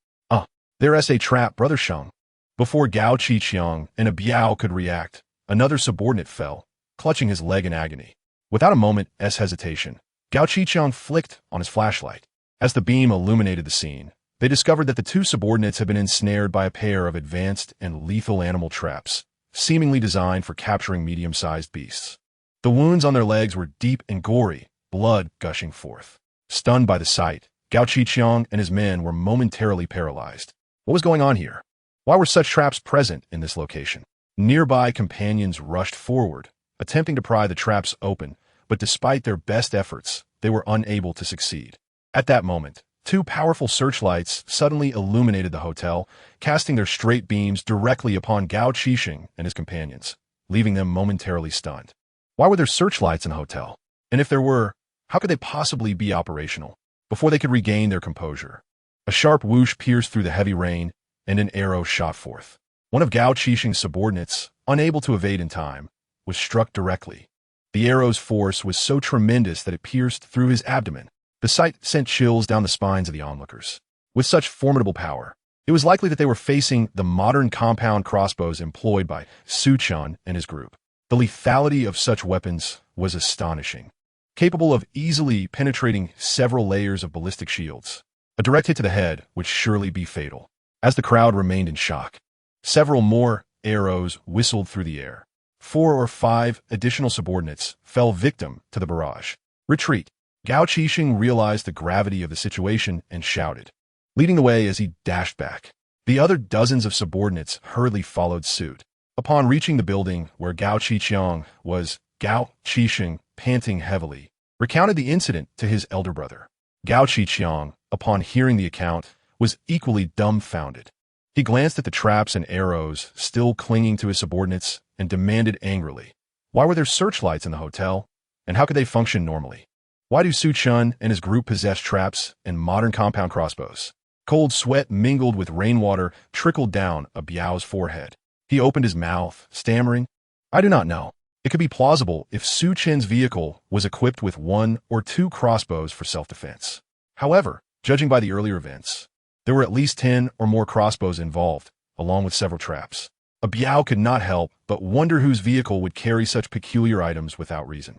There's a trap, Brother Sheng. Before Gao Qiqiang and a Biao could react, another subordinate fell, clutching his leg in agony. Without a moment's hesitation, Gao Qiqiang flicked on his flashlight. As the beam illuminated the scene, they discovered that the two subordinates had been ensnared by a pair of advanced and lethal animal traps, seemingly designed for capturing medium-sized beasts. The wounds on their legs were deep and gory, blood gushing forth. Stunned by the sight, Gao Qiqiang and his men were momentarily paralyzed. What was going on here? Why were such traps present in this location? Nearby companions rushed forward, attempting to pry the traps open, but despite their best efforts, they were unable to succeed. At that moment, two powerful searchlights suddenly illuminated the hotel, casting their straight beams directly upon Gao Qixing and his companions, leaving them momentarily stunned. Why were there searchlights in the hotel? And if there were, how could they possibly be operational? Before they could regain their composure, a sharp whoosh pierced through the heavy rain, and an arrow shot forth. One of Gao Qixing's subordinates, unable to evade in time, was struck directly. The arrow's force was so tremendous that it pierced through his abdomen. The sight sent chills down the spines of the onlookers. With such formidable power, it was likely that they were facing the modern compound crossbows employed by Su Chen and his group. The lethality of such weapons was astonishing. Capable of easily penetrating several layers of ballistic shields, a direct hit to the head would surely be fatal. As the crowd remained in shock, several more arrows whistled through the air. 4 or 5 additional subordinates fell victim to the barrage. Retreat. Gao Qixing realized the gravity of the situation and shouted, leading the way as he dashed back. The other dozens of subordinates hurriedly followed suit. Upon reaching the building where Gao Qixing was, Gao Qixing, panting heavily, recounted the incident to his elder brother. Gao Qixing, upon hearing the account, was equally dumbfounded. He glanced at the traps and arrows still clinging to his subordinates and demanded angrily, why were there searchlights in the hotel, and how could they function normally? Why do Su Chen and his group possess traps and modern compound crossbows? Cold sweat mingled with rainwater trickled down a Biao's forehead. He opened his mouth, stammering, I do not know. It could be plausible if Su Chen's vehicle was equipped with 1 or 2 crossbows for self-defense. However, judging by the earlier events, there were at least 10 or more crossbows involved, along with several traps. A Biao could not help but wonder whose vehicle would carry such peculiar items without reason.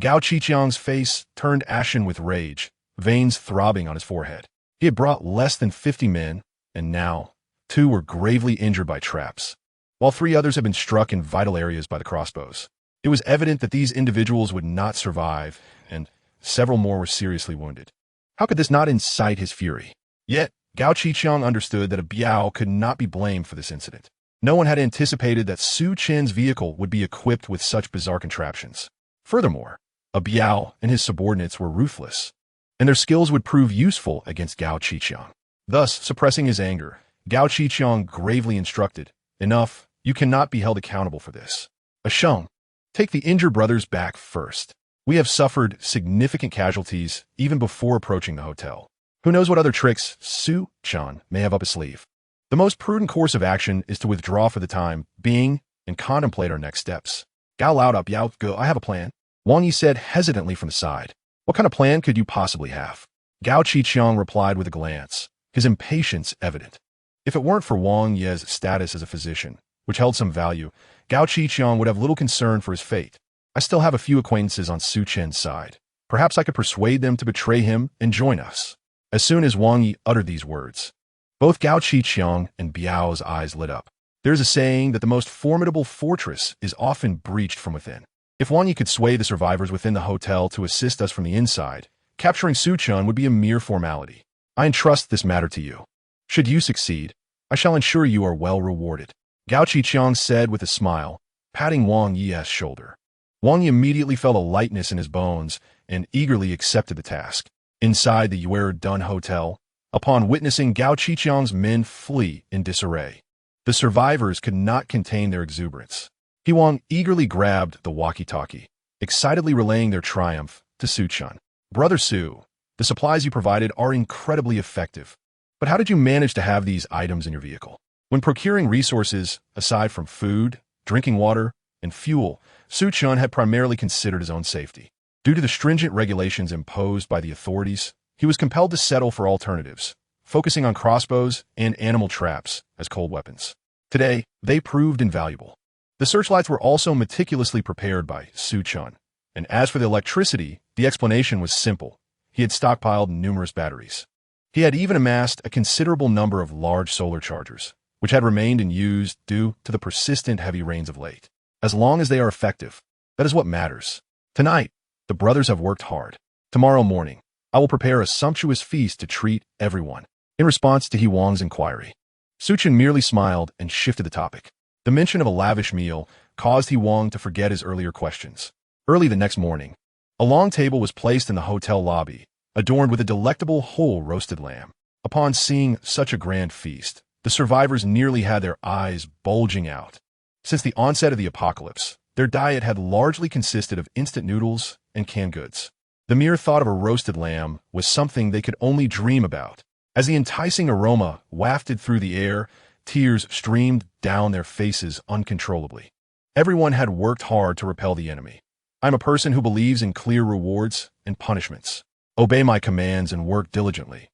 Gao Qixing's face turned ashen with rage, veins throbbing on his forehead. He had brought less than 50 men, and now 2 were gravely injured by traps, while 3 others had been struck in vital areas by the crossbows. It was evident that these individuals would not survive, and several more were seriously wounded. How could this not incite his fury? Yet, Gao Qixing understood that a Biao could not be blamed for this incident. No one had anticipated that Su Chen's vehicle would be equipped with such bizarre contraptions. Furthermore, a Biao and his subordinates were ruthless, and their skills would prove useful against Gao Qixing. Thus, suppressing his anger, Gao Qixing gravely instructed, enough, you cannot be held accountable for this. Asheng, take the injured brothers back first. We have suffered significant casualties even before approaching the hotel. Who knows what other tricks Su Chen may have up his sleeve. The most prudent course of action is to withdraw for the time being and contemplate our next steps. Gao Lao up Yao Go, I have a plan. Wang Yi said hesitantly from the side. What kind of plan could you possibly have? Gao Qixing replied with a glance, his impatience evident. If it weren't for Wang Yi's status as a physician, which held some value, Gao Qixing would have little concern for his fate. I still have a few acquaintances on Su Chen's side. Perhaps I could persuade them to betray him and join us. As soon as Wang Yi uttered these words, both Gao Qixing and Biao's eyes lit up. There is a saying that the most formidable fortress is often breached from within. If Wang Yi could sway the survivors within the hotel to assist us from the inside, capturing Su Chen would be a mere formality. I entrust this matter to you. Should you succeed, I shall ensure you are well rewarded. Gao Qixing said with a smile, patting Wang Yi's shoulder. Wang Yi immediately felt a lightness in his bones and eagerly accepted the task. Inside the Yuer Dun Hotel, upon witnessing Gao Qixing's men flee in disarray, the survivors could not contain their exuberance. He Wang eagerly grabbed the walkie-talkie, excitedly relaying their triumph to Su Chen. Brother Su, the supplies you provided are incredibly effective, but how did you manage to have these items in your vehicle? When procuring resources, aside from food, drinking water, and fuel, Su Chen had primarily considered his own safety. Due to the stringent regulations imposed by the authorities, he was compelled to settle for alternatives, focusing on crossbows and animal traps as cold weapons. Today, they proved invaluable. The searchlights were also meticulously prepared by Su Chen, and as for the electricity, the explanation was simple. He had stockpiled numerous batteries. He had even amassed a considerable number of large solar chargers, which had remained unused due to the persistent heavy rains of late. As long as they are effective, that is what matters. Tonight, the brothers have worked hard. Tomorrow morning, I will prepare a sumptuous feast to treat everyone. In response to He Wang's inquiry, Su Chen merely smiled and shifted the topic. The mention of a lavish meal caused He Wang to forget his earlier questions. Early the next morning, a long table was placed in the hotel lobby, adorned with a delectable whole roasted lamb. Upon seeing such a grand feast, the survivors nearly had their eyes bulging out. Since the onset of the apocalypse, Their diet had largely consisted of instant noodles and canned goods. The mere thought of a roasted lamb was something they could only dream about. As the enticing aroma wafted through the air, tears streamed down their faces uncontrollably. Everyone had worked hard to repel the enemy. I'm a person who believes in clear rewards and punishments. Obey my commands and work diligently.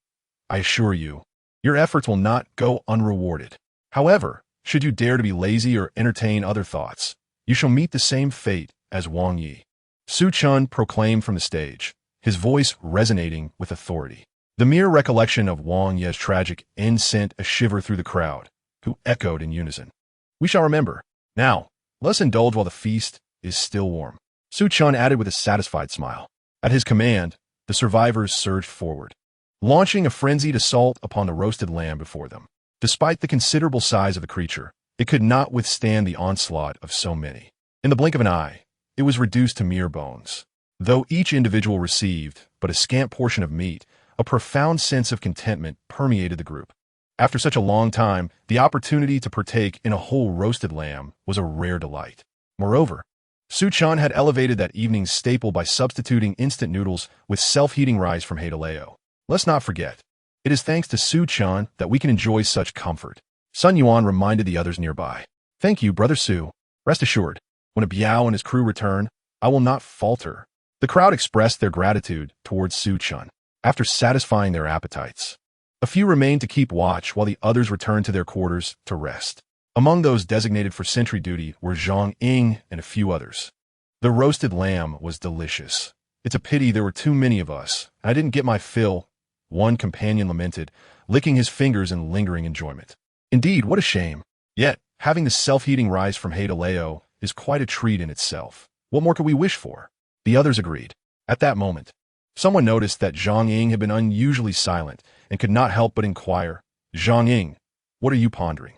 I assure you, your efforts will not go unrewarded. However, should you dare to be lazy or entertain other thoughts, you shall meet the same fate as Wang Yi. Su Chen proclaimed from the stage, his voice resonating with authority. The mere recollection of Wang Yi's tragic end sent a shiver through the crowd, who echoed in unison. We shall remember. Now, let us indulge while the feast is still warm. Su Chen added with a satisfied smile. At his command, the survivors surged forward, launching a frenzied assault upon the roasted lamb before them. Despite the considerable size of the creature, it could not withstand the onslaught of so many. In the blink of an eye, it was reduced to mere bones. Though each individual received but a scant portion of meat, a profound sense of contentment permeated the group. After such a long time, the opportunity to partake in a whole roasted lamb was a rare delight. Moreover, Su Chen had elevated that evening's staple by substituting instant noodles with self-heating rice from Heideleo. Let's not forget, it is thanks to Su Chen that we can enjoy such comfort. Sun Yuan reminded the others nearby. Thank you, Brother Su. Rest assured, when a Biao and his crew return, I will not falter. The crowd expressed their gratitude towards Su Chen. After satisfying their appetites, a few remained to keep watch while the others returned to their quarters to rest. Among those designated for sentry duty were Zhang Ying and a few others. The roasted lamb was delicious. It's a pity there were too many of us, and I didn't get my fill, one companion lamented, licking his fingers in lingering enjoyment. Indeed, what a shame. Yet, having the self-heating rice from Heideleo is quite a treat in itself. What more could we wish for? The others agreed. At that moment, someone noticed that Zhang Ying had been unusually silent and could not help but inquire, Zhang Ying, what are you pondering?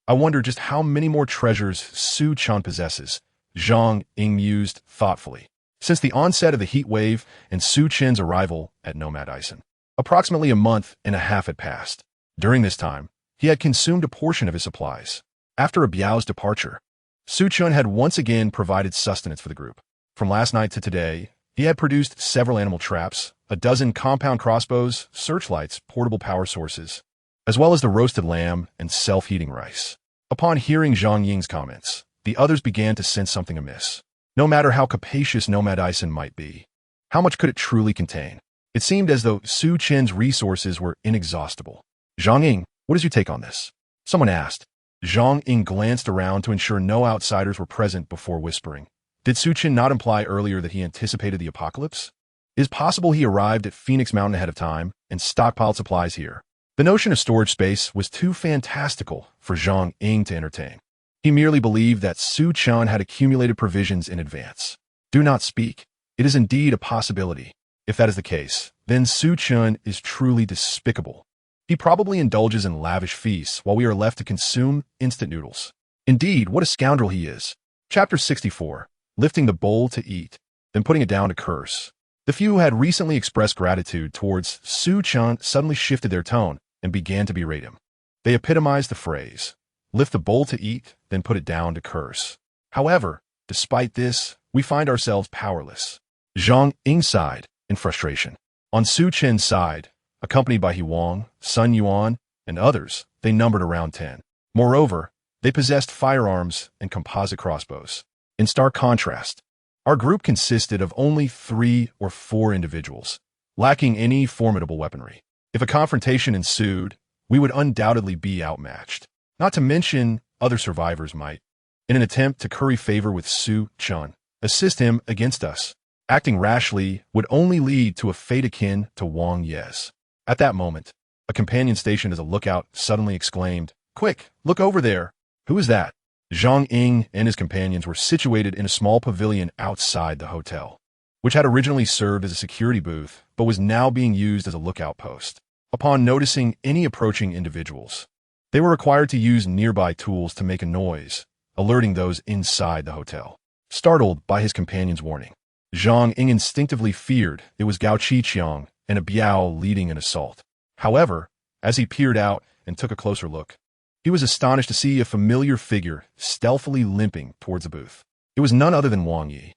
I wonder just how many more treasures Su Chen possesses, Zhang Ying mused thoughtfully. Since the onset of the heat wave and Su Chen's arrival at Nomad Ison, approximately a month and a half had passed. During this time, he had consumed a portion of his supplies. After a Biao's departure, Su Chen had once again provided sustenance for the group. From last night to today, he had produced several animal traps, a dozen compound crossbows, searchlights, portable power sources, as well as the roasted lamb and self-heating rice. Upon hearing Zhang Ying's comments, the others began to sense something amiss. No matter how capacious Nomad Ison might be, how much could it truly contain? It seemed as though Su Chen's resources were inexhaustible. Zhang Ying, what is your take on this? Someone asked. Zhang Ying glanced around to ensure no outsiders were present before whispering. Did Su Chen not imply earlier that he anticipated the apocalypse? It is possible he arrived at Phoenix Mountain ahead of time and stockpiled supplies here. The notion of storage space was too fantastical for Zhang Ying to entertain. He merely believed that Su Chen had accumulated provisions in advance. Do not speak. It is indeed a possibility. If that is the case, then Su Chen is truly despicable. He probably indulges in lavish feasts while we are left to consume instant noodles. Indeed, what a scoundrel he is. Chapter 64. Lifting the bowl to eat, then putting it down to curse. The few who had recently expressed gratitude towards Su Chen suddenly shifted their tone and began to berate him. They epitomized the phrase, lift the bowl to eat, then put it down to curse. However, despite this, we find ourselves powerless. Zhang Ying sighed in frustration. On Su Chen's side, accompanied by He Wang, Sun Yuan, and others, they numbered around 10. Moreover, they possessed firearms and composite crossbows. In stark contrast, our group consisted of only 3 or 4 individuals, lacking any formidable weaponry. If a confrontation ensued, we would undoubtedly be outmatched. Not to mention, other survivors might, in an attempt to curry favor with Su Chen, assist him against us. Acting rashly would only lead to a fate akin to Wang Yi's. At that moment, a companion stationed as a lookout suddenly exclaimed, "Quick, look over there! Who is that?" Zhang Ying and his companions were situated in a small pavilion outside the hotel, which had originally served as a security booth but was now being used as a lookout post. Upon noticing any approaching individuals, they were required to use nearby tools to make a noise, alerting those inside the hotel. Startled by his companion's warning, Zhang Ying instinctively feared it was Gao Qiqiang and a Biao leading an assault. However, as he peered out and took a closer look, he was astonished to see a familiar figure stealthily limping towards the booth. It was none other than Wang Yi,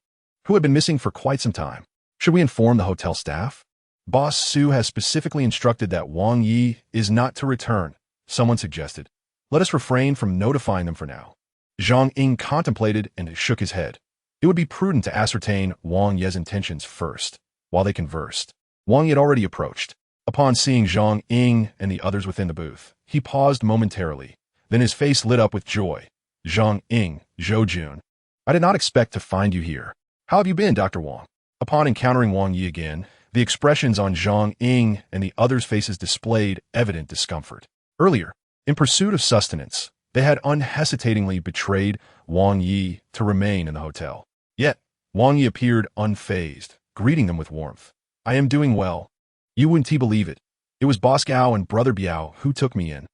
who had been missing for quite some time. Should we inform the hotel staff? Boss Su has specifically instructed that Wang Yi is not to return, someone suggested. Let us refrain from notifying them for now. Zhang Ying contemplated and shook his head. It would be prudent to ascertain Wang Yi's intentions first. While they conversed, Wang Yi had already approached. Upon seeing Zhang Ying and the others within the booth, he paused momentarily. Then his face lit up with joy. Zhang Ying, Zhou Jun. I did not expect to find you here. How have you been, Dr. Wang? Upon encountering Wang Yi again, the expressions on Zhang Ying and the others' faces displayed evident discomfort. Earlier, in pursuit of sustenance, they had unhesitatingly betrayed Wang Yi to remain in the hotel. Yet, Wang Yi appeared unfazed, greeting them with warmth. I am doing well. You wouldn't believe it. It was Boss Gao and Brother Biao who took me in.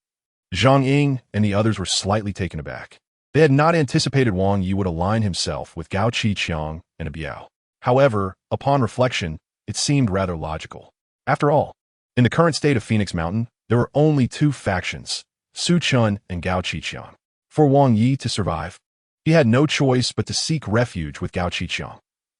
Zhang Ying and the others were slightly taken aback. They had not anticipated Wang Yi would align himself with Gao Qiqiang and a Biao. However, upon reflection, it seemed rather logical. After all, in the current state of Phoenix Mountain, there were only two factions, Su Chen and Gao Qiqiang. For Wang Yi to survive, he had no choice but to seek refuge with Gao Qiqiang.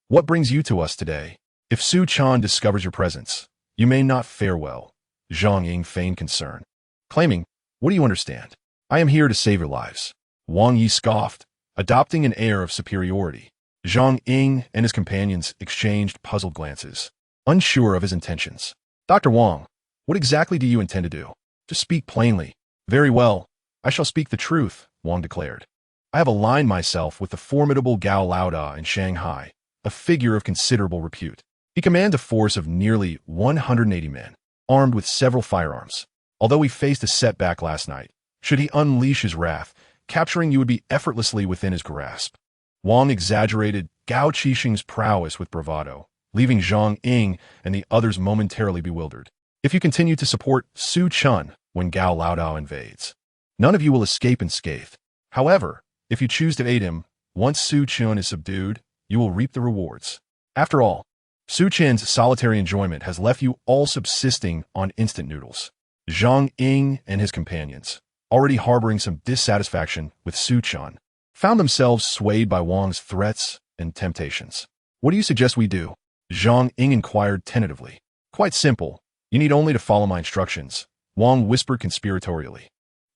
What brings you to us today? If Su Chen discovers your presence, you may not fare well, Zhang Ying feigned concern, claiming, what do you understand? I am here to save your lives. Wang Yi scoffed, adopting an air of superiority. Zhang Ying and his companions exchanged puzzled glances, unsure of his intentions. Dr. Wang, what exactly do you intend to do? To speak plainly. Very well, I shall speak the truth, Wang declared. I have aligned myself with the formidable Gao Laoda in Shanghai, a figure of considerable repute. He commands a force of nearly 180 men, armed with several firearms. Although he faced a setback last night, should he unleash his wrath, capturing you would be effortlessly within his grasp. Wang exaggerated Gao Qiqiang's prowess with bravado, leaving Zhang Ying and the others momentarily bewildered. If you continue to support Su Chen when Gao Laodao invades, none of you will escape unscathed. However, if you choose to aid him, once Su Chen is subdued, you will reap the rewards. After all, Su Chen's solitary enjoyment has left you all subsisting on instant noodles. Zhang Ying and his companions, already harboring some dissatisfaction with Su Chen, found themselves swayed by Wang's threats and temptations. What do you suggest we do? Zhang Ying inquired tentatively. Quite simple. You need only to follow my instructions, Wang whispered conspiratorially.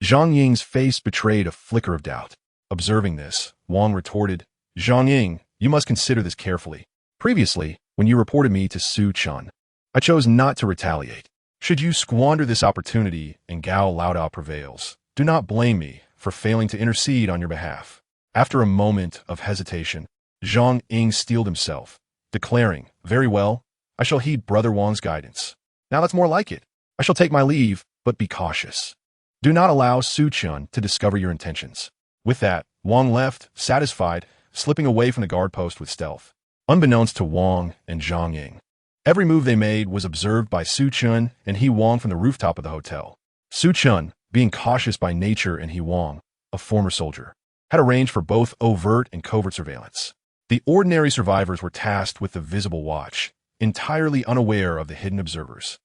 Zhang Ying's face betrayed a flicker of doubt. Observing this, Wang retorted, Zhang Ying, you must consider this carefully. Previously, when you reported me to Su Chen, I chose not to retaliate. Should you squander this opportunity and Gao Laodao prevails, do not blame me for failing to intercede on your behalf. After a moment of hesitation, Zhang Ying steeled himself, declaring, very well, I shall heed Brother Wang's guidance. Now that's more like it. I shall take my leave, but be cautious. Do not allow Su Chen to discover your intentions. With that, Wang left, satisfied, slipping away from the guard post with stealth. Unbeknownst to Wang and Zhang Ying, every move they made was observed by Su Chen and He Wang from the rooftop of the hotel. Su Chen, being cautious by nature, and He Wang, a former soldier, had arranged for both overt and covert surveillance. The ordinary survivors were tasked with the visible watch, entirely unaware of the hidden observers.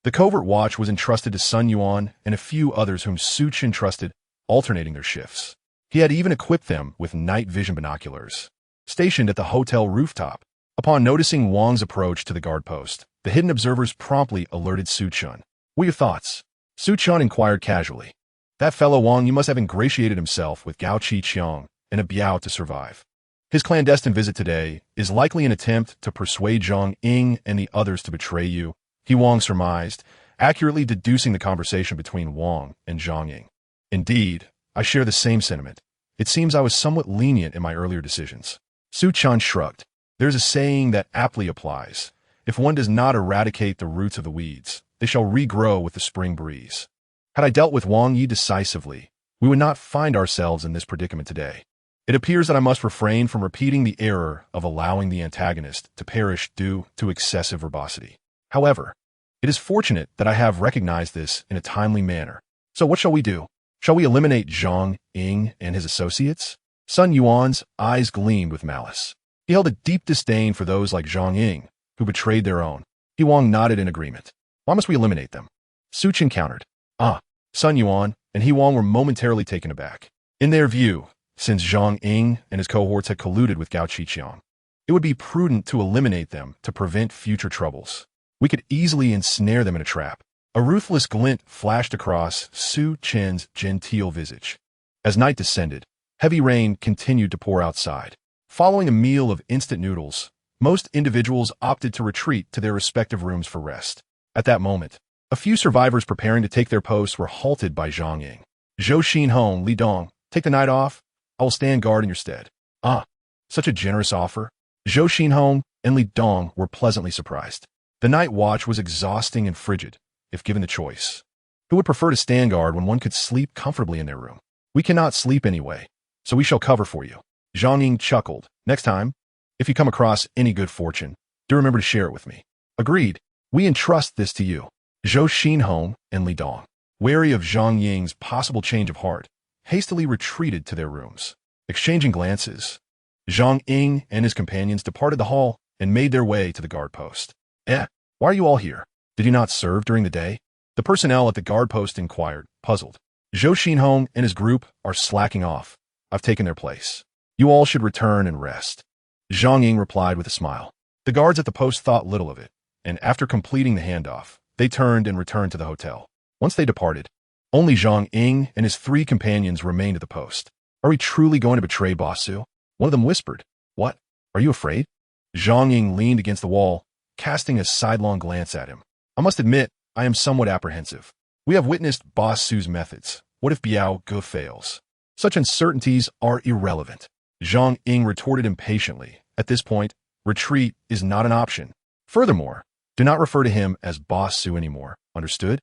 The covert watch was entrusted to Sun Yuan and a few others whom Su Chen trusted, alternating their shifts. He had even equipped them with night vision binoculars. Stationed at the hotel rooftop, upon noticing Wang's approach to the guard post, the hidden observers promptly alerted Su Chen. What are your thoughts? Su Chen inquired casually. That fellow Wang, you must have ingratiated himself with Gao Qiqiang and a Biao to survive. His clandestine visit today is likely an attempt to persuade Zhang Ying and the others to betray you, He Wang surmised, accurately deducing the conversation between Wang and Zhang Ying. Indeed, I share the same sentiment. It seems I was somewhat lenient in my earlier decisions. Su Chen shrugged. There's a saying that aptly applies. If one does not eradicate the roots of the weeds, they shall regrow with the spring breeze. Had I dealt with Wang Yi decisively, we would not find ourselves in this predicament today. It appears that I must refrain from repeating the error of allowing the antagonist to perish due to excessive verbosity. However, it is fortunate that I have recognized this in a timely manner. So what shall we do? Shall we eliminate Zhang Ying and his associates? Sun Yuan's eyes gleamed with malice. He held a deep disdain for those like Zhang Ying, who betrayed their own. He Wang nodded in agreement. Why must we eliminate them? Su Chen countered. Sun Yuan and He Wang were momentarily taken aback. In their view, since Zhang Ying and his cohorts had colluded with Gao Qiqiang. It would be prudent to eliminate them to prevent future troubles. We could easily ensnare them in a trap. A ruthless glint flashed across Su Chen's genteel visage. As night descended, heavy rain continued to pour outside. Following a meal of instant noodles, most individuals opted to retreat to their respective rooms for rest. At that moment, a few survivors preparing to take their posts were halted by Zhang Ying. Zhou Xinhong, Li Dong, take the night off. I will stand guard in your stead. Ah, such a generous offer. Zhou Xinhong and Li Dong were pleasantly surprised. The night watch was exhausting and frigid, if given the choice. Who would prefer to stand guard when one could sleep comfortably in their room? We cannot sleep anyway, so we shall cover for you. Zhang Ying chuckled. Next time, if you come across any good fortune, do remember to share it with me. Agreed. We entrust this to you. Zhou Xinhong and Li Dong, wary of Zhang Ying's possible change of heart, hastily retreated to their rooms. Exchanging glances, Zhang Ying and his companions departed the hall and made their way to the guard post. Why are you all here? Did you not serve during the day? The personnel at the guard post inquired, puzzled. Zhou Xinhong and his group are slacking off. I've taken their place. You all should return and rest. Zhang Ying replied with a smile. The guards at the post thought little of it, and after completing the handoff, they turned and returned to the hotel. Once they departed, only Zhang Ying and his 3 companions remained at the post. Are we truly going to betray Boss Su? One of them whispered. What? Are you afraid? Zhang Ying leaned against the wall, casting a sidelong glance at him. I must admit, I am somewhat apprehensive. We have witnessed Boss Su's methods. What if Biao Ge fails? Such uncertainties are irrelevant. Zhang Ying retorted impatiently. At this point, retreat is not an option. Furthermore, do not refer to him as Boss Su anymore. Understood?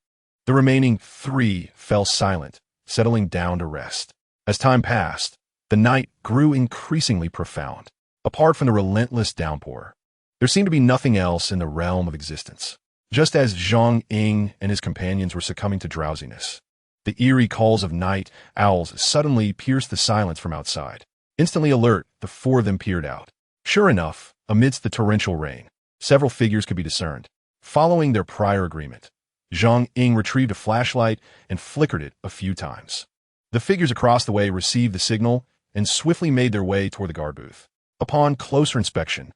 The remaining 3 fell silent, settling down to rest. As time passed, the night grew increasingly profound. Apart from the relentless downpour, there seemed to be nothing else in the realm of existence. Just as Zhang Ying and his companions were succumbing to drowsiness, the eerie calls of night owls suddenly pierced the silence from outside. Instantly alert, the 4 of them peered out. Sure enough, amidst the torrential rain, several figures could be discerned. Following their prior agreement, Zhang Ying retrieved a flashlight and flickered it a few times. The figures across the way received the signal and swiftly made their way toward the guard booth. Upon closer inspection,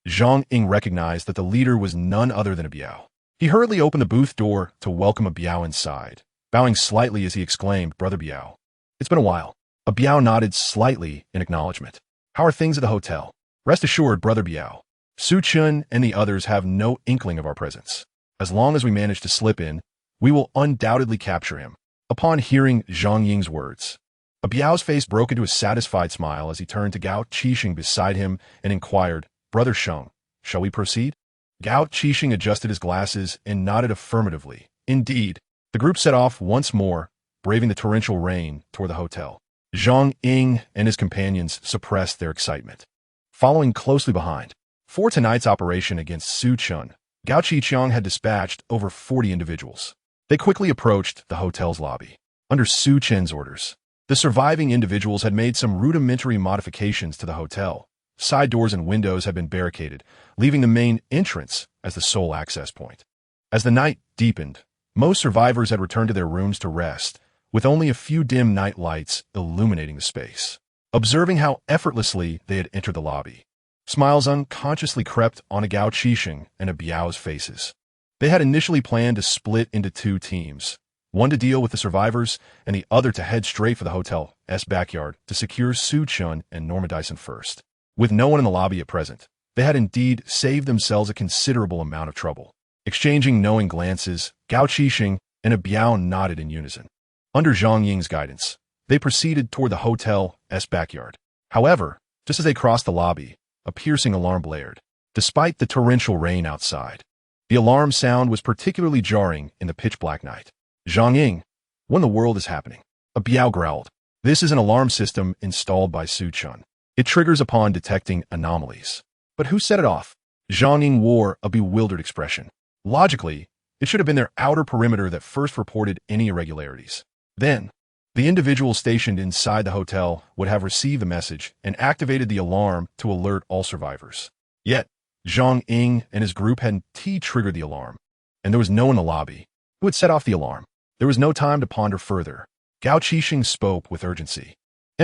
Zhang Ying recognized that the leader was none other than a Biao. He hurriedly opened the booth door to welcome a Biao inside, bowing slightly as he exclaimed, Brother Biao. It's been a while. A Biao nodded slightly in acknowledgement. How are things at the hotel? Rest assured, Brother Biao. Su Chen and the others have no inkling of our presence. As long as we manage to slip in, we will undoubtedly capture him. Upon hearing Zhang Ying's words, a Biao's face broke into a satisfied smile as he turned to Gao Qixing beside him and inquired, Brother Sheng, shall we proceed? Gao Qixing adjusted his glasses and nodded affirmatively. Indeed, the group set off once more, braving the torrential rain toward the hotel. Zhang Ying and his companions suppressed their excitement. Following closely behind, for tonight's operation against Su Chen, Gao Qiqiang had dispatched over 40 individuals. They quickly approached the hotel's lobby. Under Su Chen's orders, the surviving individuals had made some rudimentary modifications to the hotel. Side doors and windows had been barricaded, leaving the main entrance as the sole access point. As the night deepened, most survivors had returned to their rooms to rest, with only a few dim night lights illuminating the space. Observing how effortlessly they had entered the lobby, smiles unconsciously crept onto Gao Qixing and a Biao's faces. They had initially planned to split into 2 teams, one to deal with the survivors and the other to head straight for the hotel's backyard to secure Su Chen and Norma Dyson first. With no one in the lobby at present, they had indeed saved themselves a considerable amount of trouble. Exchanging knowing glances, Gao Qixing and a Biao nodded in unison. Under Zhang Ying's guidance, they proceeded toward the hotel's backyard. However, just as they crossed the lobby, a piercing alarm blared. Despite the torrential rain outside, the alarm sound was particularly jarring in the pitch-black night. Zhang Ying, what in the world is happening? A Biao growled. This is an alarm system installed by Su Chen. It triggers upon detecting anomalies. But who set it off? Zhang Ying wore a bewildered expression. Logically, it should have been their outer perimeter that first reported any irregularities. Then, the individual stationed inside the hotel would have received the message and activated the alarm to alert all survivors. Yet, Zhang Ying and his group hadn't triggered the alarm, and there was no one in the lobby who had set off the alarm. There was no time to ponder further. Gao Qixing spoke with urgency.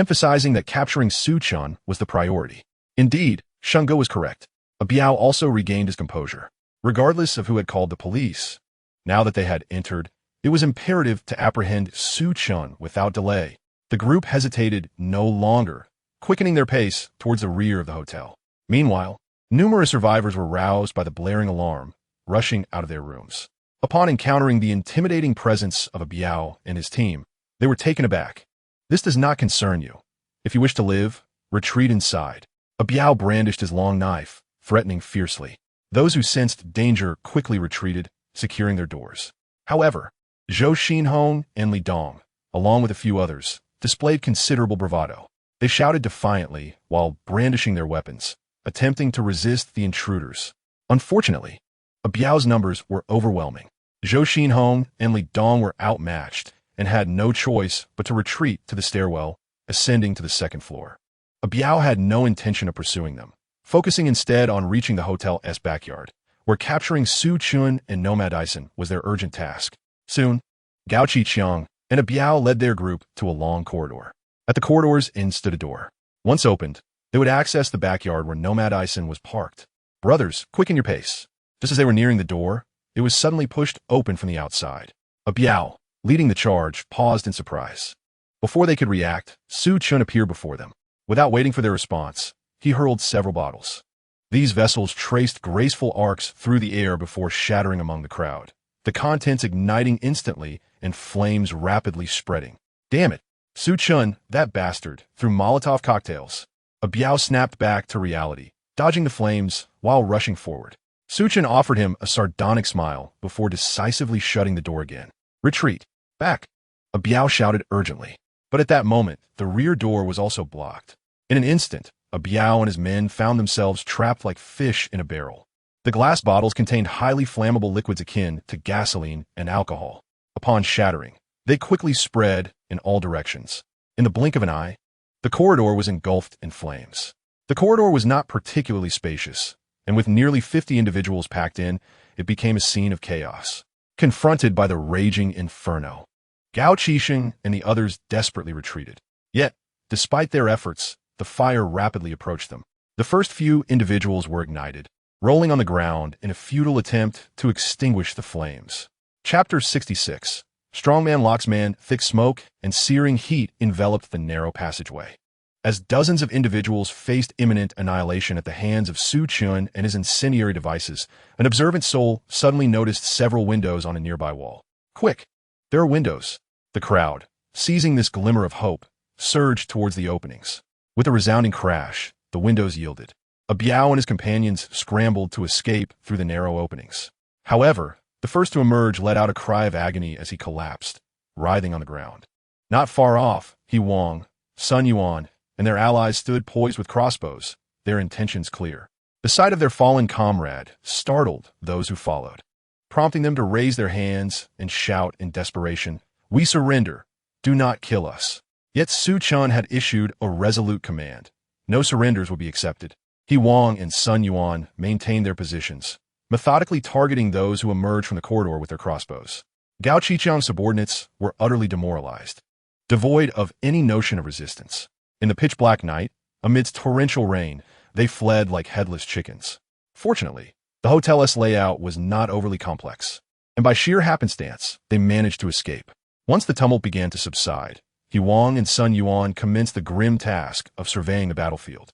emphasizing that capturing Su Chen was the priority. Indeed, Shungo was correct. Biao also regained his composure. Regardless of who had called the police, now that they had entered, it was imperative to apprehend Su Chen without delay. The group hesitated no longer, quickening their pace towards the rear of the hotel. Meanwhile, numerous survivors were roused by the blaring alarm, rushing out of their rooms. Upon encountering the intimidating presence of Biao and his team, they were taken aback. This does not concern you. If you wish to live, retreat inside. Biao brandished his long knife, threatening fiercely. Those who sensed danger quickly retreated, securing their doors. However, Zhou Xinhong and Li Dong, along with a few others, displayed considerable bravado. They shouted defiantly while brandishing their weapons, attempting to resist the intruders. Unfortunately, Biao's numbers were overwhelming. Zhou Xinhong and Li Dong were outmatched and had no choice but to retreat to the stairwell, ascending to the second floor. Biao had no intention of pursuing them, focusing instead on reaching the hotel's backyard, where capturing Su Chen and Nomad Ison was their urgent task. Soon, Gao Qiqiang and Biao led their group to a long corridor. At the corridor's end stood a door. Once opened, they would access the backyard where Nomad Ison was parked. Brothers, quicken your pace. Just as they were nearing the door, it was suddenly pushed open from the outside. Biao, leading the charge, paused in surprise. Before they could react, Su Chen appeared before them. Without waiting for their response, he hurled several bottles. These vessels traced graceful arcs through the air before shattering among the crowd, the contents igniting instantly and flames rapidly spreading. Damn it! Su Chen, that bastard, threw Molotov cocktails. Biao snapped back to reality, dodging the flames while rushing forward. Su Chen offered him a sardonic smile before decisively shutting the door again. Retreat! Back! Biao shouted urgently. But at that moment, the rear door was also blocked. In an instant, Biao and his men found themselves trapped like fish in a barrel. The glass bottles contained highly flammable liquids akin to gasoline and alcohol. Upon shattering, they quickly spread in all directions. In the blink of an eye, the corridor was engulfed in flames. The corridor was not particularly spacious, and with nearly 50 individuals packed in, it became a scene of chaos. Confronted by the raging inferno, Gao Qisheng and the others desperately retreated. Yet, despite their efforts, the fire rapidly approached them. The first few individuals were ignited, rolling on the ground in a futile attempt to extinguish the flames. Chapter 66. Strongman Locksman, thick smoke and searing heat enveloped the narrow passageway. As dozens of individuals faced imminent annihilation at the hands of Su Chen and his incendiary devices, an observant soul suddenly noticed several windows on a nearby wall. Quick! There are windows. The crowd, seizing this glimmer of hope, surged towards the openings. With a resounding crash, the windows yielded. Biao and his companions scrambled to escape through the narrow openings. However, the first to emerge let out a cry of agony as he collapsed, writhing on the ground. Not far off, He Wang, Sun Yuan, and their allies stood poised with crossbows, their intentions clear. The sight of their fallen comrade startled those who followed, prompting them to raise their hands and shout in desperation, "We surrender! Do not kill us!" Yet Su Chen had issued a resolute command. No surrenders would be accepted. He Wang and Sun Yuan maintained their positions, methodically targeting those who emerged from the corridor with their crossbows. Gao Qiqiang's subordinates were utterly demoralized, devoid of any notion of resistance. In the pitch-black night, amidst torrential rain, they fled like headless chickens. Fortunately, the hotel's layout was not overly complex, and by sheer happenstance, they managed to escape. Once the tumult began to subside, He Wang and Sun Yuan commenced the grim task of surveying the battlefield.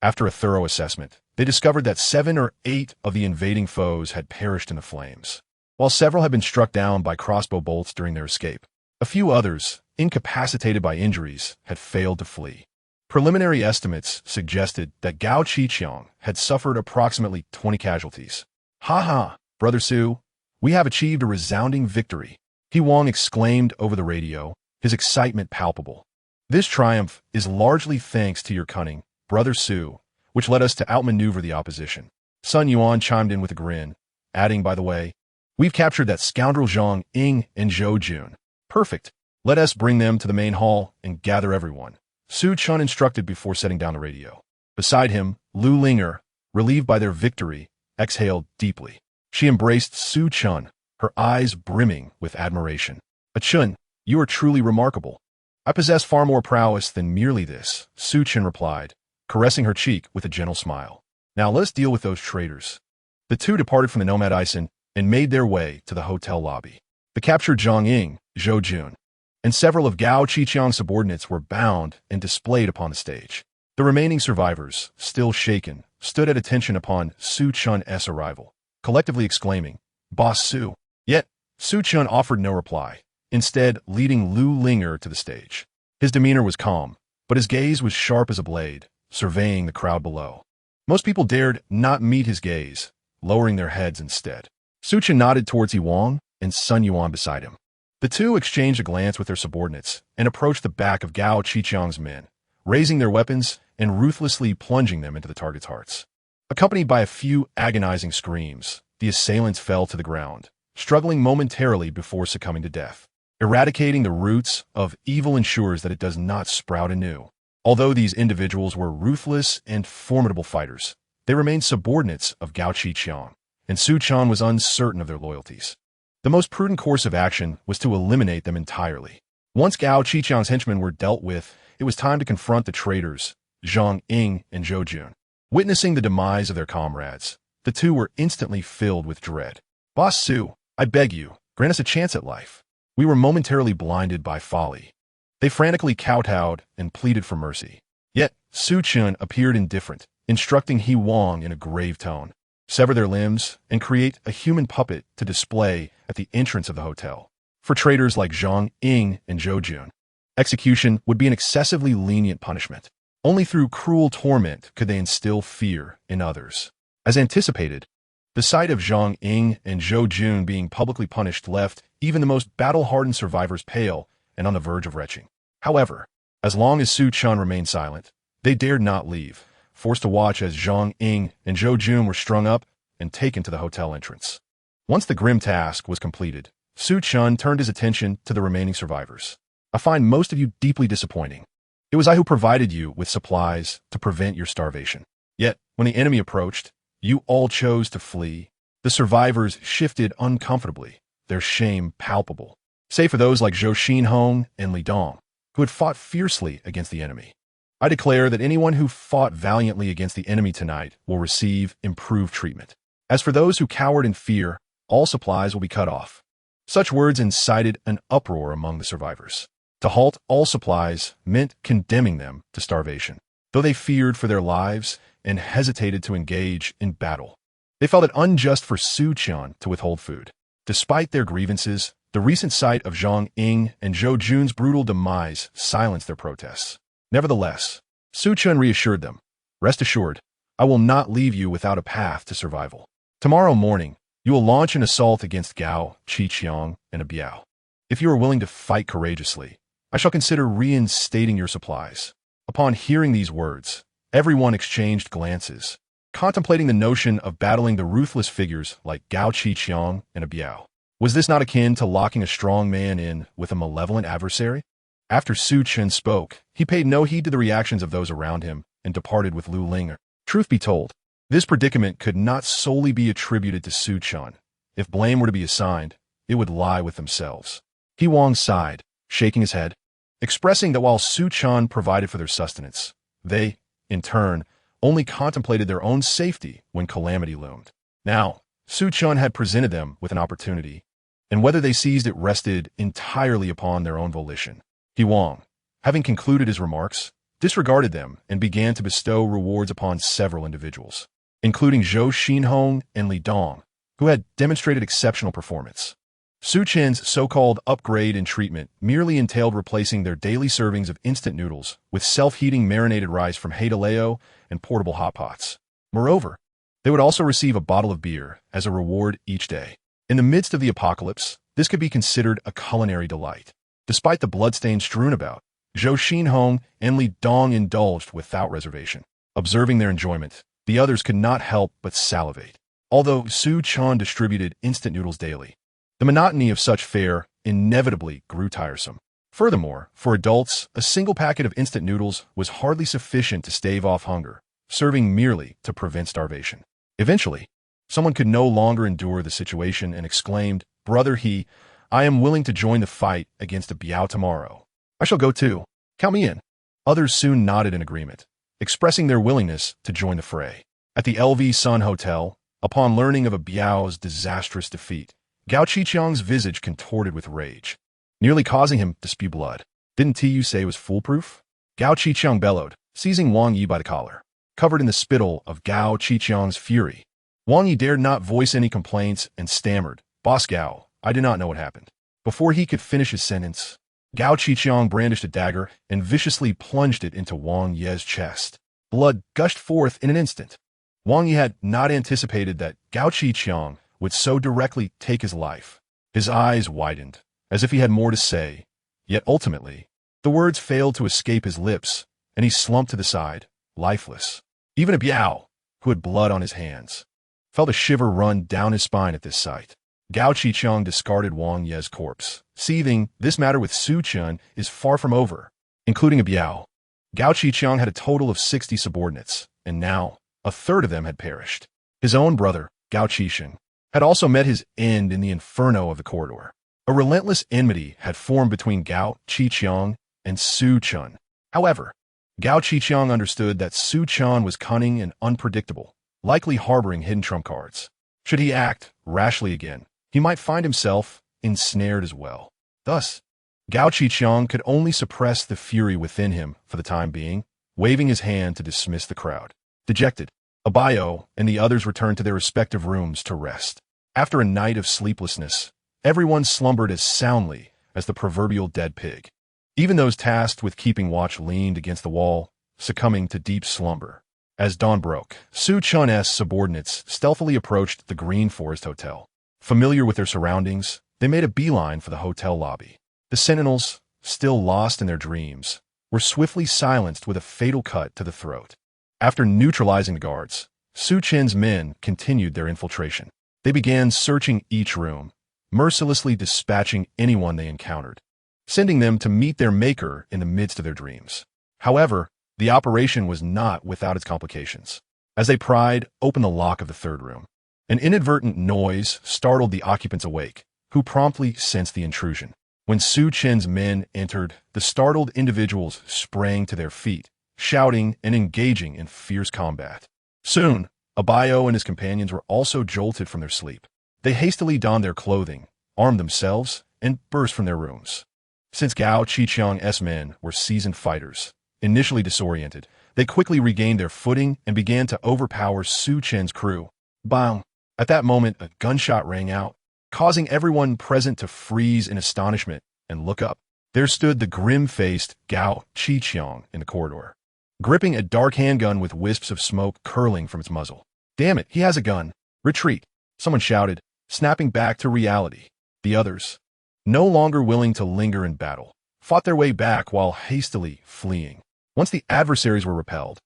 After a thorough assessment, they discovered that 7 or 8 of the invading foes had perished in the flames, while several had been struck down by crossbow bolts during their escape. A few others, incapacitated by injuries, had failed to flee. Preliminary estimates suggested that Gao Qiqiang had suffered approximately 20 casualties. "Ha ha, Brother Su, we have achieved a resounding victory," He Wang exclaimed over the radio, his excitement palpable. "This triumph is largely thanks to your cunning, Brother Su, which led us to outmaneuver the opposition." Sun Yuan chimed in with a grin, adding, "By the way, we've captured that scoundrel Zhang Ying and Zhou Jun. Perfect. Let us bring them to the main hall and gather everyone," Su Chen instructed before setting down the radio. Beside him, Lu Linger, relieved by their victory, exhaled deeply. She embraced Su Chen, her eyes brimming with admiration. "Chen, you are truly remarkable." I possess far more prowess than merely this, Su Chen replied, caressing her cheek with a gentle smile. Now let us deal with those traitors. The two departed from the Nomad Ison and made their way to the hotel lobby. The captured Zhang Ying, Zhou Jun, and several of Gao Qiqiang's subordinates were bound and displayed upon the stage. The remaining survivors, still shaken, stood at attention upon Su Chen's arrival, collectively exclaiming, "Boss Su." Yet, Su Chen offered no reply, instead leading Lu Linger to the stage. His demeanor was calm, but his gaze was sharp as a blade, surveying the crowd below. Most people dared not meet his gaze, lowering their heads instead. Su Chen nodded towards He Wang and Sun Yuan beside him. The two exchanged a glance with their subordinates and approached the back of Gao Qiqiang's men, raising their weapons and ruthlessly plunging them into the target's hearts. Accompanied by a few agonizing screams, the assailants fell to the ground, struggling momentarily before succumbing to death. Eradicating the roots of evil ensures that it does not sprout anew. Although these individuals were ruthless and formidable fighters, they remained subordinates of Gao Qiqiang, and Su Chen was uncertain of their loyalties. The most prudent course of action was to eliminate them entirely. Once Gao Qiqiang's henchmen were dealt with, it was time to confront the traitors, Zhang Ying and Zhou Jun. Witnessing the demise of their comrades, the two were instantly filled with dread. "Boss Su, I beg you, grant us a chance at life. We were momentarily blinded by folly." They frantically kowtowed and pleaded for mercy. Yet, Su Chen appeared indifferent, instructing He Wang in a grave tone, "Sever their limbs and create a human puppet to display at the entrance of the hotel." For traitors like Zhang Ying and Zhou Jun, execution would be an excessively lenient punishment. Only through cruel torment could they instill fear in others. As anticipated, the sight of Zhang Ying and Zhou Jun being publicly punished left even the most battle-hardened survivors pale and on the verge of retching. However, as long as Su Chen remained silent, they dared not leave, forced to watch as Zhang Ying and Zhou Jun were strung up and taken to the hotel entrance. Once the grim task was completed, Su Chen turned his attention to the remaining survivors. "I find most of you deeply disappointing. It was I who provided you with supplies to prevent your starvation. Yet, when the enemy approached, you all chose to flee." The survivors shifted uncomfortably, their shame palpable, save for those like Zhou Xinhong and Li Dong, who had fought fiercely against the enemy. "I declare that anyone who fought valiantly against the enemy tonight will receive improved treatment. As for those who cowered in fear, all supplies will be cut off." Such words incited an uproar among the survivors. To halt all supplies meant condemning them to starvation, though they feared for their lives and hesitated to engage in battle. They felt it unjust for Su Chen to withhold food. Despite their grievances, the recent sight of Zhang Ying and Zhou Jun's brutal demise silenced their protests. Nevertheless, Su Chen reassured them, "Rest assured, I will not leave you without a path to survival. Tomorrow morning, you will launch an assault against Gao, Qiqiang, and Biao. If you are willing to fight courageously, I shall consider reinstating your supplies." Upon hearing these words, everyone exchanged glances, contemplating the notion of battling the ruthless figures like Gao Qiqiang and Biao. Was this not akin to locking a strong man in with a malevolent adversary? After Su Chen spoke, he paid no heed to the reactions of those around him and departed with Lu Linger. Truth be told, this predicament could not solely be attributed to Su Chen. If blame were to be assigned, it would lie with themselves. He Wang sighed, shaking his head, expressing that while Su Chen provided for their sustenance, they, in turn, only contemplated their own safety when calamity loomed. Now, Su Chen had presented them with an opportunity, and whether they seized it rested entirely upon their own volition. He Wang, having concluded his remarks, disregarded them and began to bestow rewards upon several individuals, including Zhou Xinhong and Li Dong, who had demonstrated exceptional performance. Su Chen's so-called upgrade in treatment merely entailed replacing their daily servings of instant noodles with self-heating marinated rice from Haidaleo and portable hot pots. Moreover, they would also receive a bottle of beer as a reward each day. In the midst of the apocalypse, this could be considered a culinary delight. Despite the bloodstains strewn about, Zhou Xinhong and Li Dong indulged without reservation. Observing their enjoyment, the others could not help but salivate. Although Su Chen distributed instant noodles daily, the monotony of such fare inevitably grew tiresome. Furthermore, for adults, a single packet of instant noodles was hardly sufficient to stave off hunger, serving merely to prevent starvation. Eventually, someone could no longer endure the situation and exclaimed, "Brother He, I am willing to join the fight against the Biao tomorrow. I shall go too. Count me in. Others soon nodded in agreement, expressing their willingness to join the fray. At the LV Sun Hotel, upon learning of a Biao's disastrous defeat, Gao Qiqiang's visage contorted with rage, nearly causing him to spew blood. Didn't Tu say it was foolproof? Gao Qiqiang bellowed, seizing Wang Yi by the collar. Covered in the spittle of Gao Qiqiang's fury, Wang Yi dared not voice any complaints and stammered, "Boss Gao, I do not know what happened." Before he could finish his sentence, Gao Qiqiang brandished a dagger and viciously plunged it into Wang Yi's chest. Blood gushed forth in an instant. Wang Yi had not anticipated that Gao Qiqiang would so directly take his life. His eyes widened, as if he had more to say, yet ultimately, the words failed to escape his lips, and he slumped to the side, lifeless. Even a Biao, who had blood on his hands, felt a shiver run down his spine at this sight. Gao Qiqiang discarded Wang Yi's corpse, seething, "This matter with Su Chen is far from over," including a Biao. Gao Qiqiang had a total of 60 subordinates, and now, a third of them had perished. His own brother, Gao Qiqiang, had also met his end in the inferno of the corridor. A relentless enmity had formed between Gao Qiqiang and Su Chen. However, Gao Qiqiang understood that Su Chen was cunning and unpredictable, likely harboring hidden trump cards. Should he act rashly again, he might find himself ensnared as well. Thus, Gao Qiqiang could only suppress the fury within him for the time being, waving his hand to dismiss the crowd. Dejected, Abayo and the others returned to their respective rooms to rest. After a night of sleeplessness, everyone slumbered as soundly as the proverbial dead pig. Even those tasked with keeping watch leaned against the wall, succumbing to deep slumber. As dawn broke, Su Chen's subordinates stealthily approached the Green Forest Hotel. Familiar with their surroundings, they made a beeline for the hotel lobby. The sentinels, still lost in their dreams, were swiftly silenced with a fatal cut to the throat. After neutralizing the guards, Su Chen's men continued their infiltration. They began searching each room, mercilessly dispatching anyone they encountered, sending them to meet their maker in the midst of their dreams. However, the operation was not without its complications. As they pried open the lock of the third room, an inadvertent noise startled the occupants awake, who promptly sensed the intrusion. When Su Chen's men entered, the startled individuals sprang to their feet, shouting and engaging in fierce combat. Soon, Abayo and his companions were also jolted from their sleep. They hastily donned their clothing, armed themselves, and burst from their rooms. Since Gao Qiqiang's men were seasoned fighters, initially disoriented, they quickly regained their footing and began to overpower Su Chen's crew. Bang! At that moment, a gunshot rang out, causing everyone present to freeze in astonishment and look up. There stood the grim-faced Gao Qiqiang in the corridor, gripping a dark handgun with wisps of smoke curling from its muzzle. "Damn it, he has a gun! Retreat!" someone shouted, snapping back to reality. The others, no longer willing to linger in battle, fought their way back while hastily fleeing. Once the adversaries were repelled,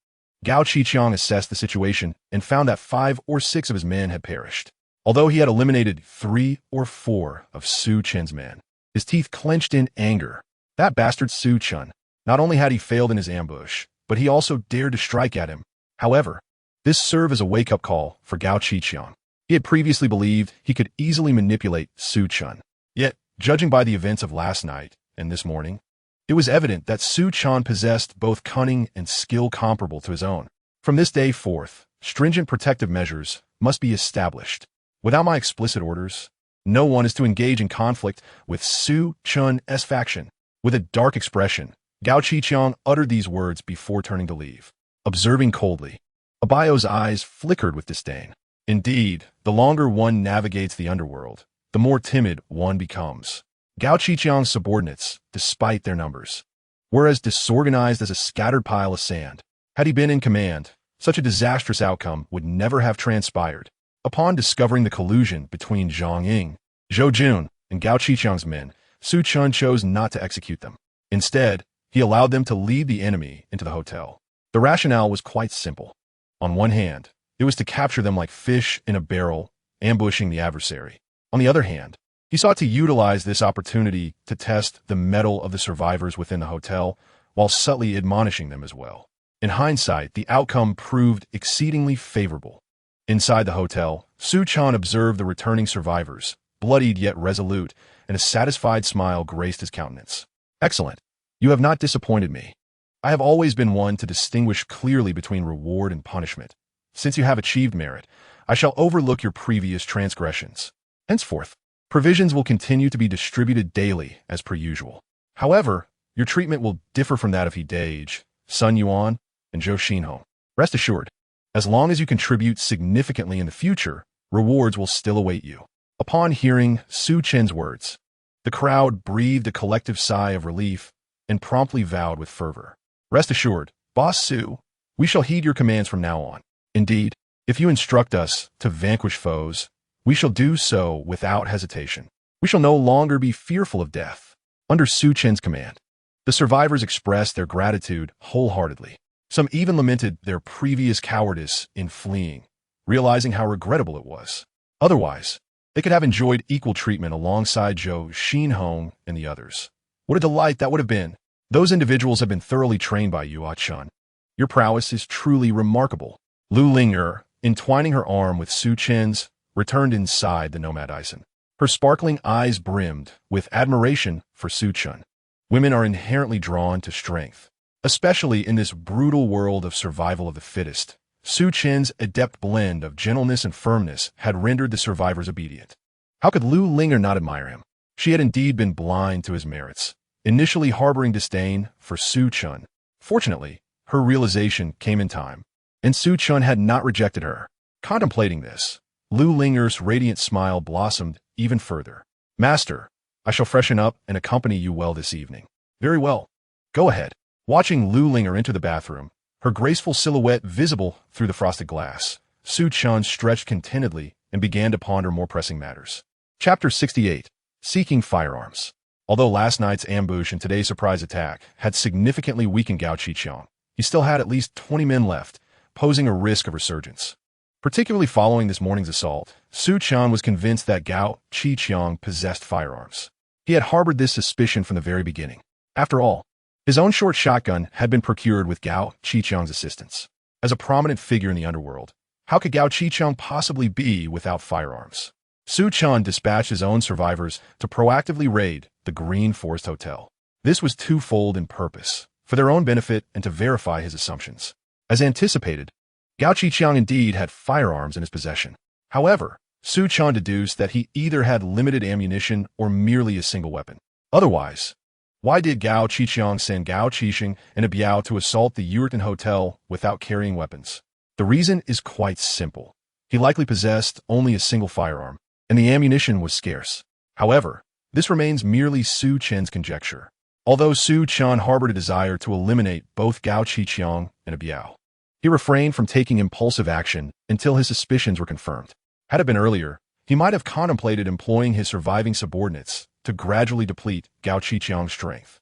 Gao Qiqiang assessed the situation and found that 5 or 6 of his men had perished. Although he had eliminated 3 or 4 of Su Chen's men, his teeth clenched in anger. That bastard Su Chen. Not only had he failed in his ambush, but he also dared to strike at him. However, this served as a wake-up call for Gao Qiqiang. He had previously believed he could easily manipulate Su Chen. Yet, judging by the events of last night and this morning, it was evident that Su Chen possessed both cunning and skill comparable to his own. From this day forth, stringent protective measures must be established. Without my explicit orders, no one is to engage in conflict with Su Chen's faction. With a dark expression, Gao Qiqiang uttered these words before turning to leave. Observing coldly, Abayo's eyes flickered with disdain. Indeed, the longer one navigates the underworld, the more timid one becomes. Gao Qiqiang's subordinates, despite their numbers, were as disorganized as a scattered pile of sand. Had he been in command, such a disastrous outcome would never have transpired. Upon discovering the collusion between Zhang Ying, Zhou Jun, and Gao Qiqiang's men, Su Chen chose not to execute them. Instead, he allowed them to lead the enemy into the hotel. The rationale was quite simple. On one hand, it was to capture them like fish in a barrel, ambushing the adversary. On the other hand, he sought to utilize this opportunity to test the mettle of the survivors within the hotel, while subtly admonishing them as well. In hindsight, the outcome proved exceedingly favorable. Inside the hotel, Su Chen observed the returning survivors, bloodied yet resolute, and a satisfied smile graced his countenance. "Excellent. You have not disappointed me. I have always been one to distinguish clearly between reward and punishment. Since you have achieved merit, I shall overlook your previous transgressions. Henceforth, provisions will continue to be distributed daily as per usual. However, your treatment will differ from that of He Daige, Sun Yuan, and Zhou Xinhong. Rest assured, as long as you contribute significantly in the future, rewards will still await you. Upon hearing Su Chen's words, the crowd breathed a collective sigh of relief and promptly vowed with fervor. Rest assured, Boss Su, we shall heed your commands from now on. Indeed, if you instruct us to vanquish foes, we shall do so without hesitation. We shall no longer be fearful of death. Under Su Chen's command, the survivors expressed their gratitude wholeheartedly. Some even lamented their previous cowardice in fleeing, realizing how regrettable it was. Otherwise, they could have enjoyed equal treatment alongside Zhou Xinhong and the others. What a delight that would have been! Those individuals have been thoroughly trained by you, Chen. Your prowess is truly remarkable. Lu Ling'er, entwining her arm with Su Chen's, returned inside the Nomad Ison. Her sparkling eyes brimmed with admiration for Su Chen. Women are inherently drawn to strength, especially in this brutal world of survival of the fittest. Su Chen's adept blend of gentleness and firmness had rendered the survivors obedient. How could Lu Ling'er not admire him? She had indeed been blind to his merits, initially harboring disdain for Su Chen. Fortunately, her realization came in time, and Su Chen had not rejected her. Contemplating this, Lu Ling'er's radiant smile blossomed even further. Master, I shall freshen up and accompany you well this evening. Very well. Go ahead. Watching Lu Ling'er enter the bathroom, her graceful silhouette visible through the frosted glass, Su Chen stretched contentedly and began to ponder more pressing matters. Chapter 68. Seeking Firearms. Although last night's ambush and today's surprise attack had significantly weakened Gao Qiqiang, he still had at least 20 men left, posing a risk of resurgence. Particularly following this morning's assault, Su Chen was convinced that Gao Qiqiang possessed firearms. He had harbored this suspicion from the very beginning. After all, his own short shotgun had been procured with Gao Qiqiang's assistance. As a prominent figure in the underworld, how could Gao Qiqiang possibly be without firearms? Su Chen dispatched his own survivors to proactively raid the Green Forest Hotel. This was twofold in purpose, for their own benefit and to verify his assumptions. As anticipated, Gao Qiqiang indeed had firearms in his possession. However, Su Chen deduced that he either had limited ammunition or merely a single weapon. Otherwise, why did Gao Qiqiang send Gao Qixing and a Biao to assault the Yurton Hotel without carrying weapons? The reason is quite simple. He likely possessed only a single firearm, and the ammunition was scarce. However, this remains merely Su Chen's conjecture. Although Su Chen harbored a desire to eliminate both Gao Qiqiang and a Biao, he refrained from taking impulsive action until his suspicions were confirmed. Had it been earlier, he might have contemplated employing his surviving subordinates to gradually deplete Gao Qiqiang's strength.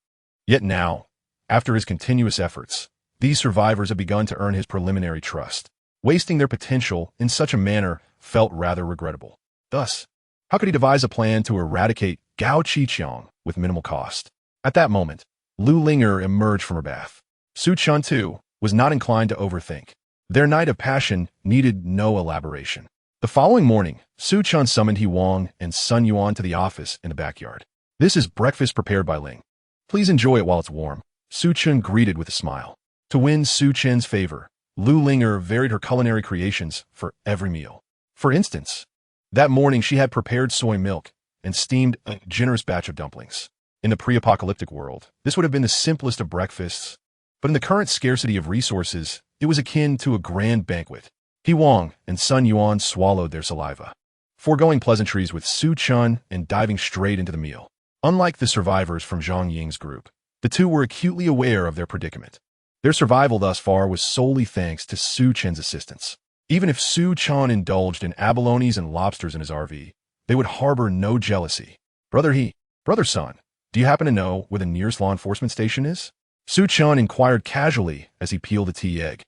Yet now, after his continuous efforts, these survivors have begun to earn his preliminary trust. Wasting their potential in such a manner felt rather regrettable. Thus, how could he devise a plan to eradicate Gao Qiqiang with minimal cost? At that moment, Lu Ling'er emerged from her bath. Su Chen, too, was not inclined to overthink. Their night of passion needed no elaboration. The following morning, Su Chen summoned He Wang and Sun Yuan to the office in the backyard. This is breakfast prepared by Ling. Please enjoy it while it's warm. Su Chen greeted with a smile. To win Su Chen's favor, Lu Ling'er varied her culinary creations for every meal. For instance, that morning she had prepared soy milk and steamed a generous batch of dumplings. In the pre-apocalyptic world, this would have been the simplest of breakfasts, but in the current scarcity of resources, it was akin to a grand banquet. He Wang and Sun Yuan swallowed their saliva, foregoing pleasantries with Su Chen and diving straight into the meal. Unlike the survivors from Zhang Ying's group, the two were acutely aware of their predicament. Their survival thus far was solely thanks to Su Chen's assistance. Even if Su Chen indulged in abalones and lobsters in his RV, they would harbor no jealousy. Brother Sun, do you happen to know where the nearest law enforcement station is? Su Chen inquired casually as he peeled a tea egg.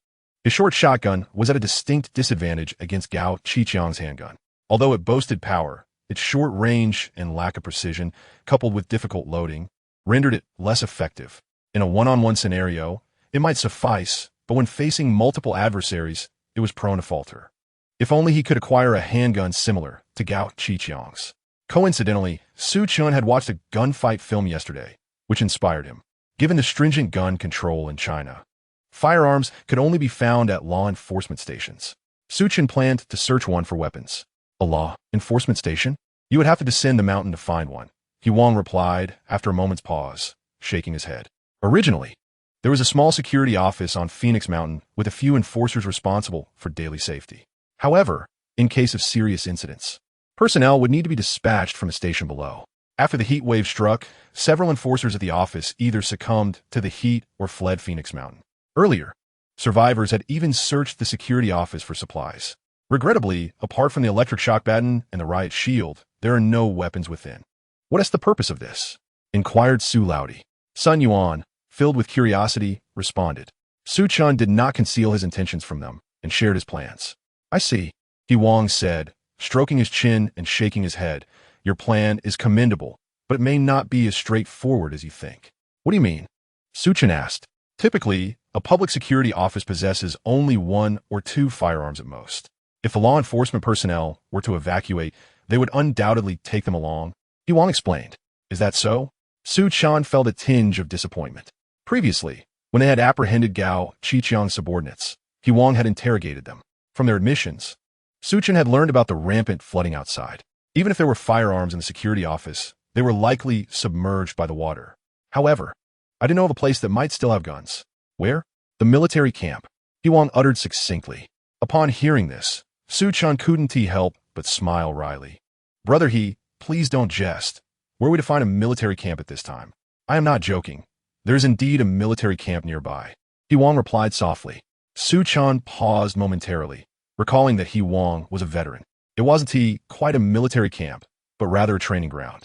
His short shotgun was at a distinct disadvantage against Gao Qiqiang's handgun. Although it boasted power, its short range and lack of precision, coupled with difficult loading, rendered it less effective. In a one-on-one scenario, it might suffice, but when facing multiple adversaries, it was prone to falter. If only he could acquire a handgun similar to Gao Qiqiang's. Coincidentally, Su Chen had watched a gunfight film yesterday, which inspired him. given the stringent gun control in China. Firearms could only be found at law enforcement stations. Su Chen planned to search one for weapons. A law enforcement station? You would have to descend the mountain to find one, Wang replied after a moment's pause, shaking his head. Originally, there was a small security office on Phoenix Mountain with a few enforcers responsible for daily safety. However, in case of serious incidents, personnel would need to be dispatched from a station below. After the heat wave struck, several enforcers at the office either succumbed to the heat or fled Phoenix Mountain. Earlier, survivors had even searched the security office for supplies. Regrettably, apart from the electric shock baton and the riot shield, there are no weapons within. What is the purpose of this? Inquired Su Laudy. Sun Yuan, filled with curiosity, responded. Su Chen did not conceal his intentions from them and shared his plans. I see, Wang said, stroking his chin and shaking his head. Your plan is commendable, but it may not be as straightforward as you think. What do you mean? Su Chen asked. Typically, a public security office possesses only 1 or 2 firearms at most. If the law enforcement personnel were to evacuate, they would undoubtedly take them along. Wang explained. Is that so? Su Chen felt a tinge of disappointment. Previously, when they had apprehended Gao Qiqiang's subordinates, Wang had interrogated them. From their admissions, Su Chen had learned about the rampant flooding outside. Even if there were firearms in the security office, they were likely submerged by the water. However, I didn't know of a place that might still have guns. Where? The military camp, Wang uttered succinctly. Upon hearing this, Su Chen couldn't help but smile wryly. Brother please don't jest. Where are we to find a military camp at this time? I am not joking. There is indeed a military camp nearby. Wang replied softly. Su Chen paused momentarily, recalling that Wang was a veteran. It wasn't quite a military camp, but rather a training ground.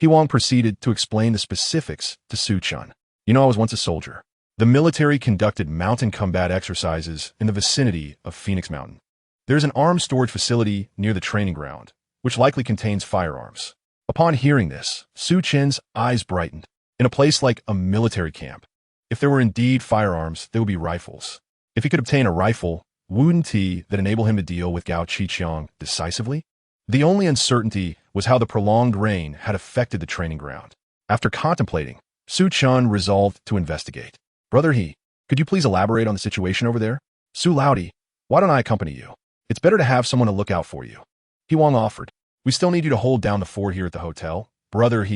Wang proceeded to explain the specifics to Su Chen. You know, I was once a soldier. The military conducted mountain combat exercises in the vicinity of Phoenix Mountain. There's an arms storage facility near the training ground, which likely contains firearms. Upon hearing this, Su Chen's eyes brightened. In a place like a military camp, if there were indeed firearms, they would be rifles. If he could obtain a rifle, wouldn't that enable him to deal with Gao Qiqiang decisively? The only uncertainty was how the prolonged rain had affected the training ground. After contemplating, Su Chen resolved to investigate. Brother could you please elaborate on the situation over there? Su Laudy, why don't I accompany you? It's better to have someone to look out for you. Wang offered. We still need you to hold down the fort here at the hotel. Brother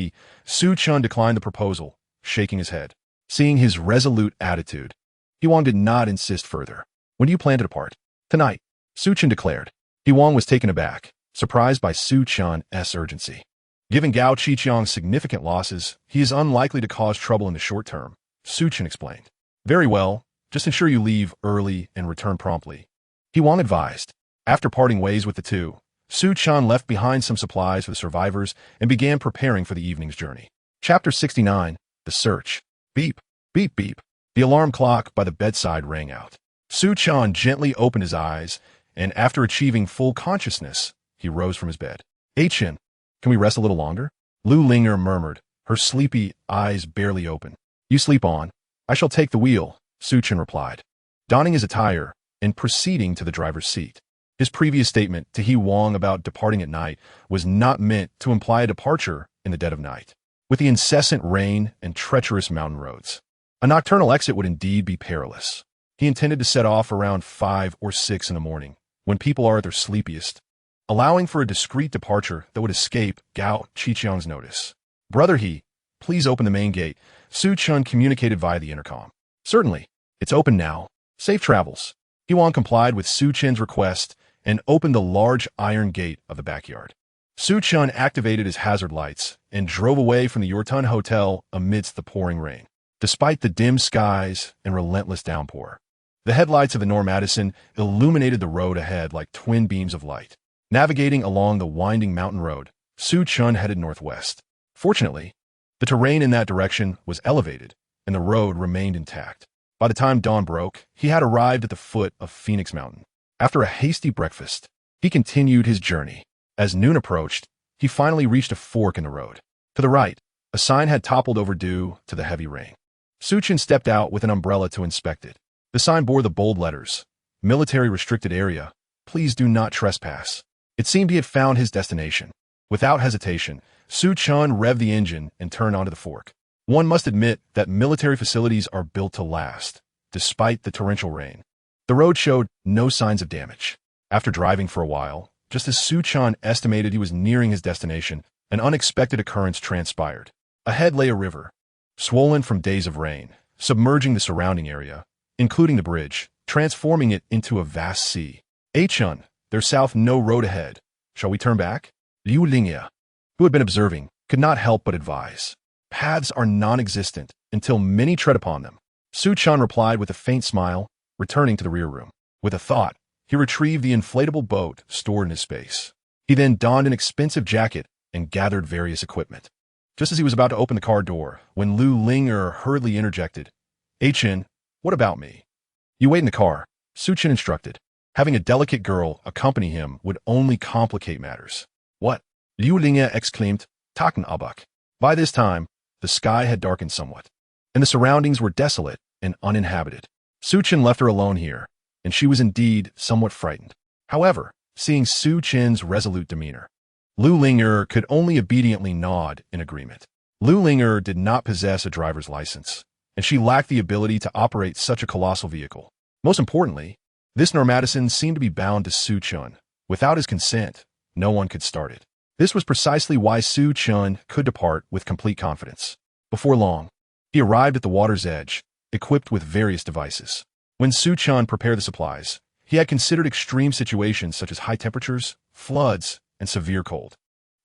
Su Chen declined the proposal, shaking his head. Seeing his resolute attitude, Wang did not insist further. When do you plan to depart? Tonight, Su Chen declared. Wang was taken aback, surprised by Su Chen's urgency. Given Gao Qiqiang's significant losses, he is unlikely to cause trouble in the short term, Su Chen explained. Very well, just ensure you leave early and return promptly. Wang advised. After parting ways with the two, Su Chen left behind some supplies for the survivors and began preparing for the evening's journey. Chapter 69, The Search. Beep, beep, beep. The alarm clock by the bedside rang out. Su Chen gently opened his eyes, and after achieving full consciousness, he rose from his bed. Chen, can we rest a little longer? Lu Linger murmured, her sleepy eyes barely open. You sleep on. I shall take the wheel, Su Chen replied, donning his attire and proceeding to the driver's seat. His previous statement to Wang about departing at night was not meant to imply a departure in the dead of night. With the incessant rain and treacherous mountain roads, a nocturnal exit would indeed be perilous. He intended to set off around 5 or 6 in the morning, when people are at their sleepiest, allowing for a discreet departure that would escape Gao Qiqiang's notice. Brother please open the main gate, Su Chen communicated via the intercom. Certainly, it's open now. Safe travels. Wang complied with Su Chen's request and opened the large iron gate of the backyard. Su Chen activated his hazard lights and drove away from the Yortun Hotel amidst the pouring rain. Despite the dim skies and relentless downpour, the headlights of the Norm Addison illuminated the road ahead like twin beams of light. Navigating along the winding mountain road, Su Chen headed northwest. Fortunately, the terrain in that direction was elevated, and the road remained intact. By the time dawn broke, he had arrived at the foot of Phoenix Mountain. After a hasty breakfast, he continued his journey. As noon approached, he finally reached a fork in the road. To the right, a sign had toppled over due to the heavy rain. Su Chen stepped out with an umbrella to inspect it. The sign bore the bold letters, Military Restricted Area, please do not trespass. It seemed he had found his destination. Without hesitation, Su Chen revved the engine and turned onto the fork. One must admit that military facilities are built to last, despite the torrential rain. The road showed no signs of damage. After driving for a while, just as Su Chen estimated he was nearing his destination, an unexpected occurrence transpired. Ahead lay a river, swollen from days of rain, submerging the surrounding area, including the bridge, transforming it into a vast sea. Chun, there's south no road ahead. Shall we turn back? Liu Lingye, who had been observing, could not help but advise. Paths are non-existent until many tread upon them. Su Chen replied with a faint smile, returning to the rear room. With a thought, he retrieved the inflatable boat stored in his space. He then donned an expensive jacket and gathered various equipment. Just as he was about to open the car door, when Liu Lingye hurriedly interjected, Chen, what about me? You wait in the car, Su Chen instructed. Having a delicate girl accompany him would only complicate matters. What? Liu Lingye exclaimed, Taken abak. By this time, the sky had darkened somewhat, and the surroundings were desolate and uninhabited. Su Chen left her alone here, and she was indeed somewhat frightened. However, seeing Su Chen's resolute demeanor, Liu Lingye could only obediently nod in agreement. Liu Lingye did not possess a driver's license, and she lacked the ability to operate such a colossal vehicle. Most importantly, this Normatison seemed to be bound to Su Chen. Without his consent, no one could start it. This was precisely why Su Chen could depart with complete confidence. Before long, he arrived at the water's edge, equipped with various devices. When Su Chen prepared the supplies, he had considered extreme situations such as high temperatures, floods, and severe cold.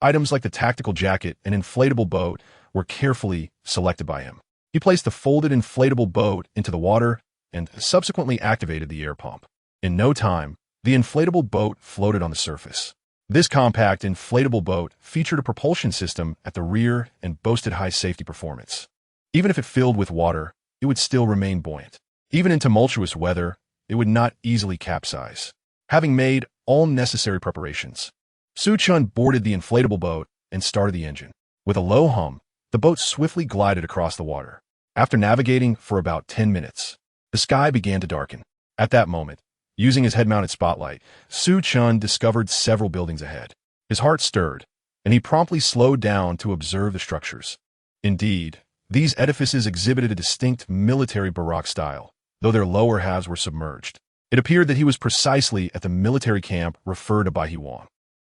Items like the tactical jacket and inflatable boat were carefully selected by him. He placed the folded inflatable boat into the water and subsequently activated the air pump. In no time, the inflatable boat floated on the surface. This compact inflatable boat featured a propulsion system at the rear and boasted high safety performance. Even if it filled with water, it would still remain buoyant. Even in tumultuous weather, it would not easily capsize. Having made all necessary preparations, Su Chen boarded the inflatable boat and started the engine. With a low hum, the boat swiftly glided across the water. After navigating for about 10 minutes, the sky began to darken. At that moment, using his head-mounted spotlight, Su Chen discovered several buildings ahead. His heart stirred, and he promptly slowed down to observe the structures. Indeed, these edifices exhibited a distinct military Baroque style, though their lower halves were submerged. It appeared that he was precisely at the military camp referred to by Huang.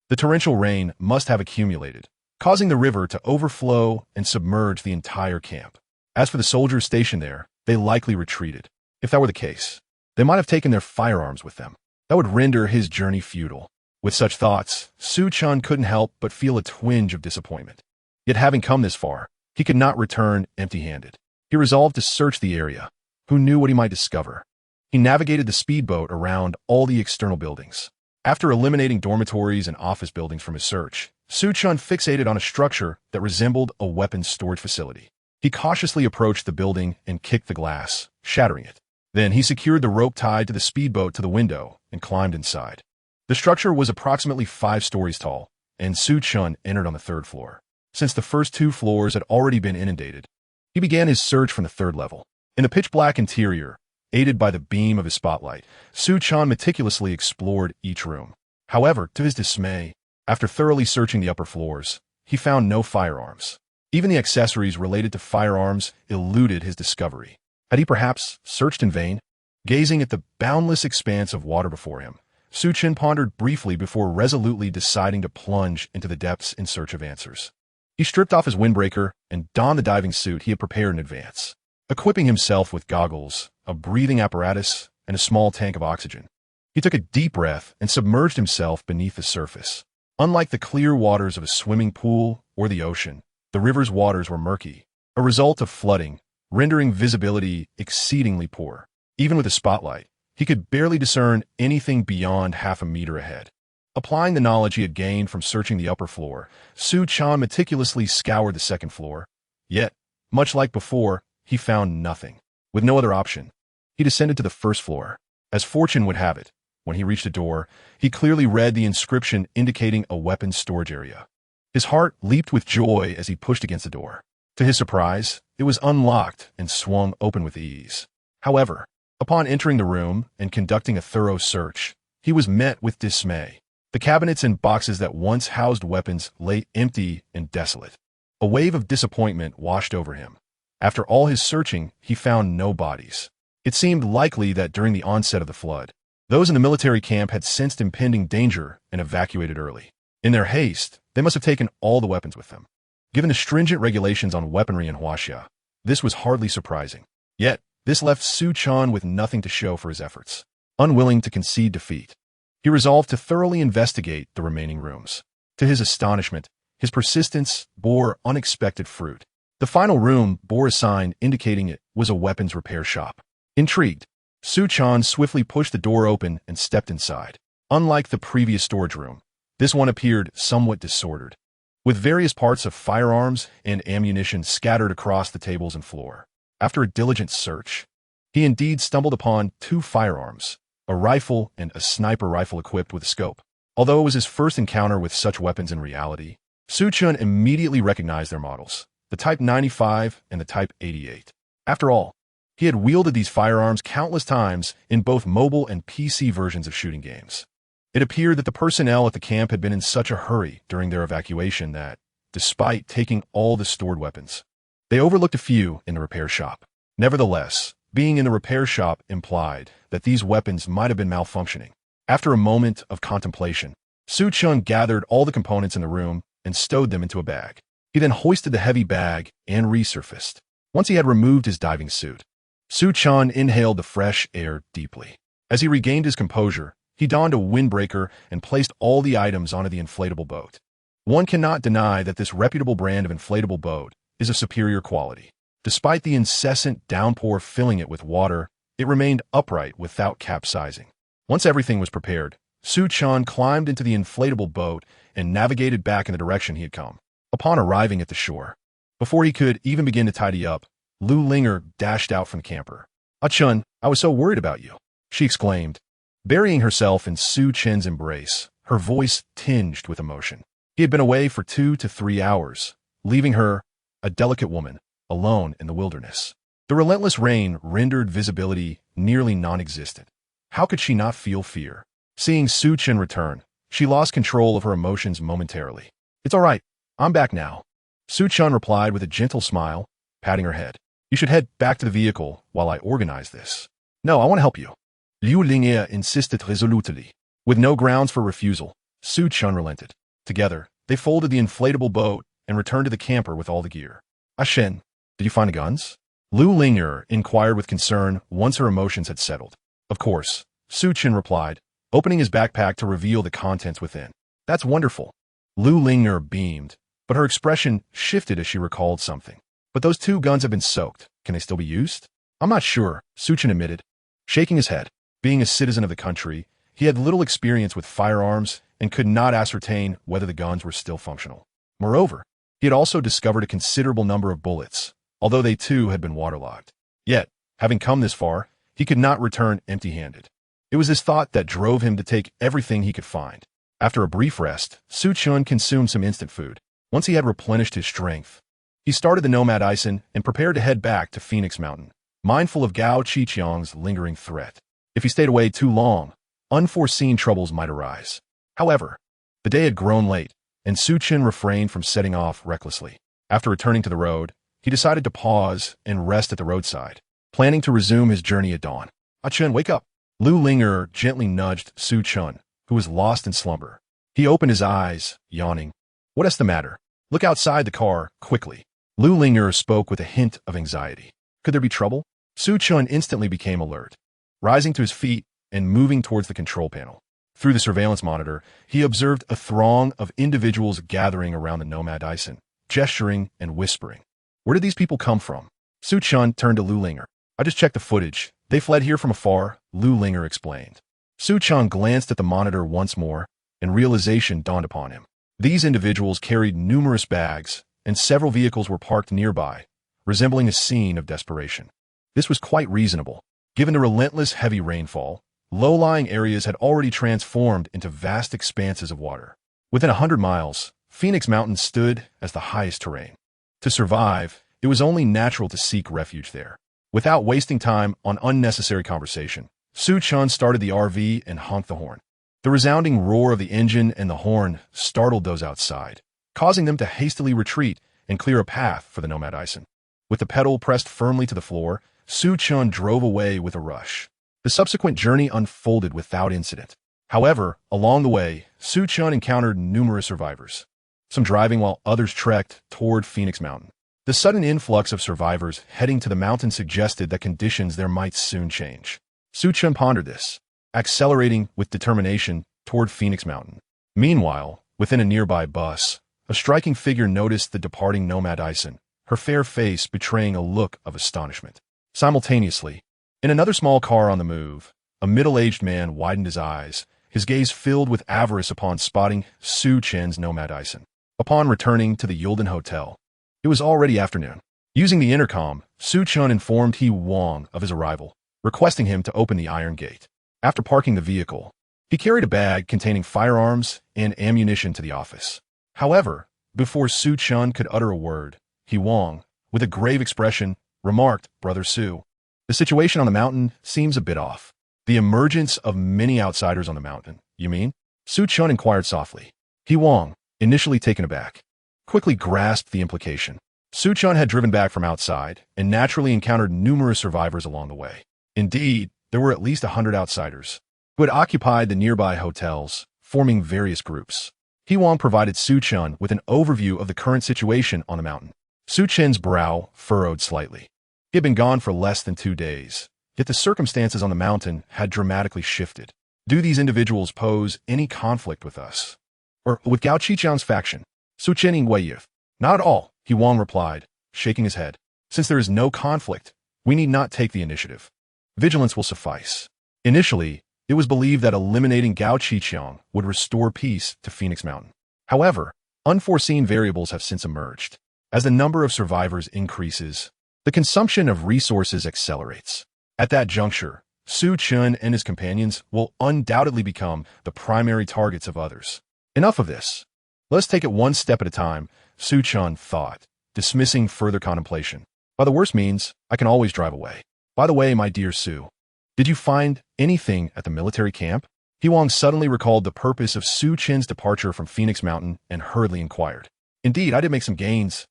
The torrential rain must have accumulated, causing the river to overflow and submerge the entire camp. As for the soldiers stationed there, they likely retreated. If that were the case, they might have taken their firearms with them. That would render his journey futile. With such thoughts, Su Chen couldn't help but feel a twinge of disappointment. Yet having come this far, he could not return empty-handed. He resolved to search the area. Who knew what he might discover? He navigated the speedboat around all the external buildings. After eliminating dormitories and office buildings from his search, Su Chen fixated on a structure that resembled a weapons storage facility. He cautiously approached the building and kicked the glass, shattering it. Then he secured the rope tied to the speedboat to the window and climbed inside. The structure was approximately 5 stories tall, and Su Chen entered on the 3rd floor. Since the first 2 floors had already been inundated, he began his search from the 3rd level. In the pitch-black interior, aided by the beam of his spotlight, Su Chen meticulously explored each room. However, to his dismay, after thoroughly searching the upper floors, he found no firearms. Even the accessories related to firearms eluded his discovery. Had he perhaps searched in vain? Gazing at the boundless expanse of water before him, Su Chen pondered briefly before resolutely deciding to plunge into the depths in search of answers. He stripped off his windbreaker and donned the diving suit he had prepared in advance, equipping himself with goggles, a breathing apparatus, and a small tank of oxygen. He took a deep breath and submerged himself beneath the surface. Unlike the clear waters of a swimming pool or the ocean, the river's waters were murky, a result of flooding, rendering visibility exceedingly poor. Even with a spotlight, he could barely discern anything beyond half a meter ahead. Applying the knowledge he had gained from searching the upper floor, Su Chen meticulously scoured the 2nd floor. Yet, much like before, he found nothing. With no other option, he descended to the 1st floor. As fortune would have it, when he reached a door, he clearly read the inscription indicating a weapons storage area. His heart leaped with joy as he pushed against the door. To his surprise, it was unlocked and swung open with ease. However, upon entering the room and conducting a thorough search, he was met with dismay. The cabinets and boxes that once housed weapons lay empty and desolate. A wave of disappointment washed over him, After all his searching, he found no bodies. It seemed likely that during the onset of the flood, those in the military camp had sensed impending danger and evacuated early. In their haste, they must have taken all the weapons with them. Given the stringent regulations on weaponry in Huaxia, this was hardly surprising. Yet, this left Su Chen with nothing to show for his efforts. Unwilling to concede defeat, he resolved to thoroughly investigate the remaining rooms. To his astonishment, his persistence bore unexpected fruit. The final room bore a sign indicating it was a weapons repair shop. Intrigued, Su Chen swiftly pushed the door open and stepped inside. Unlike the previous storage room, this one appeared somewhat disordered, with various parts of firearms and ammunition scattered across the tables and floor. After a diligent search, he indeed stumbled upon 2 firearms, a rifle and a sniper rifle equipped with a scope. Although it was his first encounter with such weapons in reality, Su Chen immediately recognized their models, the Type 95 and the Type 88. After all, he had wielded these firearms countless times in both mobile and PC versions of shooting games. It appeared that the personnel at the camp had been in such a hurry during their evacuation that, despite taking all the stored weapons, they overlooked a few in the repair shop. Nevertheless, being in the repair shop implied that these weapons might have been malfunctioning. After a moment of contemplation, Su Chen gathered all the components in the room and stowed them into a bag. He then hoisted the heavy bag and resurfaced. Once he had removed his diving suit, Su Chen inhaled the fresh air deeply. As he regained his composure, he donned a windbreaker and placed all the items onto the inflatable boat. One cannot deny that this reputable brand of inflatable boat is of superior quality. Despite the incessant downpour filling it with water, it remained upright without capsizing. Once everything was prepared, Su Chen climbed into the inflatable boat and navigated back in the direction he had come. Upon arriving at the shore, before he could even begin to tidy up, Lu Linger dashed out from the camper. "Ah Chun, I was so worried about you," she exclaimed, burying herself in Su Chen's embrace, her voice tinged with emotion. He had been away for 2 to 3 hours, leaving her, a delicate woman, alone in the wilderness. The relentless rain rendered visibility nearly non-existent. How could she not feel fear? Seeing Su Chen return, she lost control of her emotions momentarily. "It's all right. I'm back now," Su Chen replied with a gentle smile, patting her head. "You should head back to the vehicle while I organize this." "No, I want to help you," Liu Lingye insisted resolutely. With no grounds for refusal, Su Chen relented. Together, they folded the inflatable boat and returned to the camper with all the gear. "Ah Shen, did you find the guns?" Lu Lingye inquired with concern once her emotions had settled. "Of course," Su Chen replied, opening his backpack to reveal the contents within. "That's wonderful." Lu Lingye beamed, but her expression shifted as she recalled something. "But those 2 guns have been soaked. Can they still be used?" "I'm not sure," Su Chen admitted, shaking his head. Being a citizen of the country, he had little experience with firearms and could not ascertain whether the guns were still functional. Moreover, he had also discovered a considerable number of bullets, although they too had been waterlogged. Yet, having come this far, he could not return empty-handed. It was this thought that drove him to take everything he could find. After a brief rest, Su Chen consumed some instant food. Once he had replenished his strength, he started the Nomad Ison and prepared to head back to Phoenix Mountain, mindful of Gao Qiqiang's lingering threat. If he stayed away too long, unforeseen troubles might arise. However, the day had grown late, and Su Chen refrained from setting off recklessly. After returning to the road, he decided to pause and rest at the roadside, planning to resume his journey at dawn. "Ah Chen, wake up!" Lu Lingye gently nudged Su Chen, who was lost in slumber. He opened his eyes, yawning. "What is the matter? Look outside the car, quickly." Lu Lingye spoke with a hint of anxiety. Could there be trouble? Su Chen instantly became alert, rising to his feet and moving towards the control panel. Through the surveillance monitor, he observed a throng of individuals gathering around the Nomad Ison, gesturing and whispering. Where did these people come from? Su Chen turned to Lu Lingye. "I just checked the footage. They fled here from afar," Lu Lingye explained. Su Chen glanced at the monitor once more, and realization dawned upon him. These individuals carried numerous bags, and several vehicles were parked nearby, resembling a scene of desperation. This was quite reasonable. Given the relentless heavy rainfall, low-lying areas had already transformed into vast expanses of water. Within 100 miles, Phoenix Mountain stood as the highest terrain. To survive, it was only natural to seek refuge there. Without wasting time on unnecessary conversation, Su Chen started the RV and honked the horn. The resounding roar of the engine and the horn startled those outside, causing them to hastily retreat and clear a path for the Nomad Ison. With the pedal pressed firmly to the floor, Su Chen drove away with a rush. The subsequent journey unfolded without incident. However, along the way, Su Chen encountered numerous survivors, some driving while others trekked toward Phoenix Mountain. The sudden influx of survivors heading to the mountain suggested that conditions there might soon change. Su Chen pondered this, accelerating with determination toward Phoenix Mountain. Meanwhile, within a nearby bus, a striking figure noticed the departing nomad Ison, her fair face betraying a look of astonishment. Simultaneously, in another small car on the move, a middle-aged man widened his eyes, his gaze filled with avarice upon spotting Su Chen's nomad Ison. Upon returning to the Yulden Hotel, it was already afternoon. Using the intercom, Su Chen informed He Wang of his arrival, requesting him to open the iron gate. After parking the vehicle, he carried a bag containing firearms and ammunition to the office. However, before Su Chen could utter a word, He Wang, with a grave expression, remarked, "Brother Su, the situation on the mountain seems a bit off." "The emergence of many outsiders on the mountain, you mean?" Su Chen inquired softly. He Wang, initially taken aback, quickly grasped the implication. Su Chen had driven back from outside and naturally encountered numerous survivors along the way. Indeed, there were at least 100 outsiders who had occupied the nearby hotels, forming various groups. He Wang provided Su Chen with an overview of the current situation on the mountain. Su Chen's brow furrowed slightly. He had been gone for less than 2 days, yet the circumstances on the mountain had dramatically shifted. Do these individuals pose any conflict with us, or with Gao Qiqiang's faction? Su Chen Ingweyev. Not at all, He Wang replied, shaking his head. Since there is no conflict, we need not take the initiative. Vigilance will suffice. Initially, it was believed that eliminating Gao Qiqiang would restore peace to Phoenix Mountain. However, unforeseen variables have since emerged. As the number of survivors increases, the consumption of resources accelerates. At that juncture, Su Chen and his companions will undoubtedly become the primary targets of others. Enough of this. Let's take it one step at a time, Su Chen thought, dismissing further contemplation. By the worst means, I can always drive away. By the way, my dear Su, did you find anything at the military camp? He Wang suddenly recalled the purpose of Su Chen's departure from Phoenix Mountain and hurriedly inquired. Indeed, I did make some gains,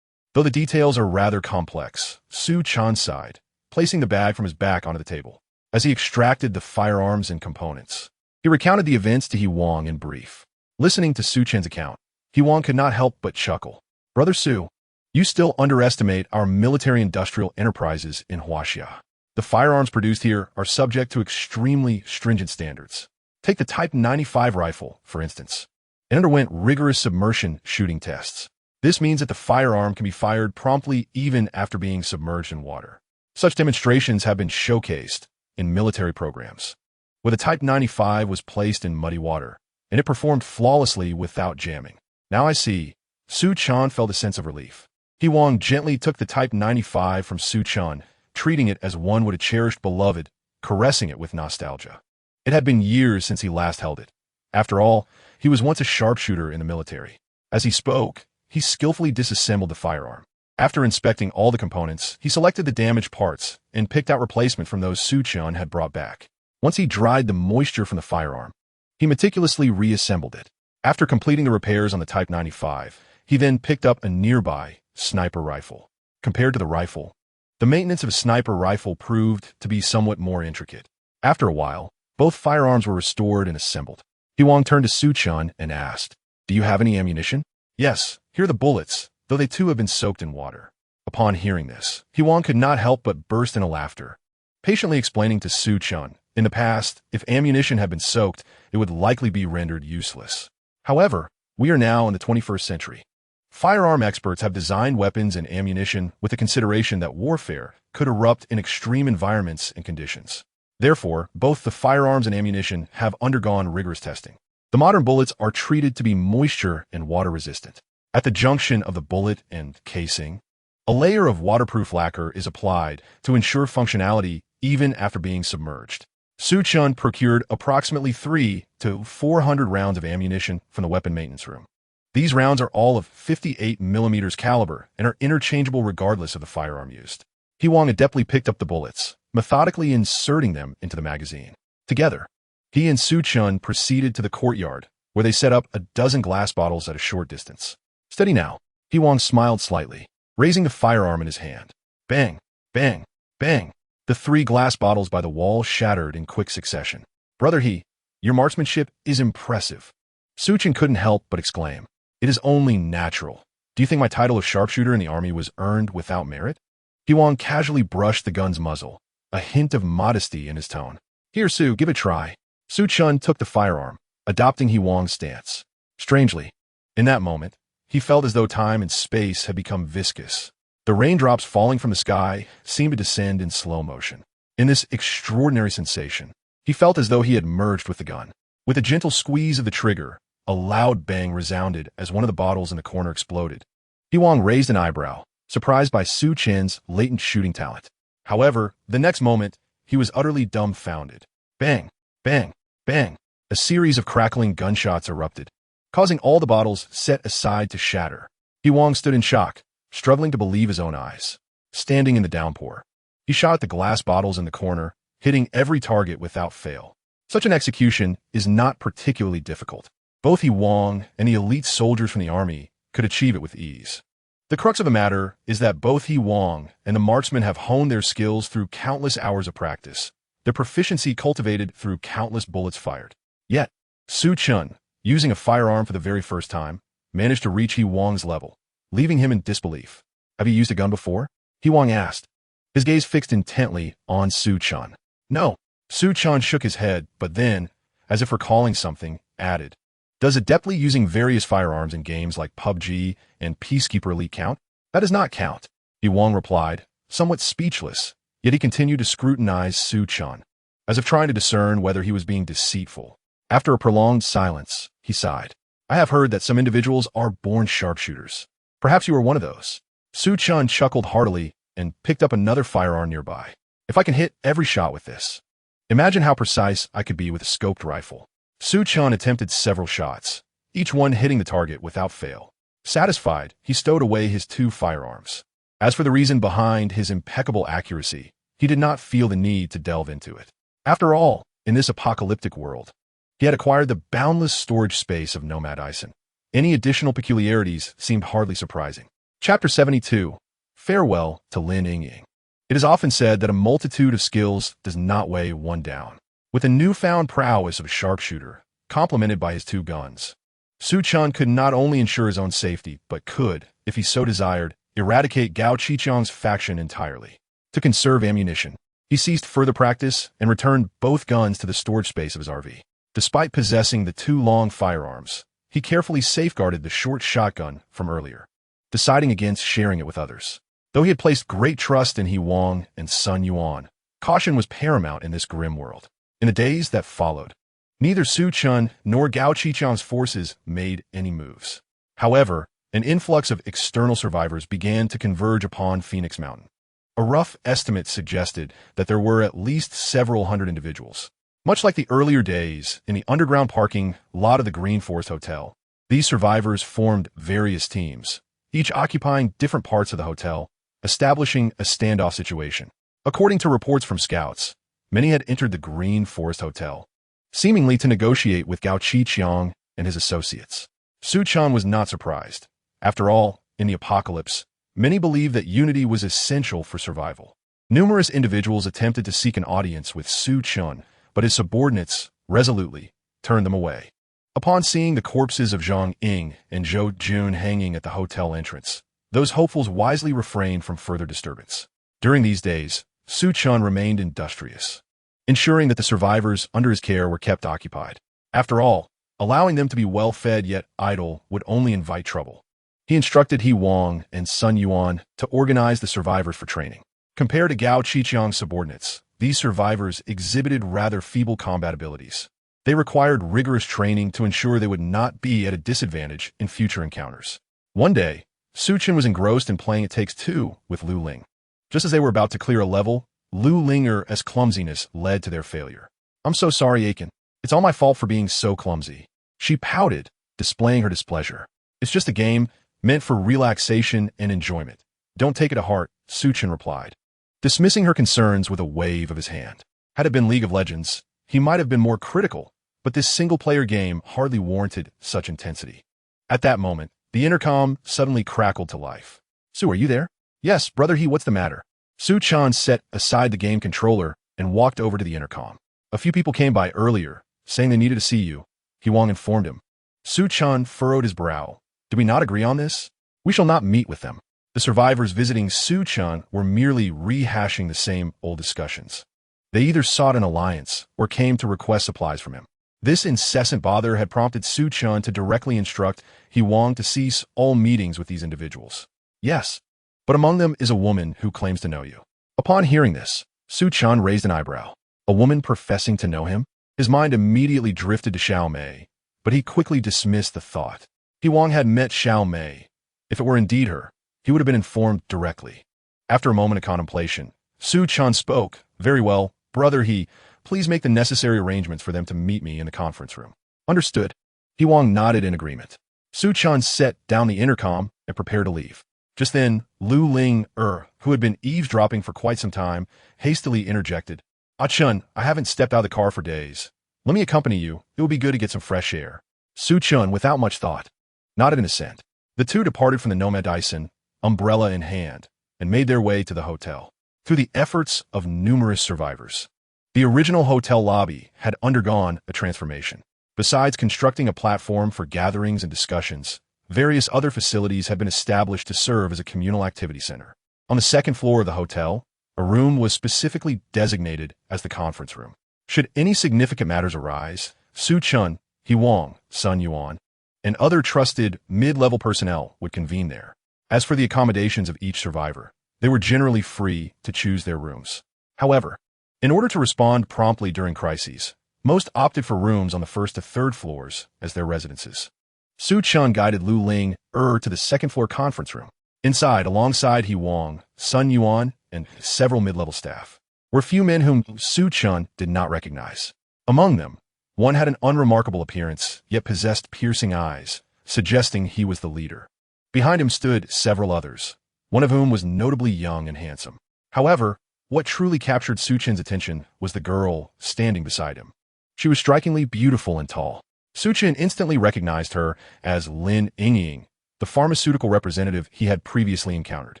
though the details are rather complex. Su Chen sighed, placing the bag from his back onto the table. As he extracted the firearms and components, he recounted the events to He Wang in brief. Listening to Su Chen's account, He Wang could not help but chuckle. Brother Su, you still underestimate our military-industrial enterprises in Huaxia. The firearms produced here are subject to extremely stringent standards. Take the Type 95 rifle, for instance. It underwent rigorous submersion shooting tests. This means that the firearm can be fired promptly even after being submerged in water. Such demonstrations have been showcased in military programs, where the Type 95 was placed in muddy water, and it performed flawlessly without jamming. Now I see. Su Chen felt a sense of relief. He Wang gently took the Type 95 from Su Chen, treating it as one would a cherished beloved, caressing it with nostalgia. It had been years since he last held it. After all, he was once a sharpshooter in the military. As he spoke, he skillfully disassembled the firearm. After inspecting all the components, he selected the damaged parts and picked out replacement from those Su Chen had brought back. Once he dried the moisture from the firearm, he meticulously reassembled it. After completing the repairs on the Type 95, he then picked up a nearby sniper rifle. Compared to the rifle, the maintenance of a sniper rifle proved to be somewhat more intricate. After a while, both firearms were restored and assembled. He Wang turned to Su Chen and asked, "Do you have any ammunition?" "Yes, here are the bullets, though they too have been soaked in water." Upon hearing this, He Wang could not help but burst into laughter, patiently explaining to Su Chen, in the past, if ammunition had been soaked, it would likely be rendered useless. However, we are now in the 21st century. Firearm experts have designed weapons and ammunition with the consideration that warfare could erupt in extreme environments and conditions. Therefore, both the firearms and ammunition have undergone rigorous testing. The modern bullets are treated to be moisture and water resistant. At the junction of the bullet and casing, a layer of waterproof lacquer is applied to ensure functionality even after being submerged. Su Chen procured approximately 300 to 400 rounds of ammunition from the weapon maintenance room. These rounds are all of 58 mm caliber and are interchangeable regardless of the firearm used. He Wang adeptly picked up the bullets, methodically inserting them into the magazine. Together, he and Su Chen proceeded to the courtyard, where they set up a dozen glass bottles at a short distance. "Steady now." He Wang smiled slightly, raising the firearm in his hand. Bang, bang, bang. The three glass bottles by the wall shattered in quick succession. Brother He, your marksmanship is impressive. Su Chen couldn't help but exclaim. It is only natural. Do you think my title of sharpshooter in the army was earned without merit? He Wang casually brushed the gun's muzzle, a hint of modesty in his tone. Here, Su, give it a try. Su Chen took the firearm, adopting He Wang's stance. Strangely, in that moment, he felt as though time and space had become viscous. The raindrops falling from the sky seemed to descend in slow motion. In this extraordinary sensation, he felt as though he had merged with the gun. With a gentle squeeze of the trigger, a loud bang resounded as one of the bottles in the corner exploded. He Wang raised an eyebrow, surprised by Su Chen's latent shooting talent. However, the next moment, he was utterly dumbfounded. Bang, bang, bang. A series of crackling gunshots erupted, causing all the bottles set aside to shatter. He Wang stood in shock, struggling to believe his own eyes. Standing in the downpour, he shot at the glass bottles in the corner, hitting every target without fail. Such an execution is not particularly difficult. Both He Wang and the elite soldiers from the army could achieve it with ease. The crux of the matter is that both He Wang and the marksmen have honed their skills through countless hours of practice, their proficiency cultivated through countless bullets fired. Yet, Su Chen, using a firearm for the very first time, managed to reach He Wang's level, leaving him in disbelief. Have you used a gun before? He Wang asked, his gaze fixed intently on Su Chen. No. Su Chen shook his head, but then, as if recalling something, added, Does adeptly using various firearms in games like PUBG and Peacekeeper Elite count? That does not count, He Wang replied, somewhat speechless, yet he continued to scrutinize Su Chen, as if trying to discern whether he was being deceitful. After a prolonged silence, he sighed. I have heard that some individuals are born sharpshooters. Perhaps you are one of those. Su Chen chuckled heartily and picked up another firearm nearby. If I can hit every shot with this, imagine how precise I could be with a scoped rifle. Su Chen attempted several shots, each one hitting the target without fail. Satisfied, he stowed away his two firearms. As for the reason behind his impeccable accuracy, he did not feel the need to delve into it. After all, in this apocalyptic world, he had acquired the boundless storage space of Nomad Ison. Any additional peculiarities seemed hardly surprising. Chapter 72. Farewell to Lin Yingying. It is often said that a multitude of skills does not weigh one down. With a newfound prowess of a sharpshooter, complemented by his two guns, Su Chen could not only ensure his own safety, but could, if he so desired, eradicate Gao Qiqiang's faction entirely. To conserve ammunition, he ceased further practice and returned both guns to the storage space of his RV. Despite possessing the two long firearms, he carefully safeguarded the short shotgun from earlier, deciding against sharing it with others. Though he had placed great trust in He Wang and Sun Yuan, caution was paramount in this grim world. In the days that followed, neither Su Chen nor Gao Qiqiang's forces made any moves. However, an influx of external survivors began to converge upon Phoenix Mountain. A rough estimate suggested that there were at least several hundred individuals. Much like the earlier days in the underground parking lot of the Green Forest Hotel, these survivors formed various teams, each occupying different parts of the hotel, establishing a standoff situation. According to reports from scouts, many had entered the Green Forest Hotel, seemingly to negotiate with Gao Qiqiang and his associates. Su Chen was not surprised. After all, in the apocalypse, many believed that unity was essential for survival. Numerous individuals attempted to seek an audience with Su Chen, but his subordinates resolutely turned them away. Upon seeing the corpses of Zhang Ying and Zhou Jun hanging at the hotel entrance, those hopefuls wisely refrained from further disturbance. During these days, Su Chen remained industrious, ensuring that the survivors under his care were kept occupied. After all, allowing them to be well-fed yet idle would only invite trouble. He instructed He Wang and Sun Yuan to organize the survivors for training. Compared to Gao Qiqiang's subordinates, these survivors exhibited rather feeble combat abilities. They required rigorous training to ensure they would not be at a disadvantage in future encounters. One day, Su Chen was engrossed in playing It Takes Two with Lu Ling. Just as they were about to clear a level, Lu Linger's clumsiness led to their failure. I'm so sorry, Aiken. It's all my fault for being so clumsy. She pouted, displaying her displeasure. It's just a game, meant for relaxation and enjoyment. Don't take it to heart, Su Chen replied, dismissing her concerns with a wave of his hand. Had it been League of Legends, he might have been more critical, but this single-player game hardly warranted such intensity. At that moment, the intercom suddenly crackled to life. Su, are you there? Yes, brother He, what's the matter? Su Chen set aside the game controller and walked over to the intercom. A few people came by earlier, saying they needed to see you, Huang informed him. Su Chen furrowed his brow. Do we not agree on this? We shall not meet with them. The survivors visiting Su Chen were merely rehashing the same old discussions. They either sought an alliance or came to request supplies from him. This incessant bother had prompted Su Chen to directly instruct Huang to cease all meetings with these individuals. Yes, but among them is a woman who claims to know you. Upon hearing this, Su Chen raised an eyebrow. A woman professing to know him? His mind immediately drifted to Xiao Mei, but he quickly dismissed the thought. Huang had met Xiao Mei. If it were indeed her, he would have been informed directly. After a moment of contemplation, Su Chen spoke. Very well, brother He, please make the necessary arrangements for them to meet me in the conference room. Understood. Huang nodded in agreement. Su Chen set down the intercom and prepared to leave. Just then, Lu Ling who had been eavesdropping for quite some time, hastily interjected. Ah Chen, I haven't stepped out of the car for days. Let me accompany you. It will be good to get some fresh air. Su Chen, without much thought, nodded in assent. The two departed from the Nomad Dyson, umbrella in hand, and made their way to the hotel. Through the efforts of numerous survivors, the original hotel lobby had undergone a transformation. Besides constructing a platform for gatherings and discussions, various other facilities had been established to serve as a communal activity center. On the second floor of the hotel, a room was specifically designated as the conference room. Should any significant matters arise, Su Chen, Huang, Sun Yuan, and other trusted mid-level personnel would convene there. As for the accommodations of each survivor, they were generally free to choose their rooms. However, in order to respond promptly during crises, most opted for rooms on the first to third floors as their residences. Su Chen guided Lu Ling to the second-floor conference room. Inside, alongside Huang, Sun Yuan, and several mid-level staff, were few men whom Su Chen did not recognize. Among them, one had an unremarkable appearance, yet possessed piercing eyes, suggesting he was the leader. Behind him stood several others, one of whom was notably young and handsome. However, what truly captured Su Chen's attention was the girl standing beside him. She was strikingly beautiful and tall. Su Chen instantly recognized her as Lin Yingying, the pharmaceutical representative he had previously encountered.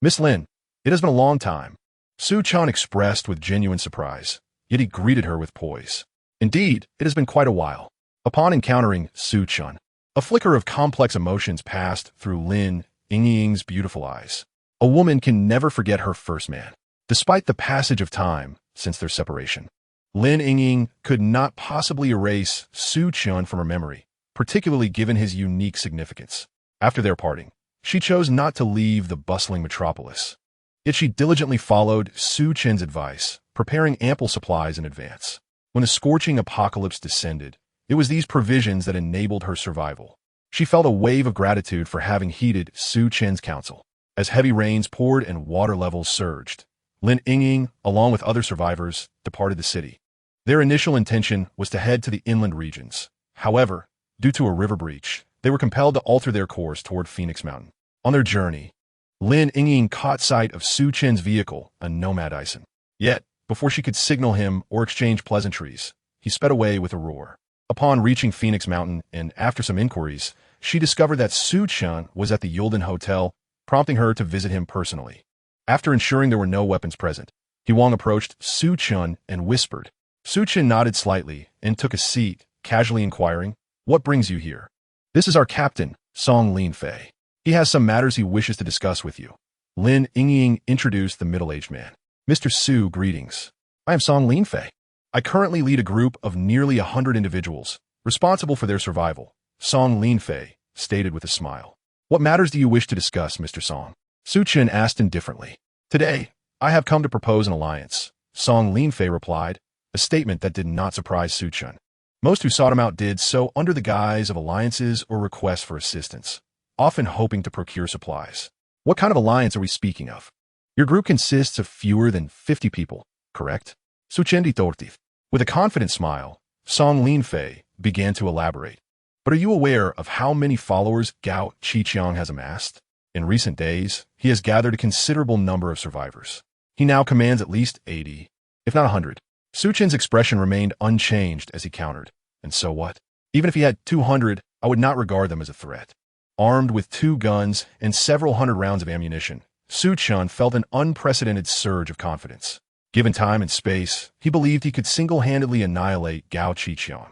Miss Lin, it has been a long time. Su Chen expressed with genuine surprise, yet he greeted her with poise. Indeed, it has been quite a while. Upon encountering Su Chen, a flicker of complex emotions passed through Lin Yingying's beautiful eyes. A woman can never forget her first man, despite the passage of time since their separation. Lin Yingying could not possibly erase Su Chen from her memory, particularly given his unique significance. After their parting, she chose not to leave the bustling metropolis. Yet she diligently followed Su Chen's advice, preparing ample supplies in advance. When the scorching apocalypse descended, it was these provisions that enabled her survival. She felt a wave of gratitude for having heeded Su Chen's counsel. As heavy rains poured and water levels surged, Lin Yingying, along with other survivors, departed the city. Their initial intention was to head to the inland regions. However, due to a river breach, they were compelled to alter their course toward Phoenix Mountain. On their journey, Lin Yingying caught sight of Su Chen's vehicle, a Nomad Dyson. Yet, before she could signal him or exchange pleasantries, he sped away with a roar. Upon reaching Phoenix Mountain and after some inquiries, she discovered that Su Chen was at the Yulden Hotel, prompting her to visit him personally. After ensuring there were no weapons present, Huang approached Su Chen and whispered. Su Chen nodded slightly and took a seat, casually inquiring, "What brings you here?" "This is our captain, Song Lin Fei. He has some matters he wishes to discuss with you." Lin Yingying introduced the middle-aged man. "Mr. Su, greetings. I am Song Lin Fei. I currently lead a group of nearly 100 individuals, responsible for their survival," Song Lin Fei stated with a smile. "What matters do you wish to discuss, Mr. Song?" Su Chen asked indifferently. "Today, I have come to propose an alliance," Song Lin Fei replied, a statement that did not surprise Su Chen. Most who sought him out did so under the guise of alliances or requests for assistance, often hoping to procure supplies. "What kind of alliance are we speaking of?" "Your group consists of fewer than 50 people, correct?" Su Chen retorted. With a confident smile, Song Lin Fei began to elaborate. "But are you aware of how many followers Gao Qiqiang has amassed? In recent days, he has gathered a considerable number of survivors. He now commands at least 80, if not 100. Su Chen's expression remained unchanged as he countered. "And so what? Even if he had 200, I would not regard them as a threat." Armed with 2 guns and several hundred rounds of ammunition, Su Chen felt an unprecedented surge of confidence. Given time and space, he believed he could single-handedly annihilate Gao Qiqiang.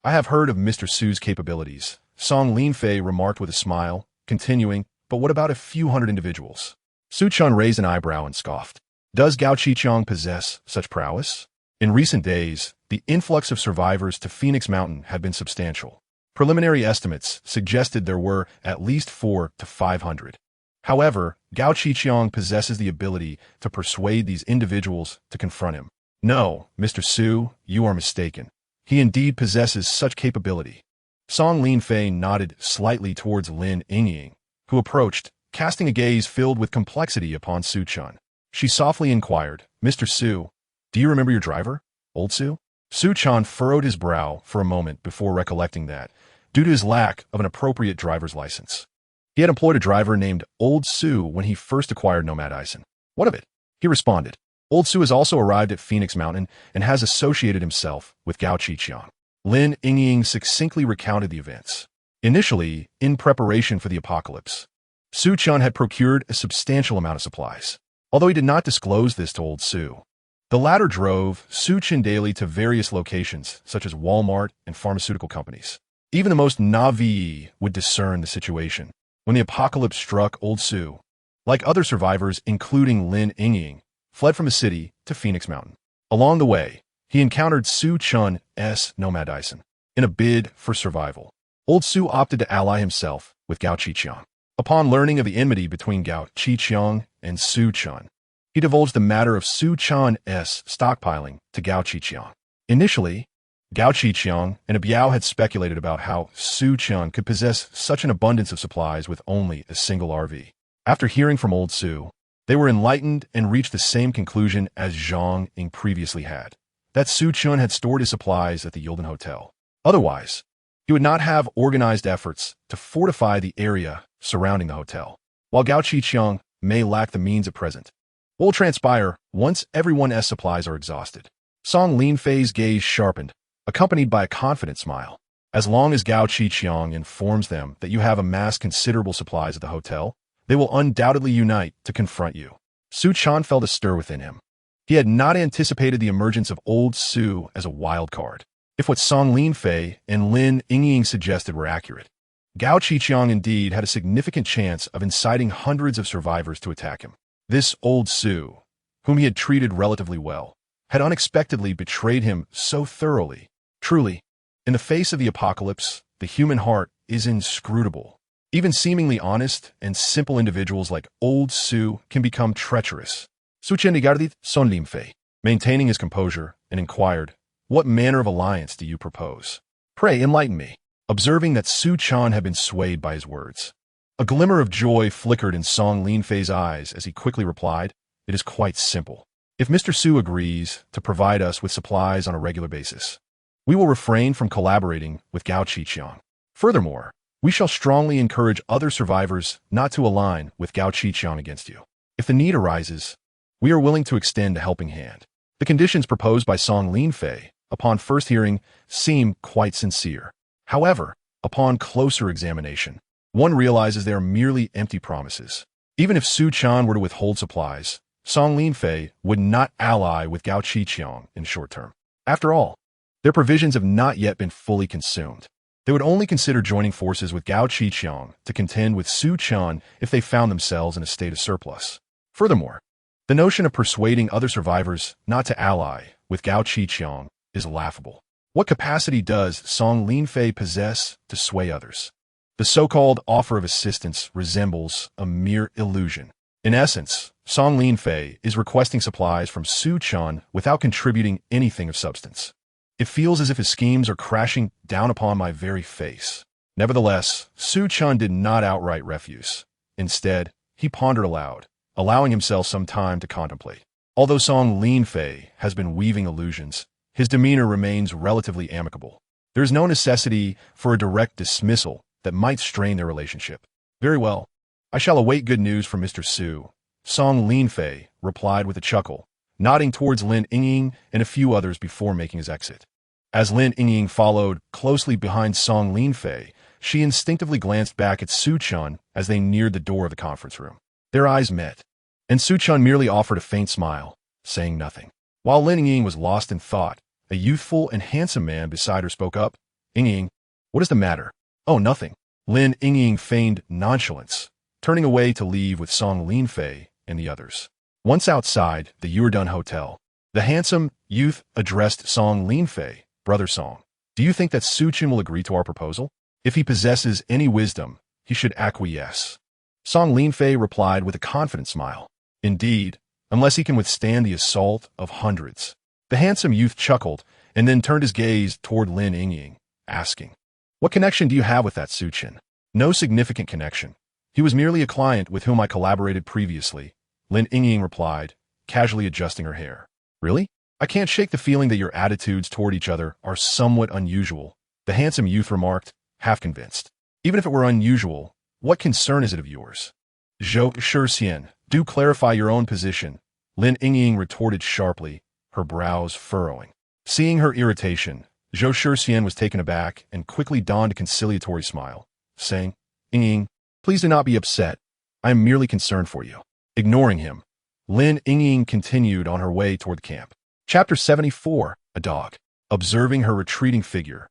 "I have heard of Mr. Su's capabilities," Song Linfei remarked with a smile, continuing, "but what about a few hundred individuals?" Su Chen raised an eyebrow and scoffed. "Does Gao Qiqiang possess such prowess?" In recent days, the influx of survivors to Phoenix Mountain had been substantial. Preliminary estimates suggested there were at least 400 to 500. However, Gao Qiqiang possesses the ability to persuade these individuals to confront him. "No, Mr. Su, you are mistaken. He indeed possesses such capability." Song Linfei nodded slightly towards Lin Yingying, who approached, casting a gaze filled with complexity upon Su Chen. She softly inquired, "Mr. Su, do you remember your driver, Old Su?" Su Chen furrowed his brow for a moment before recollecting that, due to his lack of an appropriate driver's license, he had employed a driver named Old Su when he first acquired Nomad Ison. "What of it?" he responded. "Old Su has also arrived at Phoenix Mountain and has associated himself with Gao Qiqiang." Lin Yingying succinctly recounted the events. Initially, in preparation for the apocalypse, Su Chen had procured a substantial amount of supplies. Although he did not disclose this to Old Su, the latter drove Su Chen daily to various locations, such as Walmart and pharmaceutical companies. Even the most navi would discern the situation. When the apocalypse struck, Old Su, like other survivors including Lin Yingying, fled from the city to Phoenix Mountain. Along the way, he encountered Su Chen's Nomad Ison. In a bid for survival, Old Su opted to ally himself with Gao Qiqiang. Upon learning of the enmity between Gao Qiqiang and Su Chen, he divulged the matter of Su Chen's stockpiling to Gao Qiqiang. Initially, Gao Qiqiang and a Biao had speculated about how Su Chen could possess such an abundance of supplies with only a single RV. After hearing from Old Su, they were enlightened and reached the same conclusion as Zhang Ying previously had, that Su Chen had stored his supplies at the Yildan Hotel. Otherwise, he would not have organized efforts to fortify the area surrounding the hotel. While Gao Qiqiang may lack the means at present, what will transpire once everyone's supplies are exhausted? Song Linfei's gaze sharpened, accompanied by a confident smile. "As long as Gao Qiqiang informs them that you have amassed considerable supplies at the hotel, they will undoubtedly unite to confront you." Su Chen felt a stir within him. He had not anticipated the emergence of Old Su as a wild card. If what Song Linfei and Lin Yingying suggested were accurate, Gao Qiqiang indeed had a significant chance of inciting hundreds of survivors to attack him. This Old Su, whom he had treated relatively well, had unexpectedly betrayed him so thoroughly. Truly, in the face of the apocalypse, the human heart is inscrutable. Even seemingly honest and simple individuals like Old Su can become treacherous. Su Chen regarded Song Linfei, maintaining his composure, and inquired, "What manner of alliance do you propose? Pray enlighten me." Observing that Su Chen had been swayed by his words, a glimmer of joy flickered in Song Linfei's eyes as he quickly replied, "It is quite simple. If Mr. Su agrees to provide us with supplies on a regular basis, we will refrain from collaborating with Gao Qiqiang. Furthermore, we shall strongly encourage other survivors not to align with Gao Qiqiang against you. If the need arises, we are willing to extend a helping hand." The conditions proposed by Song Linfei, upon first hearing, seem quite sincere. However, upon closer examination, one realizes they are merely empty promises. Even if Su Chen were to withhold supplies, Song Linfei would not ally with Gao Qiqiang in the short term. After all, their provisions have not yet been fully consumed. They would only consider joining forces with Gao Qiqiang to contend with Su Chen if they found themselves in a state of surplus. Furthermore, the notion of persuading other survivors not to ally with Gao Qiqiang is laughable. What capacity does Song Linfei possess to sway others? The so-called offer of assistance resembles a mere illusion. In essence, Song Linfei is requesting supplies from Su Chen without contributing anything of substance. It feels as if his schemes are crashing down upon my very face. Nevertheless, Su Chen did not outright refuse. Instead, he pondered aloud, allowing himself some time to contemplate. Although Song Linfei has been weaving illusions, his demeanor remains relatively amicable. There is no necessity for a direct dismissal that might strain their relationship. "Very well. I shall await good news from Mr. Su," Song Linfei replied with a chuckle, nodding towards Lin Yingying and a few others before making his exit. As Lin Yingying followed closely behind Song Linfei, she instinctively glanced back at Su Chen as they neared the door of the conference room. Their eyes met, And Su Chen merely offered a faint smile, saying nothing. While Lin Ying was lost in thought, a youthful and handsome man beside her spoke up. Ying, what is the matter? Oh, nothing. Lin Ying feigned nonchalance, turning away to leave with Song Linfei and the others. Once outside the Yurdun Hotel, the handsome youth addressed Song Linfei. Brother Song, do you think that Su Chen will agree to our proposal? If he possesses any wisdom, he should acquiesce. Song Linfei replied with a confident smile. Indeed, unless he can withstand the assault of hundreds. The handsome youth chuckled and then turned his gaze toward Lin Ying, asking, what connection do you have with that Su Chen? No significant connection. He was merely a client with whom I collaborated previously, Lin Ying replied, casually adjusting her hair. Really? I can't shake the feeling that your attitudes toward each other are somewhat unusual, the handsome youth remarked, half convinced. Even if it were unusual, what concern is it of yours? Su Chen, do clarify your own position, Lin Ying retorted sharply, her brows furrowing. Seeing her irritation, Su Chen was taken aback and quickly donned a conciliatory smile, saying, Ying, please do not be upset. I am merely concerned for you. Ignoring him, Lin Ying continued on her way toward the camp. Chapter 74, A Dog. Observing her retreating figure,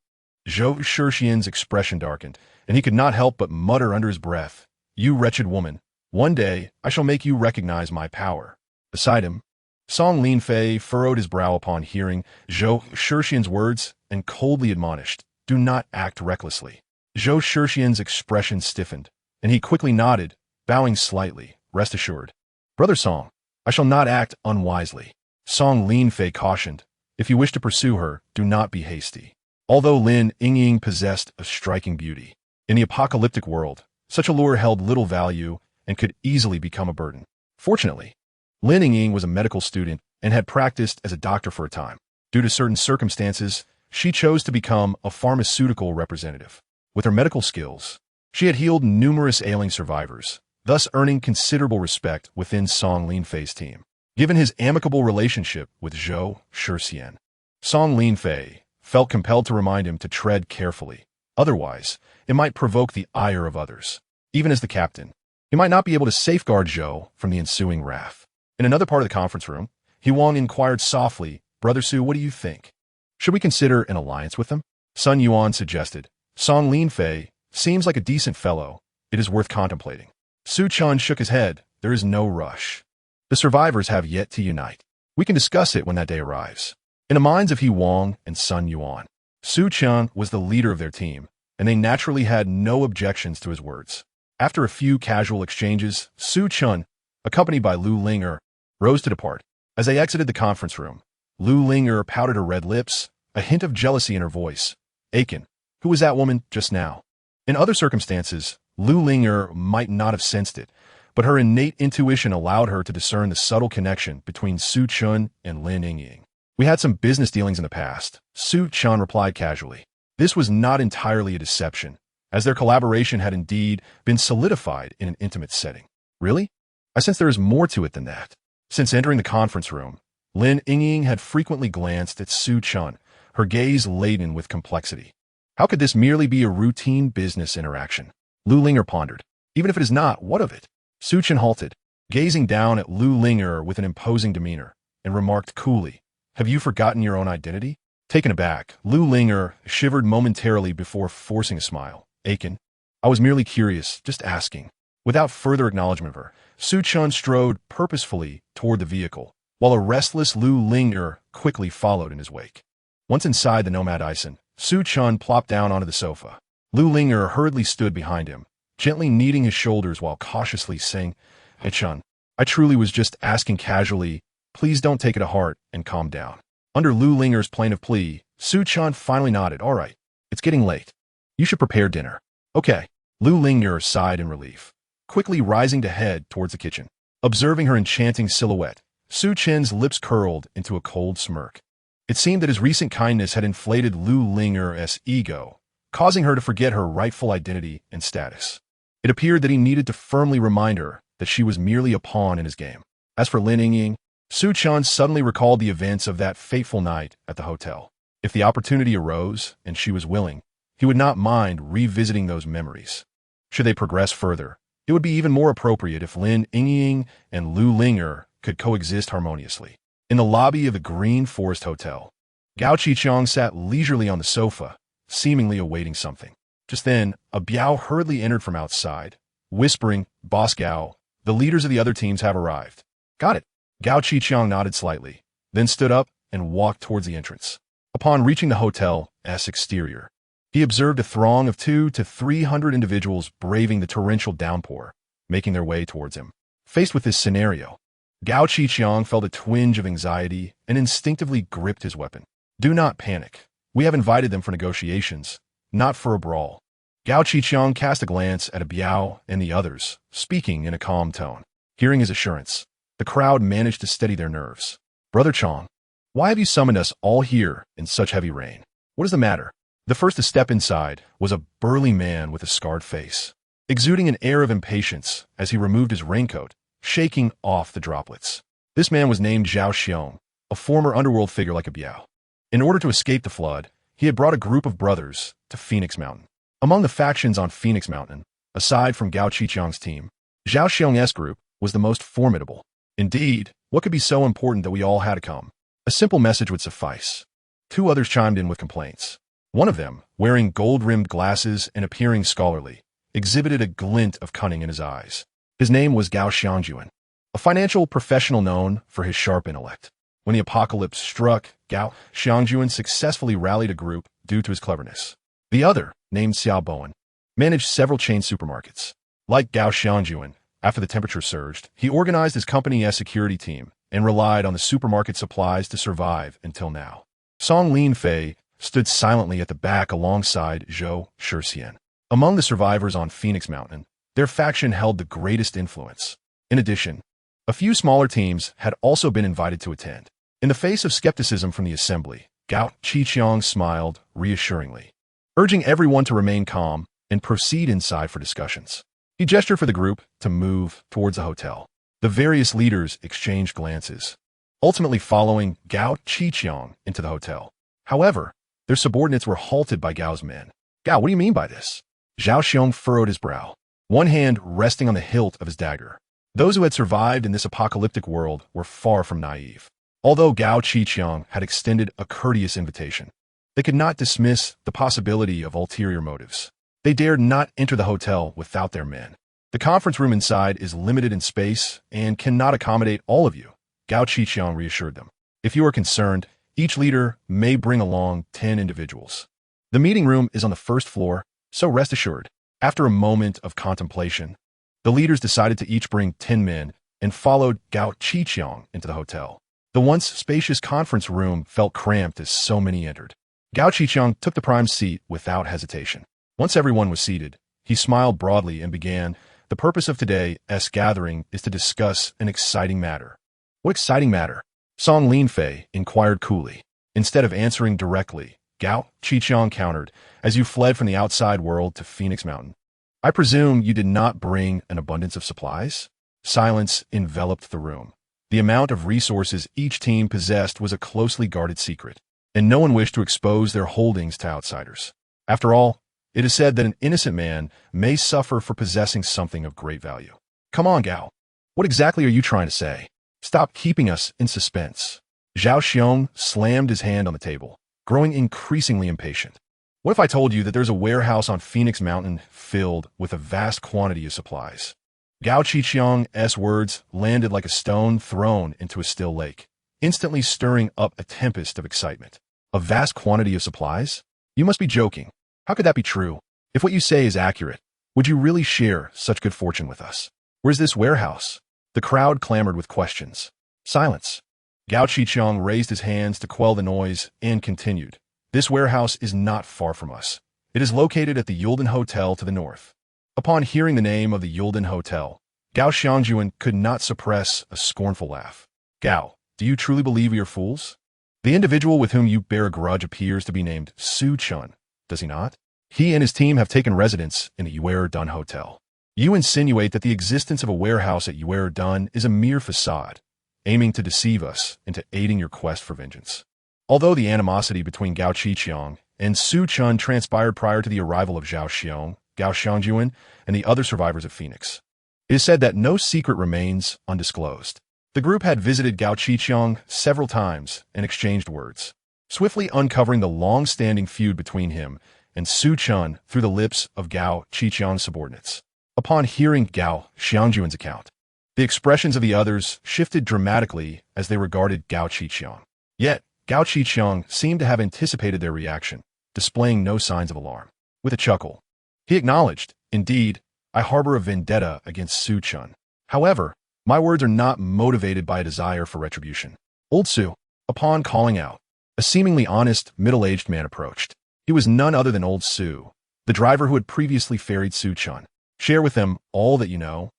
Su Chen's expression darkened, and he could not help but mutter under his breath, you wretched woman, one day I shall make you recognize my power. Beside him, Song Linfei furrowed his brow upon hearing Su Chen's words and coldly admonished, do not act recklessly. Su Chen's expression stiffened, and he quickly nodded, bowing slightly, rest assured. Brother Song, I shall not act unwisely. Song Linfei cautioned, if you wish to pursue her, do not be hasty. Although Lin Ying possessed a striking beauty, in the apocalyptic world, such a lure held little value and could easily become a burden. Fortunately, Lin Ying was a medical student and had practiced as a doctor for a time. Due to certain circumstances, she chose to become a pharmaceutical representative. With her medical skills, she had healed numerous ailing survivors, thus earning considerable respect within Song Linfei's team. Given his amicable relationship with Su Chen, Song Linfei felt compelled to remind him to tread carefully. Otherwise, it might provoke the ire of others. Even as the captain, he might not be able to safeguard Zhou from the ensuing wrath. In another part of the conference room, Huang inquired softly, Brother Su, what do you think? Should we consider an alliance with them? Sun Yuan suggested. Song Linfei seems like a decent fellow. It is worth contemplating. Su Chen shook his head. There is no rush. The survivors have yet to unite. We can discuss it when that day arrives. In the minds of Huang and Sun Yuan, Su Chen was the leader of their team, and they naturally had no objections to his words. After a few casual exchanges, Su Chen, accompanied by Lu Linger, rose to depart. As they exited the conference room, Lu Linger pouted her red lips, a hint of jealousy in her voice. Aiken, who was that woman just now? In other circumstances, Lu Linger might not have sensed it, but her innate intuition allowed her to discern the subtle connection between Su Chen and Lin Ying. We had some business dealings in the past, Su Chen replied casually. This was not entirely a deception, as their collaboration had indeed been solidified in an intimate setting. Really? I sense there is more to it than that. Since entering the conference room, Lin Ying had frequently glanced at Su Chen, her gaze laden with complexity. How could this merely be a routine business interaction? Lu Linger pondered. Even if it is not, what of it? Su Chen halted, gazing down at Lu Linger with an imposing demeanor, and remarked coolly, have you forgotten your own identity? Taken aback, Lu Linger shivered momentarily before forcing a smile. Aiken, I was merely curious, just asking. Without further acknowledgement of her, Su Chen strode purposefully toward the vehicle, while a restless Lu Linger quickly followed in his wake. Once inside the Nomad Ison, Su Chen plopped down onto the sofa. Lu Linger hurriedly stood behind him, gently kneading his shoulders while cautiously saying, Hey Chen, I truly was just asking casually, please don't take it to heart and calm down. Under Lu Linger's plaintive plea, Su Chen finally nodded, all right, it's getting late. You should prepare dinner. Okay. Lu Linger sighed in relief, quickly rising to head towards the kitchen. Observing her enchanting silhouette, Su Chen's lips curled into a cold smirk. It seemed that his recent kindness had inflated Lu Linger's ego, causing her to forget her rightful identity and status. It appeared that he needed to firmly remind her that she was merely a pawn in his game. As for Lin Ying, Su Chen suddenly recalled the events of that fateful night at the hotel. If the opportunity arose, and she was willing, he would not mind revisiting those memories. Should they progress further, It would be even more appropriate if Lin Yingying and Lu Linger could coexist harmoniously. In the lobby of the Green Forest Hotel, Gao Qiqiang sat leisurely on the sofa, seemingly awaiting something. Just then, a Biao hurriedly entered from outside, whispering, "Boss Gao, the leaders of the other teams have arrived." "Got it." Gao Qiqiang nodded slightly, then stood up and walked towards the entrance. Upon reaching the hotel's exterior, he observed a throng of 200 to 300 individuals braving the torrential downpour, making their way towards him. Faced with this scenario, Gao Qiqiang felt a twinge of anxiety and instinctively gripped his weapon. "Do not panic. We have invited them for negotiations, not for a brawl." Gao Qiqiang cast a glance at Biao and the others, speaking in a calm tone. Hearing his assurance, the crowd managed to steady their nerves. "Brother Chong, why have you summoned us all here in such heavy rain? What is the matter?" The first to step inside was a burly man with a scarred face, exuding an air of impatience as he removed his raincoat, shaking off the droplets. This man was named Zhao Xiong, a former underworld figure like a Biao. In order to escape the flood, he had brought a group of brothers to Phoenix Mountain. Among the factions on Phoenix Mountain, aside from Gao Qiqiang's team, Zhao Xiong's group was the most formidable. Indeed, what could be so important that we all had to come? A simple message would suffice. 2 others chimed in with complaints. One of them, wearing gold-rimmed glasses and appearing scholarly, exhibited a glint of cunning in his eyes. His name was Gao Xiangjuan, a financial professional known for his sharp intellect. When the apocalypse struck, Gao Xiangjuan successfully rallied a group due to his cleverness. The other, named Xiao Bowen, managed several chain supermarkets. Like Gao Xiangjuan, after the temperature surged, he organized his company's security team and relied on the supermarket supplies to survive until now. Song Linfei stood silently at the back alongside Zhou Shixian. Among the survivors on Phoenix Mountain, their faction held the greatest influence. In addition, a few smaller teams had also been invited to attend. In the face of skepticism from the assembly, Gao Qiqiang smiled reassuringly, urging everyone to remain calm and proceed inside for discussions. He gestured for the group to move towards the hotel. The various leaders exchanged glances, ultimately following Gao Qiqiang into the hotel. However, their subordinates were halted by Gao's men. "Gao, what do you mean by this?" Zhao Xiong furrowed his brow, one hand resting on the hilt of his dagger. Those who had survived in this apocalyptic world were far from naive. Although Gao Qiqiang had extended a courteous invitation, they could not dismiss the possibility of ulterior motives. They dared not enter the hotel without their men. "The conference room inside is limited in space and cannot accommodate all of you," Gao Qiqiang reassured them. "If you are concerned, each leader may bring along 10 individuals. The meeting room is on the first floor, so rest assured." After a moment of contemplation, the leaders decided to each bring 10 men and followed Gao Qiqiang into the hotel. The once spacious conference room felt cramped as so many entered. Gao Qiqiang took the prime seat without hesitation. Once everyone was seated, he smiled broadly and began, "The purpose of today's gathering is to discuss an exciting matter." "What exciting matter?" Song Linfei inquired coolly. Instead of answering directly, Gao Qiqiang countered, "As you fled from the outside world to Phoenix Mountain, I presume you did not bring an abundance of supplies?" Silence enveloped the room. The amount of resources each team possessed was a closely guarded secret, and no one wished to expose their holdings to outsiders. After all, it is said that an innocent man may suffer for possessing something of great value. "Come on, Gao. What exactly are you trying to say? Stop keeping us in suspense." Zhao Xiong slammed his hand on the table, growing increasingly impatient. "What if I told you that there's a warehouse on Phoenix Mountain filled with a vast quantity of supplies?" Gao Qiqiang's words landed like a stone thrown into a still lake, instantly stirring up a tempest of excitement. "A vast quantity of supplies? You must be joking. How could that be true? If what you say is accurate, would you really share such good fortune with us? Where's this warehouse?" The crowd clamored with questions. Silence. Gao Qiqiang raised his hands to quell the noise and continued, "This warehouse is not far from us. It is located at the Yulden Hotel to the north." Upon hearing the name of the Yulden Hotel, Gao Xiangjuan could not suppress a scornful laugh. "Gao, do you truly believe we are fools? The individual with whom you bear a grudge appears to be named Su Chen, does he not? He and his team have taken residence in the Yuer-Dun Hotel. You insinuate that the existence of a warehouse at Yuer-Dun is a mere facade, aiming to deceive us into aiding your quest for vengeance." Although the animosity between Gao Qiqiang and Su Chen transpired prior to the arrival of Zhao Xiong, Gao Xiangjuan, and the other survivors of Phoenix, It is said that no secret remains undisclosed. The group had visited Gao Qiqiang several times and exchanged words, swiftly uncovering the long-standing feud between him and Su Chen through the lips of Gao Qiqiang's subordinates. Upon hearing Gao Xiangjuan's account, the expressions of the others shifted dramatically as they regarded Gao Qiqiang. Yet, Gao Qiqiang seemed to have anticipated their reaction, displaying no signs of alarm. With a chuckle, he acknowledged, "Indeed, I harbor a vendetta against Su Chen. However, my words are not motivated by a desire for retribution." Old Su, upon calling out, a seemingly honest, middle-aged man approached. He was none other than Old Su, the driver who had previously ferried Su Chen. "Share with them all that you know?"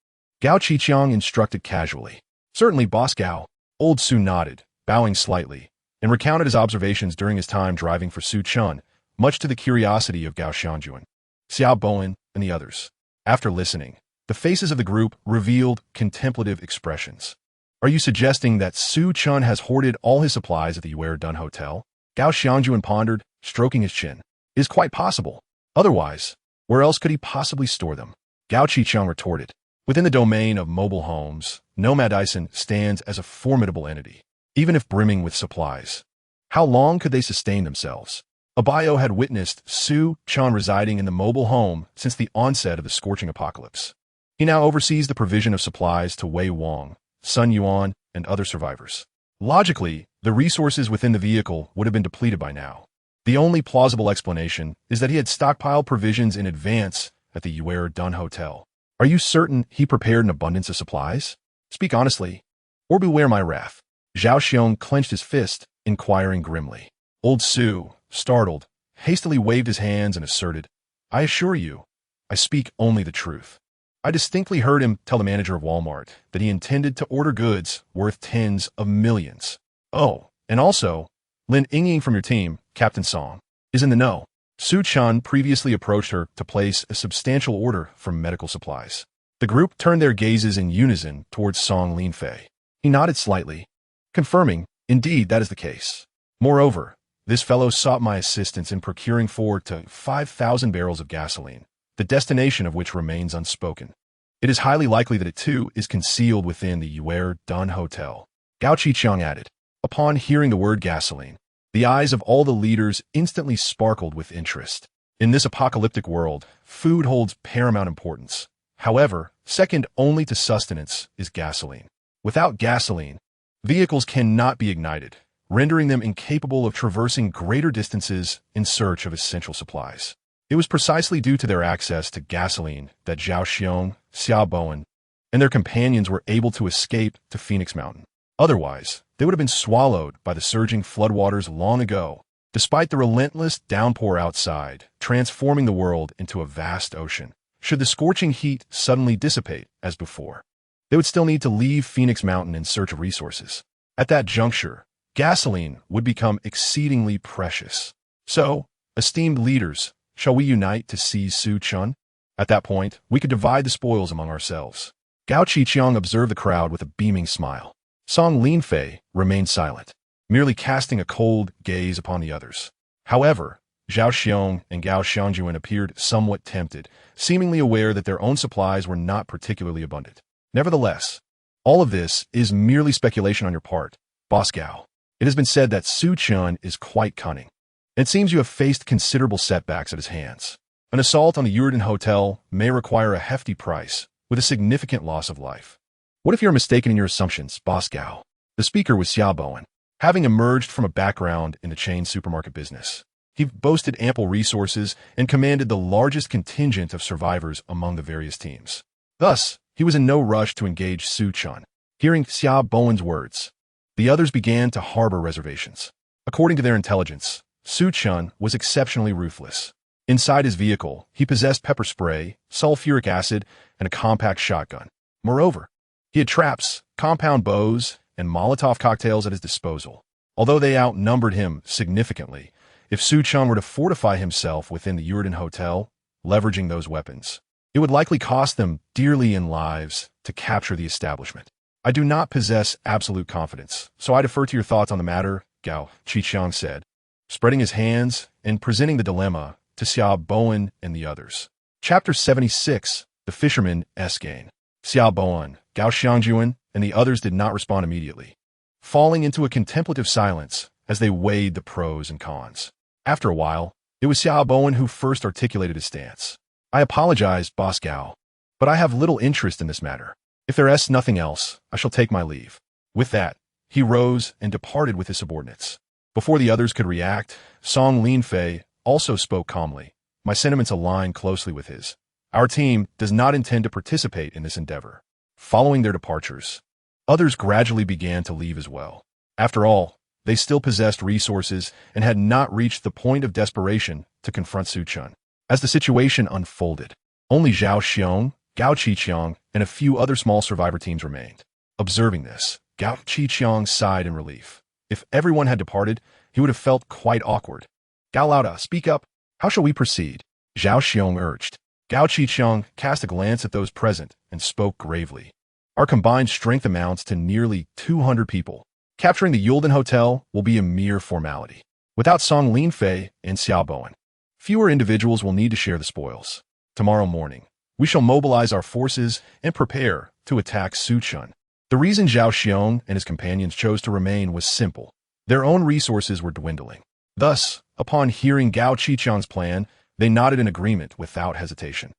Gao Qiqiang instructed casually. "Certainly, Boss Gao." Old Su nodded, bowing slightly, and recounted his observations during his time driving for Su Chen, much to the curiosity of Gao Xiangjuan, Xiao Bowen, and the others. After listening, the faces of the group revealed contemplative expressions. "Are you suggesting that Su Chen has hoarded all his supplies at the Dun Hotel?" Gao Xiangjuan pondered, stroking his chin. "It is quite possible. Otherwise, where else could he possibly store them?" Gao Qiqiang retorted. "Within the domain of mobile homes, Nomad Ison stands as a formidable entity, even if brimming with supplies. How long could they sustain themselves?" Abayo had witnessed Su Chen residing in the mobile home since the onset of the scorching apocalypse. He now oversees the provision of supplies to Wei Wang, Sun Yuan, and other survivors. Logically, the resources within the vehicle would have been depleted by now. The only plausible explanation is that he had stockpiled provisions in advance at the Dun Hotel. "Are you certain he prepared an abundance of supplies? Speak honestly, or beware my wrath." Zhao Xiong clenched his fist, inquiring grimly. Old Su, startled, hastily waved his hands and asserted, "I assure you, I speak only the truth. I distinctly heard him tell the manager of Walmart that he intended to order goods worth tens of millions. Oh, and also, Lin Yingying from your team, Captain Song, is in the know." Su Chen previously approached her to place a substantial order for medical supplies. The group turned their gazes in unison towards Song Linfei. He nodded slightly, confirming, "Indeed, that is the case. Moreover, this fellow sought my assistance in procuring 4 to 5,000 barrels of gasoline, the destination of which remains unspoken. It is highly likely that it too is concealed within the Dun Hotel." Gao Qiqiang added. Upon hearing the word gasoline, the eyes of all the leaders instantly sparkled with interest. In this apocalyptic world, food holds paramount importance. However, second only to sustenance is gasoline. Without gasoline, vehicles cannot be ignited, rendering them incapable of traversing greater distances in search of essential supplies. It was precisely due to their access to gasoline that Zhao Xiong, Xiao Bowen, and their companions were able to escape to Phoenix Mountain. Otherwise, they would have been swallowed by the surging floodwaters long ago, despite the relentless downpour outside, transforming the world into a vast ocean. Should the scorching heat suddenly dissipate as before, they would still need to leave Phoenix Mountain in search of resources. At that juncture, gasoline would become exceedingly precious. So, esteemed leaders, shall we unite to seize Su Chen? At that point, we could divide the spoils among ourselves. Gao Qiqiang observed the crowd with a beaming smile. Song Linfei remained silent, merely casting a cold gaze upon the others. However, Zhao Xiong and Gao Xiangjuan appeared somewhat tempted, seemingly aware that their own supplies were not particularly abundant. Nevertheless, all of this is merely speculation on your part, Boss Gao. It has been said that Su Chen is quite cunning. It seems you have faced considerable setbacks at his hands. An assault on the Dun Hotel may require a hefty price, with a significant loss of life. What if you're mistaken in your assumptions, Boss Gao? The speaker was Xiao Bowen. Having emerged from a background in the chain supermarket business, he boasted ample resources and commanded the largest contingent of survivors among the various teams. Thus, he was in no rush to engage Su Chen. Hearing Xiao Bowen's words, the others began to harbor reservations. According to their intelligence, Su Chen was exceptionally ruthless. Inside his vehicle, he possessed pepper spray, sulfuric acid, and a compact shotgun. Moreover, he had traps, compound bows, and Molotov cocktails at his disposal. Although they outnumbered him significantly, if Su Chen were to fortify himself within the Dun Hotel, leveraging those weapons, it would likely cost them dearly in lives to capture the establishment. I do not possess absolute confidence, so I defer to your thoughts on the matter, Gao Qiqiang said, spreading his hands and presenting the dilemma to Xiao Bowen and the others. Chapter 76, The Fisherman Esgain. Xiaoboan, Gao Xiangjuan, and the others did not respond immediately, falling into a contemplative silence as they weighed the pros and cons. After a while, it was Xiaoboan who first articulated his stance. I apologize, Boss Gao, but I have little interest in this matter. If there is nothing else, I shall take my leave. With that, he rose and departed with his subordinates. Before the others could react, Song Linfei also spoke calmly. My sentiments align closely with his. Our team does not intend to participate in this endeavor. Following their departures, others gradually began to leave as well. After all, they still possessed resources and had not reached the point of desperation to confront Su Chen. As the situation unfolded, only Zhao Xiong, Gao Qiqiang, and a few other small survivor teams remained. Observing this, Gao Qiqiang sighed in relief. If everyone had departed, he would have felt quite awkward. Gao Laoda, speak up. How shall we proceed? Zhao Xiong urged. Gao Qiqiang cast a glance at those present and spoke gravely. Our combined strength amounts to nearly 200 people. Capturing the Yulden Hotel will be a mere formality. Without Song Linfei and Xiaoboan, fewer individuals will need to share the spoils. Tomorrow morning, we shall mobilize our forces and prepare to attack Su Chen. The reason Zhao Xiong and his companions chose to remain was simple. Their own resources were dwindling. Thus, upon hearing Gao Qiqiang's plan, they nodded in agreement without hesitation.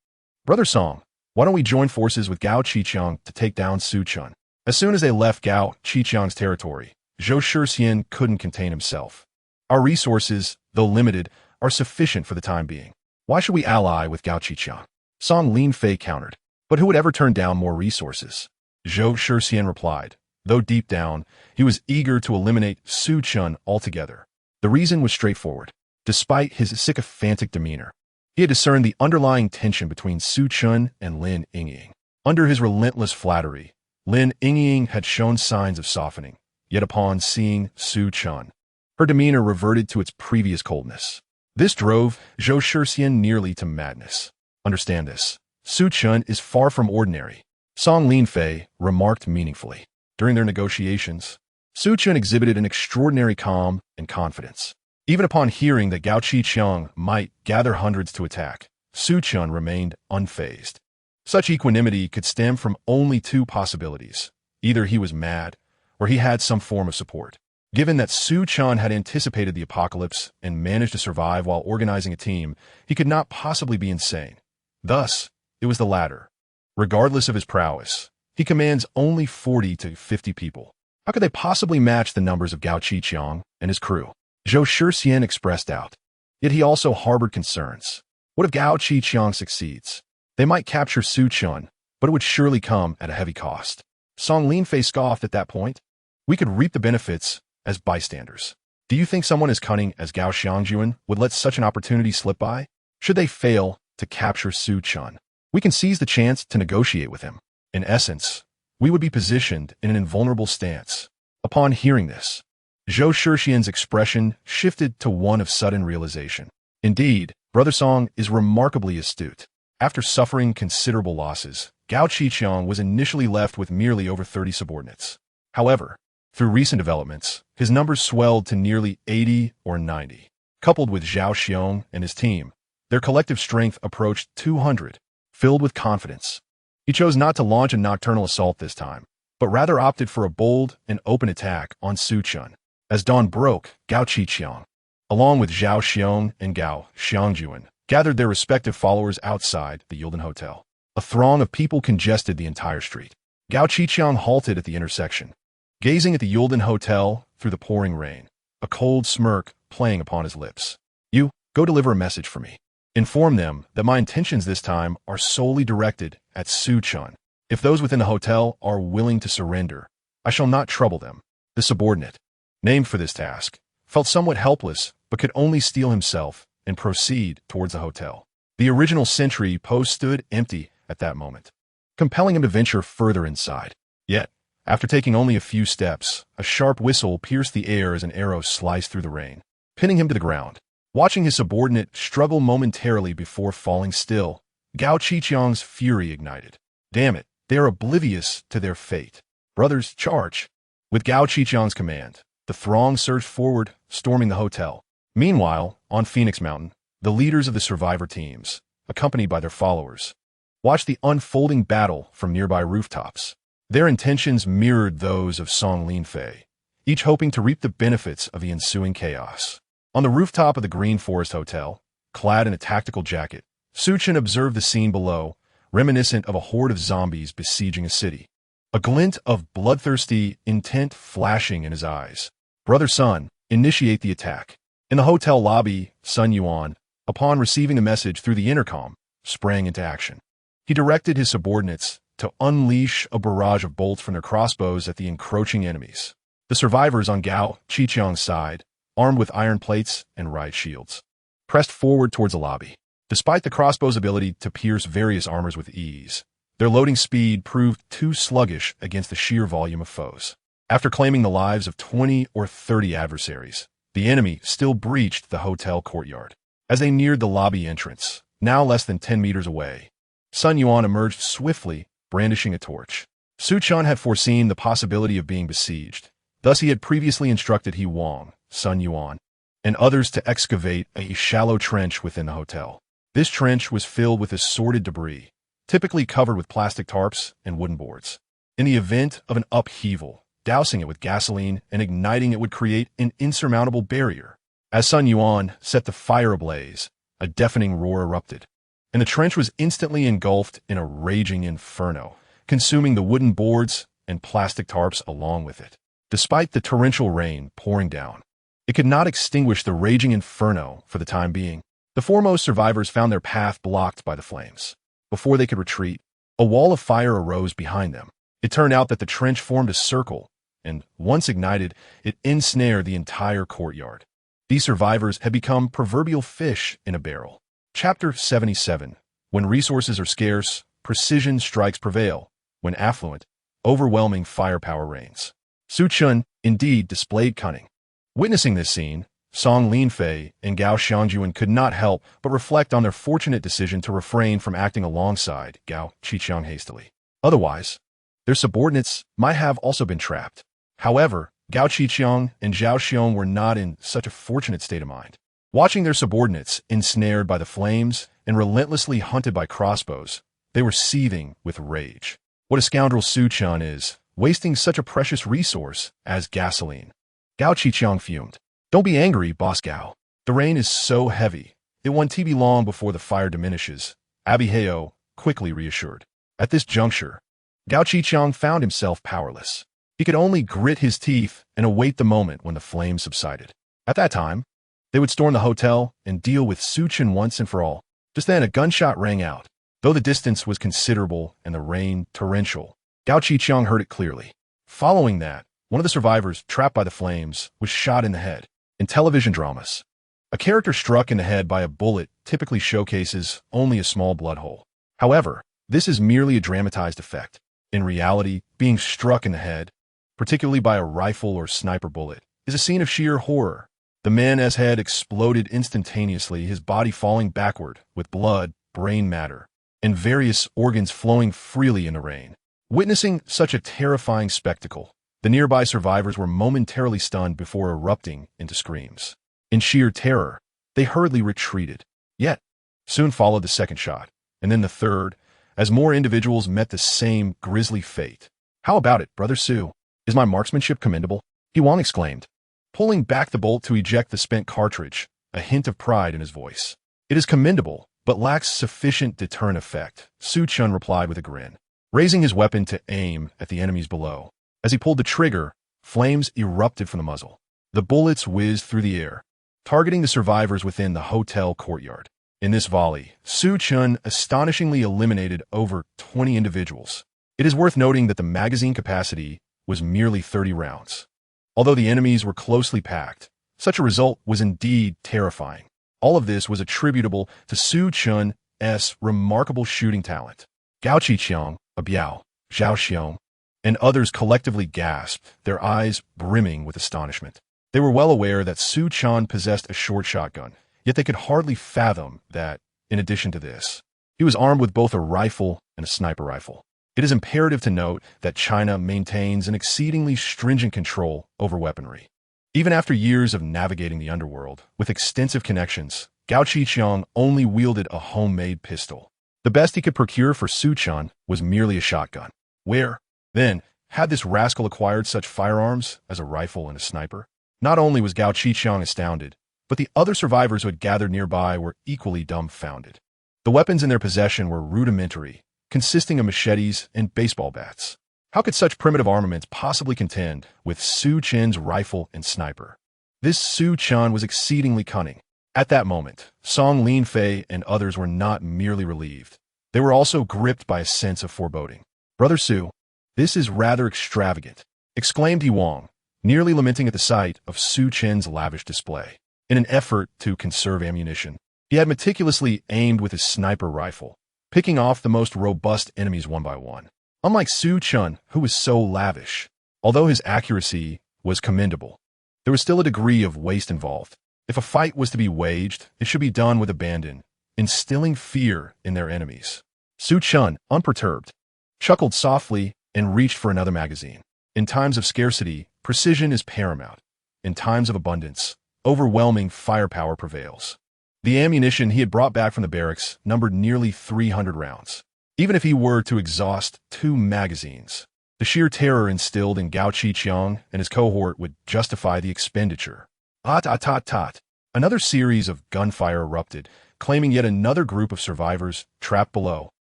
Brother Song, why don't we join forces with Gao Qiqiang to take down Su Chen? As soon as they left Gao Qiqiang's territory, Zhou Shixian couldn't contain himself. Our resources, though limited, are sufficient for the time being. Why should we ally with Gao Qiqiang? Song Linfei countered. But who would ever turn down more resources? Zhou Shixian replied, though deep down, he was eager to eliminate Su Chen altogether. The reason was straightforward. Despite his sycophantic demeanor, he had discerned the underlying tension between Su Chen and Lin Yingying. Under his relentless flattery, Lin Yingying had shown signs of softening, yet upon seeing Su Chen, her demeanor reverted to its previous coldness. This drove Zhou Shixian nearly to madness. Understand this. Su Chen is far from ordinary. Song Linfei remarked meaningfully. During their negotiations, Su Chen exhibited an extraordinary calm and confidence. Even upon hearing that Gao Qiqiang might gather hundreds to attack, Su Chen remained unfazed. Such equanimity could stem from only two possibilities. Either he was mad, or he had some form of support. Given that Su Chen had anticipated the apocalypse and managed to survive while organizing a team, he could not possibly be insane. Thus, it was the latter. Regardless of his prowess, he commands only 40 to 50 people. How could they possibly match the numbers of Gao Qiqiang and his crew? Zhou Shixian expressed doubt. Yet he also harbored concerns. What if Gao Qiqiang succeeds? They might capture Su Chen, but it would surely come at a heavy cost. Song Linfei scoffed at that point. We could reap the benefits as bystanders. Do you think someone as cunning as Gao Xiangjuan would let such an opportunity slip by? Should they fail to capture Su Chen, we can seize the chance to negotiate with him. In essence, we would be positioned in an invulnerable stance. Upon hearing this, Zhou Shixian's expression shifted to one of sudden realization. Indeed, Brother Song is remarkably astute. After suffering considerable losses, Gao Qiqiang was initially left with merely over 30 subordinates. However, through recent developments, his numbers swelled to nearly 80 or 90. Coupled with Zhao Xiong and his team, their collective strength approached 200. Filled with confidence, he chose not to launch a nocturnal assault this time, but rather opted for a bold and open attack on Su Chen. As dawn broke, Gao Qiqiang, along with Zhao Xiong and Gao Xiangjuan, gathered their respective followers outside the Yulden Hotel. A throng of people congested the entire street. Gao Qiqiang halted at the intersection, gazing at the Yulden Hotel through the pouring rain, a cold smirk playing upon his lips. You, go deliver a message for me. Inform them that my intentions this time are solely directed at Su Chen. If those within the hotel are willing to surrender, I shall not trouble them. The subordinate, named for this task, felt somewhat helpless but could only steel himself and proceed towards the hotel. The original sentry post stood empty at that moment, compelling him to venture further inside. Yet, after taking only a few steps, a sharp whistle pierced the air as an arrow sliced through the rain, pinning him to the ground. Watching his subordinate struggle momentarily before falling still, Gao Qiqiang's fury ignited. Damn it, they are oblivious to their fate. Brothers, charge! With Gao Qiqiang's command, the throng surged forward, storming the hotel. Meanwhile, on Phoenix Mountain, the leaders of the survivor teams, accompanied by their followers, watched the unfolding battle from nearby rooftops. Their intentions mirrored those of Song Linfei, each hoping to reap the benefits of the ensuing chaos. On the rooftop of the Green Forest Hotel, clad in a tactical jacket, Su Chen observed the scene below, reminiscent of a horde of zombies besieging a city. A glint of bloodthirsty intent flashing in his eyes. "Brother Sun, initiate the attack." In the hotel lobby, Sun Yuan, upon receiving the message through the intercom, sprang into action. He directed his subordinates to unleash a barrage of bolts from their crossbows at the encroaching enemies. The survivors on Gao Qiqiang's side, armed with iron plates and riot shields, pressed forward towards the lobby. Despite the crossbow's ability to pierce various armors with ease, their loading speed proved too sluggish against the sheer volume of foes. After claiming the lives of 20 or 30 adversaries, the enemy still breached the hotel courtyard. As they neared the lobby entrance, now less than 10 meters away, Sun Yuan emerged swiftly, brandishing a torch. Su Chen had foreseen the possibility of being besieged. Thus he had previously instructed He Wang, Sun Yuan, and others to excavate a shallow trench within the hotel. This trench was filled with assorted debris, typically covered with plastic tarps and wooden boards. In the event of an upheaval, dousing it with gasoline and igniting it would create an insurmountable barrier. As Sun Yuan set the fire ablaze, a deafening roar erupted, and the trench was instantly engulfed in a raging inferno, consuming the wooden boards and plastic tarps along with it. Despite the torrential rain pouring down, it could not extinguish the raging inferno for the time being. The foremost survivors found their path blocked by the flames. Before they could retreat, a wall of fire arose behind them. It turned out that the trench formed a circle, and once ignited, it ensnared the entire courtyard. These survivors had become proverbial fish in a barrel. Chapter 77. When resources are scarce, precision strikes prevail. When affluent, overwhelming firepower reigns. Su Chen indeed displayed cunning. Witnessing this scene, Song Linfei and Gao Xiangjuan could not help but reflect on their fortunate decision to refrain from acting alongside Gao Qiqiang hastily. Otherwise, their subordinates might have also been trapped. However, Gao Qiqiang and Zhao Xiong were not in such a fortunate state of mind. Watching their subordinates ensnared by the flames and relentlessly hunted by crossbows, they were seething with rage. What a scoundrel Su Chen is, wasting such a precious resource as gasoline. Gao Qiqiang fumed. "Don't be angry, Boss Gao. The rain is so heavy, it won't be long before the fire diminishes," Abiheo quickly reassured. At this juncture, Gao Qiqiang found himself powerless. He could only grit his teeth and await the moment when the flames subsided. At that time, they would storm the hotel and deal with Su Chen once and for all. Just then, a gunshot rang out. Though the distance was considerable and the rain torrential, Gao Qiqiang heard it clearly. Following that, one of the survivors, trapped by the flames, was shot in the head. In television dramas, a character struck in the head by a bullet typically showcases only a small blood hole. However, this is merely a dramatized effect. In reality, being struck in the head, particularly by a rifle or sniper bullet, is a scene of sheer horror. The man's head exploded instantaneously, his body falling backward, with blood, brain matter, and various organs flowing freely in the rain. Witnessing such a terrifying spectacle, the nearby survivors were momentarily stunned before erupting into screams. In sheer terror, they hurriedly retreated. Yet, soon followed the second shot, and then the third, as more individuals met the same grisly fate. "How about it, Brother Su? Is my marksmanship commendable?" He Wang exclaimed, pulling back the bolt to eject the spent cartridge, a hint of pride in his voice. "It is commendable, but lacks sufficient deterrent effect," Su Chen replied with a grin, raising his weapon to aim at the enemies below. As he pulled the trigger, flames erupted from the muzzle. The bullets whizzed through the air, targeting the survivors within the hotel courtyard. In this volley, Su Chen astonishingly eliminated over 20 individuals. It is worth noting that the magazine capacity was merely 30 rounds. Although the enemies were closely packed, such a result was indeed terrifying. All of this was attributable to Su Chen's remarkable shooting talent. Gao Qiqiang, Biao, Zhao Xiong, and others collectively gasped, their eyes brimming with astonishment. They were well aware that Su Chen possessed a short shotgun, yet they could hardly fathom that, in addition to this, he was armed with both a rifle and a sniper rifle. It is imperative to note that China maintains an exceedingly stringent control over weaponry. Even after years of navigating the underworld with extensive connections, Gao Qiqiang only wielded a homemade pistol. The best he could procure for Su Chen was merely a shotgun. Where, then, had this rascal acquired such firearms as a rifle and a sniper? Not only was Gao Qiqiang astounded, but the other survivors who had gathered nearby were equally dumbfounded. The weapons in their possession were rudimentary, consisting of machetes and baseball bats. How could such primitive armaments possibly contend with Su Chen's rifle and sniper? This Su Chen was exceedingly cunning. At that moment, Song Linfei and others were not merely relieved. They were also gripped by a sense of foreboding. "Brother Su, this is rather extravagant," exclaimed He Wang, nearly lamenting at the sight of Su Chen's lavish display. In an effort to conserve ammunition, he had meticulously aimed with his sniper rifle, picking off the most robust enemies one by one. Unlike Su Chen, who was so lavish, although his accuracy was commendable, there was still a degree of waste involved. If a fight was to be waged, it should be done with abandon, instilling fear in their enemies. Su Chen, unperturbed, chuckled softly and reached for another magazine. In times of scarcity, precision is paramount. In times of abundance, overwhelming firepower prevails. The ammunition he had brought back from the barracks numbered nearly 300 rounds. Even if he were to exhaust 2 magazines, the sheer terror instilled in Gao Qiqiang and his cohort would justify the expenditure. Tot. Another series of gunfire erupted, claiming yet another group of survivors trapped below.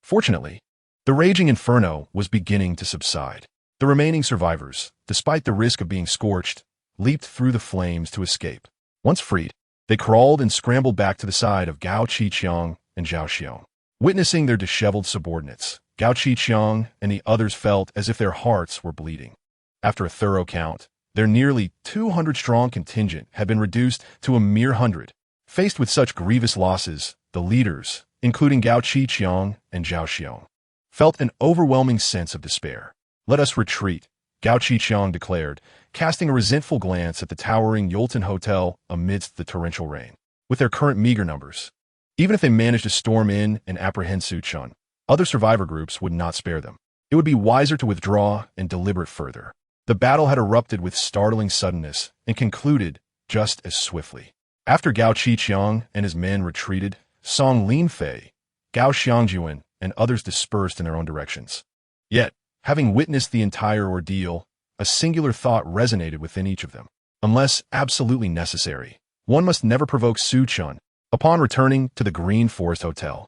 Fortunately, the raging inferno was beginning to subside. The remaining survivors, despite the risk of being scorched, leaped through the flames to escape. Once freed, they crawled and scrambled back to the side of Gao Qiqiang and Zhao Xiong. Witnessing their disheveled subordinates, Gao Qiqiang and the others felt as if their hearts were bleeding. After a thorough count, their nearly 200-strong contingent had been reduced to a mere 100. Faced with such grievous losses, the leaders, including Gao Qiqiang and Zhao Xiong, felt an overwhelming sense of despair. "Let us retreat," Gao Qiqiang declared, casting a resentful glance at the towering Yolton Hotel amidst the torrential rain. With their current meager numbers, even if they managed to storm in and apprehend Su Chen, other survivor groups would not spare them. It would be wiser to withdraw and deliberate further. The battle had erupted with startling suddenness and concluded just as swiftly. After Gao Qiqiang and his men retreated, Song Linfei, Gao Xiangjuan, and others dispersed in their own directions. Yet, having witnessed the entire ordeal, a singular thought resonated within each of them. Unless absolutely necessary, one must never provoke Su Chen. Upon returning to the Green Forest Hotel,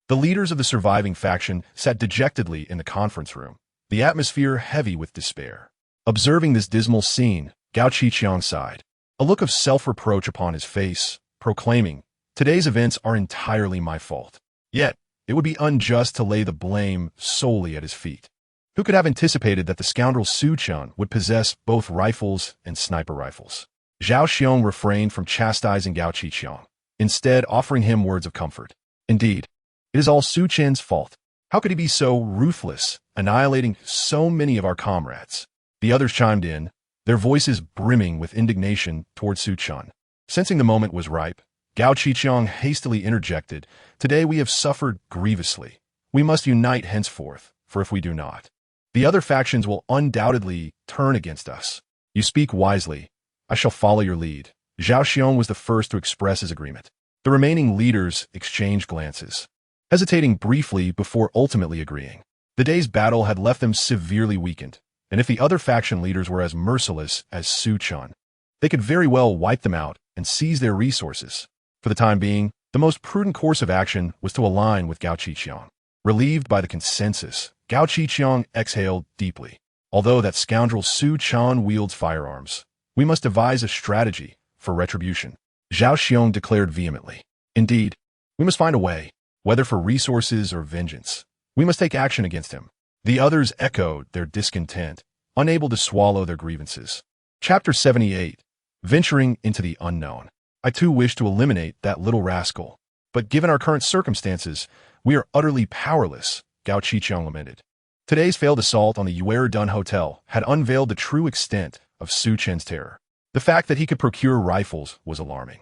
the leaders of the surviving faction sat dejectedly in the conference room, the atmosphere heavy with despair. Observing this dismal scene, Gao Qiqiang sighed, a look of self-reproach upon his face, proclaiming, "Today's events are entirely my fault." Yet, it would be unjust to lay the blame solely at his feet. Who could have anticipated that the scoundrel Su Chen would possess both rifles and sniper rifles? Zhao Xiong refrained from chastising Gao Qiqiang, instead offering him words of comfort. "Indeed, it is all Su Chen's fault. How could he be so ruthless, annihilating so many of our comrades?" The others chimed in, their voices brimming with indignation toward Su Chen. Sensing the moment was ripe, Gao Qiqiang hastily interjected, "Today we have suffered grievously. We must unite henceforth, for if we do not, the other factions will undoubtedly turn against us." "You speak wisely. I shall follow your lead." Zhao Xiong was the first to express his agreement. The remaining leaders exchanged glances, hesitating briefly before ultimately agreeing. The day's battle had left them severely weakened, and if the other faction leaders were as merciless as Su Chen, they could very well wipe them out and seize their resources. For the time being, the most prudent course of action was to align with Gao Qiqiang. Relieved by the consensus, Gao Qiqiang exhaled deeply. "Although that scoundrel Su Chen wields firearms, we must devise a strategy for retribution," Zhao Xiong declared vehemently. "Indeed, we must find a way, whether for resources or vengeance. We must take action against him." The others echoed their discontent, unable to swallow their grievances. Chapter 78. Venturing into the unknown. "I too wish to eliminate that little rascal, but given our current circumstances, we are utterly powerless," Gao Qiqiang lamented. Today's failed assault on the Yuerdun Hotel had unveiled the true extent of Su Chen's terror. The fact that he could procure rifles was alarming.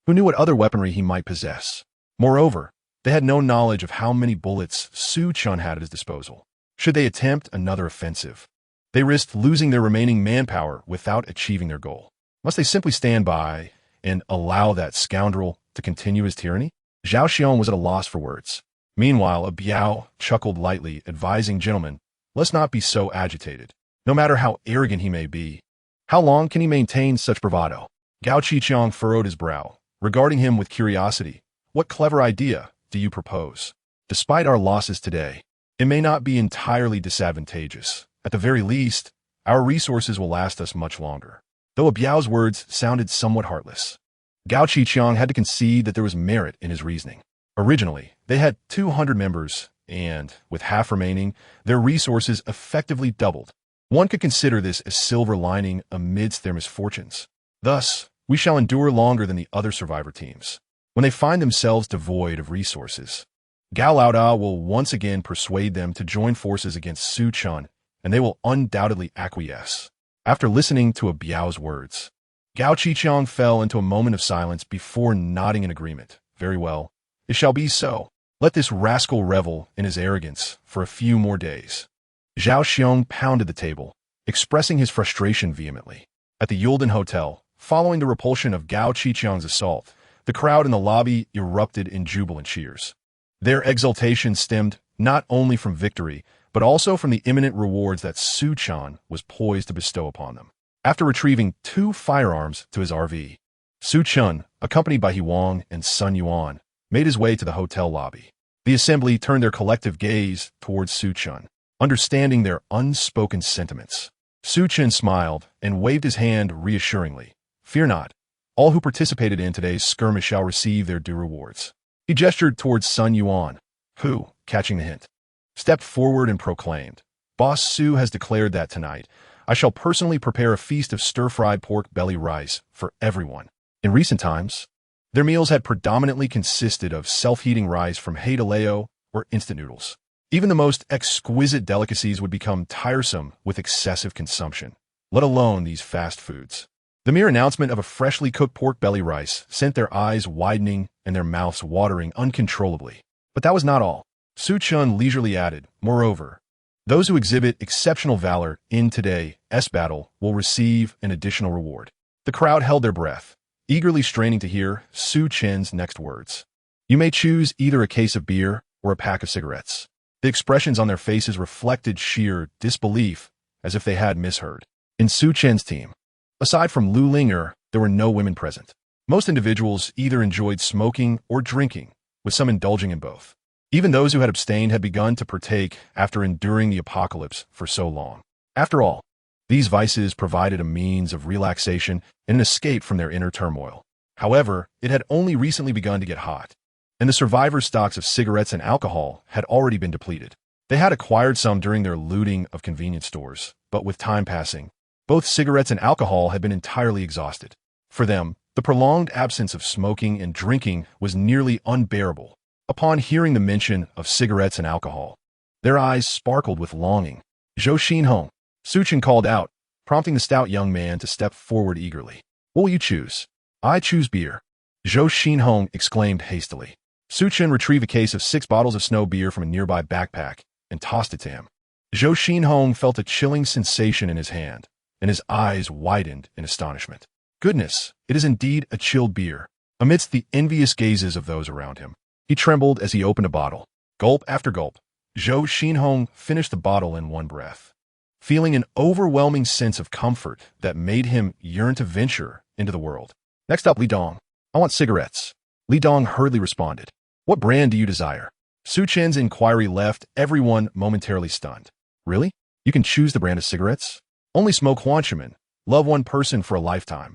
Who knew what other weaponry he might possess? Moreover, they had no knowledge of how many bullets Su Chen had at his disposal. Should they attempt another offensive, they risked losing their remaining manpower without achieving their goal. Must they simply stand by and allow that scoundrel to continue his tyranny? Zhao Xiong was at a loss for words. Meanwhile, a Biao chuckled lightly, advising, "Gentlemen, let's not be so agitated. No matter how arrogant he may be, how long can he maintain such bravado?" Gao Qiqiang furrowed his brow, regarding him with curiosity. "What clever idea do you propose? Despite our losses today, it may not be entirely disadvantageous. At the very least, our resources will last us much longer." Though Biao's words sounded somewhat heartless, Gao Qiqiang had to concede that there was merit in his reasoning. Originally, they had 200 members, and, with half remaining, their resources effectively doubled. One could consider this a silver lining amidst their misfortunes. Thus, we shall endure longer than the other survivor teams. When they find themselves devoid of resources, Gao Laoda will once again persuade them to join forces against Su Chen, and they will undoubtedly acquiesce. After listening to a Biao's words, Gao Qiqiang fell into a moment of silence before nodding in agreement. "Very well, it shall be so. Let this rascal revel in his arrogance for a few more days." Zhao Xiong pounded the table, expressing his frustration vehemently. At the Yulden Hotel, following the repulsion of Gao Qiqiang's assault, the crowd in the lobby erupted in jubilant cheers. Their exultation stemmed not only from victory, but also from the imminent rewards that Su Chen was poised to bestow upon them. After retrieving 2 firearms to his RV, Su Chen, accompanied by Huang and Sun Yuan, made his way to the hotel lobby. The assembly turned their collective gaze towards Su Chen, understanding their unspoken sentiments. Su Chen smiled and waved his hand reassuringly. "Fear not. All who participated in today's skirmish shall receive their due rewards." He gestured towards Sun Yuan, who, catching the hint, stepped forward and proclaimed, "Boss Su has declared that tonight I shall personally prepare a feast of stir-fried pork belly rice for everyone." In recent times, their meals had predominantly consisted of self-heating rice from Haidaleo or instant noodles. Even the most exquisite delicacies would become tiresome with excessive consumption, let alone these fast foods. The mere announcement of a freshly cooked pork belly rice sent their eyes widening and their mouths watering uncontrollably. But that was not all. Su Chen leisurely added, "Moreover, those who exhibit exceptional valor in today's battle will receive an additional reward." The crowd held their breath, eagerly straining to hear Su Chen's next words. "You may choose either a case of beer or a pack of cigarettes." The expressions on their faces reflected sheer disbelief, as if they had misheard. In Su Chen's team, aside from Lu Linger, there were no women present. Most individuals either enjoyed smoking or drinking, with some indulging in both. Even those who had abstained had begun to partake after enduring the apocalypse for so long. After all, these vices provided a means of relaxation and an escape from their inner turmoil. However, it had only recently begun to get hot, and the survivors' stocks of cigarettes and alcohol had already been depleted. They had acquired some during their looting of convenience stores, but with time passing, both cigarettes and alcohol had been entirely exhausted. For them, the prolonged absence of smoking and drinking was nearly unbearable. Upon hearing the mention of cigarettes and alcohol, their eyes sparkled with longing. "Zhou Xinhong," Su Chen called out, prompting the stout young man to step forward eagerly. "What will you choose?" "I choose beer," Zhou Xinhong exclaimed hastily. Su Chen retrieved a case of 6 bottles of snow beer from a nearby backpack and tossed it to him. Zhou Xinhong felt a chilling sensation in his hand, and his eyes widened in astonishment. "Goodness, it is indeed a chilled beer." Amidst the envious gazes of those around him, he trembled as he opened a bottle. Gulp after gulp, Zhou Xinhong finished the bottle in one breath, feeling an overwhelming sense of comfort that made him yearn to venture into the world. "Next up, Li Dong. I want cigarettes." Li Dong hurriedly responded. "What brand do you desire?" Su Chen's inquiry left everyone momentarily stunned. "Really? You can choose the brand of cigarettes? Only smoke Huanchaman. Love one person for a lifetime.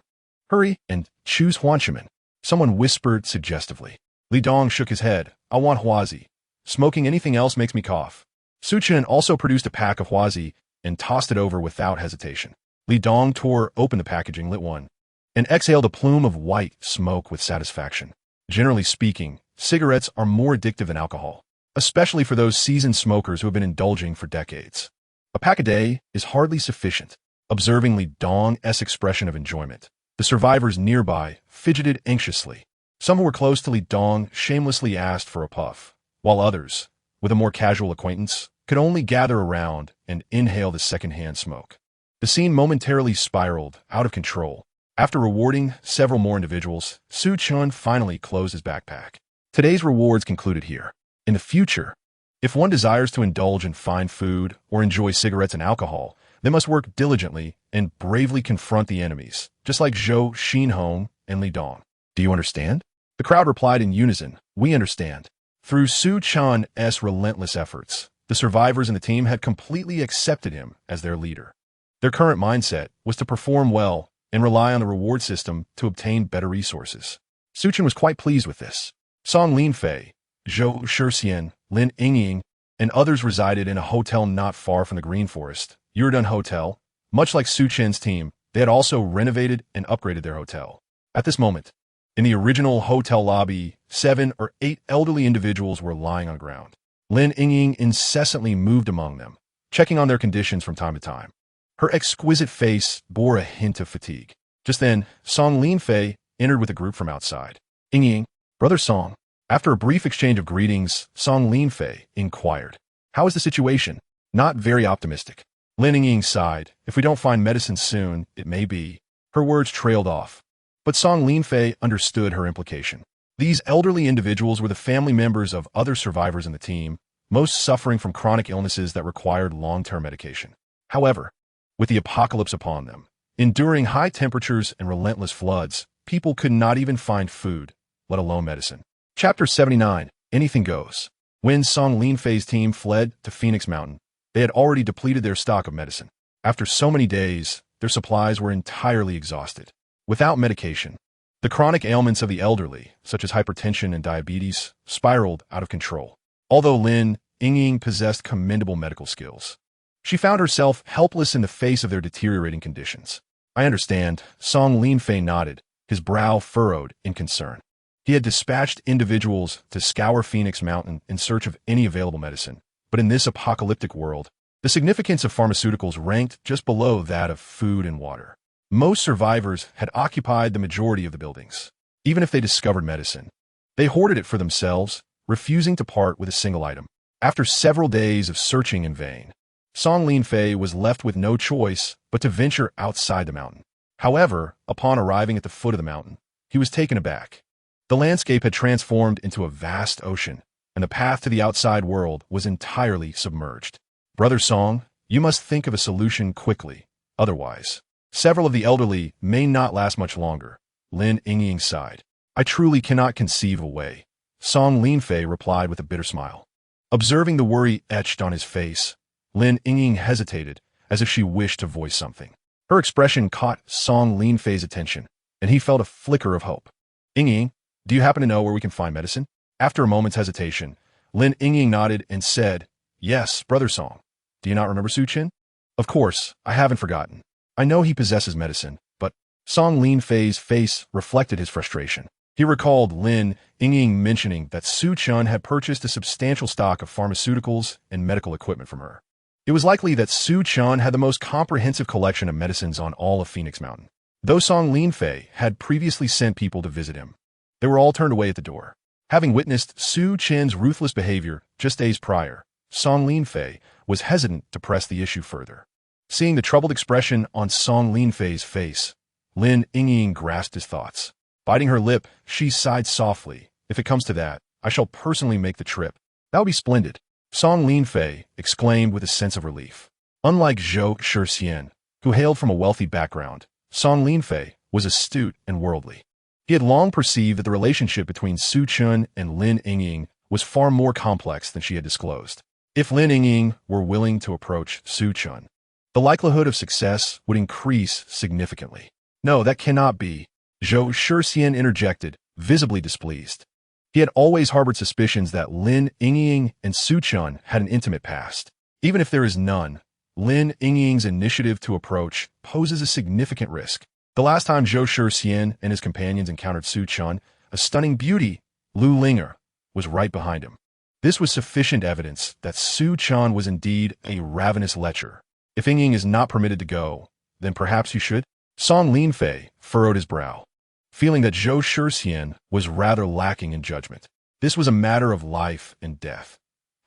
Hurry and choose Huanchaman," someone whispered suggestively. Li Dong shook his head. "I want Huazi. Smoking anything else makes me cough." Su Chen also produced a pack of Huazi and tossed it over without hesitation. Li Dong tore open the packaging, lit one, and exhaled a plume of white smoke with satisfaction. Generally speaking, cigarettes are more addictive than alcohol, especially for those seasoned smokers who have been indulging for decades. A pack a day is hardly sufficient. Observing Li Dong's expression of enjoyment, the survivors nearby fidgeted anxiously. Some who were close to Li Dong shamelessly asked for a puff, while others, with a more casual acquaintance, could only gather around and inhale the secondhand smoke. The scene momentarily spiraled out of control. After rewarding several more individuals, Su Chen finally closed his backpack. Today's rewards concluded here. In the future, if one desires to indulge in fine food or enjoy cigarettes and alcohol, they must work diligently and bravely confront the enemies, just like Zhou Xinhong and Li Dong. Do you understand? The crowd replied in unison, "We understand." Through Su Chen's relentless efforts, the survivors in the team had completely accepted him as their leader. Their current mindset was to perform well and rely on the reward system to obtain better resources. Su Chen was quite pleased with this. Song Linfei, Zhou Shixian, Lin Yingying, and others resided in a hotel not far from the Green Forest, Yurdun Hotel. Much like Su Chen's team, they had also renovated and upgraded their hotel. At this moment, in the original hotel lobby, 7 or 8 elderly individuals were lying on the ground. Lin Yingying incessantly moved among them, checking on their conditions from time to time. Her exquisite face bore a hint of fatigue. Just then, Song Linfei entered with a group from outside. "Yingying, Brother Song." After a brief exchange of greetings, Song Linfei inquired, "How is the situation?" "Not very optimistic." Lin Yingying sighed. "If we don't find medicine soon, it may be." Her words trailed off. But Song Linfei understood her implication. These elderly individuals were the family members of other survivors in the team, most suffering from chronic illnesses that required long-term medication. However, with the apocalypse upon them, enduring high temperatures and relentless floods, people could not even find food, let alone medicine. Chapter 79, Anything Goes. When Song Linfei's team fled to Phoenix Mountain, they had already depleted their stock of medicine. After so many days, their supplies were entirely exhausted. Without medication, the chronic ailments of the elderly, such as hypertension and diabetes, spiraled out of control. Although Lin Yingying possessed commendable medical skills, she found herself helpless in the face of their deteriorating conditions. "I understand," Song Linfei nodded, his brow furrowed in concern. He had dispatched individuals to scour Phoenix Mountain in search of any available medicine, but in this apocalyptic world, the significance of pharmaceuticals ranked just below that of food and water. Most survivors had occupied the majority of the buildings. Even if they discovered medicine, they hoarded it for themselves, refusing to part with a single item. After several days of searching in vain, Song Linfei was left with no choice but to venture outside the mountain. However, upon arriving at the foot of the mountain, he was taken aback. The landscape had transformed into a vast ocean, and the path to the outside world was entirely submerged. "Brother Song, you must think of a solution quickly. Otherwise, several of the elderly may not last much longer." Lin Yingying sighed. "I truly cannot conceive a way." Song Linfei replied with a bitter smile. Observing the worry etched on his face, Lin Yingying hesitated, as if she wished to voice something. Her expression caught Song Linfei's attention, and he felt a flicker of hope. "Yingying, do you happen to know where we can find medicine?" After a moment's hesitation, Lin Yingying nodded and said, "Yes, Brother Song. Do you not remember Su Chen?" "Of course, I haven't forgotten. I know he possesses medicine, but..." Song Linfei's face reflected his frustration. He recalled Lin Yingying mentioning that Su Chen had purchased a substantial stock of pharmaceuticals and medical equipment from her. It was likely that Su Chen had the most comprehensive collection of medicines on all of Phoenix Mountain. Though Song Linfei had previously sent people to visit him, they were all turned away at the door. Having witnessed Su Chen's ruthless behavior just days prior, Song Linfei was hesitant to press the issue further. Seeing the troubled expression on Song Linfei's face, Lin Yingying grasped his thoughts. Biting her lip, she sighed softly. "If it comes to that, I shall personally make the trip." "That would be splendid," Song Linfei exclaimed with a sense of relief. Unlike Zhou Shixian, who hailed from a wealthy background, Song Linfei was astute and worldly. He had long perceived that the relationship between Su Chen and Lin Yingying was far more complex than she had disclosed. If Lin Yingying were willing to approach Su Chen, the likelihood of success would increase significantly. "No, that cannot be," Zhou Shixian interjected, visibly displeased. He had always harbored suspicions that Lin Yingying and Su Chen had an intimate past. Even if there is none, Lin Yingying's initiative to approach poses a significant risk. The last time Zhou Shixian and his companions encountered Su Chen, a stunning beauty, Lu Linger, was right behind him. This was sufficient evidence that Su Chen was indeed a ravenous lecher. If Yingying is not permitted to go, then perhaps you should? Song Linfei furrowed his brow, feeling that Zhou Shixian was rather lacking in judgment. This was a matter of life and death.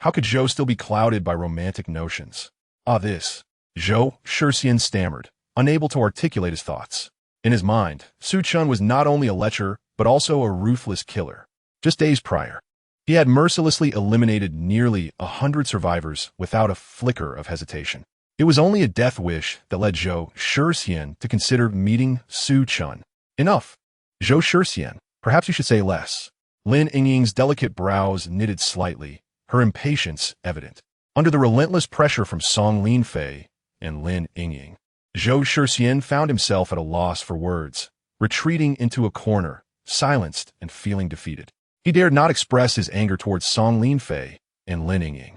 How could Zhou still be clouded by romantic notions? This. Zhou Shixian stammered, unable to articulate his thoughts. In his mind, Su Chen was not only a lecher, but also a ruthless killer. Just days prior, He had mercilessly eliminated nearly 100 survivors without a flicker of hesitation. It was only a death wish that led Su Chen to consider meeting Su Chen. Enough. Su Chen, perhaps you should say less. Lin Yingying's delicate brows knitted slightly, her impatience evident. Under the relentless pressure from Song Linfei and Lin Yingying, Su Chen found himself at a loss for words, retreating into a corner, silenced and feeling defeated. He dared not express his anger towards Song Linfei and Lin Yingying,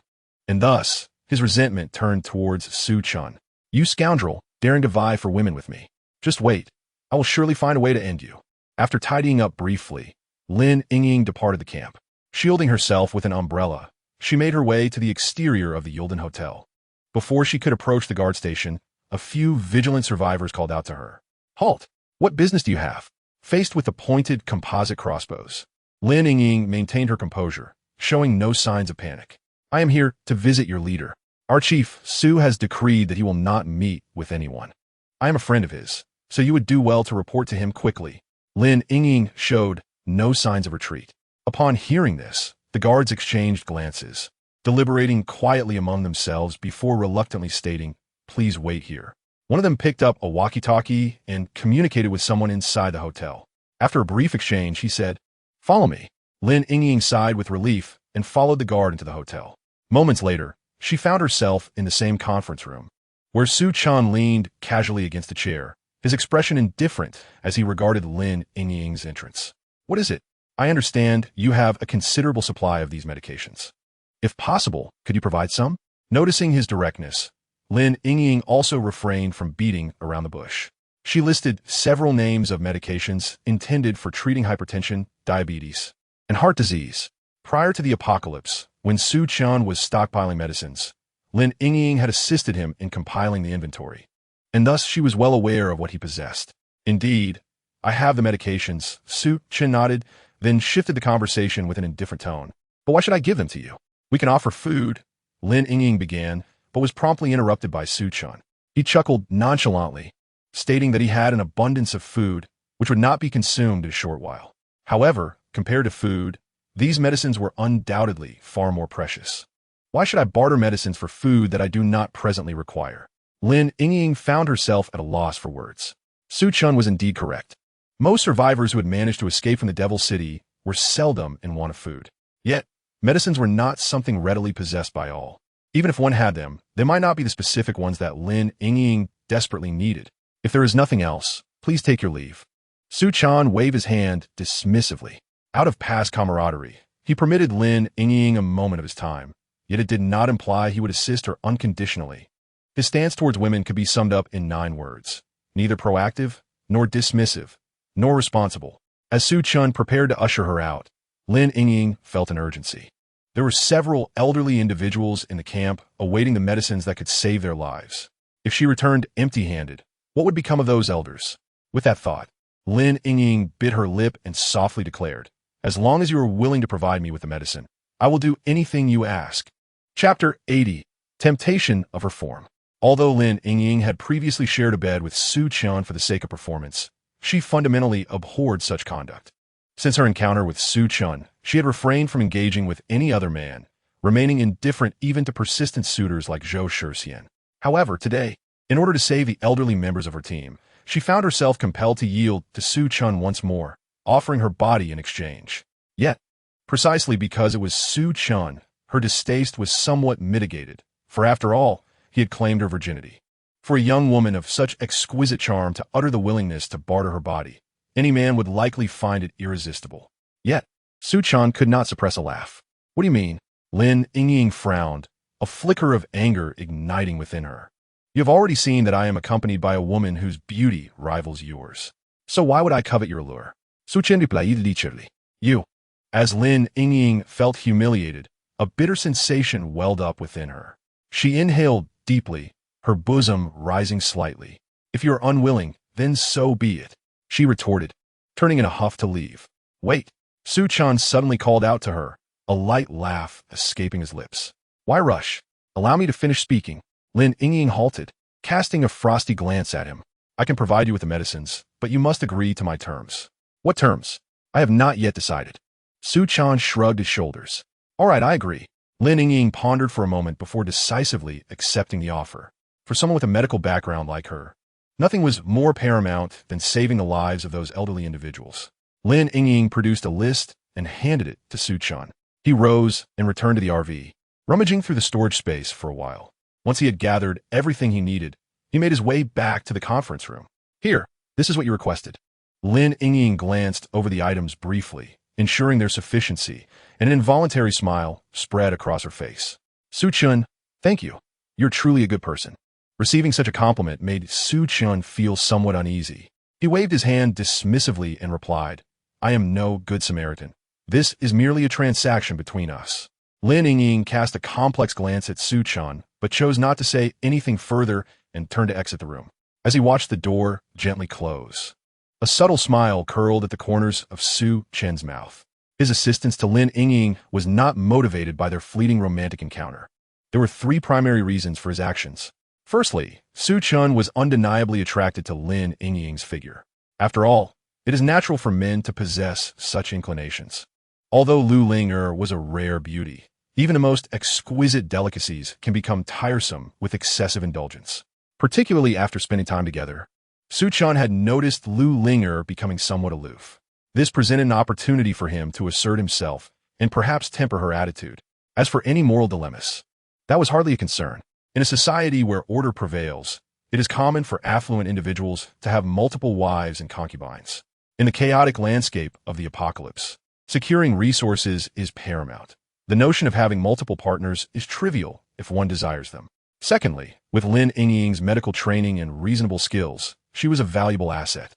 and thus his resentment turned towards Su Chen. You scoundrel, daring to vie for women with me. Just wait. I will surely find a way to end you. After tidying up briefly, Lin Yingying departed the camp. Shielding herself with an umbrella, she made her way to the exterior of the Yulden Hotel. Before she could approach the guard station, a few vigilant survivors called out to her. Halt! What business do you have? Faced with the pointed composite crossbows, Lin Yingying maintained her composure, showing no signs of panic. I am here to visit your leader. Our chief, Su, has decreed that he will not meet with anyone. I am a friend of his, so you would do well to report to him quickly. Lin Yingying showed no signs of retreat. Upon hearing this, the guards exchanged glances, deliberating quietly among themselves before reluctantly stating, please wait here. One of them picked up a walkie-talkie and communicated with someone inside the hotel. After a brief exchange, he said, follow me. Lin Yingying sighed with relief and followed the guard into the hotel. Moments later, she found herself in the same conference room, where Su Chen leaned casually against a chair, his expression indifferent as he regarded Lin Yingying's entrance. What is it? I understand you have a considerable supply of these medications. If possible, could you provide some? Noticing his directness, Lin Yingying also refrained from beating around the bush. She listed several names of medications intended for treating hypertension, diabetes, and heart disease. Prior to the apocalypse, when Su Chen was stockpiling medicines, Lin Yingying had assisted him in compiling the inventory, and thus she was well aware of what he possessed. Indeed, I have the medications, Su Chen nodded, then shifted the conversation with an indifferent tone. But why should I give them to you? We can offer food, Lin Yingying began, but was promptly interrupted by Su Chen. He chuckled nonchalantly, stating that he had an abundance of food, which would not be consumed in a short while. However, compared to food, these medicines were undoubtedly far more precious. Why should I barter medicines for food that I do not presently require? Lin Yingying found herself at a loss for words. Su Chen was indeed correct. Most survivors who had managed to escape from the Devil City were seldom in want of food. Yet, medicines were not something readily possessed by all. Even if one had them, they might not be the specific ones that Lin Yingying desperately needed. If there is nothing else, please take your leave. Su Chen waved his hand dismissively. Out of past camaraderie, he permitted Lin Yingying a moment of his time, yet it did not imply he would assist her unconditionally. His stance towards women could be summed up in 9 words: neither proactive, nor dismissive, nor responsible. As Su Chen prepared to usher her out, Lin Yingying felt an urgency. There were several elderly individuals in the camp awaiting the medicines that could save their lives. If she returned empty-handed, what would become of those elders? With that thought, Lin Yingying bit her lip and softly declared, as long as you are willing to provide me with the medicine, I will do anything you ask. Chapter 80. Temptation of Reform. Although Lin Yingying had previously shared a bed with Su Chen for the sake of performance, she fundamentally abhorred such conduct. Since her encounter with Su Chen, she had refrained from engaging with any other man, remaining indifferent even to persistent suitors like Su Chen. However, today, in order to save the elderly members of her team, she found herself compelled to yield to Su Chen once more, offering her body in exchange. Yet, precisely because it was Su Chen, her distaste was somewhat mitigated, for after all, he had claimed her virginity. For a young woman of such exquisite charm to utter the willingness to barter her body, any man would likely find it irresistible. Yet, Su Chen could not suppress a laugh. What do you mean? Lin Yingying frowned, a flicker of anger igniting within her. You have already seen that I am accompanied by a woman whose beauty rivals yours. So why would I covet your lure? Su Chen replied literally. You. As Lin Yingying felt humiliated, a bitter sensation welled up within her. She inhaled deeply, her bosom rising slightly. If you are unwilling, then so be it, she retorted, turning in a huff to leave. Wait. Su Chen suddenly called out to her, a light laugh escaping his lips. Why rush? Allow me to finish speaking. Lin Yingying halted, casting a frosty glance at him. I can provide you with the medicines, but you must agree to my terms. What terms? I have not yet decided. Su Chen shrugged his shoulders. All right, I agree. Lin Yingying pondered for a moment before decisively accepting the offer. For someone with a medical background like her, nothing was more paramount than saving the lives of those elderly individuals. Lin Yingying produced a list and handed it to Su Chen. He rose and returned to the RV, rummaging through the storage space for a while. Once he had gathered everything he needed, he made his way back to the conference room. Here, this is what you requested. Lin Yingying glanced over the items briefly, ensuring their sufficiency, and an involuntary smile spread across her face. Su Chen, thank you. You're truly a good person. Receiving such a compliment made Su Chen feel somewhat uneasy. He waved his hand dismissively and replied, I am no good Samaritan. This is merely a transaction between us. Lin Yingying cast a complex glance at Su Chen, but chose not to say anything further and turned to exit the room. As he watched the door gently close, a subtle smile curled at the corners of Su Chen's mouth. His assistance to Lin Yingying was not motivated by their fleeting romantic encounter. There were three primary reasons for his actions. Firstly, Su Chen was undeniably attracted to Lin Yingying's figure. After all, it is natural for men to possess such inclinations. Although Lu Ling'er was a rare beauty, even the most exquisite delicacies can become tiresome with excessive indulgence. Particularly after spending time together, Su Chen had noticed Lu Ling'er becoming somewhat aloof. This presented an opportunity for him to assert himself and perhaps temper her attitude. As for any moral dilemmas, that was hardly a concern. In a society where order prevails, it is common for affluent individuals to have multiple wives and concubines. In the chaotic landscape of the apocalypse, securing resources is paramount. The notion of having multiple partners is trivial if one desires them. Secondly, with Lin Yingying's medical training and reasonable skills, she was a valuable asset.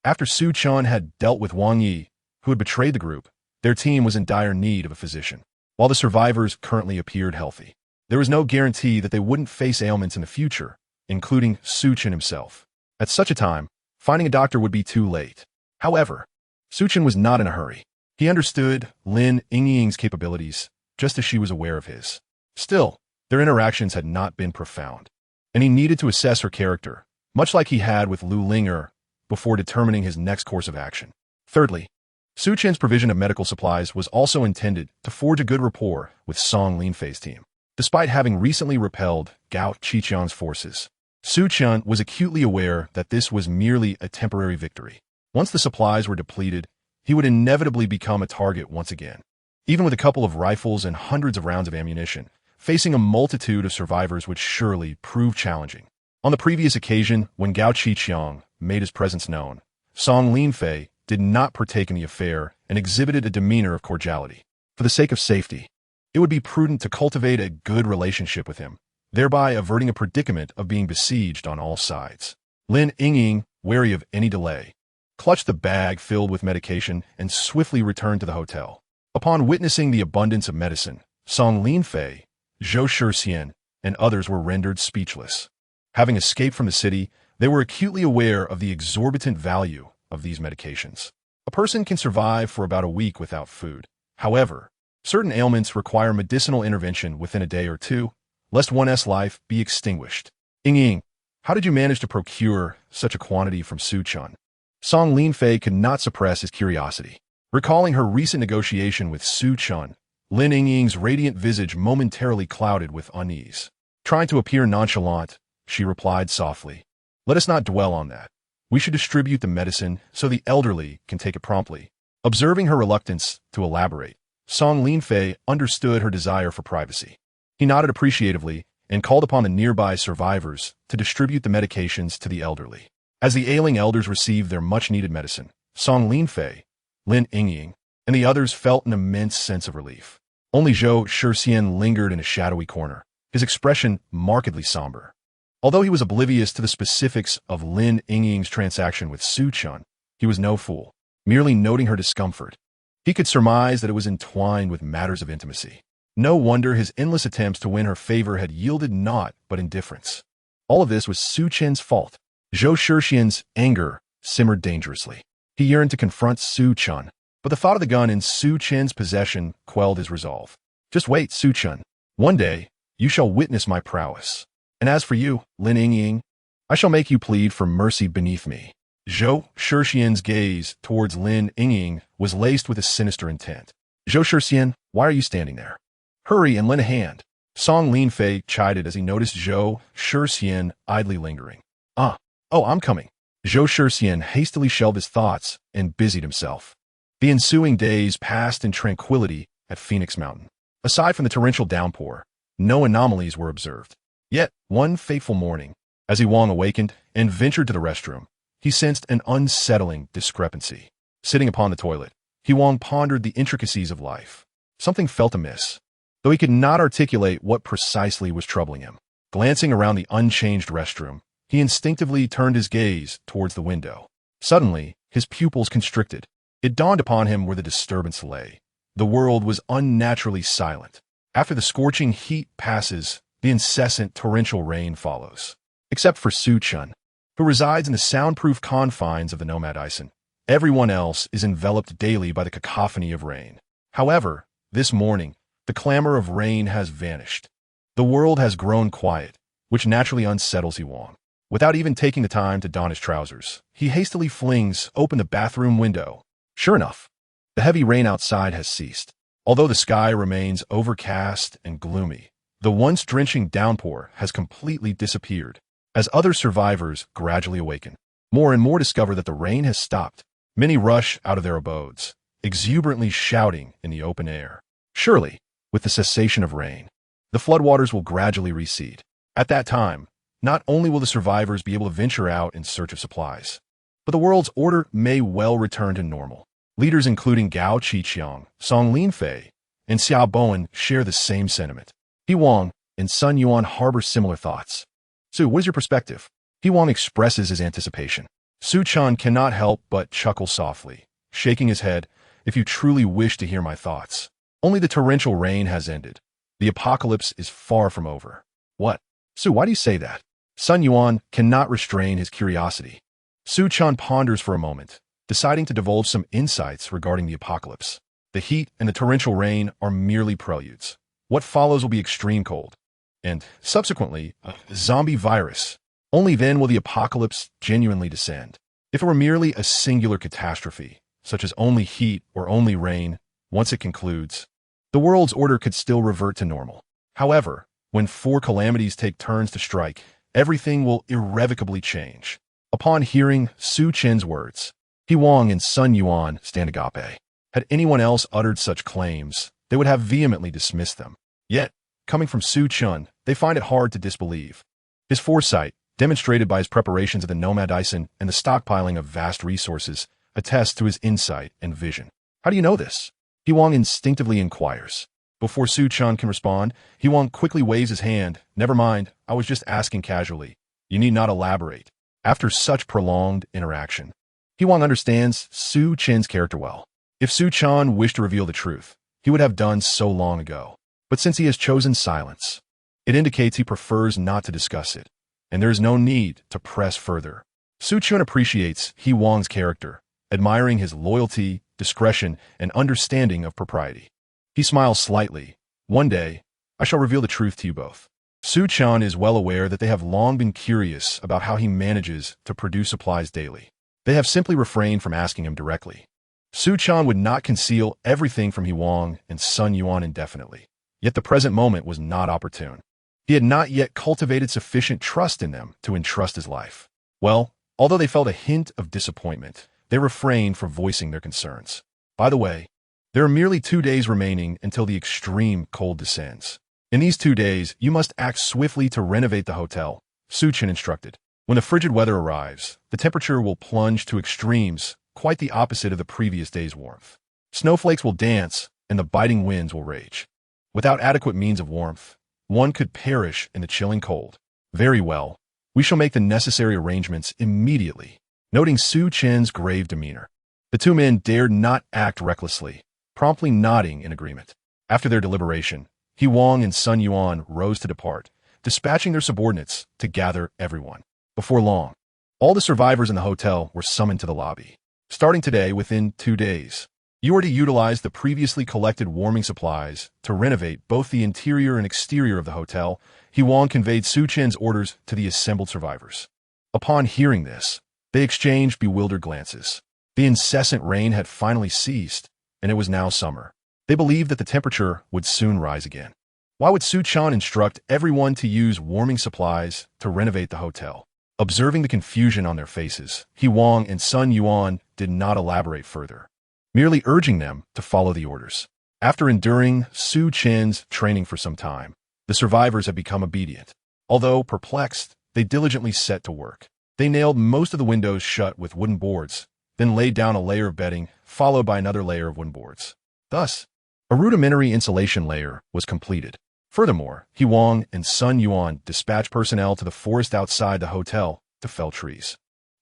After Su Chen had dealt with Wang Yi, who had betrayed the group, their team was in dire need of a physician. While the survivors currently appeared healthy, there was no guarantee that they wouldn't face ailments in the future, including Su Chen himself. At such a time, finding a doctor would be too late. However, Su Chen was not in a hurry. He understood Lin Yingying's capabilities, just as she was aware of his. Still, their interactions had not been profound, and he needed to assess her character, much like he had with Lu Ling'er, before determining his next course of action. Thirdly, Su Chen's provision of medical supplies was also intended to forge a good rapport with Song Linfei's team. Despite having recently repelled Gao Qiqiang's forces, Su Chen was acutely aware that this was merely a temporary victory. Once the supplies were depleted, he would inevitably become a target once again. Even with a couple of rifles and hundreds of rounds of ammunition, facing a multitude of survivors would surely prove challenging. On the previous occasion, when Gao Qiqiang made his presence known, Song Linfei did not partake in the affair and exhibited a demeanor of cordiality. For the sake of safety, it would be prudent to cultivate a good relationship with him, thereby averting a predicament of being besieged on all sides. Lin Yingying, wary of any delay, clutched the bag filled with medication and swiftly returned to the hotel. Upon witnessing the abundance of medicine, Song Linfei, Su Chen, and others were rendered speechless. Having escaped from the city, they were acutely aware of the exorbitant value of these medications. A person can survive for about a week without food. However, certain ailments require medicinal intervention within a day or two, lest one's life be extinguished. Yingying, how did you manage to procure such a quantity from Su Chen? Song Linfei could not suppress his curiosity. Recalling her recent negotiation with Su Chen, Lin Yingying's radiant visage momentarily clouded with unease. Trying to appear nonchalant, she replied softly, "Let us not dwell on that. We should distribute the medicine so the elderly can take it promptly." Observing her reluctance to elaborate, Song Linfei understood her desire for privacy. He nodded appreciatively and called upon the nearby survivors to distribute the medications to the elderly. As the ailing elders received their much-needed medicine, Song Linfei, Lin Yingying, and the others felt an immense sense of relief. Only Su Chen lingered in a shadowy corner, his expression markedly somber. Although he was oblivious to the specifics of Lin Yingying's transaction with Su Chen, he was no fool. Merely noting her discomfort, he could surmise that it was entwined with matters of intimacy. No wonder his endless attempts to win her favor had yielded naught but indifference. All of this was Su Chen's fault. Su Chen's anger simmered dangerously. He yearned to confront Su Chen, but the thought of the gun in Su Chen's possession quelled his resolve. "Just wait, Su Chen. One day, you shall witness my prowess. And as for you, Lin Yingying, I shall make you plead for mercy beneath me." Su Chen's gaze towards Lin Yingying was laced with a sinister intent. Zhou Shixian, why are you standing there? Hurry and lend a hand. Song Linfei chided as he noticed Zhou Shixian idly lingering. Oh, I'm coming. Zhou Shixian hastily shelved his thoughts and busied himself. The ensuing days passed in tranquility at Phoenix Mountain. Aside from the torrential downpour, no anomalies were observed. Yet, one fateful morning, as Wang awakened and ventured to the restroom, he sensed an unsettling discrepancy. Sitting upon the toilet, Wang pondered the intricacies of life. Something felt amiss, though he could not articulate what precisely was troubling him. Glancing around the unchanged restroom, he instinctively turned his gaze towards the window. Suddenly, his pupils constricted. It dawned upon him where the disturbance lay. The world was unnaturally silent. After the scorching heat passes, the incessant torrential rain follows. Except for Su Chen, who resides in the soundproof confines of the Nomad Ison. Everyone else is enveloped daily by the cacophony of rain. However, this morning, the clamor of rain has vanished. The world has grown quiet, which naturally unsettles Wang. Without even taking the time to don his trousers, he hastily flings open the bathroom window. Sure enough, the heavy rain outside has ceased. Although the sky remains overcast and gloomy, the once drenching downpour has completely disappeared. As other survivors gradually awaken, more and more discover that the rain has stopped. Many rush out of their abodes, exuberantly shouting in the open air. Surely, with the cessation of rain, the floodwaters will gradually recede. At that time, not only will the survivors be able to venture out in search of supplies, but the world's order may well return to normal. Leaders including Gao Qiqiang, Song Linfei, and Xiao Bowen share the same sentiment. Wang and Sun Yuan harbor similar thoughts. Su, what is your perspective? Wang expresses his anticipation. Su Chen cannot help but chuckle softly, shaking his head. If you truly wish to hear my thoughts, only the torrential rain has ended. The apocalypse is far from over. What? Su, why do you say that? Sun Yuan cannot restrain his curiosity. Su Chen ponders for a moment, deciding to divulge some insights regarding the apocalypse. The heat and the torrential rain are merely preludes. What follows will be extreme cold, and, subsequently, a zombie virus. Only then will the apocalypse genuinely descend. If it were merely a singular catastrophe, such as only heat or only rain, once it concludes, the world's order could still revert to normal. However, when 4 calamities take turns to strike, everything will irrevocably change. Upon hearing Su Chen's words, Wang and Sun Yuan stand agape. Had anyone else uttered such claims, they would have vehemently dismissed them. Yet, coming from Su Chen, they find it hard to disbelieve. His foresight, demonstrated by his preparations of the Nomad Ison and the stockpiling of vast resources, attests to his insight and vision. How do you know this? Wang instinctively inquires. Before Su Chen can respond, Wang quickly waves his hand. Never mind, I was just asking casually. You need not elaborate. After such prolonged interaction, Wang understands Su Chen's character well. If Su Chen wished to reveal the truth, he would have done so long ago. But since he has chosen silence, it indicates he prefers not to discuss it, and there is no need to press further. Su Chen appreciates Wang's character, admiring his loyalty, discretion, and understanding of propriety. He smiles slightly. One day, I shall reveal the truth to you both. Su Chen is well aware that they have long been curious about how he manages to produce supplies daily. They have simply refrained from asking him directly. Su Chen would not conceal everything from Wang and Sun Yuan indefinitely. Yet the present moment was not opportune. He had not yet cultivated sufficient trust in them to entrust his life. Well, although they felt a hint of disappointment, they refrained from voicing their concerns. By the way, there are merely 2 days remaining until the extreme cold descends. In these 2 days, you must act swiftly to renovate the hotel, Su Chen instructed. When the frigid weather arrives, the temperature will plunge to extremes, quite the opposite of the previous day's warmth. Snowflakes will dance, and the biting winds will rage. Without adequate means of warmth, one could perish in the chilling cold. Very well, we shall make the necessary arrangements immediately. Noting Su Chen's grave demeanor, the 2 men dared not act recklessly, promptly nodding in agreement. After their deliberation, Wang and Sun Yuan rose to depart, dispatching their subordinates to gather everyone. Before long, all the survivors in the hotel were summoned to the lobby. Starting today, within 2 days, you are to utilize the previously collected warming supplies to renovate both the interior and exterior of the hotel. Wang conveyed Su Chen's orders to the assembled survivors. Upon hearing this, they exchanged bewildered glances. The incessant rain had finally ceased, and it was now summer. They believed that the temperature would soon rise again. Why would Su Chen instruct everyone to use warming supplies to renovate the hotel? Observing the confusion on their faces, He Wang and Sun Yuan did not elaborate further, merely urging them to follow the orders. After enduring Su Chen's training for some time, the survivors had become obedient. Although perplexed, they diligently set to work. They nailed most of the windows shut with wooden boards, then laid down a layer of bedding, followed by another layer of wooden boards. Thus, a rudimentary insulation layer was completed. Furthermore, He Wang and Sun Yuan dispatched personnel to the forest outside the hotel to fell trees.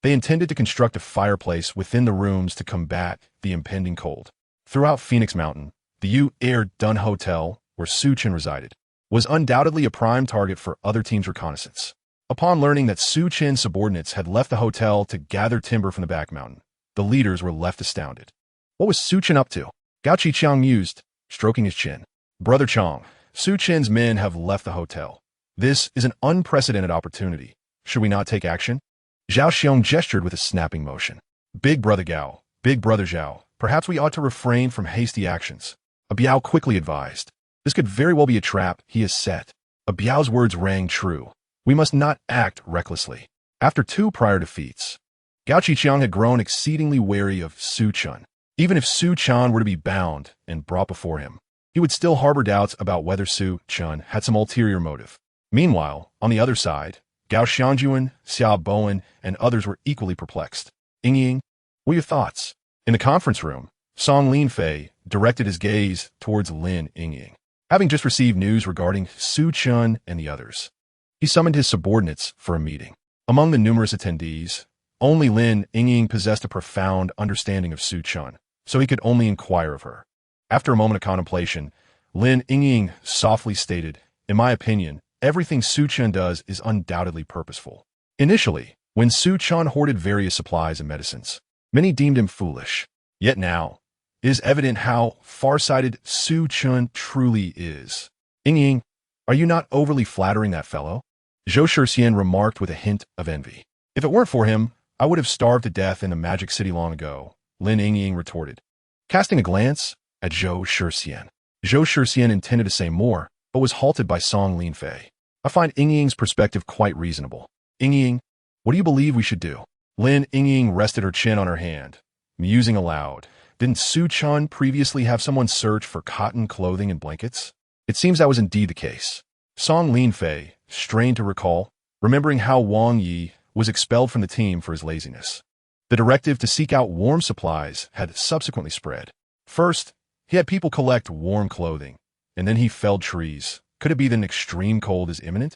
They intended to construct a fireplace within the rooms to combat the impending cold. Throughout Phoenix Mountain, the U-Air Dun Hotel, where Su Chen resided, was undoubtedly a prime target for other teams' reconnaissance. Upon learning that Su Chen's subordinates had left the hotel to gather timber from the back mountain, the leaders were left astounded. What was Su Chen up to? Gao Qiqiang mused, stroking his chin. Brother Chong, Su Chen's men have left the hotel. This is an unprecedented opportunity. Should we not take action? Zhao Xiong gestured with a snapping motion. Big Brother Gao, Big Brother Zhao, perhaps we ought to refrain from hasty actions. A Biao quickly advised. This could very well be a trap he has set. A Biao's words rang true. We must not act recklessly. After 2 prior defeats, Gao Qiqiang had grown exceedingly wary of Su Chen. Even if Su Chen were to be bound and brought before him, he would still harbor doubts about whether Su Chen had some ulterior motive. Meanwhile, on the other side, Gao Xiangjuan, Xia Bowen, and others were equally perplexed. Ying, what are your thoughts? In the conference room, Song Linfei directed his gaze towards Lin Ying. Having just received news regarding Su Chen and the others, he summoned his subordinates for a meeting. Among the numerous attendees, only Lin Ying possessed a profound understanding of Su Chen, so he could only inquire of her. After a moment of contemplation, Lin Ying softly stated, in my opinion, everything Su Chen does is undoubtedly purposeful. Initially, when Su Chen hoarded various supplies and medicines, many deemed him foolish. Yet now, it is evident how far-sighted Su Chen truly is. Ying, are you not overly flattering that fellow? Zhou Shixian remarked with a hint of envy. If it weren't for him, I would have starved to death in the Magic City long ago, Lin Ying retorted. Casting a glance at Zhou Shixian intended to say more, but was halted by Song Linfei. I find Ying's perspective quite reasonable. Ying, what do you believe we should do? Lin Ying rested her chin on her hand, musing aloud. Didn't Su Chen previously have someone search for cotton clothing and blankets? It seems that was indeed the case. Song Linfei strained to recall, remembering how Wang Yi was expelled from the team for his laziness. The directive to seek out warm supplies had subsequently spread. First, he had people collect warm clothing, and then he felled trees. Could it be that an extreme cold is imminent?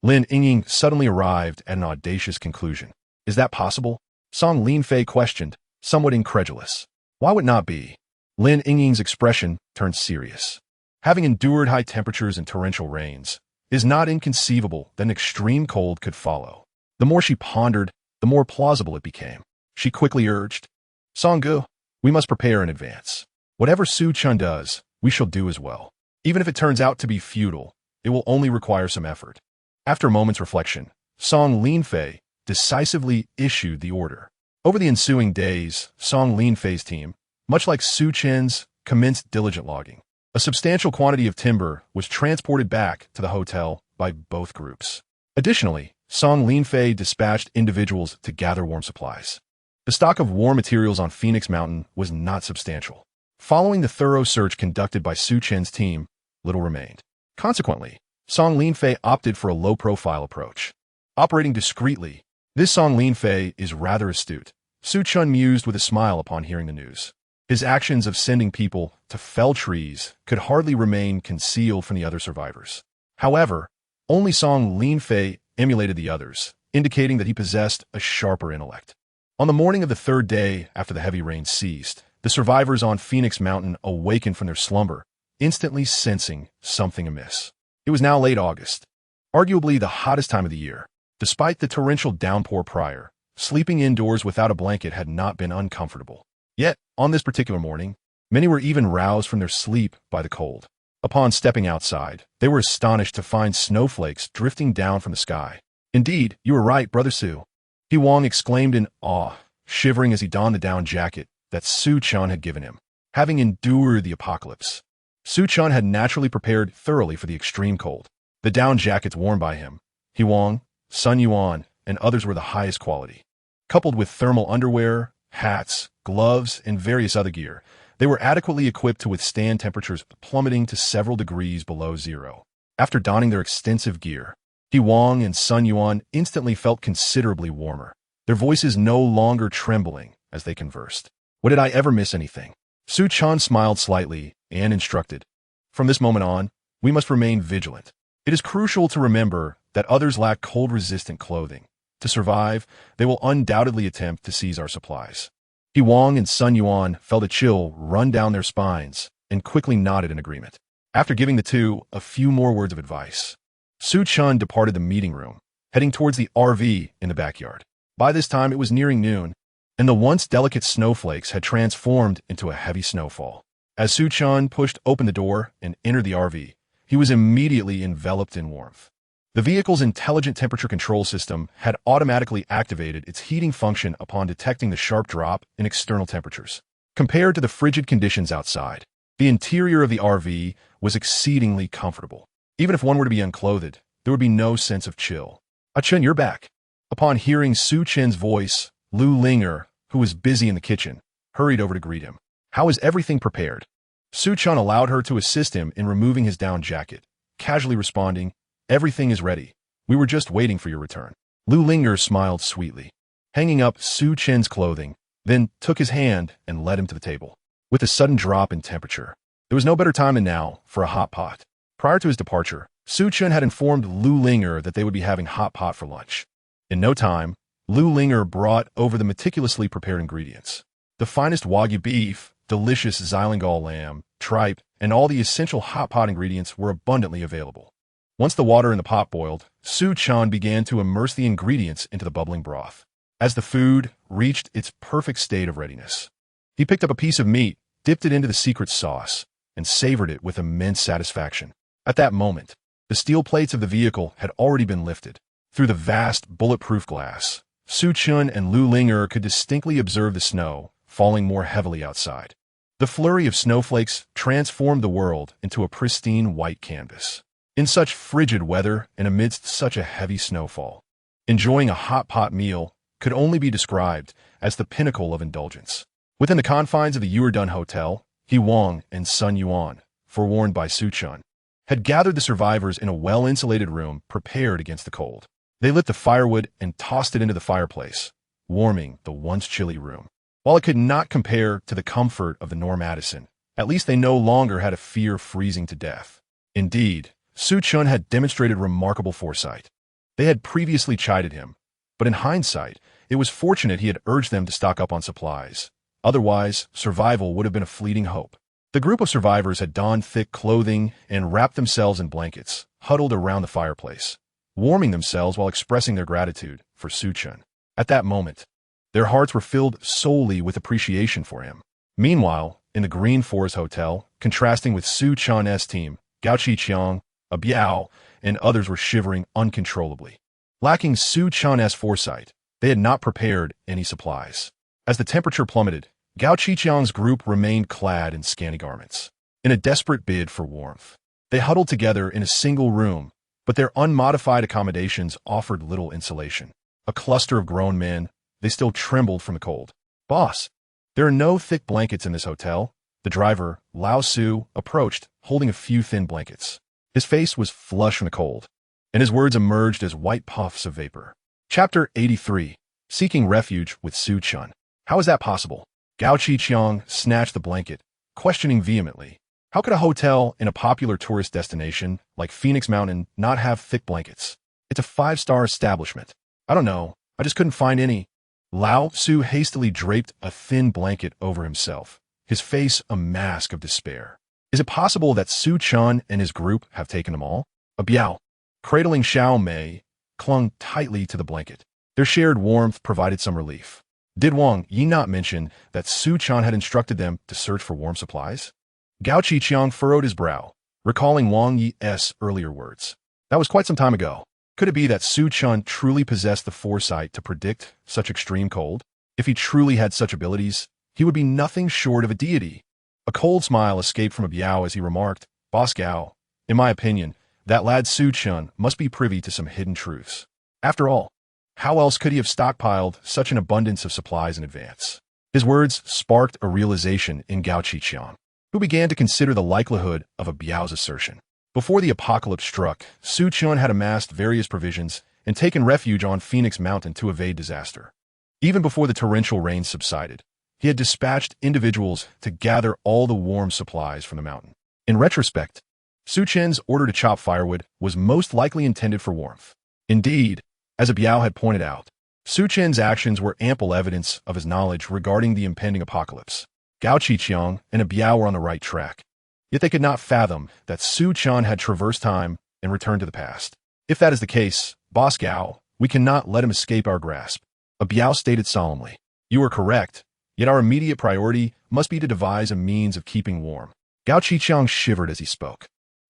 Lin Ying suddenly arrived at an audacious conclusion. Is that possible? Song Linfei questioned, somewhat incredulous. Why would it not be? Lin Ying's expression turned serious. Having endured high temperatures and torrential rains, it is not inconceivable that an extreme cold could follow. The more she pondered, the more plausible it became. She quickly urged, Songgu, we must prepare in advance. Whatever Su Chen does, we shall do as well. Even if it turns out to be futile, it will only require some effort. After a moment's reflection, Song Linfei decisively issued the order. Over the ensuing days, Song Linfei's team, much like Su Chen's, commenced diligent logging. A substantial quantity of timber was transported back to the hotel by both groups. Additionally, Song Linfei dispatched individuals to gather warm supplies. The stock of war materials on Phoenix Mountain was not substantial. Following the thorough search conducted by Su Chen's team, little remained. Consequently, Song Linfei opted for a low-profile approach. Operating discreetly, this Song Linfei is rather astute. Su Chen mused with a smile upon hearing the news. His actions of sending people to fell trees could hardly remain concealed from the other survivors. However, only Song Linfei emulated the others, indicating that he possessed a sharper intellect. On the morning of the 3rd day after the heavy rain ceased, the survivors on Phoenix Mountain awakened from their slumber, instantly sensing something amiss. It was now late August, arguably the hottest time of the year. Despite the torrential downpour prior, sleeping indoors without a blanket had not been uncomfortable. Yet, on this particular morning, many were even roused from their sleep by the cold. Upon stepping outside, they were astonished to find snowflakes drifting down from the sky. Indeed, you were right, Brother Su. He Wang exclaimed in awe, shivering as he donned the down jacket that Su Chen had given him. Having endured the apocalypse, Su Chen had naturally prepared thoroughly for the extreme cold. The down jackets worn by him, Wang, Sun Yuan, and others were the highest quality. Coupled with thermal underwear, hats, gloves, and various other gear, they were adequately equipped to withstand temperatures plummeting to several degrees below zero. After donning their extensive gear, Wang and Sun Yuan instantly felt considerably warmer, their voices no longer trembling as they conversed. What did I ever miss anything? Su Chen smiled slightly and instructed. From this moment on, we must remain vigilant. It is crucial to remember that others lack cold-resistant clothing. To survive, they will undoubtedly attempt to seize our supplies. Wang and Sun Yuan felt a chill run down their spines and quickly nodded in agreement. After giving the two a few more words of advice, Su Chen departed the meeting room, heading towards the RV in the backyard. By this time, it was nearing noon, and the once delicate snowflakes had transformed into a heavy snowfall. As Su Chen pushed open the door and entered the RV, he was immediately enveloped in warmth. The vehicle's intelligent temperature control system had automatically activated its heating function upon detecting the sharp drop in external temperatures. Compared to the frigid conditions outside, the interior of the RV was exceedingly comfortable. Even if one were to be unclothed, there would be no sense of chill. Chen, you're back. Upon hearing Su Chen's voice, Lu Linger, who was busy in the kitchen, hurried over to greet him. How is everything prepared? Su Chen allowed her to assist him in removing his down jacket, casually responding, Everything is ready. We were just waiting for your return. Lu Linger smiled sweetly, hanging up Su Chen's clothing, then took his hand and led him to the table. With a sudden drop in temperature, there was no better time than now for a hot pot. Prior to his departure, Su Chen had informed Lu Linger that they would be having hot pot for lunch. In no time, Lu Linger brought over the meticulously prepared ingredients. The finest Wagyu beef, delicious Xilangal lamb, tripe, and all the essential hot pot ingredients were abundantly available. Once the water in the pot boiled, Su Chen began to immerse the ingredients into the bubbling broth. As the food reached its perfect state of readiness, he picked up a piece of meat, dipped it into the secret sauce, and savored it with immense satisfaction. At that moment, the steel plates of the vehicle had already been lifted. Through the vast, bulletproof glass, Su Chen and Lu Linger could distinctly observe the snow falling more heavily outside. The flurry of snowflakes transformed the world into a pristine white canvas. In such frigid weather and amidst such a heavy snowfall, enjoying a hot pot meal could only be described as the pinnacle of indulgence. Within the confines of the Yuerdun Hotel, Wang and Sun Yuan, forewarned by Su Chen, had gathered the survivors in a well-insulated room prepared against the cold. They lit the firewood and tossed it into the fireplace, warming the once chilly room. While it could not compare to the comfort of the Norm Addison, at least they no longer had a fear of freezing to death. Indeed, Su Chen had demonstrated remarkable foresight. They had previously chided him, but in hindsight, it was fortunate he had urged them to stock up on supplies. Otherwise, survival would have been a fleeting hope. The group of survivors had donned thick clothing and wrapped themselves in blankets, huddled around the fireplace, warming themselves while expressing their gratitude for Su Chen. At that moment, their hearts were filled solely with appreciation for him. Meanwhile, in the Green Forest Hotel, contrasting with Su Chen's team, Gao Qiqiang, Biao, and others were shivering uncontrollably. Lacking Su Chen's foresight, they had not prepared any supplies. As the temperature plummeted, Gao Qiqiang's group remained clad in scanty garments. In a desperate bid for warmth, they huddled together in a single room, but their unmodified accommodations offered little insulation. A cluster of grown men, they still trembled from the cold. Boss, there are no thick blankets in this hotel. The driver, Lao Su, approached, holding a few thin blankets. His face was flush from the cold, and his words emerged as white puffs of vapor. Chapter 83. Seeking Refuge with Su Chen. How is that possible? Gao Qiqiang snatched the blanket, questioning vehemently. How could a hotel in a popular tourist destination like Phoenix Mountain not have thick blankets? It's a 5-star establishment. I don't know. I just couldn't find any. Lao Su hastily draped a thin blanket over himself, his face a mask of despair. Is it possible that Su Chen and his group have taken them all? Biao, cradling Xiao Mei, clung tightly to the blanket. Their shared warmth provided some relief. Did Wang Yi not mention that Su Chen had instructed them to search for warm supplies? Gao Qiqiang furrowed his brow, recalling Wang Yi's earlier words. That was quite some time ago. Could it be that Su Chen truly possessed the foresight to predict such extreme cold? If he truly had such abilities, he would be nothing short of a deity. A cold smile escaped from a Biao as he remarked, Boss Gao, in my opinion, that lad Su Chen must be privy to some hidden truths. After all, how else could he have stockpiled such an abundance of supplies in advance? His words sparked a realization in Gao Qiqiang, who began to consider the likelihood of a Biao's assertion. Before the apocalypse struck, Su Chen had amassed various provisions and taken refuge on Phoenix Mountain to evade disaster. Even before the torrential rains subsided, he had dispatched individuals to gather all the warm supplies from the mountain. In retrospect, Su Chen's order to chop firewood was most likely intended for warmth. Indeed, as a Biao had pointed out, Su Chen's actions were ample evidence of his knowledge regarding the impending apocalypse. Gao Qiqiang and a Biao were on the right track. Yet they could not fathom that Su Chen had traversed time and returned to the past. If that is the case, Boss Gao, we cannot let him escape our grasp. A Biao stated solemnly. You are correct, yet our immediate priority must be to devise a means of keeping warm. Gao Qiqiang shivered as he spoke.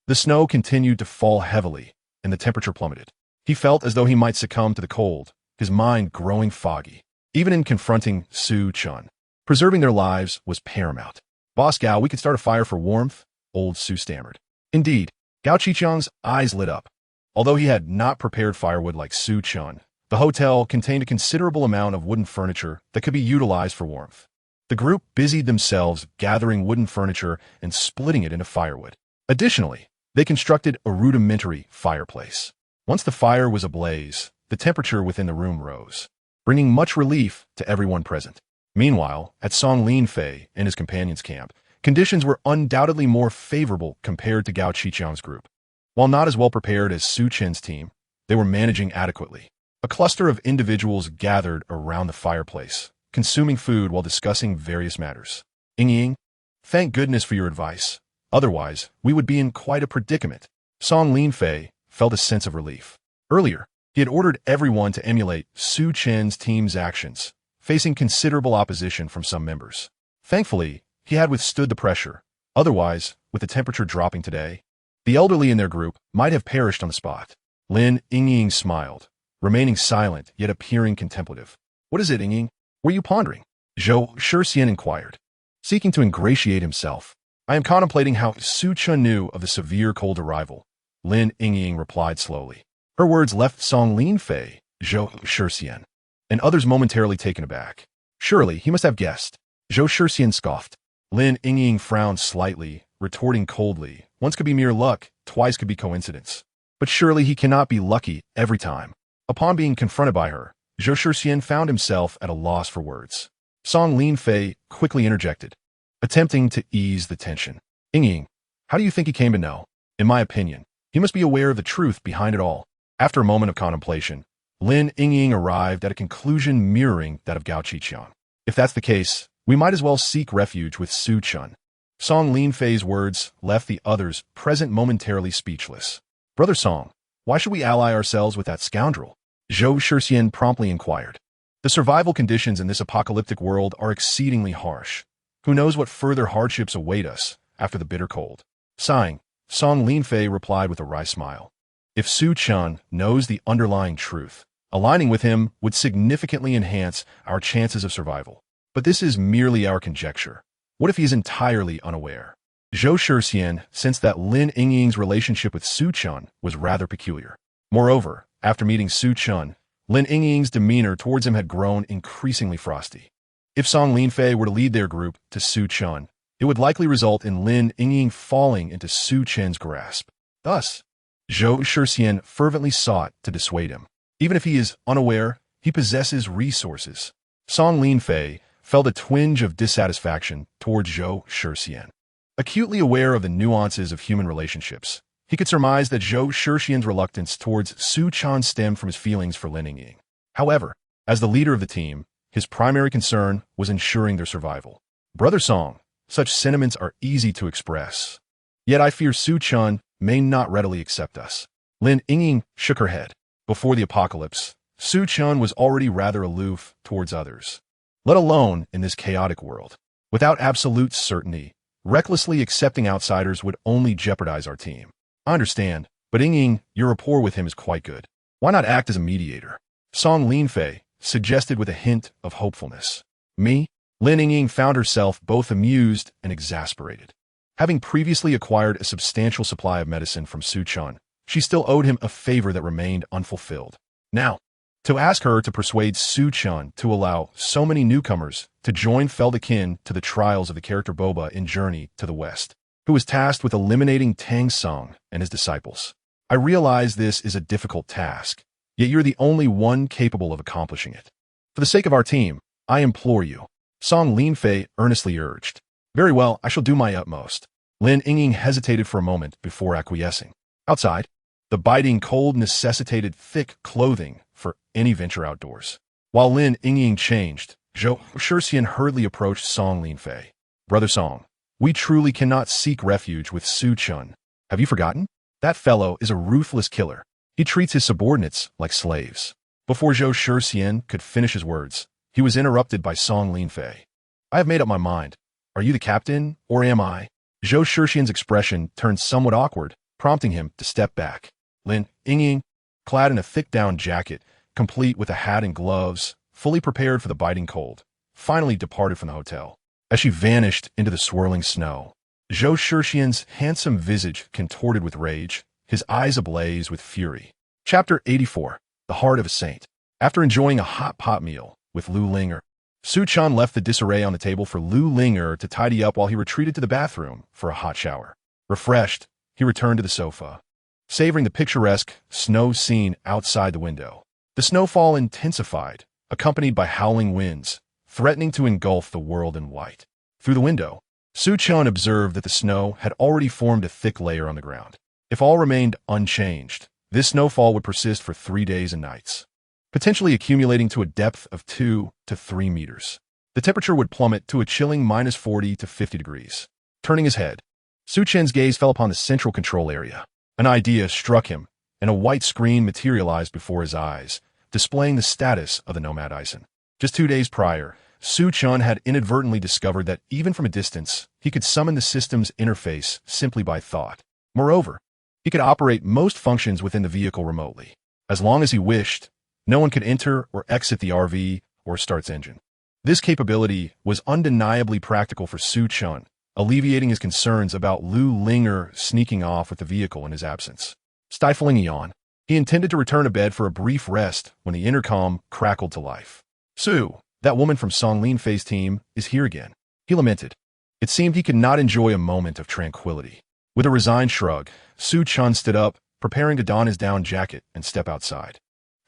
The snow continued to fall heavily, and the temperature plummeted. He felt as though he might succumb to the cold, his mind growing foggy. Even in confronting Su Chen, preserving their lives was paramount. Boss Gao, we could start a fire for warmth, old Su stammered. Indeed, Gao Qiqiang's eyes lit up. Although he had not prepared firewood like Su Chen, the hotel contained a considerable amount of wooden furniture that could be utilized for warmth. The group busied themselves gathering wooden furniture and splitting it into firewood. Additionally, they constructed a rudimentary fireplace. Once the fire was ablaze, the temperature within the room rose, bringing much relief to everyone present. Meanwhile, at Song Linfei and his companions' camp, conditions were undoubtedly more favorable compared to Gao Qiqiang's group. While not as well prepared as Su Chen's team, they were managing adequately. A cluster of individuals gathered around the fireplace, consuming food while discussing various matters. Ying, thank goodness for your advice. Otherwise, we would be in quite a predicament. Song Linfei felt a sense of relief. Earlier, he had ordered everyone to emulate Su Chen's team's actions, facing considerable opposition from some members. Thankfully, he had withstood the pressure. Otherwise, with the temperature dropping today, the elderly in their group might have perished on the spot. Lin Ying smiled, remaining silent yet appearing contemplative. What is it, Ying? Were you pondering? Zhou Shixian inquired. Seeking to ingratiate himself, I am contemplating how Su Chen knew of the severe cold arrival. Lin Ying replied slowly. Her words left Song Linfei, Zhou Shixian, and others momentarily taken aback. Surely he must have guessed. Zhou Shixian scoffed. Lin Ying frowned slightly, retorting coldly, once could be mere luck, twice could be coincidence. But surely he cannot be lucky every time. Upon being confronted by her, Zhou Shixian found himself at a loss for words. Song Linfei quickly interjected, attempting to ease the tension. Ying, how do you think he came to know? In my opinion, he must be aware of the truth behind it all. After a moment of contemplation, Lin Ying arrived at a conclusion mirroring that of Gao Qiqiang. If that's the case, we might as well seek refuge with Su Chen. Song Linfei's words left the others present momentarily speechless. Brother Song, why should we ally ourselves with that scoundrel? Zhou Shixian promptly inquired. The survival conditions in this apocalyptic world are exceedingly harsh. Who knows what further hardships await us after the bitter cold? Sighing, Song Linfei replied with a wry smile. If Su Chen knows the underlying truth, aligning with him would significantly enhance our chances of survival. But this is merely our conjecture. What if he is entirely unaware? Zhou Shixian sensed that Lin Ying's relationship with Su Chen was rather peculiar. Moreover, after meeting Su Chen, Lin Ying's demeanor towards him had grown increasingly frosty. If Song Linfei were to lead their group to Su Chen, it would likely result in Lin Ying falling into Su Chen's grasp. Thus, Zhou Shixian fervently sought to dissuade him. Even if he is unaware, he possesses resources. Song Linfei felt a twinge of dissatisfaction towards Zhou Shixian. Acutely aware of the nuances of human relationships, he could surmise that Zhou Shixian's reluctance towards Su Chen stemmed from his feelings for Lin Ying. However, as the leader of the team, his primary concern was ensuring their survival. Brother Song, such sentiments are easy to express. Yet I fear Su Chen may not readily accept us. Lin Ying shook her head. Before the apocalypse, Su Chen was already rather aloof towards others, let alone in this chaotic world. Without absolute certainty, recklessly accepting outsiders would only jeopardize our team. I understand, but Ying, your rapport with him is quite good. Why not act as a mediator? Song Linfei suggested with a hint of hopefulness. Me? Lin Yingying found herself both amused and exasperated. Having previously acquired a substantial supply of medicine from Su Chen, she still owed him a favor that remained unfulfilled. Now, to ask her to persuade Su Chen to allow so many newcomers to join felt akin to the trials of the character Boba in Journey to the West, who was tasked with eliminating Tang Song and his disciples. I realize this is a difficult task, yet you're the only one capable of accomplishing it. For the sake of our team, I implore you, Song Linfei earnestly urged. Very well, I shall do my utmost. Lin Yingying hesitated for a moment before acquiescing. Outside, the biting cold necessitated thick clothing for any venture outdoors. While Lin Yingying changed, Su Chen hurriedly approached Song Linfei. Brother Song, we truly cannot seek refuge with Su Chen. Have you forgotten? That fellow is a ruthless killer. He treats his subordinates like slaves. Before Su Chen could finish his words, he was interrupted by Song Linfei. I have made up my mind. Are you the captain, or am I? Su Chen's expression turned somewhat awkward, prompting him to step back. Lin Yingying, clad in a thick down jacket, complete with a hat and gloves, fully prepared for the biting cold, finally departed from the hotel. As she vanished into the swirling snow, Su Chen's handsome visage contorted with rage, his eyes ablaze with fury. Chapter 84, The Heart of a Saint. After enjoying a hot pot meal with Lu Linger, Su Chen left the disarray on the table for Lu Linger to tidy up while he retreated to the bathroom for a hot shower. Refreshed, he returned to the sofa, savoring the picturesque snow scene outside the window. The snowfall intensified, accompanied by howling winds, threatening to engulf the world in white. Through the window, Su Chen observed that the snow had already formed a thick layer on the ground. If all remained unchanged, this snowfall would persist for 3 days and nights, potentially accumulating to a depth of 2 to 3 meters. The temperature would plummet to a chilling -40 to 50 degrees. Turning his head, Su Chen's gaze fell upon the central control area. An idea struck him, and a white screen materialized before his eyes, displaying the status of the Nomad Ison. Just 2 days prior, Su Chen had inadvertently discovered that even from a distance, he could summon the system's interface simply by thought. Moreover, he could operate most functions within the vehicle remotely. As long as he wished, no one could enter or exit the RV or start its engine. This capability was undeniably practical for Su Chen, alleviating his concerns about Lu Linger sneaking off with the vehicle in his absence. Stifling a yawn, he intended to return to bed for a brief rest when the intercom crackled to life. Su, that woman from Song Linfei's team, is here again. He lamented. It seemed he could not enjoy a moment of tranquility. With a resigned shrug, Su Chen stood up, preparing to don his down jacket and step outside.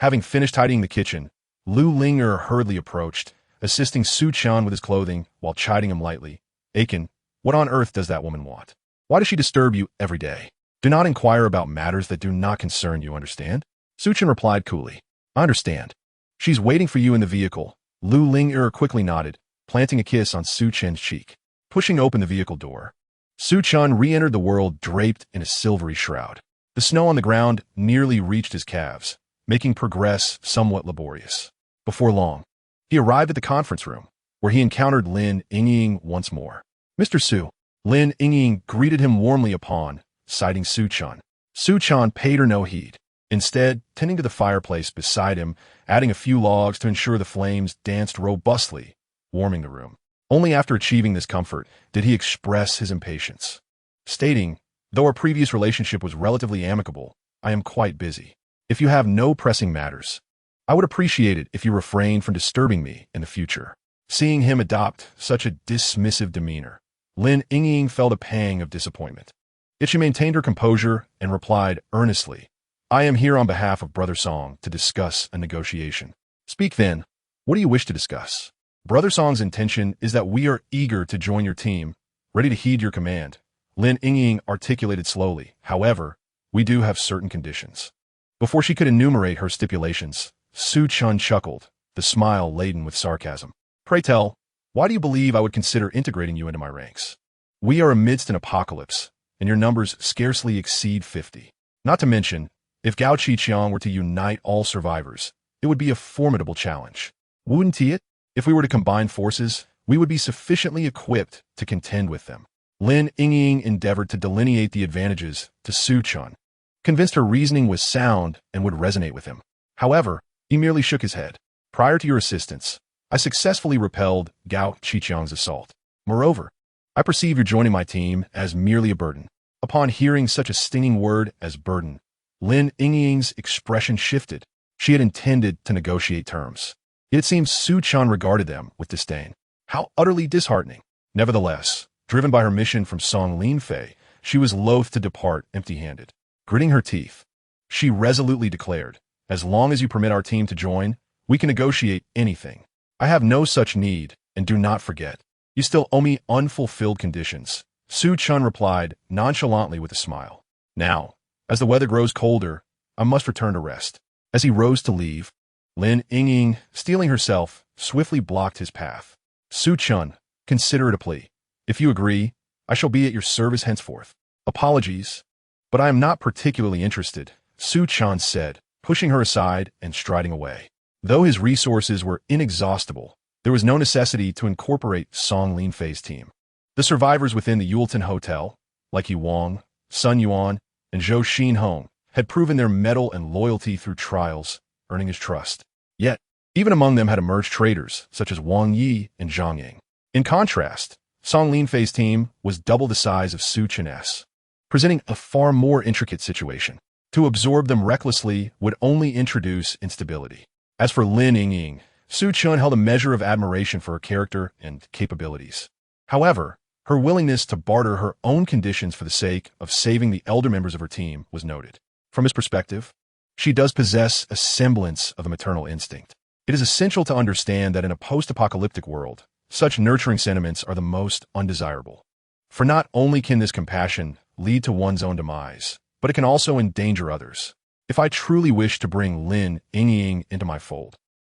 Having finished tidying the kitchen, Lu Linger hurriedly approached, assisting Su Chen with his clothing while chiding him lightly. Aiken, what on earth does that woman want? Why does she disturb you every day? Do not inquire about matters that do not concern you, understand? Su Chen replied coolly. I understand. She's waiting for you in the vehicle. Lu Linger quickly nodded, planting a kiss on Su Chen's cheek. Pushing open the vehicle door, Su Chen re-entered the world draped in a silvery shroud. The snow on the ground nearly reached his calves, making progress somewhat laborious. Before long, he arrived at the conference room, where he encountered Lin Yingying once more. Mr. Su. Lin Yingying greeted him warmly upon sighting Su Chen. Su Chen paid her no heed, instead tending to the fireplace beside him, adding a few logs to ensure the flames danced robustly, warming the room. Only after achieving this comfort did he express his impatience, stating, though our previous relationship was relatively amicable, I am quite busy. If you have no pressing matters, I would appreciate it if you refrain from disturbing me in the future. Seeing him adopt such a dismissive demeanor, Lin Yingying felt a pang of disappointment. Yet she maintained her composure and replied earnestly, I am here on behalf of Brother Song to discuss a negotiation. Speak then. What do you wish to discuss? Brother Song's intention is that we are eager to join your team, ready to heed your command. Lin Yingying articulated slowly. However, we do have certain conditions. Before she could enumerate her stipulations, Su Chen chuckled, the smile laden with sarcasm. Pray tell, why do you believe I would consider integrating you into my ranks? We are amidst an apocalypse, and your numbers scarcely exceed 50. Not to mention, if Gao Qiqiang were to unite all survivors, it would be a formidable challenge. Wouldn't it? If we were to combine forces, we would be sufficiently equipped to contend with them. Lin Yingying endeavored to delineate the advantages to Su Chen, convinced her reasoning was sound and would resonate with him. However, he merely shook his head. Prior to your assistance, I successfully repelled Gao Qiqiang's assault. Moreover, I perceive you're joining my team as merely a burden. Upon hearing such a stinging word as burden, Lin Yingying's expression shifted. She had intended to negotiate terms. Yet it seems Su Chen regarded them with disdain. How utterly disheartening. Nevertheless, driven by her mission from Song Linfei, she was loath to depart empty-handed. Gritting her teeth, she resolutely declared, "As long as you permit our team to join, we can negotiate anything. I have no such need, and do not forget, you still owe me unfulfilled conditions." Su Chen replied nonchalantly with a smile. "Now, as the weather grows colder, I must return to rest." As he rose to leave, Lin Yingying, steeling herself, swiftly blocked his path. "Su Chen, consider it a plea. If you agree, I shall be at your service henceforth." "Apologies, but I am not particularly interested," Su Chen said, pushing her aside and striding away. Though his resources were inexhaustible, there was no necessity to incorporate Song Linfei's team. The survivors within the Yuleton Hotel, like Yu Wang, Sun Yuan, and Zhou Xinhong, had proven their mettle and loyalty through trials, earning his trust. Yet, even among them had emerged traitors such as Wang Yi and Zhang Ying. In contrast, Song Linfei's team was double the size of Su Chen's, presenting a far more intricate situation. To absorb them recklessly would only introduce instability. As for Lin Yingying, Su Chen held a measure of admiration for her character and capabilities. However, her willingness to barter her own conditions for the sake of saving the elder members of her team was noted. From his perspective, she does possess a semblance of a maternal instinct. It is essential to understand that in a post-apocalyptic world, such nurturing sentiments are the most undesirable. For not only can this compassion lead to one's own demise, but it can also endanger others. If I truly wish to bring Lin Yingying into my fold,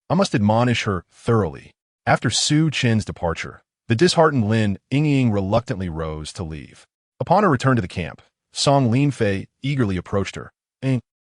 I must admonish her thoroughly. After Su Chen's departure, the disheartened Lin Yingying reluctantly rose to leave. Upon her return to the camp, Song Linfei eagerly approached her.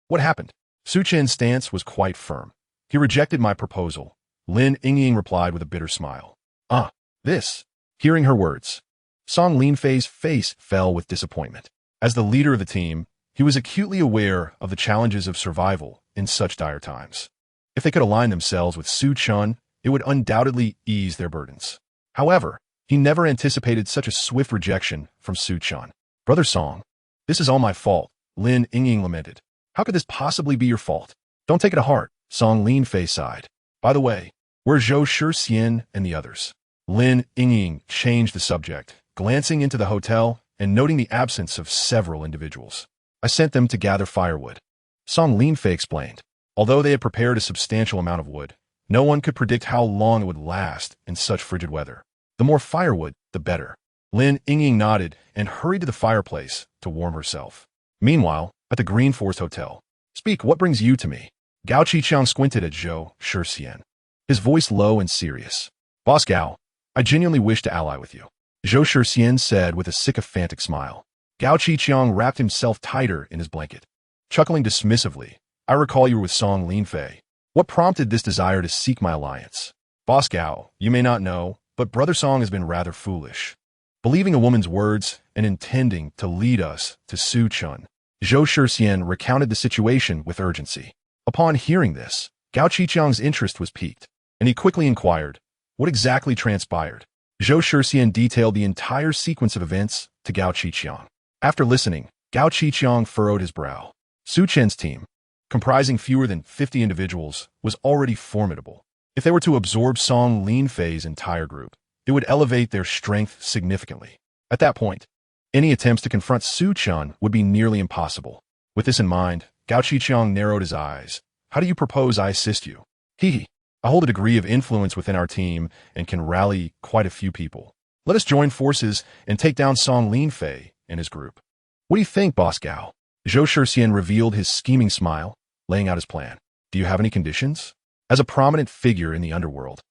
What happened?" Su Chen's stance was quite firm. "He rejected my proposal," Lin Yingying replied with a bitter smile. "Ah, this." Hearing her words, Song Linfei's face fell with disappointment. As the leader of the team, he was acutely aware of the challenges of survival in such dire times. If they could align themselves with Su Chen, it would undoubtedly ease their burdens. However, he never anticipated such a swift rejection from Su Chen. "Brother Song, this is all my fault," Lin Yingying lamented. "How could this possibly be your fault?" "Don't take it to heart," Song Linfei sighed. "By the way, where's Zhou Shixian and the others?" Lin Yingying changed the subject, glancing into the hotel and noting the absence of several individuals. "I sent them to gather firewood," Song Linfei explained. Although they had prepared a substantial amount of wood, no one could predict how long it would last in such frigid weather. The more firewood, the better. Lin Yingying nodded and hurried to the fireplace to warm herself. Meanwhile, at the Green Forest Hotel, "Speak, what brings you to me?" Gao Qiqiang squinted at Zhou Shixian, his voice low and serious. "Boss Gao, I genuinely wish to ally with you," Zhou Shixian said with a sycophantic smile. Gao Qiqiang wrapped himself tighter in his blanket. Chuckling dismissively, "I recall you were with Song Linfei. What prompted this desire to seek my alliance?" "Boss Gao, you may not know, but Brother Song has been rather foolish, believing a woman's words and intending to lead us to Su Chen." Zhou Shixian recounted the situation with urgency. Upon hearing this, Gao Qiqiang's interest was piqued, and he quickly inquired, "What exactly transpired?" Zhou Shixian detailed the entire sequence of events to Gao Qiqiang. After listening, Gao Qiqiang furrowed his brow. Su Chen's team, comprising fewer than 50 individuals, was already formidable. If they were to absorb Song Linfei's entire group, it would elevate their strength significantly. At that point, any attempts to confront Su Chen would be nearly impossible. With this in mind, Gao Qiqiang narrowed his eyes. "How do you propose I assist you?" "I hold a degree of influence within our team and can rally quite a few people. Let us join forces and take down Song Linfei and his group." "What do you think, Boss Gao?" Zhou Shixian revealed his scheming smile, laying out his plan. "Do you have any conditions?" As a prominent figure in the underworld,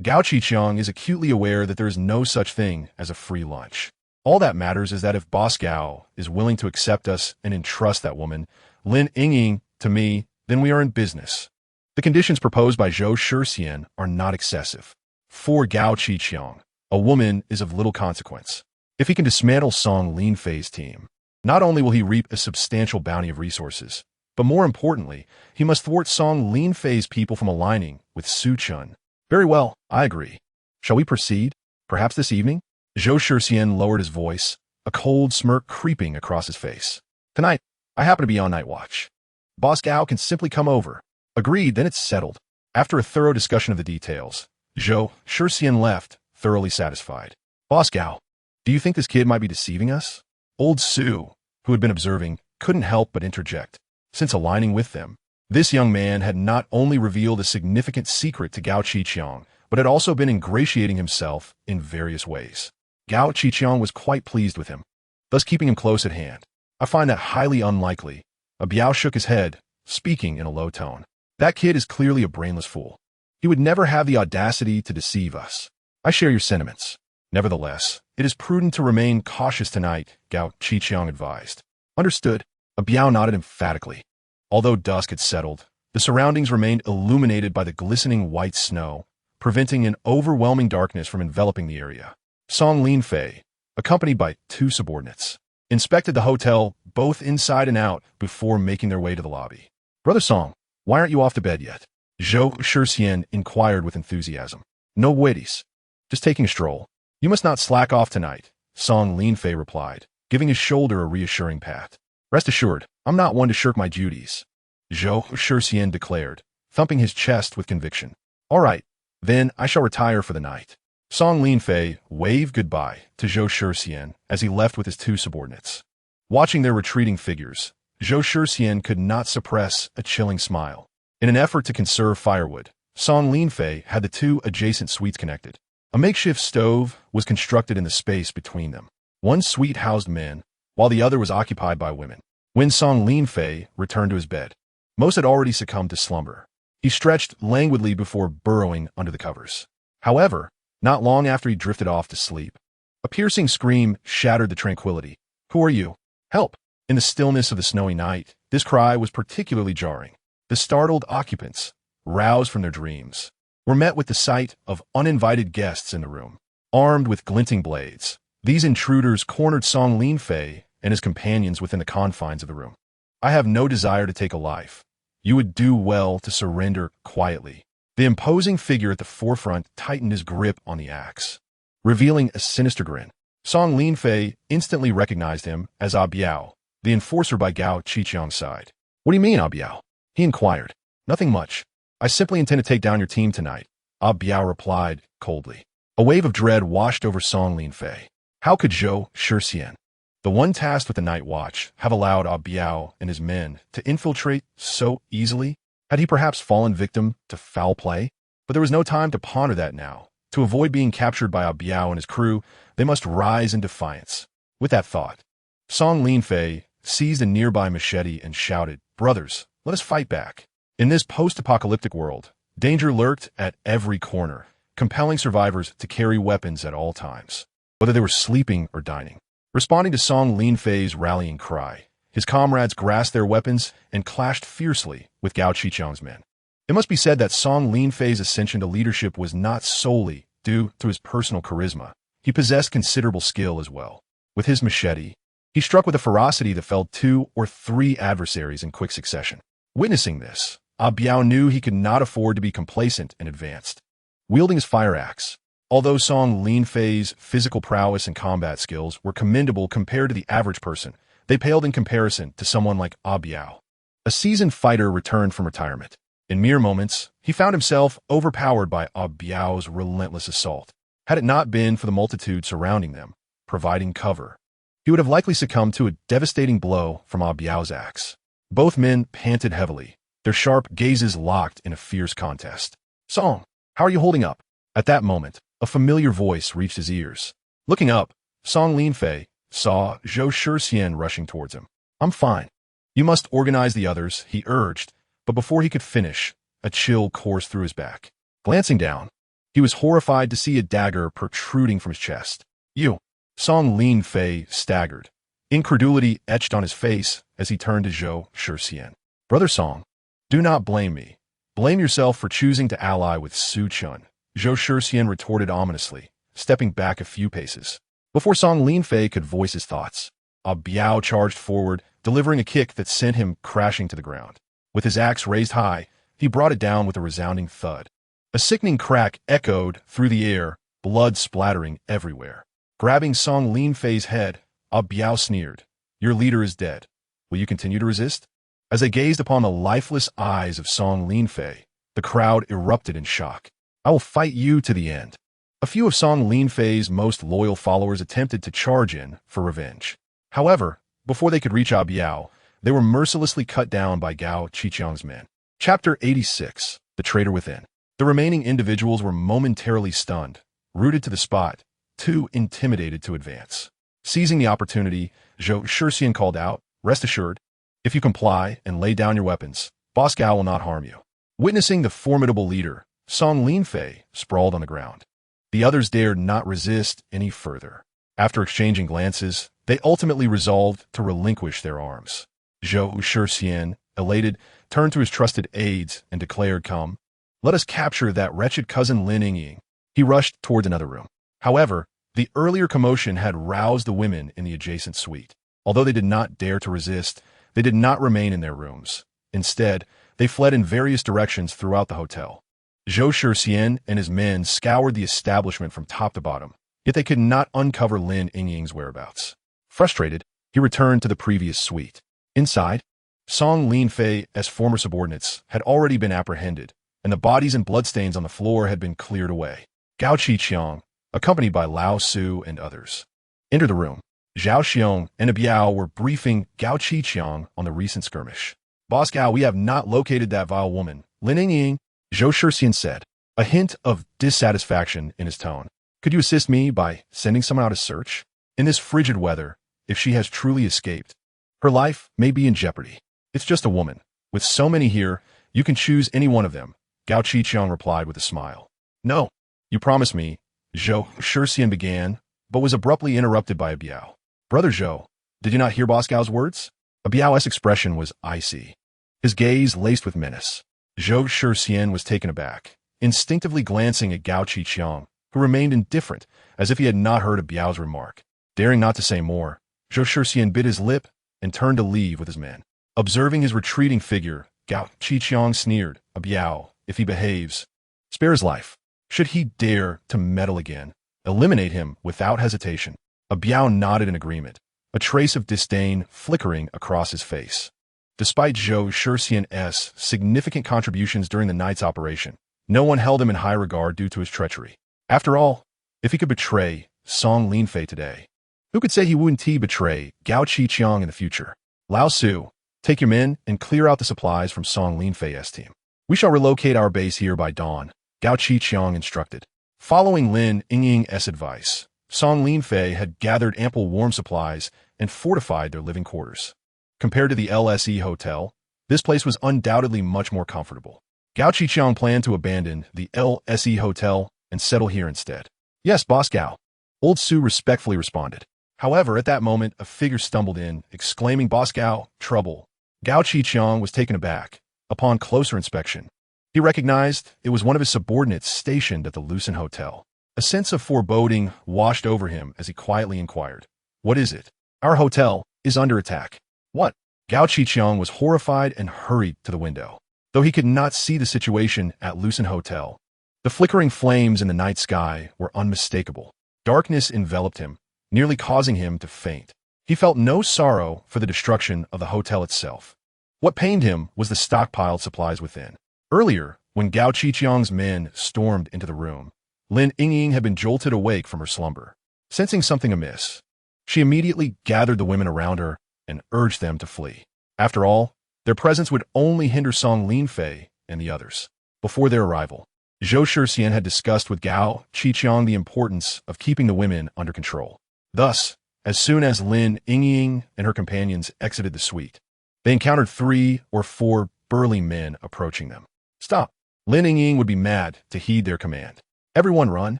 Gao Qiqiang is acutely aware that there is no such thing as a free lunch. All that matters is that if Boss Gao is willing to accept us and entrust that woman, Lin Yingying, to me, then we are in business. The conditions proposed by Zhou Shixian are not excessive. For Gao Qiqiang, a woman is of little consequence. If he can dismantle Song Linfei's team, not only will he reap a substantial bounty of resources, but more importantly, he must thwart Song Linfei's people from aligning with Su Chen. Very well, I agree. Shall we proceed? Perhaps this evening? Zhou Shixian lowered his voice, a cold smirk creeping across his face. Tonight, I happen to be on night watch. Boss Gao can simply come over. Agreed, then it's settled. After a thorough discussion of the details, Zhou Shixian left, thoroughly satisfied. Boss Gao, do you think this kid might be deceiving us? Old Su, who had been observing, couldn't help but interject. Since aligning with them, this young man had not only revealed a significant secret to Gao Qiqiang, but had also been ingratiating himself in various ways. Gao Qiqiang was quite pleased with him, thus keeping him close at hand. I find that highly unlikely. Biao shook his head, speaking in a low tone. That kid is clearly a brainless fool. He would never have the audacity to deceive us. I share your sentiments. Nevertheless, it is prudent to remain cautious tonight, Gao Qiqiang advised. Understood. Biao nodded emphatically. Although dusk had settled, the surroundings remained illuminated by the glistening white snow, preventing an overwhelming darkness from enveloping the area. Song Linfei, accompanied by 2 subordinates, inspected the hotel both inside and out before making their way to the lobby. Brother Song, why aren't you off to bed yet? Zhou Shixian inquired with enthusiasm. No worries. Just taking a stroll. You must not slack off tonight, Song Linfei replied, giving his shoulder a reassuring pat. Rest assured, I'm not one to shirk my duties, Zhou Shixian declared, thumping his chest with conviction. All right, then I shall retire for the night. Song Linfei waved goodbye to Zhou Shixian as he left with his 2 subordinates. Watching their retreating figures, Zhou Shixian could not suppress a chilling smile. In an effort to conserve firewood, Song Linfei had the 2 adjacent suites connected. A makeshift stove was constructed in the space between them. One suite housed men, while the other was occupied by women. When Song Linfei returned to his bed, most had already succumbed to slumber. He stretched languidly before burrowing under the covers. However, not long after he drifted off to sleep, a piercing scream shattered the tranquility. Who are you? Help! In the stillness of the snowy night, this cry was particularly jarring. The startled occupants, roused from their dreams, were met with the sight of uninvited guests in the room, armed with glinting blades. These intruders cornered Song Linfei and his companions within the confines of the room. I have no desire to take a life. You would do well to surrender quietly. The imposing figure at the forefront tightened his grip on the axe, revealing a sinister grin. Song Linfei instantly recognized him as Biao, the enforcer by Gao Qiqiang's side. What do you mean, Biao? He inquired. Nothing much. I simply intend to take down your team tonight, Biao replied coldly. A wave of dread washed over Song Linfei. How could Zhou Shixian, the one tasked with the night watch, have allowed Biao and his men to infiltrate so easily? Had he perhaps fallen victim to foul play? But there was no time to ponder that now. To avoid being captured by Biao and his crew, they must rise in defiance. With that thought, Song Linfei seized a nearby machete and shouted, Brothers, let us fight back. In this post-apocalyptic world, danger lurked at every corner, compelling survivors to carry weapons at all times, whether they were sleeping or dining. Responding to Song Linfei's rallying cry, his comrades grasped their weapons and clashed fiercely with Gao Qiqiang's men. It must be said that Song Linfei's ascension to leadership was not solely due to his personal charisma. He possessed considerable skill as well. With his machete, he struck with a ferocity that felled 2 or 3 adversaries in quick succession. Witnessing this, Biao knew he could not afford to be complacent and advanced. Wielding his fire axe, although Song Linfei's physical prowess and combat skills were commendable compared to the average person, they paled in comparison to someone like Biao. A seasoned fighter returned from retirement. In mere moments, he found himself overpowered by Biao's relentless assault. Had it not been for the multitude surrounding them, providing cover, he would have likely succumbed to a devastating blow from Biao's axe. Both men panted heavily, their sharp gazes locked in a fierce contest. Song, how are you holding up? At that moment, a familiar voice reached his ears. Looking up, Song Linfei saw Zhou Shixian rushing towards him. I'm fine. You must organize the others, he urged, but before he could finish, a chill coursed through his back. Glancing down, he was horrified to see a dagger protruding from his chest. You! Song Linfei staggered. Incredulity etched on his face as he turned to Zhou Shixian. Brother Song, do not blame me. Blame yourself for choosing to ally with Su Chen, Zhou Shixian retorted ominously, stepping back a few paces. Before Song Linfei could voice his thoughts, Biao charged forward, delivering a kick that sent him crashing to the ground. With his axe raised high, he brought it down with a resounding thud. A sickening crack echoed through the air, blood splattering everywhere. Grabbing Song Linfei's head, Biao sneered, "Your leader is dead. Will you continue to resist?" As they gazed upon the lifeless eyes of Song Linfei, the crowd erupted in shock. "I will fight you to the end." A few of Song Linfei's most loyal followers attempted to charge in for revenge. However, before they could reach Biao, they were mercilessly cut down by Gao Qiqiang's men. Chapter 86. The Traitor Within. The remaining individuals were momentarily stunned, rooted to the spot, too intimidated to advance. Seizing the opportunity, Su Chen called out, "Rest assured, if you comply and lay down your weapons, Boss Gao will not harm you." Witnessing the formidable leader, Song Linfei sprawled on the ground. The others dared not resist any further. After exchanging glances, they ultimately resolved to relinquish their arms. Su Chen, elated, turned to his trusted aides and declared, "Come, let us capture that wretched cousin Lin Yingying." He rushed towards another room. However, the earlier commotion had roused the women in the adjacent suite. Although they did not dare to resist, they did not remain in their rooms. Instead, they fled in various directions throughout the hotel. Su Chen and his men scoured the establishment from top to bottom, yet they could not uncover Lin Yingying's whereabouts. Frustrated, he returned to the previous suite. Inside, Song Linfei's former subordinates had already been apprehended, and the bodies and bloodstains on the floor had been cleared away. Gao Qiqiang, accompanied by Lao Su and others, entered the room. Zhao Xiong and Biao were briefing Gao Qiqiang on the recent skirmish. "Boss Gao, we have not located that vile woman, Lin Yingying," Su Chen said, a hint of dissatisfaction in his tone. "Could you assist me by sending someone out to search? In this frigid weather, if she has truly escaped, her life may be in jeopardy." "It's just a woman. With so many here, you can choose any one of them," Gao Qiqiang replied with a smile. "No, you promised me," Su Chen began, but was abruptly interrupted by Biao. "Brother Zhou, did you not hear Boss Gao's words?" Biao's expression was icy, his gaze laced with menace. Su Chen was taken aback, instinctively glancing at Gao Qiqiang, who remained indifferent, as if he had not heard of Biao's remark. Daring not to say more, Su Chen bit his lip and turned to leave with his men. Observing his retreating figure, Gao Qiqiang sneered, "Biao, if he behaves, spare his life. Should he dare to meddle again, eliminate him without hesitation." Biao nodded in agreement, a trace of disdain flickering across his face. Despite Su Chen's significant contributions during the night's operation, no one held him in high regard due to his treachery. After all, if he could betray Song Linfei today, who could say he wouldn't betray Gao Qiqiang in the future? "Lao Su, take your men and clear out the supplies from Song Linfei's team. We shall relocate our base here by dawn," Gao Qiqiang instructed. Following Lin Yingying's advice, Song Linfei had gathered ample warm supplies and fortified their living quarters. Compared to the LSE hotel, this place was undoubtedly much more comfortable. Gao Qiqiang planned to abandon the LSE hotel and settle here instead. "Yes, Boss Gao," Old Su respectfully responded. However, at that moment, a figure stumbled in, exclaiming, "Boss Gao, trouble." Gao Qiqiang was taken aback. Upon closer inspection, he recognized it was one of his subordinates stationed at the Lucen Hotel. A sense of foreboding washed over him as he quietly inquired, "What is it?" "Our hotel is under attack." "What?" Gao Qiqiang was horrified and hurried to the window. Though he could not see the situation at Lucen Hotel, the flickering flames in the night sky were unmistakable. Darkness enveloped him, nearly causing him to faint. He felt no sorrow for the destruction of the hotel itself. What pained him was the stockpiled supplies within. Earlier, when Gao Qiqiang's men stormed into the room, Lin Yingying had been jolted awake from her slumber. Sensing something amiss, she immediately gathered the women around her and urged them to flee. After all, their presence would only hinder Song Linfei and the others. Before their arrival, Su Chen had discussed with Gao Qiqiang the importance of keeping the women under control. Thus, as soon as Lin Yingying and her companions exited the suite, they encountered 3 or 4 burly men approaching them. "Stop!" Lin Yingying would be mad to heed their command. "Everyone run!"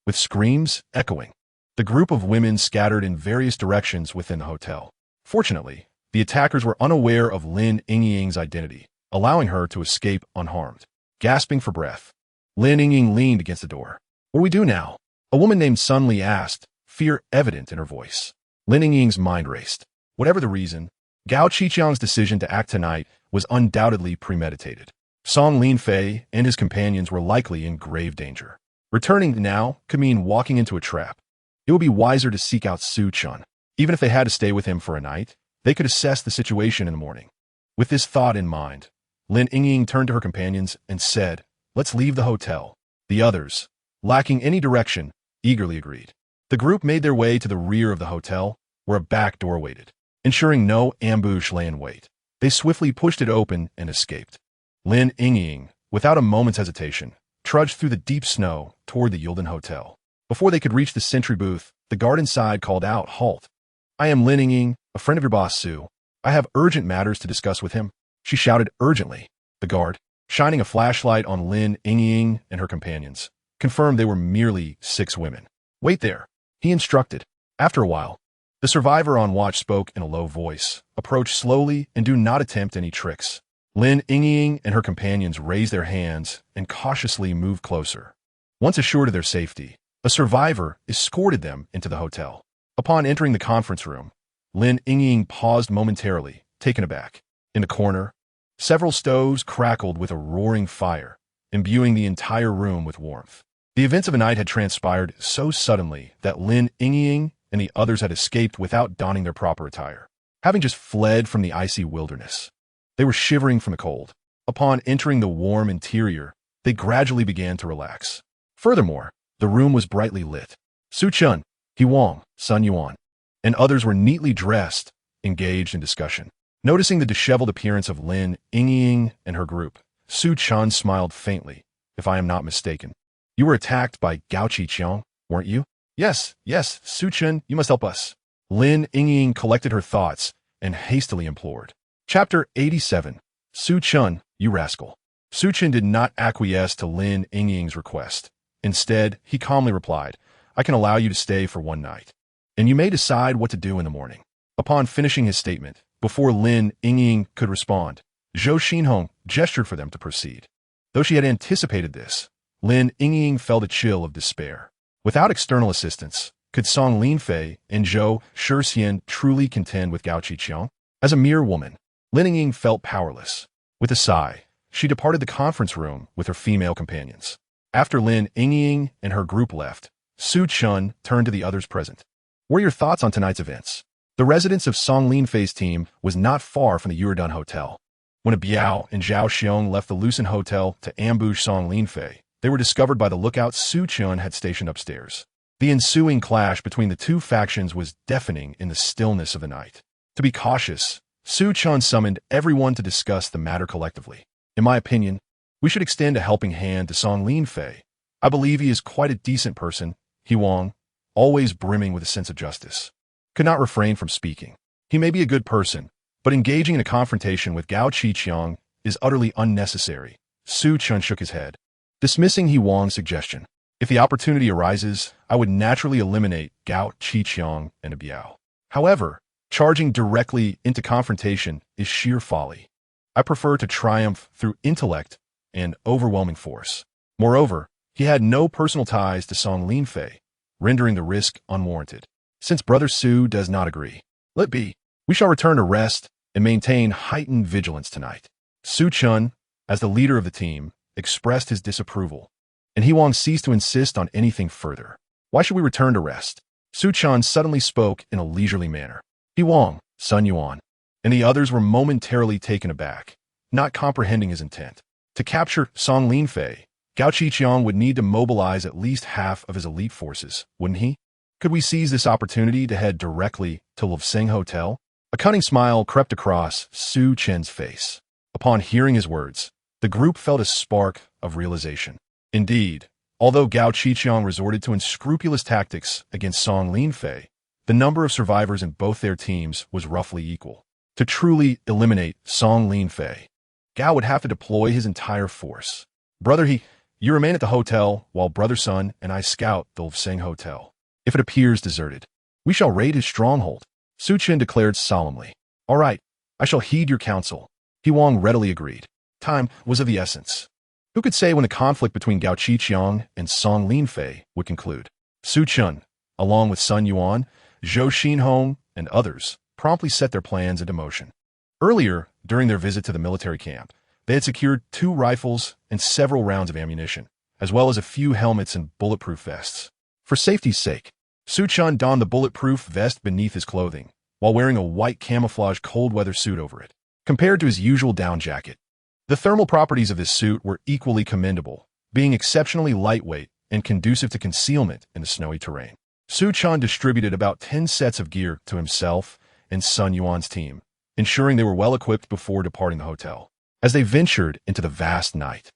With screams echoing, the group of women scattered in various directions within the hotel. Fortunately, the attackers were unaware of Lin Yingying's identity, allowing her to escape unharmed. Gasping for breath, Lin Yingying leaned against the door. "What do we do now?" A woman named Sun Li asked, fear evident in her voice. Lin Yingying's mind raced. Whatever the reason, Gao Qiqiang's decision to act tonight was undoubtedly premeditated. Song Linfei and his companions were likely in grave danger. Returning now could mean walking into a trap. It would be wiser to seek out Su Chen. Even if they had to stay with him for a night, they could assess the situation in the morning. With this thought in mind, Lin Yingying turned to her companions and said, "Let's leave the hotel." The others, lacking any direction, eagerly agreed. The group made their way to the rear of the hotel, where a back door waited. Ensuring no ambush lay in wait, they swiftly pushed it open and escaped. Lin Yingying, without a moment's hesitation, trudged through the deep snow toward the Yildan Hotel. Before they could reach the sentry booth, the guard inside called out, "Halt! I am Lin Yingying, a friend of your boss Su. I have urgent matters to discuss with him," she shouted urgently. The guard, shining a flashlight on Lin Yingying and her companions, confirmed they were merely 6 women. "Wait there," he instructed. After a while, the survivor on watch spoke in a low voice, "Approach slowly and do not attempt any tricks." Lin Yingying and her companions raised their hands and cautiously moved closer. Once assured of their safety, a survivor escorted them into the hotel. Upon entering the conference room, Lin Yingying paused momentarily, taken aback. In the corner, several stoves crackled with a roaring fire, imbuing the entire room with warmth. The events of a night had transpired so suddenly that Lin Yingying and the others had escaped without donning their proper attire, having just fled from the icy wilderness. They were shivering from the cold. Upon entering the warm interior, they gradually began to relax. Furthermore, the room was brightly lit. Su Chen, He Wang, Sun Yuan, and others were neatly dressed, engaged in discussion. Noticing the disheveled appearance of Lin Yingying and her group, Su Chen smiled faintly. "If I am not mistaken, you were attacked by Gao Qiqiang, weren't you?" Yes, Su Chen, you must help us." Lin Yingying collected her thoughts and hastily implored. Chapter 87. Su Chen, you rascal. Su Chen did not acquiesce to Lin Yingying's request. Instead, he calmly replied, "I can allow you to stay for 1 night, and you may decide what to do in the morning." Upon finishing his statement, before Lin Yingying could respond, Zhou Xinhong gestured for them to proceed. Though she had anticipated this, Lin Yingying felt a chill of despair. Without external assistance, could Song Linfei and Zhou Shixian truly contend with Gao Qiqiang? As a mere woman, Lin Yingying felt powerless. With a sigh, she departed the conference room with her female companions. After Lin Yingying and her group left, Su Chen turned to the others present. "What are your thoughts on tonight's events?" The residence of Song Linfei's team was not far from the Yurdan Hotel. When Biao and Zhao Xiong left the Lucent Hotel to ambush Song Linfei, they were discovered by the lookout Su Chen had stationed upstairs. The ensuing clash between the two factions was deafening in the stillness of the night. To be cautious, Su Chen summoned everyone to discuss the matter collectively. "In my opinion, we should extend a helping hand to Song Linfei. I believe he is quite a decent person," He Wang, always brimming with a sense of justice, could not refrain from speaking. "He may be a good person, but engaging in a confrontation with Gao Qiqiang is utterly unnecessary." Su Chen shook his head, dismissing He Wang's suggestion. "If the opportunity arises, I would naturally eliminate Gao Qiqiang and Biao. However, charging directly into confrontation is sheer folly. I prefer to triumph through intellect and overwhelming force." Moreover, he had no personal ties to Song Linfei, rendering the risk unwarranted. "Since Brother Su does not agree, let be. We shall return to rest and maintain heightened vigilance tonight." Su Chen, as the leader of the team, expressed his disapproval, and He Wang ceased to insist on anything further. "Why should we return to rest?" Su Chen suddenly spoke in a leisurely manner. He Wang, Sun Yuan, and the others were momentarily taken aback, not comprehending his intent. To capture Song Linfei, Gao Qiqiang would need to mobilize at least half of his elite forces, wouldn't he? Could we seize this opportunity to head directly to Lufseng Hotel? A cunning smile crept across Su Chen's face. Upon hearing his words, the group felt a spark of realization. Indeed, although Gao Qiqiang resorted to unscrupulous tactics against Song Linfei, the number of survivors in both their teams was roughly equal. To truly eliminate Song Linfei, Gao would have to deploy his entire force. "Brother you remain at the hotel while Brother Sun and I scout the Lufseng Hotel. If it appears deserted, we shall raid his stronghold," Su Chen declared solemnly. "All right, I shall heed your counsel." He Wang readily agreed. Time was of the essence. Who could say when the conflict between Gao Qiqiang and Song Linfei would conclude? Su Chen, along with Sun Yuan, Zhou Xinhong, and others, promptly set their plans into motion. Earlier, during their visit to the military camp, They had secured 2 rifles and several rounds of ammunition, as well as a few helmets and bulletproof vests. For safety's sake, Su Chen donned the bulletproof vest beneath his clothing, while wearing a white camouflage cold-weather suit over it. Compared to his usual down jacket, the thermal properties of this suit were equally commendable, being exceptionally lightweight and conducive to concealment in the snowy terrain. Su Chen distributed about 10 sets of gear to himself and Sun Yuan's team, ensuring they were well equipped before departing the hotel. As they ventured into the vast night,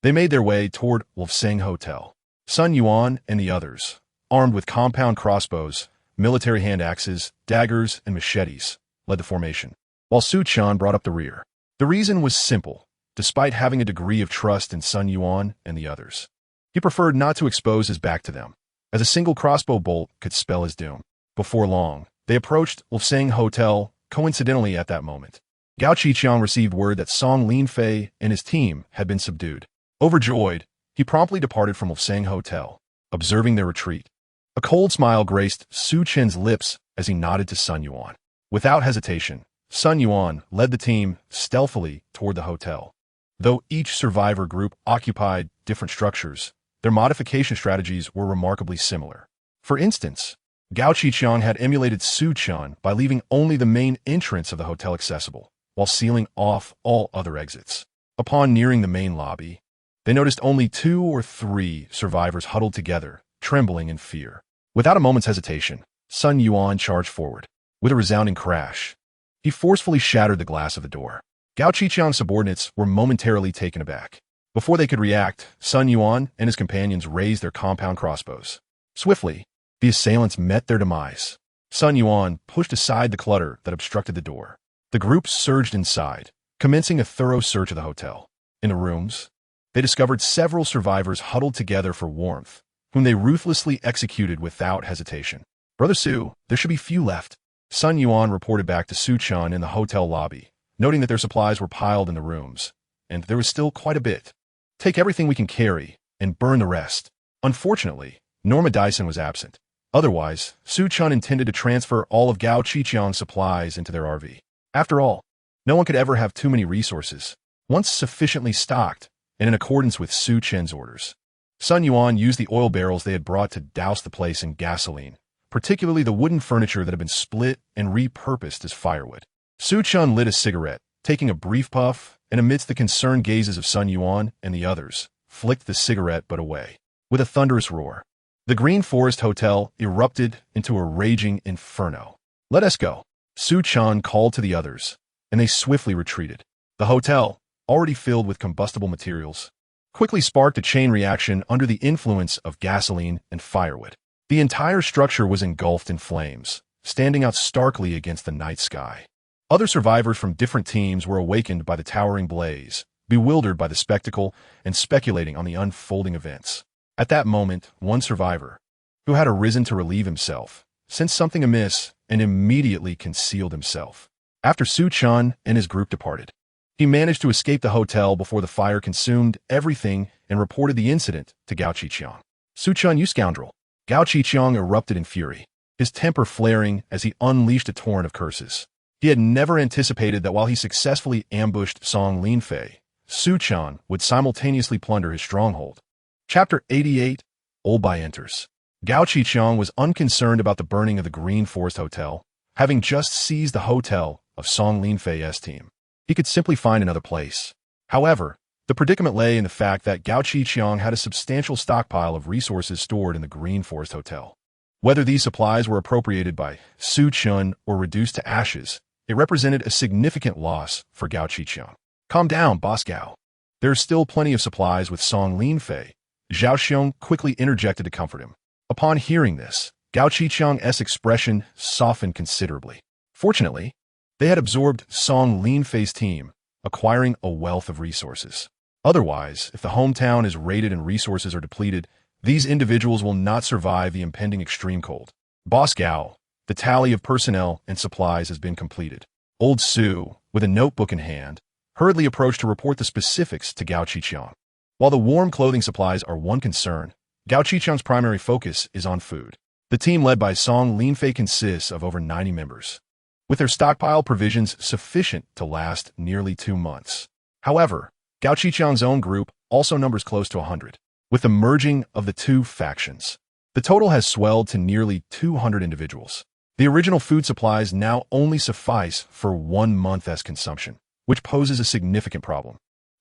they made their way toward Wolfsang Hotel. Sun Yuan and the others, armed with compound crossbows, military hand axes, daggers, and machetes, led the formation, while Su Chen brought up the rear. The reason was simple. Despite having a degree of trust in Sun Yuan and the others, he preferred not to expose his back to them, as a single crossbow bolt could spell his doom. Before long, they approached Wolfsang Hotel, coincidentally at that moment. Gao Qiqiang received word that Song Linfei and his team had been subdued. Overjoyed, he promptly departed from Wolfsang Hotel, observing their retreat. A cold smile graced Su Chen's lips as he nodded to Sun Yuan. Without hesitation, Sun Yuan led the team stealthily toward the hotel. Though each survivor group occupied different structures, their modification strategies were remarkably similar. For instance, Gao Qiqiang had emulated Su Chen by leaving only the main entrance of the hotel accessible, while sealing off all other exits. Upon nearing the main lobby, they noticed only 2 or 3 survivors huddled together, trembling in fear. Without a moment's hesitation, Sun Yuan charged forward. With a resounding crash, he forcefully shattered the glass of the door. Gao Qiqiang's subordinates were momentarily taken aback. Before they could react, Sun Yuan and his companions raised their compound crossbows. Swiftly, the assailants met their demise. Sun Yuan pushed aside the clutter that obstructed the door. The group surged inside, commencing a thorough search of the hotel. In the rooms, they discovered several survivors huddled together for warmth, whom they ruthlessly executed without hesitation. "Brother Su, there should be few left," Sun Yuan reported back to Su Chen in the hotel lobby, noting that their supplies were piled in the rooms, and there was still quite a bit. "Take everything we can carry, and burn the rest." Unfortunately, Norma Dyson was absent. Otherwise, Su Chen intended to transfer all of Gao Qiqiang's supplies into their RV. After all, no one could ever have too many resources, once sufficiently stocked, and in accordance with Su Chen's orders. Sun Yuan used the oil barrels they had brought to douse the place in gasoline, particularly the wooden furniture that had been split and repurposed as firewood. Su Chen lit a cigarette, taking a brief puff, and amidst the concerned gazes of Sun Yuan and the others, flicked the cigarette butt away. With a thunderous roar, the Green Forest Hotel erupted into a raging inferno. "Let us go," Su Chen called to the others, and they swiftly retreated. The hotel, already filled with combustible materials, quickly sparked a chain reaction under the influence of gasoline and firewood. The entire structure was engulfed in flames, standing out starkly against the night sky. Other survivors from different teams were awakened by the towering blaze, bewildered by the spectacle and speculating on the unfolding events. At that moment, one survivor, who had arisen to relieve himself, sensed something amiss and immediately concealed himself. After Su Chen and his group departed, he managed to escape the hotel before the fire consumed everything and reported the incident to Gao Qiqiang. "Su Chen, you scoundrel!" Gao Qiqiang erupted in fury, his temper flaring as he unleashed a torrent of curses. He had never anticipated that while he successfully ambushed Song Linfei, Su Chen would simultaneously plunder his stronghold. Chapter 88, Old Bai enters. Gao Qiqiang was unconcerned about the burning of the Green Forest Hotel, having just seized the hotel of Song Linfei's team. He could simply find another place. However, the predicament lay in the fact that Gao Qiqiang had a substantial stockpile of resources stored in the Green Forest Hotel. Whether these supplies were appropriated by Su Chen or reduced to ashes, it represented a significant loss for Gao Qiqiang. "Calm down, Boss Gao. There are still plenty of supplies with Song Linfei," Zhao Xiong quickly interjected to comfort him. Upon hearing this, Gao Qiqiang's expression softened considerably. Fortunately, they had absorbed Song Linfei's team, acquiring a wealth of resources. Otherwise, if the hometown is raided and resources are depleted, these individuals will not survive the impending extreme cold. "Boss Gao, the tally of personnel and supplies has been completed." Old Su, with a notebook in hand, hurriedly approached to report the specifics to Gao Qiqiang. While the warm clothing supplies are one concern, Gao Qiqiang's primary focus is on food. The team led by Song Linfei consists of over 90 members, with their stockpile provisions sufficient to last nearly 2 months. However, Gao Qiqiang's own group also numbers close to 100. With the merging of the two factions, the total has swelled to nearly 200 individuals. The original food supplies now only suffice for 1 month as consumption, which poses a significant problem.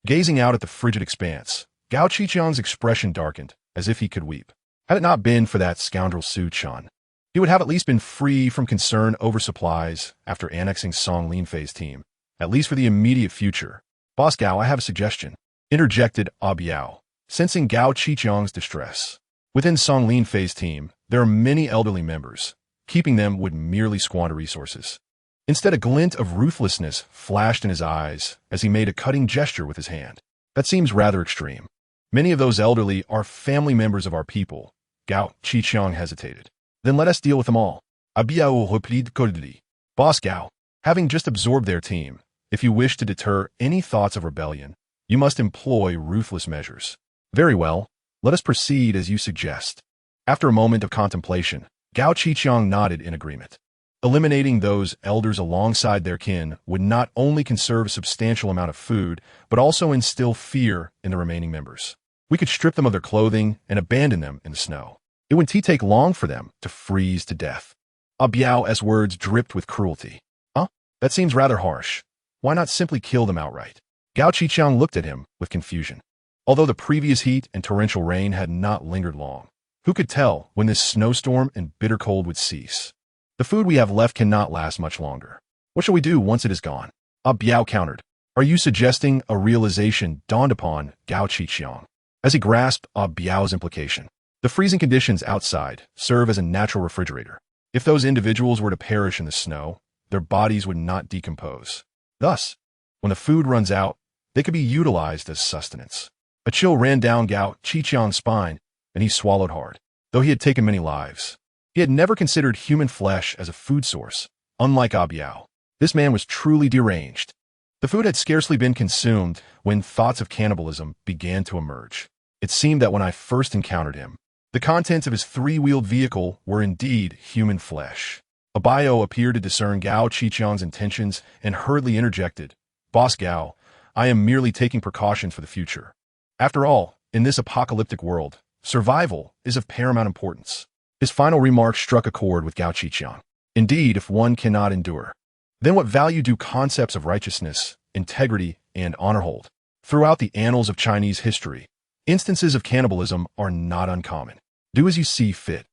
Gazing out at the frigid expanse, Gao Qiqiang's expression darkened, as if he could weep. Had it not been for that scoundrel Su Chen, he would have at least been free from concern over supplies after annexing Song Linfei's team, at least for the immediate future. Boss Gao, I have a suggestion, interjected Biao, sensing Gao Qiqiang's distress. Within Song Linfei's team, there are many elderly members. Keeping them would merely squander resources. Instead, a glint of ruthlessness flashed in his eyes as he made a cutting gesture with his hand. That seems rather extreme. Many of those elderly are family members of our people. Gao Qiqiang hesitated. Then let us deal with them all. Biao replied coldly. Boss Gao, having just absorbed their team, if you wish to deter any thoughts of rebellion, you must employ ruthless measures. Very well, let us proceed as you suggest. After a moment of contemplation, Gao Qiqiang nodded in agreement. Eliminating those elders alongside their kin would not only conserve a substantial amount of food, but also instill fear in the remaining members. We could strip them of their clothing and abandon them in the snow. It wouldn't take long for them to freeze to death. Biao's words dripped with cruelty. Huh? That seems rather harsh. Why not simply kill them outright? Gao Qiqiang looked at him with confusion. Although the previous heat and torrential rain had not lingered long, who could tell when this snowstorm and bitter cold would cease? The food we have left cannot last much longer. What shall we do once it is gone? Biao countered. Are you suggesting a realization dawned upon Gao Qiqiang as he grasped Biao's implication? The freezing conditions outside serve as a natural refrigerator. If those individuals were to perish in the snow, their bodies would not decompose. Thus, when the food runs out, they could be utilized as sustenance. A chill ran down Gao Qiqiang's spine, and he swallowed hard. Though he had taken many lives, he had never considered human flesh as a food source. Unlike Biao, this man was truly deranged. The food had scarcely been consumed when thoughts of cannibalism began to emerge. It seemed that when I first encountered him, the contents of his three-wheeled vehicle were indeed human flesh. Biao appeared to discern Gao Qiqiang's intentions and hurriedly interjected. Boss Gao, I am merely taking precautions for the future. After all, in this apocalyptic world, survival is of paramount importance. His final remark struck a chord with Gao Qiqiang. Indeed, if one cannot endure, then what value do concepts of righteousness, integrity, and honor hold? Throughout the annals of Chinese history, instances of cannibalism are not uncommon. Do as you see fit.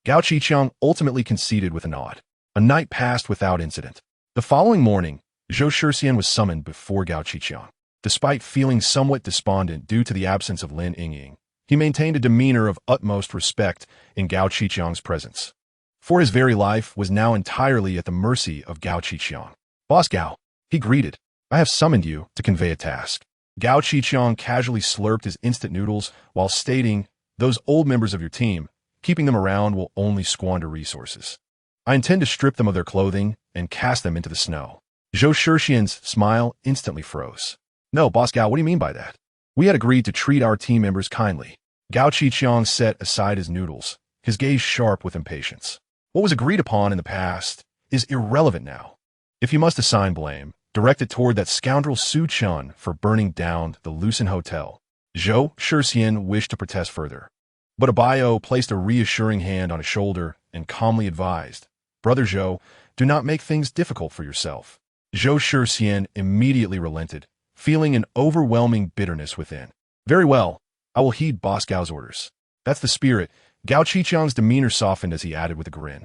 Gao Qiqiang ultimately conceded with a nod. A night passed without incident. The following morning, Su Chen was summoned before Gao Qiqiang. Despite feeling somewhat despondent due to the absence of Lin Yingying, he maintained a demeanor of utmost respect in Gao Qiqiang's presence. For his very life was now entirely at the mercy of Gao Qiqiang. Boss Gao, he greeted, I have summoned you to convey a task. Gao Qiqiang casually slurped his instant noodles while stating, those old members of your team, keeping them around will only squander resources. I intend to strip them of their clothing and cast them into the snow. Su Chen's smile instantly froze. No, Boss Gao, what do you mean by that? We had agreed to treat our team members kindly. Gao Qiqiang set aside his noodles, his gaze sharp with impatience. What was agreed upon in the past is irrelevant now. If you must assign blame, direct it toward that scoundrel Su Chen for burning down the Lucen Hotel. Su Chen wished to protest further, but Biao placed a reassuring hand on his shoulder and calmly advised, Brother Zhou, do not make things difficult for yourself. Su Chen immediately relented, feeling an overwhelming bitterness within. Very well, I will heed Boss Gao's orders. That's the spirit. Gao Qiqiang's demeanor softened as he added with a grin.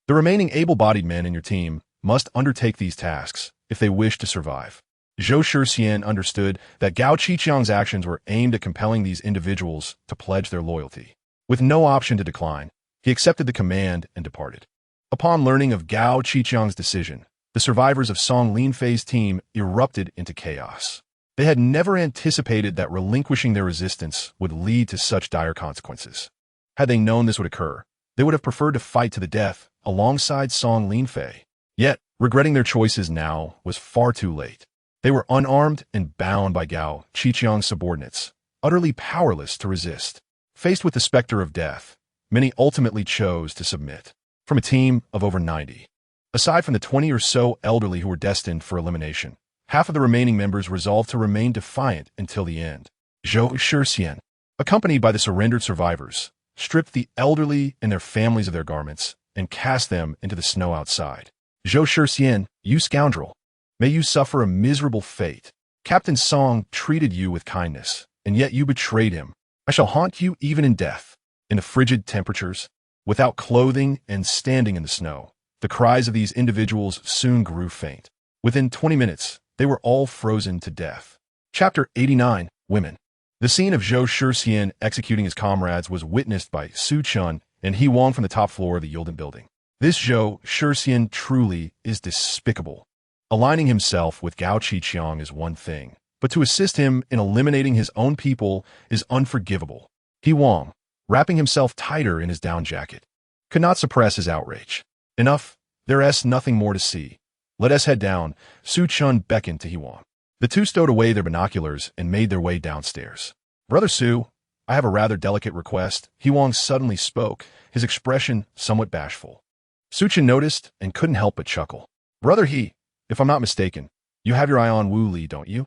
The remaining able-bodied men in your team must undertake these tasks if they wish to survive. Su Chen understood that Gao Qiqiang's actions were aimed at compelling these individuals to pledge their loyalty. With no option to decline, he accepted the command and departed. Upon learning of Gao Qiqiang's decision, the survivors of Song Linfei's team erupted into chaos. They had never anticipated that relinquishing their resistance would lead to such dire consequences. Had they known this would occur, they would have preferred to fight to the death alongside Song Linfei. Yet, regretting their choices now was far too late. They were unarmed and bound by Gao Qiqiang's subordinates, utterly powerless to resist. Faced with the specter of death, many ultimately chose to submit. From a team of over 90, aside from the 20 or so elderly who were destined for elimination, Half of the remaining members resolved to remain defiant until the end. Su Chen, accompanied by the surrendered survivors, stripped the elderly and their families of their garments and cast them into the snow outside. Su Chen, you scoundrel, may you suffer a miserable fate. Captain Song treated you with kindness, and yet you betrayed him. I shall haunt you even in death. In the frigid temperatures, without clothing and standing in the snow, the cries of these individuals soon grew faint. Within 20 minutes, they were all frozen to death. Chapter 89, Women. The scene of Su Chen executing his comrades was witnessed by Su Chen and He Wang from the top floor of the Yildan building. This Su Chen truly is despicable. Aligning himself with Gao Qiqiang is one thing, but to assist him in eliminating his own people is unforgivable. He Wang, wrapping himself tighter in his down jacket, could not suppress his outrage. Enough, there's nothing more to see. Let us head down. Su Chen beckoned to He Wang. The two stowed away their binoculars and made their way downstairs. Brother Su, I have a rather delicate request. He Wang suddenly spoke, his expression somewhat bashful. Su Chen noticed and couldn't help but chuckle. Brother He, if I'm not mistaken, you have your eye on Wu Li, don't you?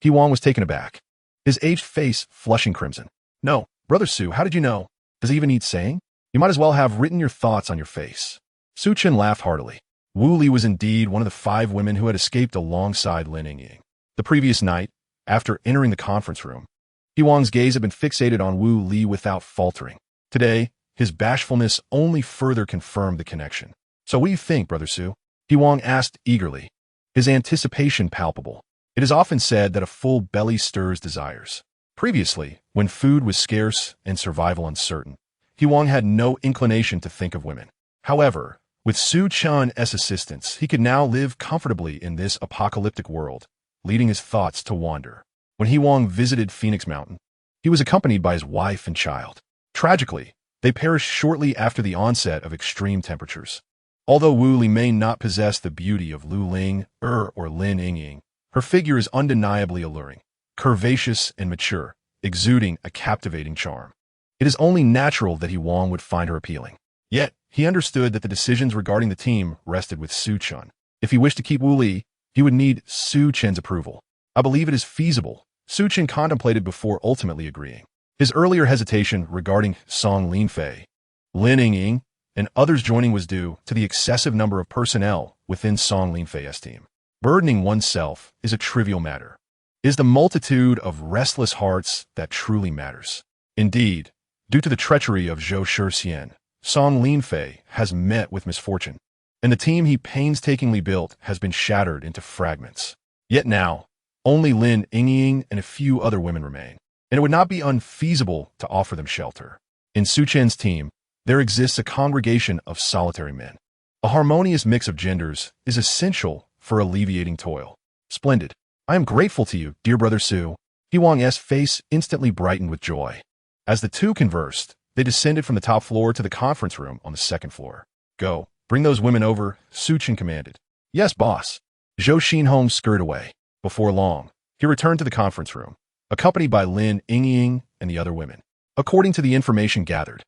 He Wang was taken aback, his aged face flushing crimson. No, Brother Su, how did you know? Does it even need saying? You might as well have written your thoughts on your face. Su Chen laughed heartily. Wu Li was indeed one of the 5 women who had escaped alongside Lin Yingying. The previous night, after entering the conference room, He Wang's gaze had been fixated on Wu Li without faltering. Today, his bashfulness only further confirmed the connection. So what do you think, Brother Su? He Wang asked eagerly, his anticipation palpable. It is often said that a full belly stirs desires. Previously, when food was scarce and survival uncertain, He Wang had no inclination to think of women. However, with Su Chen's assistance, he could now live comfortably in this apocalyptic world, leading his thoughts to wander. When He Wang visited Phoenix Mountain, he was accompanied by his wife and child. Tragically, they perished shortly after the onset of extreme temperatures. Although Wu Li may not possess the beauty of Lu Ling, or Lin Yingying, her figure is undeniably alluring, curvaceous and mature, exuding a captivating charm. It is only natural that He Wang would find her appealing. Yet, he understood that the decisions regarding the team rested with Su Chen. If he wished to keep Wu Li, he would need Su Chen's approval. I believe it is feasible, Su Chen contemplated before ultimately agreeing. His earlier hesitation regarding Song Linfei, Lin Yingying, and others joining was due to the excessive number of personnel within Song Linfei's team. Burdening oneself is a trivial matter. It is the multitude of restless hearts that truly matters. Indeed, due to the treachery of Su Chen, Song Linfei has met with misfortune, and the team he painstakingly built has been shattered into fragments. Yet now, only Lin Yingying and a few other women remain, and it would not be unfeasible to offer them shelter. In Su Chen's team, there exists a congregation of solitary men. A harmonious mix of genders is essential for alleviating toil. Splendid. I am grateful to you, dear Brother Su. He Wang's face instantly brightened with joy. As the two conversed, they descended from the top floor to the conference room on the 2nd floor. Go, bring those women over, Su Chen commanded. Yes, boss. Zhou Xinhong scurried away. Before long, he returned to the conference room, accompanied by Lin Yingying and the other women. According to the information gathered,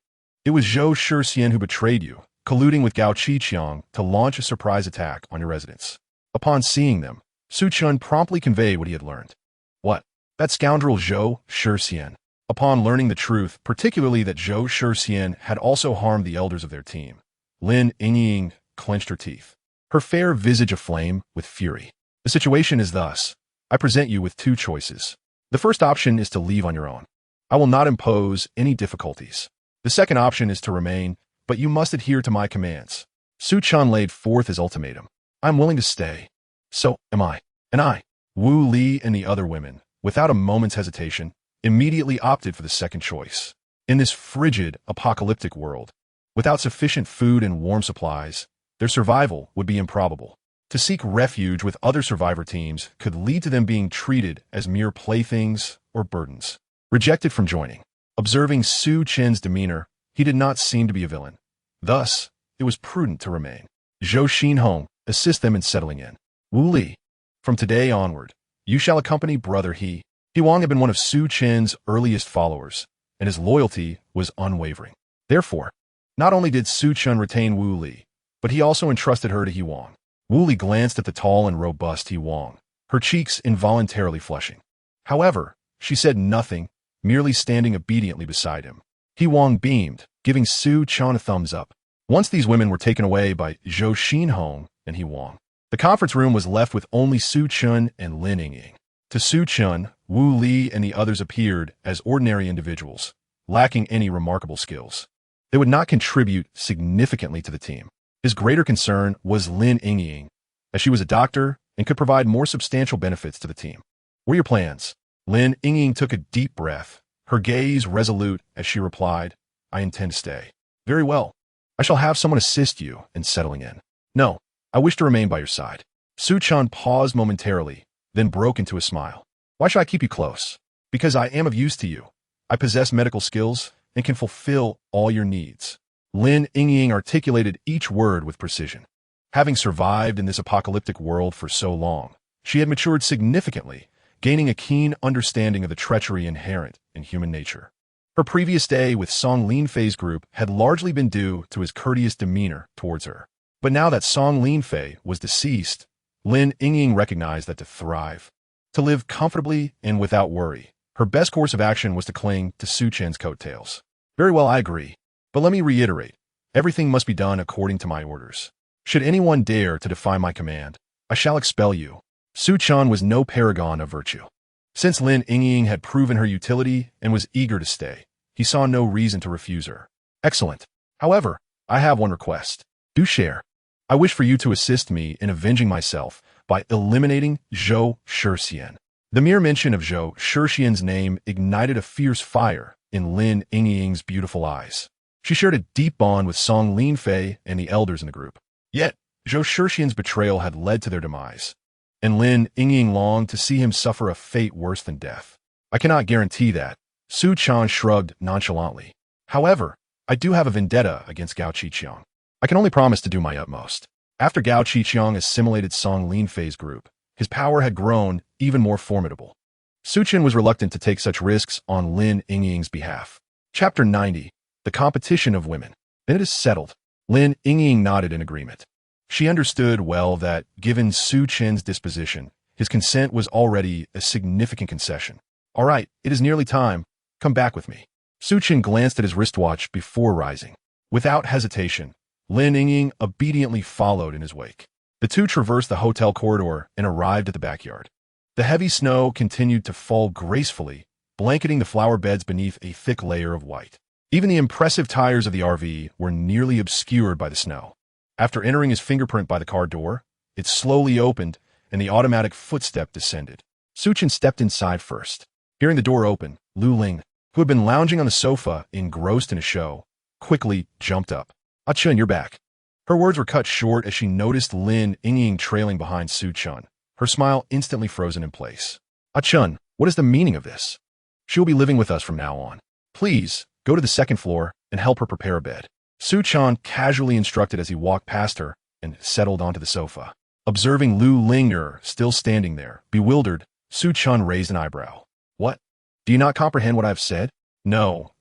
it was Su Chen who betrayed you, colluding with Gao Qiqiang to launch a surprise attack on your residence. Upon seeing them, Su Chen promptly conveyed what he had learned. What? That scoundrel Su Chen. Upon learning the truth, particularly that Su Chen had also harmed the elders of their team, Lin Yingying clenched her teeth, her fair visage aflame with fury. The situation is thus. I present you with 2 choices. The first option is to leave on your own. I will not impose any difficulties. The second option is to remain, but you must adhere to my commands. Su Chen laid forth his ultimatum. I am willing to stay. So am I. And I, Wu Li and the other women, without a moment's hesitation, immediately opted for the second choice. In this frigid, apocalyptic world, without sufficient food and warm supplies, their survival would be improbable. To seek refuge with other survivor teams could lead to them being treated as mere playthings or burdens. Rejected from joining. Observing Su Chen's demeanor, he did not seem to be a villain. Thus, it was prudent to remain. Zhou Xinhong, assist them in settling in. Wu Li, from today onward, you shall accompany Brother He. He Wang had been one of Su Chen's earliest followers, and his loyalty was unwavering. Therefore, not only did Su Chen retain Wu Li, but he also entrusted her to He Wang. Wu Li glanced at the tall and robust He Wang, her cheeks involuntarily flushing. However, she said nothing, merely standing obediently beside him. He Wang beamed, giving Su Chen a thumbs up. Once these women were taken away by Zhou Xinhong and He Wang, the conference room was left with only Su Chen and Lin Yingying. To Su Chen, Wu Li and the others appeared as ordinary individuals, lacking any remarkable skills. They would not contribute significantly to the team. His greater concern was Lin Yingying, as she was a doctor and could provide more substantial benefits to the team. What are your plans? Lin Yingying took a deep breath, her gaze resolute as she replied, I intend to stay. Very well. I shall have someone assist you in settling in. No, I wish to remain by your side. Su Chen paused momentarily, then broke into a smile. Why should I keep you close? Because I am of use to you. I possess medical skills and can fulfill all your needs. Lin Yingying articulated each word with precision. Having survived in this apocalyptic world for so long, she had matured significantly, gaining a keen understanding of the treachery inherent in human nature. Her previous day with Song Linfei's group had largely been due to his courteous demeanor towards her. But now that Song Linfei was deceased, Lin Yingying recognized that to thrive, to live comfortably and without worry, her best course of action was to cling to Su Chen's coattails. Very well, I agree. But let me reiterate, everything must be done according to my orders. Should anyone dare to defy my command, I shall expel you. Su Chen was no paragon of virtue. Since Lin Yingying had proven her utility and was eager to stay, he saw no reason to refuse her. Excellent. However, I have one request. Do share. I wish for you to assist me in avenging myself by eliminating Zhou Shixian. The mere mention of Zhou Shixian's name ignited a fierce fire in Lin Yingying's beautiful eyes. She shared a deep bond with Song Linfei and the elders in the group. Yet, Zhou Shixian's betrayal had led to their demise, and Lin Yingying longed to see him suffer a fate worse than death. I cannot guarantee that. Su Chen shrugged nonchalantly. However, I do have a vendetta against Gao Qiqiang. I can only promise to do my utmost. After Gao Qiqiang assimilated Song Linfei's group, his power had grown even more formidable. Su Chen was reluctant to take such risks on Lin Yingying's behalf. Chapter 90. The Competition of Women. Then it is settled. Lin Yingying nodded in agreement. She understood well that, given Su Chen's disposition, his consent was already a significant concession. All right, it is nearly time. Come back with me. Su Chen glanced at his wristwatch before rising. Without hesitation, Lin Yingying obediently followed in his wake. The two traversed the hotel corridor and arrived at the backyard. The heavy snow continued to fall gracefully, blanketing the flower beds beneath a thick layer of white. Even the impressive tires of the RV were nearly obscured by the snow. After entering his fingerprint by the car door, it slowly opened and the automatic footstep descended. Su Chen stepped inside first. Hearing the door open, Lu Ling, who had been lounging on the sofa engrossed in a show, quickly jumped up. Ah Chen, you're back. Her words were cut short as she noticed Lin Yingying trailing behind Su Chen, her smile instantly frozen in place. Ah Chen, what is the meaning of this? She will be living with us from now on. Please, go to the second floor and help her prepare a bed. Su Chen casually instructed as he walked past her and settled onto the sofa. Observing Lu Linger still standing there, bewildered, Su Chen raised an eyebrow. What? Do you not comprehend what I have said? No.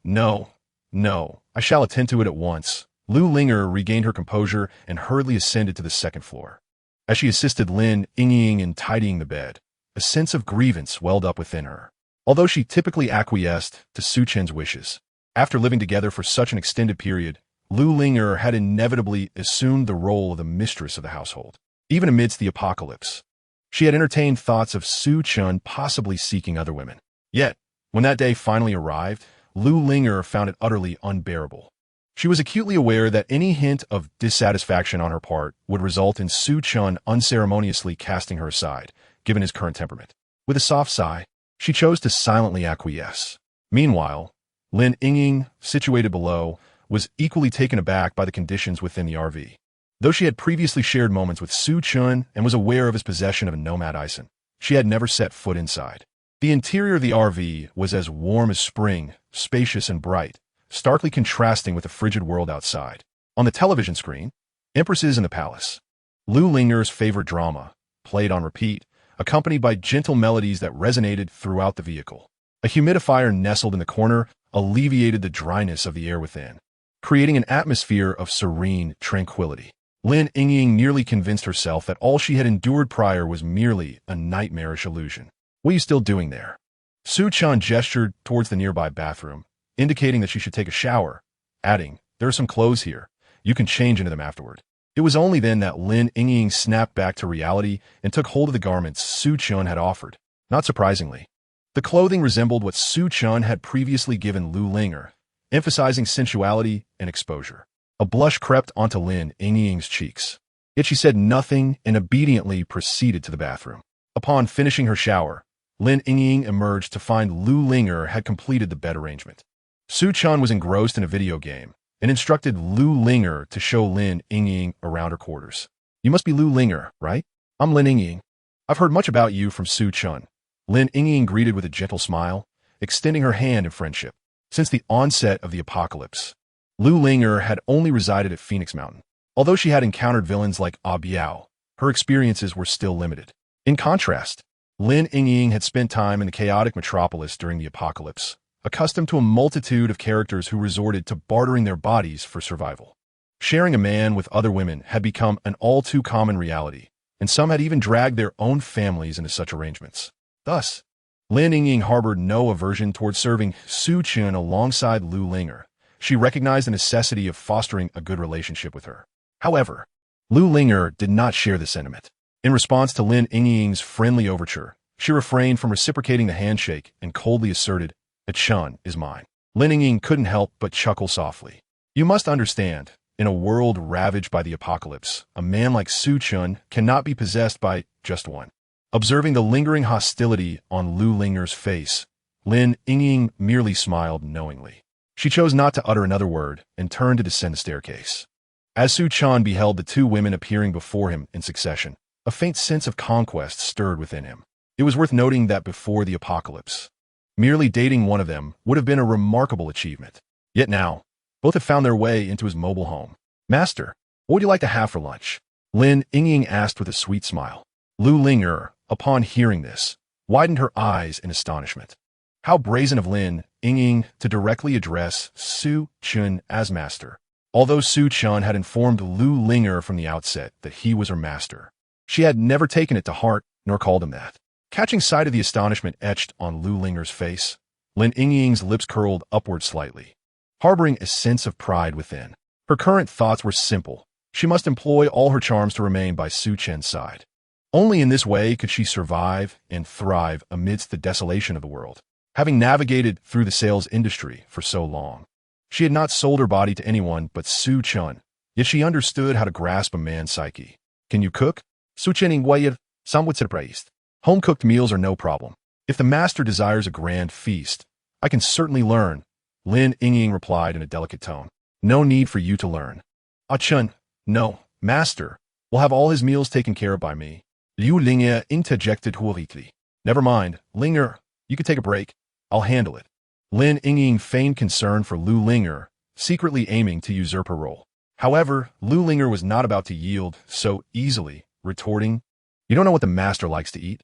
I shall attend to it at once. Lu Linger regained her composure and hurriedly ascended to the second floor. As she assisted Lin Yingying in tidying the bed, a sense of grievance welled up within her. Although she typically acquiesced to Su Chen's wishes, after living together for such an extended period, Lu Linger had inevitably assumed the role of the mistress of the household. Even amidst the apocalypse, she had entertained thoughts of Su Chen possibly seeking other women. Yet, when that day finally arrived, Lu Linger found it utterly unbearable. She was acutely aware that any hint of dissatisfaction on her part would result in Su Chen unceremoniously casting her aside, given his current temperament. With a soft sigh, she chose to silently acquiesce. Meanwhile, Lin Yingying, situated below, was equally taken aback by the conditions within the RV. Though she had previously shared moments with Su Chen and was aware of his possession of a nomad Ison, she had never set foot inside. The interior of the RV was as warm as spring, spacious and bright, starkly contrasting with the frigid world outside. On the television screen, Empresses in the Palace. Lu Linger's favorite drama, played on repeat, accompanied by gentle melodies that resonated throughout the vehicle. A humidifier nestled in the corner alleviated the dryness of the air within, creating an atmosphere of serene tranquility. Lin Yingying nearly convinced herself that all she had endured prior was merely a nightmarish illusion. What are you still doing there? Su Chen gestured towards the nearby bathroom, indicating that she should take a shower, adding, there are some clothes here. You can change into them afterward. It was only then that Lin Yingying snapped back to reality and took hold of the garments Su Chen had offered. Not surprisingly, the clothing resembled what Su Chen had previously given Lu Linger, emphasizing sensuality and exposure. A blush crept onto Lin Yingying's cheeks. Yet she said nothing and obediently proceeded to the bathroom. Upon finishing her shower, Lin Yingying emerged to find Lu Linger had completed the bed arrangement. Su Chen was engrossed in a video game and instructed Lu Linger to show Lin Yingying around her quarters. You must be Lu Linger, right? I'm Lin Yingying. I've heard much about you from Su Chen. Lin Yingying greeted with a gentle smile, extending her hand in friendship. Since the onset of the apocalypse, Lu Linger had only resided at Phoenix Mountain. Although she had encountered villains like Ah Biao, her experiences were still limited. In contrast, Lin Yingying had spent time in the chaotic metropolis during the apocalypse, accustomed to a multitude of characters who resorted to bartering their bodies for survival. Sharing a man with other women had become an all-too-common reality, and some had even dragged their own families into such arrangements. Thus, Lin Yingying harbored no aversion towards serving Su Chen alongside Lu Linger. She recognized the necessity of fostering a good relationship with her. However, Lu Linger did not share this sentiment. In response to Lin Yingying's friendly overture, she refrained from reciprocating the handshake and coldly asserted, "The Chen is mine." Lin Yingying couldn't help but chuckle softly. You must understand, in a world ravaged by the apocalypse, a man like Su Chen cannot be possessed by just one. Observing the lingering hostility on Lu Linger's face, Lin Yingying merely smiled knowingly. She chose not to utter another word and turned to descend the staircase. As Su Chen beheld the two women appearing before him in succession, a faint sense of conquest stirred within him. It was worth noting that before the apocalypse, merely dating one of them would have been a remarkable achievement. Yet now, both have found their way into his mobile home. Master, what would you like to have for lunch? Lin Yingying asked with a sweet smile. Lu Linger, upon hearing this, widened her eyes in astonishment. How brazen of Lin Yingying to directly address Su Chen as master. Although Su Chen had informed Lu Linger from the outset that he was her master, she had never taken it to heart nor called him that. Catching sight of the astonishment etched on Lu Linger's face, Lin Yingying's lips curled upward slightly, harboring a sense of pride within. Her current thoughts were simple. She must employ all her charms to remain by Su Chen's side. Only in this way could she survive and thrive amidst the desolation of the world. Having navigated through the sales industry for so long, she had not sold her body to anyone but Su Chen, yet she understood how to grasp a man's psyche. Can you cook? Su Chen inquired, somewhat surprised. Home-cooked meals are no problem. If the master desires a grand feast, I can certainly learn, Lin Yingying replied in a delicate tone. No need for you to learn. Ah Chen, no, master, will have all his meals taken care of by me. Liu Linger interjected hurriedly. Never mind, Linger, you can take a break. I'll handle it. Lin Yingying feigned concern for Lu Linger, secretly aiming to usurp her role. However, Lu Linger was not about to yield so easily, retorting, You don't know what the master likes to eat?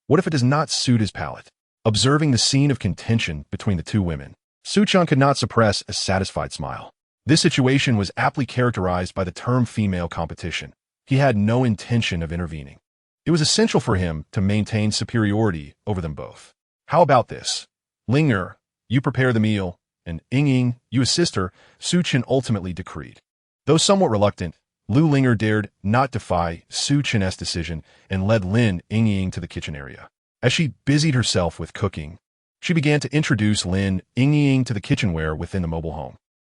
What if it does not suit his palate? Observing the scene of contention between the two women, Su Chen could not suppress a satisfied smile. This situation was aptly characterized by the term female competition. He had no intention of intervening. It was essential for him to maintain superiority over them both. How about this? Linger, you prepare the meal, and Yingying, you assist her, Su Chen ultimately decreed. Though somewhat reluctant, Lu Linger dared not defy Su Chen's decision and led Lin Yingying to the kitchen area. As she busied herself with cooking, she began to introduce Lin Yingying to the kitchenware within the mobile home.